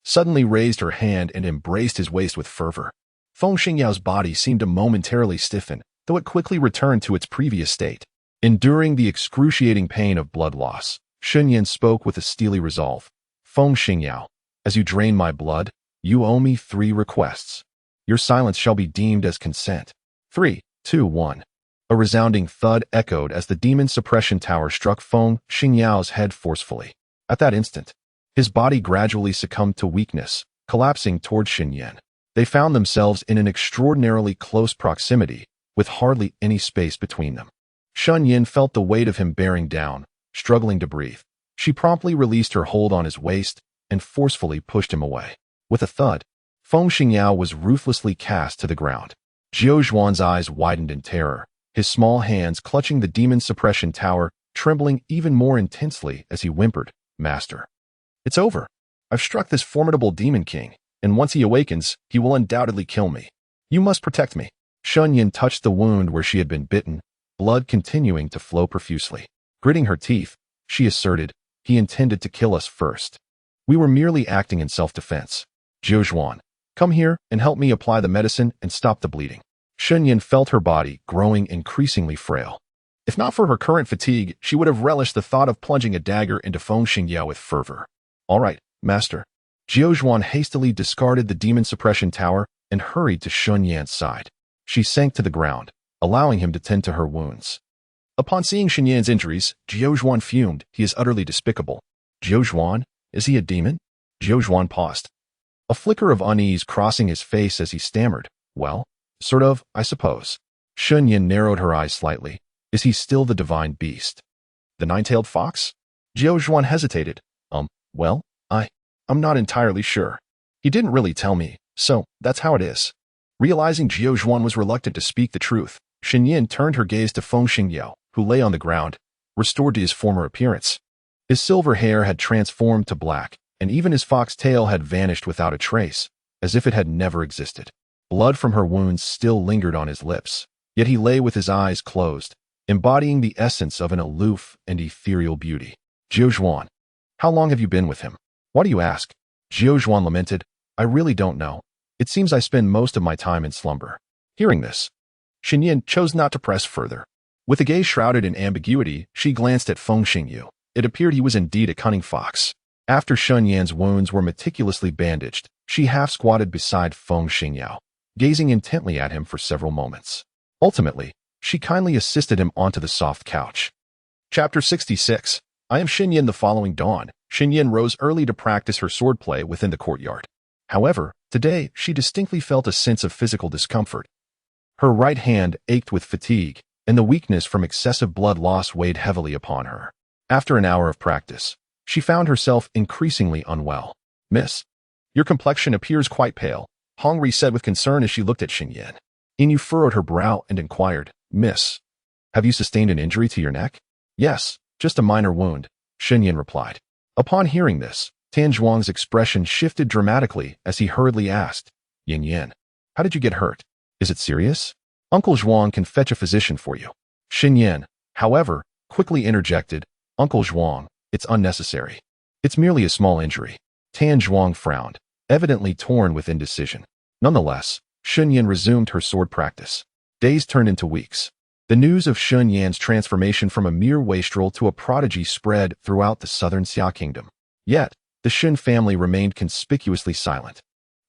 suddenly raised her hand and embraced his waist with fervor. Feng Xingyao's body seemed to momentarily stiffen, though it quickly returned to its previous state. Enduring the excruciating pain of blood loss, Shen Yan spoke with a steely resolve. Feng Xingyao, as you drain my blood, you owe me 3 requests. Your silence shall be deemed as consent. 3, 2, 1. A resounding thud echoed as the demon suppression tower struck Feng Xingyao's head forcefully. At that instant, his body gradually succumbed to weakness, collapsing toward Shen Yan. They found themselves in an extraordinarily close proximity, with hardly any space between them. Shen Yan felt the weight of him bearing down, struggling to breathe. She promptly released her hold on his waist and forcefully pushed him away. With a thud, Feng Xingyao was ruthlessly cast to the ground. Jiao Zhuan's eyes widened in terror, his small hands clutching the demon suppression tower, trembling even more intensely as he whimpered, "Master, it's over. I've struck this formidable demon king, and once he awakens, he will undoubtedly kill me. You must protect me." Shen Yan touched the wound where she had been bitten, blood continuing to flow profusely. Gritting her teeth, she asserted, "He intended to kill us first. We were merely acting in self-defense. Jiao Zhuan, come here and help me apply the medicine and stop the bleeding." Shen Yan felt her body growing increasingly frail. If not for her current fatigue, she would have relished the thought of plunging a dagger into Feng Xingyao with fervor. "All right, master." Jiao Zhuan hastily discarded the demon suppression tower and hurried to Shen Yan's side. She sank to the ground, allowing him to tend to her wounds. Upon seeing Shen Yan's injuries, Jiao Zhuan fumed. "He is utterly despicable." "Jiao Zhuan? Is he a demon?" Jiao Zhuan paused, a flicker of unease crossing his face as he stammered. "Well, sort of, I suppose." Shen Yan narrowed her eyes slightly. "Is he still the divine beast? The nine-tailed fox?" Jiao Zhuan hesitated. Well, I'm not entirely sure. He didn't really tell me, so that's how it is." Realizing Jiao Zhuan was reluctant to speak the truth, Shen Yan turned her gaze to Feng Xingyao, who lay on the ground, restored to his former appearance. His silver hair had transformed to black, and even his fox tail had vanished without a trace, as if it had never existed. Blood from her wounds still lingered on his lips, yet he lay with his eyes closed, embodying the essence of an aloof and ethereal beauty. "Jiao Zhuan, how long have you been with him?" "Why do you ask?" Jiao Zhuan lamented. "I really don't know. It seems I spend most of my time in slumber." Hearing this, Shen Yan chose not to press further. With a gaze shrouded in ambiguity, she glanced at Feng Xingyao. It appeared he was indeed a cunning fox. After Shen Yan's wounds were meticulously bandaged, she half-squatted beside Feng Xingyao, gazing intently at him for several moments. Ultimately, she kindly assisted him onto the soft couch. Chapter 66. I am Shen Yan. The following dawn, Shen Yan rose early to practice her swordplay within the courtyard. However, today she distinctly felt a sense of physical discomfort. Her right hand ached with fatigue, and the weakness from excessive blood loss weighed heavily upon her. After an hour of practice, she found herself increasingly unwell. "Miss, your complexion appears quite pale," Hongri said with concern as she looked at Shen Yan. Inu furrowed her brow and inquired, "Miss, have you sustained an injury to your neck?" "Yes, just a minor wound," Shen Yan replied. Upon hearing this, Tan Zhuang's expression shifted dramatically as he hurriedly asked, "Yin Yin, how did you get hurt? Is it serious? Uncle Zhuang can fetch a physician for you." Shen Yan, however, quickly interjected, "Uncle Zhuang, it's unnecessary. It's merely a small injury." Tan Zhuang frowned, evidently torn with indecision. Nonetheless, Shen Yan resumed her sword practice. Days turned into weeks. The news of Shen Yan's transformation from a mere wastrel to a prodigy spread throughout the southern Xia kingdom. Yet, the Shen family remained conspicuously silent.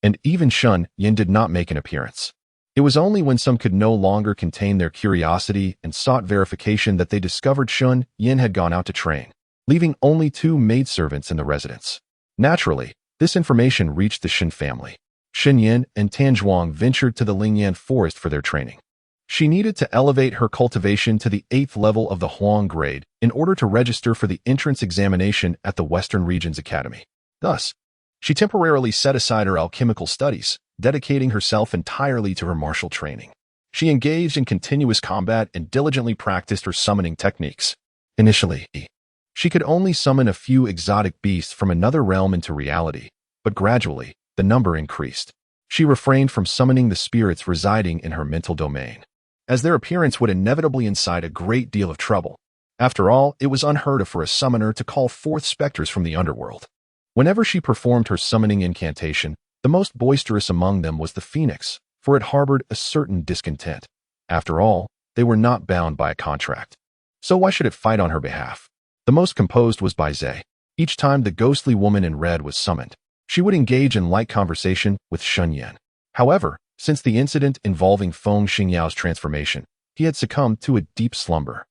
And even Shen Yan did not make an appearance. It was only when some could no longer contain their curiosity and sought verification that they discovered Shen Yan had gone out to train, leaving only 2 maidservants in the residence. Naturally, this information reached the Shen family. Shen Yan and Tan Zhuang ventured to the Lingyan forest for their training. She needed to elevate her cultivation to the 8th level of the Huang grade in order to register for the entrance examination at the Western Regions Academy. Thus, she temporarily set aside her alchemical studies, dedicating herself entirely to her martial training. She engaged in continuous combat and diligently practiced her summoning techniques. Initially, she could only summon a few exotic beasts from another realm into reality, but gradually, the number increased. She refrained from summoning the spirits residing in her mental domain, as their appearance would inevitably incite a great deal of trouble. After all, it was unheard of for a summoner to call forth specters from the underworld. Whenever she performed her summoning incantation, the most boisterous among them was the phoenix, for it harbored a certain discontent. After all, they were not bound by a contract. So why should it fight on her behalf? The most composed was Bai Zhe. Each time the ghostly woman in red was summoned, she would engage in light conversation with Shen Yan. However, since the incident involving Feng Xingyao's transformation, he had succumbed to a deep slumber,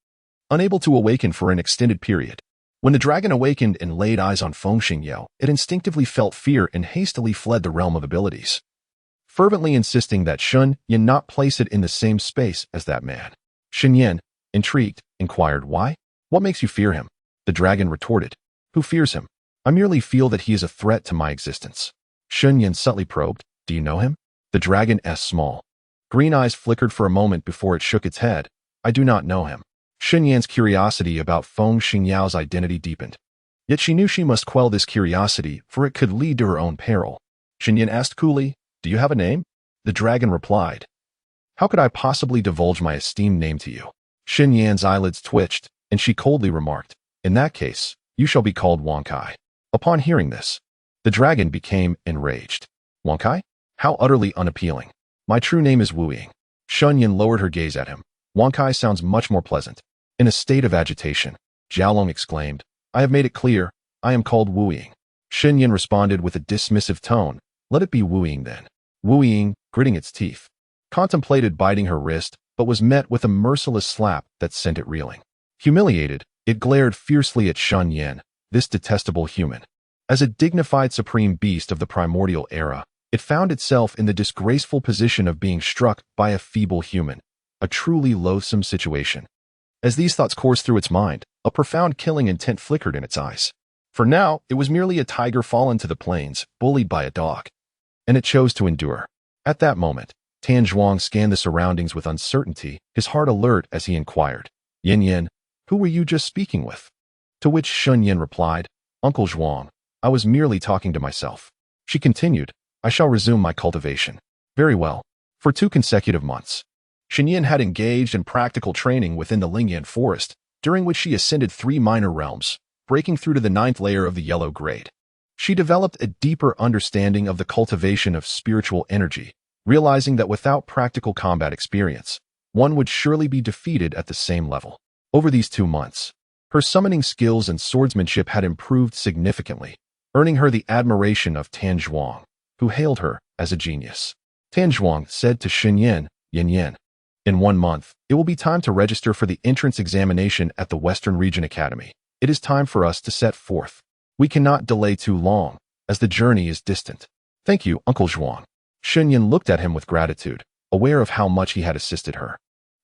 unable to awaken for an extended period. When the dragon awakened and laid eyes on Feng Xingyao, it instinctively felt fear and hastily fled the realm of abilities, fervently insisting that Shen Yan not place it in the same space as that man. Shen Yan, intrigued, inquired why? What makes you fear him? The dragon retorted. Who fears him? I merely feel that he is a threat to my existence. Shen Yan subtly probed. Do you know him? The dragon's small green eyes flickered for a moment before it shook its head. I do not know him. Shen Yan's curiosity about Feng Xingyao's identity deepened. Yet she knew she must quell this curiosity, for it could lead to her own peril. Shen Yan asked coolly, Do you have a name? The dragon replied, How could I possibly divulge my esteemed name to you? Shen Yan's eyelids twitched, and she coldly remarked, In that case, you shall be called Wang Kai. Upon hearing this, the dragon became enraged. Wang Kai? How utterly unappealing. My true name is Wu Ying. Shen Yan lowered her gaze at him. Wang Kai sounds much more pleasant. In a state of agitation, Jiaolong exclaimed, I have made it clear, I am called Wu Ying. Shen Yan responded with a dismissive tone, Let it be Wu Ying then. Wu Ying, gritting its teeth, contemplated biting her wrist, but was met with a merciless slap that sent it reeling. Humiliated, it glared fiercely at Shen Yan, this detestable human. As a dignified supreme beast of the primordial era, it found itself in the disgraceful position of being struck by a feeble human, a truly loathsome situation. As these thoughts coursed through its mind, a profound killing intent flickered in its eyes. For now, it was merely a tiger fallen to the plains, bullied by a dog. And it chose to endure. At that moment, Tan Zhuang scanned the surroundings with uncertainty, his heart alert as he inquired, Yin Yin, who were you just speaking with? To which Shen Yan replied, Uncle Zhuang, I was merely talking to myself. She continued, I shall resume my cultivation. Very well. For 2 consecutive months, Shen Yan had engaged in practical training within the Lingyan forest, during which she ascended 3 minor realms, breaking through to the 9th layer of the yellow grade. She developed a deeper understanding of the cultivation of spiritual energy, realizing that without practical combat experience, one would surely be defeated at the same level. Over these 2 months, her summoning skills and swordsmanship had improved significantly, earning her the admiration of Tan Zhuang, who hailed her as a genius. Tan Zhuang said to Shen Yan, Yin Yin, in 1 month, it will be time to register for the entrance examination at the Western Region Academy. It is time for us to set forth. We cannot delay too long, as the journey is distant. Thank you, Uncle Zhuang. Shen Yan looked at him with gratitude, aware of how much he had assisted her.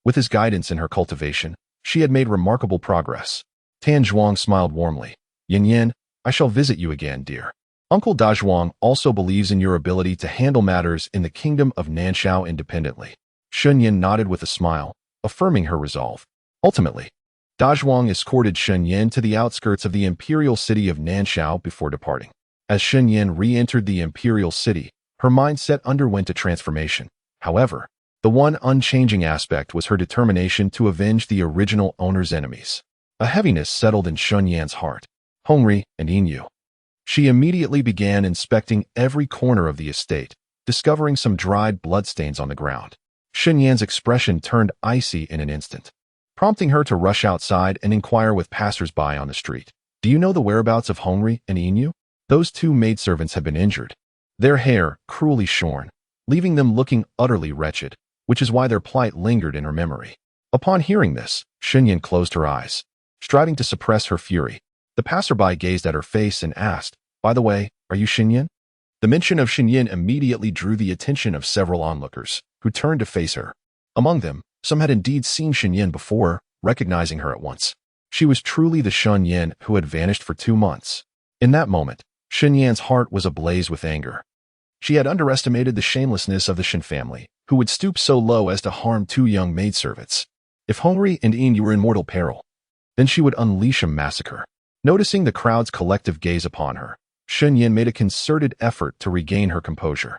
With his guidance in her cultivation, she had made remarkable progress. Tan Zhuang smiled warmly. Yin Yin, I shall visit you again, dear. Uncle Da Zhuang also believes in your ability to handle matters in the kingdom of Nanshao independently. Shen Yan nodded with a smile, affirming her resolve. Ultimately, Da Zhuang escorted Shen Yan to the outskirts of the imperial city of Nanshao before departing. As Shen Yan re-entered the imperial city, her mindset underwent a transformation. However, the one unchanging aspect was her determination to avenge the original owner's enemies. A heaviness settled in Shen Yan's heart. Hongri and Inyu. She immediately began inspecting every corner of the estate, discovering some dried bloodstains on the ground. Shen Yan's expression turned icy in an instant, prompting her to rush outside and inquire with passers-by on the street. Do you know the whereabouts of Hongri and Inyu? Those 2 maidservants have been injured, their hair cruelly shorn, leaving them looking utterly wretched, which is why their plight lingered in her memory. Upon hearing this, Shen Yan closed her eyes, striving to suppress her fury. The passerby gazed at her face and asked, By the way, are you Shen Yan? The mention of Shen Yan immediately drew the attention of several onlookers, who turned to face her. Among them, some had indeed seen Shen Yan before, recognizing her at once. She was truly the Shen Yan who had vanished for 2 months. In that moment, Shen Yan's heart was ablaze with anger. She had underestimated the shamelessness of the Shen family, who would stoop so low as to harm 2 young maidservants. If Hongri and Inyu were in mortal peril, then she would unleash a massacre. Noticing the crowd's collective gaze upon her, Shen Yan made a concerted effort to regain her composure,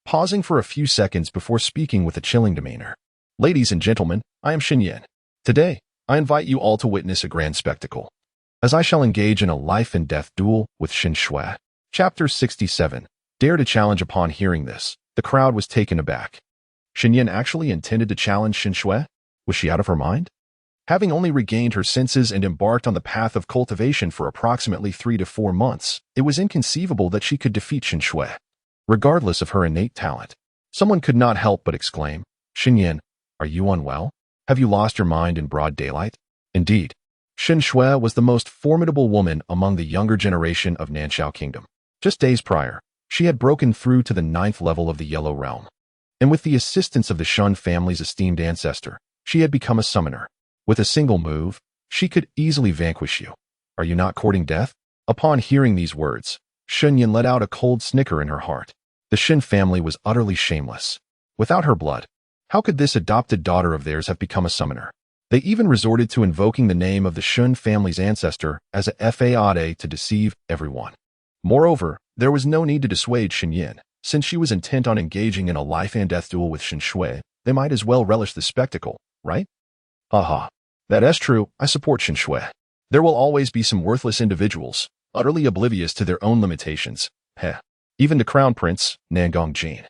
pausing for a few seconds before speaking with a chilling demeanor. Ladies and gentlemen, I am Shen Yan. Today, I invite you all to witness a grand spectacle, as I shall engage in a life-and-death duel with Shen Shui. Chapter 67. Dare to challenge. Upon hearing this, the crowd was taken aback. Shen Yan actually intended to challenge Shen Shui? Was she out of her mind? Having only regained her senses and embarked on the path of cultivation for approximately 3 to 4 months, it was inconceivable that she could defeat Shen Shui. Regardless of her innate talent, someone could not help but exclaim, "Shen Yan, are you unwell? Have you lost your mind in broad daylight?" Indeed, Shen Shui was the most formidable woman among the younger generation of Nanxiao Kingdom. Just days prior, she had broken through to the 9th level of the Yellow Realm. And with the assistance of the Shen family's esteemed ancestor, she had become a summoner. With a single move, she could easily vanquish you. Are you not courting death? Upon hearing these words, Shen Yan let out a cold snicker in her heart. The Shen family was utterly shameless. Without her blood, how could this adopted daughter of theirs have become a summoner? They even resorted to invoking the name of the Shen family's ancestor as a fade to deceive everyone. Moreover, there was no need to dissuade Shen Yan. Since she was intent on engaging in a life-and-death duel with Shen Shui, they might as well relish the spectacle, right? Haha. That is true, I support Shen Shui. There will always be some worthless individuals, utterly oblivious to their own limitations. Heh. Even the Crown Prince, Nangong Jin,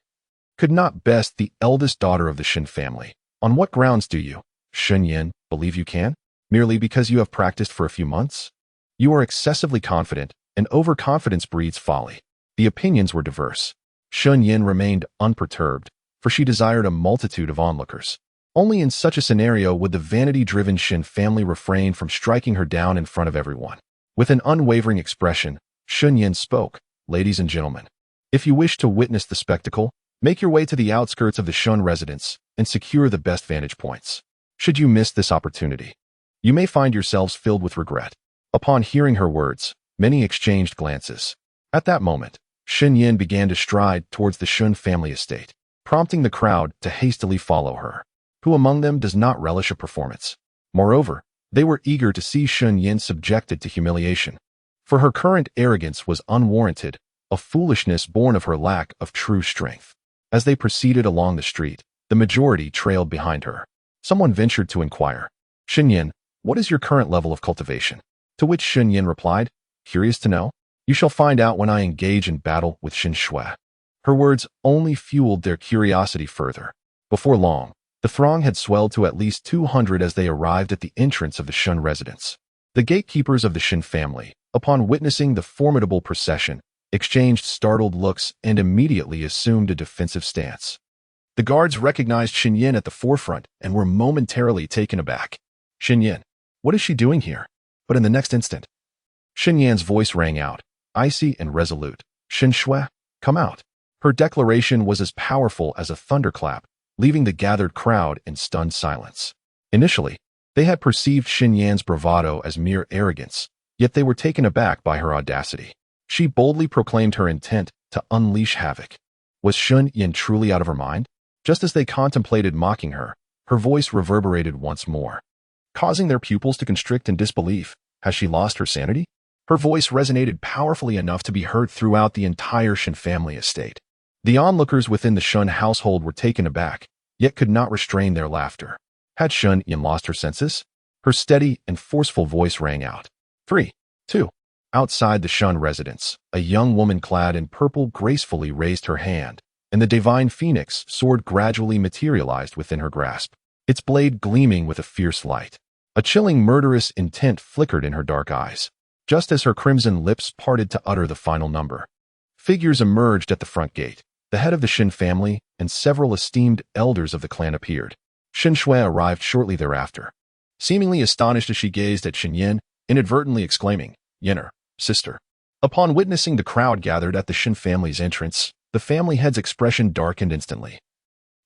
could not best the eldest daughter of the Shen family. On what grounds do you, Shen Yan, believe you can? Merely because you have practiced for a few months? You are excessively confident, and overconfidence breeds folly. The opinions were diverse. Shen Yan remained unperturbed, for she desired a multitude of onlookers. Only in such a scenario would the vanity-driven Shen family refrain from striking her down in front of everyone. With an unwavering expression, Shen Yan spoke, "Ladies and gentlemen, if you wish to witness the spectacle, make your way to the outskirts of the Shen residence and secure the best vantage points. Should you miss this opportunity, you may find yourselves filled with regret." Upon hearing her words, many exchanged glances. At that moment, Shen Yan began to stride towards the Shen family estate, prompting the crowd to hastily follow her. Who among them does not relish a performance? Moreover, they were eager to see Shen Yan subjected to humiliation. For her current arrogance was unwarranted, a foolishness born of her lack of true strength. As they proceeded along the street, the majority trailed behind her. Someone ventured to inquire, "Shen Yan, what is your current level of cultivation?" To which Shen Yan replied, "Curious to know? You shall find out when I engage in battle with Shen Shui." Her words only fueled their curiosity further. Before long, the throng had swelled to at least 200 as they arrived at the entrance of the Shen residence. The gatekeepers of the Shen family, upon witnessing the formidable procession, exchanged startled looks and immediately assumed a defensive stance. The guards recognized Shen Yan at the forefront and were momentarily taken aback. "Shen Yan, what is she doing here?" But in the next instant, Shen Yan's voice rang out, icy and resolute. "Shen Shui, come out." Her declaration was as powerful as a thunderclap, leaving the gathered crowd in stunned silence. Initially, they had perceived Shen Yan's bravado as mere arrogance, yet they were taken aback by her audacity. She boldly proclaimed her intent to unleash havoc. Was Shen Yan truly out of her mind? Just as they contemplated mocking her, her voice reverberated once more, causing their pupils to constrict in disbelief. Has she lost her sanity? Her voice resonated powerfully enough to be heard throughout the entire Shen family estate. The onlookers within the Shen household were taken aback, yet could not restrain their laughter. Had Shen Yan lost her senses? Her steady and forceful voice rang out. 3, 2. Outside the Shen residence, a young woman clad in purple gracefully raised her hand, and the divine phoenix sword gradually materialized within her grasp, its blade gleaming with a fierce light. A chilling murderous intent flickered in her dark eyes, just as her crimson lips parted to utter the final number. Figures emerged at the front gate. The head of the Shen family and several esteemed elders of the clan appeared. Shen Shui arrived shortly thereafter, seemingly astonished as she gazed at Shen Yan, inadvertently exclaiming, "Yenner, sister." Upon witnessing the crowd gathered at the Shen family's entrance, the family head's expression darkened instantly.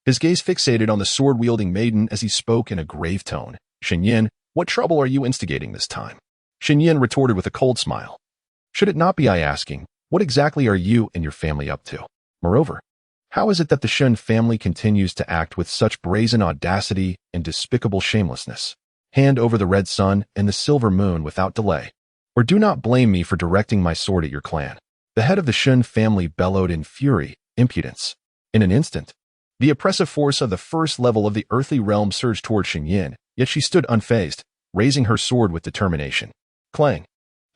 His gaze fixated on the sword-wielding maiden as he spoke in a grave tone. "Shen Yan, what trouble are you instigating this time?" Shen Yan retorted with a cold smile. "Should it not be I asking, what exactly are you and your family up to? Moreover, how is it that the Shen family continues to act with such brazen audacity and despicable shamelessness? Hand over the red sun and the silver moon without delay, or do not blame me for directing my sword at your clan." The head of the Shen family bellowed in fury, impudence. In an instant, the oppressive force of the first level of the earthly realm surged toward Shen Yan, yet she stood unfazed, raising her sword with determination. Clang!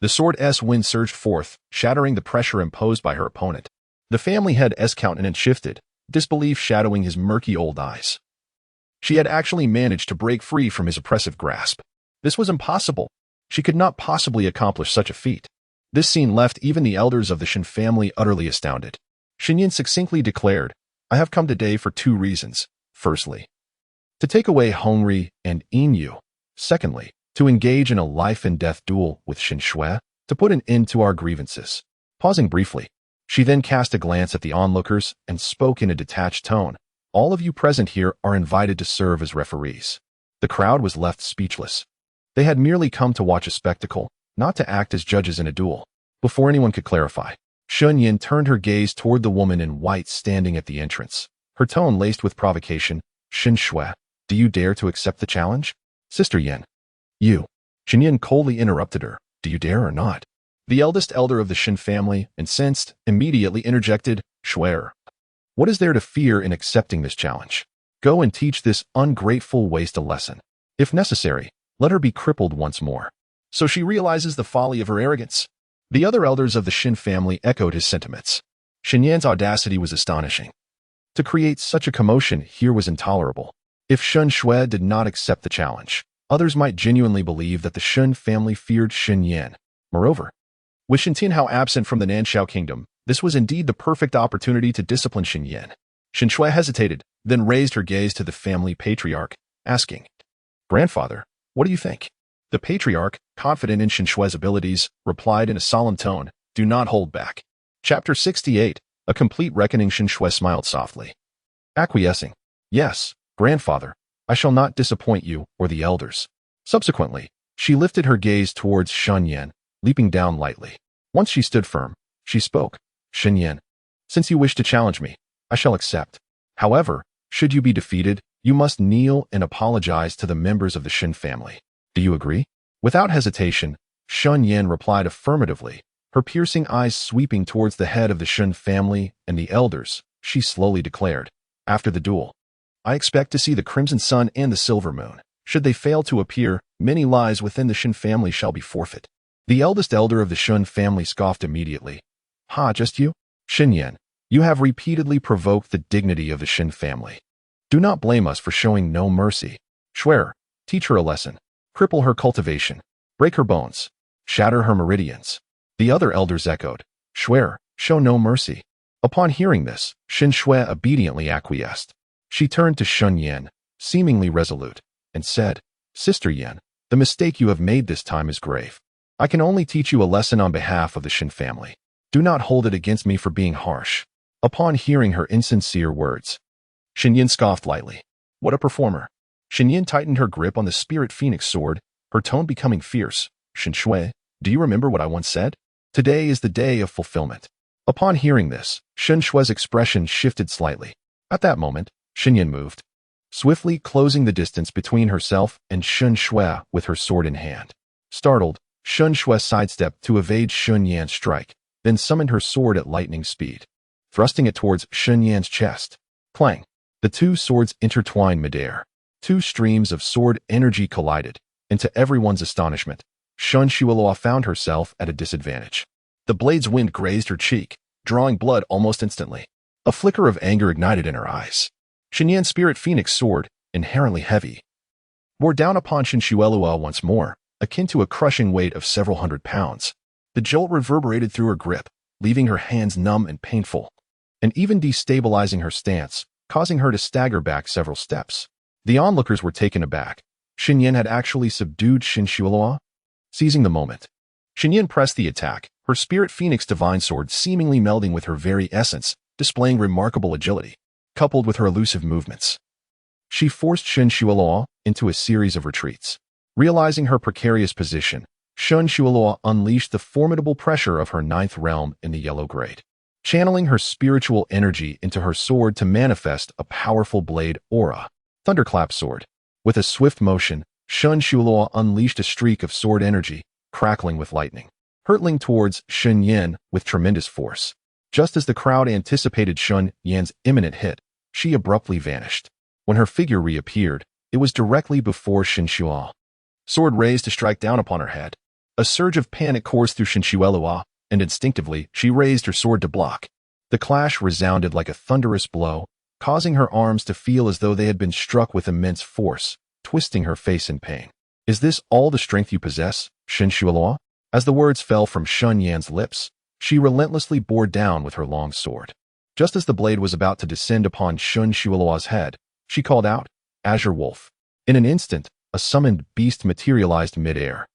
The sword's wind surged forth, shattering the pressure imposed by her opponent. The family head's countenance shifted, disbelief shadowing his murky old eyes. She had actually managed to break free from his oppressive grasp. This was impossible. She could not possibly accomplish such a feat. This scene left even the elders of the Shen family utterly astounded. Shen Yan succinctly declared, "I have come today for 2 reasons. Firstly, to take away Hongri and Inyu. Secondly, to engage in a life-and-death duel with Shen Shui, to put an end to our grievances." Pausing briefly, she then cast a glance at the onlookers and spoke in a detached tone. "All of you present here are invited to serve as referees." The crowd was left speechless. They had merely come to watch a spectacle, not to act as judges in a duel. Before anyone could clarify, Shen Yan turned her gaze toward the woman in white standing at the entrance. Her tone laced with provocation. "Shen Shui, do you dare to accept the challenge?" "Sister Yan." "You." Shen Yan coldly interrupted her. "Do you dare or not?" The eldest elder of the Shen family, incensed, immediately interjected, "Swear. What is there to fear in accepting this challenge? Go and teach this ungrateful waste a lesson. If necessary, let her be crippled once more, so she realizes the folly of her arrogance." The other elders of the Shen family echoed his sentiments. Shen Yan's audacity was astonishing. To create such a commotion here was intolerable. If Shen Shui did not accept the challenge, others might genuinely believe that the Shen family feared Shen Yan. Moreover, with Shen Tianhao absent from the Nanxiao kingdom, this was indeed the perfect opportunity to discipline Shen Yan. Shen Shui hesitated, then raised her gaze to the family patriarch, asking, "Grandfather, what do you think?" The patriarch, confident in Shen Shui's abilities, replied in a solemn tone, "Do not hold back." Chapter 68, A Complete Reckoning. Shen Shui smiled softly, acquiescing. "Yes, grandfather, I shall not disappoint you or the elders." Subsequently, she lifted her gaze towards Shen Yan, leaping down lightly. Once she stood firm, she spoke, "Shen Yan, since you wish to challenge me, I shall accept. However, should you be defeated, you must kneel and apologize to the members of the Shen family. Do you agree?" Without hesitation, Shen Yan replied affirmatively, her piercing eyes sweeping towards the head of the Shen family and the elders. She slowly declared, "After the duel, I expect to see the Crimson Sun and the Silver Moon. Should they fail to appear, many lives within the Shen family shall be forfeit." The eldest elder of the Shen family scoffed immediately. "Ha, just you? Shen Yan, you have repeatedly provoked the dignity of the Shen family. Do not blame us for showing no mercy. Swear, teach her a lesson. Cripple her cultivation, break her bones, shatter her meridians." The other elders echoed, "Swear, show no mercy." Upon hearing this, Shen Shui obediently acquiesced. She turned to Shen Yan, seemingly resolute, and said, "Sister Yan, the mistake you have made this time is grave. I can only teach you a lesson on behalf of the Shen family. Do not hold it against me for being harsh." Upon hearing her insincere words, Shen Yan scoffed lightly. What a performer. Shen Yan tightened her grip on the spirit phoenix sword, her tone becoming fierce. "Shen Shui, do you remember what I once said? Today is the day of fulfillment." Upon hearing this, Shen Shui's expression shifted slightly. At that moment, Shen Yan moved, swiftly closing the distance between herself and Shen Shui with her sword in hand. Startled, Shen Shui sidestepped to evade Shen Yan's strike, then summoned her sword at lightning speed, thrusting it towards Shen Yan's chest. Clang! The two swords intertwined midair. 2 streams of sword energy collided, and to everyone's astonishment, Shen Shuiluo found herself at a disadvantage. The blade's wind grazed her cheek, drawing blood almost instantly. A flicker of anger ignited in her eyes. Shen Yan's spirit phoenix sword, inherently heavy, bore down upon Shen Shuiluo once more, akin to a crushing weight of several hundred pounds. The jolt reverberated through her grip, leaving her hands numb and painful, and even destabilizing her stance, causing her to stagger back several steps. The onlookers were taken aback. Shen Yan had actually subdued Shen Shuiluo? Seizing the moment, Shen Yan pressed the attack, her spirit phoenix divine sword seemingly melding with her very essence, displaying remarkable agility, coupled with her elusive movements. She forced Shen Shuiluo into a series of retreats. Realizing her precarious position, Shen Shuiluo unleashed the formidable pressure of her 9th realm in the Yellow Grade, channeling her spiritual energy into her sword to manifest a powerful blade aura. Thunderclap sword. With a swift motion, Shen Shuiluo unleashed a streak of sword energy, crackling with lightning, hurtling towards Shen Yan with tremendous force. Just as the crowd anticipated Shen Yan's imminent hit, she abruptly vanished. When her figure reappeared, it was directly before Shen Shuiluo. Sword raised to strike down upon her head. A surge of panic coursed through Shen Shuiluo, and instinctively she raised her sword to block. The clash resounded like a thunderous blow, causing her arms to feel as though they had been struck with immense force, twisting her face in pain. "Is this all the strength you possess, Shen Shualua?" As the words fell from Shen Yan's lips, she relentlessly bore down with her long sword. Just as the blade was about to descend upon Shen Shualua's head, she called out, "Azure Wolf." In an instant, a summoned beast materialized mid-air,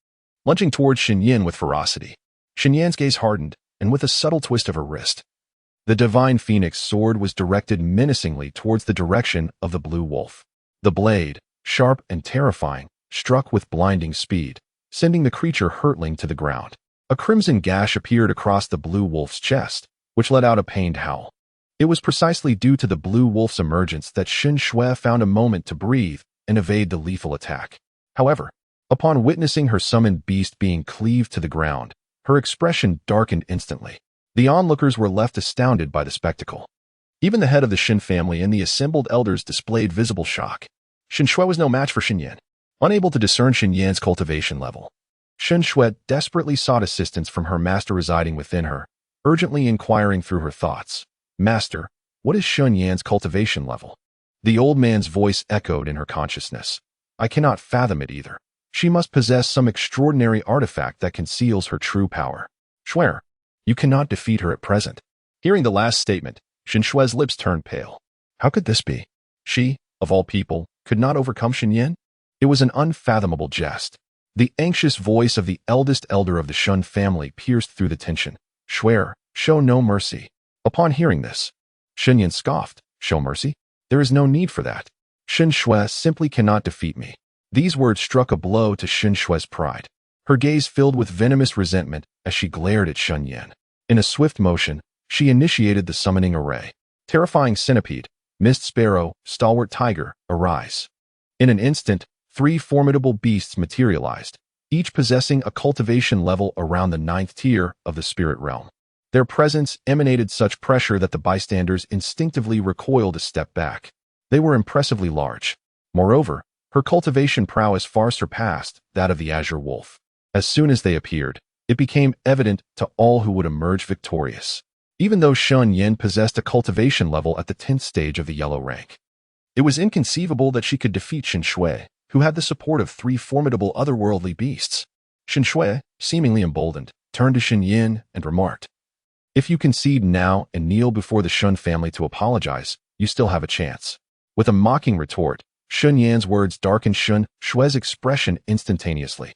lunging towards Shen Yan with ferocity. Shen Yan's gaze hardened, and with a subtle twist of her wrist, the divine phoenix sword was directed menacingly towards the direction of the blue wolf. The blade, sharp and terrifying, struck with blinding speed, sending the creature hurtling to the ground. A crimson gash appeared across the blue wolf's chest, which let out a pained howl. It was precisely due to the blue wolf's emergence that Shen Shui found a moment to breathe and evade the lethal attack. However, upon witnessing her summoned beast being cleaved to the ground, her expression darkened instantly. The onlookers were left astounded by the spectacle. Even the head of the Shen family and the assembled elders displayed visible shock. Shen Shui was no match for Shen Yan. Unable to discern Shen Yan's cultivation level, Shen Shui desperately sought assistance from her master residing within her, urgently inquiring through her thoughts, "Master, what is Shen Yan's cultivation level?" The old man's voice echoed in her consciousness. "I cannot fathom it either. She must possess some extraordinary artifact that conceals her true power. Swear, you cannot defeat her at present." Hearing the last statement, Shen Shui's lips turned pale. How could this be? She, of all people, could not overcome Shen Yan? It was an unfathomable jest. The anxious voice of the eldest elder of the Shen family pierced through the tension. "Swear, show no mercy." Upon hearing this, Shen Yan scoffed. "Show mercy? There is no need for that. Shen Shui simply cannot defeat me." These words struck a blow to Shen Shui's pride. Her gaze filled with venomous resentment as she glared at Shen Yan. In a swift motion, she initiated the summoning array. Terrifying centipede, mist sparrow, stalwart tiger, arise. In an instant, 3 formidable beasts materialized, each possessing a cultivation level around the 9th tier of the spirit realm. Their presence emanated such pressure that the bystanders instinctively recoiled a step back. They were impressively large. Moreover, her cultivation prowess far surpassed that of the Azure Wolf. As soon as they appeared, it became evident to all who would emerge victorious. Even though Shen Yan possessed a cultivation level at the 10th stage of the yellow rank, it was inconceivable that she could defeat Shen Shui, who had the support of 3 formidable otherworldly beasts. Shen Shui, seemingly emboldened, turned to Shen Yan and remarked, "If you concede now and kneel before the Shen family to apologize, you still have a chance." With a mocking retort, Shen Yan's words darkened Shen Shui's expression instantaneously.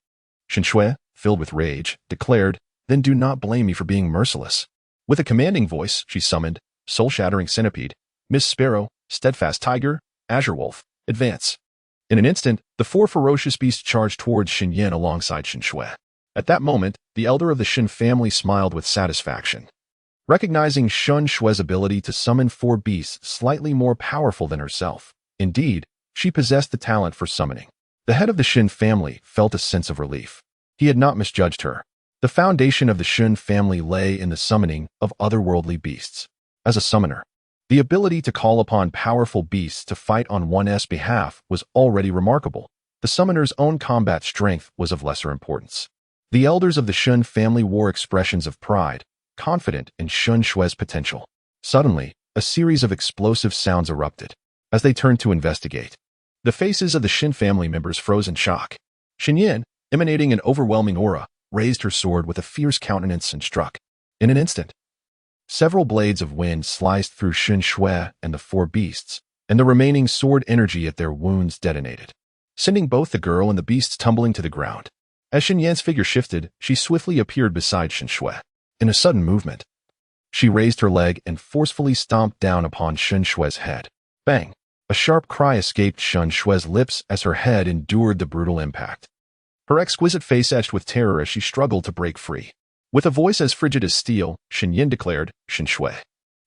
Shen Shui, filled with rage, declared, "Then do not blame me for being merciless." With a commanding voice, she summoned, "Soul-shattering centipede, mist sparrow, steadfast tiger, azure wolf, advance." In an instant, the 4 ferocious beasts charged towards Shen Yan alongside Shen Shui. At that moment, the elder of the Shen family smiled with satisfaction. Recognizing Shen Shui's ability to summon 4 beasts slightly more powerful than herself, indeed, she possessed the talent for summoning. The head of the Shen family felt a sense of relief. He had not misjudged her. The foundation of the Shen family lay in the summoning of otherworldly beasts. As a summoner, the ability to call upon powerful beasts to fight on one's behalf was already remarkable. The summoner's own combat strength was of lesser importance. The elders of the Shen family wore expressions of pride, confident in Shen Shui's potential. Suddenly, a series of explosive sounds erupted. As they turned to investigate, the faces of the Shen family members froze in shock. Shen Yan, emanating an overwhelming aura, raised her sword with a fierce countenance and struck. In an instant, several blades of wind sliced through Shen Shui and the 4 beasts, and the remaining sword energy at their wounds detonated, sending both the girl and the beasts tumbling to the ground. As Shen Yan's figure shifted, she swiftly appeared beside Shen Shui. In a sudden movement, she raised her leg and forcefully stomped down upon Shen Shui's head. Bang! A sharp cry escaped Shen Shui's lips as her head endured the brutal impact. Her exquisite face etched with terror as she struggled to break free. With a voice as frigid as steel, Shen Yan declared, "Shen Shui,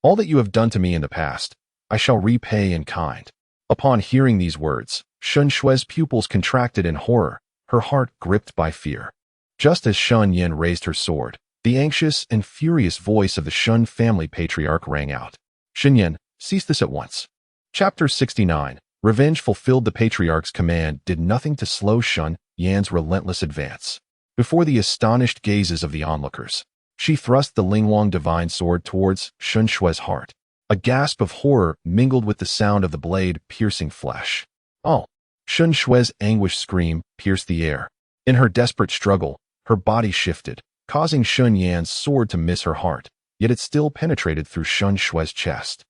all that you have done to me in the past, I shall repay in kind." Upon hearing these words, Shen Shui's pupils contracted in horror, her heart gripped by fear. Just as Shen Yan raised her sword, the anxious and furious voice of the Shen family patriarch rang out. "Shen Yan, cease this at once." Chapter 69. Revenge fulfilled. The patriarch's command did nothing to slow Shen Yan's relentless advance. Before the astonished gazes of the onlookers, she thrust the Lingwang divine sword towards Shen Shui's heart. A gasp of horror mingled with the sound of the blade piercing flesh. Oh! Shen Shui's anguished scream pierced the air. In her desperate struggle, her body shifted, causing Shen Yan's sword to miss her heart, yet it still penetrated through Shen Shui's chest.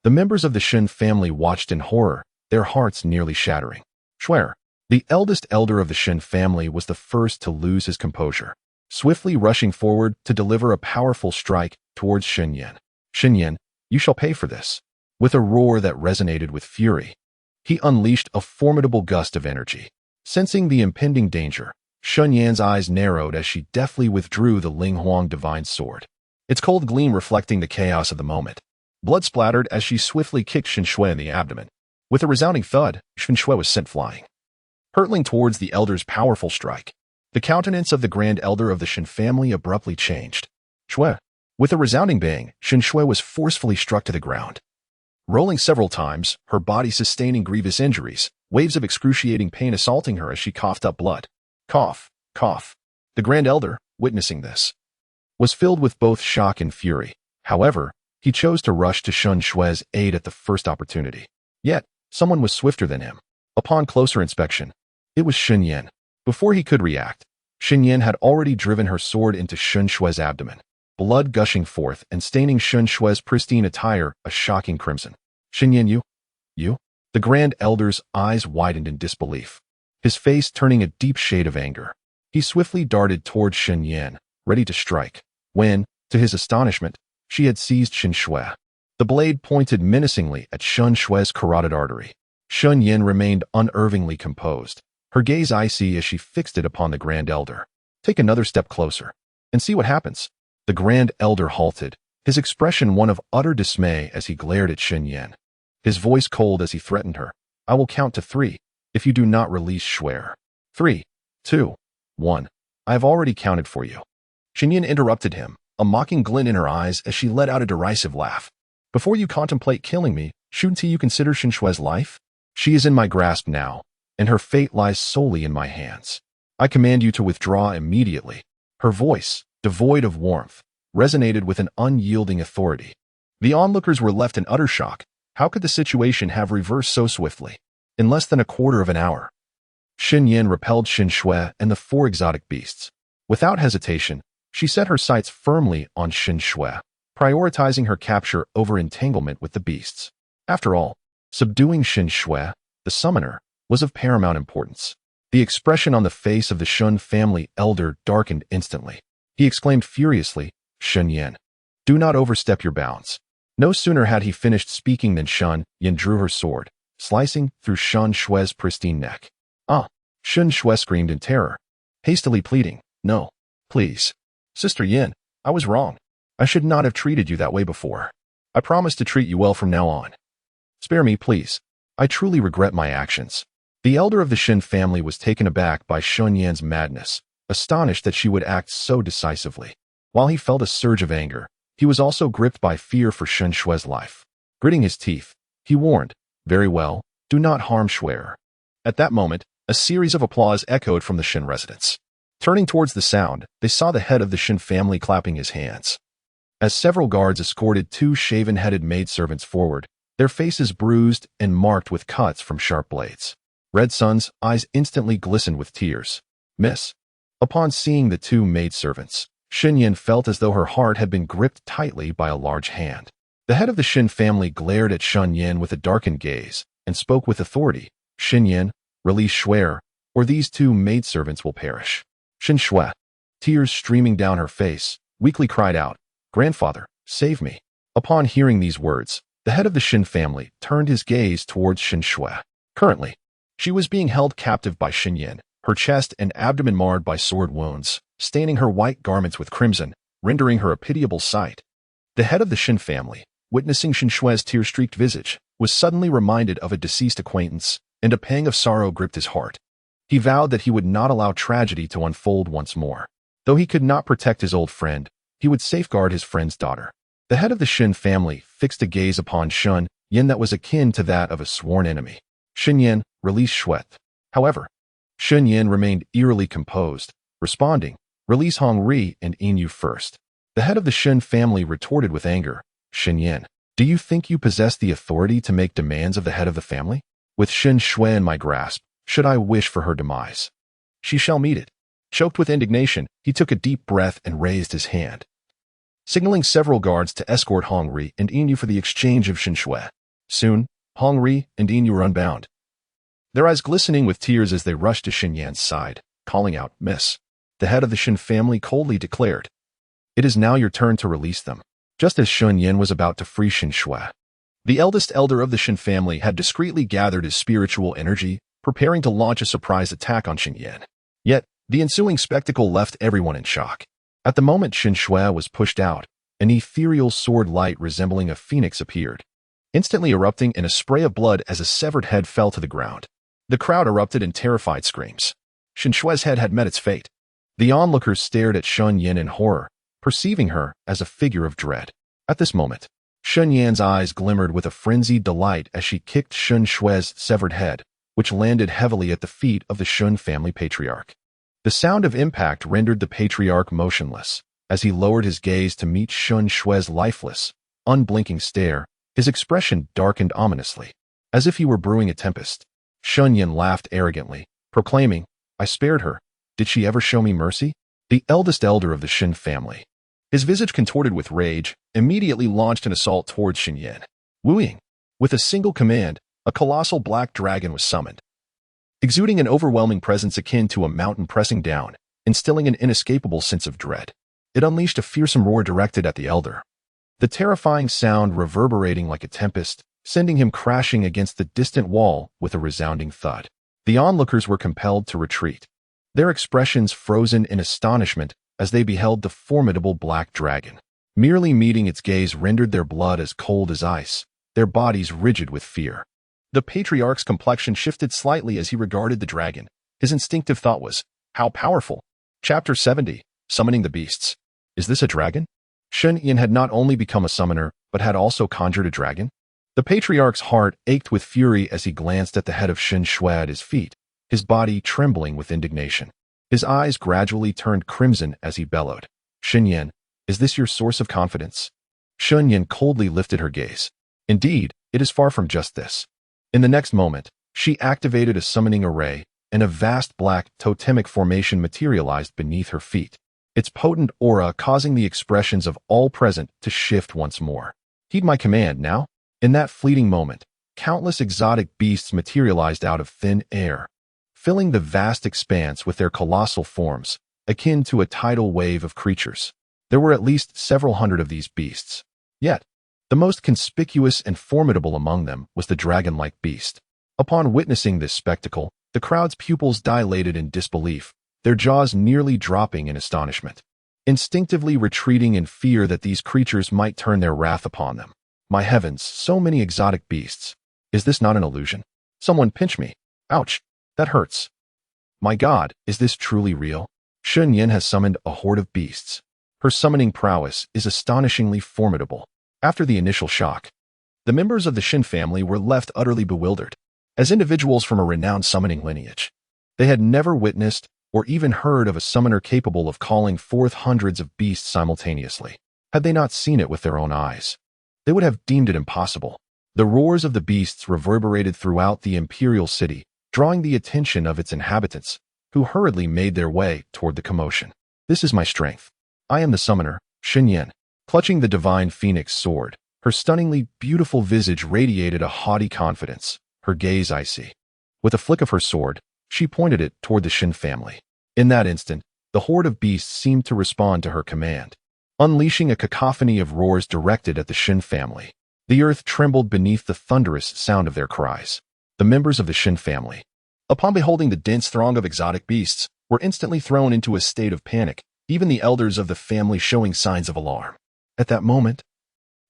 The members of the Shen family watched in horror, their hearts nearly shattering. Shuai, the eldest elder of the Shen family, was the first to lose his composure, swiftly rushing forward to deliver a powerful strike towards Shen Yan. Shen Yan, you shall pay for this. With a roar that resonated with fury, he unleashed a formidable gust of energy. Sensing the impending danger, Shen Yan's eyes narrowed as she deftly withdrew the Ling Huang divine sword, its cold gleam reflecting the chaos of the moment. Blood splattered as she swiftly kicked Shen Shui in the abdomen. With a resounding thud, Shen Shui was sent flying, hurtling towards the elder's powerful strike. The countenance of the grand elder of the Shen family abruptly changed. Shui. With a resounding bang, Shen Shui was forcefully struck to the ground. Rolling several times, her body sustaining grievous injuries, waves of excruciating pain assaulting her as she coughed up blood. Cough, cough. The grand elder, witnessing this, was filled with both shock and fury. However, he chose to rush to Shen Shui's aid at the first opportunity. Yet, someone was swifter than him. Upon closer inspection, it was Shen Yan. Before he could react, Shen Yan had already driven her sword into Shen Shui's abdomen, blood gushing forth and staining Shen Shui's pristine attire a shocking crimson. Shen Yan, you? The grand elder's eyes widened in disbelief, his face turning a deep shade of anger. He swiftly darted toward Shen Yan, ready to strike, when, to his astonishment, she had seized Shen Shui. The blade pointed menacingly at Shen Shui's carotid artery. Shen Yan remained unervingly composed, her gaze icy as she fixed it upon the grand elder. Take another step closer, and see what happens. The grand elder halted, his expression one of utter dismay as he glared at Shen Yan. His voice cold as he threatened her. I will count to 3, if you do not release Shui. 3, 2, 1. I have already counted for you. Shen Yan interrupted him, a mocking glint in her eyes as she let out a derisive laugh. Before you contemplate killing me, shouldn't you consider Shen Shui's life? She is in my grasp now, and her fate lies solely in my hands. I command you to withdraw immediately. Her voice, devoid of warmth, resonated with an unyielding authority. The onlookers were left in utter shock. How could the situation have reversed so swiftly? In less than a quarter of an hour, Shen Yan repelled Shen Shui and the 4 exotic beasts. Without hesitation, she set her sights firmly on Shen Shui, prioritizing her capture over entanglement with the beasts. After all, subduing Shen Shui, the summoner, was of paramount importance. The expression on the face of the Shen family elder darkened instantly. He exclaimed furiously, Shen Yan, do not overstep your bounds. No sooner had he finished speaking than Shen Yan drew her sword, slicing through Shen Shui's pristine neck. Ah! Shen Shui screamed in terror, hastily pleading, no, please. Sister Yin, I was wrong. I should not have treated you that way before. I promise to treat you well from now on. Spare me, please. I truly regret my actions. The elder of the Shen family was taken aback by Shen Yan's madness, astonished that she would act so decisively. While he felt a surge of anger, he was also gripped by fear for Shen Shui's life. Gritting his teeth, he warned, very well, do not harm Shui. At that moment, a series of applause echoed from the Shen residents. Turning towards the sound, they saw the head of the Shen family clapping his hands. As several guards escorted 2 shaven-headed maidservants forward, their faces bruised and marked with cuts from sharp blades. Red Sun's eyes instantly glistened with tears. Miss. Upon seeing the 2 maidservants, Shen Yan felt as though her heart had been gripped tightly by a large hand. The head of the Shen family glared at Shen Yan with a darkened gaze and spoke with authority. Shen Yan, release Shui, or these 2 maidservants will perish. Shen Shui, tears streaming down her face, weakly cried out, Grandfather, save me. Upon hearing these words, the head of the Shen family turned his gaze towards Shen Shui. Currently, she was being held captive by Shen Yan, her chest and abdomen marred by sword wounds, staining her white garments with crimson, rendering her a pitiable sight. The head of the Shen family, witnessing Shen Shui's tear-streaked visage, was suddenly reminded of a deceased acquaintance, and a pang of sorrow gripped his heart. He vowed that he would not allow tragedy to unfold once more. Though he could not protect his old friend, he would safeguard his friend's daughter. The head of the Shen family fixed a gaze upon Shen Yan that was akin to that of a sworn enemy. Shen Yan, release Shui. However, Shen Yan remained eerily composed, responding, release Hong Ri and Yin Yu first. The head of the Shen family retorted with anger, Shen Yan, Do you think you possess the authority to make demands of the head of the family? With Shen Shui in my grasp, should I wish for her demise? She shall meet it. Choked with indignation, he took a deep breath and raised his hand, signaling several guards to escort Hong Ri and Inu for the exchange of Shen Shui. Soon, Hong Ri and Inu were unbound, their eyes glistening with tears as they rushed to Shen Yan's side, calling out, "Miss." The head of the Shen family coldly declared, "It is now your turn to release them." Just as Shen Yan was about to free Shen Shui, the eldest elder of the Shen family had discreetly gathered his spiritual energy, preparing to launch a surprise attack on Shen Yan. Yet, the ensuing spectacle left everyone in shock. At the moment Shen Shui was pushed out, an ethereal sword light resembling a phoenix appeared, instantly erupting in a spray of blood as a severed head fell to the ground. The crowd erupted in terrified screams. Shen Shui's head had met its fate. The onlookers stared at Shen Yan in horror, perceiving her as a figure of dread. At this moment, Shen Yan's eyes glimmered with a frenzied delight as she kicked Shen Shui's severed head, which landed heavily at the feet of the Shen family patriarch. The sound of impact rendered the patriarch motionless. As he lowered his gaze to meet Shen Shui's lifeless, unblinking stare, his expression darkened ominously, as if he were brewing a tempest. Shen Yan laughed arrogantly, proclaiming, "I spared her. Did she ever show me mercy?" The eldest elder of the Shen family, his visage contorted with rage, immediately launched an assault towards Shen Yan. Wooing. With a single command, a colossal black dragon was summoned, exuding an overwhelming presence akin to a mountain pressing down, instilling an inescapable sense of dread. It unleashed a fearsome roar directed at the elder, the terrifying sound reverberating like a tempest, sending him crashing against the distant wall with a resounding thud. The onlookers were compelled to retreat, their expressions frozen in astonishment as they beheld the formidable black dragon. Merely meeting its gaze rendered their blood as cold as ice, their bodies rigid with fear. The patriarch's complexion shifted slightly as he regarded the dragon. His instinctive thought was, "How powerful?" Chapter 70, Summoning the Beasts. Is this a dragon? Shen Yan had not only become a summoner, but had also conjured a dragon? The patriarch's heart ached with fury as he glanced at the head of Shen Shui at his feet, his body trembling with indignation. His eyes gradually turned crimson as he bellowed, "Shen Yan, is this your source of confidence?" Shen Yan coldly lifted her gaze. Indeed, it is far from just this. In the next moment, she activated a summoning array, and a vast black totemic formation materialized beneath her feet, its potent aura causing the expressions of all present to shift once more. "Heed my command now." In that fleeting moment, countless exotic beasts materialized out of thin air, filling the vast expanse with their colossal forms, akin to a tidal wave of creatures. There were at least several hundred of these beasts. Yet, the most conspicuous and formidable among them was the dragon-like beast. Upon witnessing this spectacle, the crowd's pupils dilated in disbelief, their jaws nearly dropping in astonishment, instinctively retreating in fear that these creatures might turn their wrath upon them. My heavens, so many exotic beasts. Is this not an illusion? Someone pinch me. Ouch, that hurts. My God, is this truly real? Shen Yan has summoned a horde of beasts. Her summoning prowess is astonishingly formidable. After the initial shock, the members of the Shen family were left utterly bewildered. As individuals from a renowned summoning lineage, they had never witnessed or even heard of a summoner capable of calling forth hundreds of beasts simultaneously. Had they not seen it with their own eyes, they would have deemed it impossible. The roars of the beasts reverberated throughout the imperial city, drawing the attention of its inhabitants, who hurriedly made their way toward the commotion. "This is my strength. I am the summoner, Shen Yan." Clutching the divine phoenix sword, her stunningly beautiful visage radiated a haughty confidence, her gaze icy. With a flick of her sword, she pointed it toward the Shen family. In that instant, the horde of beasts seemed to respond to her command, unleashing a cacophony of roars directed at the Shen family. The earth trembled beneath the thunderous sound of their cries. The members of the Shen family, upon beholding the dense throng of exotic beasts, were instantly thrown into a state of panic, even the elders of the family showing signs of alarm. At that moment,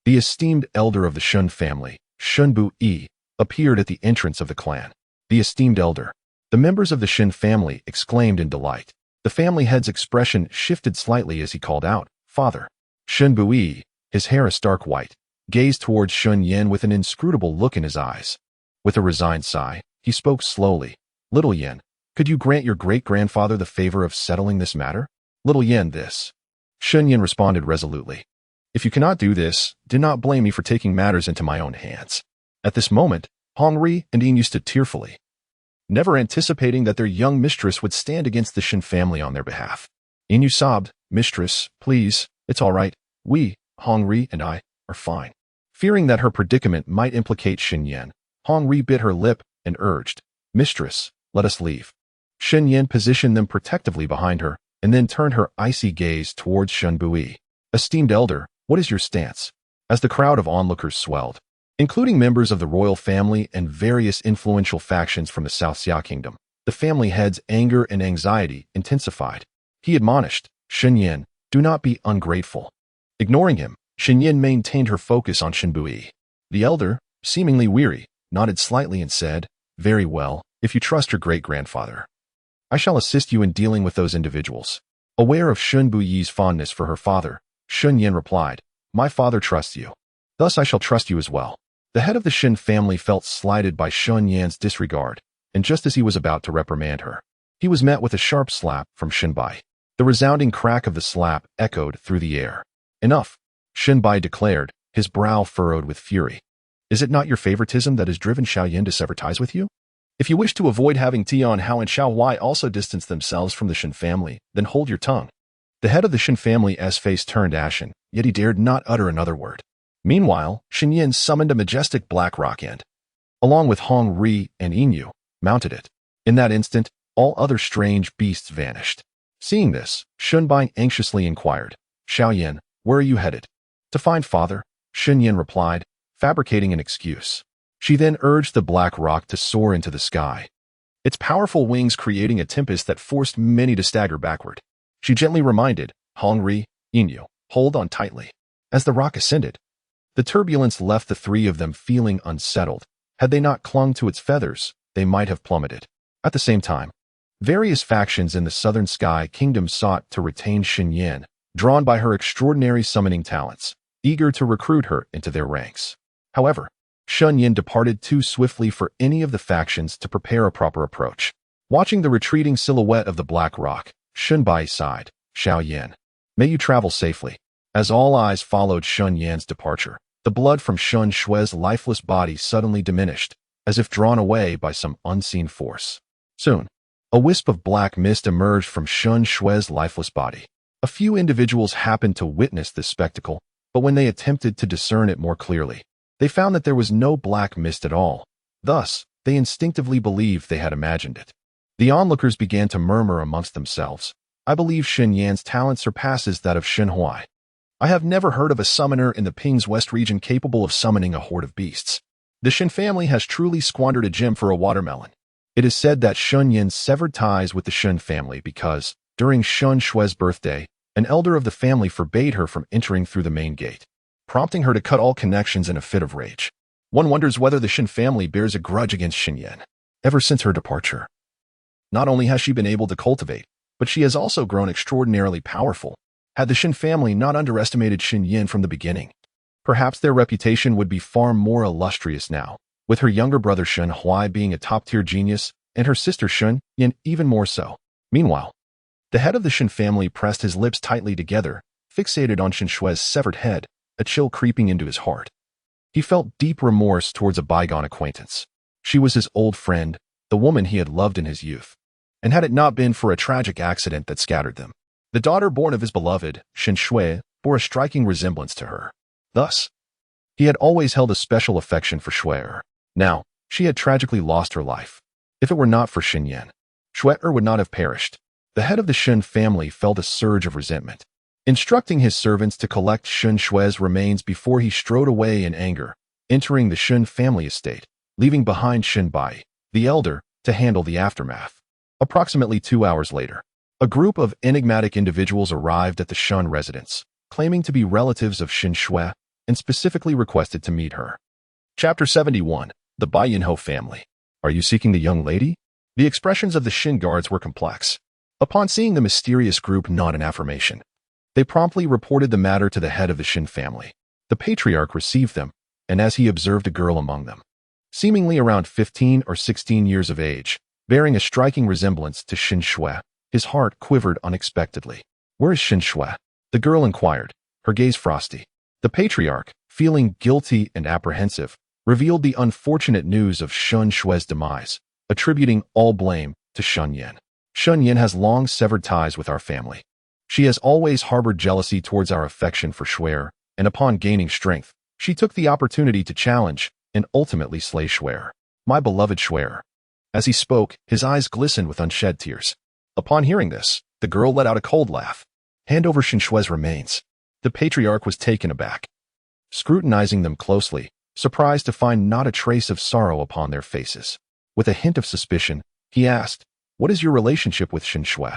the esteemed elder of the Shen family, Shen Bu-yi, appeared at the entrance of the clan. The esteemed elder. The members of the Shen family exclaimed in delight. The family head's expression shifted slightly as he called out, "Father." Shen Bu-yi, his hair a stark white, gazed towards Shen Yan with an inscrutable look in his eyes. With a resigned sigh, he spoke slowly. "Little Yan, could you grant your great-grandfather the favor of settling this matter?" "Little Yan, this." Shen Yan responded resolutely. If you cannot do this, do not blame me for taking matters into my own hands. At this moment, Hongri and Yin stood tearfully, never anticipating that their young mistress would stand against the Shen family on their behalf. Yin sobbed, "Mistress, please, it's all right. We, Hongri and I, are fine." Fearing that her predicament might implicate Shen Yan, Hongri bit her lip and urged, "Mistress, let us leave." Shen Yan positioned them protectively behind her and then turned her icy gaze towards Shen Bui. "Esteemed elder, what is your stance?" As the crowd of onlookers swelled, including members of the royal family and various influential factions from the South Xia Kingdom, the family head's anger and anxiety intensified. He admonished, "Shen Yan, do not be ungrateful." Ignoring him, Shen Yan maintained her focus on Shen Bui. The elder, seemingly weary, nodded slightly and said, "Very well, if you trust your great-grandfather. I shall assist you in dealing with those individuals." Aware of Shen Buyi's fondness for her father, Shen Yan replied, "My father trusts you. Thus I shall trust you as well." The head of the Shen family felt slighted by Shen Yan's disregard, and just as he was about to reprimand her, he was met with a sharp slap from Shen Bai. The resounding crack of the slap echoed through the air. "Enough," Shen Bai declared, his brow furrowed with fury. "Is it not your favoritism that has driven Xiao Yan to sever ties with you? If you wish to avoid having Tian Hao and Xiao Wei also distance themselves from the Shen family, then hold your tongue." The head of the Shen family's face turned ashen, yet he dared not utter another word. Meanwhile, Shen Yan summoned a majestic black rock and, along with Hong Ri and Yin, mounted it. In that instant, all other strange beasts vanished. Seeing this, Shen Bai anxiously inquired, "Xiao Yan, where are you headed?" "To find father," Shen Yan replied, fabricating an excuse. She then urged the black rock to soar into the sky, its powerful wings creating a tempest that forced many to stagger backward. She gently reminded Hong Ri, Yin, "Hold on tightly." As the rock ascended, the turbulence left the three of them feeling unsettled. Had they not clung to its feathers, they might have plummeted. At the same time, various factions in the Southern Sky Kingdom sought to retain Shen Yan, drawn by her extraordinary summoning talents, eager to recruit her into their ranks. However, Shen Yan departed too swiftly for any of the factions to prepare a proper approach. Watching the retreating silhouette of the black rock, Shen Bai sighed, "Xiao Yan, may you travel safely." As all eyes followed Shen Yan's departure, the blood from Shen Shui's lifeless body suddenly diminished, as if drawn away by some unseen force. Soon, a wisp of black mist emerged from Shen Shui's lifeless body. A few individuals happened to witness this spectacle, but when they attempted to discern it more clearly, they found that there was no black mist at all. Thus, they instinctively believed they had imagined it. The onlookers began to murmur amongst themselves, "I believe Shen Yan's talent surpasses that of Shen Hui. I have never heard of a summoner in the Ping's West region capable of summoning a horde of beasts. The Shen family has truly squandered a gem for a watermelon." It is said that Shen Yan severed ties with the Shen family because, during Shen Shui's birthday, an elder of the family forbade her from entering through the main gate, prompting her to cut all connections in a fit of rage. One wonders whether the Shen family bears a grudge against Shen Yan. Ever since her departure, not only has she been able to cultivate, but she has also grown extraordinarily powerful. Had the Shen family not underestimated Shen Yan from the beginning, perhaps their reputation would be far more illustrious now, with her younger brother Shen Hui being a top-tier genius and her sister Shen Yan even more so. Meanwhile, the head of the Shen family pressed his lips tightly together, fixated on Shen Shui's severed head, a chill creeping into his heart. He felt deep remorse towards a bygone acquaintance. She was his old friend, the woman he had loved in his youth. And had it not been for a tragic accident that scattered them, the daughter born of his beloved, Shen Shui, bore a striking resemblance to her. Thus, he had always held a special affection for Shui. Now, she had tragically lost her life. If it were not for Shen Yan, Shui would not have perished. The head of the Shen family felt a surge of resentment. Instructing his servants to collect Shen Shui's remains before he strode away in anger, entering the Shen family estate, leaving behind Shen Bai, the elder, to handle the aftermath. Approximately 2 hours later, a group of enigmatic individuals arrived at the Shen residence, claiming to be relatives of Shen Shui, and specifically requested to meet her. Chapter 71, The Bai Yinho Family. "Are you seeking the young lady?" The expressions of the Shen guards were complex. Upon seeing the mysterious group nod in affirmation, they promptly reported the matter to the head of the Shen family. The patriarch received them, and as he observed a girl among them, seemingly around 15 or 16 years of age, bearing a striking resemblance to Shen Shui, his heart quivered unexpectedly. "Where is Shen Shui?" the girl inquired, her gaze frosty. The patriarch, feeling guilty and apprehensive, revealed the unfortunate news of Shen Shui's demise, attributing all blame to Shen Yan. Shen Yan has long severed ties with our family. She has always harbored jealousy towards our affection for Shui, and upon gaining strength, she took the opportunity to challenge and ultimately slay Shui, my beloved Shui. As he spoke, his eyes glistened with unshed tears. Upon hearing this, the girl let out a cold laugh. Hand over Shen Shui's remains. The patriarch was taken aback. Scrutinizing them closely, surprised to find not a trace of sorrow upon their faces. With a hint of suspicion, he asked, "What is your relationship with Shen Shui?"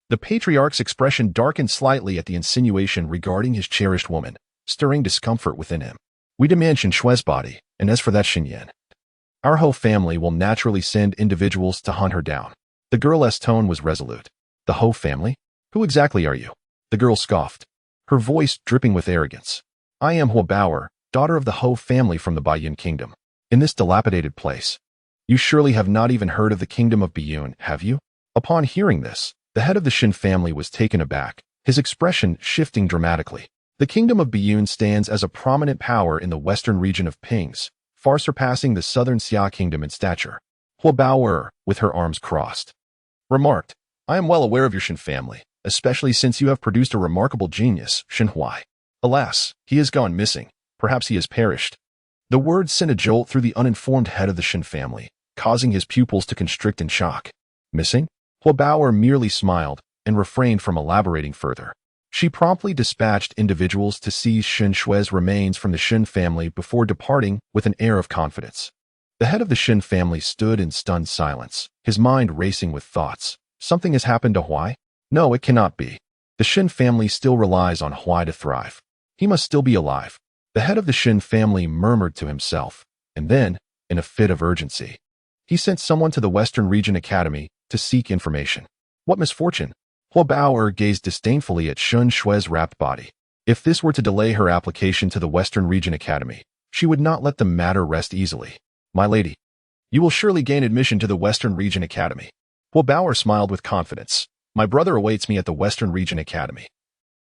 The patriarch's expression darkened slightly at the insinuation regarding his cherished woman, stirring discomfort within him. "We demand Shen Shui's body, and as for that Shen Yan, our whole family will naturally send individuals to hunt her down." The girl's tone was resolute. "The Ho family? Who exactly are you?" The girl scoffed, her voice dripping with arrogance. "I am Hua Baoer, daughter of the Ho family from the Baiyun Kingdom. In this dilapidated place, you surely have not even heard of the Kingdom of Baiyun, have you?" Upon hearing this, the head of the Shen family was taken aback, his expression shifting dramatically. The Kingdom of Baiyun stands as a prominent power in the western region of Pings, far surpassing the southern Xia Kingdom in stature. Hua Baoer, with her arms crossed, remarked, "I am well aware of your Shen family, especially since you have produced a remarkable genius, Shen Hui. Alas, he has gone missing. Perhaps he has perished." The words sent a jolt through the uninformed head of the Shen family, causing his pupils to constrict in shock. Missing? Hua Baoer merely smiled and refrained from elaborating further. She promptly dispatched individuals to seize Shen Shui's remains from the Shen family before departing with an air of confidence. The head of the Shen family stood in stunned silence, his mind racing with thoughts. Something has happened to Hui? No, it cannot be. The Shen family still relies on Hui to thrive. He must still be alive. The head of the Shen family murmured to himself, and then, in a fit of urgency, he sent someone to the Western Region Academy to seek information. What misfortune! Hua Baoer gazed disdainfully at Shen Shui's wrapped body. If this were to delay her application to the Western Region Academy, she would not let the matter rest easily. "My lady, you will surely gain admission to the Western Region Academy." Hua Baoer smiled with confidence. "My brother awaits me at the Western Region Academy.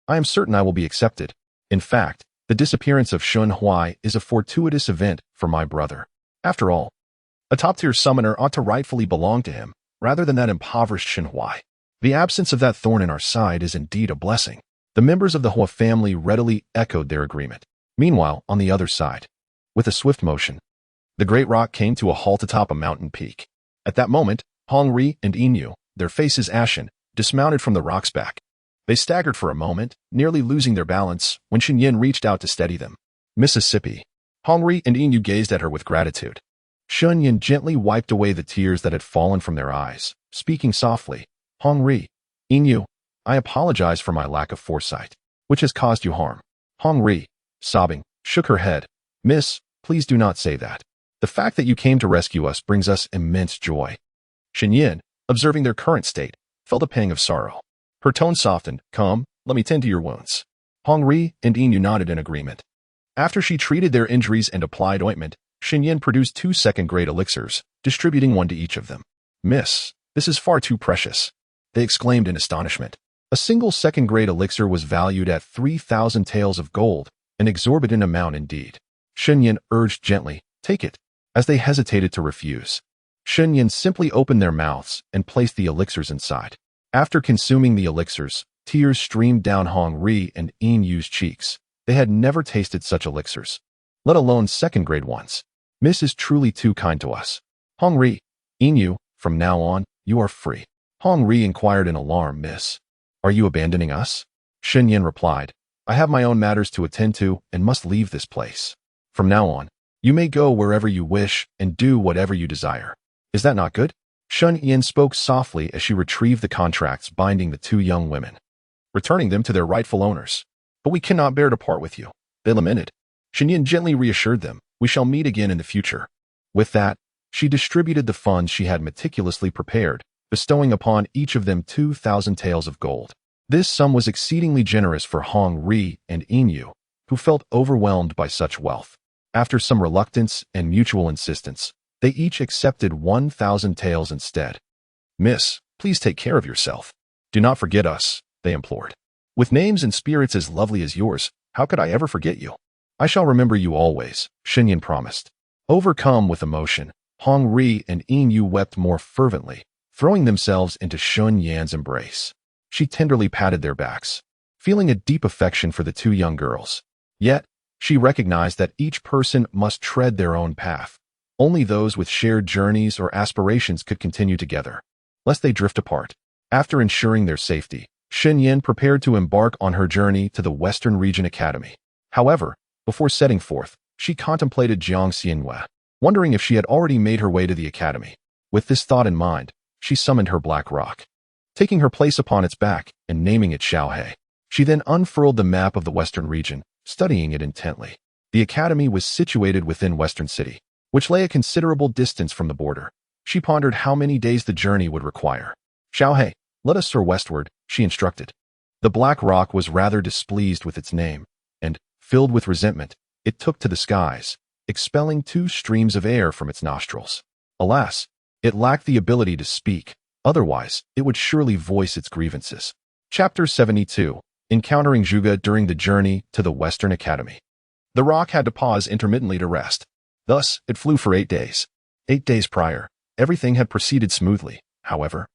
I am certain I will be accepted. In fact, the disappearance of Shen Hui is a fortuitous event for my brother. After all, a top-tier summoner ought to rightfully belong to him, rather than that impoverished Shen Hui. The absence of that thorn in our side is indeed a blessing." The members of the Hua family readily echoed their agreement. Meanwhile, on the other side, with a swift motion, the great rock came to a halt atop a mountain peak. At that moment, Hong Ri and Yin, their faces ashen, dismounted from the rock's back. They staggered for a moment, nearly losing their balance, when Shen Yan reached out to steady them. "Mississippi." Hong Ri and Yin gazed at her with gratitude. Shen Yan gently wiped away the tears that had fallen from their eyes, speaking softly. "Hong Ri, Yin, I apologize for my lack of foresight, which has caused you harm." Hong Ri, sobbing, shook her head. "Miss, please do not say that. The fact that you came to rescue us brings us immense joy." Shen Yan, observing their current state, felt a pang of sorrow. Her tone softened. "Come, let me tend to your wounds." Hong Ri and Yin nodded in agreement. After she treated their injuries and applied ointment, Shen Yan produced 2 second-grade elixirs, distributing one to each of them. "Miss, this is far too precious," they exclaimed in astonishment. A single second-grade elixir was valued at 3,000 taels of gold, an exorbitant amount indeed. Shen Yan urged gently, "Take it," as they hesitated to refuse. Shen Yan simply opened their mouths and placed the elixirs inside. After consuming the elixirs, tears streamed down Hong Ri and Yin Yu's cheeks. They had never tasted such elixirs, let alone second-grade ones. "Miss is truly too kind to us." "Hong Ri, Yin Yu, from now on, you are free." Hong Ri inquired in alarm. "Miss, are you abandoning us?" Shen Yan replied, "I have my own matters to attend to and must leave this place. From now on, you may go wherever you wish and do whatever you desire. Is that not good?" Shen Yan spoke softly as she retrieved the contracts binding the 2 young women, returning them to their rightful owners. "But we cannot bear to part with you," they lamented. Shen Yan gently reassured them, "We shall meet again in the future." With that, she distributed the funds she had meticulously prepared, bestowing upon each of them 2,000 taels of gold. This sum was exceedingly generous for Hong Ri and Yin Yu, who felt overwhelmed by such wealth. After some reluctance and mutual insistence, they each accepted 1,000 taels instead. "Miss, please take care of yourself. Do not forget us," they implored. "With names and spirits as lovely as yours, how could I ever forget you?" I shall remember you always, Shen Yan promised. Overcome with emotion, Hong Ri and Yin Yu wept more fervently, throwing themselves into Shen Yan's embrace. She tenderly patted their backs, feeling a deep affection for the two young girls. Yet, she recognized that each person must tread their own path. Only those with shared journeys or aspirations could continue together, lest they drift apart. After ensuring their safety, Shen Yan prepared to embark on her journey to the Western Region Academy. However, before setting forth, she contemplated Jiang Xianhua, wondering if she had already made her way to the academy. With this thought in mind, she summoned her black rock, taking her place upon its back and naming it Xiaohe. She then unfurled the map of the Western region, studying it intently. The academy was situated within Western City, which lay a considerable distance from the border. She pondered how many days the journey would require. Xiaohe, let us soar westward, she instructed. The black rock was rather displeased with its name, and, filled with resentment, it took to the skies, expelling 2 streams of air from its nostrils. Alas, it lacked the ability to speak, otherwise it would surely voice its grievances. Chapter 72. Encountering Zhuge during the journey to the Western Academy. The rock had to pause intermittently to rest. Thus, it flew for 8 days. 8 days prior, everything had proceeded smoothly, however.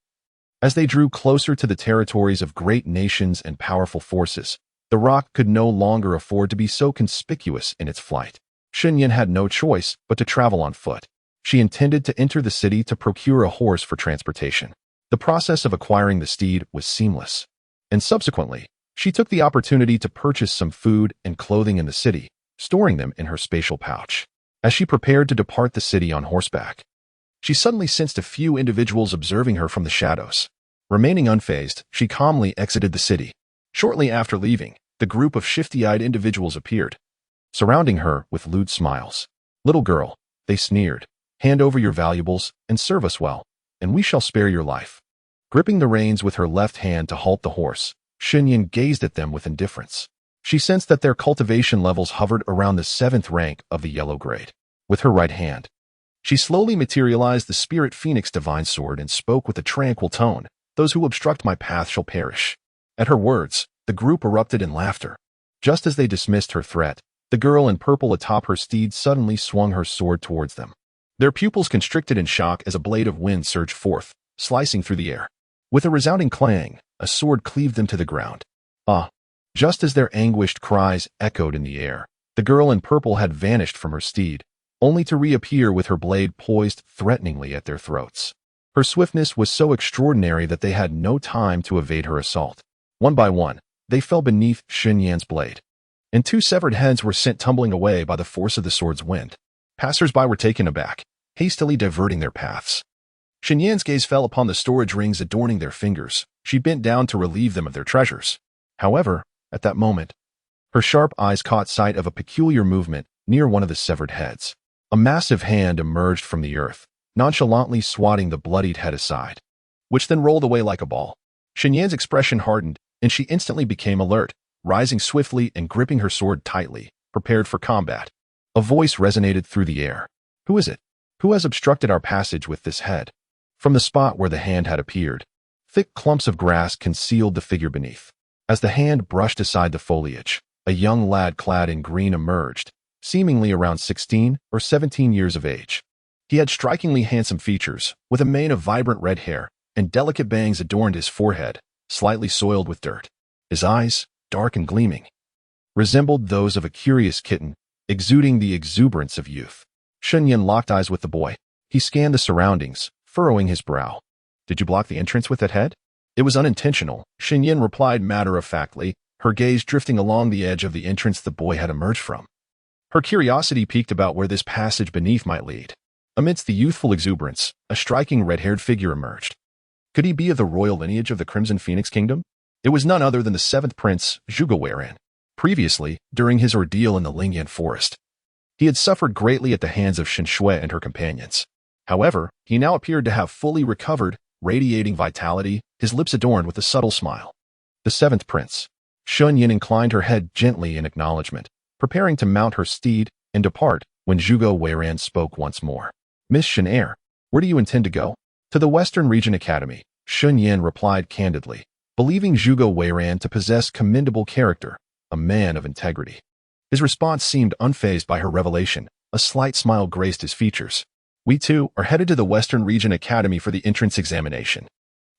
As they drew closer to the territories of great nations and powerful forces, the rock could no longer afford to be so conspicuous in its flight. Shen Yan had no choice but to travel on foot. She intended to enter the city to procure a horse for transportation. The process of acquiring the steed was seamless, and subsequently, she took the opportunity to purchase some food and clothing in the city, storing them in her spatial pouch. As she prepared to depart the city on horseback, she suddenly sensed a few individuals observing her from the shadows. Remaining unfazed, she calmly exited the city. Shortly after leaving, the group of shifty-eyed individuals appeared, surrounding her with lewd smiles. "Little girl," they sneered, "hand over your valuables and serve us well, and we shall spare your life." Gripping the reins with her left hand to halt the horse, Shen Yan gazed at them with indifference. She sensed that their cultivation levels hovered around the 7th rank of the yellow grade. With her right hand, she slowly materialized the Spirit Phoenix Divine Sword and spoke with a tranquil tone. "Those who obstruct my path shall perish." At her words, the group erupted in laughter. Just as they dismissed her threat, the girl in purple atop her steed suddenly swung her sword towards them. Their pupils constricted in shock as a blade of wind surged forth, slicing through the air. With a resounding clang, a sword cleaved them to the ground. Ah! Just as their anguished cries echoed in the air, the girl in purple had vanished from her steed, only to reappear with her blade poised threateningly at their throats. Her swiftness was so extraordinary that they had no time to evade her assault. One by one, they fell beneath Shen Yan's blade, and 2 severed heads were sent tumbling away by the force of the sword's wind. Passers-by were taken aback, hastily diverting their paths. Shen Yan's gaze fell upon the storage rings adorning their fingers. She bent down to relieve them of their treasures. However, at that moment, her sharp eyes caught sight of a peculiar movement near one of the severed heads. A massive hand emerged from the earth, nonchalantly swatting the bloodied head aside, which then rolled away like a ball. Shen Yan's expression hardened, and she instantly became alert, rising swiftly and gripping her sword tightly, prepared for combat. A voice resonated through the air. "Who is it? Who has obstructed our passage with this head?" From the spot where the hand had appeared, thick clumps of grass concealed the figure beneath. As the hand brushed aside the foliage, a young lad clad in green emerged, seemingly around 16 or 17 years of age. He had strikingly handsome features, with a mane of vibrant red hair, and delicate bangs adorned his forehead, slightly soiled with dirt. His eyes, dark and gleaming, resembled those of a curious kitten, exuding the exuberance of youth. Shen Yan locked eyes with the boy. He scanned the surroundings, furrowing his brow. "Did you block the entrance with that head?" "It was unintentional," Shen Yan replied matter-of-factly, her gaze drifting along the edge of the entrance the boy had emerged from. Her curiosity piqued about where this passage beneath might lead. Amidst the youthful exuberance, a striking red-haired figure emerged. Could he be of the royal lineage of the Crimson Phoenix Kingdom? It was none other than the 7th Prince, Zhuge Weiran. Previously, during his ordeal in the Lingyan Forest, he had suffered greatly at the hands of Shen Shui and her companions. However, he now appeared to have fully recovered, radiating vitality, his lips adorned with a subtle smile. The 7th Prince. Shen Yan inclined her head gently in acknowledgement, preparing to mount her steed and depart when Zhuge Weiran spoke once more. "Miss Shen Er, where do you intend to go?" "To the Western Region Academy," Shen Yan replied candidly, believing Zhuge Weiran to possess commendable character, a man of integrity. His response seemed unfazed by her revelation. A slight smile graced his features. We too are headed to the Western Region Academy for the entrance examination.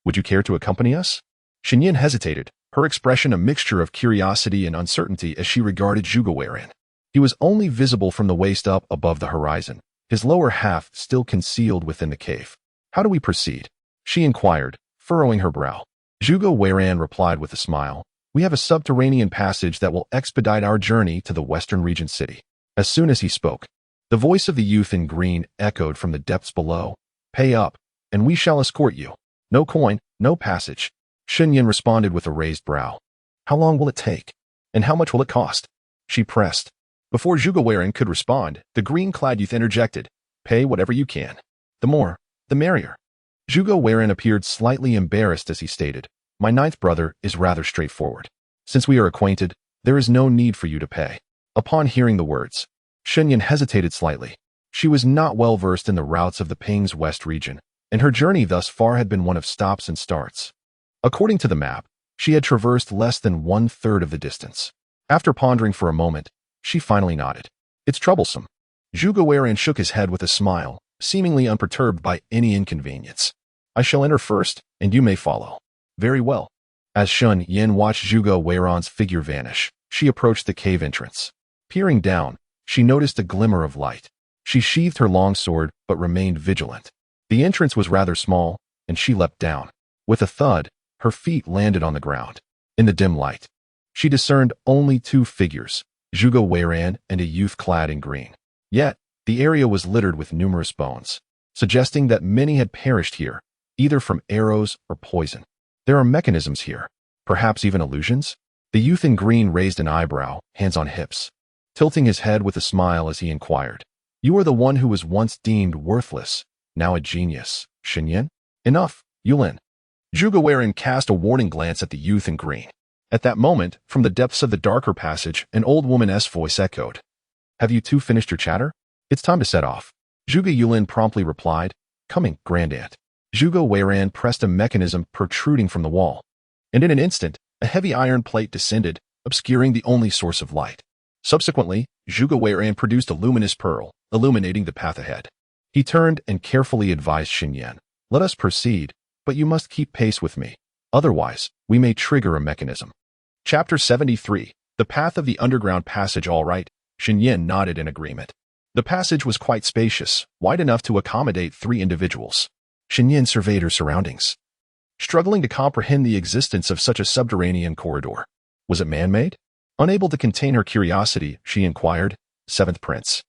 Would you care to accompany us? Shen Yan hesitated, her expression a mixture of curiosity and uncertainty as she regarded Zhuge Weiran. He was only visible from the waist up above the horizon, his lower half still concealed within the cave. How do we proceed? She inquired, furrowing her brow. Zhuge Weiran replied with a smile. We have a subterranean passage that will expedite our journey to the Western Region city. As soon as he spoke, the voice of the youth in green echoed from the depths below. Pay up, and we shall escort you. No coin, no passage. Shen Yan responded with a raised brow. How long will it take? And how much will it cost? She pressed. Before Zhuge Weiran could respond, the green-clad youth interjected. Pay whatever you can. The more, the merrier. Zhuge Weiran appeared slightly embarrassed as he stated, My ninth brother is rather straightforward. Since we are acquainted, there is no need for you to pay. Upon hearing the words, Shen Yan hesitated slightly. She was not well versed in the routes of the Ping's West region, and her journey thus far had been one of stops and starts. According to the map, she had traversed less than 1/3 of the distance. After pondering for a moment, she finally nodded. It's troublesome. Zhuge Weiran shook his head with a smile, seemingly unperturbed by any inconvenience. I shall enter first, and you may follow. Very well. As Shen Yan watched Zhuge Weiran's figure vanish, she approached the cave entrance. Peering down, she noticed a glimmer of light. She sheathed her long sword, but remained vigilant. The entrance was rather small, and she leapt down. With a thud, her feet landed on the ground. In the dim light, she discerned only two figures, Zhuge Weiran and a youth clad in green. Yet, the area was littered with numerous bones, suggesting that many had perished here, either from arrows or poison. There are mechanisms here, perhaps even illusions? The youth in green raised an eyebrow, hands on hips, tilting his head with a smile as he inquired. You are the one who was once deemed worthless, now a genius, Shen Yan? Enough, Yulin. Zhuge Weiran cast a warning glance at the youth in green. At that moment, from the depths of the darker passage, an old woman's voice echoed. Have you two finished your chatter? It's time to set off. Zhuge Yulin promptly replied, Coming, Grandaunt. Zhuge Weiran pressed a mechanism protruding from the wall, and in an instant, a heavy iron plate descended, obscuring the only source of light. Subsequently, Zhuge Weiran produced a luminous pearl, illuminating the path ahead. He turned and carefully advised Shen Yan. Let us proceed, but you must keep pace with me. Otherwise, we may trigger a mechanism. Chapter 73. The Path of the Underground Passage. All right, Shen Yan nodded in agreement. The passage was quite spacious, wide enough to accommodate 3 individuals. Shen Yan surveyed her surroundings, struggling to comprehend the existence of such a subterranean corridor. Was it man-made? Unable to contain her curiosity, she inquired, Seventh Prince.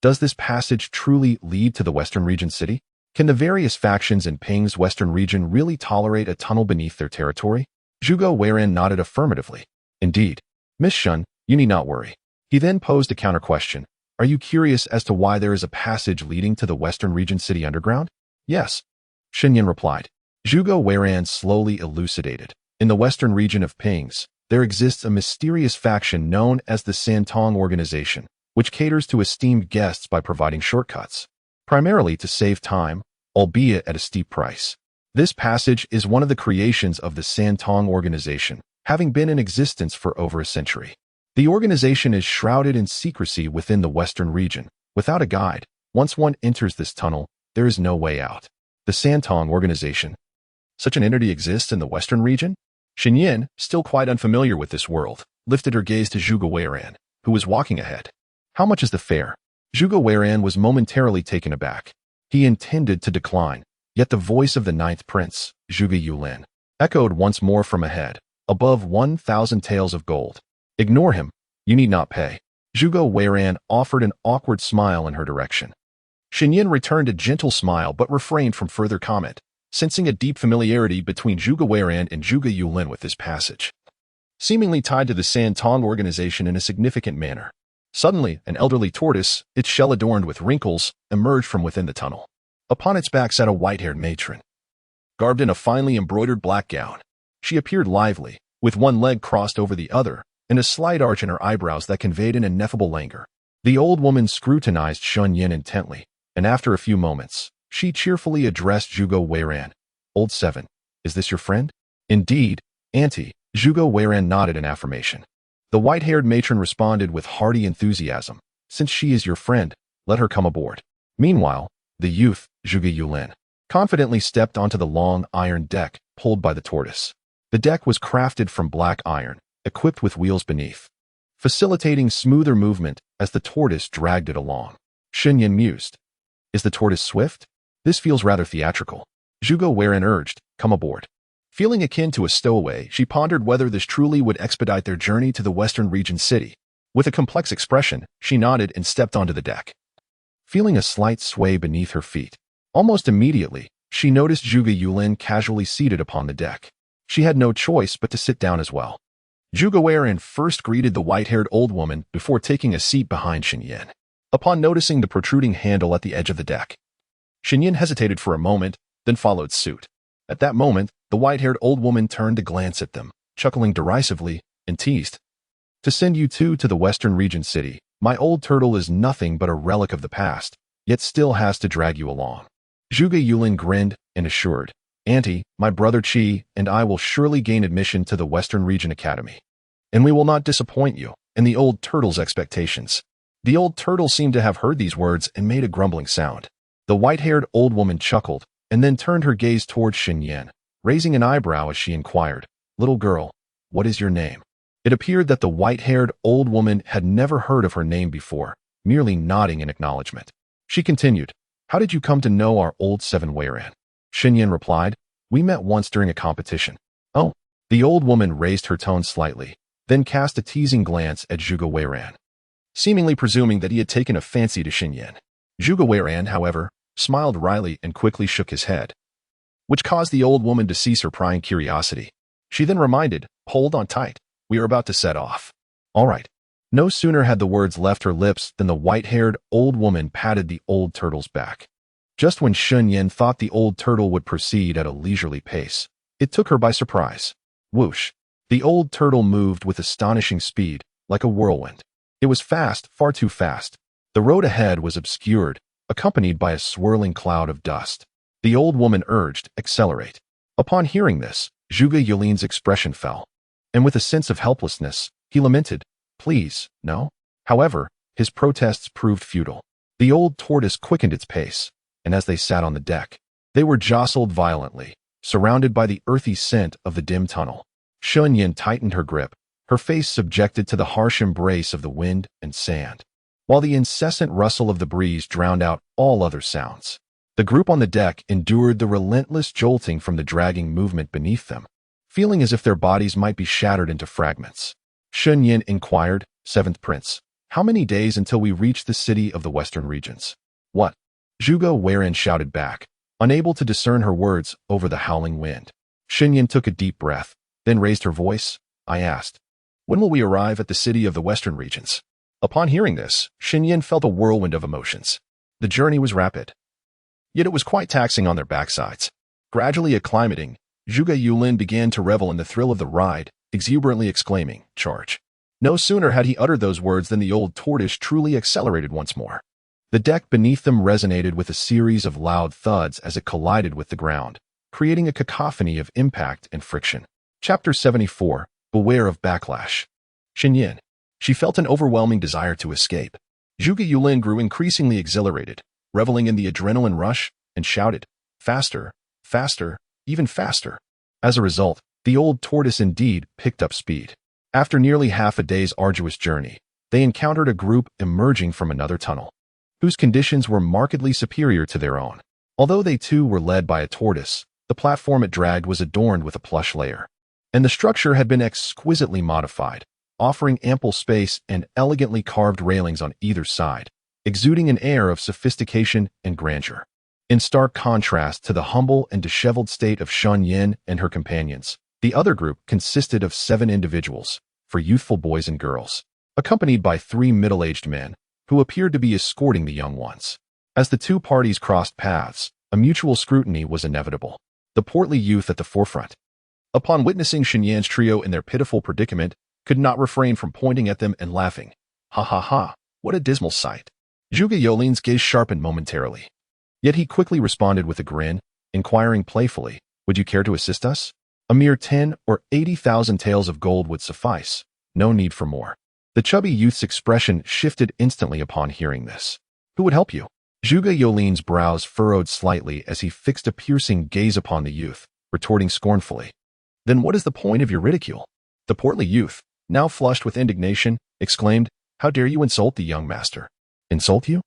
Does this passage truly lead to the Western Region city? Can the various factions in Ping's Western Region really tolerate a tunnel beneath their territory? Zhuge Weiran nodded affirmatively. Indeed. Miss Shen, you need not worry. He then posed a counter-question. Are you curious as to why there is a passage leading to the Western Region city underground? Yes. Shen Yan replied. Zhuge Weiran slowly elucidated. In the Western Region of Ping's, there exists a mysterious faction known as the Santong Organization, which caters to esteemed guests by providing shortcuts, primarily to save time, albeit at a steep price. This passage is one of the creations of the Santong Organization, having been in existence for over a century. The organization is shrouded in secrecy within the Western Region. Without a guide, once one enters this tunnel, there is no way out. The Santong Organization. Such an entity exists in the Western Region? Shen Yan, still quite unfamiliar with this world, lifted her gaze to Zhuge Weiran, who was walking ahead. How much is the fare? Zhuge Weiran was momentarily taken aback. He intended to decline, yet the voice of the ninth prince, Zhuge Yulin, echoed once more from ahead, above 1,000 taels of gold. Ignore him. You need not pay. Zhuge Weiran offered an awkward smile in her direction. Shen Yan returned a gentle smile but refrained from further comment, sensing a deep familiarity between Zhuge Weiran and Zhuge Yulin with this passage, seemingly tied to the Santong Organization in a significant manner. Suddenly, an elderly tortoise, its shell adorned with wrinkles, emerged from within the tunnel. Upon its back sat a white-haired matron, garbed in a finely embroidered black gown. She appeared lively, with one leg crossed over the other, and a slight arch in her eyebrows that conveyed an ineffable languor. The old woman scrutinized Shen Yan intently, and after a few moments, she cheerfully addressed Zhuge Weiran. Old Seven, is this your friend? Indeed, Auntie. Zhuge Weiran nodded in affirmation. The white-haired matron responded with hearty enthusiasm. Since she is your friend, let her come aboard. Meanwhile, the youth, Zhuge Yulin, confidently stepped onto the long iron deck pulled by the tortoise. The deck was crafted from black iron, equipped with wheels beneath, facilitating smoother movement as the tortoise dragged it along. Shen Yan mused. Is the tortoise swift? This feels rather theatrical. Zhuge Weran urged, come aboard. Feeling akin to a stowaway, she pondered whether this truly would expedite their journey to the western region city. With a complex expression, she nodded and stepped onto the deck, feeling a slight sway beneath her feet. Almost immediately, she noticed Zhuge Yulin casually seated upon the deck. She had no choice but to sit down as well. Zhuge Weran first greeted the white-haired old woman before taking a seat behind Shen Yan. Upon noticing the protruding handle at the edge of the deck, Shen Yan hesitated for a moment, then followed suit. At that moment, the white-haired old woman turned to glance at them, chuckling derisively, and teased. To send you two to the western region city, my old turtle is nothing but a relic of the past, yet still has to drag you along. Zhuge Yulin grinned and assured, Auntie, my brother Qi and I will surely gain admission to the Western Region Academy. And we will not disappoint you and the old turtle's expectations. The old turtle seemed to have heard these words and made a grumbling sound. The white-haired old woman chuckled and then turned her gaze towards Shen Yan, raising an eyebrow as she inquired, Little girl, what is your name? It appeared that the white-haired old woman had never heard of her name before, merely nodding in acknowledgement. She continued, How did you come to know our old seven Weran? Shen Yan replied, We met once during a competition. Oh. The old woman raised her tone slightly, then cast a teasing glance at Zhuge Weran, seemingly presuming that he had taken a fancy to Shen Yan. Zhuge Weran, however, smiled wryly and quickly shook his head, which caused the old woman to cease her prying curiosity. She then reminded, Hold on tight. We are about to set off. All right. No sooner had the words left her lips than the white-haired old woman patted the old turtle's back. Just when Shen Yan thought the old turtle would proceed at a leisurely pace, it took her by surprise. Whoosh! The old turtle moved with astonishing speed, like a whirlwind. It was fast, far too fast. The road ahead was obscured, accompanied by a swirling cloud of dust. The old woman urged, Accelerate. Upon hearing this, Zhuge Yulin's expression fell, and with a sense of helplessness, he lamented, Please, no. However, his protests proved futile. The old tortoise quickened its pace, and as they sat on the deck, they were jostled violently, surrounded by the earthy scent of the dim tunnel. Shen Yan tightened her grip, her face subjected to the harsh embrace of the wind and sand, while the incessant rustle of the breeze drowned out all other sounds. The group on the deck endured the relentless jolting from the dragging movement beneath them, feeling as if their bodies might be shattered into fragments. Shen Yan inquired, Seventh Prince, how many days until we reach the city of the western regions? What? Zhuge Weran shouted back, unable to discern her words over the howling wind. Shen Yan took a deep breath, then raised her voice. I asked, When will we arrive at the city of the western regions? Upon hearing this, Shen Yan felt a whirlwind of emotions. The journey was rapid, yet it was quite taxing on their backsides. Gradually acclimating, Zhuge Yulin began to revel in the thrill of the ride, exuberantly exclaiming, Charge. No sooner had he uttered those words than the old tortoise truly accelerated once more. The deck beneath them resonated with a series of loud thuds as it collided with the ground, creating a cacophony of impact and friction. Chapter 74, Beware of Backlash. Shen Yan. She felt an overwhelming desire to escape. Zhuge Yulin grew increasingly exhilarated, reveling in the adrenaline rush, and shouted, Faster, faster, even faster. As a result, the old tortoise indeed picked up speed. After nearly half a day's arduous journey, they encountered a group emerging from another tunnel, whose conditions were markedly superior to their own. Although they too were led by a tortoise, the platform it dragged was adorned with a plush layer, and the structure had been exquisitely modified, offering ample space and elegantly carved railings on either side, exuding an air of sophistication and grandeur. In stark contrast to the humble and disheveled state of Shen Yan and her companions, the other group consisted of 7 individuals, 4 youthful boys and girls, accompanied by 3 middle-aged men, who appeared to be escorting the young ones. As the two parties crossed paths, a mutual scrutiny was inevitable. The portly youth at the forefront, upon witnessing Shen Yan's trio in their pitiful predicament, could not refrain from pointing at them and laughing. Ha ha ha, what a dismal sight. Zhuge Yulin's gaze sharpened momentarily. Yet he quickly responded with a grin, inquiring playfully, Would you care to assist us? A mere 10 or 80,000 taels of gold would suffice, No need for more. The chubby youth's expression shifted instantly upon hearing this. Who would help you? Zhuge Yulin's brows furrowed slightly as he fixed a piercing gaze upon the youth, retorting scornfully. Then what is the point of your ridicule? The portly youth, now flushed with indignation, exclaimed, How dare you insult the young master? Insult you?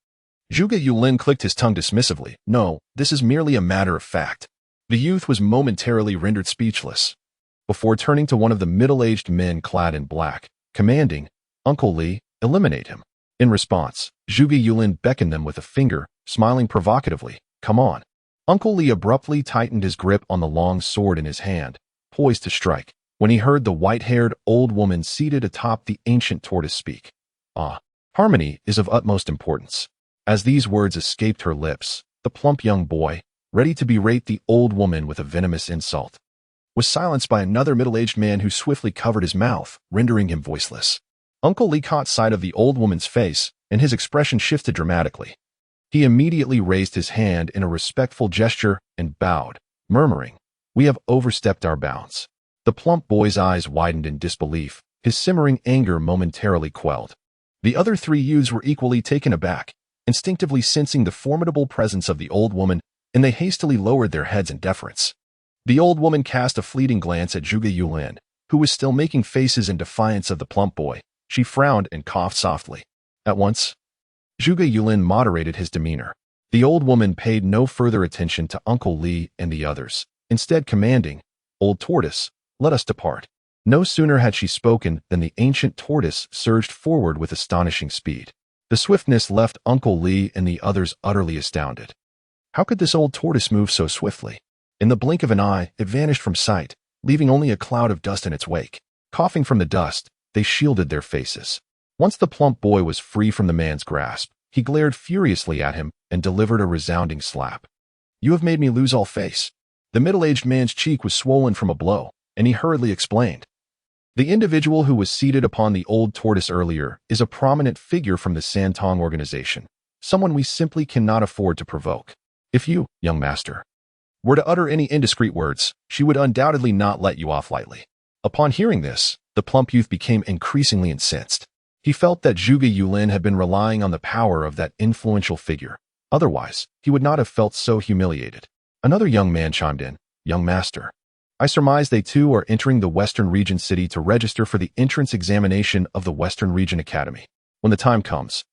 Zhuge Yulin clicked his tongue dismissively. No, this is merely a matter of fact. The youth was momentarily rendered speechless, before turning to one of the middle-aged men clad in black, commanding, Uncle Li, eliminate him. In response, Zhuge Yulin beckoned them with a finger, smiling provocatively. Come on. Uncle Li abruptly tightened his grip on the long sword in his hand, poised to strike, when he heard the white-haired old woman seated atop the ancient tortoise speak. Harmony is of utmost importance. As these words escaped her lips, the plump young boy, ready to berate the old woman with a venomous insult, was silenced by another middle-aged man who swiftly covered his mouth, rendering him voiceless. Uncle Li caught sight of the old woman's face, and his expression shifted dramatically. He immediately raised his hand in a respectful gesture and bowed, murmuring, We have overstepped our bounds. The plump boy's eyes widened in disbelief, his simmering anger momentarily quelled. The other three youths were equally taken aback, instinctively sensing the formidable presence of the old woman, and they hastily lowered their heads in deference. The old woman cast a fleeting glance at Zhuge Yulin, who was still making faces in defiance of the plump boy. She frowned and coughed softly. At once, Zhuge Yulin moderated his demeanor. The old woman paid no further attention to Uncle Li and the others, instead commanding, Old Tortoise, let us depart. No sooner had she spoken than the ancient tortoise surged forward with astonishing speed. The swiftness left Uncle Li and the others utterly astounded. How could this old tortoise move so swiftly? In the blink of an eye, it vanished from sight, leaving only a cloud of dust in its wake. Coughing from the dust, they shielded their faces. Once the plump boy was free from the man's grasp, he glared furiously at him and delivered a resounding slap. You have made me lose all face. The middle-aged man's cheek was swollen from a blow, and he hurriedly explained. The individual who was seated upon the old tortoise earlier is a prominent figure from the Santong organization, someone we simply cannot afford to provoke. If you, young master, were to utter any indiscreet words, she would undoubtedly not let you off lightly. Upon hearing this, the plump youth became increasingly incensed. He felt that Zhuge Yulin had been relying on the power of that influential figure. Otherwise, he would not have felt so humiliated. Another young man chimed in, Young master, I surmise they too are entering the Western Region City to register for the entrance examination of the Western Region Academy. When the time comes,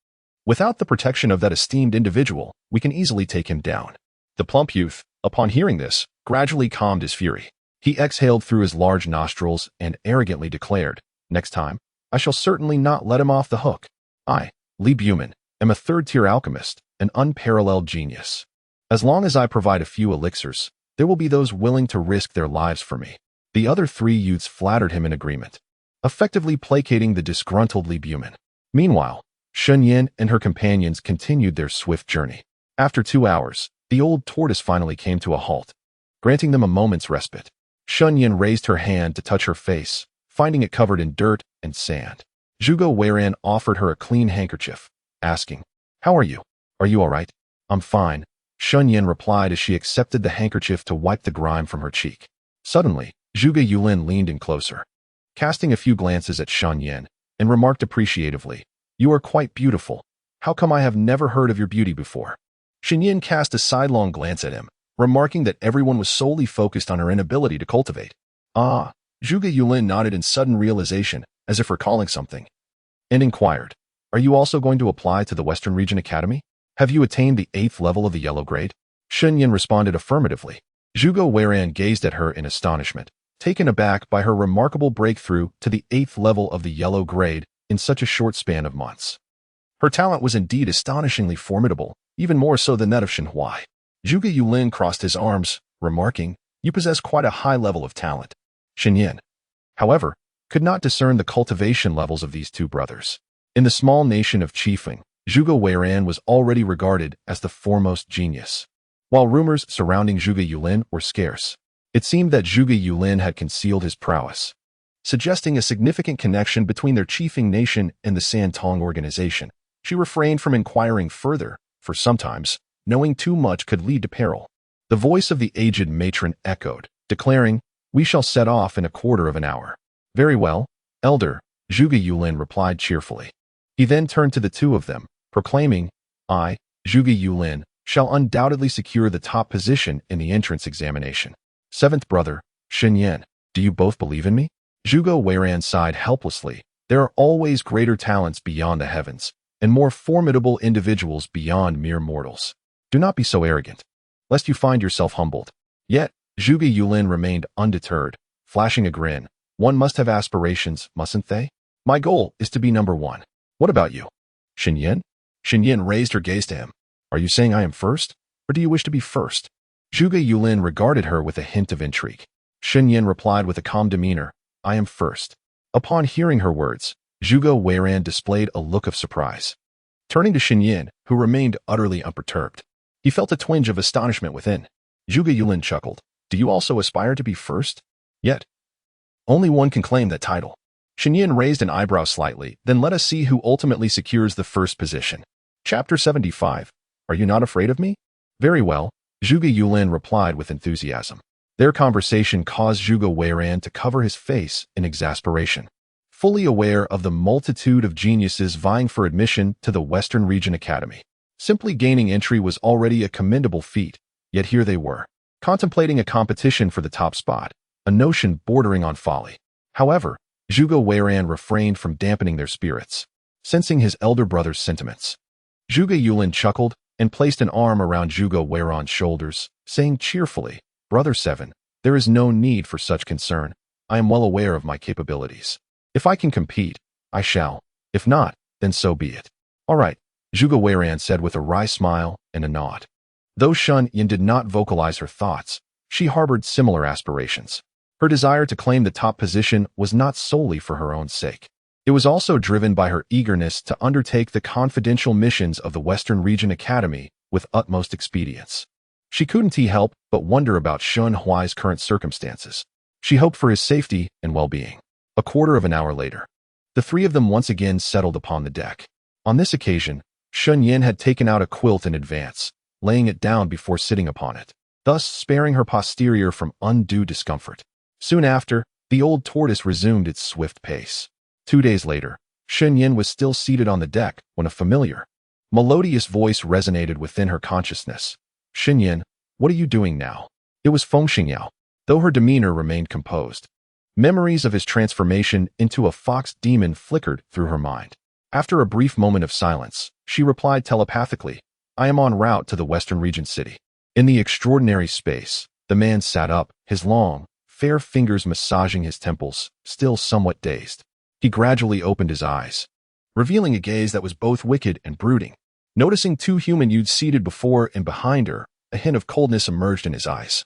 without the protection of that esteemed individual, we can easily take him down. The plump youth, upon hearing this, gradually calmed his fury. He exhaled through his large nostrils and arrogantly declared, Next time, I shall certainly not let him off the hook. I, Li Buman, am a third-tier alchemist, an unparalleled genius. As long as I provide a few elixirs, there will be those willing to risk their lives for me. The other three youths flattered him in agreement, effectively placating the disgruntled Li Buman. Meanwhile, Shen Yan and her companions continued their swift journey. After 2 hours, the old tortoise finally came to a halt, granting them a moment's respite. Shen Yan raised her hand to touch her face, finding it covered in dirt and sand. Zhuge Weiran offered her a clean handkerchief, asking, How are you? Are you all right? I'm fine, Shen Yan replied as she accepted the handkerchief to wipe the grime from her cheek. Suddenly, Zhuge Yulin leaned in closer, casting a few glances at Shen Yan, and remarked appreciatively, You are quite beautiful. How come I have never heard of your beauty before? Shen Yan cast a sidelong glance at him, remarking that everyone was solely focused on her inability to cultivate. Zhuge Yulin nodded in sudden realization, as if recalling something, and inquired, Are you also going to apply to the Western Region Academy? Have you attained the 8th level of the yellow grade? Shen Yan responded affirmatively. Zhuge Weiran gazed at her in astonishment, taken aback by her remarkable breakthrough to the 8th level of the yellow grade in such a short span of months. Her talent was indeed astonishingly formidable, even more so than that of Shen Huai. Zhuge Yulin crossed his arms, remarking, You possess quite a high level of talent. Shen Yan, however, could not discern the cultivation levels of these two brothers. In the small nation of Qifeng, Zhuge Weiran was already regarded as the foremost genius. While rumors surrounding Zhuge Yulin were scarce, it seemed that Zhuge Yulin had concealed his prowess, suggesting a significant connection between their Qifeng nation and the Santong organization. She refrained from inquiring further, for sometimes, knowing too much could lead to peril. The voice of the aged matron echoed, declaring, We shall set off in a quarter of an hour. Very well, elder, Zhuge Yulin replied cheerfully. He then turned to the two of them, proclaiming, I, Zhuge Yulin, shall undoubtedly secure the top position in the entrance examination. Seventh brother, Shen Yan, do you both believe in me? Zhuge Weiran sighed helplessly. There are always greater talents beyond the heavens, and more formidable individuals beyond mere mortals. Do not be so arrogant, lest you find yourself humbled. Yet, Zhuge Yulin remained undeterred, flashing a grin. One must have aspirations, mustn't they? My goal is to be number one. What about you? Shen Yan? Shen Yan raised her gaze to him. Are you saying I am first, or do you wish to be first? Zhuge Yulin regarded her with a hint of intrigue. Shen Yan replied with a calm demeanor, I am first. Upon hearing her words, Zhuge Weiran displayed a look of surprise. Turning to Shen Yan, who remained utterly unperturbed, he felt a twinge of astonishment within. Zhuge Yulin chuckled. Do you also aspire to be first? Yet, only one can claim that title. Shen Yan raised an eyebrow slightly, then let us see who ultimately secures the first position. Chapter 75. Are you not afraid of me? Very well, Zhuge Yulin replied with enthusiasm. Their conversation caused Zhuge Weiran to cover his face in exasperation. Fully aware of the multitude of geniuses vying for admission to the Western Region Academy. Simply gaining entry was already a commendable feat, yet here they were, contemplating a competition for the top spot, a notion bordering on folly. However, Zhuge Weiran refrained from dampening their spirits, sensing his elder brother's sentiments. Zhuge Yulin chuckled and placed an arm around Zhuge Weiran's shoulders, saying cheerfully, Brother Seven, there is no need for such concern. I am well aware of my capabilities. If I can compete, I shall. If not, then so be it. All right, Zhuge Weiran said with a wry smile and a nod. Though Shen Yan did not vocalize her thoughts, she harbored similar aspirations. Her desire to claim the top position was not solely for her own sake. It was also driven by her eagerness to undertake the confidential missions of the Western Region Academy with utmost expedience. She couldn't help but wonder about Shen Huai's current circumstances. She hoped for his safety and well-being. A quarter of an hour later, the three of them once again settled upon the deck. On this occasion, Shen Yan had taken out a quilt in advance, laying it down before sitting upon it, thus sparing her posterior from undue discomfort. Soon after, the old tortoise resumed its swift pace. 2 days later, Shen Yan was still seated on the deck when a familiar, melodious voice resonated within her consciousness. Shen Yan, what are you doing now? It was Feng Xingyao, though her demeanor remained composed. Memories of his transformation into a fox demon flickered through her mind. After a brief moment of silence, she replied telepathically, I am en route to the Western Region City. In the extraordinary space, the man sat up, his long, fair fingers massaging his temples, still somewhat dazed. He gradually opened his eyes, revealing a gaze that was both wicked and brooding. Noticing two human youths seated before and behind her, a hint of coldness emerged in his eyes,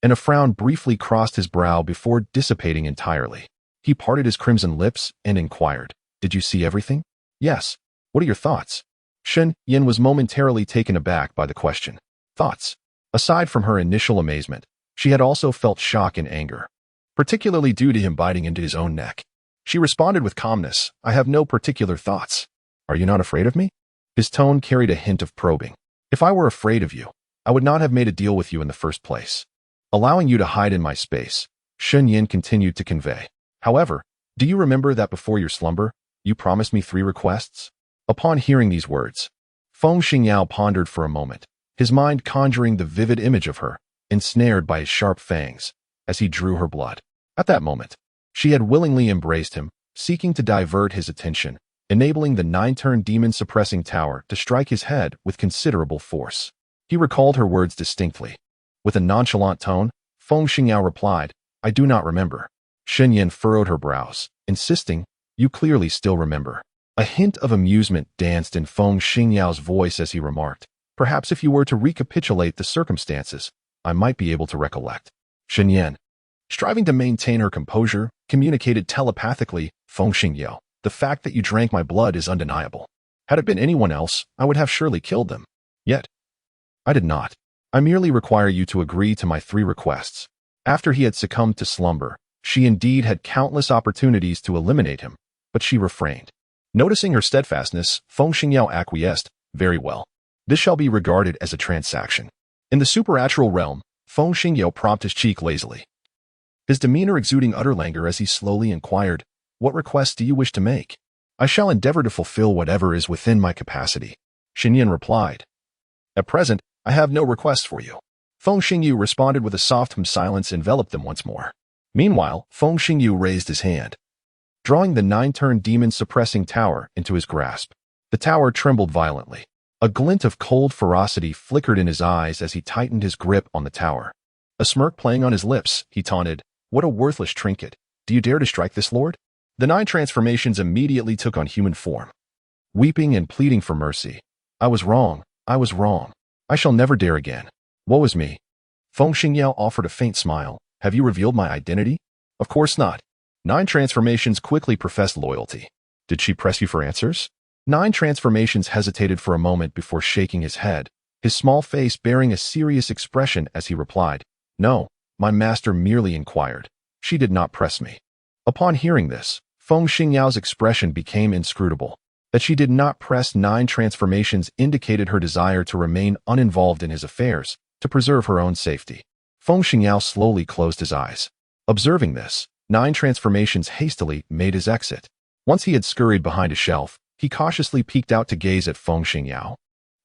and a frown briefly crossed his brow before dissipating entirely. He parted his crimson lips and inquired, Did you see everything? Yes. What are your thoughts? Shen Yan was momentarily taken aback by the question. Thoughts? Aside from her initial amazement, she had also felt shock and anger, particularly due to him biting into his own neck. She responded with calmness, I have no particular thoughts. Are you not afraid of me? His tone carried a hint of probing. If I were afraid of you, I would not have made a deal with you in the first place. Allowing you to hide in my space, Shen Yan continued to convey. However, do you remember that before your slumber, you promised me 3 requests? Upon hearing these words, Feng Xingyao pondered for a moment, his mind conjuring the vivid image of her, ensnared by his sharp fangs, as he drew her blood. At that moment, she had willingly embraced him, seeking to divert his attention, enabling the 9-turn demon-suppressing tower to strike his head with considerable force. He recalled her words distinctly. With a nonchalant tone, Feng Xingyao replied, I do not remember. Shen Yan furrowed her brows, insisting, You clearly still remember. A hint of amusement danced in Feng Xingyao's voice as he remarked, Perhaps if you were to recapitulate the circumstances, I might be able to recollect. Shen Yan, striving to maintain her composure, communicated telepathically, Feng Xingyao, the fact that you drank my blood is undeniable. Had it been anyone else, I would have surely killed them. Yet, I did not. I merely require you to agree to my 3 requests. After he had succumbed to slumber, she indeed had countless opportunities to eliminate him, but she refrained. Noticing her steadfastness, Feng Xingyao acquiesced, Very well. This shall be regarded as a transaction. In the supernatural realm, Feng Xingyao propped his cheek lazily, his demeanor exuding utter languor as he slowly inquired, What request do you wish to make? I shall endeavor to fulfill whatever is within my capacity, Shen Yan replied. At present, I have no request for you. Feng Xingyu responded with a soft silence enveloped them once more. Meanwhile, Feng Xingyu raised his hand, drawing the 9-turn demon-suppressing tower into his grasp. The tower trembled violently. A glint of cold ferocity flickered in his eyes as he tightened his grip on the tower. A smirk playing on his lips, he taunted, "What a worthless trinket. Do you dare to strike this lord?" The 9 transformations immediately took on human form, weeping and pleading for mercy. "I was wrong. I was wrong. I shall never dare again. Woe is me." Feng Xingyao offered a faint smile. "Have you revealed my identity?" "Of course not." 9 transformations quickly professed loyalty. "Did she press you for answers?" 9 transformations hesitated for a moment before shaking his head, his small face bearing a serious expression as he replied, "No, my master merely inquired. She did not press me." Upon hearing this, Feng Xingyao's expression became inscrutable. That she did not press 9 transformations indicated her desire to remain uninvolved in his affairs, to preserve her own safety. Feng Xingyao slowly closed his eyes. Observing this, 9 transformations hastily made his exit. Once he had scurried behind a shelf, he cautiously peeked out to gaze at Feng Xingyao,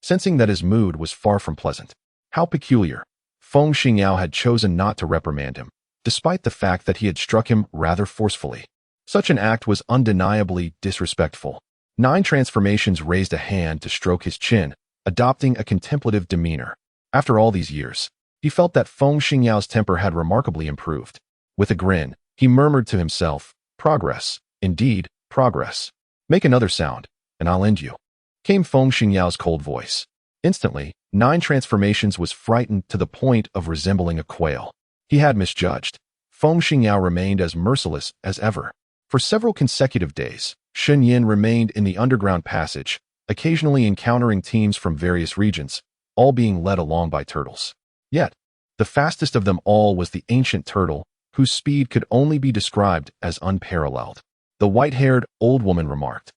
sensing that his mood was far from pleasant. How peculiar. Feng Xingyao had chosen not to reprimand him, despite the fact that he had struck him rather forcefully. Such an act was undeniably disrespectful. 9 transformations raised a hand to stroke his chin, adopting a contemplative demeanor. After all these years, he felt that Feng Xingyao's temper had remarkably improved. With a grin, he murmured to himself, "Progress, indeed, progress. Make another sound, and I'll end you," came Feng Xingyao's cold voice. Instantly, 9 transformations was frightened to the point of resembling a quail. He had misjudged. Feng Xingyao remained as merciless as ever. For several consecutive days, Shen Yan remained in the underground passage, occasionally encountering teams from various regions, all being led along by turtles. Yet, the fastest of them all was the ancient turtle, whose speed could only be described as unparalleled. The white-haired old woman remarked,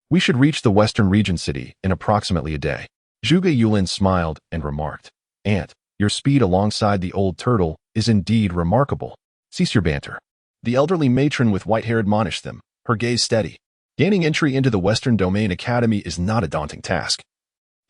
"We should reach the western region city in approximately a day." Zhuge Yulin smiled and remarked, "Aunt, your speed alongside the old turtle is indeed remarkable. Cease your banter." The elderly matron with white hair admonished them, her gaze steady. Gaining entry into the Western Domain Academy is not a daunting task.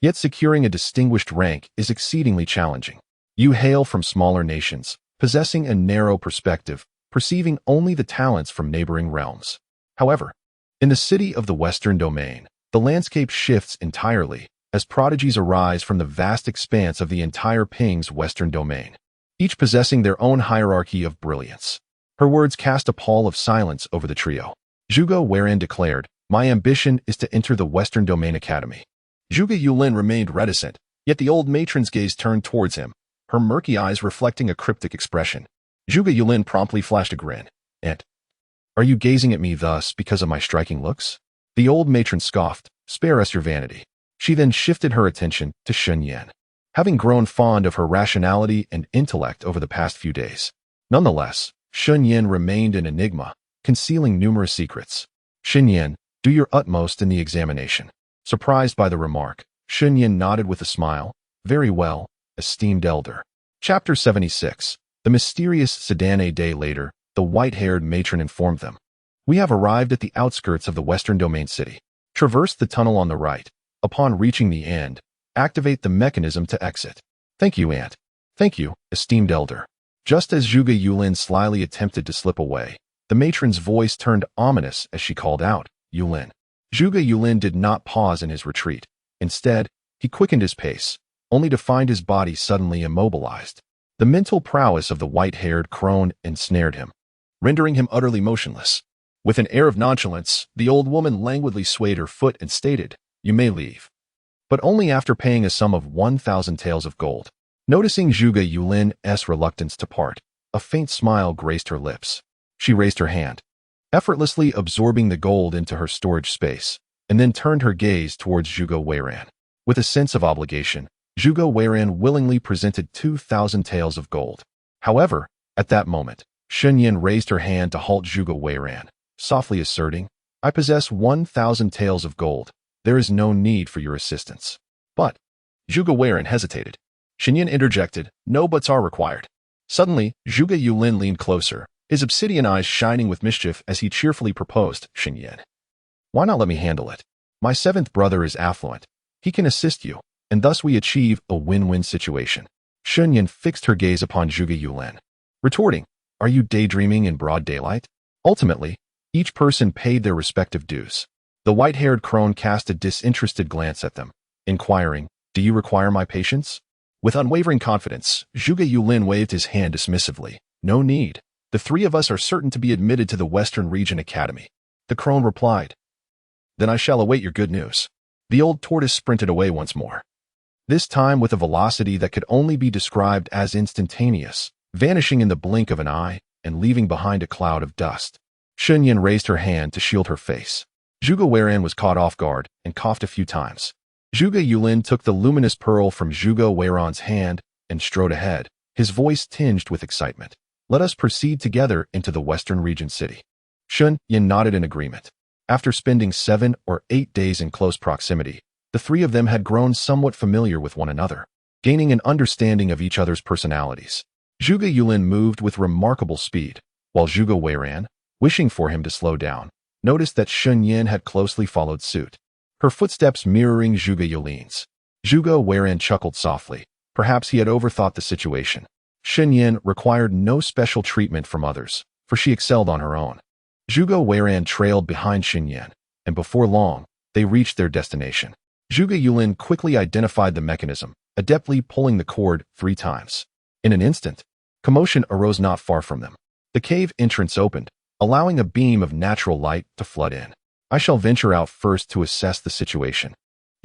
Yet securing a distinguished rank is exceedingly challenging. You hail from smaller nations, possessing a narrow perspective, perceiving only the talents from neighboring realms. However, in the city of the Western Domain, the landscape shifts entirely as prodigies arise from the vast expanse of the entire Ping's Western Domain, each possessing their own hierarchy of brilliance. Her words cast a pall of silence over the trio. Zhuge Weiren declared, "My ambition is to enter the Western Domain Academy." Zhuge Yulin remained reticent, yet the old matron's gaze turned towards him, her murky eyes reflecting a cryptic expression. Zhuge Yulin promptly flashed a grin. "And are you gazing at me thus because of my striking looks?" The old matron scoffed, "Spare us your vanity." She then shifted her attention to Shen Yan, having grown fond of her rationality and intellect over the past few days. Nonetheless, Shen Yan remained an enigma, concealing numerous secrets. "Shen Yan, do your utmost in the examination." Surprised by the remark, Shen Yan nodded with a smile. "Very well, esteemed elder." Chapter 76. The mysterious sedan. A day later, the white-haired matron informed them, "We have arrived at the outskirts of the Western Domain City. Traverse the tunnel on the right. Upon reaching the end, activate the mechanism to exit." "Thank you, Aunt." "Thank you, esteemed elder." Just as Zhuge Yulin slyly attempted to slip away, the matron's voice turned ominous as she called out, "Yulin." Zhuge Yulin did not pause in his retreat. Instead, he quickened his pace, only to find his body suddenly immobilized. The mental prowess of the white-haired crone ensnared him, rendering him utterly motionless. With an air of nonchalance, the old woman languidly swayed her foot and stated, "You may leave, but only after paying a sum of 1,000 taels of gold." Noticing Zhuge Yulin's reluctance to part, a faint smile graced her lips. She raised her hand, effortlessly absorbing the gold into her storage space, and then turned her gaze towards Zhuge Weiren. With a sense of obligation, Zhuge Weiren willingly presented 2,000 taels of gold. However, at that moment, Shen Yan raised her hand to halt Zhuge Weiren, softly asserting, "I possess 1,000 taels of gold. There is no need for your assistance." But Zhuge Weiren hesitated. Shen Yan interjected, "No buts are required." Suddenly, Zhuge Yulin leaned closer, his obsidian eyes shining with mischief as he cheerfully proposed, Shen Yan. Why not let me handle it? My seventh brother is affluent. He can assist you, and thus we achieve a win-win situation. Shen Yan fixed her gaze upon Zhuge Yulin, retorting, are you daydreaming in broad daylight? Ultimately, each person paid their respective dues. The white-haired crone cast a disinterested glance at them, inquiring, do you require my patience? With unwavering confidence, Zhuge Yulin waved his hand dismissively. No need. The three of us are certain to be admitted to the Western Region Academy. The crone replied. Then I shall await your good news. The old tortoise sprinted away once more, this time with a velocity that could only be described as instantaneous, vanishing in the blink of an eye and leaving behind a cloud of dust. Shen Yan raised her hand to shield her face. Zhuge Weiran was caught off guard and coughed a few times. Zhuge Yulin took the luminous pearl from Zhuge Weiran's hand and strode ahead, his voice tinged with excitement. Let us proceed together into the Western Region city. Shen Yan nodded in agreement. After spending 7 or 8 days in close proximity, the three of them had grown somewhat familiar with one another, gaining an understanding of each other's personalities. Zhuge Yulin moved with remarkable speed, while Zhuge Weiran, wishing for him to slow down, noticed that Shen Yan had closely followed suit, her footsteps mirroring Zhuge Yulin's. Zhuge Weiran chuckled softly. Perhaps he had overthought the situation. Shen Yan required no special treatment from others, for she excelled on her own. Zhuge Weiran trailed behind Shen Yan, and before long, they reached their destination. Zhuge Yulin quickly identified the mechanism, adeptly pulling the cord 3 times. In an instant, commotion arose not far from them. The cave entrance opened, allowing a beam of natural light to flood in. I shall venture out first to assess the situation,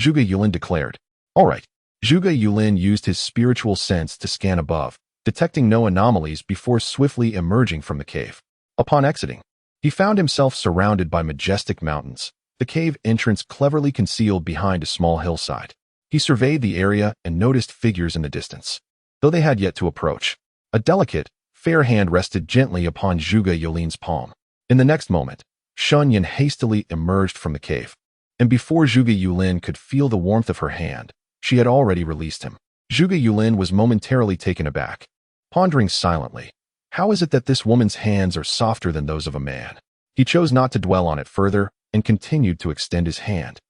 Zhuge Yulin declared. All right. Zhuge Yulin used his spiritual sense to scan above, detecting no anomalies before swiftly emerging from the cave. Upon exiting, he found himself surrounded by majestic mountains, the cave entrance cleverly concealed behind a small hillside. He surveyed the area and noticed figures in the distance, though they had yet to approach. A delicate, fair hand rested gently upon Zhuge Yulin's palm. In the next moment, Shen Yan hastily emerged from the cave, and before Zhuge Yulin could feel the warmth of her hand, she had already released him. Zhuge Yulin was momentarily taken aback, pondering silently. How is it that this woman's hands are softer than those of a man? He chose not to dwell on it further and continued to extend his hand,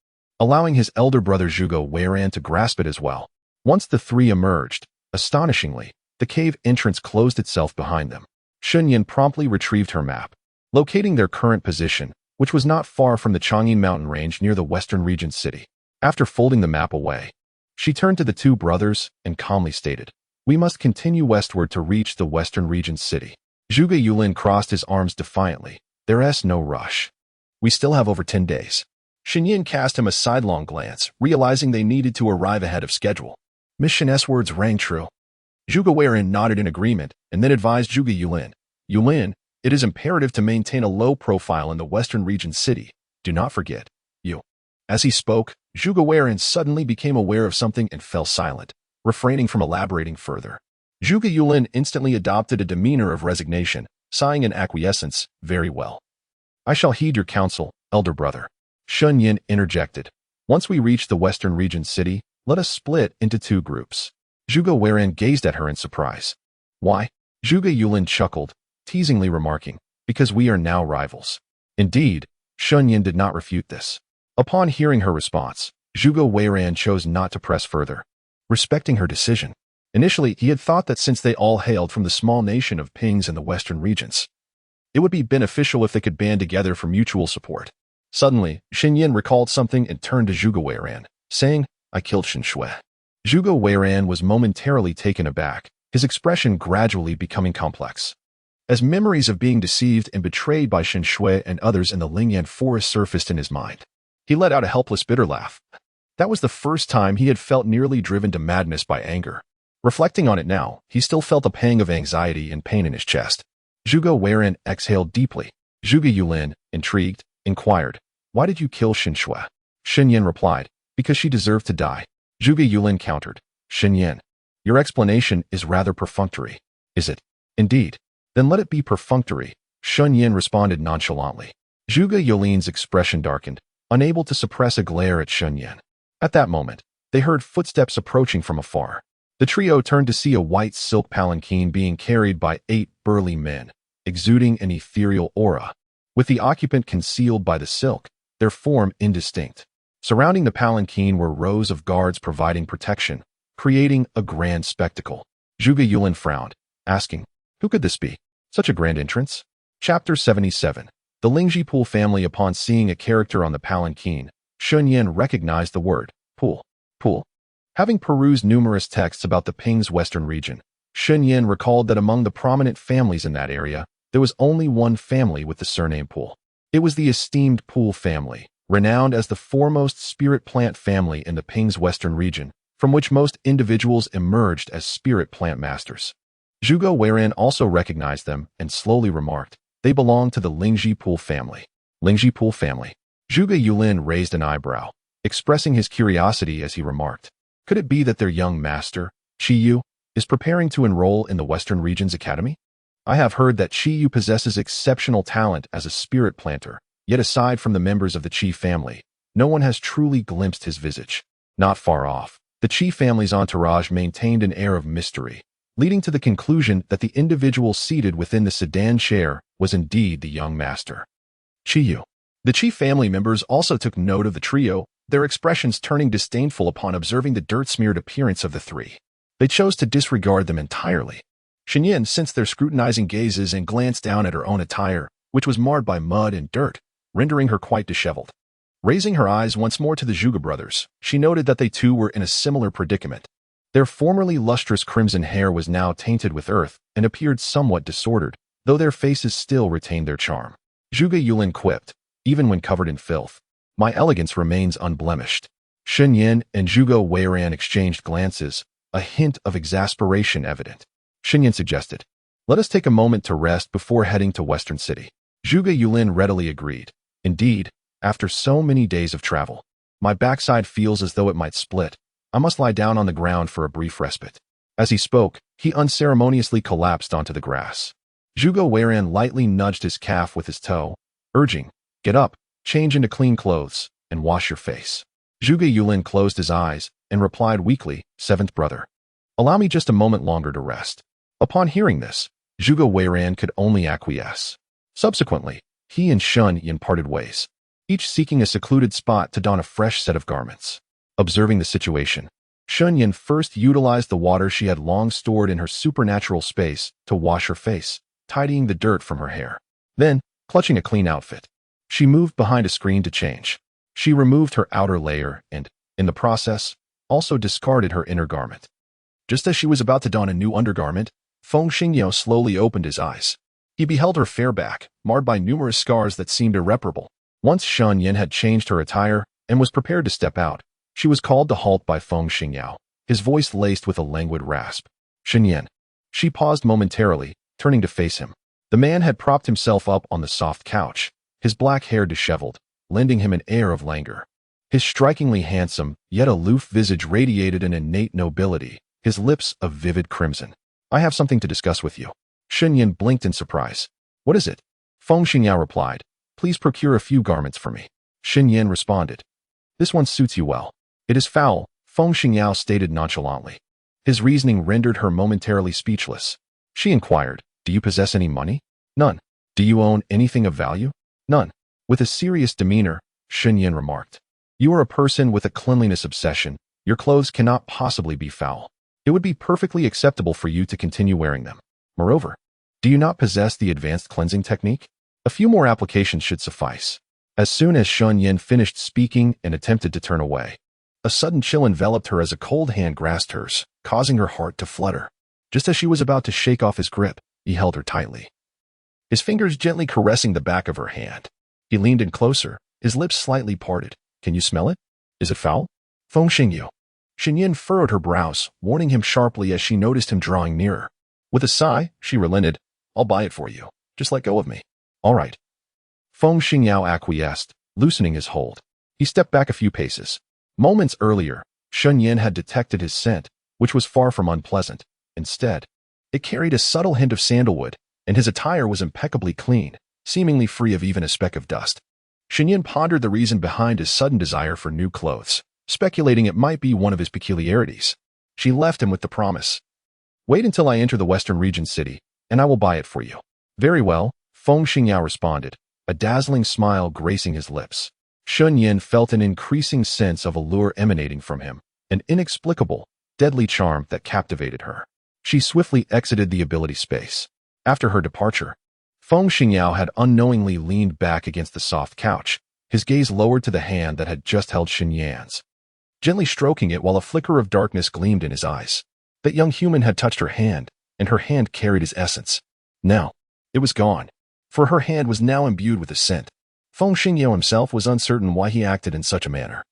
allowing his elder brother Zhuge Weiran to grasp it as well. Once the three emerged, astonishingly, the cave entrance closed itself behind them. Shen Yan promptly retrieved her map, locating their current position, which was not far from the Chang'an mountain range near the Western Region city. After folding the map away, she turned to the two brothers and calmly stated, we must continue westward to reach the Western Region city. Zhuge Yulin crossed his arms defiantly. There's no rush. We still have over 10 days. Shen Yan cast him a sidelong glance, realizing they needed to arrive ahead of schedule. Miss Shen's words rang true. Zhuge Weiran nodded in agreement and then advised Zhuge Yulin. Yulin, it is imperative to maintain a low profile in the Western Region city. Do not forget, you. As he spoke, Zhuge Weiran suddenly became aware of something and fell silent, refraining from elaborating further. Zhuge Yulin instantly adopted a demeanor of resignation, sighing in acquiescence, very well. I shall heed your counsel, elder brother. Shen Yan interjected. Once we reach the Western Region city, let us split into 2 groups. Zhuge Weiran gazed at her in surprise. Why? Zhuge Yulin chuckled, teasingly remarking, because we are now rivals. Indeed, Shen Yan did not refute this. Upon hearing her response, Zhuge Weiran chose not to press further, respecting her decision. Initially, he had thought that since they all hailed from the small nation of Pings in the Western regions, it would be beneficial if they could band together for mutual support. Suddenly, Shen Yan recalled something and turned to Zhuge Weiran, saying, I killed Shen Shui. Zhuge Weiran was momentarily taken aback, his expression gradually becoming complex. As memories of being deceived and betrayed by Shen Shui and others in the Lingyan forest surfaced in his mind, he let out a helpless bitter laugh. That was the first time he had felt nearly driven to madness by anger. Reflecting on it now, he still felt a pang of anxiety and pain in his chest. Zhuge Weiran exhaled deeply. Zhuge Yulin, intrigued, inquired, why did you kill Shen Shui? Shen Yan replied, because she deserved to die. Zhuge Yulin countered, Shen Yan, your explanation is rather perfunctory. Is it? Indeed. Then let it be perfunctory, Shen Yan responded nonchalantly. Zhuge Yulin's expression darkened, unable to suppress a glare at Shen Yan. At that moment, they heard footsteps approaching from afar. The trio turned to see a white silk palanquin being carried by 8 burly men, exuding an ethereal aura. With the occupant concealed by the silk, their form indistinct. Surrounding the palanquin were rows of guards providing protection, creating a grand spectacle. Zhuge Yulin frowned, asking, "Who could this be? Such a grand entrance?" Chapter 77. The Lingji Pool family. Upon seeing a character on the palanquin, Shen Yan recognized the word, pool. Pool. Having perused numerous texts about the Ping's western region, Shen Yan recalled that among the prominent families in that area, there was only one family with the surname Pool. It was the esteemed Pool family, renowned as the foremost spirit plant family in the Ping's western region, from which most individuals emerged as spirit plant masters. Zhuge Weiran also recognized them and slowly remarked, "They belong to the Lingji Pool family." Lingji Pool family. Zhuge Yulin raised an eyebrow, expressing his curiosity as he remarked, "Could it be that their young master, Qi Yu, is preparing to enroll in the Western Region's academy? I have heard that Qi Yu possesses exceptional talent as a spirit planter, yet aside from the members of the Qi family, no one has truly glimpsed his visage." Not far off, the Qi family's entourage maintained an air of mystery, leading to the conclusion that the individual seated within the sedan chair was indeed the young master. Qi Yu. The Qi family members also took note of the trio, their expressions turning disdainful upon observing the dirt-smeared appearance of the three. They chose to disregard them entirely. Shen Yan sensed their scrutinizing gazes and glanced down at her own attire, which was marred by mud and dirt, rendering her quite disheveled. Raising her eyes once more to the Zhuge brothers, she noted that they too were in a similar predicament. Their formerly lustrous crimson hair was now tainted with earth and appeared somewhat disordered, though their faces still retained their charm. Zhuge Yulin quipped, "Even when covered in filth, my elegance remains unblemished." Shen Yan and Zhuge Weiran exchanged glances, a hint of exasperation evident. Shen Yan suggested, "Let us take a moment to rest before heading to Western City." Zhuge Yulin readily agreed. "Indeed, after so many days of travel, my backside feels as though it might split. I must lie down on the ground for a brief respite." As he spoke, he unceremoniously collapsed onto the grass. Zhuge Weiran lightly nudged his calf with his toe, urging, "Get up, change into clean clothes, and wash your face." Zhuge Yulin closed his eyes and replied weakly, "Seventh brother, allow me just a moment longer to rest." Upon hearing this, Zhuge Weiran could only acquiesce. Subsequently, he and Shen Yan parted ways, each seeking a secluded spot to don a fresh set of garments. Observing the situation, Shen Yan first utilized the water she had long stored in her supernatural space to wash her face, tidying the dirt from her hair. Then, clutching a clean outfit, she moved behind a screen to change. She removed her outer layer and, in the process, also discarded her inner garment. Just as she was about to don a new undergarment, Feng Xingyao slowly opened his eyes. He beheld her fair back, marred by numerous scars that seemed irreparable. Once Shen Yan had changed her attire and was prepared to step out, she was called to halt by Feng Xingyao, his voice laced with a languid rasp. "Shen Yan." She paused momentarily, turning to face him. The man had propped himself up on the soft couch, his black hair disheveled, lending him an air of languor. His strikingly handsome, yet aloof visage radiated an innate nobility, his lips a vivid crimson. "I have something to discuss with you." Shen Yan blinked in surprise. "What is it?" Feng Xingyao replied, "Please procure a few garments for me." Shen Yan responded, "This one suits you well." "It is foul," Feng Xingyao stated nonchalantly. His reasoning rendered her momentarily speechless. She inquired, "Do you possess any money?" "None." "Do you own anything of value?" "None." With a serious demeanor, Shen Yan remarked, "You are a person with a cleanliness obsession. Your clothes cannot possibly be foul. It would be perfectly acceptable for you to continue wearing them. Moreover, do you not possess the advanced cleansing technique? A few more applications should suffice." As soon as Shen Yan finished speaking and attempted to turn away, a sudden chill enveloped her as a cold hand grasped hers, causing her heart to flutter. Just as she was about to shake off his grip, he held her tightly, his fingers gently caressing the back of her hand. He leaned in closer, his lips slightly parted. "Can you smell it? Is it foul?" "Feng Xingyu." Shen Yan furrowed her brows, warning him sharply as she noticed him drawing nearer. With a sigh, she relented, "I'll buy it for you. Just let go of me." "All right." Feng Xingyao acquiesced, loosening his hold. He stepped back a few paces. Moments earlier, Shen Yan had detected his scent, which was far from unpleasant. Instead, it carried a subtle hint of sandalwood, and his attire was impeccably clean, seemingly free of even a speck of dust. Shen Yan pondered the reason behind his sudden desire for new clothes, speculating it might be one of his peculiarities. She left him with the promise, "Wait until I enter the Western Region city, and I will buy it for you." Very well, Feng Xingyao responded, a dazzling smile gracing his lips. Shen Yan felt an increasing sense of allure emanating from him, an inexplicable, deadly charm that captivated her. She swiftly exited the ability space. After her departure, Feng Xingyao had unknowingly leaned back against the soft couch, his gaze lowered to the hand that had just held Shen Yan's, gently stroking it while a flicker of darkness gleamed in his eyes. That young human had touched her hand, and her hand carried his essence. Now, it was gone, for her hand was now imbued with a scent. Feng Xingyao himself was uncertain why he acted in such a manner.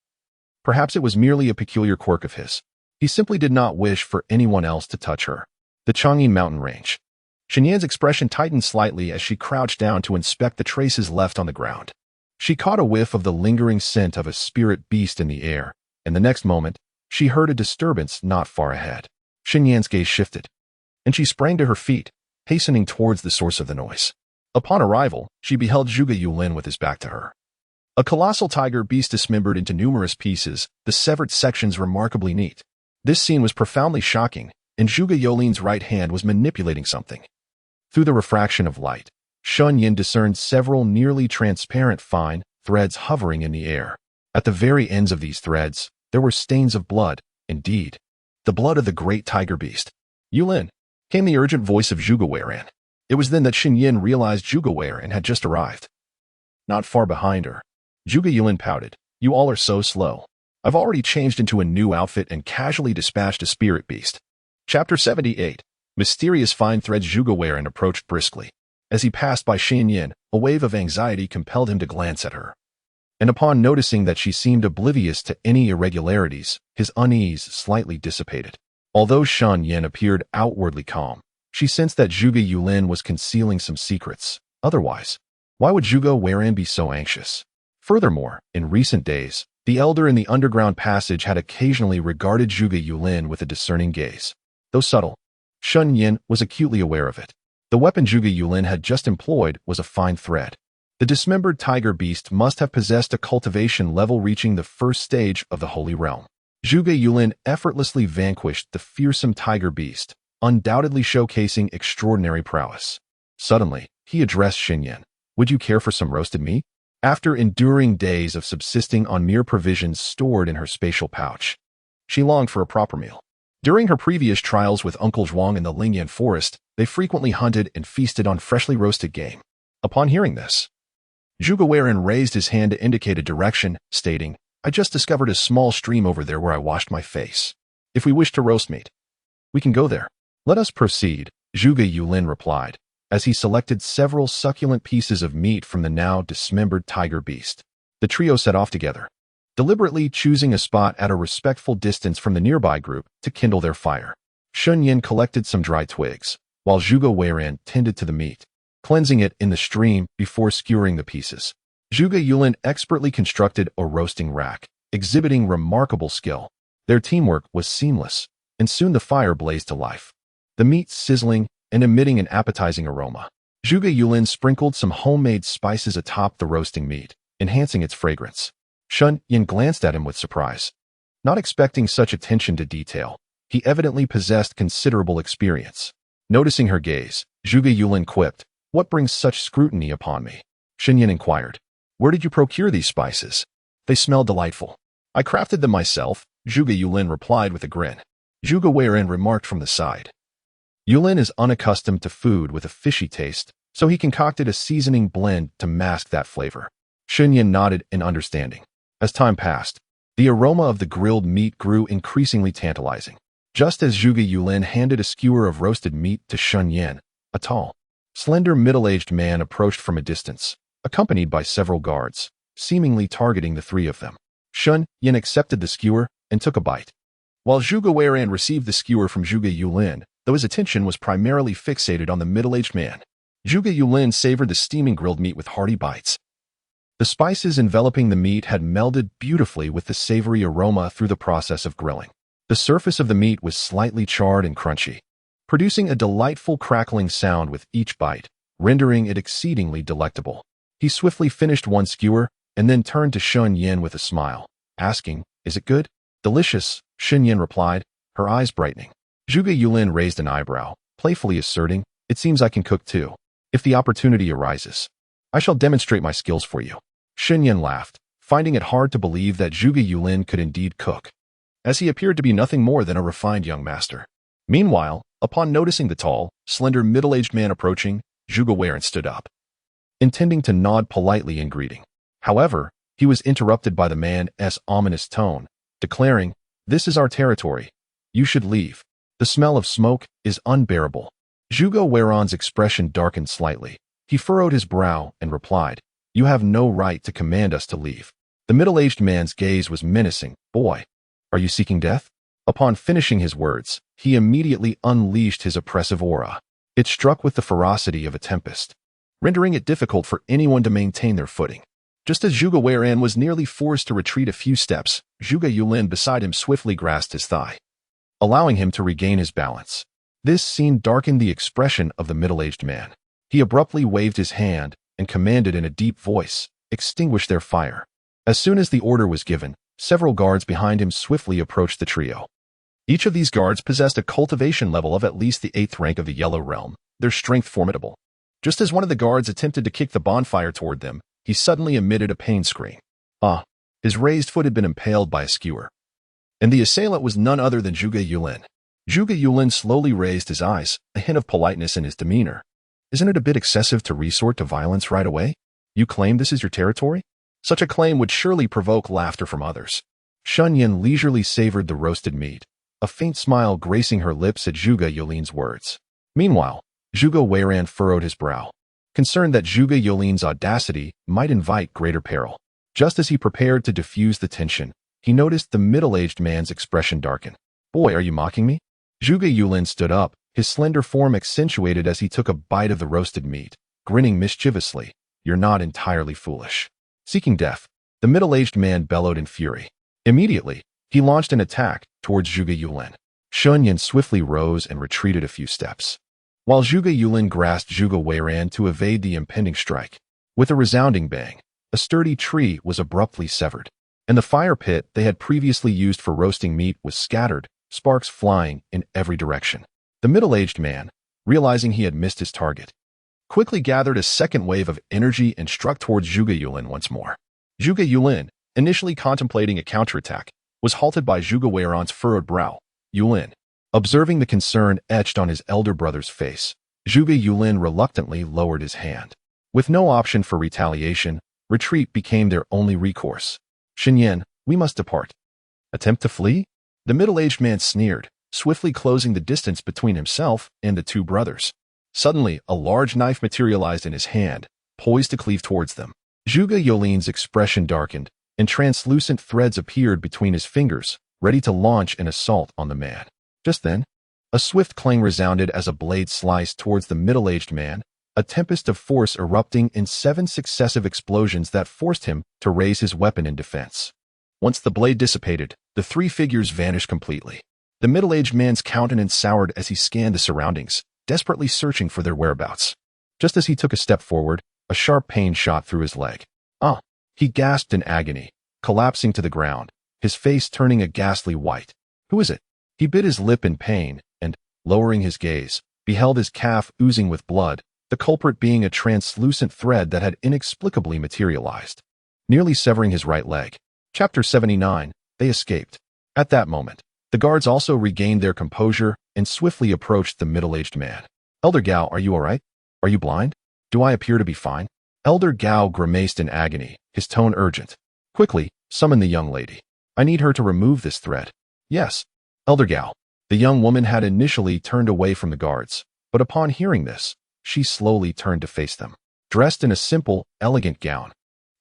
Perhaps it was merely a peculiar quirk of his. He simply did not wish for anyone else to touch her. The Chang'an mountain range. Shen Yan's expression tightened slightly as she crouched down to inspect the traces left on the ground. She caught a whiff of the lingering scent of a spirit beast in the air, and the next moment, she heard a disturbance not far ahead. Shen Yan's gaze shifted, and she sprang to her feet, hastening towards the source of the noise. Upon arrival, she beheld Zhuge Yulin with his back to her. A colossal tiger beast dismembered into numerous pieces, the severed sections remarkably neat. This scene was profoundly shocking, and Zhuge Yulin's right hand was manipulating something. Through the refraction of light, Shen Yan discerned several nearly transparent fine threads hovering in the air. At the very ends of these threads, there were stains of blood, indeed. The blood of the great tiger beast. Yulin, came the urgent voice of Zhuge Weiran. It was then that Shen Yan realized Zhuge Weiran had just arrived. Not far behind her, Zhuge Yulin pouted. You all are so slow. I've already changed into a new outfit and casually dispatched a spirit beast. Chapter 78. Mysterious fine threads. Zhuge Weiran approached briskly. As he passed by Shen Yan, a wave of anxiety compelled him to glance at her. And upon noticing that she seemed oblivious to any irregularities, his unease slightly dissipated. Although Shen Yan appeared outwardly calm, she sensed that Zhuge Yulin was concealing some secrets. Otherwise, why would Zhuge Weiran be so anxious? Furthermore, in recent days, the elder in the underground passage had occasionally regarded Zhuge Yulin with a discerning gaze. Though subtle, Shen Yan was acutely aware of it. The weapon Zhuge Yulin had just employed was a fine thread. The dismembered tiger beast must have possessed a cultivation level reaching the first stage of the Holy Realm. Zhuge Yulin effortlessly vanquished the fearsome tiger beast, undoubtedly showcasing extraordinary prowess. Suddenly, he addressed Shen Yan. Would you care for some roasted meat? After enduring days of subsisting on mere provisions stored in her spatial pouch, she longed for a proper meal. During her previous trials with Uncle Zhuang in the Lingyan forest, they frequently hunted and feasted on freshly roasted game. Upon hearing this, Zhuge Weiran raised his hand to indicate a direction, stating, I just discovered a small stream over there where I washed my face. If we wish to roast meat, we can go there. Let us proceed, Zhuge Yulin replied, as he selected several succulent pieces of meat from the now dismembered tiger beast. The trio set off together, deliberately choosing a spot at a respectful distance from the nearby group to kindle their fire. Shen Yan collected some dry twigs, while Zhuge Weiran tended to the meat, cleansing it in the stream before skewering the pieces. Zhuge Yulin expertly constructed a roasting rack, exhibiting remarkable skill. Their teamwork was seamless, and soon the fire blazed to life, the meat sizzling and emitting an appetizing aroma. Zhuge Yulin sprinkled some homemade spices atop the roasting meat, enhancing its fragrance. Shen Yan glanced at him with surprise. Not expecting such attention to detail, he evidently possessed considerable experience. Noticing her gaze, Zhuge Yulin quipped, What brings such scrutiny upon me? Shen Yan inquired. Where did you procure these spices? They smell delightful. I crafted them myself, Zhuge Yulin replied with a grin. Zhuge Weiran remarked from the side. Yulin is unaccustomed to food with a fishy taste, so he concocted a seasoning blend to mask that flavor. Shen Yan nodded in understanding. As time passed, the aroma of the grilled meat grew increasingly tantalizing. Just as Zhuge Yulin handed a skewer of roasted meat to Shen Yan, a tall, slender middle-aged man approached from a distance, accompanied by several guards, seemingly targeting the three of them. Shen Yan accepted the skewer and took a bite. While Zhuge Weiran received the skewer from Zhuge Yulin, though his attention was primarily fixated on the middle-aged man, Zhuge Yulin savored the steaming grilled meat with hearty bites. The spices enveloping the meat had melded beautifully with the savory aroma through the process of grilling. The surface of the meat was slightly charred and crunchy, producing a delightful crackling sound with each bite, rendering it exceedingly delectable. He swiftly finished one skewer and then turned to Shen Yan with a smile, asking, Is it good? Delicious, Shen Yan replied, her eyes brightening. Zhuge Yulin raised an eyebrow, playfully asserting, It seems I can cook too. If the opportunity arises, I shall demonstrate my skills for you. Shen Yan laughed, finding it hard to believe that Zhuge Yulin could indeed cook, as he appeared to be nothing more than a refined young master. Meanwhile, upon noticing the tall, slender, middle-aged man approaching, Zhuge Weiran stood up, intending to nod politely in greeting. However, he was interrupted by the man's ominous tone, declaring, "This is our territory. You should leave. The smell of smoke is unbearable." Zhuge Weiran's expression darkened slightly. He furrowed his brow and replied, "You have no right to command us to leave." The middle-aged man's gaze was menacing. "Boy, are you seeking death?" Upon finishing his words, he immediately unleashed his oppressive aura. It struck with the ferocity of a tempest, rendering it difficult for anyone to maintain their footing. Just as Zhuge Weiran was nearly forced to retreat a few steps, Zhuge Yulin beside him swiftly grasped his thigh, allowing him to regain his balance. This scene darkened the expression of the middle-aged man. He abruptly waved his hand and commanded in a deep voice, "Extinguish their fire." As soon as the order was given, several guards behind him swiftly approached the trio. Each of these guards possessed a cultivation level of at least the 8th rank of the Yellow Realm, their strength formidable. Just as one of the guards attempted to kick the bonfire toward them, he suddenly emitted a pain scream. His raised foot had been impaled by a skewer, and the assailant was none other than Zhuge Yulin. Zhuge Yulin slowly raised his eyes, a hint of politeness in his demeanor. "Isn't it a bit excessive to resort to violence right away? You claim this is your territory?" Such a claim would surely provoke laughter from others. Shen Yan leisurely savored the roasted meat, a faint smile gracing her lips at Zhuge Yulin's words. Meanwhile, Zhuge Weiran furrowed his brow, concerned that Zhuge Yulin's audacity might invite greater peril. Just as he prepared to diffuse the tension, he noticed the middle-aged man's expression darken. "Boy, are you mocking me?" Zhuge Yulin stood up, his slender form accentuated as he took a bite of the roasted meat, grinning mischievously. "You're not entirely foolish." Seeking death, the middle-aged man bellowed in fury. Immediately, he launched an attack towards Zhuge Yulin. Shen Yan swiftly rose and retreated a few steps, while Zhuge Yulin grasped Zhuge Weiran to evade the impending strike. With a resounding bang, a sturdy tree was abruptly severed, and the fire pit they had previously used for roasting meat was scattered, sparks flying in every direction. The middle-aged man, realizing he had missed his target, quickly gathered a second wave of energy and struck towards Zhuge Yulin once more. Zhuge Yulin, initially contemplating a counterattack, was halted by Zhuge Weiran's furrowed brow. Yulin, observing the concern etched on his elder brother's face, Zhuge Yulin reluctantly lowered his hand. With no option for retaliation, retreat became their only recourse. "Shen Yan, we must depart." "Attempt to flee?" The middle-aged man sneered, swiftly closing the distance between himself and the two brothers. Suddenly, a large knife materialized in his hand, poised to cleave towards them. Zhuge Yulin's expression darkened, and translucent threads appeared between his fingers, ready to launch an assault on the man. Just then, a swift clang resounded as a blade sliced towards the middle-aged man, a tempest of force erupting in 7 successive explosions that forced him to raise his weapon in defense. Once the blade dissipated, the 3 figures vanished completely. The middle-aged man's countenance soured as he scanned the surroundings, desperately searching for their whereabouts. Just as he took a step forward, a sharp pain shot through his leg. He gasped in agony, collapsing to the ground, his face turning a ghastly white. "Who is it?" He bit his lip in pain and, lowering his gaze, beheld his calf oozing with blood, the culprit being a translucent thread that had inexplicably materialized, nearly severing his right leg. Chapter 79. They escaped. At that moment, the guards also regained their composure and swiftly approached the middle-aged man. "Elder Gao, are you all right? Are you blind? Do I appear to be fine?" Elder Gao grimaced in agony, his tone urgent. "Quickly, summon the young lady. I need her to remove this thread." "Yes, Elder Gao." The young woman had initially turned away from the guards, but upon hearing this, she slowly turned to face them. Dressed in a simple, elegant gown,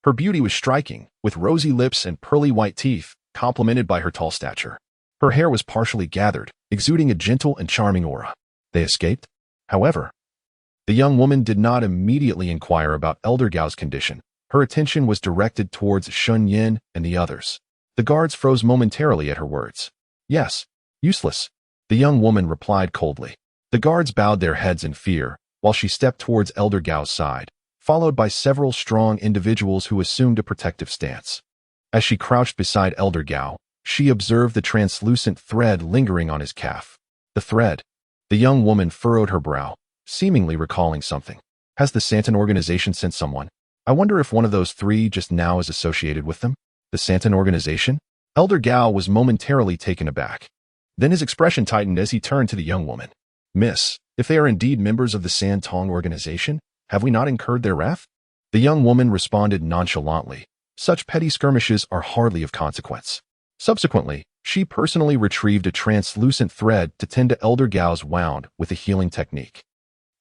her beauty was striking, with rosy lips and pearly white teeth, complemented by her tall stature. Her hair was partially gathered, exuding a gentle and charming aura. They escaped? However, the young woman did not immediately inquire about Elder Gao's condition. Her attention was directed towards Shen Yan and the others. The guards froze momentarily at her words. "Yes, useless," the young woman replied coldly. The guards bowed their heads in fear, while she stepped towards Elder Gao's side, followed by several strong individuals who assumed a protective stance. As she crouched beside Elder Gao, she observed the translucent thread lingering on his calf. The thread. The young woman furrowed her brow, seemingly recalling something. Has the Santon organization sent someone? I wonder if one of those three just now is associated with them. The Santon organization? Elder Gao was momentarily taken aback. Then his expression tightened as he turned to the young woman. Miss, if they are indeed members of the Santong organization, have we not incurred their wrath? The young woman responded nonchalantly. Such petty skirmishes are hardly of consequence. Subsequently, she personally retrieved a translucent thread to tend to Elder Gao's wound with a healing technique.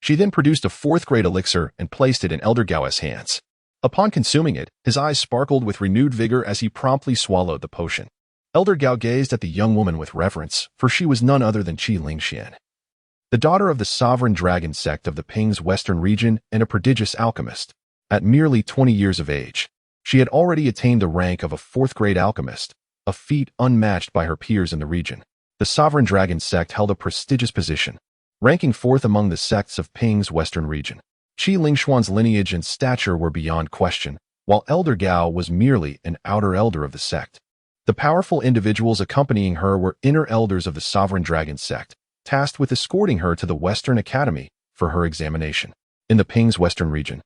She then produced a fourth-grade elixir and placed it in Elder Gao's hands. Upon consuming it, his eyes sparkled with renewed vigor as he promptly swallowed the potion. Elder Gao gazed at the young woman with reverence, for she was none other than Qi Lingxian, the daughter of the sovereign dragon sect of the Ping's western region and a prodigious alchemist. At merely 20 years of age, she had already attained the rank of a fourth-grade alchemist, a feat unmatched by her peers in the region. The sovereign dragon sect held a prestigious position, ranking fourth among the sects of Ping's western region. Qi Lingshuan's lineage and stature were beyond question, while Elder Gao was merely an outer elder of the sect. The powerful individuals accompanying her were inner elders of the sovereign dragon sect, tasked with escorting her to the Western Academy for her examination. In the Ping's western region,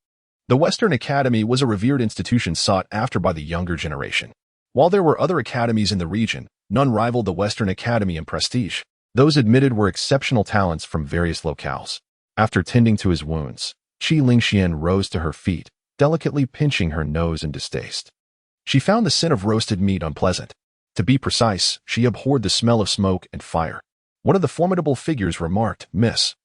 the Western Academy was a revered institution sought after by the younger generation. While there were other academies in the region, none rivaled the Western Academy in prestige. Those admitted were exceptional talents from various locales. After tending to his wounds, Qi Lingxian rose to her feet, delicately pinching her nose in distaste. She found the scent of roasted meat unpleasant. To be precise, she abhorred the smell of smoke and fire. One of the formidable figures remarked, Miss,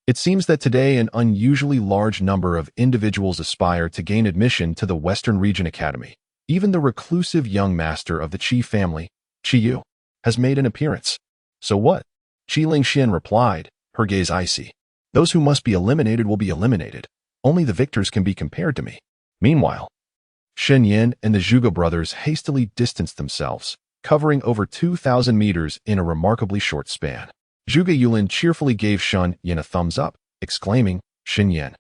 it seems that today an unusually large number of individuals aspire to gain admission to the Western Region Academy. Even the reclusive young master of the Qi family, Qi Yu, has made an appearance. So what? Qi Lingxian replied, her gaze icy. Those who must be eliminated will be eliminated. Only the victors can be compared to me. Meanwhile, Shen Yan and the Zhuge brothers hastily distanced themselves, covering over 2,000 meters in a remarkably short span. Zhuge Yulin cheerfully gave Shen Yan a thumbs up, exclaiming, Shen Yan,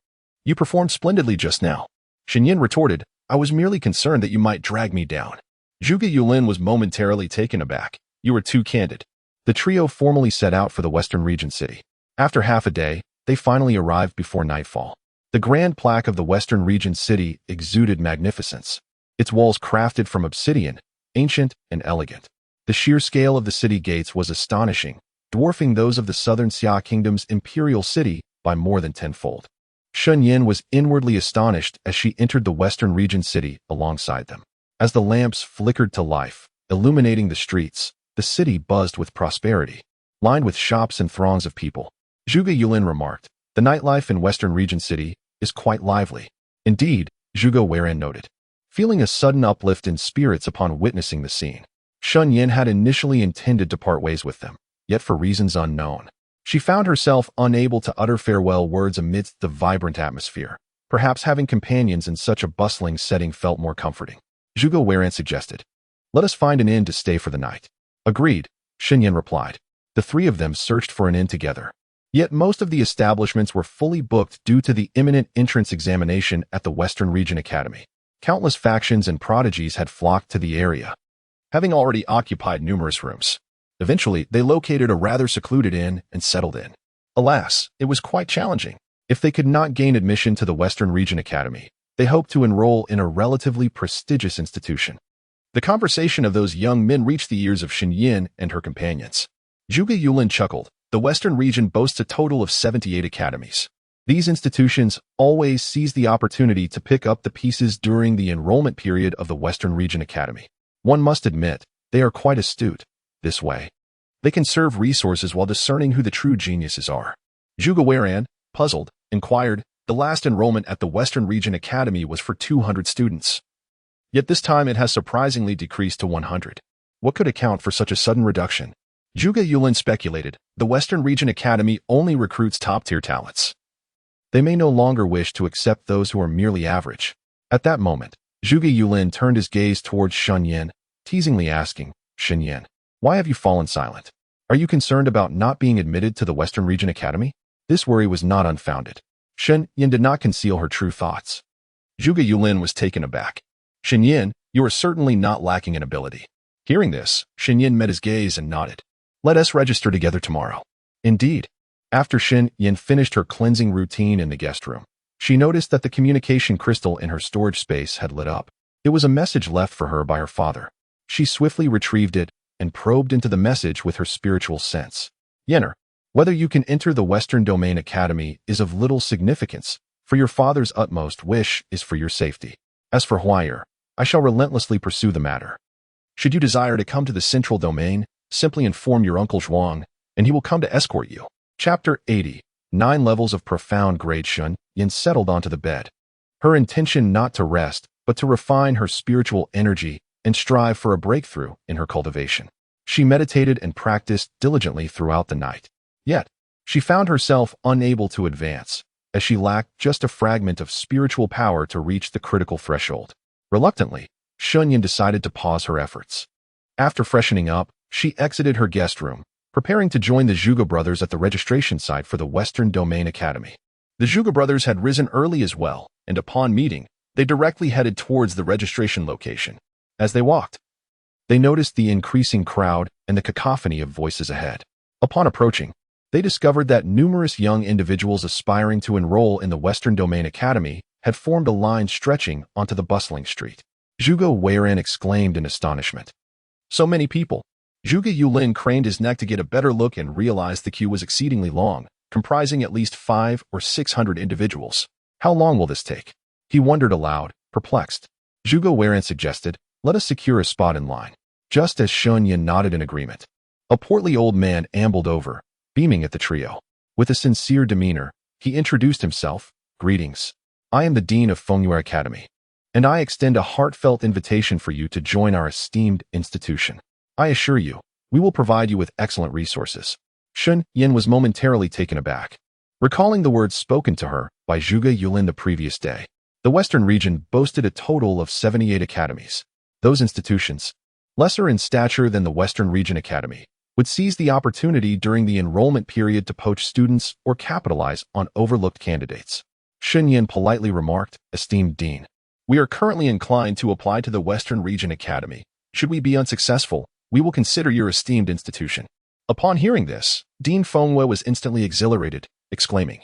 you performed splendidly just now. Shen Yan retorted, I was merely concerned that you might drag me down. Zhuge Yulin was momentarily taken aback. You were too candid. The trio formally set out for the Western Region city. After half a day, they finally arrived before nightfall. The grand plaque of the Western Region city exuded magnificence, its walls crafted from obsidian, ancient and elegant. The sheer scale of the city gates was astonishing, dwarfing those of the southern Xia Kingdom's imperial city by more than tenfold. Shen Yan was inwardly astonished as she entered the Western Region city alongside them. As the lamps flickered to life, illuminating the streets, the city buzzed with prosperity, lined with shops and throngs of people. Zhuge Yulin remarked, the nightlife in Western Region city is quite lively. Indeed, Zhuge Weiran noted, feeling a sudden uplift in spirits upon witnessing the scene. Shen Yan had initially intended to part ways with them, yet for reasons unknown, she found herself unable to utter farewell words amidst the vibrant atmosphere. Perhaps having companions in such a bustling setting felt more comforting. Zhuge Weiran suggested, let us find an inn to stay for the night. Agreed, Shen Yan replied. The three of them searched for an inn together. Yet most of the establishments were fully booked due to the imminent entrance examination at the Western Region Academy. Countless factions and prodigies had flocked to the area, having already occupied numerous rooms. Eventually, they located a rather secluded inn and settled in. Alas, it was quite challenging. If they could not gain admission to the Western Region Academy, they hoped to enroll in a relatively prestigious institution. The conversation of those young men reached the ears of Shen Yan and her companions. Zhuge Yulin chuckled. The Western region boasts a total of 78 academies. These institutions always seize the opportunity to pick up the pieces during the enrollment period of the Western Region Academy. One must admit, they are quite astute. This way, they conserve resources while discerning who the true geniuses are. Zhuge Weiran, puzzled, inquired, the last enrollment at the Western Region Academy was for 200 students. Yet this time it has surprisingly decreased to 100. What could account for such a sudden reduction? Zhuge Yulin speculated, the Western Region Academy only recruits top-tier talents. They may no longer wish to accept those who are merely average. At that moment, Zhuge Yulin turned his gaze towards Shen Yan, teasingly asking, Shen Yan, why have you fallen silent? Are you concerned about not being admitted to the Western Region Academy? This worry was not unfounded. Shen Yan did not conceal her true thoughts. Zhuge Yulin was taken aback. Shen Yan, you are certainly not lacking in ability. Hearing this, Shen Yan met his gaze and nodded. Let us register together tomorrow. Indeed. After Shen Yan finished her cleansing routine in the guest room, She noticed that the communication crystal in her storage space had lit up. It was a message left for her by her father. She swiftly retrieved it and probed into the message with her spiritual sense. Yenner, whether you can enter the Western Domain Academy is of little significance, for your father's utmost wish is for your safety. As for Huayer, I shall relentlessly pursue the matter. Should you desire to come to the Central Domain, simply inform your Uncle Zhuang, and he will come to escort you. Chapter 80. 9 Levels of Profound Grade. Shen Yan settled onto the bed. Her intention not to rest, but to refine her spiritual energy and strive for a breakthrough in her cultivation. She meditated and practiced diligently throughout the night. Yet, she found herself unable to advance, as she lacked just a fragment of spiritual power to reach the critical threshold. Reluctantly, Shen Yan decided to pause her efforts. After freshening up, she exited her guest room, preparing to join the Zhuge brothers at the registration site for the Western Domain Academy. The Zhuge brothers had risen early as well, and upon meeting, they directly headed towards the registration location. As they walked, they noticed the increasing crowd and the cacophony of voices ahead. Upon approaching, they discovered that numerous young individuals aspiring to enroll in the Western Domain Academy had formed a line stretching onto the bustling street. Zhuge Weiran exclaimed in astonishment. So many people. Zhuge Yulin craned his neck to get a better look and realized the queue was exceedingly long, comprising at least 500 or 600 individuals. How long will this take? He wondered aloud, perplexed. Zhuge Weiran suggested, let us secure a spot in line. Just as Shen Yan nodded in agreement, a portly old man ambled over, beaming at the trio. With a sincere demeanor, he introduced himself. Greetings. I am the Dean of Fengyue Academy, and I extend a heartfelt invitation for you to join our esteemed institution. I assure you, we will provide you with excellent resources. Shen Yan was momentarily taken aback, recalling the words spoken to her by Zhuge Yulin the previous day. The Western region boasted a total of 78 academies. Those institutions, lesser in stature than the Western Region Academy, would seize the opportunity during the enrollment period to poach students or capitalize on overlooked candidates. Shen Yan politely remarked, Esteemed Dean, we are currently inclined to apply to the Western Region Academy. Should we be unsuccessful, we will consider your esteemed institution. Upon hearing this, Dean Fengyue was instantly exhilarated, exclaiming,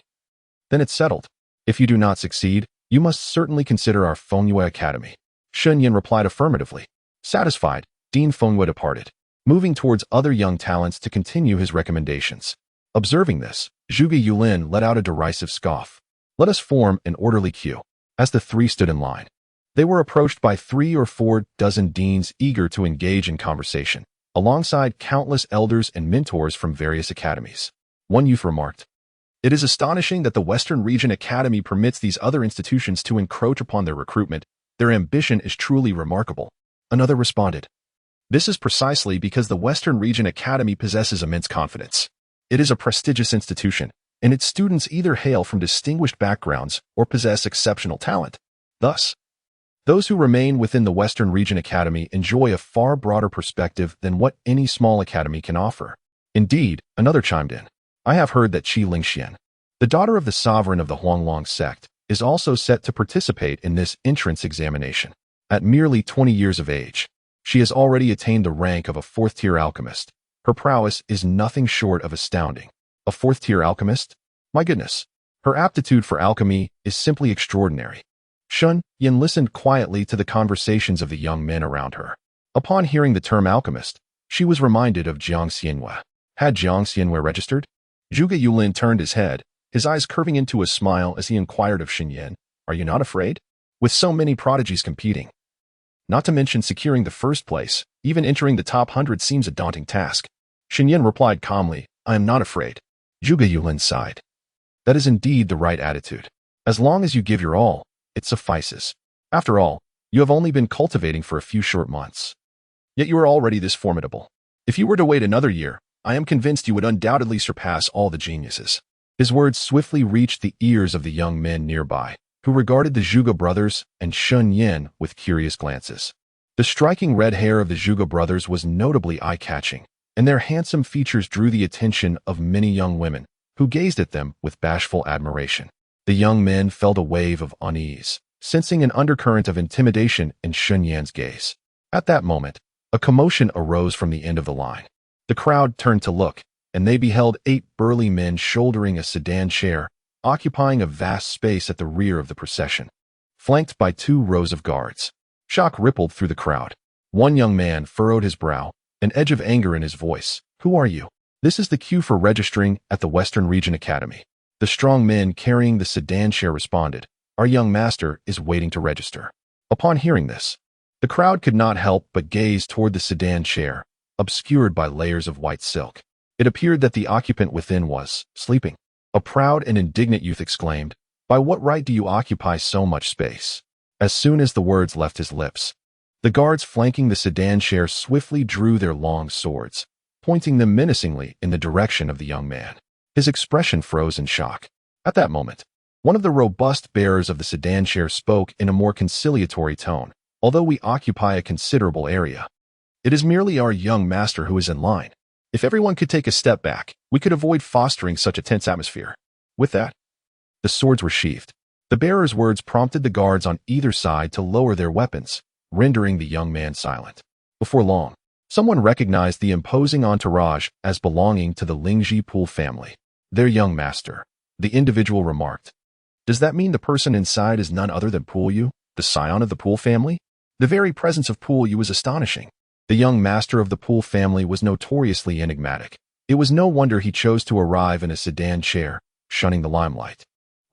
Then it's settled. If you do not succeed, you must certainly consider our Fengyue Academy. Shen Yan replied affirmatively. Satisfied, Dean Fengyue departed, moving towards other young talents to continue his recommendations. Observing this, Zhuge Yulin let out a derisive scoff. Let us form an orderly queue. As the three stood in line, they were approached by 3 or 4 dozen deans eager to engage in conversation, alongside countless elders and mentors from various academies. One youth remarked, It is astonishing that the Western Region Academy permits these other institutions to encroach upon their recruitment. Their ambition is truly remarkable. Another responded, This is precisely because the Western Region Academy possesses immense confidence. It is a prestigious institution, and its students either hail from distinguished backgrounds or possess exceptional talent. Thus, those who remain within the Western Region Academy enjoy a far broader perspective than what any small academy can offer. Indeed, another chimed in, I have heard that Qi Lingxian, the daughter of the sovereign of the Huanglong sect, is also set to participate in this entrance examination. At merely 20 years of age, she has already attained the rank of a 4th-tier alchemist. Her prowess is nothing short of astounding. A 4th-tier alchemist? My goodness. Her aptitude for alchemy is simply extraordinary. Shen Yan listened quietly to the conversations of the young men around her. Upon hearing the term alchemist, she was reminded of Jiang Xianhua. Had Jiang Xianhua registered? Zhuge Yulin turned his head, his eyes curving into a smile as he inquired of Shen Yan, Are you not afraid? With so many prodigies competing, not to mention securing the first place, even entering the top 100 seems a daunting task. Shen Yan replied calmly, I am not afraid. Zhuge Yulin sighed. That is indeed the right attitude. As long as you give your all, it suffices. After all, you have only been cultivating for a few short months. Yet you are already this formidable. If you were to wait another year, I am convinced you would undoubtedly surpass all the geniuses. His words swiftly reached the ears of the young men nearby, who regarded the Zhuge brothers and Shen Yan with curious glances. The striking red hair of the Zhuge brothers was notably eye-catching, and their handsome features drew the attention of many young women, who gazed at them with bashful admiration. The young men felt a wave of unease, sensing an undercurrent of intimidation in Shen Yan's gaze. At that moment, a commotion arose from the end of the line. The crowd turned to look, and they beheld 8 burly men shouldering a sedan chair, occupying a vast space at the rear of the procession, flanked by 2 rows of guards. Shock rippled through the crowd. One young man furrowed his brow, an edge of anger in his voice. "Who are you?" "This is the queue for registering at the Western Region Academy." The strong men carrying the sedan chair responded, "Our young master is waiting to register." Upon hearing this, the crowd could not help but gaze toward the sedan chair, obscured by layers of white silk. It appeared that the occupant within was sleeping. A proud and indignant youth exclaimed, "By what right do you occupy so much space?" As soon as the words left his lips, the guards flanking the sedan chair swiftly drew their long swords, pointing them menacingly in the direction of the young man. His expression froze in shock. At that moment, one of the robust bearers of the sedan chair spoke in a more conciliatory tone. "Although we occupy a considerable area, it is merely our young master who is in line. If everyone could take a step back, we could avoid fostering such a tense atmosphere." With that, the swords were sheathed. The bearer's words prompted the guards on either side to lower their weapons, rendering the young man silent. Before long, someone recognized the imposing entourage as belonging to the Lingji Pool family. "Their young master," the individual remarked. "Does that mean the person inside is none other than Pool Yu, the scion of the Pool family?" The very presence of Pool Yu was astonishing. The young master of the Pool family was notoriously enigmatic. It was no wonder he chose to arrive in a sedan chair, shunning the limelight.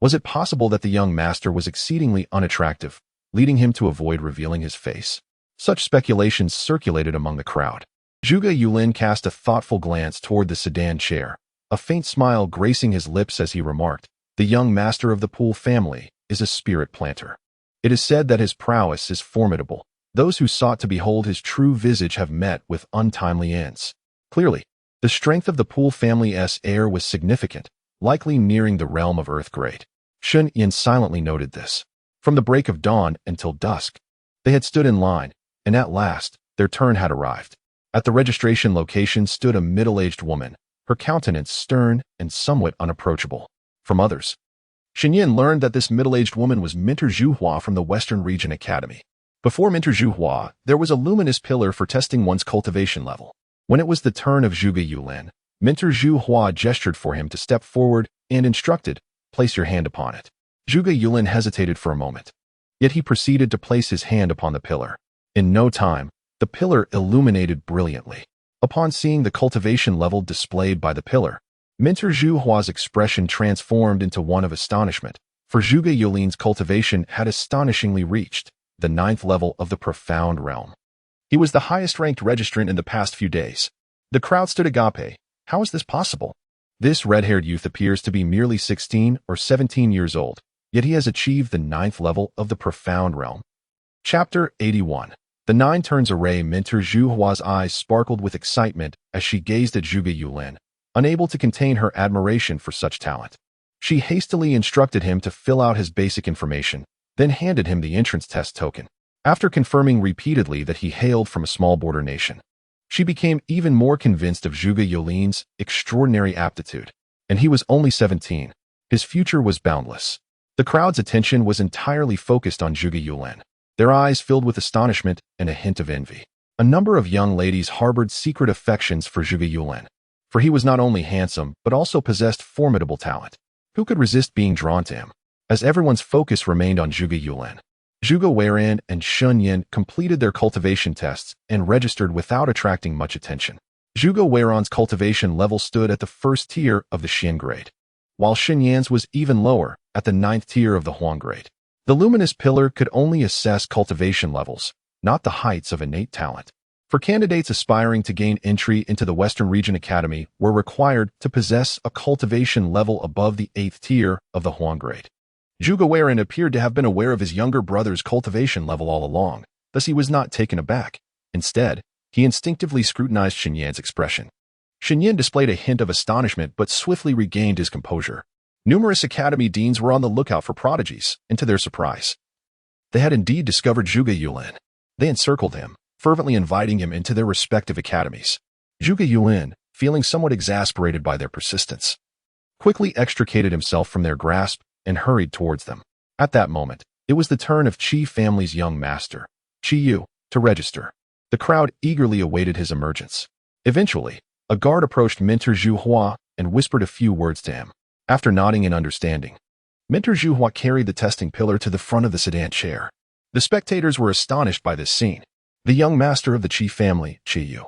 Was it possible that the young master was exceedingly unattractive, leading him to avoid revealing his face? Such speculations circulated among the crowd. Zhuge Yulin cast a thoughtful glance toward the sedan chair, a faint smile gracing his lips as he remarked, "The young master of the Pool family is a spirit planter. It is said that his prowess is formidable. Those who sought to behold his true visage have met with untimely ends." Clearly, the strength of the Pool family's heir was significant, likely nearing the realm of Earth Great. Shen Yan silently noted this. From the break of dawn until dusk, they had stood in line, and at last, their turn had arrived. At the registration location stood a middle-aged woman, her countenance stern and somewhat unapproachable. From others, Shen Yan learned that this middle-aged woman was Minter Zhuhua from the Western Region Academy. Before Minter Zhuhua, there was a luminous pillar for testing one's cultivation level. When it was the turn of Zhuge Yulin, Minter Zhuhua gestured for him to step forward and instructed, "Place your hand upon it." Zhuge Yulin hesitated for a moment. Yet he proceeded to place his hand upon the pillar. In no time, the pillar illuminated brilliantly. Upon seeing the cultivation level displayed by the pillar, Minter Zhuhua's expression transformed into one of astonishment, for Zhuge Yulin's cultivation had astonishingly reached the 9th level of the profound realm. He was the highest-ranked registrant in the past few days. The crowd stood agape. How is this possible? This red-haired youth appears to be merely 16 or 17 years old, yet he has achieved the 9th level of the profound realm. Chapter 81. The 9 turns array. Minter Zhuhua's eyes sparkled with excitement as she gazed at Zhuge Yulin, unable to contain her admiration for such talent. She hastily instructed him to fill out his basic information, then handed him the entrance test token. After confirming repeatedly that he hailed from a small border nation, she became even more convinced of Zhuge Yulin's extraordinary aptitude. And he was only 17. His future was boundless. The crowd's attention was entirely focused on Zhuge Yulin, their eyes filled with astonishment and a hint of envy. A number of young ladies harbored secret affections for Zhuge Yulin, for he was not only handsome but also possessed formidable talent. Who could resist being drawn to him? As everyone's focus remained on Zhuge Yulin, Zhuge Weiran and Shen Yan completed their cultivation tests and registered without attracting much attention. Zhuge Weiran's cultivation level stood at the 1st tier of the Xian grade, while Shen Yan's was even lower, at the 9th tier of the Huang grade. The luminous pillar could only assess cultivation levels, not the heights of innate talent. For candidates aspiring to gain entry into the Western Region Academy were required to possess a cultivation level above the 8th tier of the Huang grade. Zhuge Weiran appeared to have been aware of his younger brother's cultivation level all along, thus he was not taken aback. Instead, he instinctively scrutinized Shen Yan's expression. Shen Yan displayed a hint of astonishment but swiftly regained his composure. Numerous academy deans were on the lookout for prodigies, and to their surprise, they had indeed discovered Zhuge Yulin. They encircled him, fervently inviting him into their respective academies. Zhuge Yulin, feeling somewhat exasperated by their persistence, quickly extricated himself from their grasp and hurried towards them. At that moment, it was the turn of Qi family's young master, Qi Yu, to register. The crowd eagerly awaited his emergence. Eventually, a guard approached Minter Zhuhua and whispered a few words to him. After nodding in understanding, Mentor Zhuhua carried the testing pillar to the front of the sedan chair. The spectators were astonished by this scene. The young master of the Qi family, Qiyu,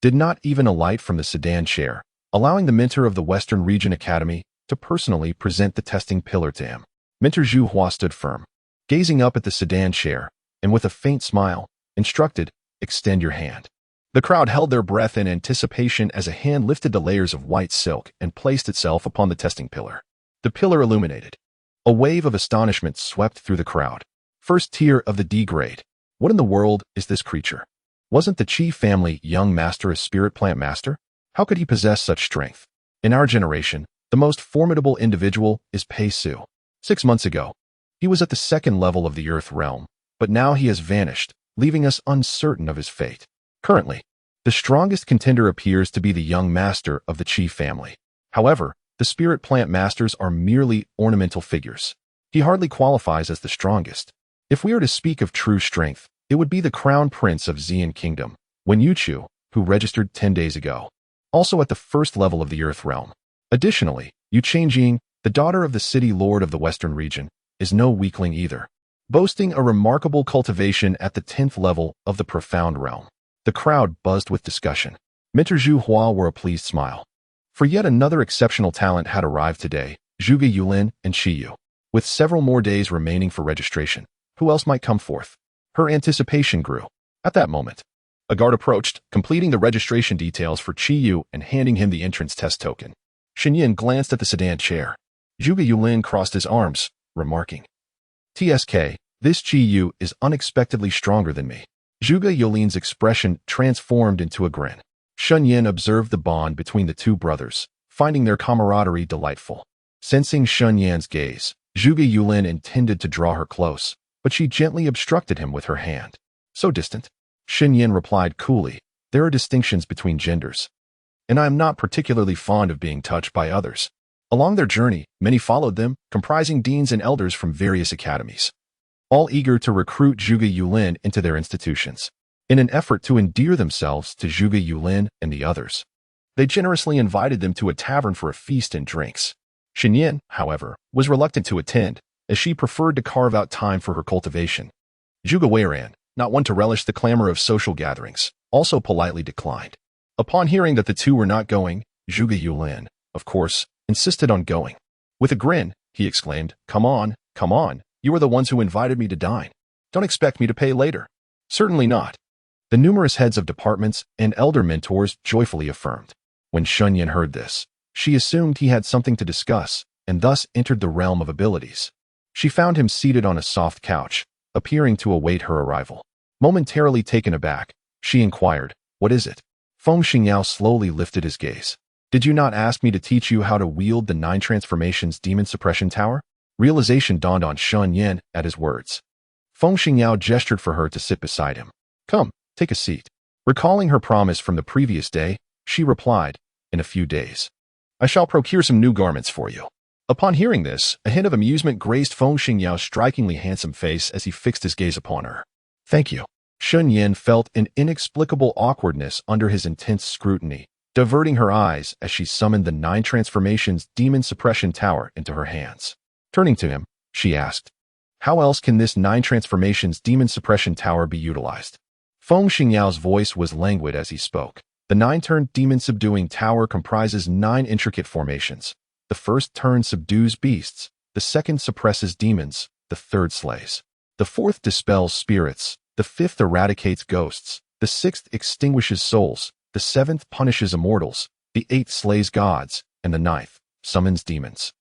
did not even alight from the sedan chair, allowing the mentor of the Western Region Academy to personally present the testing pillar to him. Mentor Zhuhua stood firm, gazing up at the sedan chair, and with a faint smile, instructed, "Extend your hand." The crowd held their breath in anticipation as a hand lifted the layers of white silk and placed itself upon the testing pillar. The pillar illuminated. A wave of astonishment swept through the crowd. First tier of the D grade. What in the world is this creature? Wasn't the Qi family young master a spirit plant master? How could he possess such strength? In our generation, the most formidable individual is Pei Su. 6 months ago, he was at the second level of the Earth realm, but now he has vanished, leaving us uncertain of his fate. Currently, the strongest contender appears to be the young master of the Qi family. However, the spirit plant masters are merely ornamental figures. He hardly qualifies as the strongest. If we are to speak of true strength, it would be the crown prince of Xian Kingdom, Wen Yuqiu, who registered 10 days ago, also at the first level of the Earth realm. Additionally, Yu Changjing, the daughter of the city lord of the Western region, is no weakling either, boasting a remarkable cultivation at the 10th level of the profound realm. The crowd buzzed with discussion. Mentor Zhuhua wore a pleased smile. For yet another exceptional talent had arrived today, Zhuge Yulin and Qiyu. With several more days remaining for registration, who else might come forth? Her anticipation grew. At that moment, a guard approached, completing the registration details for Qiyu and handing him the entrance test token. Shen Yan glanced at the sedan chair. Zhuge Yulin crossed his arms, remarking, "TSK, this Qiyu is unexpectedly stronger than me." Zhuge Yulin's expression transformed into a grin. Shen Yan observed the bond between the two brothers, finding their camaraderie delightful. Sensing Shen Yan's gaze, Zhuge Yulin intended to draw her close, but she gently obstructed him with her hand. "So distant?" Shen Yan replied coolly, "There are distinctions between genders, and I am not particularly fond of being touched by others." Along their journey, many followed them, comprising deans and elders from various academies, all eager to recruit Zhuge Yulin into their institutions. In an effort to endear themselves to Zhuge Yulin and the others, they generously invited them to a tavern for a feast and drinks. Shen Yan, however, was reluctant to attend, as she preferred to carve out time for her cultivation. Zhuge Weiran, not one to relish the clamor of social gatherings, also politely declined. Upon hearing that the two were not going, Zhuge Yulin, of course, insisted on going. With a grin, he exclaimed, come on, you are the ones who invited me to dine. Don't expect me to pay later." "Certainly not," the numerous heads of departments and elder mentors joyfully affirmed. When Shen Yan heard this, she assumed he had something to discuss, and thus entered the realm of abilities. She found him seated on a soft couch, appearing to await her arrival. Momentarily taken aback, she inquired, "What is it?" Feng Xingyao slowly lifted his gaze. "Did you not ask me to teach you how to wield the 9 transformations demon suppression tower?" Realization dawned on Shen Yan at his words. Feng Xingyao gestured for her to sit beside him. "Come, take a seat." Recalling her promise from the previous day, she replied, "In a few days, I shall procure some new garments for you." Upon hearing this, a hint of amusement graced Feng Xingyao's strikingly handsome face as he fixed his gaze upon her. "Thank you." Shen Yan felt an inexplicable awkwardness under his intense scrutiny, diverting her eyes as she summoned the 9 transformations demon suppression tower into her hands. Turning to him, she asked, "How else can this 9 transformations demon suppression tower be utilized?" Feng Xingyao's voice was languid as he spoke. The 9-turn demon subduing tower comprises 9 intricate formations. The first turn subdues beasts, the second suppresses demons, the third slays, the fourth dispels spirits, the fifth eradicates ghosts, the sixth extinguishes souls, the seventh punishes immortals, the eighth slays gods, and the ninth summons demons.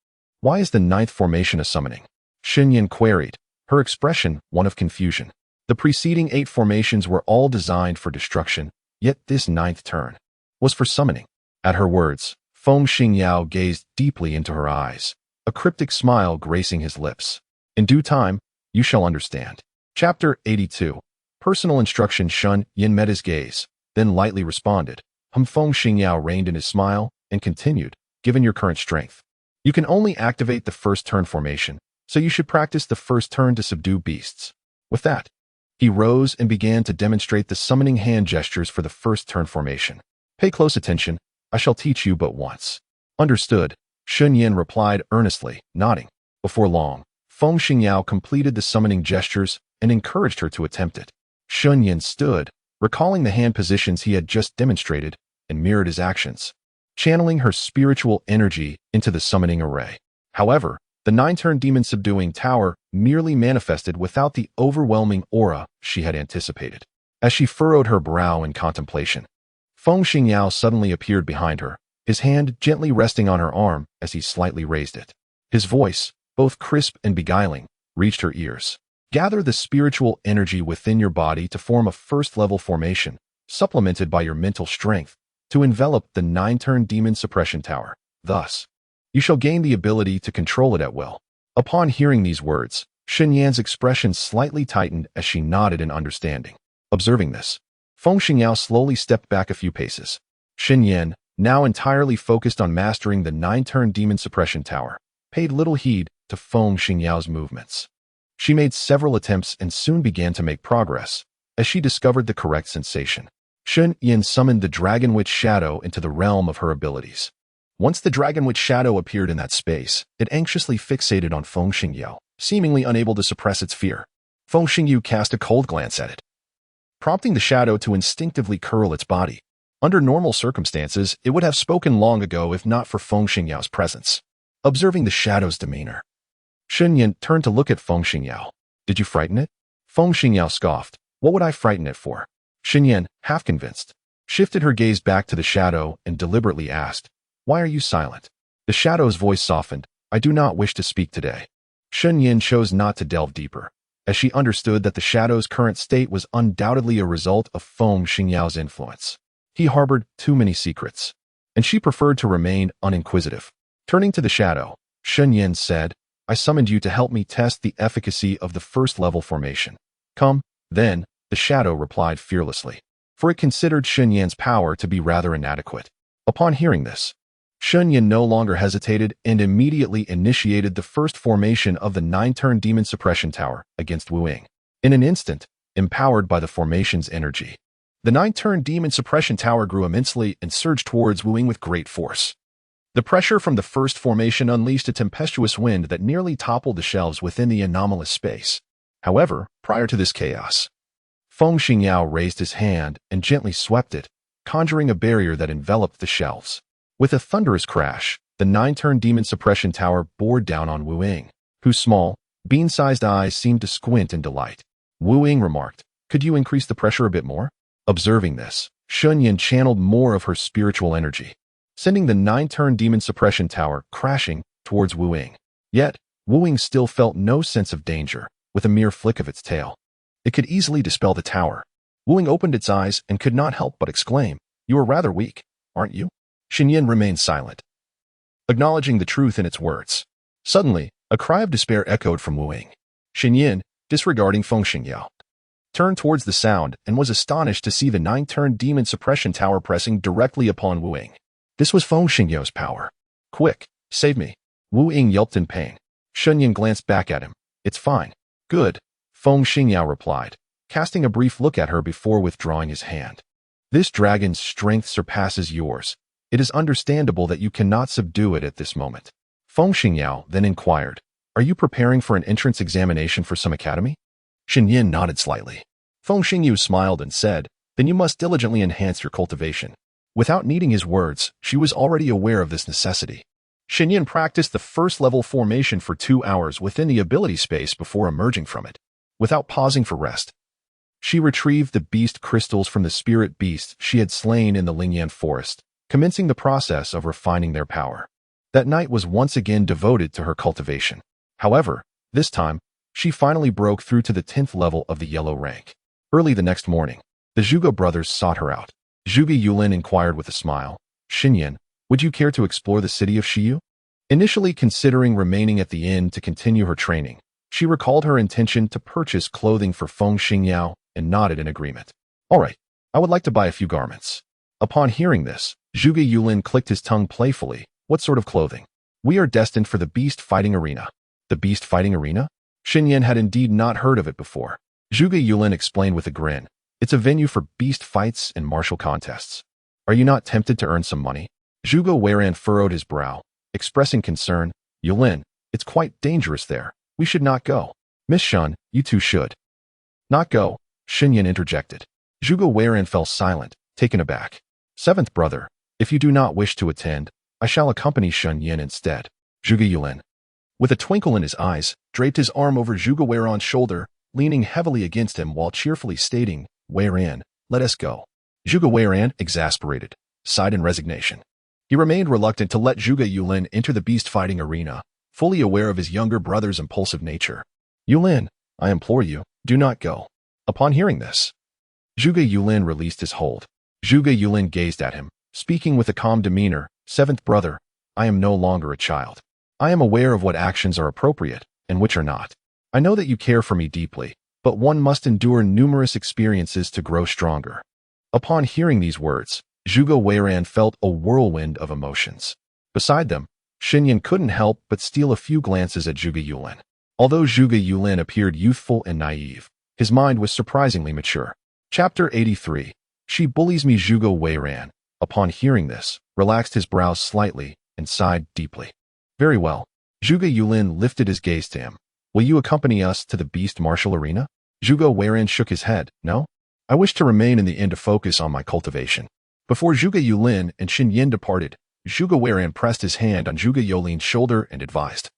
"Why is the 9th formation a summoning?" Shen Yan queried, her expression one of confusion. The preceding 8 formations were all designed for destruction, yet this 9th turn was for summoning. At her words, Feng Xingyao gazed deeply into her eyes, a cryptic smile gracing his lips. "In due time, you shall understand." Chapter 82. Personal instruction. Shen Yan met his gaze, then lightly responded. Feng Xingyao reined in his smile and continued, "Given your current strength, you can only activate the first turn formation, so you should practice the first turn to subdue beasts." With that, he rose and began to demonstrate the summoning hand gestures for the first turn formation. "Pay close attention, I shall teach you but once." "Understood." Shen Yan replied earnestly, nodding. Before long, Feng Xingyao completed the summoning gestures and encouraged her to attempt it. Shen Yan stood, recalling the hand positions he had just demonstrated, and mirrored his actions, channeling her spiritual energy into the summoning array. However, the 9-turn demon subduing tower merely manifested without the overwhelming aura she had anticipated. As she furrowed her brow in contemplation, Feng Xingyao suddenly appeared behind her, his hand gently resting on her arm as he slightly raised it. His voice, both crisp and beguiling, reached her ears. Gather the spiritual energy within your body to form a first-level formation, supplemented by your mental strength, to envelop the 9-turn demon suppression tower. Thus, you shall gain the ability to control it at will. Upon hearing these words, Shen Yan's expression slightly tightened as she nodded in understanding. Observing this, Feng Xingyao slowly stepped back a few paces. Shen Yan, now entirely focused on mastering the 9-turn demon suppression tower, paid little heed to Feng Xingyao's movements. She made several attempts and soon began to make progress, as she discovered the correct sensation. Shen Yan summoned the Dragon Witch Shadow into the realm of her abilities. Once the Dragon Witch Shadow appeared in that space, it anxiously fixated on Feng Xingyao, seemingly unable to suppress its fear. Feng Xingyao cast a cold glance at it, prompting the shadow to instinctively curl its body. Under normal circumstances, it would have spoken long ago if not for Feng Xingyao's presence. Observing the shadow's demeanor, Shen Yan turned to look at Feng Xingyao. Did you frighten it? Feng Xingyao scoffed. What would I frighten it for? Shen Yan, half convinced, shifted her gaze back to the shadow and deliberately asked, why are you silent? The shadow's voice softened. I do not wish to speak today. Shen Yan chose not to delve deeper, as she understood that the shadow's current state was undoubtedly a result of Feng Xingyao's influence. He harbored too many secrets, and she preferred to remain uninquisitive. Turning to the shadow, Shen Yan said, I summoned you to help me test the efficacy of the first-level formation. Come, then, the shadow replied fearlessly, for it considered Shen Yan's power to be rather inadequate. Upon hearing this, Shen Yan no longer hesitated and immediately initiated the first formation of the 9-turn demon suppression tower against Wu Ying. In an instant, empowered by the formation's energy, the 9-turn demon suppression tower grew immensely and surged towards Wu Ying with great force. The pressure from the first formation unleashed a tempestuous wind that nearly toppled the shelves within the anomalous space. However, prior to this chaos, Feng Xingyao raised his hand and gently swept it, conjuring a barrier that enveloped the shelves. With a thunderous crash, the 9-turn demon suppression tower bore down on Wu Ying, whose small, bean-sized eyes seemed to squint in delight. Wu Ying remarked, could you increase the pressure a bit more? Observing this, Shen Yan channeled more of her spiritual energy, sending the 9-turn demon suppression tower crashing towards Wu Ying. Yet, Wu Ying still felt no sense of danger. With a mere flick of its tail, it could easily dispel the tower. Wu Ying opened its eyes and could not help but exclaim, you are rather weak, aren't you? Shen Yan remained silent, acknowledging the truth in its words. Suddenly, a cry of despair echoed from Wu Ying. Shen Yan, disregarding Feng Xingyao, turned towards the sound and was astonished to see the 9-turn demon suppression tower pressing directly upon Wu Ying. This was Feng Xingyao's power. Quick, save me. Wu Ying yelped in pain. Shen Yan glanced back at him. It's fine. Good, Feng Xingyao replied, casting a brief look at her before withdrawing his hand. This dragon's strength surpasses yours. It is understandable that you cannot subdue it at this moment. Feng Xingyao then inquired, are you preparing for an entrance examination for some academy? Shen Yan nodded slightly. Feng Xingyao smiled and said, then you must diligently enhance your cultivation. Without needing his words, she was already aware of this necessity. Shen Yan practiced the first-level formation for 2 hours within the ability space before emerging from it. Without pausing for rest, she retrieved the beast crystals from the spirit beasts she had slain in the Lingyan forest, commencing the process of refining their power. That night was once again devoted to her cultivation. However, this time, she finally broke through to the 10th level of the yellow rank. Early the next morning, the Zhuge brothers sought her out. Zhuge Yulin inquired with a smile, Shen Yan, would you care to explore the city of Shiyu? Initially considering remaining at the inn to continue her training, she recalled her intention to purchase clothing for Feng Xingyao and nodded in agreement. All right, I would like to buy a few garments. Upon hearing this, Zhuge Yulin clicked his tongue playfully. What sort of clothing? We are destined for the beast fighting arena. The beast fighting arena? Shen Yan had indeed not heard of it before. Zhuge Yulin explained with a grin. It's a venue for beast fights and martial contests. Are you not tempted to earn some money? Zhuge Weiran furrowed his brow. expressing concern. Yulin, it's quite dangerous there. We should not go. Miss Shen, you two should not go, Shen Yan interjected. Zhuge Weiran fell silent, taken aback. Seventh brother, if you do not wish to attend, I shall accompany Shen Yan instead. Zhuge Yulin, with a twinkle in his eyes, draped his arm over Zhuge Weiran's shoulder, leaning heavily against him while cheerfully stating, Weiran, let us go. Zhuge Weiran, exasperated, sighed in resignation. He remained reluctant to let Zhuge Yulin enter the beast-fighting arena, fully aware of his younger brother's impulsive nature. Yulin, I implore you, do not go. Upon hearing this, Zhuge Yulin released his hold. Zhuge Yulin gazed at him, speaking with a calm demeanor. Seventh brother, I am no longer a child. I am aware of what actions are appropriate and which are not. I know that you care for me deeply, but one must endure numerous experiences to grow stronger. Upon hearing these words, Zhuge Weiran felt a whirlwind of emotions. Beside them, Shen Yan couldn't help but steal a few glances at Zhuge Yulin. Although Zhuge Yulin appeared youthful and naive, his mind was surprisingly mature. Chapter 83. She bullies me. Zhuge Weiran, upon hearing this, relaxed his brows slightly and sighed deeply. Very well. Zhuge Yulin lifted his gaze to him. Will you accompany us to the beast martial arena? Zhuge Weiran shook his head. No? I wish to remain in the inn to focus on my cultivation. Before Zhuge Yulin and Shen Yan departed, Zhuge Weiran pressed his hand on Zhuge Yulin's shoulder and advised.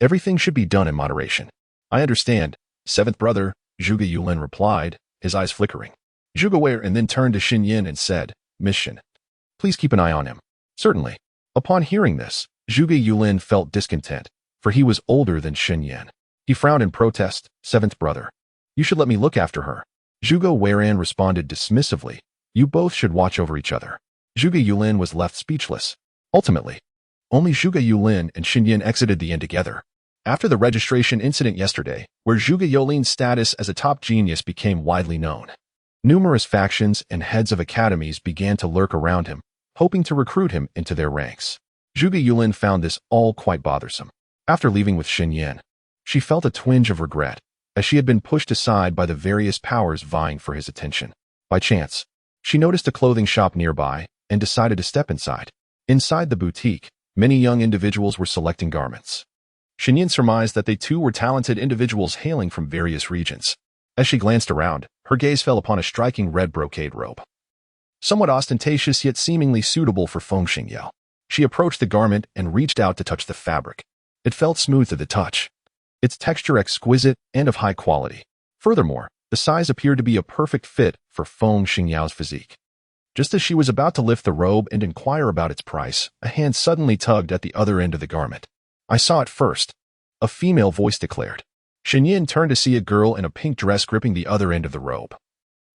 Everything should be done in moderation. I understand, seventh brother, Zhuge Yulin replied, his eyes flickering. Zhuge Weiran then turned to Shen Yan and said, Miss Shen, please keep an eye on him. Certainly. Upon hearing this, Zhuge Yulin felt discontent, for he was older than Shen Yan. He frowned in protest. Seventh brother, you should let me look after her. Zhuge Weiran responded dismissively. You both should watch over each other. Zhuge Yulin was left speechless. Ultimately, only Zhuge Yulin and Shen Yan exited the inn together. After the registration incident yesterday, where Zhuge Yulin's status as a top genius became widely known, numerous factions and heads of academies began to lurk around him, hoping to recruit him into their ranks. Zhuge Yulin found this all quite bothersome. After leaving with Shen Yan, she felt a twinge of regret, as she had been pushed aside by the various powers vying for his attention. By chance, she noticed a clothing shop nearby and decided to step inside. Inside the boutique, many young individuals were selecting garments. Shen Yan surmised that they too were talented individuals hailing from various regions. As she glanced around, her gaze fell upon a striking red brocade robe. Somewhat ostentatious yet seemingly suitable for Feng Xingyao. She approached the garment and reached out to touch the fabric. It felt smooth to the touch, its texture exquisite and of high quality. Furthermore, the size appeared to be a perfect fit for Feng Xingyao's physique. Just as she was about to lift the robe and inquire about its price, a hand suddenly tugged at the other end of the garment. I saw it first, a female voice declared. Shen Yan turned to see a girl in a pink dress gripping the other end of the robe.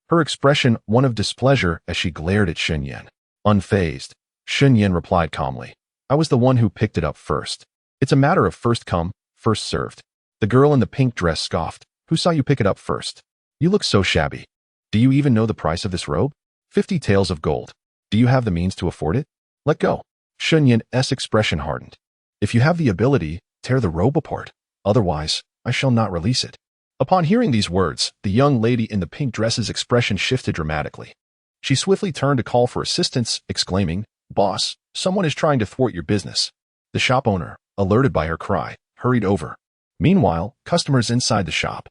Her expression one of displeasure as she glared at Shen Yan. Unfazed, Shen Yan replied calmly. I was the one who picked it up first. It's a matter of first come, first served. The girl in the pink dress scoffed. Who saw you pick it up first? You look so shabby. Do you even know the price of this robe? 50 taels of gold. Do you have the means to afford it? Let go. Shen Yan's expression hardened. If you have the ability, tear the robe apart. Otherwise, I shall not release it. Upon hearing these words, the young lady in the pink dress's expression shifted dramatically. She swiftly turned to call for assistance, exclaiming, Boss, someone is trying to thwart your business. The shop owner, alerted by her cry, hurried over. Meanwhile, customers inside the shop,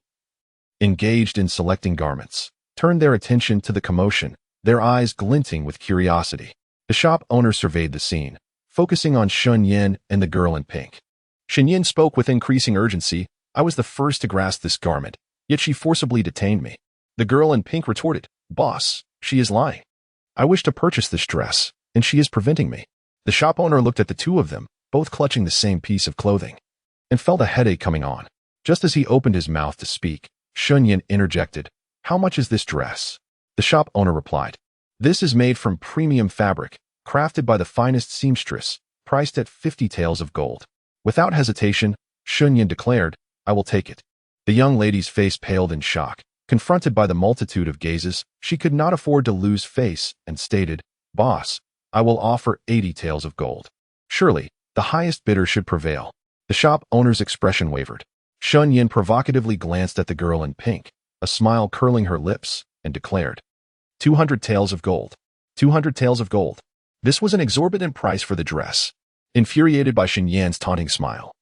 engaged in selecting garments, turned their attention to the commotion, their eyes glinting with curiosity. The shop owner surveyed the scene, focusing on Shen Yan and the girl in pink. Shen Yan spoke with increasing urgency. I was the first to grasp this garment, yet she forcibly detained me. The girl in pink retorted, Boss, she is lying. I wish to purchase this dress, and she is preventing me. The shop owner looked at the two of them, both clutching the same piece of clothing, and felt a headache coming on. Just as he opened his mouth to speak, Shen Yan interjected, How much is this dress? The shop owner replied, This is made from premium fabric, crafted by the finest seamstress, priced at 50 taels of gold. Without hesitation, Shen Yan declared, I will take it. The young lady's face paled in shock. Confronted by the multitude of gazes, she could not afford to lose face and stated, Boss, I will offer 80 taels of gold. Surely, the highest bidder should prevail. The shop owner's expression wavered. Shen Yan provocatively glanced at the girl in pink, a smile curling her lips, and declared, 200 taels of gold. 200 taels of gold. This was an exorbitant price for the dress. infuriated by Shen Yan's taunting smile.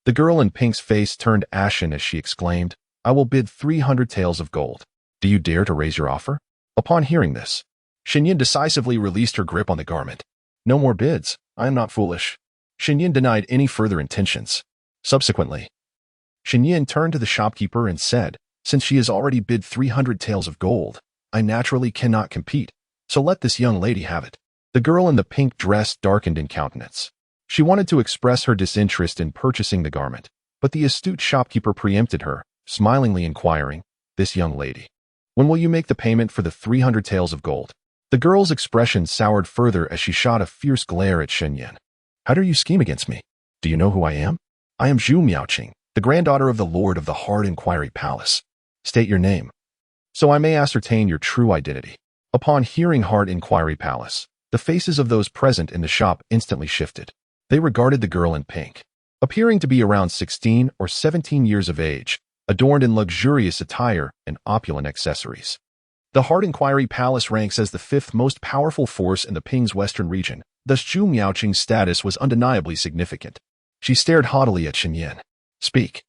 The girl in pink's face turned ashen as she exclaimed, "I will bid 300 taels of gold. Do you dare to raise your offer?" Upon hearing this, Shen Yan decisively released her grip on the garment. "No more bids. I am not foolish." Shen Yan denied any further intentions. Subsequently, Shen Yan turned to the shopkeeper and said, "Since she has already bid 300 taels of gold, I naturally cannot compete, so let this young lady have it." The girl in the pink dress darkened in countenance. She wanted to express her disinterest in purchasing the garment, but the astute shopkeeper preempted her, smilingly inquiring, "This young lady, when will you make the payment for the 300 taels of gold?" The girl's expression soured further as she shot a fierce glare at Shen Yan. "How dare you scheme against me? Do you know who I am? I am Zhu Miaoqing, the granddaughter of the Lord of the Hard Inquiry Palace. State your name, so I may ascertain your true identity." Upon hearing Hard Inquiry Palace, the faces of those present in the shop instantly shifted. They regarded the girl in pink, appearing to be around 16 or 17 years of age, adorned in luxurious attire and opulent accessories. The Hard Inquiry Palace ranks as the fifth most powerful force in the Ping's western region, thus Zhu Miaoqing's status was undeniably significant. She stared haughtily at Shen Yan. "Speak."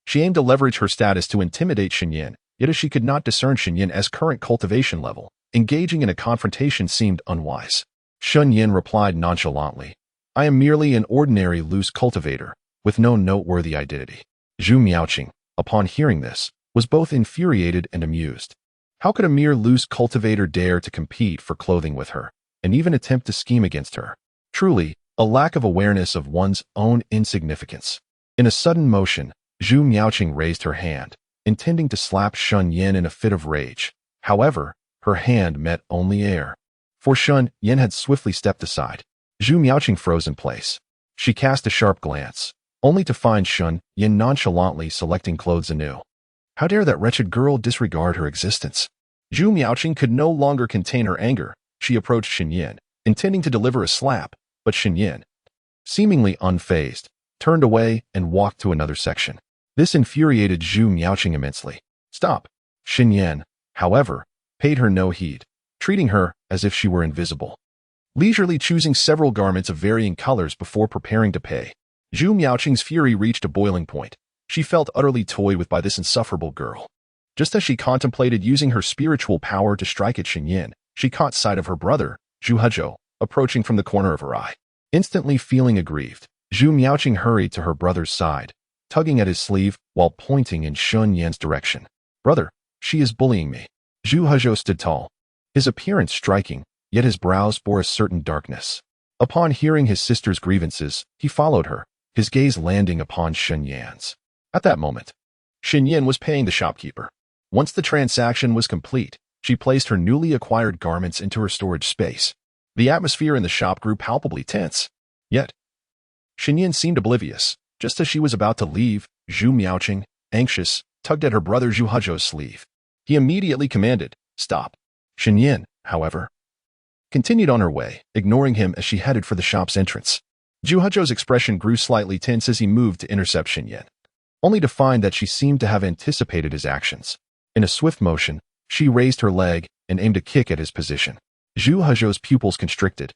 She aimed to leverage her status to intimidate Shen Yan, yet as she could not discern Shen Yan's current cultivation level, engaging in a confrontation seemed unwise. Shen Yan replied nonchalantly, "I am merely an ordinary loose cultivator, with no noteworthy identity." Zhu Miaoqing, upon hearing this, was both infuriated and amused. How could a mere loose cultivator dare to compete for clothing with her, and even attempt to scheme against her? Truly, a lack of awareness of one's own insignificance. In a sudden motion, Zhu Miaoqing raised her hand, intending to slap Shen Yan in a fit of rage. However, her hand met only air. For Shen Yan had swiftly stepped aside. Zhu Miaoqing froze in place. She cast a sharp glance, only to find Shen Yan nonchalantly selecting clothes anew. How dare that wretched girl disregard her existence? Zhu Miaoqing could no longer contain her anger. She approached Shen Yan, intending to deliver a slap, but Shen Yan, seemingly unfazed, turned away and walked to another section. This infuriated Zhu Miaoqing immensely. "Stop!" Shen Yan, however, paid her no heed, treating her as if she were invisible. Leisurely choosing several garments of varying colors before preparing to pay, Zhu Miaoqing's fury reached a boiling point. She felt utterly toyed with by this insufferable girl. Just as she contemplated using her spiritual power to strike at Shen Yan, she caught sight of her brother, Zhu Hezhou, approaching from the corner of her eye. Instantly feeling aggrieved, Zhu Miaoqing hurried to her brother's side, tugging at his sleeve while pointing in Shen Yan's direction. "Brother, she is bullying me." Zhu Hezhou stood tall, his appearance striking, yet his brows bore a certain darkness. Upon hearing his sister's grievances, he followed her, his gaze landing upon Shen Yan's. At that moment, Shen Yan was paying the shopkeeper. Once the transaction was complete, she placed her newly acquired garments into her storage space. The atmosphere in the shop grew palpably tense. Yet, Shen Yan seemed oblivious. Just as she was about to leave, Zhu Miaoqing, anxious, tugged at her brother Zhu Hezhou's sleeve. He immediately commanded, "Stop." Shen Yan, however, continued on her way, ignoring him as she headed for the shop's entrance. Zhu Hezhou's expression grew slightly tense as he moved to intercept Shen Yan, only to find that she seemed to have anticipated his actions. In a swift motion, she raised her leg and aimed a kick at his position. Zhu Hezhou's pupils constricted,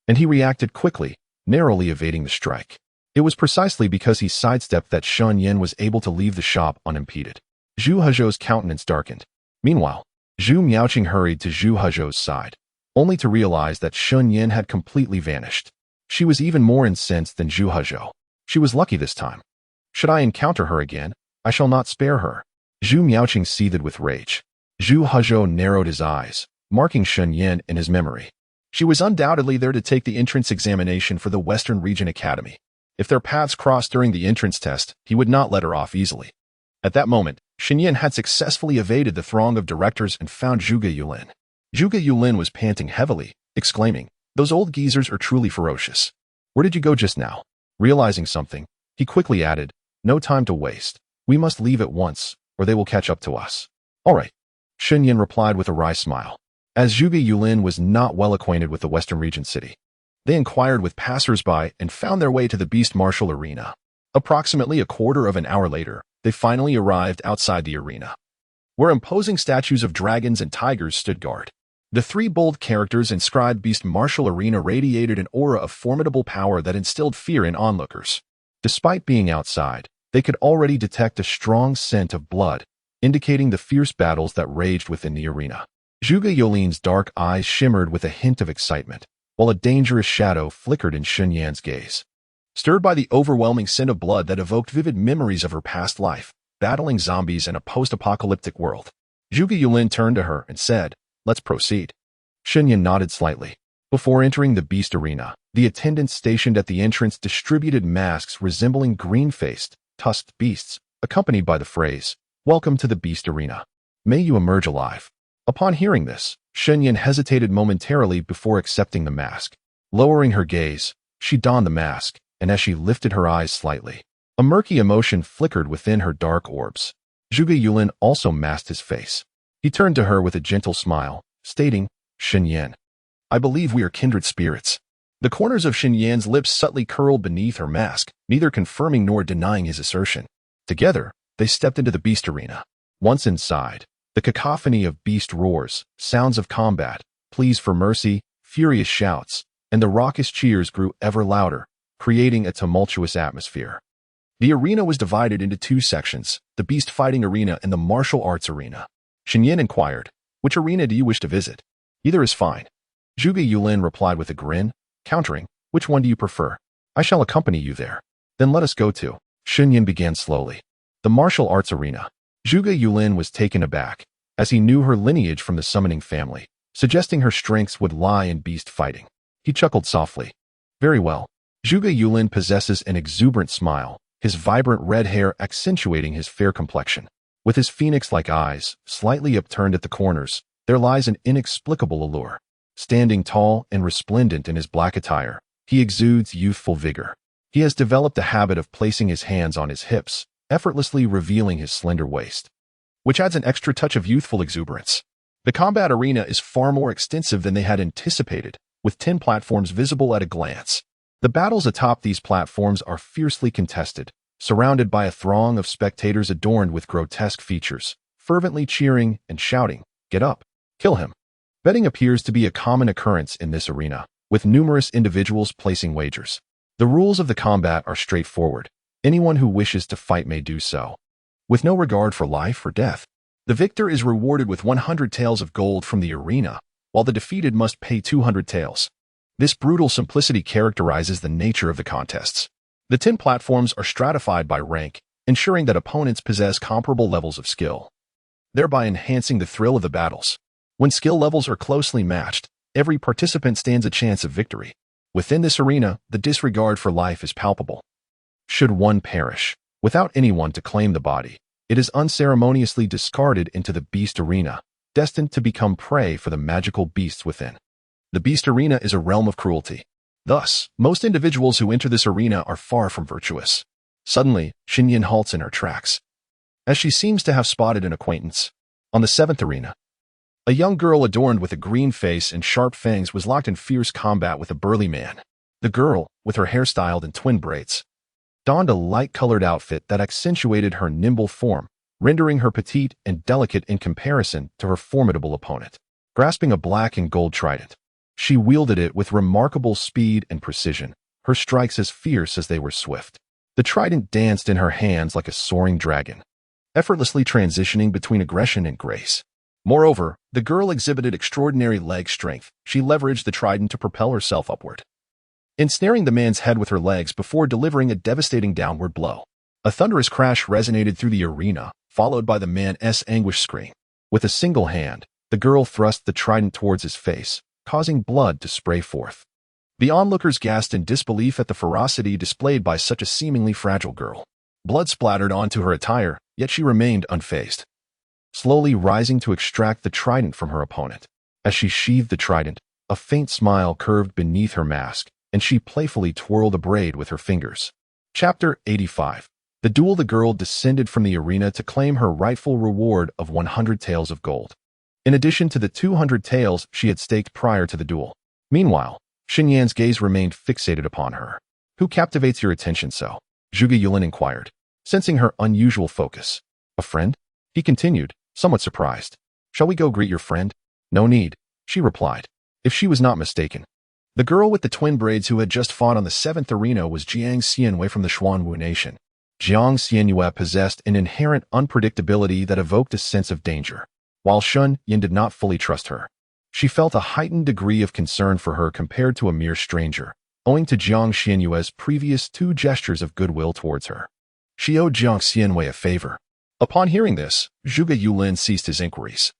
and he reacted quickly, narrowly evading the strike. It was precisely because he sidestepped that Shen Yan was able to leave the shop unimpeded. Zhu Hezhou's countenance darkened. Meanwhile, Zhu Miaoqing hurried to Zhu Hezhou's side, only to realize that Shen Yan had completely vanished. She was even more incensed than Zhu Hezhou. She was lucky this time. Should I encounter her again, I shall not spare her. Zhu Miaoqing seethed with rage. Zhu Hezhou narrowed his eyes, marking Shen Yan in his memory. She was undoubtedly there to take the entrance examination for the Western Region Academy. If their paths crossed during the entrance test, he would not let her off easily. At that moment, Shen Yan had successfully evaded the throng of directors and found Zhuge Yulin. Zhuge Yulin was panting heavily, exclaiming, "Those old geezers are truly ferocious. Where did you go just now?" Realizing something, he quickly added, "No time to waste. We must leave at once, or they will catch up to us." "All right," Shen Yan replied with a wry smile. As Zhuge Yulin was not well acquainted with the Western Region city, they inquired with passers-by and found their way to the Beast Martial Arena. Approximately a quarter of an hour later, they finally arrived outside the arena, where imposing statues of dragons and tigers stood guard. The three bold characters inscribed Beast Martial Arena radiated an aura of formidable power that instilled fear in onlookers. Despite being outside, they could already detect a strong scent of blood, indicating the fierce battles that raged within the arena. Zhuge Yolin's dark eyes shimmered with a hint of excitement, while a dangerous shadow flickered in Shen Yan's gaze. Stirred by the overwhelming scent of blood that evoked vivid memories of her past life, battling zombies in a post-apocalyptic world, Zhuge Yulin turned to her and said, "Let's proceed." Shen Yan nodded slightly. Before entering the beast arena, the attendants stationed at the entrance distributed masks resembling green-faced, tusked beasts, accompanied by the phrase, "Welcome to the beast arena. May you emerge alive." Upon hearing this, Shen Yan hesitated momentarily before accepting the mask. Lowering her gaze, she donned the mask, and as she lifted her eyes slightly, a murky emotion flickered within her dark orbs. Zhuge Yulin also masked his face. He turned to her with a gentle smile, stating, "Shen Yan, I believe we are kindred spirits." The corners of Shen Yan's lips subtly curled beneath her mask, neither confirming nor denying his assertion. Together, they stepped into the beast arena. Once inside, the cacophony of beast roars, sounds of combat, pleas for mercy, furious shouts, and the raucous cheers grew ever louder, creating a tumultuous atmosphere. The arena was divided into two sections, the beast fighting arena and the martial arts arena. Shen Yan inquired, "Which arena do you wish to visit?" "Either is fine." Zhuge Yulin replied with a grin, countering, "Which one do you prefer? I shall accompany you there." "Then let us go to." Shen Yan began slowly. The martial arts arena. Zhuge Yulin was taken aback, as he knew her lineage from the summoning family, suggesting her strengths would lie in beast fighting. He chuckled softly. "Very well." Zhuge Yulin possesses an exuberant smile, his vibrant red hair accentuating his fair complexion. With his phoenix-like eyes, slightly upturned at the corners, there lies an inexplicable allure. Standing tall and resplendent in his black attire, he exudes youthful vigor. He has developed a habit of placing his hands on his hips, effortlessly revealing his slender waist, which adds an extra touch of youthful exuberance. The combat arena is far more extensive than they had anticipated, with 10 platforms visible at a glance. The battles atop these platforms are fiercely contested, surrounded by a throng of spectators adorned with grotesque features, fervently cheering and shouting, "Get up! Kill him!" Betting appears to be a common occurrence in this arena, with numerous individuals placing wagers. The rules of the combat are straightforward. Anyone who wishes to fight may do so, with no regard for life or death. The victor is rewarded with 100 taels of gold from the arena, while the defeated must pay 200 taels. This brutal simplicity characterizes the nature of the contests. The 10 platforms are stratified by rank, ensuring that opponents possess comparable levels of skill, thereby enhancing the thrill of the battles. When skill levels are closely matched, every participant stands a chance of victory. Within this arena, the disregard for life is palpable. Should one perish, without anyone to claim the body, it is unceremoniously discarded into the beast arena, destined to become prey for the magical beasts within. The beast arena is a realm of cruelty. Thus, most individuals who enter this arena are far from virtuous. Suddenly, Shen Yan halts in her tracks, as she seems to have spotted an acquaintance. On the 7th arena, a young girl adorned with a green face and sharp fangs was locked in fierce combat with a burly man. The girl, with her hair styled in twin braids, donned a light-colored outfit that accentuated her nimble form, rendering her petite and delicate in comparison to her formidable opponent. Grasping a black and gold trident, she wielded it with remarkable speed and precision, her strikes as fierce as they were swift. The trident danced in her hands like a soaring dragon, effortlessly transitioning between aggression and grace. Moreover, the girl exhibited extraordinary leg strength. She leveraged the trident to propel herself upward, ensnaring the man's head with her legs before delivering a devastating downward blow. A thunderous crash resonated through the arena, followed by the man's anguished scream. With a single hand, the girl thrust the trident towards his face, causing blood to spray forth. The onlookers gasped in disbelief at the ferocity displayed by such a seemingly fragile girl. Blood splattered onto her attire, yet she remained unfazed, slowly rising to extract the trident from her opponent. As she sheathed the trident, a faint smile curved beneath her mask, and she playfully twirled a braid with her fingers. Chapter 85. The duel. The girl descended from the arena to claim her rightful reward of 100 taels of gold, in addition to the 200 taels she had staked prior to the duel. Meanwhile, Shen Yan's gaze remained fixated upon her. "Who captivates your attention so?" Zhuge Yulin inquired, sensing her unusual focus. "A friend?" he continued, somewhat surprised. "Shall we go greet your friend?" "No need." she replied. If she was not mistaken, the girl with the twin braids who had just fought on the 7th arena was Jiang Xianwei from the Xuanwu nation. Jiang Xianwei possessed an inherent unpredictability that evoked a sense of danger. While Shen Yan did not fully trust her, she felt a heightened degree of concern for her compared to a mere stranger, owing to Jiang Xianwei's previous 2 gestures of goodwill towards her. She owed Jiang Xianwei a favor. Upon hearing this, Zhuge Yulin ceased his inquiries.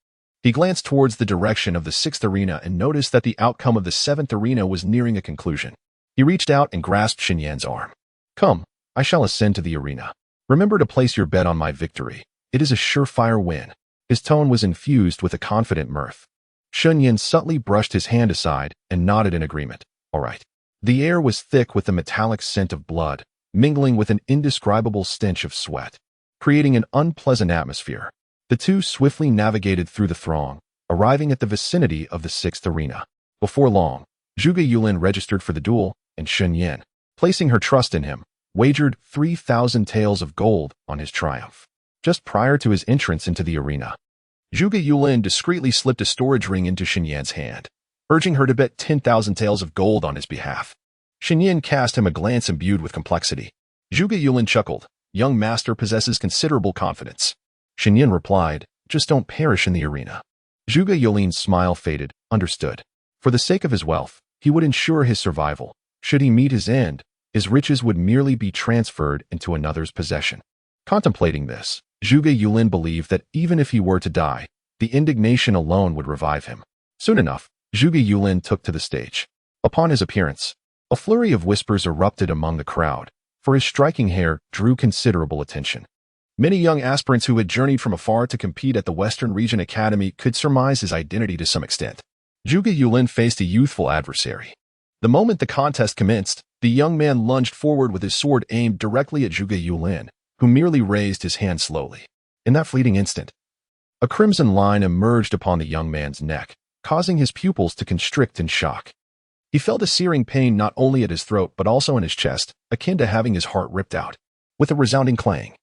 He glanced towards the direction of the 6th arena and noticed that the outcome of the 7th arena was nearing a conclusion. He reached out and grasped Shen Yan's arm. Come, I shall ascend to the arena. Remember to place your bet on my victory. It is a surefire win. His tone was infused with a confident mirth. Shen Yan subtly brushed his hand aside and nodded in agreement. All right. The air was thick with the metallic scent of blood, mingling with an indescribable stench of sweat, creating an unpleasant atmosphere. The two swiftly navigated through the throng, arriving at the vicinity of the 6th arena. Before long, Zhuge Yulin registered for the duel, and Shen Yan, placing her trust in him, wagered 3,000 taels of gold on his triumph. Just prior to his entrance into the arena, Zhuge Yulin discreetly slipped a storage ring into Shen Yan's hand, urging her to bet 10,000 taels of gold on his behalf. Shen Yan cast him a glance imbued with complexity. Zhuge Yulin chuckled. Young master possesses considerable confidence. Shen Yan replied, just don't perish in the arena. Zhuge Yulin's smile faded. Understood. For the sake of his wealth, he would ensure his survival. Should he meet his end, his riches would merely be transferred into another's possession. Contemplating this, Zhuge Yulin believed that even if he were to die, the indignation alone would revive him. Soon enough, Zhuge Yulin took to the stage. Upon his appearance, a flurry of whispers erupted among the crowd, for his striking hair drew considerable attention. Many young aspirants who had journeyed from afar to compete at the Western Region Academy could surmise his identity to some extent. Zhuge Yulin faced a youthful adversary. The moment the contest commenced, the young man lunged forward with his sword aimed directly at Zhuge Yulin, who merely raised his hand slowly. In that fleeting instant, a crimson line emerged upon the young man's neck, causing his pupils to constrict in shock. He felt a searing pain not only at his throat but also in his chest, akin to having his heart ripped out. With a resounding clang,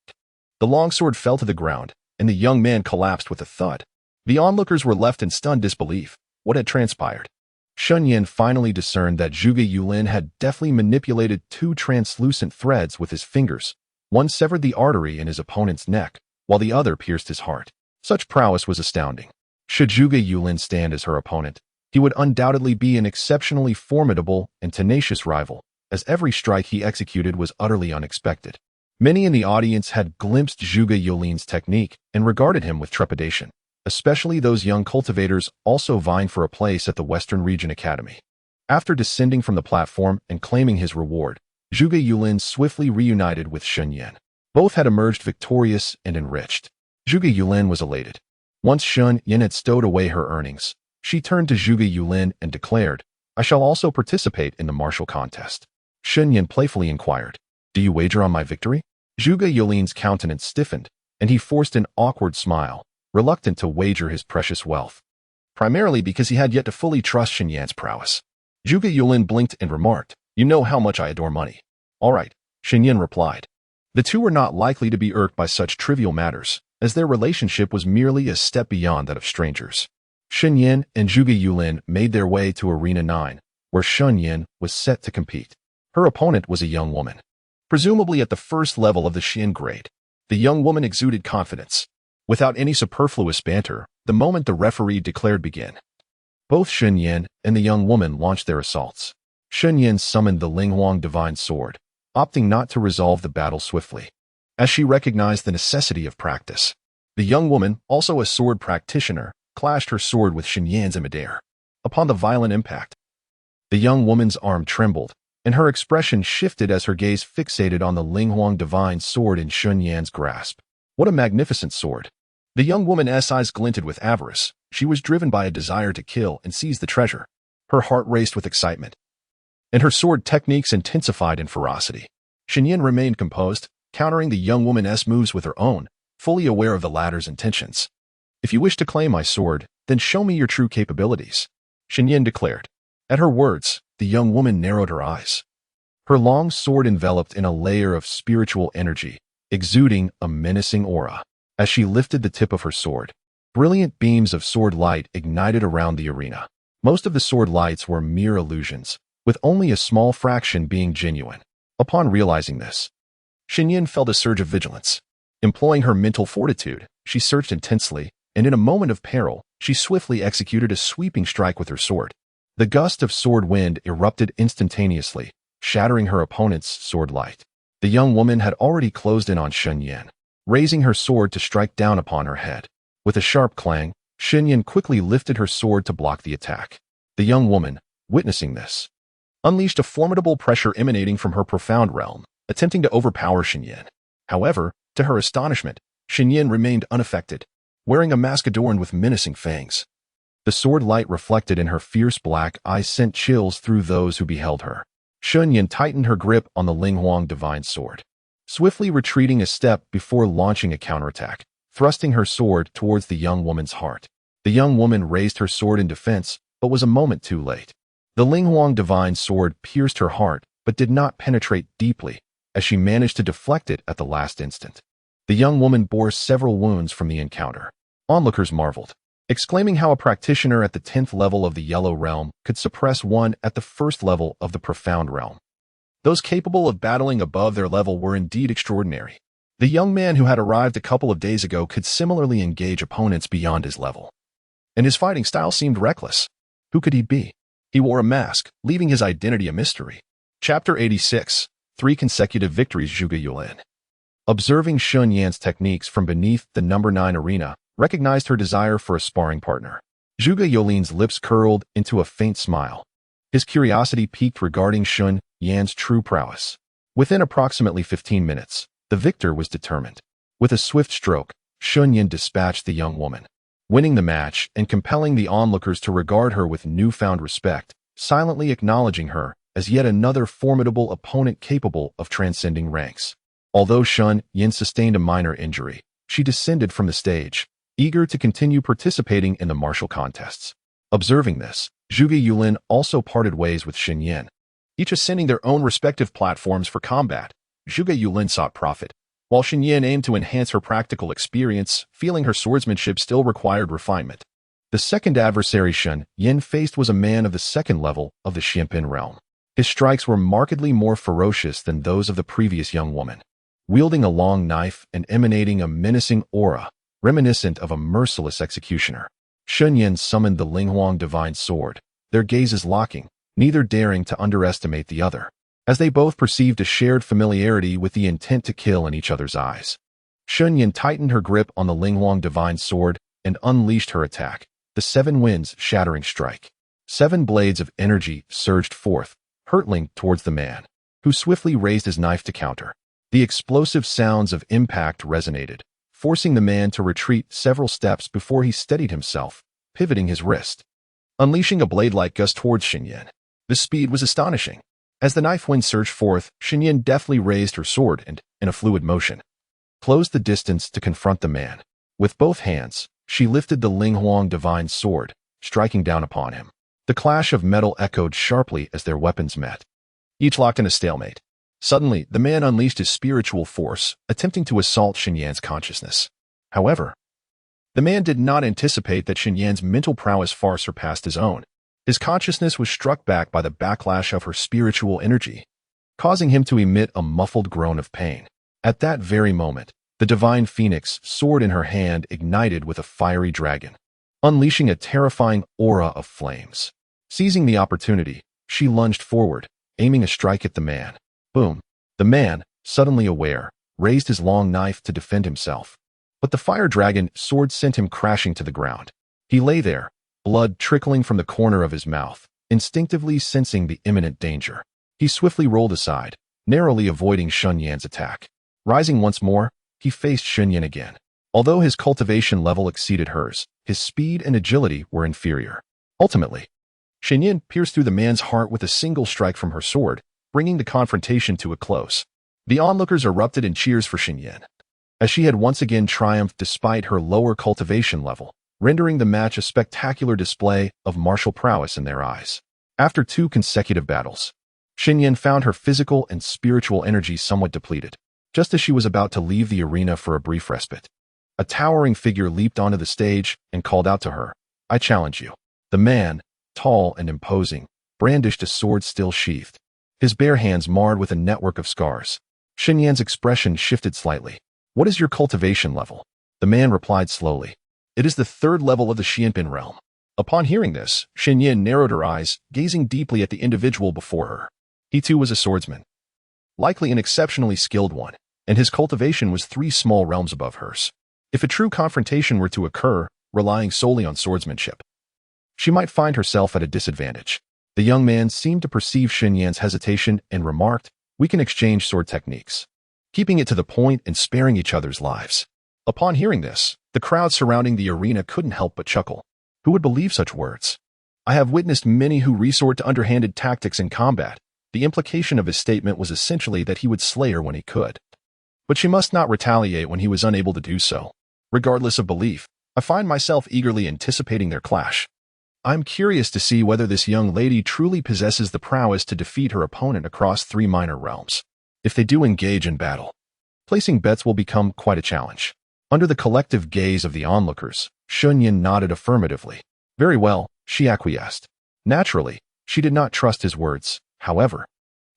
the longsword fell to the ground, and the young man collapsed with a thud. The onlookers were left in stunned disbelief. What had transpired? Shen Yan finally discerned that Zhuge Yulin had deftly manipulated 2 translucent threads with his fingers. One severed the artery in his opponent's neck, while the other pierced his heart. Such prowess was astounding. Should Zhuge Yulin stand as her opponent, he would undoubtedly be an exceptionally formidable and tenacious rival, as every strike he executed was utterly unexpected. Many in the audience had glimpsed Zhuge Yulin's technique and regarded him with trepidation, especially those young cultivators also vying for a place at the Western Region Academy. After descending from the platform and claiming his reward, Zhuge Yulin swiftly reunited with Shen Yan. Both had emerged victorious and enriched. Zhuge Yulin was elated. Once Shen Yan had stowed away her earnings, she turned to Zhuge Yulin and declared, I shall also participate in the martial contest. Shen Yan playfully inquired, Do you wager on my victory? Zhuge Yulin's countenance stiffened, and he forced an awkward smile, reluctant to wager his precious wealth, primarily because he had yet to fully trust Shen Yan's prowess. Zhuge Yulin blinked and remarked, You know how much I adore money. All right, Shen Yan replied. The two were not likely to be irked by such trivial matters, as their relationship was merely a step beyond that of strangers. Shen Yan and Zhuge Yulin made their way to Arena 9, where Shen Yan was set to compete. Her opponent was a young woman, presumably at the first level of the Shen grade. The young woman exuded confidence. Without any superfluous banter, the moment the referee declared begin, both Shen Yan and the young woman launched their assaults. Shen Yan summoned the Linghuang divine sword, opting not to resolve the battle swiftly, as she recognized the necessity of practice. The young woman, also a sword practitioner, clashed her sword with Shen Yan's in midair. Upon the violent impact, the young woman's arm trembled, and her expression shifted as her gaze fixated on the Linghuang divine sword in Shen Yan's grasp. What a magnificent sword! The young woman's eyes glinted with avarice. She was driven by a desire to kill and seize the treasure. Her heart raced with excitement, and her sword techniques intensified in ferocity. Shen Yan remained composed, countering the young woman's moves with her own, fully aware of the latter's intentions. If you wish to claim my sword, then show me your true capabilities, Shen Yan declared. At her words, the young woman narrowed her eyes. Her long sword enveloped in a layer of spiritual energy, exuding a menacing aura. As she lifted the tip of her sword, brilliant beams of sword light ignited around the arena. Most of the sword lights were mere illusions, with only a small fraction being genuine. Upon realizing this, Shen Yan felt a surge of vigilance. Employing her mental fortitude, she searched intensely, and in a moment of peril, she swiftly executed a sweeping strike with her sword. The gust of sword wind erupted instantaneously, shattering her opponent's sword light. The young woman had already closed in on Shen Yan, raising her sword to strike down upon her head. With a sharp clang, Shen Yan quickly lifted her sword to block the attack. The young woman, witnessing this, unleashed a formidable pressure emanating from her profound realm, attempting to overpower Shen Yan. However, to her astonishment, Shen Yan remained unaffected, wearing a mask adorned with menacing fangs. The sword light reflected in her fierce black eyes sent chills through those who beheld her. Shen Yan tightened her grip on the Linghuang divine sword, swiftly retreating a step before launching a counterattack, thrusting her sword towards the young woman's heart. The young woman raised her sword in defense, but was a moment too late. The Linghuang divine sword pierced her heart, but did not penetrate deeply, as she managed to deflect it at the last instant. The young woman bore several wounds from the encounter. Onlookers marveled, exclaiming how a practitioner at the 10th level of the Yellow Realm could suppress one at the 1st level of the Profound Realm. Those capable of battling above their level were indeed extraordinary. The young man who had arrived a couple of days ago could similarly engage opponents beyond his level. And his fighting style seemed reckless. Who could he be? He wore a mask, leaving his identity a mystery. Chapter 86. 3 Consecutive Victories. Zhuge Yulin, observing Shen Yan's techniques from beneath the number 9 arena, recognized her desire for a sparring partner. Zhuge Yulin's lips curled into a faint smile. His curiosity piqued regarding Shen Yan's true prowess. Within approximately 15 minutes, the victor was determined. With a swift stroke, Shen Yan dispatched the young woman, winning the match and compelling the onlookers to regard her with newfound respect, silently acknowledging her as yet another formidable opponent capable of transcending ranks. Although Shen Yan sustained a minor injury, she descended from the stage, eager to continue participating in the martial contests. Observing this, Zhuge Yulin also parted ways with Shen Yan, each ascending their own respective platforms for combat. Zhuge Yulin sought profit, while Shen Yan aimed to enhance her practical experience, feeling her swordsmanship still required refinement. The second adversary Shen Yan faced was a man of the 2nd level of the Xianpin realm. His strikes were markedly more ferocious than those of the previous young woman. Wielding a long knife and emanating a menacing aura, reminiscent of a merciless executioner, Shen Yan summoned the Linghuang divine sword, their gazes locking, neither daring to underestimate the other, as they both perceived a shared familiarity with the intent to kill in each other's eyes. Shen Yan tightened her grip on the Linghuang divine sword and unleashed her attack, the 7 winds shattering strike. 7 blades of energy surged forth, hurtling towards the man, who swiftly raised his knife to counter. The explosive sounds of impact resonated, forcing the man to retreat several steps before he steadied himself, pivoting his wrist, unleashing a blade-like gust towards Shen Yan. The speed was astonishing. As the knife wind surged forth, Shen Yan deftly raised her sword and, in a fluid motion, closed the distance to confront the man. With both hands, she lifted the Linghuang divine sword, striking down upon him. The clash of metal echoed sharply as their weapons met, each locked in a stalemate. Suddenly, the man unleashed his spiritual force, attempting to assault Shen Yan's consciousness. However, the man did not anticipate that Shen Yan's mental prowess far surpassed his own. His consciousness was struck back by the backlash of her spiritual energy, causing him to emit a muffled groan of pain. At that very moment, the divine phoenix, sword in her hand, ignited with a fiery dragon, unleashing a terrifying aura of flames. Seizing the opportunity, she lunged forward, aiming a strike at the man. Boom! The man, suddenly aware, raised his long knife to defend himself. But the fire dragon sword sent him crashing to the ground. He lay there, blood trickling from the corner of his mouth, instinctively sensing the imminent danger. He swiftly rolled aside, narrowly avoiding Shen Yan's attack. Rising once more, he faced Shen Yan again. Although his cultivation level exceeded hers, his speed and agility were inferior. Ultimately, Shen Yan pierced through the man's heart with a single strike from her sword, bringing the confrontation to a close. The onlookers erupted in cheers for Shen Yan, as she had once again triumphed despite her lower cultivation level, rendering the match a spectacular display of martial prowess in their eyes. After 2 consecutive battles, Shen Yan found her physical and spiritual energy somewhat depleted. Just as she was about to leave the arena for a brief respite, a towering figure leaped onto the stage and called out to her, "I challenge you." The man, tall and imposing, brandished a sword still sheathed, his bare hands marred with a network of scars. Shen Yan's expression shifted slightly. "What is your cultivation level?" The man replied slowly. "It is the 3rd level of the Xianbin realm." Upon hearing this, Shen Yan narrowed her eyes, gazing deeply at the individual before her. He too was a swordsman, likely an exceptionally skilled one, and his cultivation was 3 small realms above hers. If a true confrontation were to occur, relying solely on swordsmanship, she might find herself at a disadvantage. The young man seemed to perceive Shen Yan's hesitation and remarked, "We can exchange sword techniques, keeping it to the point and sparing each other's lives." Upon hearing this, the crowd surrounding the arena couldn't help but chuckle. Who would believe such words? I have witnessed many who resort to underhanded tactics in combat. The implication of his statement was essentially that he would slay her when he could. But she must not retaliate when he was unable to do so. Regardless of belief, I find myself eagerly anticipating their clash. I'm curious to see whether this young lady truly possesses the prowess to defeat her opponent across 3 minor realms. If they do engage in battle, placing bets will become quite a challenge. Under the collective gaze of the onlookers, Shen Yan nodded affirmatively. Very well, she acquiesced. Naturally, she did not trust his words. However,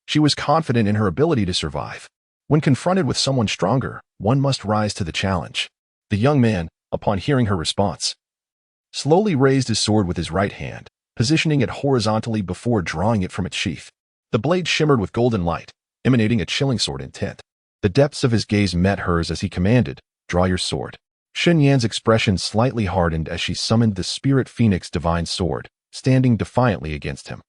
she was confident in her ability to survive. When confronted with someone stronger, one must rise to the challenge. The young man, upon hearing her response, slowly raised his sword with his right hand, positioning it horizontally before drawing it from its sheath. The blade shimmered with golden light, emanating a chilling sword intent. The depths of his gaze met hers as he commanded, "Draw your sword." Shen Yan's expression slightly hardened as she summoned the Spirit Phoenix Divine Sword, standing defiantly against him.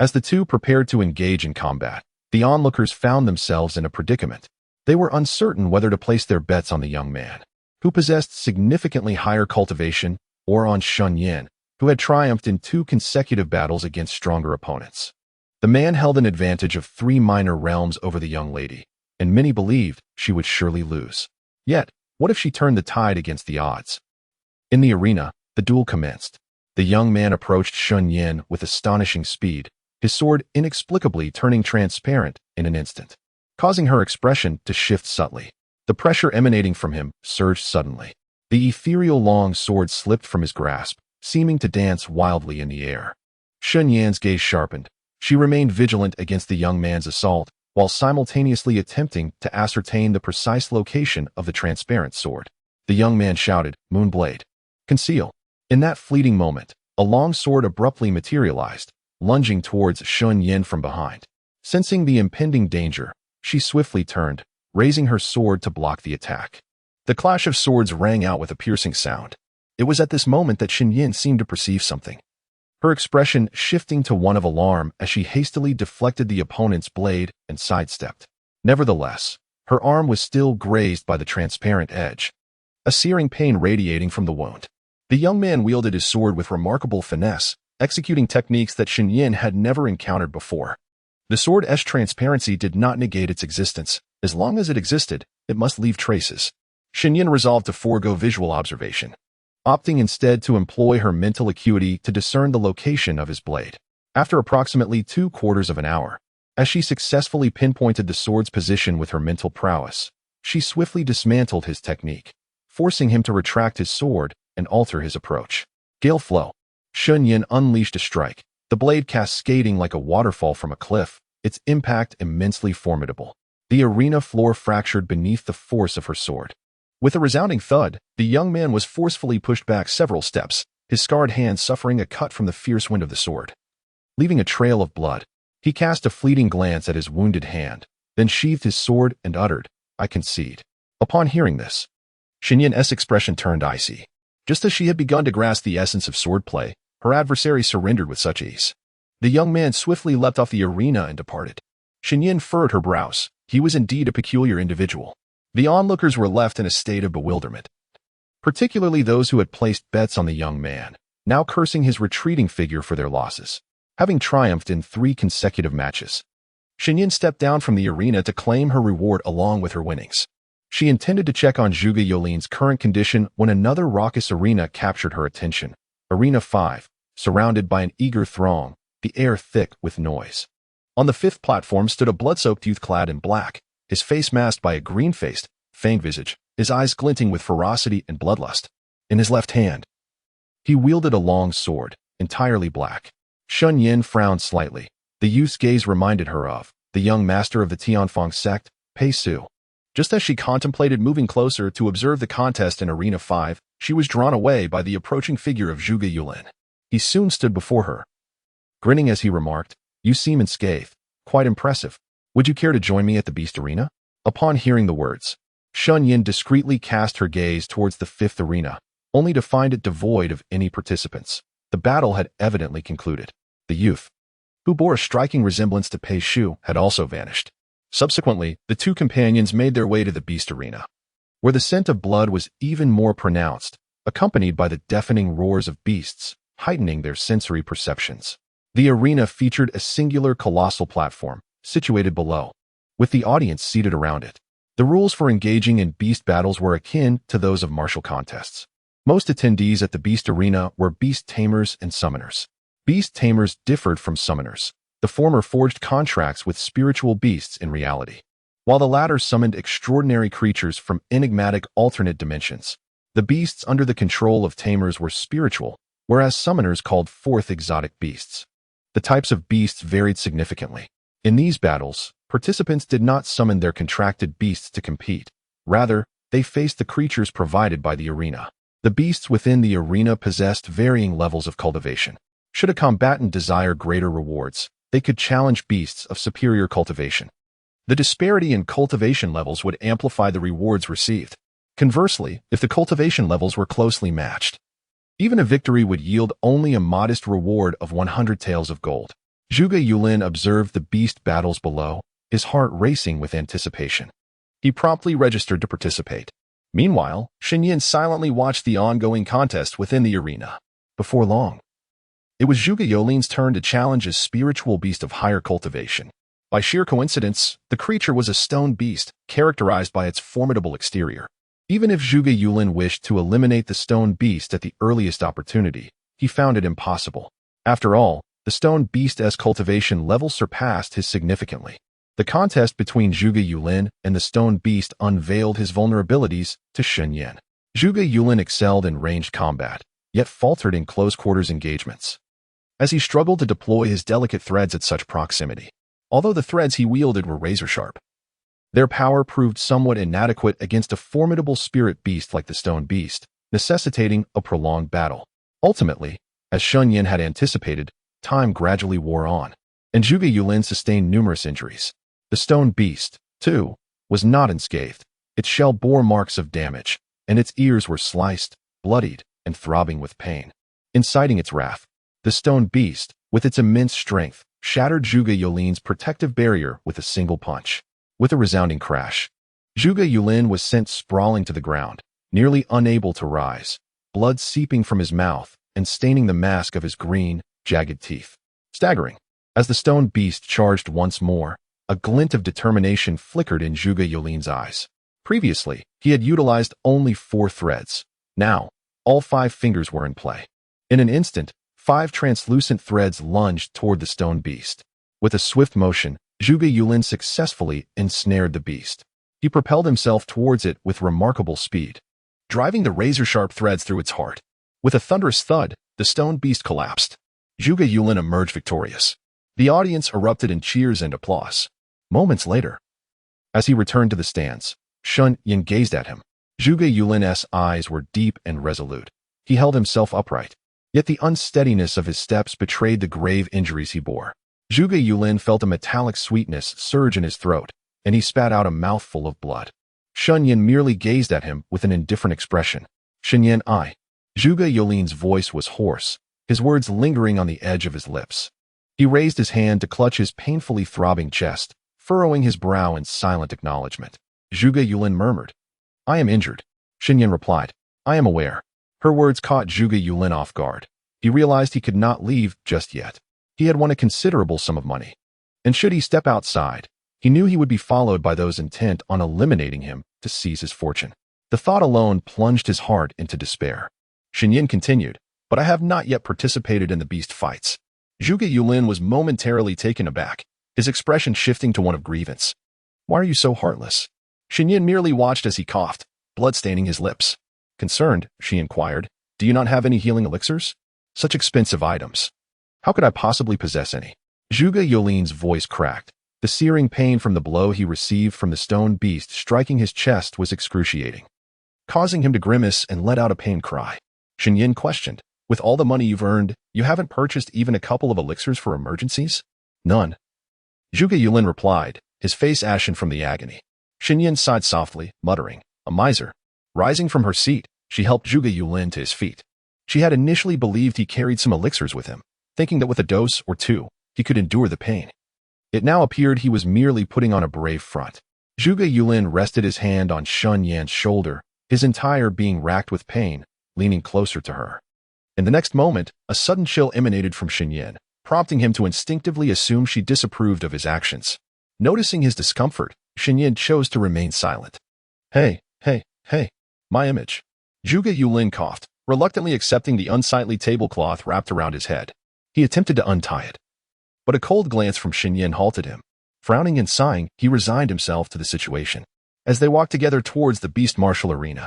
As the two prepared to engage in combat, the onlookers found themselves in a predicament. They were uncertain whether to place their bets on the young man, who possessed significantly higher cultivation, or on Shen Yan, who had triumphed in 2 consecutive battles against stronger opponents. The man held an advantage of 3 minor realms over the young lady, and many believed she would surely lose. Yet, what if she turned the tide against the odds? In the arena, the duel commenced. The young man approached Shen Yan with astonishing speed, his sword inexplicably turning transparent in an instant, causing her expression to shift subtly. The pressure emanating from him surged suddenly. The ethereal long sword slipped from his grasp, seeming to dance wildly in the air. Shen Yan's gaze sharpened. She remained vigilant against the young man's assault, while simultaneously attempting to ascertain the precise location of the transparent sword. The young man shouted, "Moonblade, conceal." In that fleeting moment, a long sword abruptly materialized, lunging towards Shen Yan from behind. Sensing the impending danger, she swiftly turned, raising her sword to block the attack. The clash of swords rang out with a piercing sound. It was at this moment that Shen Yan seemed to perceive something, her expression shifting to one of alarm as she hastily deflected the opponent's blade and sidestepped. Nevertheless, her arm was still grazed by the transparent edge, a searing pain radiating from the wound. The young man wielded his sword with remarkable finesse, executing techniques that Shen Yan had never encountered before. The sword's transparency did not negate its existence. As long as it existed, it must leave traces. Shen Yan resolved to forego visual observation, opting instead to employ her mental acuity to discern the location of his blade. After approximately 2/4 of an hour, as she successfully pinpointed the sword's position with her mental prowess, she swiftly dismantled his technique, forcing him to retract his sword and alter his approach. Gale flow. Shen Yan unleashed a strike, the blade cascading like a waterfall from a cliff, its impact immensely formidable. The arena floor fractured beneath the force of her sword. With a resounding thud, the young man was forcefully pushed back several steps, his scarred hand suffering a cut from the fierce wind of the sword. Leaving a trail of blood, he cast a fleeting glance at his wounded hand, then sheathed his sword and uttered, "I concede." Upon hearing this, Shen Yan's expression turned icy. Just as she had begun to grasp the essence of swordplay, her adversary surrendered with such ease. The young man swiftly leapt off the arena and departed. Shen Yan furrowed her brows. He was indeed a peculiar individual. The onlookers were left in a state of bewilderment, particularly those who had placed bets on the young man, now cursing his retreating figure for their losses. Having triumphed in 3 consecutive matches, Shen Yan stepped down from the arena to claim her reward along with her winnings. She intended to check on Zhuge Yolin's current condition when another raucous arena captured her attention. Arena 5, surrounded by an eager throng, the air thick with noise. On the 5th platform stood a blood-soaked youth clad in black, his face masked by a green-faced, fanged visage, his eyes glinting with ferocity and bloodlust. In his left hand, he wielded a long sword, entirely black. Shen Yan frowned slightly. The youth's gaze reminded her of the young master of the Tianfeng sect, Pei Su. Just as she contemplated moving closer to observe the contest in Arena 5, she was drawn away by the approaching figure of Zhuge Yulin. He soon stood before her. Grinning as he remarked, "You seem unscathed. Quite impressive. Would you care to join me at the Beast Arena?" Upon hearing the words, Shen Yan discreetly cast her gaze towards the 5th arena, only to find it devoid of any participants. The battle had evidently concluded. The youth, who bore a striking resemblance to Pei Shu, had also vanished. Subsequently, the two companions made their way to the Beast Arena, where the scent of blood was even more pronounced, accompanied by the deafening roars of beasts, heightening their sensory perceptions. The arena featured a singular colossal platform, situated below, with the audience seated around it. The rules for engaging in beast battles were akin to those of martial contests. Most attendees at the Beast Arena were beast tamers and summoners. Beast tamers differed from summoners. The former forged contracts with spiritual beasts in reality, while the latter summoned extraordinary creatures from enigmatic alternate dimensions. The beasts under the control of tamers were spiritual, whereas summoners called forth exotic beasts. The types of beasts varied significantly. In these battles, participants did not summon their contracted beasts to compete. Rather, they faced the creatures provided by the arena. The beasts within the arena possessed varying levels of cultivation. Should a combatant desire greater rewards, they could challenge beasts of superior cultivation. The disparity in cultivation levels would amplify the rewards received. Conversely, if the cultivation levels were closely matched, even a victory would yield only a modest reward of 100 taels of gold. Zhuge Yulin observed the beast battles below, his heart racing with anticipation. He promptly registered to participate. Meanwhile, Shen Yan silently watched the ongoing contest within the arena. Before long, it was Zhuge Yulin's turn to challenge a spiritual beast of higher cultivation. By sheer coincidence, the creature was a stone beast, characterized by its formidable exterior. Even if Zhuge Yulin wished to eliminate the stone beast at the earliest opportunity, he found it impossible. After all, the stone beast's cultivation level surpassed his significantly. The contest between Zhuge Yulin and the stone beast unveiled his vulnerabilities to Shen Yan. Zhuge Yulin excelled in ranged combat, yet faltered in close-quarters engagements, as he struggled to deploy his delicate threads at such proximity. Although the threads he wielded were razor-sharp, their power proved somewhat inadequate against a formidable spirit beast like the stone beast, necessitating a prolonged battle. Ultimately, as Shen Yan had anticipated, time gradually wore on, and Zhuge Yulin sustained numerous injuries. The stone beast, too, was not unscathed. Its shell bore marks of damage, and its ears were sliced, bloodied, and throbbing with pain. Inciting its wrath, the stone beast, with its immense strength, shattered Zhuge Yulin's protective barrier with a single punch. With a resounding crash, Zhuge Yulin was sent sprawling to the ground, nearly unable to rise, blood seeping from his mouth and staining the mask of his green, jagged teeth. Staggering, as the stone beast charged once more, a glint of determination flickered in Zhuge Yulin's eyes. Previously, he had utilized only 4 threads. Now, all 5 fingers were in play. In an instant, 5 translucent threads lunged toward the stone beast. With a swift motion, Zhuge Yulin successfully ensnared the beast. He propelled himself towards it with remarkable speed, driving the razor-sharp threads through its heart. With a thunderous thud, the stone beast collapsed. Zhuge Yulin emerged victorious. The audience erupted in cheers and applause. Moments later, as he returned to the stands, Shen Yan gazed at him. Zhuge Yulin's eyes were deep and resolute. He held himself upright, yet the unsteadiness of his steps betrayed the grave injuries he bore. Zhuge Yulin felt a metallic sweetness surge in his throat, and he spat out a mouthful of blood. Shen Yan merely gazed at him with an indifferent expression. Shen Yan, Zhuge Yulin's voice was hoarse, his words lingering on the edge of his lips. He raised his hand to clutch his painfully throbbing chest, furrowing his brow in silent acknowledgement. Zhuge Yulin murmured, "I am injured." Shen Yan replied, "I am aware." Her words caught Zhuge Yulin off guard. He realized he could not leave just yet. He had won a considerable sum of money, and should he step outside, he knew he would be followed by those intent on eliminating him to seize his fortune. The thought alone plunged his heart into despair. Shen Yan continued, "But I have not yet participated in the beast fights." Zhuge Yulin was momentarily taken aback, his expression shifting to one of grievance. "Why are you so heartless?" Shen Yan merely watched as he coughed, blood staining his lips. Concerned, she inquired, "Do you not have any healing elixirs? Such expensive items." How could I possibly possess any? Zhuge Yulin's voice cracked. The searing pain from the blow he received from the stone beast striking his chest was excruciating, causing him to grimace and let out a pained cry. Shen Yan questioned, with all the money you've earned, you haven't purchased even a couple of elixirs for emergencies? None. Zhuge Yulin replied, his face ashen from the agony. Shen Yan sighed softly, muttering, a miser. Rising from her seat, she helped Zhuge Yulin to his feet. She had initially believed he carried some elixirs with him, thinking that with a dose or two, he could endure the pain. It now appeared he was merely putting on a brave front. Zhuge Yulin rested his hand on Shen Yan's shoulder, his entire being racked with pain, leaning closer to her. In the next moment, a sudden chill emanated from Shen Yan, prompting him to instinctively assume she disapproved of his actions. Noticing his discomfort, Shen Yan chose to remain silent. Hey, my image. Zhuge Yulin coughed, reluctantly accepting the unsightly tablecloth wrapped around his head. He attempted to untie it, but a cold glance from Shen Yan halted him. Frowning and sighing, he resigned himself to the situation. As they walked together towards the beast martial arena,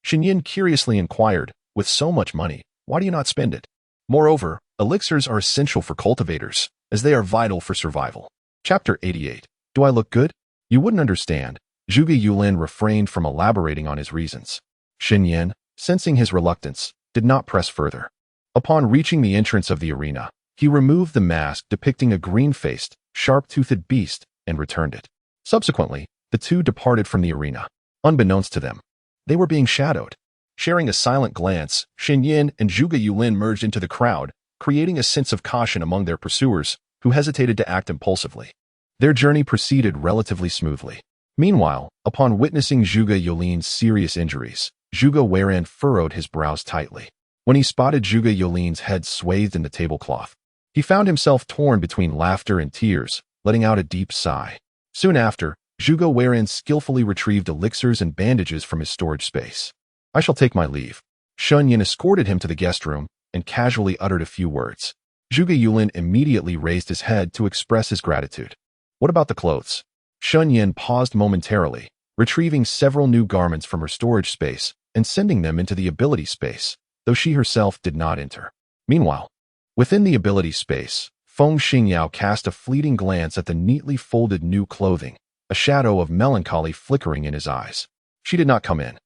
Shen Yan curiously inquired, with so much money, why do you not spend it? Moreover, elixirs are essential for cultivators, as they are vital for survival. Chapter 88. Do I look good? You wouldn't understand. Zhuge Yulin refrained from elaborating on his reasons. Shen Yan, sensing his reluctance, did not press further. Upon reaching the entrance of the arena, he removed the mask depicting a green-faced, sharp-toothed beast and returned it. Subsequently, the two departed from the arena. Unbeknownst to them, they were being shadowed. Sharing a silent glance, Shen Yan and Zhuge Yulin merged into the crowd, creating a sense of caution among their pursuers, who hesitated to act impulsively. Their journey proceeded relatively smoothly. Meanwhile, upon witnessing Zhuge Yulin's serious injuries, Zhuge Weiran furrowed his brows tightly. When he spotted Zhuge Yulin's head swathed in the tablecloth, he found himself torn between laughter and tears, letting out a deep sigh. Soon after, Zhuge Weiran skillfully retrieved elixirs and bandages from his storage space. I shall take my leave. Shen Yan escorted him to the guest room and casually uttered a few words. Zhuge Yulin immediately raised his head to express his gratitude. What about the clothes? Shen Yan paused momentarily, retrieving several new garments from her storage space and sending them into the ability space, though she herself did not enter. Meanwhile, within the ability space, Feng Xingyao cast a fleeting glance at the neatly folded new clothing, a shadow of melancholy flickering in his eyes. She did not come in.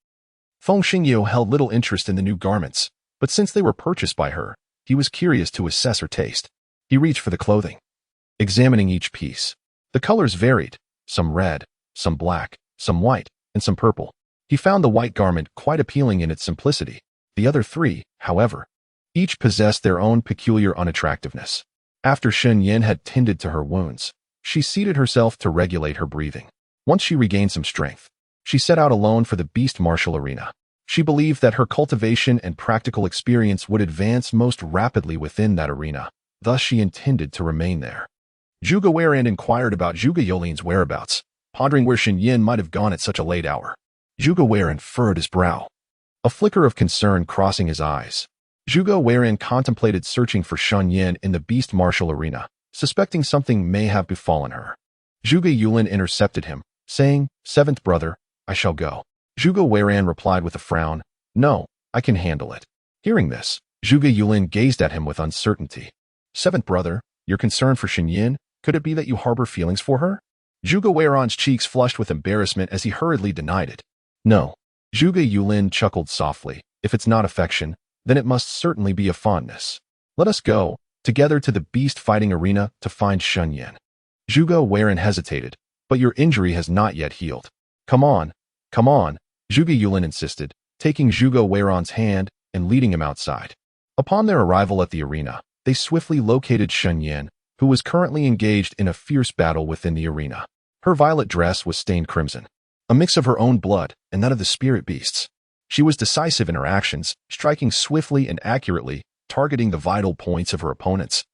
Feng Xingyao held little interest in the new garments, but since they were purchased by her, he was curious to assess her taste. He reached for the clothing, examining each piece. The colors varied, some red, some black, some white, and some purple. He found the white garment quite appealing in its simplicity. The other three, however, each possessed their own peculiar unattractiveness. After Shen Yan had tended to her wounds, she seated herself to regulate her breathing. Once she regained some strength, she set out alone for the beast martial arena. She believed that her cultivation and practical experience would advance most rapidly within that arena. Thus, she intended to remain there. Zhuge Weiran inquired about Zhuge Yulin's whereabouts, pondering where Shen Yan might have gone at such a late hour. Zhuge Weiran furrowed his brow, a flicker of concern crossing his eyes. Zhuge Weiran contemplated searching for Shen Yan in the beast martial arena, suspecting something may have befallen her. Zhuge Yulin intercepted him, saying, "Seventh brother, I shall go." Zhuge Weiran replied with a frown, "No, I can handle it." Hearing this, Zhuge Yulin gazed at him with uncertainty. "Seventh brother, you're concerned for Shen Yan? Could it be that you harbor feelings for her?" Zhuge Weiran's cheeks flushed with embarrassment as he hurriedly denied it. "No." Zhuge Yulin chuckled softly. "If it's not affection, then it must certainly be a fondness. Let us go, together to the beast fighting arena to find Shen Yan." Zhuge Weiran hesitated, "But your injury has not yet healed." Come on, Zhuge Yulin insisted, taking Zhuge Weiran's hand and leading him outside. Upon their arrival at the arena, they swiftly located Shen Yan, who was currently engaged in a fierce battle within the arena. Her violet dress was stained crimson, a mix of her own blood and that of the spirit beasts. She was decisive in her actions, striking swiftly and accurately, targeting the vital points of her opponents,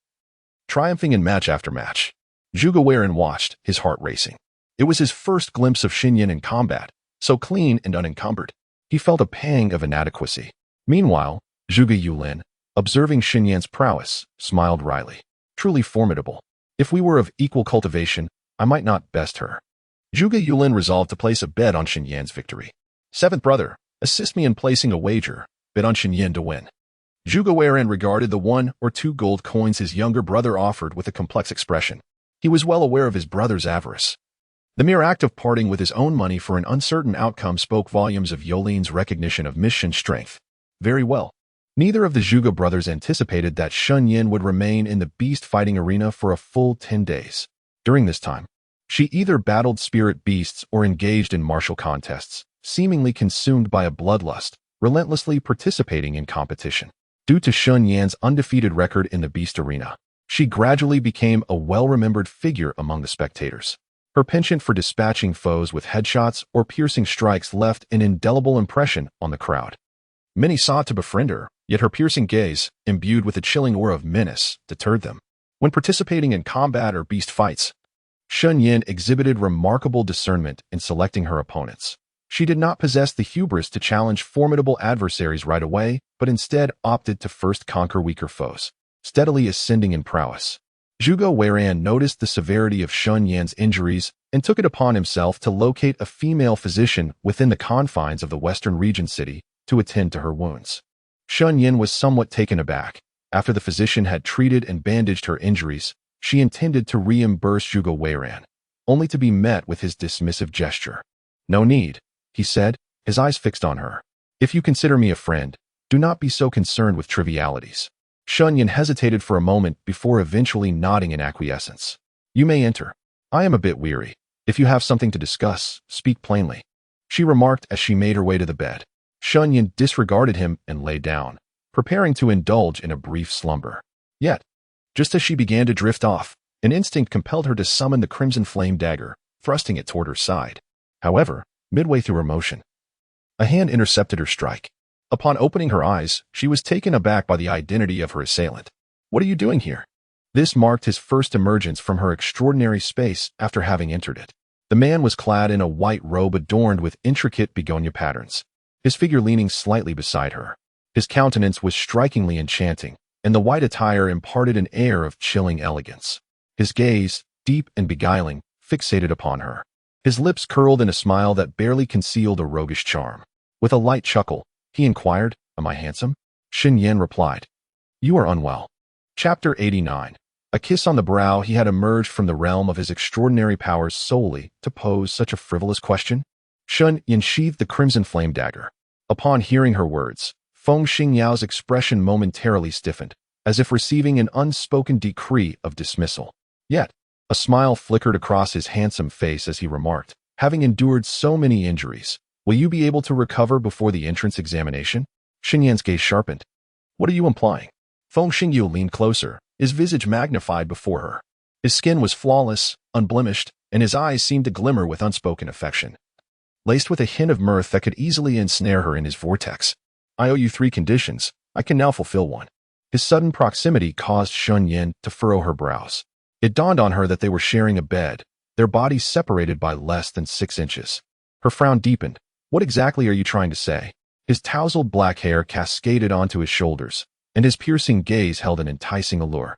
triumphing in match after match. Zhuge Weiran watched, his heart racing. It was his first glimpse of Shen Yan in combat, so clean and unencumbered. He felt a pang of inadequacy. Meanwhile, Zhuge Yulin, observing Shen Yan's prowess, smiled wryly. Truly formidable. If we were of equal cultivation, I might not best her. Zhuge Yulin resolved to place a bet on Shen Yan's victory. "Seventh brother, assist me in placing a wager, bet on Shen Yan to win." Zhuge Weiran regarded the 1 or 2 gold coins his younger brother offered with a complex expression. He was well aware of his brother's avarice. The mere act of parting with his own money for an uncertain outcome spoke volumes of Yolin's recognition of mission strength. Very well. Neither of the Zhuge brothers anticipated that Shen Yan would remain in the beast-fighting arena for a full 10 days. During this time, she either battled spirit beasts or engaged in martial contests, seemingly consumed by a bloodlust, relentlessly participating in competition. Due to Shen Yan's undefeated record in the beast arena, she gradually became a well-remembered figure among the spectators. Her penchant for dispatching foes with headshots or piercing strikes left an indelible impression on the crowd. Many sought to befriend her, yet her piercing gaze, imbued with a chilling aura of menace, deterred them. When participating in combat or beast fights, Shen Yan exhibited remarkable discernment in selecting her opponents. She did not possess the hubris to challenge formidable adversaries right away, but instead opted to first conquer weaker foes, steadily ascending in prowess. Zhuge Weiran noticed the severity of Shen Yan's injuries and took it upon himself to locate a female physician within the confines of the Western Region city to attend to her wounds. Shen Yan was somewhat taken aback. After the physician had treated and bandaged her injuries, she intended to reimburse Zhuge Weiran, only to be met with his dismissive gesture. "No need," he said, his eyes fixed on her. "If you consider me a friend, do not be so concerned with trivialities." Shen Yan hesitated for a moment before eventually nodding in acquiescence. "You may enter. I am a bit weary. If you have something to discuss, speak plainly," she remarked as she made her way to the bed. Shen Yan disregarded him and lay down, preparing to indulge in a brief slumber. Yet, just as she began to drift off, an instinct compelled her to summon the crimson flame dagger, thrusting it toward her side. However, midway through her motion, a hand intercepted her strike. Upon opening her eyes, she was taken aback by the identity of her assailant. "What are you doing here?" This marked his first emergence from her extraordinary space after having entered it. The man was clad in a white robe adorned with intricate begonia patterns, his figure leaning slightly beside her. His countenance was strikingly enchanting, and the white attire imparted an air of chilling elegance. His gaze, deep and beguiling, fixated upon her. His lips curled in a smile that barely concealed a roguish charm. With a light chuckle, he inquired, "Am I handsome?" Shen Yan replied, "You are unwell." Chapter 89. A kiss on the brow. He had emerged from the realm of his extraordinary powers solely to pose such a frivolous question? Shen Yan sheathed the crimson flame dagger. Upon hearing her words, Feng Xingyao's expression momentarily stiffened, as if receiving an unspoken decree of dismissal. Yet, a smile flickered across his handsome face as he remarked, "Having endured so many injuries, will you be able to recover before the entrance examination?" Shen Yan's gaze sharpened. "What are you implying?" Feng Xingyu leaned closer, his visage magnified before her. His skin was flawless, unblemished, and his eyes seemed to glimmer with unspoken affection, laced with a hint of mirth that could easily ensnare her in his vortex. "I owe you 3 conditions. I can now fulfill one." His sudden proximity caused Shen Yan to furrow her brows. It dawned on her that they were sharing a bed, their bodies separated by less than 6 inches. Her frown deepened. "What exactly are you trying to say?" His tousled black hair cascaded onto his shoulders, and his piercing gaze held an enticing allure,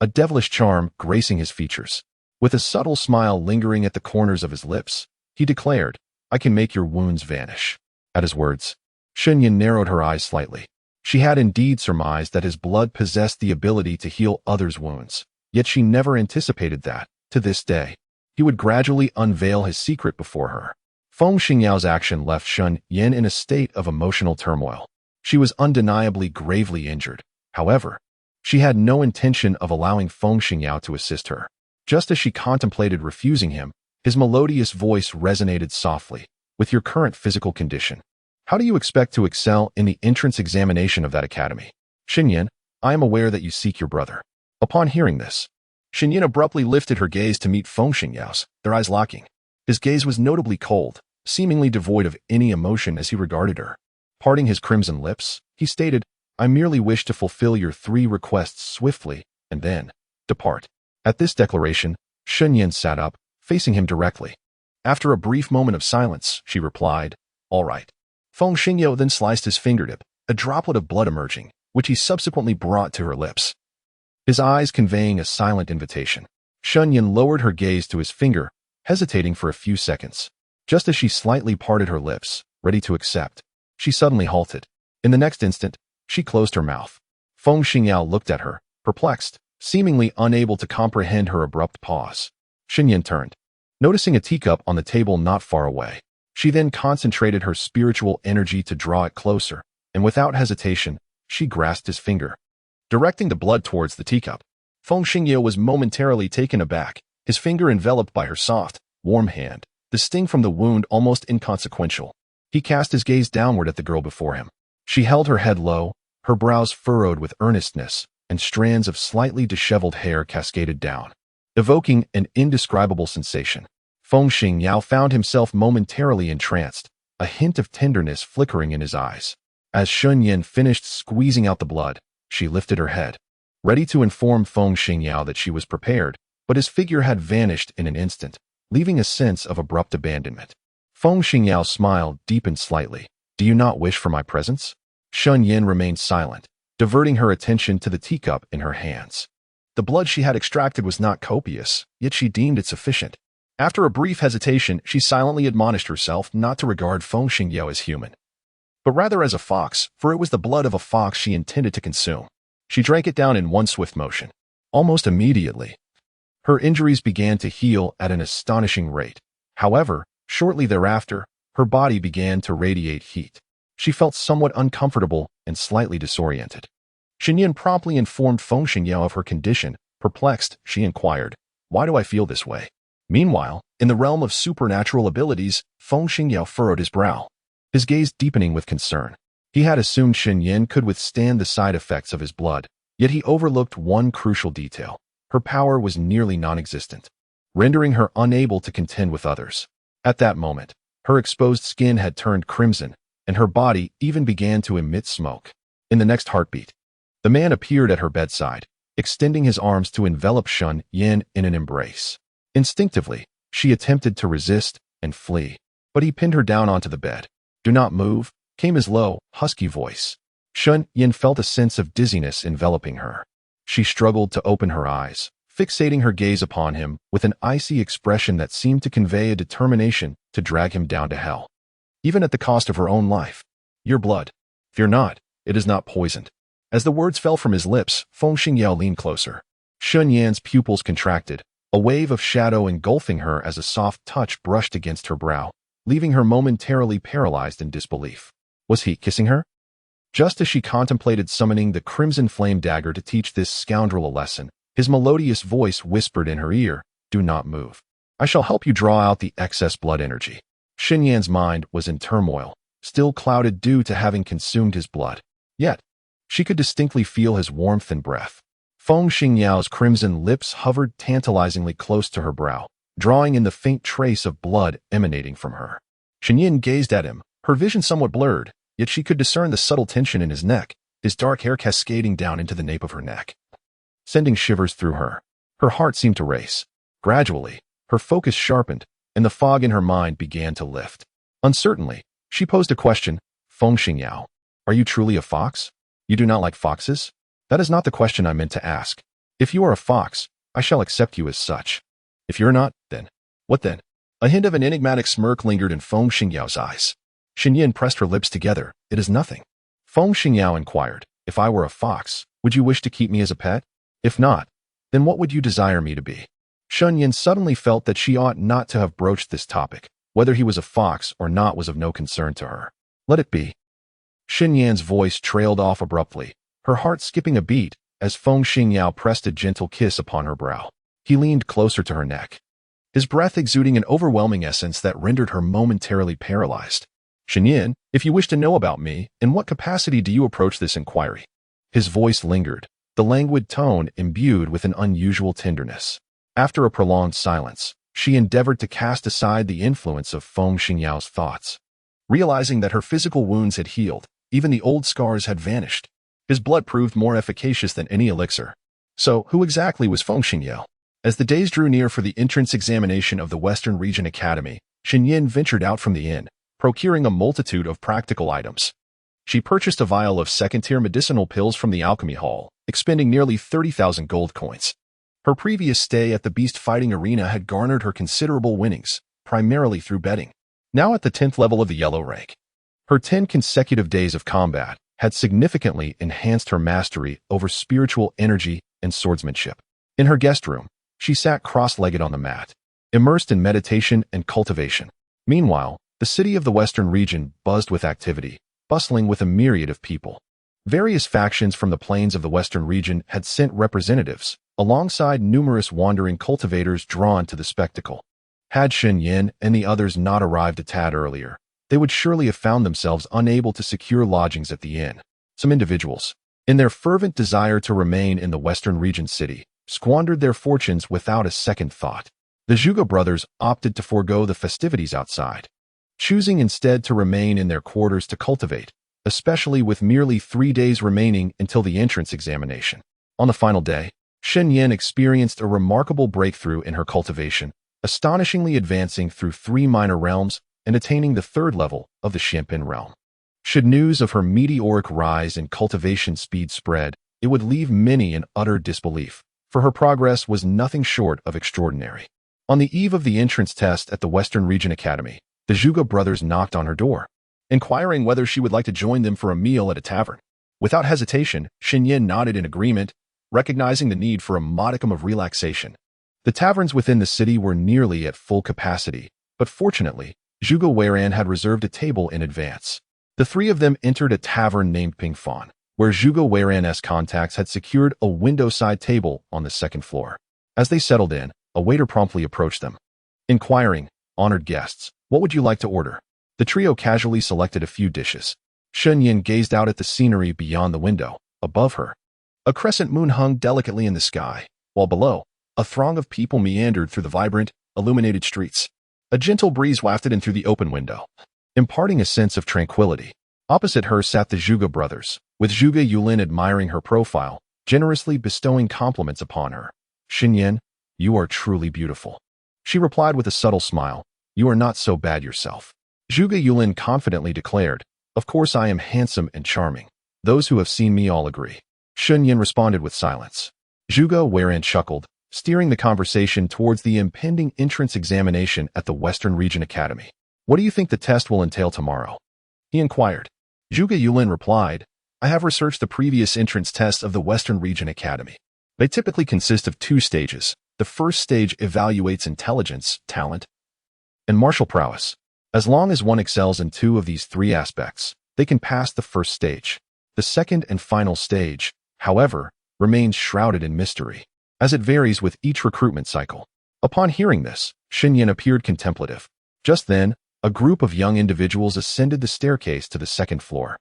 a devilish charm gracing his features. With a subtle smile lingering at the corners of his lips, he declared, "I can make your wounds vanish." At his words, Shen Yan narrowed her eyes slightly. She had indeed surmised that his blood possessed the ability to heal others' wounds, yet she never anticipated that, to this day, he would gradually unveil his secret before her. Feng Xingyao's action left Shen Yan in a state of emotional turmoil. She was undeniably gravely injured. However, she had no intention of allowing Feng Xingyao to assist her. Just as she contemplated refusing him, his melodious voice resonated softly. "With your current physical condition, how do you expect to excel in the entrance examination of that academy?" "Shen Yan, I am aware that you seek your brother." Upon hearing this, Shen Yan abruptly lifted her gaze to meet Feng Xingyao's, their eyes locking. His gaze was notably cold, seemingly devoid of any emotion as he regarded her. Parting his crimson lips, he stated, "I merely wish to fulfill your 3 requests swiftly, and then depart." At this declaration, Shen Yan sat up, facing him directly. After a brief moment of silence, she replied, "All right." Feng Xingyao then sliced his fingertip, a droplet of blood emerging, which he subsequently brought to her lips, his eyes conveying a silent invitation. Shen Yan lowered her gaze to his finger, hesitating for a few seconds. Just as she slightly parted her lips, ready to accept, she suddenly halted. In the next instant, She closed her mouth. Feng Xingyao looked at her, perplexed, seemingly unable to comprehend her abrupt pause. Shen Yan turned, noticing a teacup on the table not far away. She then concentrated her spiritual energy to draw it closer, and without hesitation, she grasped his finger, directing the blood towards the teacup. Feng Xingyao was momentarily taken aback, his finger enveloped by her soft, warm hand, the sting from the wound almost inconsequential. He cast his gaze downward at the girl before him. She held her head low, her brows furrowed with earnestness, and strands of slightly disheveled hair cascaded down, evoking an indescribable sensation. Feng Xingyao found himself momentarily entranced, a hint of tenderness flickering in his eyes. As Shen Yan finished squeezing out the blood, she lifted her head, ready to inform Feng Xingyao that she was prepared, but his figure had vanished in an instant, leaving a sense of abrupt abandonment. Feng Xingyao smile deepened slightly. Do you not wish for my presence? Shen Yan remained silent, diverting her attention to the teacup in her hands. The blood she had extracted was not copious, yet she deemed it sufficient. After a brief hesitation, she silently admonished herself not to regard Feng Xingyao as human, but rather as a fox, for it was the blood of a fox she intended to consume. She drank it down in one swift motion. Almost immediately, her injuries began to heal at an astonishing rate. However, shortly thereafter, her body began to radiate heat. She felt somewhat uncomfortable and slightly disoriented. Shen Yan promptly informed Feng Xingyao of her condition. Perplexed, she inquired, "Why do I feel this way?" Meanwhile, in the realm of supernatural abilities, Feng Xingyao furrowed his brow, his gaze deepening with concern. He had assumed Shen Yan could withstand the side effects of his blood, yet he overlooked one crucial detail. Her power was nearly non-existent, rendering her unable to contend with others. At that moment, her exposed skin had turned crimson, and her body even began to emit smoke. In the next heartbeat, the man appeared at her bedside, extending his arms to envelop Shen Yan in an embrace. Instinctively, she attempted to resist and flee, but he pinned her down onto the bed. "Do not move," came his low, husky voice. Shen Yan felt a sense of dizziness enveloping her. She struggled to open her eyes, fixating her gaze upon him with an icy expression that seemed to convey a determination to drag him down to hell, even at the cost of her own life. "Your blood. Fear not, it is not poisoned." As the words fell from his lips, Feng Xingyao leaned closer. Shen Yan's pupils contracted, a wave of shadow engulfing her as a soft touch brushed against her brow, leaving her momentarily paralyzed in disbelief. Was he kissing her? Just as she contemplated summoning the crimson flame dagger to teach this scoundrel a lesson, his melodious voice whispered in her ear, "Do not move. I shall help you draw out the excess blood energy." Shen Yan's mind was in turmoil, still clouded due to having consumed his blood. Yet, she could distinctly feel his warmth and breath. Feng Xingyao's crimson lips hovered tantalizingly close to her brow, drawing in the faint trace of blood emanating from her. Shen Yan gazed at him, her vision somewhat blurred, yet she could discern the subtle tension in his neck, his dark hair cascading down into the nape of her neck, sending shivers through her. Her heart seemed to race. Gradually, her focus sharpened, and the fog in her mind began to lift. Uncertainly, she posed a question. "Feng Xingyao, are you truly a fox? You do not like foxes?" "That is not the question I meant to ask. If you are a fox, I shall accept you as such. If you're not, then what then?" A hint of an enigmatic smirk lingered in Feng Xingyao's eyes. Shen Yan pressed her lips together. "It is nothing." Feng Xingyao inquired, "If I were a fox, would you wish to keep me as a pet? If not, then what would you desire me to be?" Shen Yan suddenly felt that she ought not to have broached this topic. Whether he was a fox or not was of no concern to her. "Let it be." Shen Yan's voice trailed off abruptly, her heart skipping a beat as Feng Xingyao pressed a gentle kiss upon her brow. He leaned closer to her neck, his breath exuding an overwhelming essence that rendered her momentarily paralyzed. "Shen Yan, if you wish to know about me, in what capacity do you approach this inquiry?" His voice lingered, the languid tone imbued with an unusual tenderness. After a prolonged silence, she endeavored to cast aside the influence of Feng Xingyao's thoughts. Realizing that her physical wounds had healed, even the old scars had vanished. His blood proved more efficacious than any elixir. So, who exactly was Feng Xingyao? As the days drew near for the entrance examination of the Western Region Academy, Shen Yan ventured out from the inn, procuring a multitude of practical items. She purchased a vial of second-tier medicinal pills from the alchemy hall, expending nearly 30,000 gold coins. Her previous stay at the beast fighting arena had garnered her considerable winnings, primarily through betting. Now at the 10th level of the yellow rank, her 10 consecutive days of combat had significantly enhanced her mastery over spiritual energy and swordsmanship. In her guest room, she sat cross-legged on the mat, immersed in meditation and cultivation. Meanwhile, the city of the Western region buzzed with activity, bustling with a myriad of people. Various factions from the plains of the Western region had sent representatives, alongside numerous wandering cultivators drawn to the spectacle. Had Shen Yan and the others not arrived a tad earlier, they would surely have found themselves unable to secure lodgings at the inn. Some individuals, in their fervent desire to remain in the Western region city, squandered their fortunes without a second thought. The Zhuge brothers opted to forego the festivities outside, choosing instead to remain in their quarters to cultivate, especially with merely 3 days remaining until the entrance examination. On the final day, Shen Yan experienced a remarkable breakthrough in her cultivation, astonishingly advancing through 3 minor realms and attaining the 3rd level of the Champagne realm. Should news of her meteoric rise in cultivation speed spread, it would leave many in utter disbelief, for her progress was nothing short of extraordinary. On the eve of the entrance test at the Western Region Academy, the Zhuge brothers knocked on her door, inquiring whether she would like to join them for a meal at a tavern. Without hesitation, Shen Yan nodded in agreement, recognizing the need for a modicum of relaxation. The taverns within the city were nearly at full capacity, but fortunately, Zhuge Weiran had reserved a table in advance. The 3 of them entered a tavern named Pingfan, where Zhuge Weiran's contacts had secured a window-side table on the 2nd floor. As they settled in, a waiter promptly approached them, inquiring, "Honored guests, what would you like to order?" The trio casually selected a few dishes. Shen Yan gazed out at the scenery beyond the window. Above her, a crescent moon hung delicately in the sky, while below, a throng of people meandered through the vibrant, illuminated streets. A gentle breeze wafted in through the open window, imparting a sense of tranquility. Opposite her sat the Zhuge brothers, with Zhuge Yulin admiring her profile, generously bestowing compliments upon her. "Shen Yan, you are truly beautiful." She replied with a subtle smile, "You are not so bad yourself." Zhuge Yulin confidently declared, "Of course I am handsome and charming. Those who have seen me all agree." Shen Yan responded with silence. Zhuge Weiran chuckled, steering the conversation towards the impending entrance examination at the Western Region Academy. "What do you think the test will entail tomorrow?" he inquired. Zhuge Yulin replied, "I have researched the previous entrance tests of the Western Region Academy. They typically consist of 2 stages. The first stage evaluates intelligence, talent, and martial prowess. As long as one excels in 2 of these 3 aspects, they can pass the first stage. The second and final stage, however, remains shrouded in mystery, as it varies with each recruitment cycle." Upon hearing this, Shen Yan appeared contemplative. Just then, a group of young individuals ascended the staircase to the 2nd floor,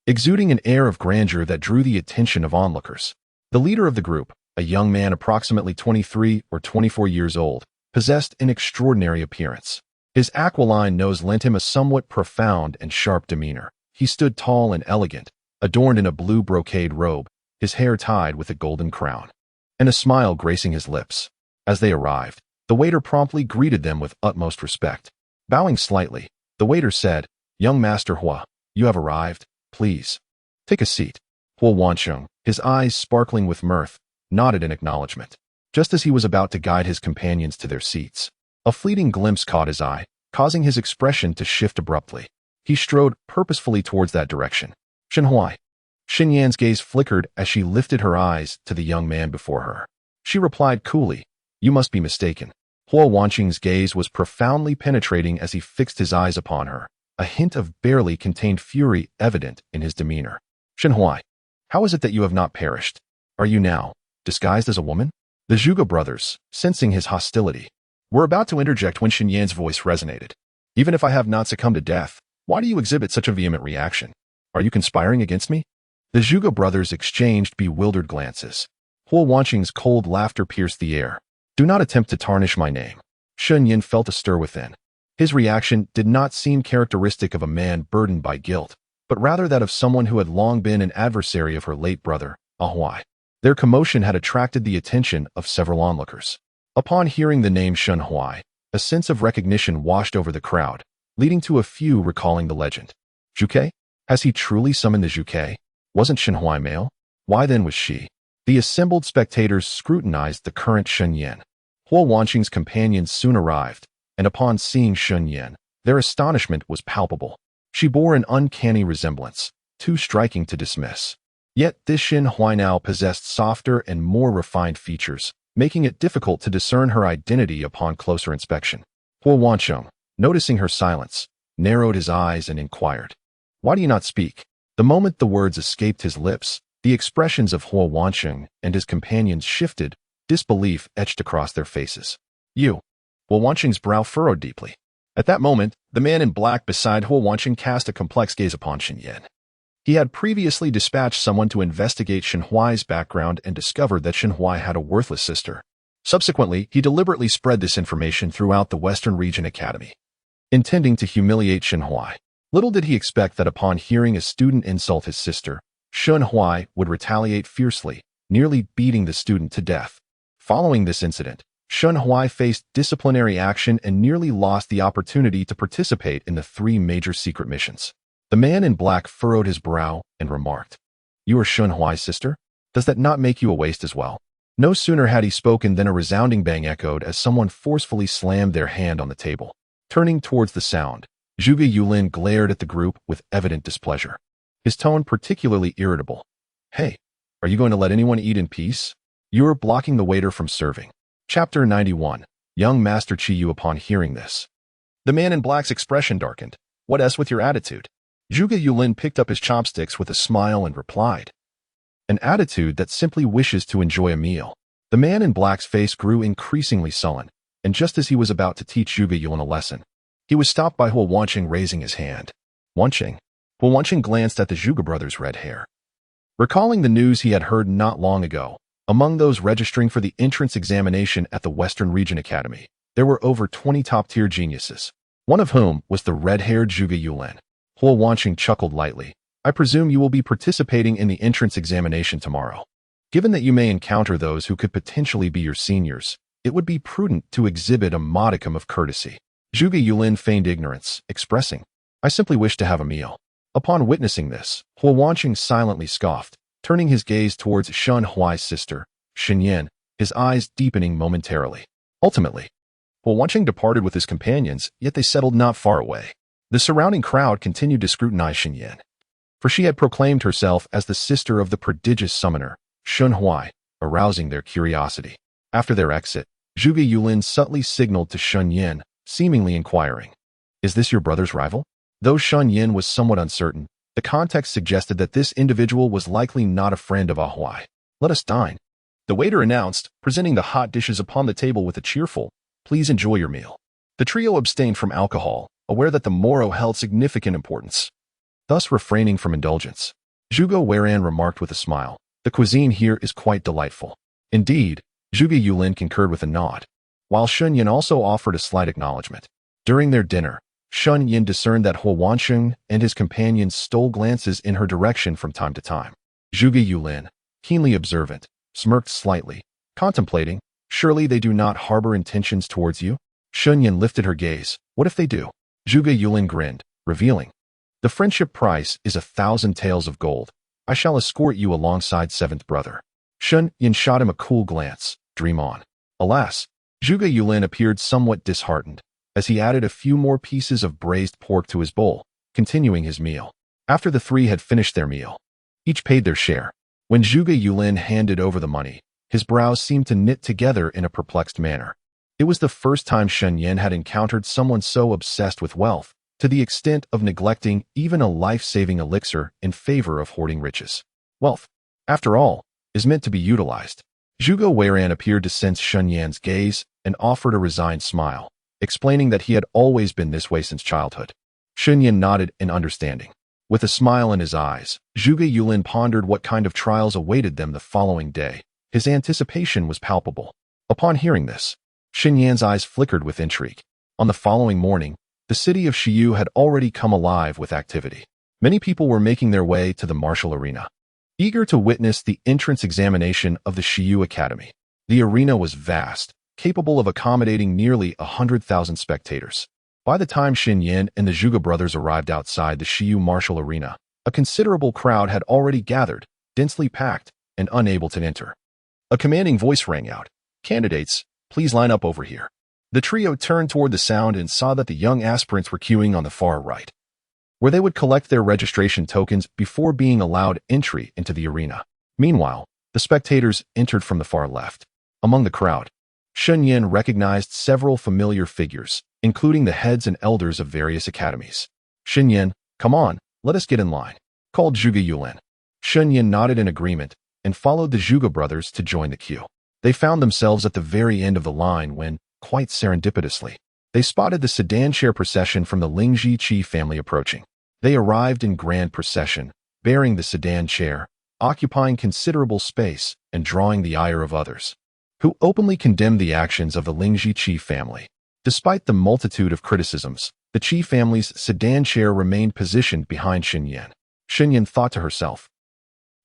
exuding an air of grandeur that drew the attention of onlookers. The leader of the group, a young man approximately 23 or 24 years old, possessed an extraordinary appearance. His aquiline nose lent him a somewhat profound and sharp demeanor. He stood tall and elegant, adorned in a blue brocade robe, his hair tied with a golden crown, and a smile gracing his lips. As they arrived, the waiter promptly greeted them with utmost respect. Bowing slightly, the waiter said, "Young Master Hua, you have arrived. Please, take a seat." Hua Wansheng, his eyes sparkling with mirth, nodded in acknowledgement. Just as he was about to guide his companions to their seats, a fleeting glimpse caught his eye, causing his expression to shift abruptly. He strode purposefully towards that direction. "Shen Huai." Shen Yan's gaze flickered as she lifted her eyes to the young man before her. She replied coolly, "You must be mistaken." Hua Wansheng's gaze was profoundly penetrating as he fixed his eyes upon her, a hint of barely contained fury evident in his demeanor. "Shen Huai, how is it that you have not perished? Are you now disguised as a woman?" The Zhuge brothers, sensing his hostility, were about to interject when Shen Yan's voice resonated. "Even if I have not succumbed to death, why do you exhibit such a vehement reaction? Are you conspiring against me?" The Zhuge brothers exchanged bewildered glances. Hua Wansheng's cold laughter pierced the air. "Do not attempt to tarnish my name." Shen Yan felt a stir within. His reaction did not seem characteristic of a man burdened by guilt, but rather that of someone who had long been an adversary of her late brother, Ahuai. Their commotion had attracted the attention of several onlookers. Upon hearing the name Shen Huai, a sense of recognition washed over the crowd, leading to a few recalling the legend. "Zhuke? Has he truly summoned the Zhuke? Wasn't Shen Huai male? Why then was she?" The assembled spectators scrutinized the current Shen Yan. Hua Wansheng's companions soon arrived, and upon seeing Shen Yan, their astonishment was palpable. She bore an uncanny resemblance, too striking to dismiss. Yet this Shen Huai now possessed softer and more refined features, making it difficult to discern her identity upon closer inspection. Huo Wancheng, noticing her silence, narrowed his eyes and inquired, "Why do you not speak?" The moment the words escaped his lips, the expressions of Huo Wancheng and his companions shifted, disbelief etched across their faces. "You." Huo Wancheng's brow furrowed deeply. At that moment, the man in black beside Huo Wancheng cast a complex gaze upon Shen Yan. He had previously dispatched someone to investigate Shen Huai's background and discovered that Shen Huai had a worthless sister. Subsequently, he deliberately spread this information throughout the Western Region Academy, intending to humiliate Shen Huai. Little did he expect that upon hearing a student insult his sister, Shen Huai would retaliate fiercely, nearly beating the student to death. Following this incident, Shen Huai faced disciplinary action and nearly lost the opportunity to participate in the 3 major secret missions. The man in black furrowed his brow and remarked, "You are Shen Huai's sister? Does that not make you a waste as well?" No sooner had he spoken than a resounding bang echoed as someone forcefully slammed their hand on the table. Turning towards the sound, Zhuge Yulin glared at the group with evident displeasure, his tone particularly irritable. "Hey, are you going to let anyone eat in peace? You're blocking the waiter from serving." Chapter 91. Young Master Chiyu. Upon hearing this, the man in black's expression darkened. "What else with your attitude?" Zhuge Yulin picked up his chopsticks with a smile and replied, "An attitude that simply wishes to enjoy a meal." The man in black's face grew increasingly sullen, and just as he was about to teach Zhuge Yulin a lesson, he was stopped by Huo Wancheng raising his hand. "Wancheng?" Huo Wancheng glanced at the Zhuge brothers' red hair. Recalling the news he had heard not long ago, among those registering for the entrance examination at the Western Region Academy, there were over 20 top-tier geniuses, one of whom was the red-haired Zhuge Yulin. Huo Wancheng chuckled lightly. "I presume you will be participating in the entrance examination tomorrow. Given that you may encounter those who could potentially be your seniors, it would be prudent to exhibit a modicum of courtesy." Zhuge Yulin feigned ignorance, expressing, "I simply wish to have a meal." Upon witnessing this, Huo Wancheng silently scoffed, turning his gaze towards Shen Huai's sister, Shen Yan, his eyes deepening momentarily. Ultimately, Huo Wancheng departed with his companions, yet they settled not far away. The surrounding crowd continued to scrutinize Shen Yan, for she had proclaimed herself as the sister of the prodigious summoner, Shen Huai, arousing their curiosity. After their exit, Zhuge Yulin subtly signaled to Shen Yan, seemingly inquiring, "Is this your brother's rival?" Though Shen Yan was somewhat uncertain, the context suggested that this individual was likely not a friend of Ah Huai. "Let us dine," the waiter announced, presenting the hot dishes upon the table with a cheerful, "Please enjoy your meal." The trio abstained from alcohol, aware that the morrow held significant importance, thus refraining from indulgence. Zhuge Weiran remarked with a smile, "The cuisine here is quite delightful." Indeed, Zhuge Yulin concurred with a nod, while Shen Yan also offered a slight acknowledgement. During their dinner, Shen Yan discerned that Huo Wancheng and his companions stole glances in her direction from time to time. Zhuge Yulin, keenly observant, smirked slightly, contemplating, "Surely they do not harbor intentions towards you?" Shen Yan lifted her gaze. "What if they do?" Zhuge Yulin grinned, revealing, "The friendship price is 1,000 taels of gold. I shall escort you alongside 7th brother." Shen Yan shot him a cool glance. "Dream on." Alas, Zhuge Yulin appeared somewhat disheartened, as he added a few more pieces of braised pork to his bowl, continuing his meal. After the 3 had finished their meal, each paid their share. When Zhuge Yulin handed over the money, his brows seemed to knit together in a perplexed manner. It was the first time Shen Yan had encountered someone so obsessed with wealth, to the extent of neglecting even a life-saving elixir in favor of hoarding riches. Wealth, after all, is meant to be utilized. Zhuge Weiran appeared to sense Shen Yan's gaze and offered a resigned smile, explaining that he had always been this way since childhood. Shen Yan nodded in understanding. With a smile in his eyes, Zhuge Yulin pondered what kind of trials awaited them the following day. His anticipation was palpable. Upon hearing this, Shen Yan's eyes flickered with intrigue. On the following morning, the city of Shiyu had already come alive with activity. Many people were making their way to the martial arena, eager to witness the entrance examination of the Shiyu Academy. The arena was vast, capable of accommodating nearly 100,000 spectators. By the time Shen Yan and the Zhuge brothers arrived outside the Shiyu martial arena, a considerable crowd had already gathered, densely packed, and unable to enter. A commanding voice rang out, "Candidates, please line up over here." The trio turned toward the sound and saw that the young aspirants were queuing on the far right. where they would collect their registration tokens before being allowed entry into the arena. Meanwhile, the spectators entered from the far left. Among the crowd, Shen Yan recognized several familiar figures, including the heads and elders of various academies. Shen Yan, come on, let us get in line, called Zhuge Yulin. Shen Yan nodded in agreement and followed the Zhuge brothers to join the queue. They found themselves at the very end of the line when, quite serendipitously, they spotted the sedan chair procession from the Lingji Qi family approaching. They arrived in grand procession, bearing the sedan chair, occupying considerable space and drawing the ire of others, who openly condemned the actions of the Lingji Qi family. Despite the multitude of criticisms, the Qi family's sedan chair remained positioned behind Shen Yan. Shen Yan thought to herself.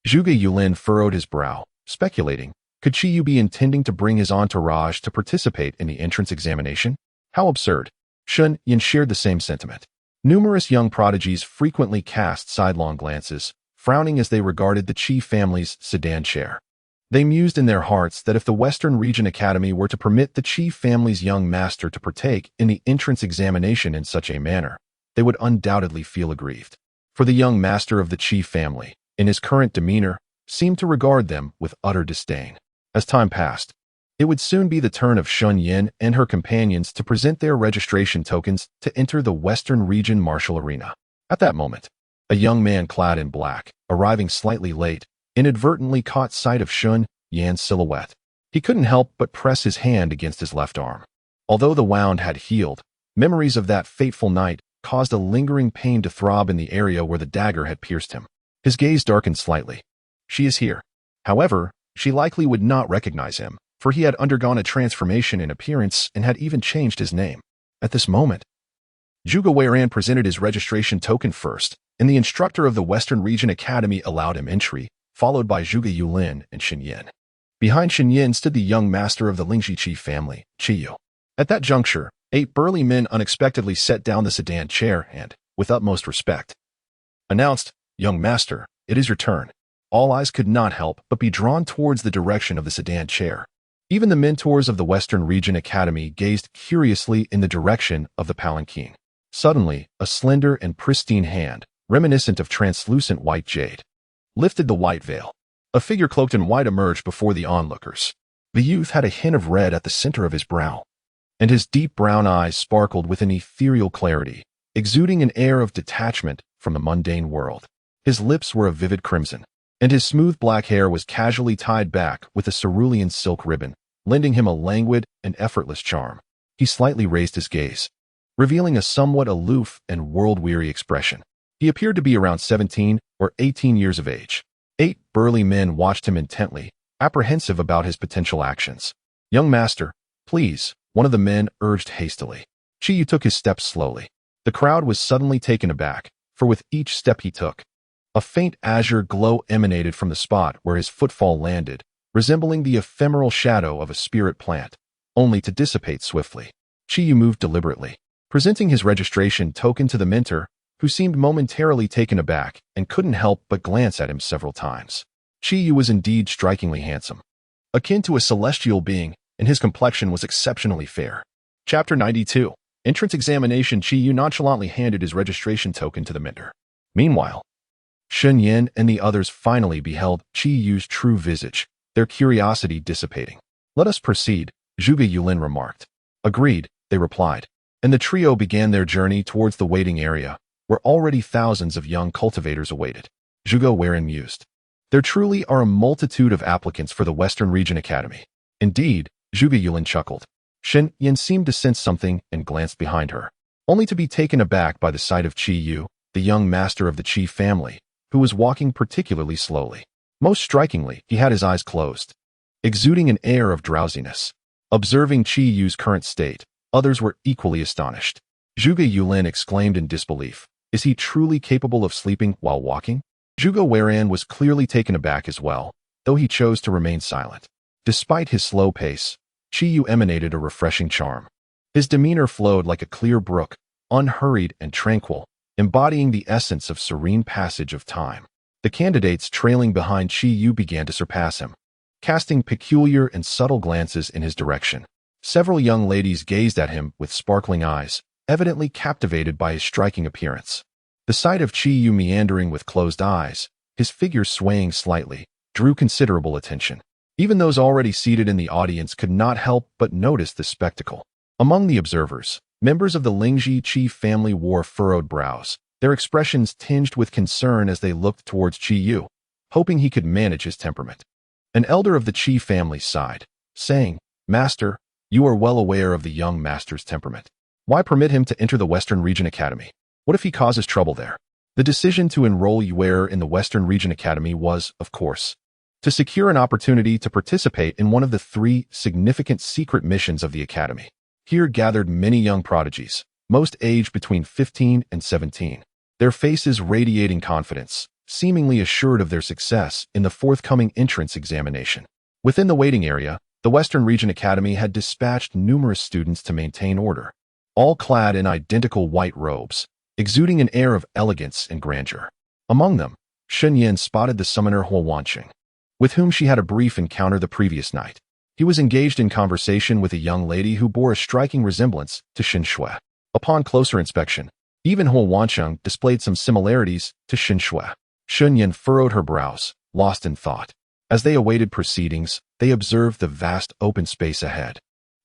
Zhuge Yulin furrowed his brow, speculating, could Qiyu be intending to bring his entourage to participate in the entrance examination? How absurd. Shen Yan shared the same sentiment. Numerous young prodigies frequently cast sidelong glances, frowning as they regarded the Qi family's sedan chair. They mused in their hearts that if the Western Region Academy were to permit the Qi family's young master to partake in the entrance examination in such a manner, they would undoubtedly feel aggrieved. For the young master of the Qi family, in his current demeanor, seemed to regard them with utter disdain. As time passed, it would soon be the turn of Shen Yan and her companions to present their registration tokens to enter the Western Region Martial Arena. At that moment, a young man clad in black, arriving slightly late, inadvertently caught sight of Shen Yan's silhouette. He couldn't help but press his hand against his left arm. Although the wound had healed, memories of that fateful night caused a lingering pain to throb in the area where the dagger had pierced him. His gaze darkened slightly. She is here. However, she likely would not recognize him, for he had undergone a transformation in appearance and had even changed his name. At this moment, Zhuge Weiran presented his registration token first, and the instructor of the Western Region Academy allowed him entry, followed by Zhuge Yulin and Shen Yan. Behind Shen Yan stood the young master of the Lingji Qi family, Qiyu. At that juncture, 8 burly men unexpectedly set down the sedan chair and, with utmost respect, announced, "Young master, it is your turn." All eyes could not help but be drawn towards the direction of the sedan chair. Even the mentors of the Western Region Academy gazed curiously in the direction of the palanquin. Suddenly, a slender and pristine hand, reminiscent of translucent white jade, lifted the white veil. A figure cloaked in white emerged before the onlookers. The youth had a hint of red at the center of his brow, and his deep brown eyes sparkled with an ethereal clarity, exuding an air of detachment from the mundane world. His lips were a vivid crimson, and his smooth black hair was casually tied back with a cerulean silk ribbon, lending him a languid and effortless charm. He slightly raised his gaze, revealing a somewhat aloof and world-weary expression. He appeared to be around 17 or 18 years of age. 8 burly men watched him intently, apprehensive about his potential actions. "Young master, please," one of the men urged hastily. Qiyu took his steps slowly. The crowd was suddenly taken aback, for with each step he took, a faint azure glow emanated from the spot where his footfall landed, resembling the ephemeral shadow of a spirit plant, only to dissipate swiftly. Qiyu moved deliberately, presenting his registration token to the mentor, who seemed momentarily taken aback and couldn't help but glance at him several times. Qiyu was indeed strikingly handsome, akin to a celestial being, and his complexion was exceptionally fair. Chapter 92. Entrance Examination. Qiyu nonchalantly handed his registration token to the mentor. Meanwhile, Shen Yan and the others finally beheld Qiyu's true visage, their curiosity dissipating. "Let us proceed," Zhuge Yulin remarked. "Agreed," they replied, and the trio began their journey towards the waiting area, where already thousands of young cultivators awaited. Zhuge Weiran mused. There truly are a multitude of applicants for the Western Region Academy. Indeed, Zhuge Yulin chuckled. Shen Yan seemed to sense something and glanced behind her, only to be taken aback by the sight of Qiyu, the young master of the Qi family, who was walking particularly slowly. Most strikingly, he had his eyes closed, exuding an air of drowsiness. Observing Qiyu's current state, others were equally astonished. Zhuge Yulin exclaimed in disbelief, "Is he truly capable of sleeping while walking?" Zhuge Weiran was clearly taken aback as well, though he chose to remain silent. Despite his slow pace, Qiyu emanated a refreshing charm. His demeanor flowed like a clear brook, unhurried and tranquil, embodying the essence of serene passage of time. The candidates trailing behind Qiyu began to surpass him, casting peculiar and subtle glances in his direction. Several young ladies gazed at him with sparkling eyes, evidently captivated by his striking appearance. The sight of Chi Yu meandering with closed eyes, his figure swaying slightly, drew considerable attention. Even those already seated in the audience could not help but notice the spectacle. Among the observers, members of the Lingji Qi family wore furrowed brows, their expressions tinged with concern as they looked towards Chi Yu, hoping he could manage his temperament. An elder of the Qi family sighed, saying, "Master, you are well aware of the young master's temperament. Why permit him to enter the Western Region Academy? What if he causes trouble there?" The decision to enroll Yuer in the Western Region Academy was, of course, to secure an opportunity to participate in one of the 3 significant secret missions of the Academy. Here gathered many young prodigies, most aged between 15 and 17, their faces radiating confidence, seemingly assured of their success in the forthcoming entrance examination. Within the waiting area, the Western Region Academy had dispatched numerous students to maintain order, all clad in identical white robes, exuding an air of elegance and grandeur. Among them, Shen Yan spotted the summoner Huo Wanqing, with whom she had a brief encounter the previous night. He was engaged in conversation with a young lady who bore a striking resemblance to Shen Shui. Upon closer inspection, even Huo Wanqing displayed some similarities to Shen Shui. Shen Yan furrowed her brows, lost in thought. As they awaited proceedings, they observed the vast open space ahead,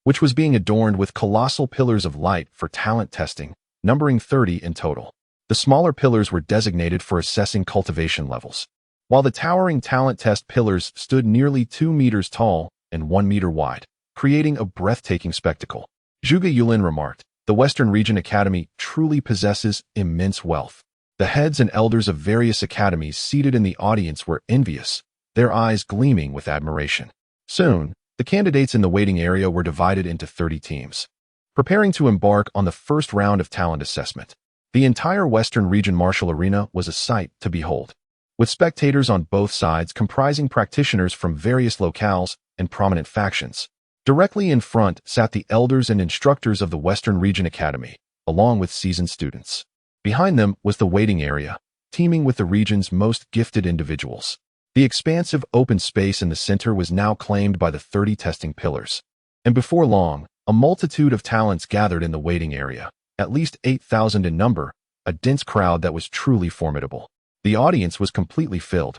which was being adorned with colossal pillars of light for talent testing, numbering 30 in total. The smaller pillars were designated for assessing cultivation levels, while the towering talent test pillars stood nearly 2 meters tall and 1 meter wide, creating a breathtaking spectacle. Zhuge Yulin remarked, "The Western Region Academy truly possesses immense wealth." The heads and elders of various academies seated in the audience were envious, their eyes gleaming with admiration. Soon, the candidates in the waiting area were divided into 30 teams, preparing to embark on the first round of talent assessment. The entire Western Region Martial Arena was a sight to behold, with spectators on both sides comprising practitioners from various locales and prominent factions. Directly in front sat the elders and instructors of the Western Region Academy, along with seasoned students. Behind them was the waiting area, teeming with the region's most gifted individuals. The expansive open space in the center was now claimed by the 30 testing pillars. And before long, a multitude of talents gathered in the waiting area, at least 8,000 in number, a dense crowd that was truly formidable. The audience was completely filled,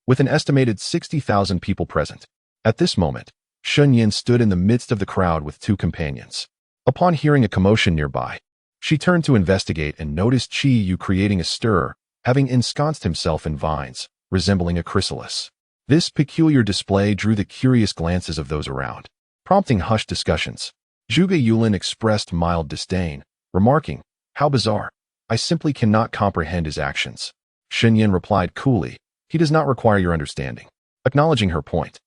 with an estimated 60,000 people present. At this moment, Shen Yan stood in the midst of the crowd with 2 companions. Upon hearing a commotion nearby, she turned to investigate and noticed Chi Yu creating a stir, having ensconced himself in vines, resembling a chrysalis. This peculiar display drew the curious glances of those around, prompting hushed discussions. Zhuge Yulin expressed mild disdain, remarking, "How bizarre. I simply cannot comprehend his actions." Shen Yan replied coolly, "He does not require your understanding." Acknowledging her point,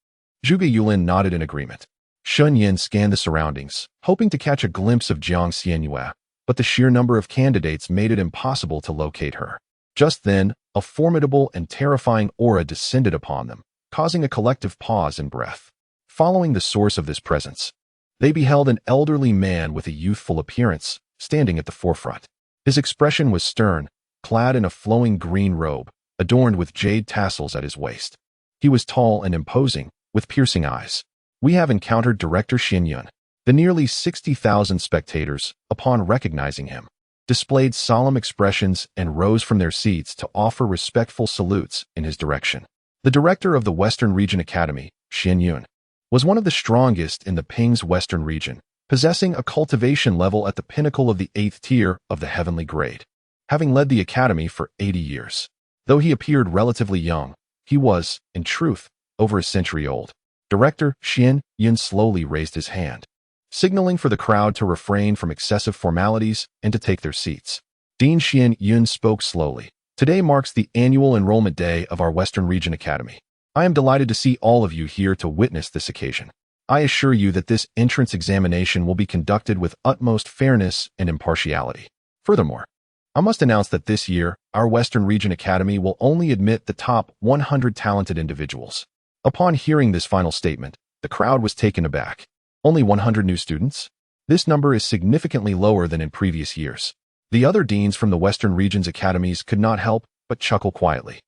Zhuge Yulin nodded in agreement. Shen Yan scanned the surroundings, hoping to catch a glimpse of Jiang Xianyue, but the sheer number of candidates made it impossible to locate her. Just then, a formidable and terrifying aura descended upon them, causing a collective pause and breath. Following the source of this presence, they beheld an elderly man with a youthful appearance, standing at the forefront. His expression was stern, clad in a flowing green robe, adorned with jade tassels at his waist. He was tall and imposing, with piercing eyes. "We have encountered Director Shen Yan." The nearly 60,000 spectators, upon recognizing him, displayed solemn expressions and rose from their seats to offer respectful salutes in his direction. The director of the Western Region Academy, Shen Yan, was one of the strongest in the Ping's Western region, possessing a cultivation level at the pinnacle of the 8th tier of the heavenly grade. Having led the academy for 80 years. Though he appeared relatively young, he was, in truth, over a century old. Director Shen Yan slowly raised his hand, signaling for the crowd to refrain from excessive formalities and to take their seats. Dean Shen Yan spoke slowly. "Today marks the annual enrollment day of our Western Region Academy. I am delighted to see all of you here to witness this occasion. I assure you that this entrance examination will be conducted with utmost fairness and impartiality. Furthermore, I must announce that this year, our Western Region Academy will only admit the top 100 talented individuals." Upon hearing this final statement, the crowd was taken aback. Only 100 new students? This number is significantly lower than in previous years. The other deans from the Western Region's academies could not help but chuckle quietly,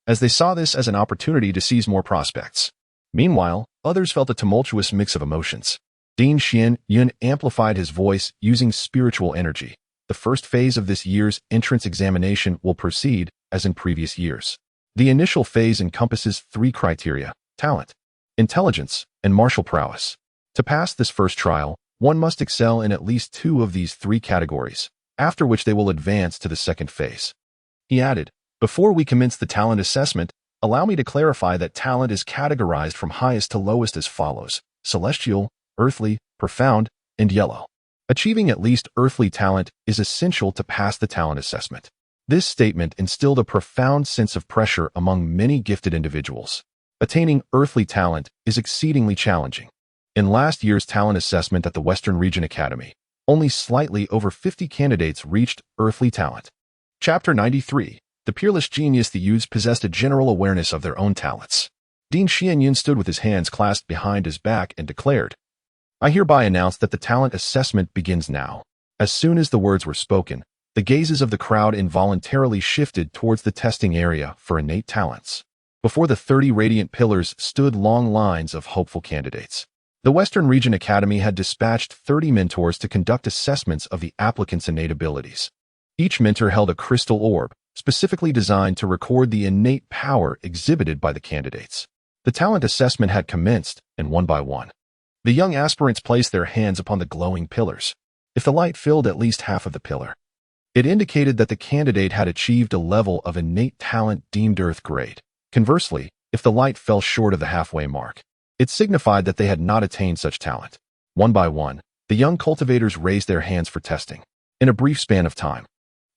as they saw this as an opportunity to seize more prospects. Meanwhile, others felt a tumultuous mix of emotions. Dean Shen Yan amplified his voice using spiritual energy. The first phase of this year's entrance examination will proceed as in previous years. The initial phase encompasses 3 criteria: talent, intelligence, and martial prowess. To pass this first trial, one must excel in at least 2 of these 3 categories, after which they will advance to the second phase. He added, "Before we commence the talent assessment, allow me to clarify that talent is categorized from highest to lowest as follows: celestial, earthly, profound, and yellow. Achieving at least earthly talent is essential to pass the talent assessment." This statement instilled a profound sense of pressure among many gifted individuals. Attaining earthly talent is exceedingly challenging. In last year's talent assessment at the Western Region Academy, only slightly over 50 candidates reached earthly talent. Chapter 93. The peerless genius. The youths possessed a general awareness of their own talents. Dean Shen Yan stood with his hands clasped behind his back and declared, "I hereby announce that the talent assessment begins now." As soon as the words were spoken, the gazes of the crowd involuntarily shifted towards the testing area for innate talents. Before the 30 radiant pillars stood long lines of hopeful candidates. The Western Region Academy had dispatched 30 mentors to conduct assessments of the applicants' innate abilities. Each mentor held a crystal orb, specifically designed to record the innate power exhibited by the candidates. The talent assessment had commenced, and one by one, the young aspirants placed their hands upon the glowing pillars. If the light filled at least half of the pillar, it indicated that the candidate had achieved a level of innate talent deemed Earth grade. Conversely, if the light fell short of the halfway mark, it signified that they had not attained such talent. One by one, the young cultivators raised their hands for testing. In a brief span of time,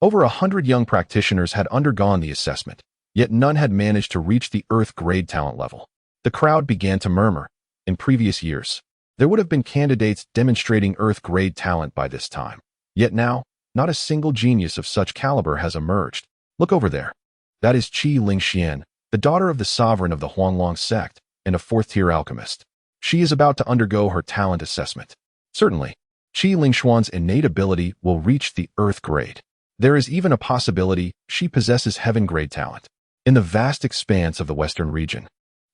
over 100 young practitioners had undergone the assessment, yet none had managed to reach the Earth grade talent level. The crowd began to murmur. In previous years, there would have been candidates demonstrating Earth grade talent by this time. Yet now, not a single genius of such caliber has emerged. Look over there. That is Qi Lingxian, the daughter of the sovereign of the Huanglong sect and a 4th-tier alchemist. She is about to undergo her talent assessment. Certainly, Qi Lingxuan's innate ability will reach the Earth grade. There is even a possibility she possesses heaven grade talent. In the vast expanse of the Western region,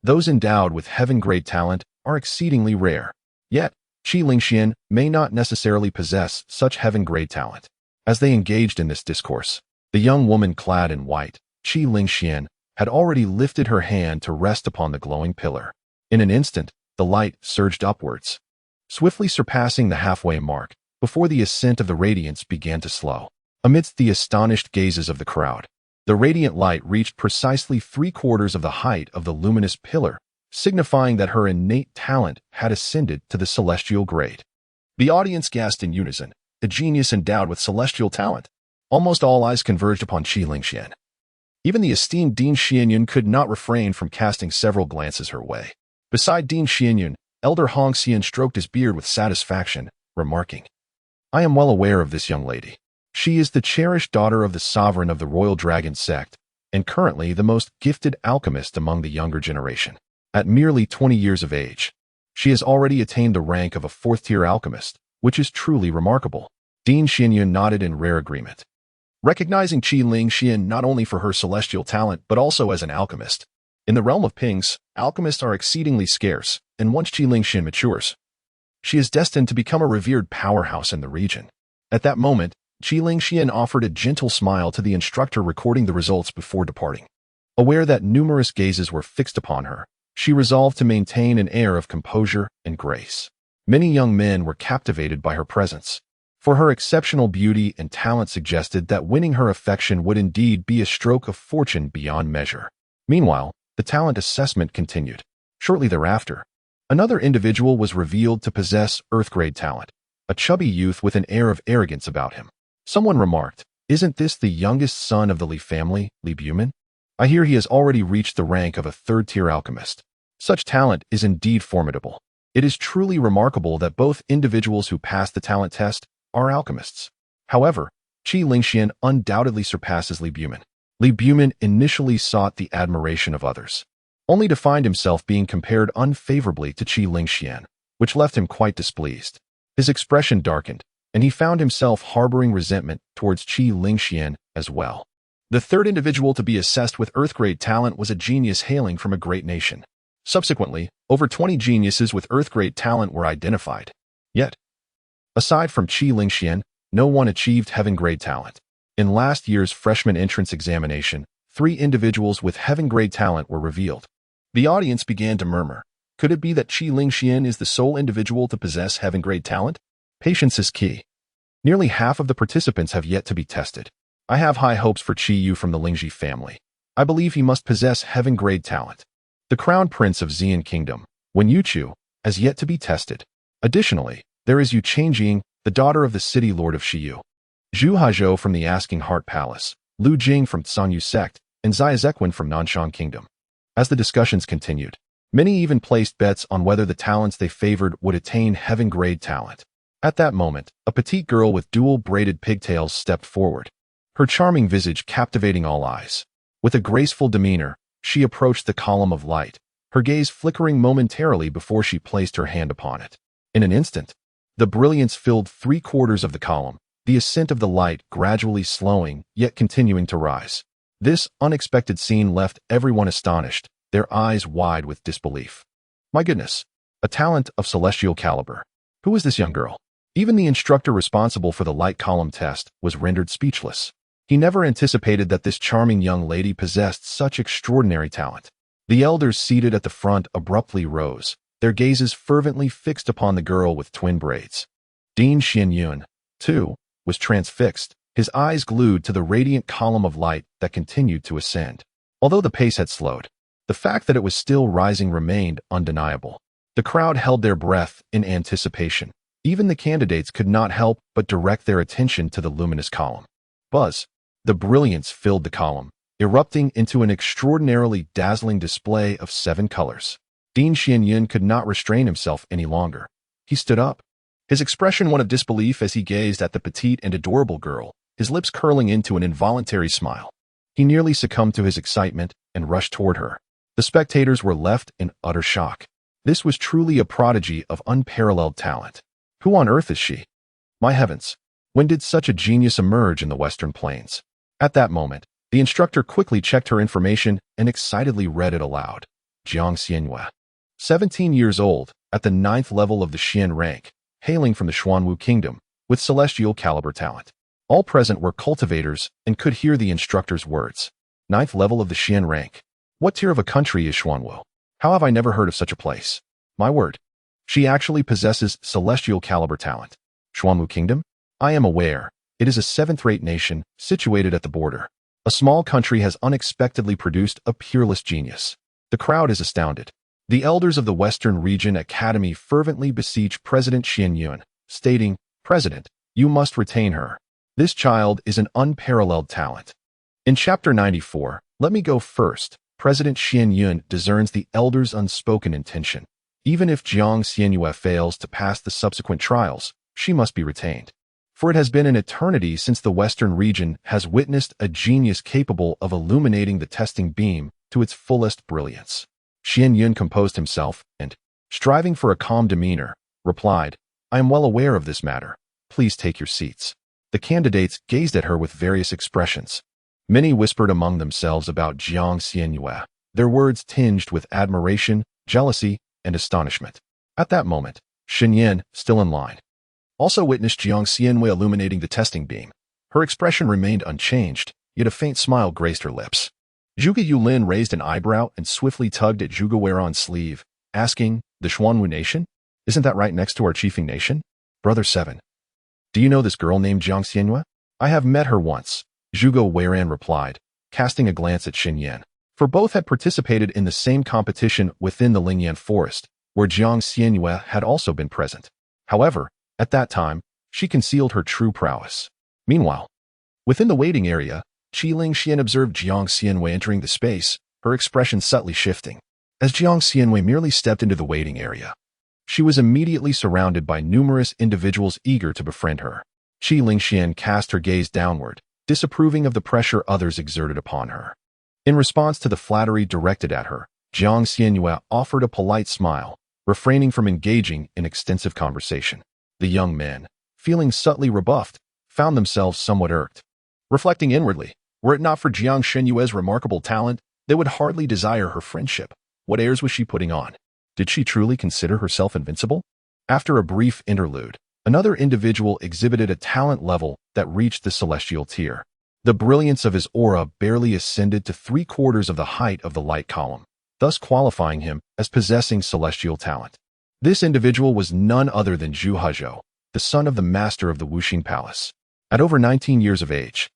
those endowed with heaven grade talent are exceedingly rare. Yet, Qi Lingxian may not necessarily possess such heaven grade talent. As they engaged in this discourse, the young woman clad in white, Qi Lingxian, had already lifted her hand to rest upon the glowing pillar. In an instant, the light surged upwards, swiftly surpassing the halfway mark before the ascent of the radiance began to slow. Amidst the astonished gazes of the crowd, the radiant light reached precisely 3/4 of the height of the luminous pillar, signifying that her innate talent had ascended to the celestial grade. The audience gasped in unison. A genius endowed with celestial talent. Almost all eyes converged upon Qi Lingxian. Even the esteemed Dean Xianyun could not refrain from casting several glances her way. Beside Dean Xianyun, Elder Hong Xian stroked his beard with satisfaction, remarking, "I am well aware of this young lady. She is the cherished daughter of the sovereign of the Royal Dragon sect, and currently the most gifted alchemist among the younger generation. At merely 20 years of age, she has already attained the rank of a 4th-tier alchemist, which is truly remarkable." Dean Xianyun nodded in rare agreement, recognizing Qi Lingxian not only for her celestial talent but also as an alchemist. In the realm of Pings, alchemists are exceedingly scarce, and once Qi Lingxian matures, she is destined to become a revered powerhouse in the region. At that moment, Qi Lingxian offered a gentle smile to the instructor recording the results before departing. Aware that numerous gazes were fixed upon her, she resolved to maintain an air of composure and grace. Many young men were captivated by her presence, for her exceptional beauty and talent suggested that winning her affection would indeed be a stroke of fortune beyond measure. Meanwhile, the talent assessment continued. Shortly thereafter, another individual was revealed to possess Earth-grade talent, a chubby youth with an air of arrogance about him. Someone remarked, "Isn't this the youngest son of the Li family, Li Buman? I hear he has already reached the rank of a 3rd-tier alchemist. Such talent is indeed formidable." It is truly remarkable that both individuals who passed the talent test are alchemists. However, Qi Lingxian undoubtedly surpasses Li Buman. Li Buman initially sought the admiration of others, only to find himself being compared unfavorably to Qi Lingxian, which left him quite displeased. His expression darkened, and he found himself harboring resentment towards Qi Lingxian as well. The third individual to be assessed with Earth-grade talent was a genius hailing from a great nation. Subsequently, over 20 geniuses with Earth-grade talent were identified. Yet, aside from Qi Lingxian, no one achieved heaven-grade talent. In last year's freshman entrance examination, 3 individuals with heaven-grade talent were revealed. The audience began to murmur. Could it be that Qi Lingxian is the sole individual to possess heaven-grade talent? Patience is key. Nearly half of the participants have yet to be tested. I have high hopes for Qi Yu from the Lingji family. I believe he must possess heaven-grade talent. The crown prince of Xian Kingdom, Wen Yuqiu, has yet to be tested. Additionally, there is Yu Changjing, the daughter of the city lord of Shiyu. Zhu Hazhou from the Asking Heart Palace, Lu Jing from Sanyu sect, and Xia Zequan from Nanshan Kingdom. As the discussions continued, many even placed bets on whether the talents they favored would attain heaven-grade talent. At that moment, a petite girl with dual braided pigtails stepped forward, her charming visage captivating all eyes. With a graceful demeanor, she approached the column of light, her gaze flickering momentarily before she placed her hand upon it. In an instant, the brilliance filled 3/4 of the column, the ascent of the light gradually slowing, yet continuing to rise. This unexpected scene left everyone astonished, their eyes wide with disbelief. My goodness, a talent of celestial caliber. Who is this young girl? Even the instructor responsible for the light column test was rendered speechless. He never anticipated that this charming young lady possessed such extraordinary talent. The elders seated at the front abruptly rose, their gazes fervently fixed upon the girl with twin braids. Dean Shen Yan, too, was transfixed, his eyes glued to the radiant column of light that continued to ascend. Although the pace had slowed, the fact that it was still rising remained undeniable. The crowd held their breath in anticipation. Even the candidates could not help but direct their attention to the luminous column. Buzz! The brilliance filled the column, erupting into an extraordinarily dazzling display of 7 colors. Dean Shen Yan could not restrain himself any longer. He stood up, his expression one of disbelief as he gazed at the petite and adorable girl, his lips curling into an involuntary smile. He nearly succumbed to his excitement and rushed toward her. The spectators were left in utter shock. This was truly a prodigy of unparalleled talent. Who on earth is she? My heavens! When did such a genius emerge in the Western Plains? At that moment, the instructor quickly checked her information and excitedly read it aloud. Jiang Xianyue, 17 years old, at the 9th level of the Xian rank, hailing from the Xuanwu Kingdom, with celestial caliber talent. All present were cultivators and could hear the instructor's words. 9th level of the Xian rank. What tier of a country is Xuanwu? How have I never heard of such a place? My word. She actually possesses celestial caliber talent. Xuanwu Kingdom? I am aware. It is a 7th-rate nation situated at the border. A small country has unexpectedly produced a peerless genius. The crowd is astounded. The elders of the Western Region Academy fervently beseech President Shen Yan, stating, President, you must retain her. This child is an unparalleled talent. In Chapter 94, Let Me Go First, President Shen Yan discerns the elders' unspoken intention. Even if Jiang Xianyue fails to pass the subsequent trials, she must be retained. For it has been an eternity since the Western region has witnessed a genius capable of illuminating the testing beam to its fullest brilliance. Shen Yan composed himself and, striving for a calm demeanor, replied, I am well aware of this matter. Please take your seats. The candidates gazed at her with various expressions. Many whispered among themselves about Jiang Xianyue, their words tinged with admiration, jealousy, and astonishment. At that moment, Shen Yan, still in line, also witnessed Jiang Xianyue illuminating the testing beam. Her expression remained unchanged, yet a faint smile graced her lips. Zhuge Yulin raised an eyebrow and swiftly tugged at Zhuge Weiron's sleeve, asking, The Xuanwu nation? Isn't that right next to our chiefing nation? Brother 7. Do you know this girl named Jiang Xianyue? I have met her once, Zhuge Weiran replied, casting a glance at Shen Yan. For both had participated in the same competition within the Lingyan forest, where Jiang Xianyue had also been present. However, at that time, she concealed her true prowess. Meanwhile, within the waiting area, Qi Lingxian observed Jiang Xianyue entering the space, her expression subtly shifting. As Jiang Xianyue merely stepped into the waiting area, she was immediately surrounded by numerous individuals eager to befriend her. Qi Lingxian cast her gaze downward, disapproving of the pressure others exerted upon her. In response to the flattery directed at her, Jiang Xianyue offered a polite smile, refraining from engaging in extensive conversation. The young men, feeling subtly rebuffed, found themselves somewhat irked. Reflecting inwardly, were it not for Jiang Shenyue's remarkable talent, they would hardly desire her friendship. What airs was she putting on? Did she truly consider herself invincible? After a brief interlude, Another individual exhibited a talent level that reached the celestial tier. The brilliance of his aura barely ascended to 3/4 of the height of the light column, thus qualifying him as possessing celestial talent. This individual was none other than Zhu Hezhou, the son of the master of the Wuxing Palace. At over 19 years of age,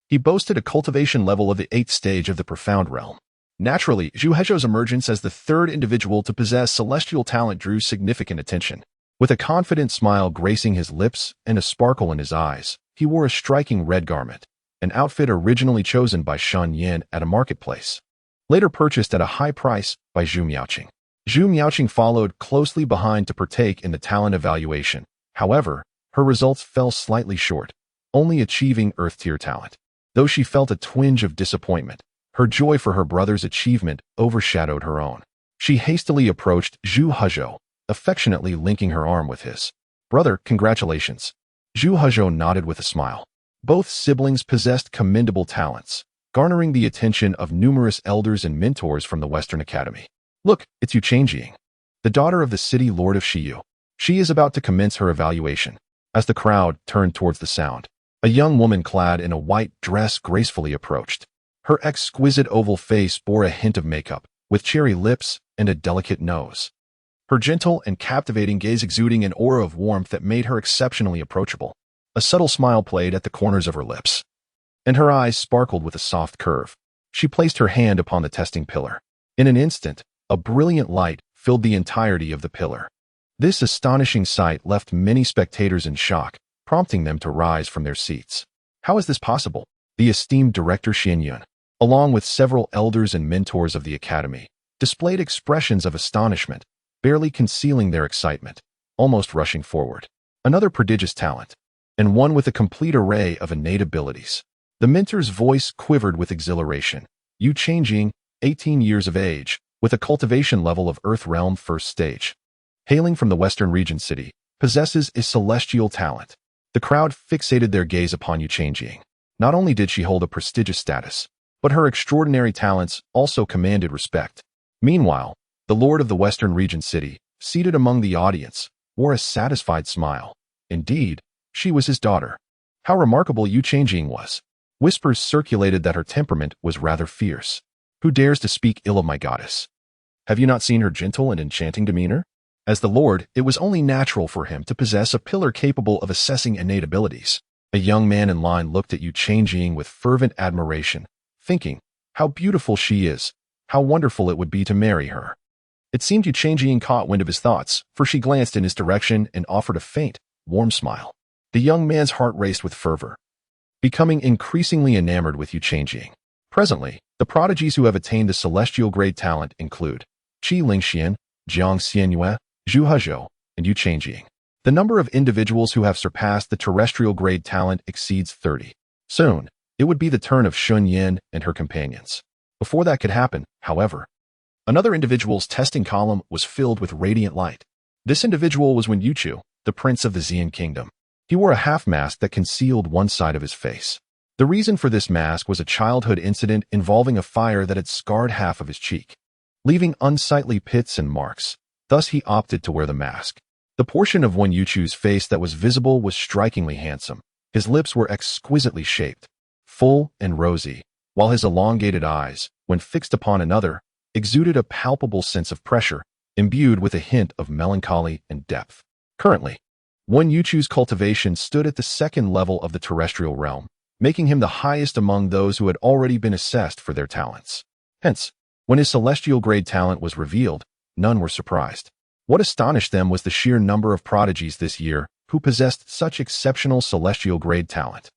he boasted a cultivation level of the 8th stage of the profound realm. Naturally, Zhu Hezhou's emergence as the third individual to possess celestial talent drew significant attention. With a confident smile gracing his lips and a sparkle in his eyes, he wore a striking red garment, an outfit originally chosen by Shen Yan at a marketplace, later purchased at a high price by Zhu Miaoqing. Zhu Miaoqing followed closely behind to partake in the talent evaluation. However, her results fell slightly short, only achieving Earth-tier talent. Though she felt a twinge of disappointment, her joy for her brother's achievement overshadowed her own. She hastily approached Zhu Hezhou, affectionately linking her arm with his. "Brother, congratulations." Zhu Hezhou nodded with a smile. Both siblings possessed commendable talents, garnering the attention of numerous elders and mentors from the Western Academy. "Look, it's Yu Changjing, the daughter of the city lord of Shiyu. She is about to commence her evaluation." As the crowd turned towards the sound, a young woman clad in a white dress gracefully approached. Her exquisite oval face bore a hint of makeup, with cherry lips and a delicate nose. Her gentle and captivating gaze exuding an aura of warmth that made her exceptionally approachable. A subtle smile played at the corners of her lips, and her eyes sparkled with a soft curve. She placed her hand upon the testing pillar. In an instant, a brilliant light filled the entirety of the pillar. This astonishing sight left many spectators in shock, prompting them to rise from their seats. "How is this possible?" The esteemed director Shen Yan, along with several elders and mentors of the academy, displayed expressions of astonishment, barely concealing their excitement, almost rushing forward. Another prodigious talent, and one with a complete array of innate abilities. The mentor's voice quivered with exhilaration. Yu Changjing, 18 years of age, with a cultivation level of Earth Realm 1st stage. Hailing from the Western Region City, possesses a celestial talent. The crowd fixated their gaze upon Yu Changjing. Not only did she hold a prestigious status, but her extraordinary talents also commanded respect. Meanwhile, the lord of the Western Region City, seated among the audience, wore a satisfied smile. Indeed, she was his daughter. How remarkable Yu Changjing was. Whispers circulated that her temperament was rather fierce. "Who dares to speak ill of my goddess? Have you not seen her gentle and enchanting demeanor?" As the lord, it was only natural for him to possess a pillar capable of assessing innate abilities. A young man in line looked at Yu Changjing with fervent admiration, thinking, "How beautiful she is! How wonderful it would be to marry her." It seemed Yu Changjing caught wind of his thoughts, for she glanced in his direction and offered a faint, warm smile. The young man's heart raced with fervor, becoming increasingly enamored with Yu Changjing. Presently, the prodigies who have attained the celestial grade talent include Qi Lingxian, Jiang Xianyue, Zhu Hezhou, and Yu Changjing. The number of individuals who have surpassed the terrestrial grade talent exceeds 30. Soon, it would be the turn of Shen Yan and her companions. Before that could happen, however, another individual's testing column was filled with radiant light. This individual was Wen Yuchu, the prince of the Xian kingdom. He wore a half-mask that concealed one side of his face. The reason for this mask was a childhood incident involving a fire that had scarred half of his cheek, leaving unsightly pits and marks. Thus he opted to wear the mask. The portion of Wen Yuchu's face that was visible was strikingly handsome. His lips were exquisitely shaped, full and rosy, while his elongated eyes, when fixed upon another, exuded a palpable sense of pressure, imbued with a hint of melancholy and depth. Currently, Wen Yuchu's cultivation stood at the 2nd level of the terrestrial realm, making him the highest among those who had already been assessed for their talents. Hence, when his celestial grade talent was revealed, none were surprised. What astonished them was the sheer number of prodigies this year who possessed such exceptional celestial grade talent.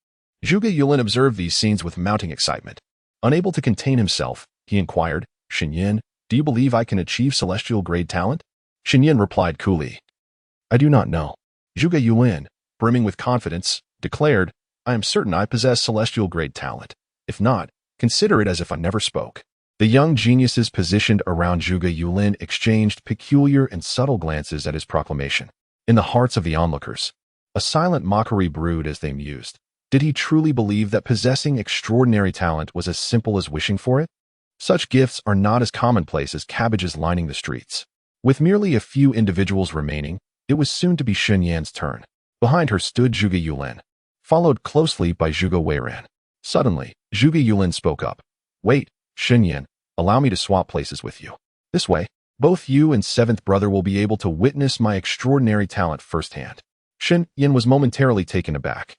Zhuge Yulin observed these scenes with mounting excitement. Unable to contain himself, he inquired, "Shen Yan, do you believe I can achieve celestial grade talent?" Shen Yan replied coolly, "I do not know." Zhuge Yulin, brimming with confidence, declared, "I am certain I possess celestial grade talent. If not, consider it as if I never spoke." The young geniuses positioned around Zhuge Yulin exchanged peculiar and subtle glances at his proclamation. In the hearts of the onlookers, a silent mockery brewed as they mused. Did he truly believe that possessing extraordinary talent was as simple as wishing for it? Such gifts are not as commonplace as cabbages lining the streets. With merely a few individuals remaining, it was soon to be Shen Yan's turn. Behind her stood Zhuge Yulin, followed closely by Zhuge Weiran. Suddenly, Zhuge Yulin spoke up. Wait, Shen Yan, allow me to swap places with you. This way, both you and seventh brother will be able to witness my extraordinary talent firsthand. Shen Yan was momentarily taken aback.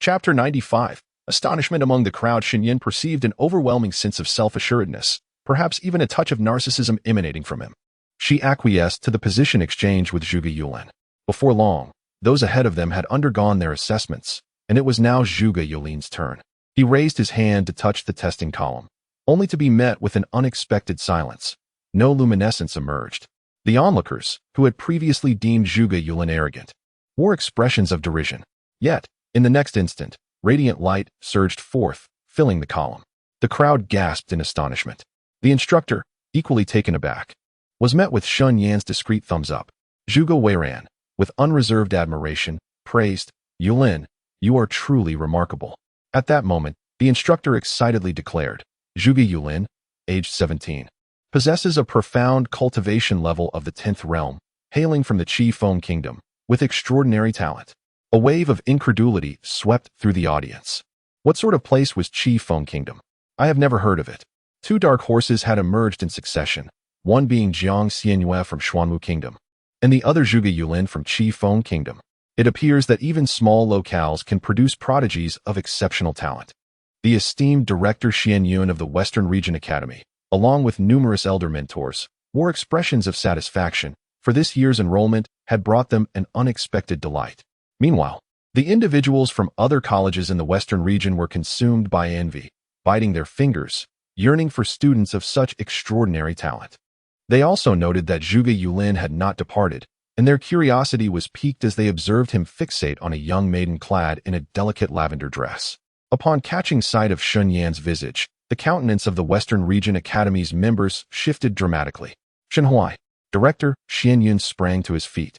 Chapter 95. Astonishment among the crowd. Shen Yan perceived an overwhelming sense of self-assuredness, perhaps even a touch of narcissism emanating from him. She acquiesced to the position exchange with Zhuge Yulin. Before long, those ahead of them had undergone their assessments, and it was now Zhuge Yulin's turn. He raised his hand to touch the testing column, only to be met with an unexpected silence. No luminescence emerged. The onlookers, who had previously deemed Zhuge Yulin arrogant, wore expressions of derision. Yet, in the next instant, radiant light surged forth, filling the column. The crowd gasped in astonishment. The instructor, equally taken aback, was met with Shen Yan's discreet thumbs up. Zhuge Weiran, with unreserved admiration, praised, Yulin, you are truly remarkable. At that moment, the instructor excitedly declared, Zhuge Yulin, aged 17, possesses a profound cultivation level of the 10th realm, hailing from the Qi Feng Kingdom, with extraordinary talent. A wave of incredulity swept through the audience. What sort of place was Qi Feng Kingdom? I have never heard of it. Two dark horses had emerged in succession, one being Jiang Xianyue from Xuanwu Kingdom, and the other Zhuge Yulin from Qi Feng Kingdom. It appears that even small locales can produce prodigies of exceptional talent. The esteemed director Shen Yan of the Western Region Academy, along with numerous elder mentors, wore expressions of satisfaction, for this year's enrollment had brought them an unexpected delight. Meanwhile, the individuals from other colleges in the Western region were consumed by envy, biting their fingers, yearning for students of such extraordinary talent. They also noted that Zhuge Yulin had not departed, and their curiosity was piqued as they observed him fixate on a young maiden clad in a delicate lavender dress. Upon catching sight of Shen Yan's visage, the countenance of the Western Region Academy's members shifted dramatically. Shen Huai, Director Shen Yan sprang to his feet,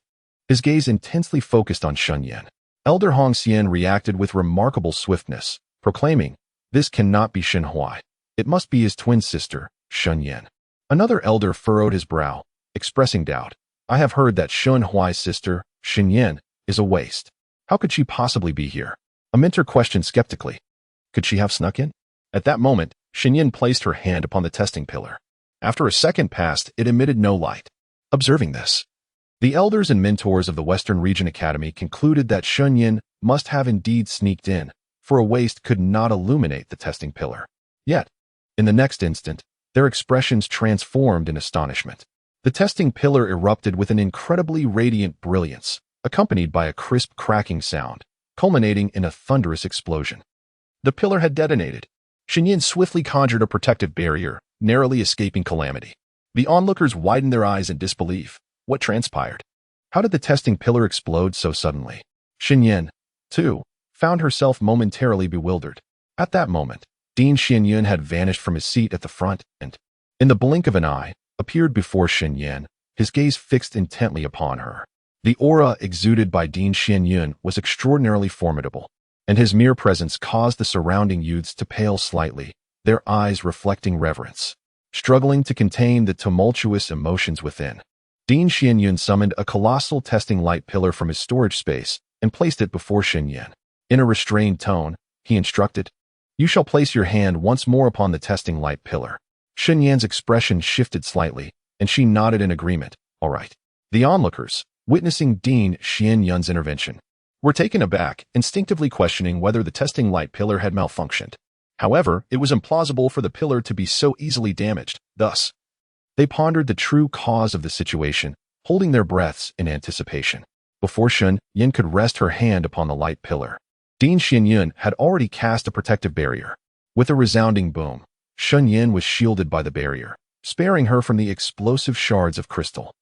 his gaze intensely focused on Shen Yan. Elder Hong Xian reacted with remarkable swiftness, proclaiming, this cannot be Shen Huai. It must be his twin sister, Shen Yan. Another elder furrowed his brow, expressing doubt. I have heard that Shen Huai's sister, Shen Yan, is a waste. How could she possibly be here? A mentor questioned skeptically. Could she have snuck in? At that moment, Shen Yan placed her hand upon the testing pillar. After a second passed, it emitted no light. Observing this, the elders and mentors of the Western Region Academy concluded that Shen Yan must have indeed sneaked in, for a waste could not illuminate the testing pillar. Yet, in the next instant, their expressions transformed in astonishment. The testing pillar erupted with an incredibly radiant brilliance, accompanied by a crisp cracking sound, culminating in a thunderous explosion. The pillar had detonated. Shen Yan swiftly conjured a protective barrier, narrowly escaping calamity. The onlookers widened their eyes in disbelief. What transpired? How did the testing pillar explode so suddenly? Shen Yan, too, found herself momentarily bewildered. At that moment, Dean Shen Yan had vanished from his seat at the front and, in the blink of an eye, appeared before Shen Yan, his gaze fixed intently upon her. The aura exuded by Dean Shen Yan was extraordinarily formidable, and his mere presence caused the surrounding youths to pale slightly, their eyes reflecting reverence. Struggling to contain the tumultuous emotions within, Dean Shen Yan summoned a colossal testing light pillar from his storage space and placed it before Shen Yan. In a restrained tone, he instructed, You shall place your hand once more upon the testing light pillar. Shen Yan's expression shifted slightly, and she nodded in agreement. All right. The onlookers, witnessing Dean Shen Yan's intervention, were taken aback, instinctively questioning whether the testing light pillar had malfunctioned. However, it was implausible for the pillar to be so easily damaged. Thus, they pondered the true cause of the situation, holding their breaths in anticipation. Before Shen Yan could rest her hand upon the light pillar, Dean Shen Yan had already cast a protective barrier. With a resounding boom, Shen Yan was shielded by the barrier, sparing her from the explosive shards of crystal.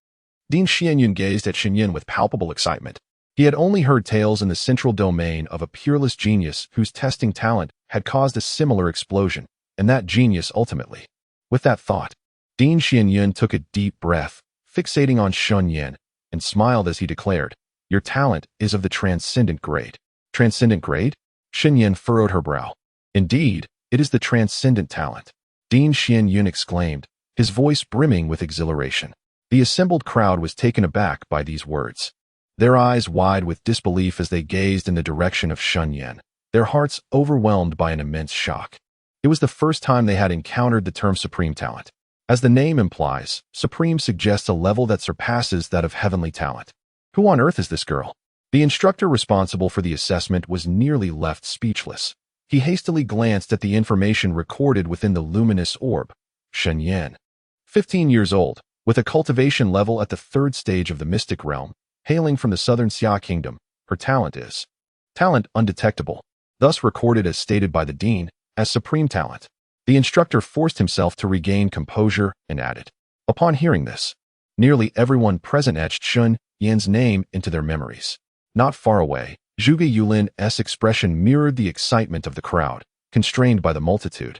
Dean Shen Yan gazed at Shen Yan with palpable excitement. He had only heard tales in the central domain of a peerless genius whose testing talent had caused a similar explosion, and that genius ultimately. With that thought, Dean Shen Yan took a deep breath, fixating on Shen Yan, and smiled as he declared, Your talent is of the transcendent grade. Transcendent grade? Shen Yan furrowed her brow. Indeed, it is the transcendent talent. Dean Shen Yan exclaimed, his voice brimming with exhilaration. The assembled crowd was taken aback by these words. their eyes wide with disbelief as they gazed in the direction of Shen Yan, their hearts overwhelmed by an immense shock. It was the first time they had encountered the term supreme talent. As the name implies, supreme suggests a level that surpasses that of heavenly talent. Who on earth is this girl? The instructor responsible for the assessment was nearly left speechless. He hastily glanced at the information recorded within the luminous orb. Shen Yan, 15 years old, with a cultivation level at the 3rd stage of the mystic realm, hailing from the southern Xia kingdom. Her talent is talent undetectable, thus recorded as stated by the dean as supreme talent. The instructor forced himself to regain composure and added. Upon hearing this, nearly everyone present etched Shen Yan's name into their memories. Not far away, Zhuge Yulin's expression mirrored the excitement of the crowd, constrained by the multitude.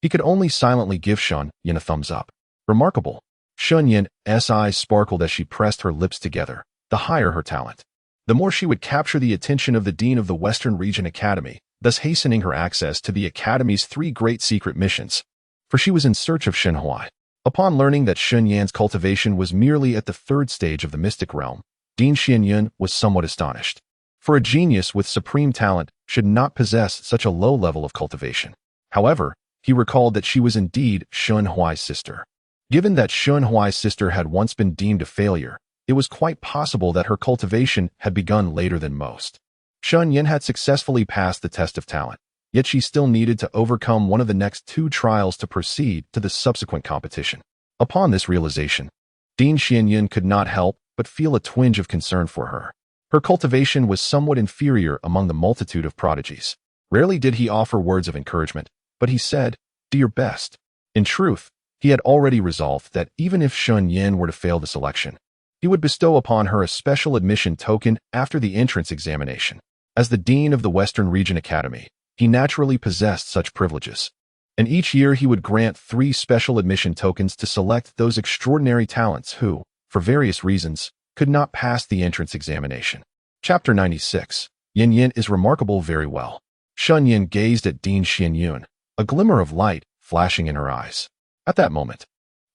He could only silently give Shen Yan a thumbs up. Remarkable. Shen Yan's eyes sparkled as she pressed her lips together. The higher her talent, the more she would capture the attention of the Dean of the Western Region Academy, thus hastening her access to the Academy's 3 great secret missions. For she was in search of Shen Huai. Upon learning that Shen Yan's cultivation was merely at the 3rd stage of the mystic realm, Dean Shen Yan was somewhat astonished. For a genius with supreme talent should not possess such a low level of cultivation. However, he recalled that she was indeed Shen Huai's sister. Given that Shen Huai's sister had once been deemed a failure, it was quite possible that her cultivation had begun later than most. Shen Yan had successfully passed the test of talent, yet she still needed to overcome one of the next 2 trials to proceed to the subsequent competition. Upon this realization, Dean Shen Yan could not help but feel a twinge of concern for her. Her cultivation was somewhat inferior among the multitude of prodigies. Rarely did he offer words of encouragement, but he said, "Do your best." In truth, he had already resolved that even if Shen Yan were to fail the selection, he would bestow upon her a special admission token after the entrance examination. As the Dean of the Western Region Academy, he naturally possessed such privileges. And each year he would grant 3 special admission tokens to select those extraordinary talents who, for various reasons, could not pass the entrance examination. Chapter 96. Yan Yan is remarkable very well. Shen Yan gazed at Dean Shen Yan, a glimmer of light flashing in her eyes. At that moment,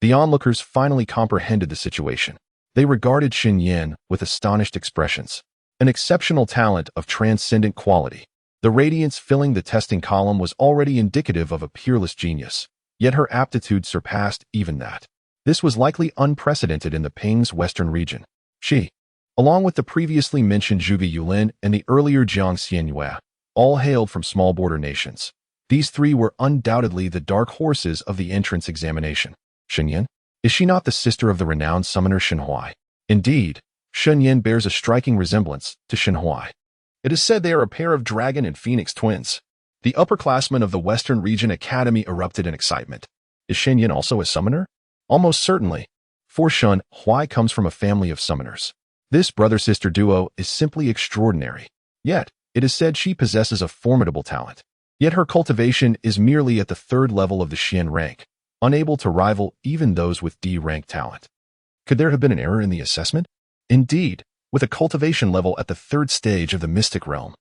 the onlookers finally comprehended the situation. They regarded Shen Yan with astonished expressions. An exceptional talent of transcendent quality. The radiance filling the testing column was already indicative of a peerless genius, yet her aptitude surpassed even that. This was likely unprecedented in the Ping's western region. She, along with the previously mentioned Zhuge Yulin and the earlier Jiang Xianyue, all hailed from small border nations. These 3 were undoubtedly the dark horses of the entrance examination. Shen Yan? Is she not the sister of the renowned summoner Shen Huai? Indeed, Shen Yan bears a striking resemblance to Shen Huai. It is said they are a pair of dragon and phoenix twins. The upperclassmen of the Western Region Academy erupted in excitement. Is Shen Yan also a summoner? Almost certainly, for Shen Huai comes from a family of summoners. This brother-sister duo is simply extraordinary. Yet, it is said she possesses a formidable talent. Yet her cultivation is merely at the 3rd level of the Xian rank, unable to rival even those with D-rank talent. Could there have been an error in the assessment? Indeed, with a cultivation level at the 3rd stage of the mystic realm,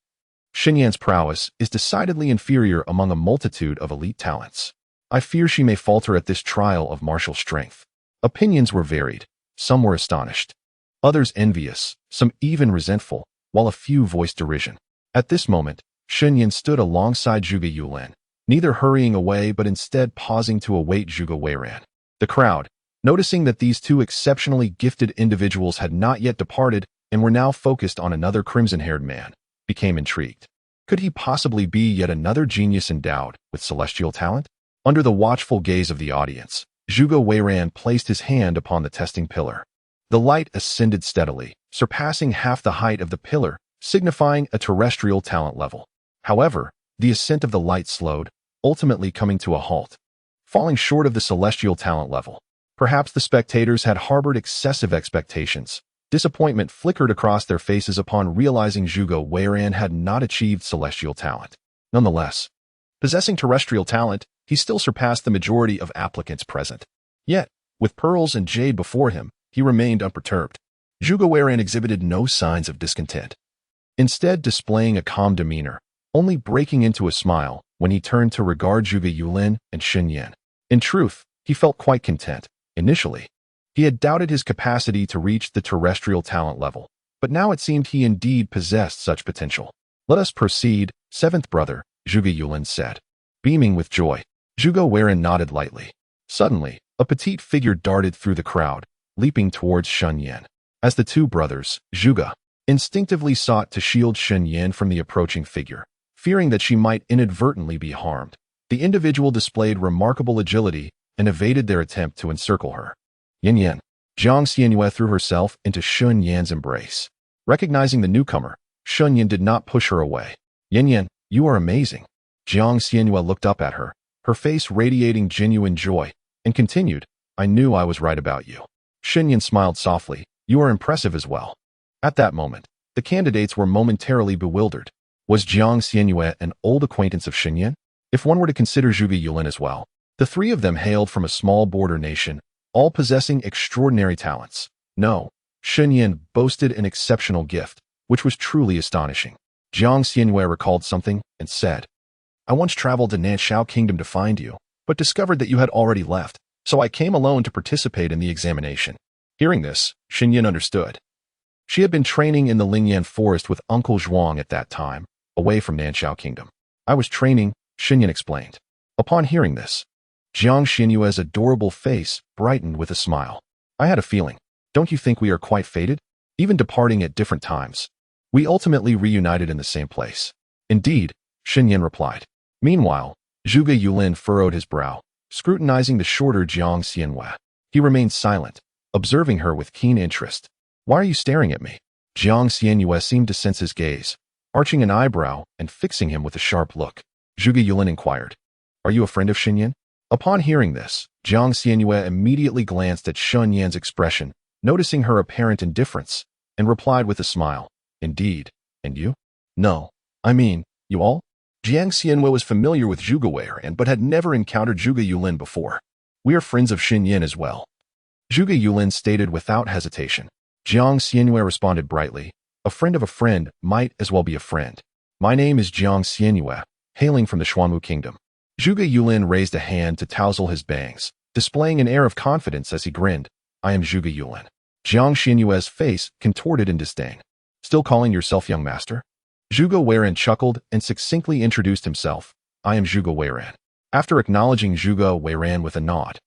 Shen Yan's prowess is decidedly inferior among a multitude of elite talents. I fear she may falter at this trial of martial strength. Opinions were varied. Some were astonished, others envious, some even resentful, while a few voiced derision. At this moment, Shen Yan stood alongside Zhuge Yulin, neither hurrying away but instead pausing to await Zhuge Weiran. The crowd, noticing that these 2 exceptionally gifted individuals had not yet departed and were now focused on another crimson-haired man, became intrigued. Could he possibly be yet another genius endowed with celestial talent? Under the watchful gaze of the audience, Zhuge Weiran placed his hand upon the testing pillar. The light ascended steadily, surpassing half the height of the pillar, signifying a terrestrial talent level. However, the ascent of the light slowed, ultimately coming to a halt, falling short of the celestial talent level. Perhaps the spectators had harbored excessive expectations. Disappointment flickered across their faces upon realizing Zhuge Weiran had not achieved celestial talent. Nonetheless, possessing terrestrial talent, he still surpassed the majority of applicants present. Yet, with pearls and jade before him, he remained unperturbed. Zhuge Weiran exhibited no signs of discontent, instead displaying a calm demeanor, only breaking into a smile when he turned to regard Zhuge Yulin and Shen Yan. In truth, he felt quite content. Initially, he had doubted his capacity to reach the terrestrial talent level, but now it seemed he indeed possessed such potential. Let us proceed, seventh brother, Zhuge Yulin said. Beaming with joy, Zhuge Weiren nodded lightly. Suddenly, a petite figure darted through the crowd, leaping towards Shen Yan. As the two brothers, Zhuge, instinctively sought to shield Shen Yan from the approaching figure, fearing that she might inadvertently be harmed. The individual displayed remarkable agility and evaded their attempt to encircle her. Yin Yan. Jiang Xianyue threw herself into Shen Yan's embrace. Recognizing the newcomer, Shen Yan did not push her away. Yin Yan, you are amazing. Jiang Xianyue looked up at her, her face radiating genuine joy, and continued, I knew I was right about you. Shen Yan smiled softly, you are impressive as well. At that moment, the candidates were momentarily bewildered. Was Jiang Xianyue an old acquaintance of Shen Yan? If one were to consider Zhuge Yulin as well, the three of them hailed from a small border nation, all possessing extraordinary talents. No, Shen Yan boasted an exceptional gift, which was truly astonishing. Jiang Xianyue recalled something and said, I once traveled to Nanshao Kingdom to find you, but discovered that you had already left, so I came alone to participate in the examination. Hearing this, Shen Yan understood. She had been training in the Lingyan forest with Uncle Zhuang at that time, away from Nanshao Kingdom. I was training, Shen Yan explained. Upon hearing this, Jiang Xianyue's adorable face brightened with a smile. I had a feeling. Don't you think we are quite fated? Even departing at different times, we ultimately reunited in the same place. Indeed, Shen Yan replied. Meanwhile, Zhuge Yulin furrowed his brow, scrutinizing the shorter Jiang Xianyue. He remained silent, observing her with keen interest. Why are you staring at me? Jiang Xianyue seemed to sense his gaze, arching an eyebrow and fixing him with a sharp look. Zhuge Yulin inquired, Are you a friend of Shen Yan? Upon hearing this, Jiang Xianyue immediately glanced at Shen Yan's expression, noticing her apparent indifference, and replied with a smile, Indeed. And you? No. I mean, you all? Jiang Xianyue was familiar with Zhuge Weiren but had never encountered Zhuge Yulin before. We are friends of Shen Yan as well. Zhuge Yulin stated without hesitation. Jiang Xianyue responded brightly, A friend of a friend might as well be a friend. My name is Jiang Xianyue, hailing from the Xuanwu Kingdom. Zhuge Yulin raised a hand to tousle his bangs, displaying an air of confidence as he grinned. I am Zhuge Yulin. Jiang Xianyue's face contorted in disdain. Still calling yourself young master? Zhuge Weiren chuckled and succinctly introduced himself. I am Zhuge Weiren. After acknowledging Zhuge Weiren with a nod,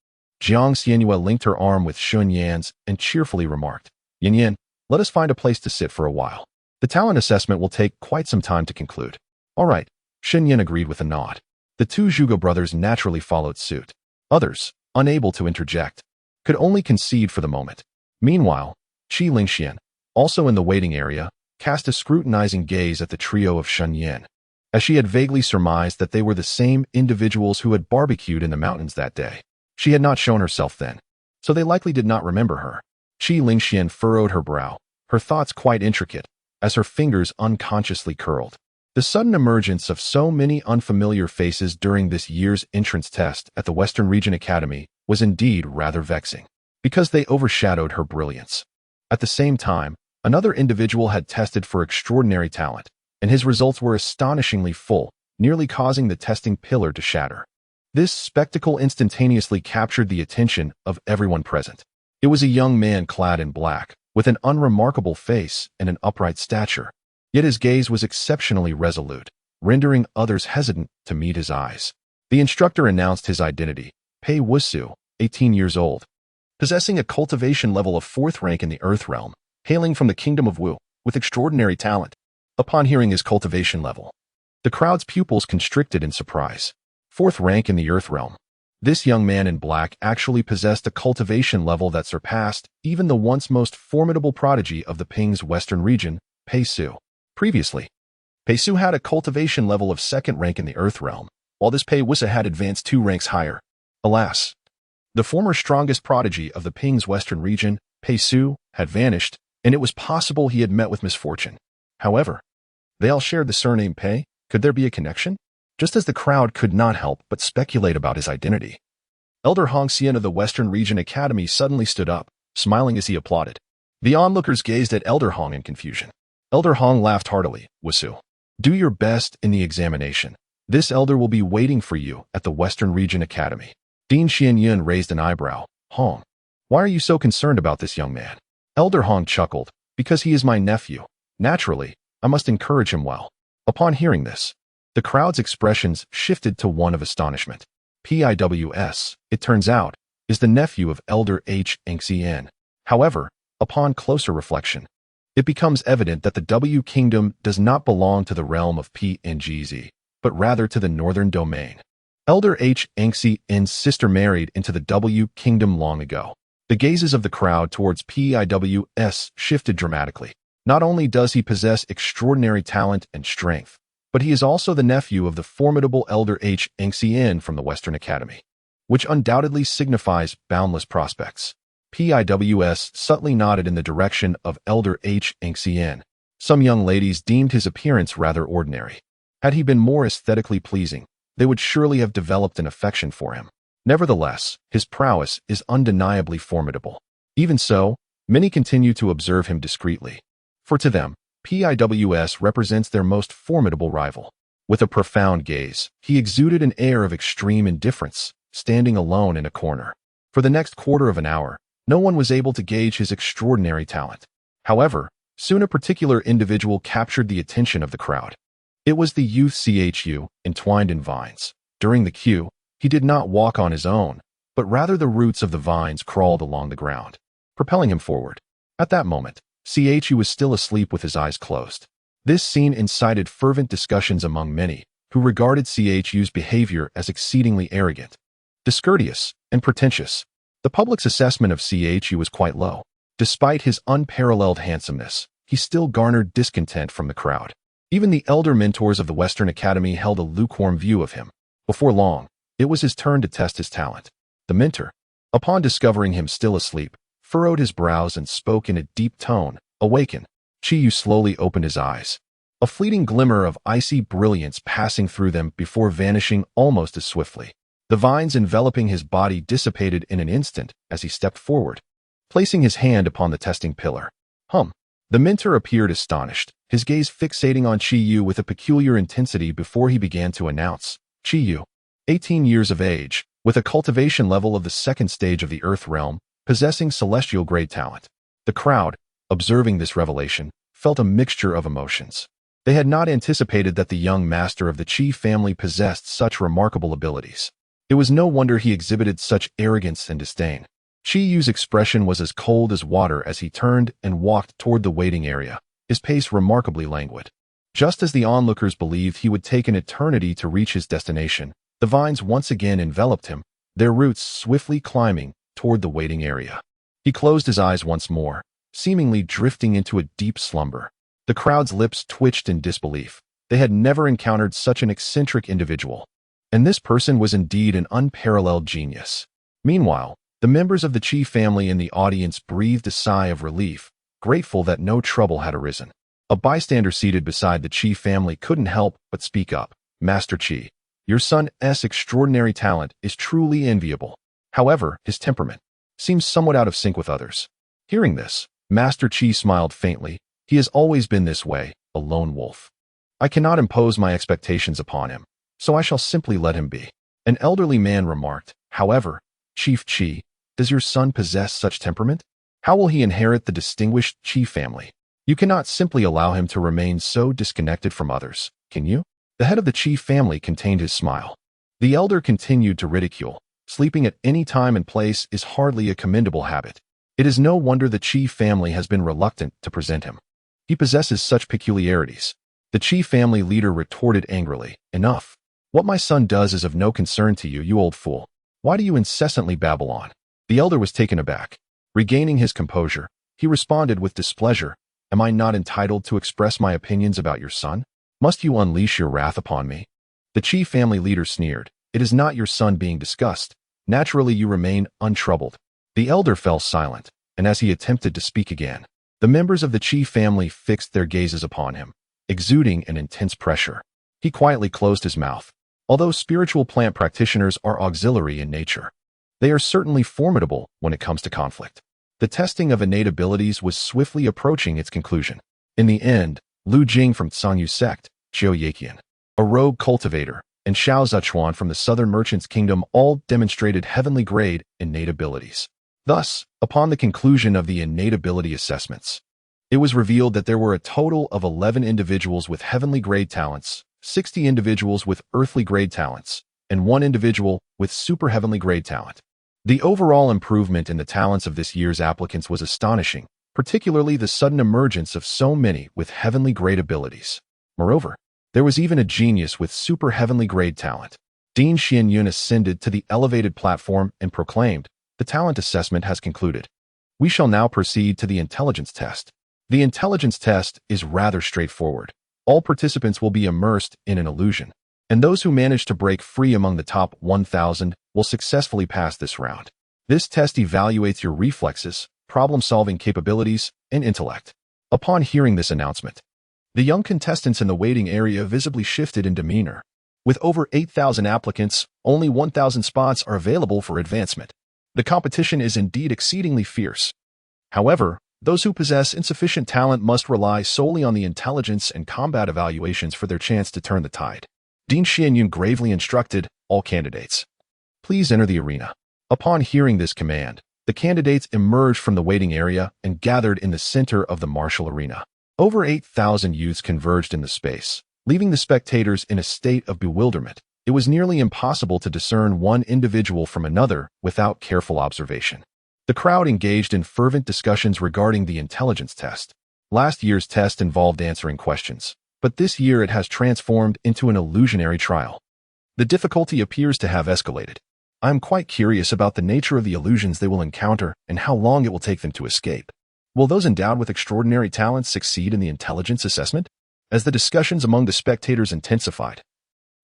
Jiang Xianyue linked her arm with Shen Yan's and cheerfully remarked, Yin Yan, let us find a place to sit for a while. The talent assessment will take quite some time to conclude. All right, Shen Yan agreed with a nod. The two Zhuge brothers naturally followed suit. Others, unable to interject, could only concede for the moment. Meanwhile, Qi Lingxian, also in the waiting area, cast a scrutinizing gaze at the trio of Shen Yan, as she had vaguely surmised that they were the same individuals who had barbecued in the mountains that day. She had not shown herself then, so they likely did not remember her. Qi Lingxian furrowed her brow, her thoughts quite intricate, as her fingers unconsciously curled. The sudden emergence of so many unfamiliar faces during this year's entrance test at the Western Region Academy was indeed rather vexing, because they overshadowed her brilliance. At the same time, another individual had tested for extraordinary talent, and his results were astonishingly full, nearly causing the testing pillar to shatter. This spectacle instantaneously captured the attention of everyone present. It was a young man clad in black, with an unremarkable face and an upright stature. Yet his gaze was exceptionally resolute, rendering others hesitant to meet his eyes. The instructor announced his identity, Pei Wusu, 18 years old, possessing a cultivation level of 4th rank in the Earth Realm, hailing from the Kingdom of Wu, with extraordinary talent. Upon hearing his cultivation level, the crowd's pupils constricted in surprise. 4th rank in the Earth Realm. This young man in black actually possessed a cultivation level that surpassed even the once most formidable prodigy of the Ping's Western region, Pei Su. Previously, Pei Su had a cultivation level of 2nd rank in the Earth Realm, while this Pei Wusa had advanced 2 ranks higher. Alas, the former strongest prodigy of the Ping's Western region, Pei Su, had vanished, and it was possible he had met with misfortune. However, they all shared the surname Pei. Could there be a connection? Just as the crowd could not help but speculate about his identity. Elder Hong Xian of the Western Region Academy suddenly stood up, smiling as he applauded. The onlookers gazed at Elder Hong in confusion. Elder Hong laughed heartily. Wusu, do your best in the examination. This elder will be waiting for you at the Western Region Academy. Dean Shen Yan raised an eyebrow. Hong, why are you so concerned about this young man? Elder Hong chuckled. Because he is my nephew. Naturally, I must encourage him well. Upon hearing this, the crowd's expressions shifted to one of astonishment. PIWS, it turns out, is the nephew of Elder Shen. However, upon closer reflection, it becomes evident that the W Kingdom does not belong to the realm of PNGZ, but rather to the Northern Domain. Elder Shen's sister married into the W Kingdom long ago. The gazes of the crowd towards PIWS shifted dramatically. Not only does he possess extraordinary talent and strength, but he is also the nephew of the formidable Elder Shen from the Western Academy, which undoubtedly signifies boundless prospects. PIWS subtly nodded in the direction of Elder Shen. Some young ladies deemed his appearance rather ordinary. Had he been more aesthetically pleasing, they would surely have developed an affection for him. Nevertheless, his prowess is undeniably formidable. Even so, many continue to observe him discreetly. For to them, PIWS represents their most formidable rival. With a profound gaze, he exuded an air of extreme indifference, standing alone in a corner. For the next quarter of an hour, no one was able to gauge his extraordinary talent. However, soon a particular individual captured the attention of the crowd. It was the youth Chu, entwined in vines. During the queue, he did not walk on his own, but rather the roots of the vines crawled along the ground, propelling him forward. At that moment, Chu was still asleep with his eyes closed. This scene incited fervent discussions among many, who regarded Chu's behavior as exceedingly arrogant, discourteous, and pretentious. The public's assessment of Chu was quite low. Despite his unparalleled handsomeness, he still garnered discontent from the crowd. Even the elder mentors of the Western Academy held a lukewarm view of him. Before long, it was his turn to test his talent. The mentor, upon discovering him still asleep, furrowed his brows and spoke in a deep tone. Awaken. Chu slowly opened his eyes, a fleeting glimmer of icy brilliance passing through them before vanishing almost as swiftly. The vines enveloping his body dissipated in an instant as he stepped forward, placing his hand upon the testing pillar. The mentor appeared astonished, his gaze fixating on Chu with a peculiar intensity before he began to announce. Chu, 18 years of age, with a cultivation level of the second stage of the Earth realm, possessing celestial-grade talent. The crowd, observing this revelation, felt a mixture of emotions. They had not anticipated that the young master of the Chi family possessed such remarkable abilities. It was no wonder he exhibited such arrogance and disdain. Chu's expression was as cold as water as he turned and walked toward the waiting area, his pace remarkably languid. Just as the onlookers believed he would take an eternity to reach his destination, the vines once again enveloped him, their roots swiftly climbing toward the waiting area. He closed his eyes once more, seemingly drifting into a deep slumber. The crowd's lips twitched in disbelief. They had never encountered such an eccentric individual. And this person was indeed an unparalleled genius. Meanwhile, the members of the Chi family in the audience breathed a sigh of relief, grateful that no trouble had arisen. A bystander seated beside the Chi family couldn't help but speak up. Master Chi, your son's extraordinary talent is truly enviable. However, his temperament seems somewhat out of sync with others. Hearing this, Master Chi smiled faintly. He has always been this way, a lone wolf. I cannot impose my expectations upon him, so I shall simply let him be. An elderly man remarked. However, Chief Chi, does your son possess such temperament? How will he inherit the distinguished Chi family? You cannot simply allow him to remain so disconnected from others, can you? The head of the Chi family contained his smile. The elder continued to ridicule. Sleeping at any time and place is hardly a commendable habit. It is no wonder the Chi family has been reluctant to present him. He possesses such peculiarities. The Chi family leader retorted angrily. Enough. What my son does is of no concern to you, you old fool. Why do you incessantly babble on? The elder was taken aback. Regaining his composure, he responded with displeasure. Am I not entitled to express my opinions about your son? Must you unleash your wrath upon me? The Chi family leader sneered. It is not your son being discussed. Naturally, you remain untroubled. The elder fell silent, and as he attempted to speak again, the members of the Chi family fixed their gazes upon him, exuding an intense pressure. He quietly closed his mouth. Although spiritual plant practitioners are auxiliary in nature, they are certainly formidable when it comes to conflict. The testing of innate abilities was swiftly approaching its conclusion. In the end, Lu Jing from Tsangyu sect, Xiao Yaqian, a rogue cultivator, and Xiao Zechuan from the Southern Merchants' Kingdom all demonstrated heavenly-grade innate abilities. Thus, upon the conclusion of the innate ability assessments, It was revealed that there were a total of 11 individuals with heavenly grade talents, 60 individuals with earthly grade talents, and 1 individual with super heavenly grade talent. The overall improvement in the talents of this year's applicants was astonishing, particularly the sudden emergence of so many with heavenly grade abilities. Moreover, there was even a genius with super heavenly grade talent. Dean Shen Yan ascended to the elevated platform and proclaimed, "The talent assessment has concluded. We shall now proceed to the intelligence test." The intelligence test is rather straightforward. All participants will be immersed in an illusion, and those who manage to break free among the top 1,000 will successfully pass this round. This test evaluates your reflexes, problem-solving capabilities, and intellect. Upon hearing this announcement, the young contestants in the waiting area visibly shifted in demeanor. With over 8,000 applicants, only 1,000 spots are available for advancement. The competition is indeed exceedingly fierce. However, those who possess insufficient talent must rely solely on the intelligence and combat evaluations for their chance to turn the tide. Dean Shen Yan gravely instructed all candidates, "Please enter the arena." Upon hearing this command, the candidates emerged from the waiting area and gathered in the center of the martial arena. Over 8,000 youths converged in the space, leaving the spectators in a state of bewilderment. It was nearly impossible to discern one individual from another without careful observation. The crowd engaged in fervent discussions regarding the intelligence test. Last year's test involved answering questions, but this year it has transformed into an illusionary trial. The difficulty appears to have escalated. I am quite curious about the nature of the illusions they will encounter and how long it will take them to escape. Will those endowed with extraordinary talents succeed in the intelligence assessment? As the discussions among the spectators intensified,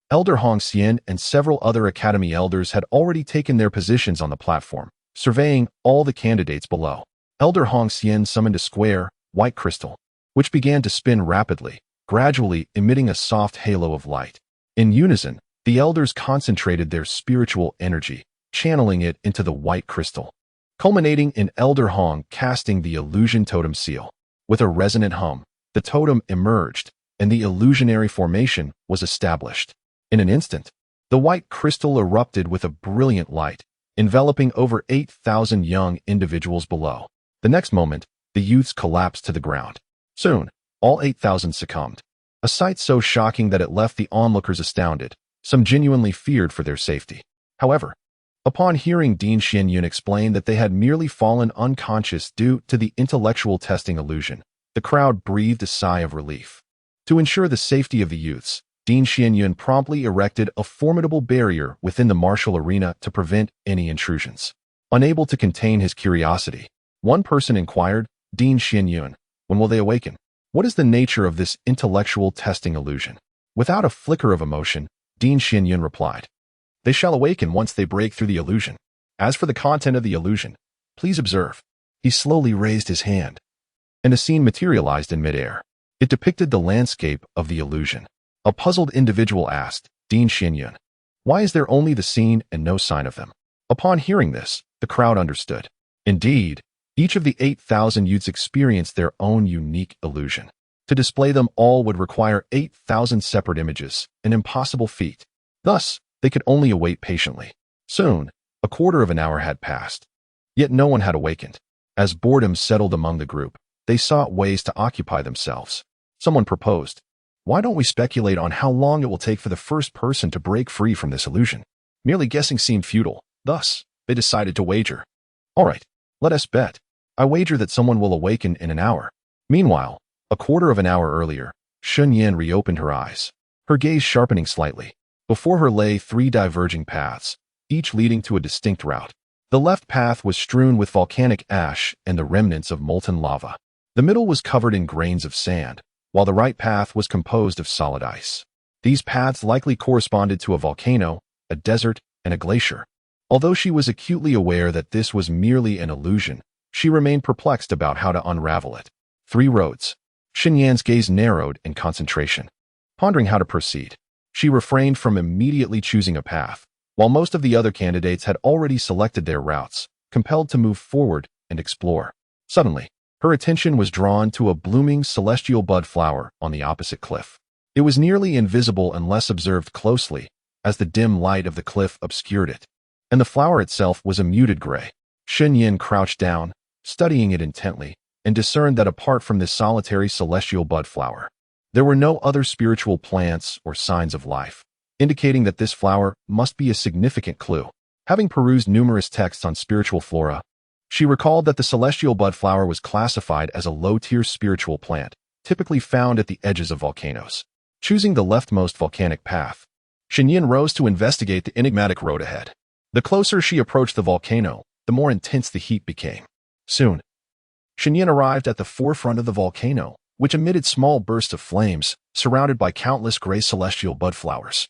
Elder Hong Xian and several other academy elders had already taken their positions on the platform, surveying all the candidates below. Elder Hong Xian summoned a square, white crystal, which began to spin rapidly, gradually emitting a soft halo of light. In unison, the elders concentrated their spiritual energy, channeling it into the white crystal, culminating in Elder Hong casting the illusion totem seal. With a resonant hum, the totem emerged, and the illusionary formation was established. In an instant, the white crystal erupted with a brilliant light, enveloping over 8,000 young individuals below. The next moment, the youths collapsed to the ground. Soon, all 8,000 succumbed. A sight so shocking that it left the onlookers astounded. Some genuinely feared for their safety. However, upon hearing Dean Shen Yan explain that they had merely fallen unconscious due to the intellectual testing illusion, the crowd breathed a sigh of relief. To ensure the safety of the youths, Dean Shen Yan promptly erected a formidable barrier within the martial arena to prevent any intrusions. Unable to contain his curiosity, one person inquired, "Dean Shen Yan, when will they awaken? What is the nature of this intellectual testing illusion?" Without a flicker of emotion, Dean Shen Yan replied, "They shall awaken once they break through the illusion. As for the content of the illusion, please observe." He slowly raised his hand, and a scene materialized in midair. It depicted the landscape of the illusion. A puzzled individual asked, "Dean Shen Yan, why is there only the scene and no sign of them?" Upon hearing this, the crowd understood. Indeed, each of the 8,000 youths experienced their own unique illusion. To display them all would require 8,000 separate images, an impossible feat. Thus, they could only await patiently. Soon, a quarter of an hour had passed. Yet no one had awakened. As boredom settled among the group, they sought ways to occupy themselves. Someone proposed, "Why don't we speculate on how long it will take for the first person to break free from this illusion?" Merely guessing seemed futile. Thus, they decided to wager. "All right, let us bet. I wager that someone will awaken in an hour." Meanwhile, a quarter of an hour earlier, Shen Yan reopened her eyes, her gaze sharpening slightly. Before her lay 3 diverging paths, each leading to a distinct route. The left path was strewn with volcanic ash and the remnants of molten lava. The middle was covered in grains of sand, while the right path was composed of solid ice. These paths likely corresponded to a volcano, a desert, and a glacier. Although she was acutely aware that this was merely an illusion, she remained perplexed about how to unravel it. 3 roads. Shen Yan's gaze narrowed in concentration. Pondering how to proceed, she refrained from immediately choosing a path, while most of the other candidates had already selected their routes, compelled to move forward and explore. Suddenly, her attention was drawn to a blooming celestial bud flower on the opposite cliff. It was nearly invisible unless observed closely, as the dim light of the cliff obscured it, and the flower itself was a muted gray. Shen Yan crouched down, studying it intently, and discerned that apart from this solitary celestial bud flower, there were no other spiritual plants or signs of life, indicating that this flower must be a significant clue. Having perused numerous texts on spiritual flora, she recalled that the celestial bud flower was classified as a low-tier spiritual plant, typically found at the edges of volcanoes. Choosing the leftmost volcanic path, Shen Yan rose to investigate the enigmatic road ahead. The closer she approached the volcano, the more intense the heat became. Soon, Shen Yan arrived at the forefront of the volcano, which emitted small bursts of flames, surrounded by countless gray celestial bud flowers.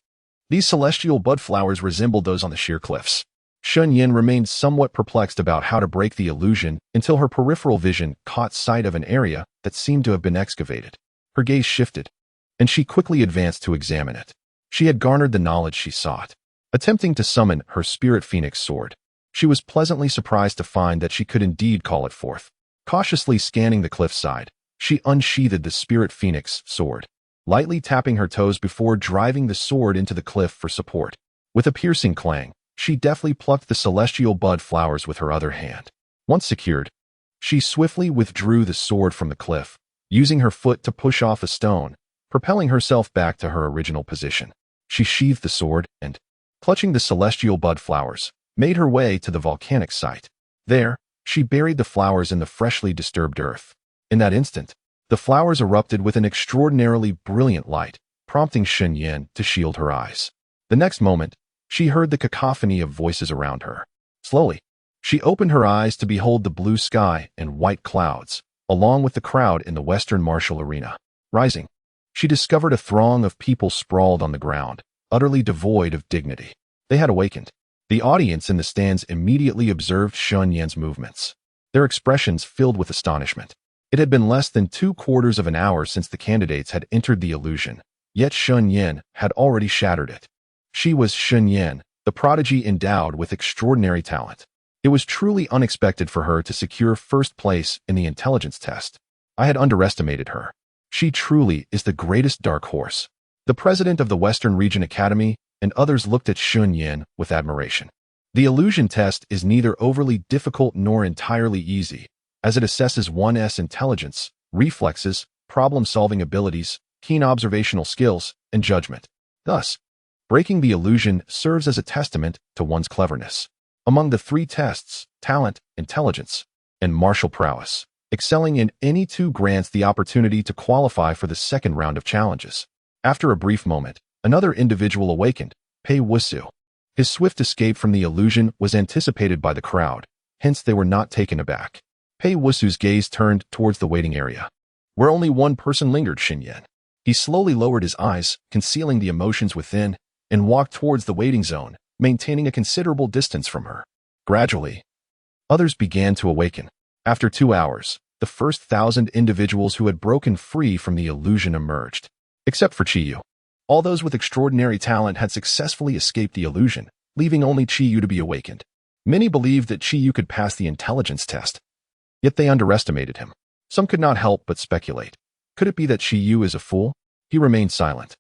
These celestial bud flowers resembled those on the sheer cliffs. Shen Yan remained somewhat perplexed about how to break the illusion until her peripheral vision caught sight of an area that seemed to have been excavated. Her gaze shifted, and she quickly advanced to examine it. She had garnered the knowledge she sought. Attempting to summon her spirit phoenix sword, she was pleasantly surprised to find that she could indeed call it forth. Cautiously scanning the cliffside, she unsheathed the spirit phoenix sword, lightly tapping her toes before driving the sword into the cliff for support. With a piercing clang, she deftly plucked the celestial bud flowers with her other hand. Once secured, she swiftly withdrew the sword from the cliff, using her foot to push off a stone, propelling herself back to her original position. She sheathed the sword and, clutching the celestial bud flowers, made her way to the volcanic site. There, she buried the flowers in the freshly disturbed earth. In that instant, the flowers erupted with an extraordinarily brilliant light, prompting Shen Yan to shield her eyes. The next moment, she heard the cacophony of voices around her. Slowly, she opened her eyes to behold the blue sky and white clouds, along with the crowd in the Western Martial Arena. Rising, she discovered a throng of people sprawled on the ground, utterly devoid of dignity. They had awakened. The audience in the stands immediately observed Shen Yan's movements, their expressions filled with astonishment. It had been less than 2/4 of an hour since the candidates had entered the illusion, yet Shen Yan had already shattered it. She was Shen Yan, the prodigy endowed with extraordinary talent. It was truly unexpected for her to secure first place in the intelligence test. I had underestimated her. She truly is the greatest dark horse. The president of the Western Region Academy and others looked at Shen Yan with admiration. The illusion test is neither overly difficult nor entirely easy, as it assesses one's intelligence, reflexes, problem-solving abilities, keen observational skills, and judgment. Thus, breaking the illusion serves as a testament to one's cleverness. Among the 3 tests, talent, intelligence, and martial prowess, excelling in any 2 grants the opportunity to qualify for the second round of challenges. After a brief moment, another individual awakened, Pei Wusu. His swift escape from the illusion was anticipated by the crowd, hence they were not taken aback. Pei Wusu's gaze turned towards the waiting area, where only one person lingered, Shen Yan. He slowly lowered his eyes, concealing the emotions within, and walked towards the waiting zone, maintaining a considerable distance from her. Gradually, others began to awaken. After 2 hours, the first 1,000 individuals who had broken free from the illusion emerged. Except for Qiyu. All those with extraordinary talent had successfully escaped the illusion, leaving only Qiyu to be awakened. Many believed that Qiyu could pass the intelligence test, yet they underestimated him. Some could not help but speculate. Could it be that Qiyu is a fool? He remained silent,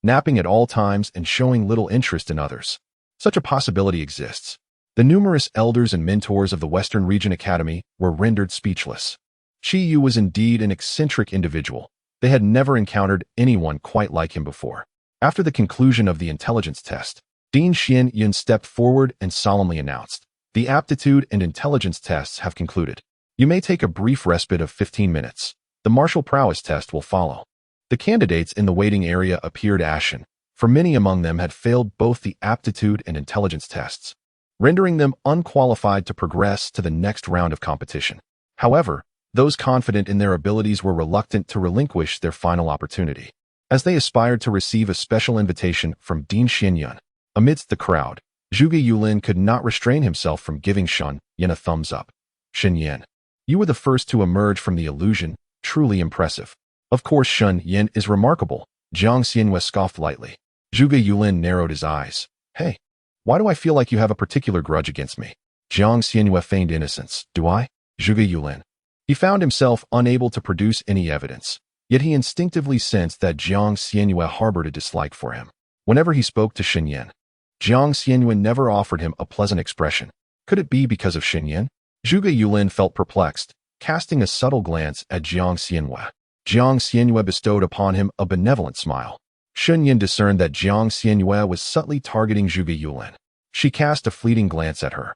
napping at all times and showing little interest in others. Such a possibility exists. The numerous elders and mentors of the Western Region Academy were rendered speechless. Qiyu was indeed an eccentric individual. They had never encountered anyone quite like him before. After the conclusion of the intelligence test, Dean Shen Yan stepped forward and solemnly announced, "The aptitude and intelligence tests have concluded. You may take a brief respite of 15 minutes. The martial prowess test will follow." The candidates in the waiting area appeared ashen, for many among them had failed both the aptitude and intelligence tests, rendering them unqualified to progress to the next round of competition. However, those confident in their abilities were reluctant to relinquish their final opportunity, as they aspired to receive a special invitation from Dean Shen Yan. Amidst the crowd, Zhuge Yulin could not restrain himself from giving Shen Yan a thumbs up. "Shen Yan, you were the first to emerge from the illusion, truly impressive." "Of course Shen Yan is remarkable," Jiang Xianhua scoffed lightly. Zhuge Yulin narrowed his eyes. "Hey, why do I feel like you have a particular grudge against me?" Jiang Xianhua feigned innocence. "Do I?" Zhuge Yulin. He found himself unable to produce any evidence, yet he instinctively sensed that Jiang Xianhua harbored a dislike for him. Whenever he spoke to Shen Yan, Jiang Xianhua never offered him a pleasant expression. Could it be because of Shen Yan? Zhuge Yulin felt perplexed, casting a subtle glance at Jiang Xianyue. Jiang Xianyue bestowed upon him a benevolent smile. Shen Yan discerned that Jiang Xianyue was subtly targeting Zhuge Yulin. She cast a fleeting glance at her.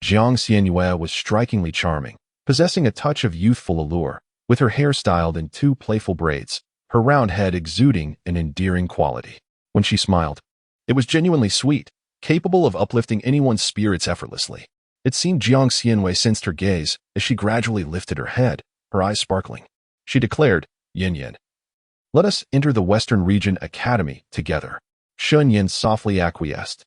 Jiang Xianyue was strikingly charming, possessing a touch of youthful allure, with her hair styled in two playful braids, her round head exuding an endearing quality. When she smiled, it was genuinely sweet, capable of uplifting anyone's spirits effortlessly. It seemed Jiang Xianyue sensed her gaze as she gradually lifted her head, her eyes sparkling. She declared, "Yin Yin, let us enter the Western Region Academy together." Shen Yan softly acquiesced.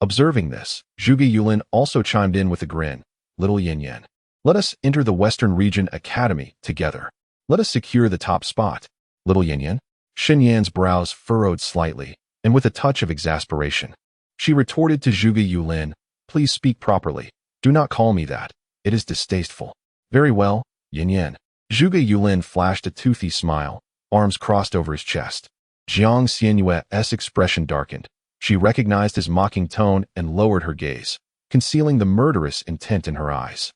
Observing this, Zhuge Yulin also chimed in with a grin. "Little Yin Yin, let us enter the Western Region Academy together. Let us secure the top spot." Little Yin Yin? Shen Yan's brows furrowed slightly, and with a touch of exasperation, she retorted to Zhuge Yulin, "Please speak properly. Do not call me that. It is distasteful." "Very well, Yin Yin." Zhuge Yulin flashed a toothy smile, arms crossed over his chest. Jiang Xianyue's expression darkened. She recognized his mocking tone and lowered her gaze, concealing the murderous intent in her eyes.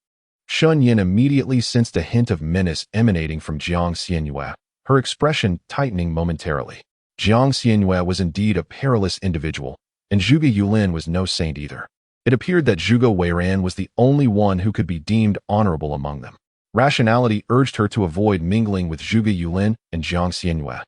Shen Yan immediately sensed a hint of menace emanating from Jiang Xianyue, her expression tightening momentarily. Jiang Xianyue was indeed a perilous individual, and Zhuge Yulin was no saint either. It appeared that Zhuge Weiran was the only one who could be deemed honorable among them. Rationality urged her to avoid mingling with Zhuge Yulin and Jiang Xianyue.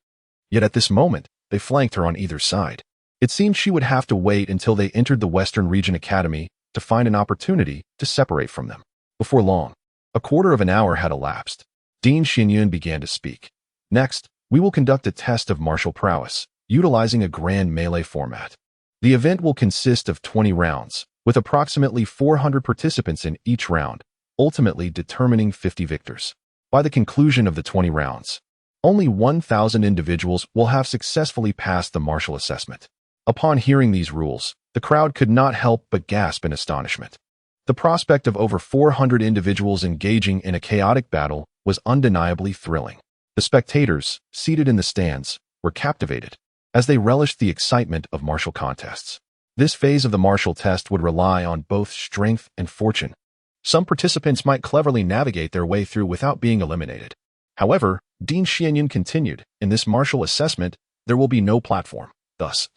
Yet at this moment, they flanked her on either side. It seemed she would have to wait until they entered the Western Region Academy to find an opportunity to separate from them. Before long, a quarter of an hour had elapsed. Dean Xinyun began to speak. "Next, we will conduct a test of martial prowess, utilizing a grand melee format. The event will consist of 20 rounds, with approximately 400 participants in each round, ultimately determining 50 victors. By the conclusion of the 20 rounds, only 1,000 individuals will have successfully passed the martial assessment." Upon hearing these rules, the crowd could not help but gasp in astonishment. The prospect of over 400 individuals engaging in a chaotic battle was undeniably thrilling. The spectators, seated in the stands, were captivated, as they relished the excitement of martial contests. This phase of the martial test would rely on both strength and fortune. Some participants might cleverly navigate their way through without being eliminated. However, Dean Xianyun continued, "In this martial assessment, there will be no platform. Thus,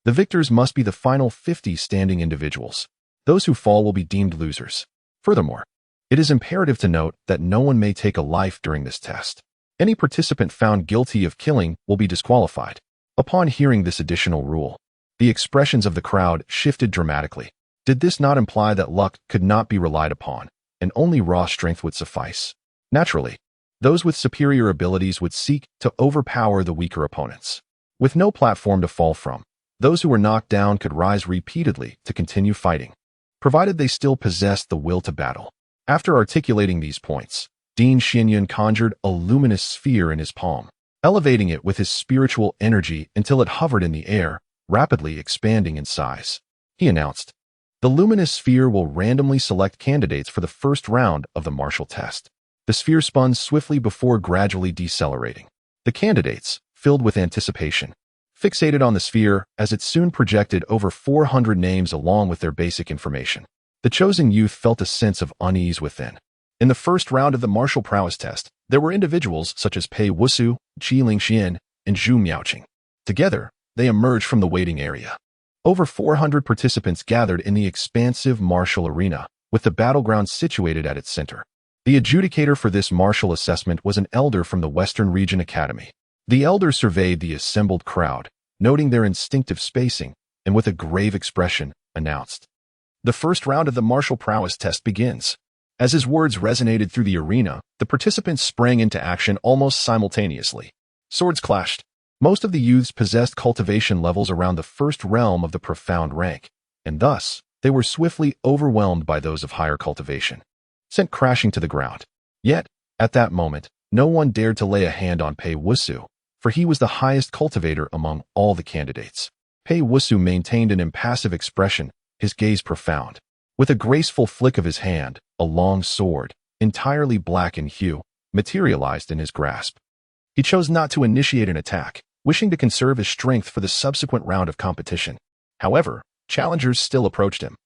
the victors must be the final 50 standing individuals. Those who fall will be deemed losers. Furthermore, it is imperative to note that no one may take a life during this test. Any participant found guilty of killing will be disqualified." Upon hearing this additional rule, the expressions of the crowd shifted dramatically. Did this not imply that luck could not be relied upon, and only raw strength would suffice? Naturally, those with superior abilities would seek to overpower the weaker opponents. With no platform to fall from, those who were knocked down could rise repeatedly to continue fighting, provided they still possessed the will to battle. After articulating these points, Dean Xianyun conjured a luminous sphere in his palm, elevating it with his spiritual energy until it hovered in the air, rapidly expanding in size. He announced, "The luminous sphere will randomly select candidates for the first round of the martial test." The sphere spun swiftly before gradually decelerating. The candidates, filled with anticipation, fixated on the sphere as it soon projected over 400 names along with their basic information. The chosen youth felt a sense of unease within. In the first round of the martial prowess test, there were individuals such as Pei Wusu, Qi Lingxian, and Zhu Miaoqing. Together, they emerged from the waiting area. Over 400 participants gathered in the expansive martial arena, with the battleground situated at its center. The adjudicator for this martial assessment was an elder from the Western Region Academy. The elder surveyed the assembled crowd, noting their instinctive spacing, and with a grave expression, announced, "The first round of the martial prowess test begins." As his words resonated through the arena, the participants sprang into action almost simultaneously. Swords clashed. Most of the youths possessed cultivation levels around the first realm of the profound rank, and thus, they were swiftly overwhelmed by those of higher cultivation, sent crashing to the ground. Yet, at that moment, no one dared to lay a hand on Pei Wusu, for he was the highest cultivator among all the candidates. Pei Wusu maintained an impassive expression, his gaze profound. With a graceful flick of his hand, a long sword, entirely black in hue, materialized in his grasp. He chose not to initiate an attack, wishing to conserve his strength for the subsequent round of competition. However, challengers still approached him.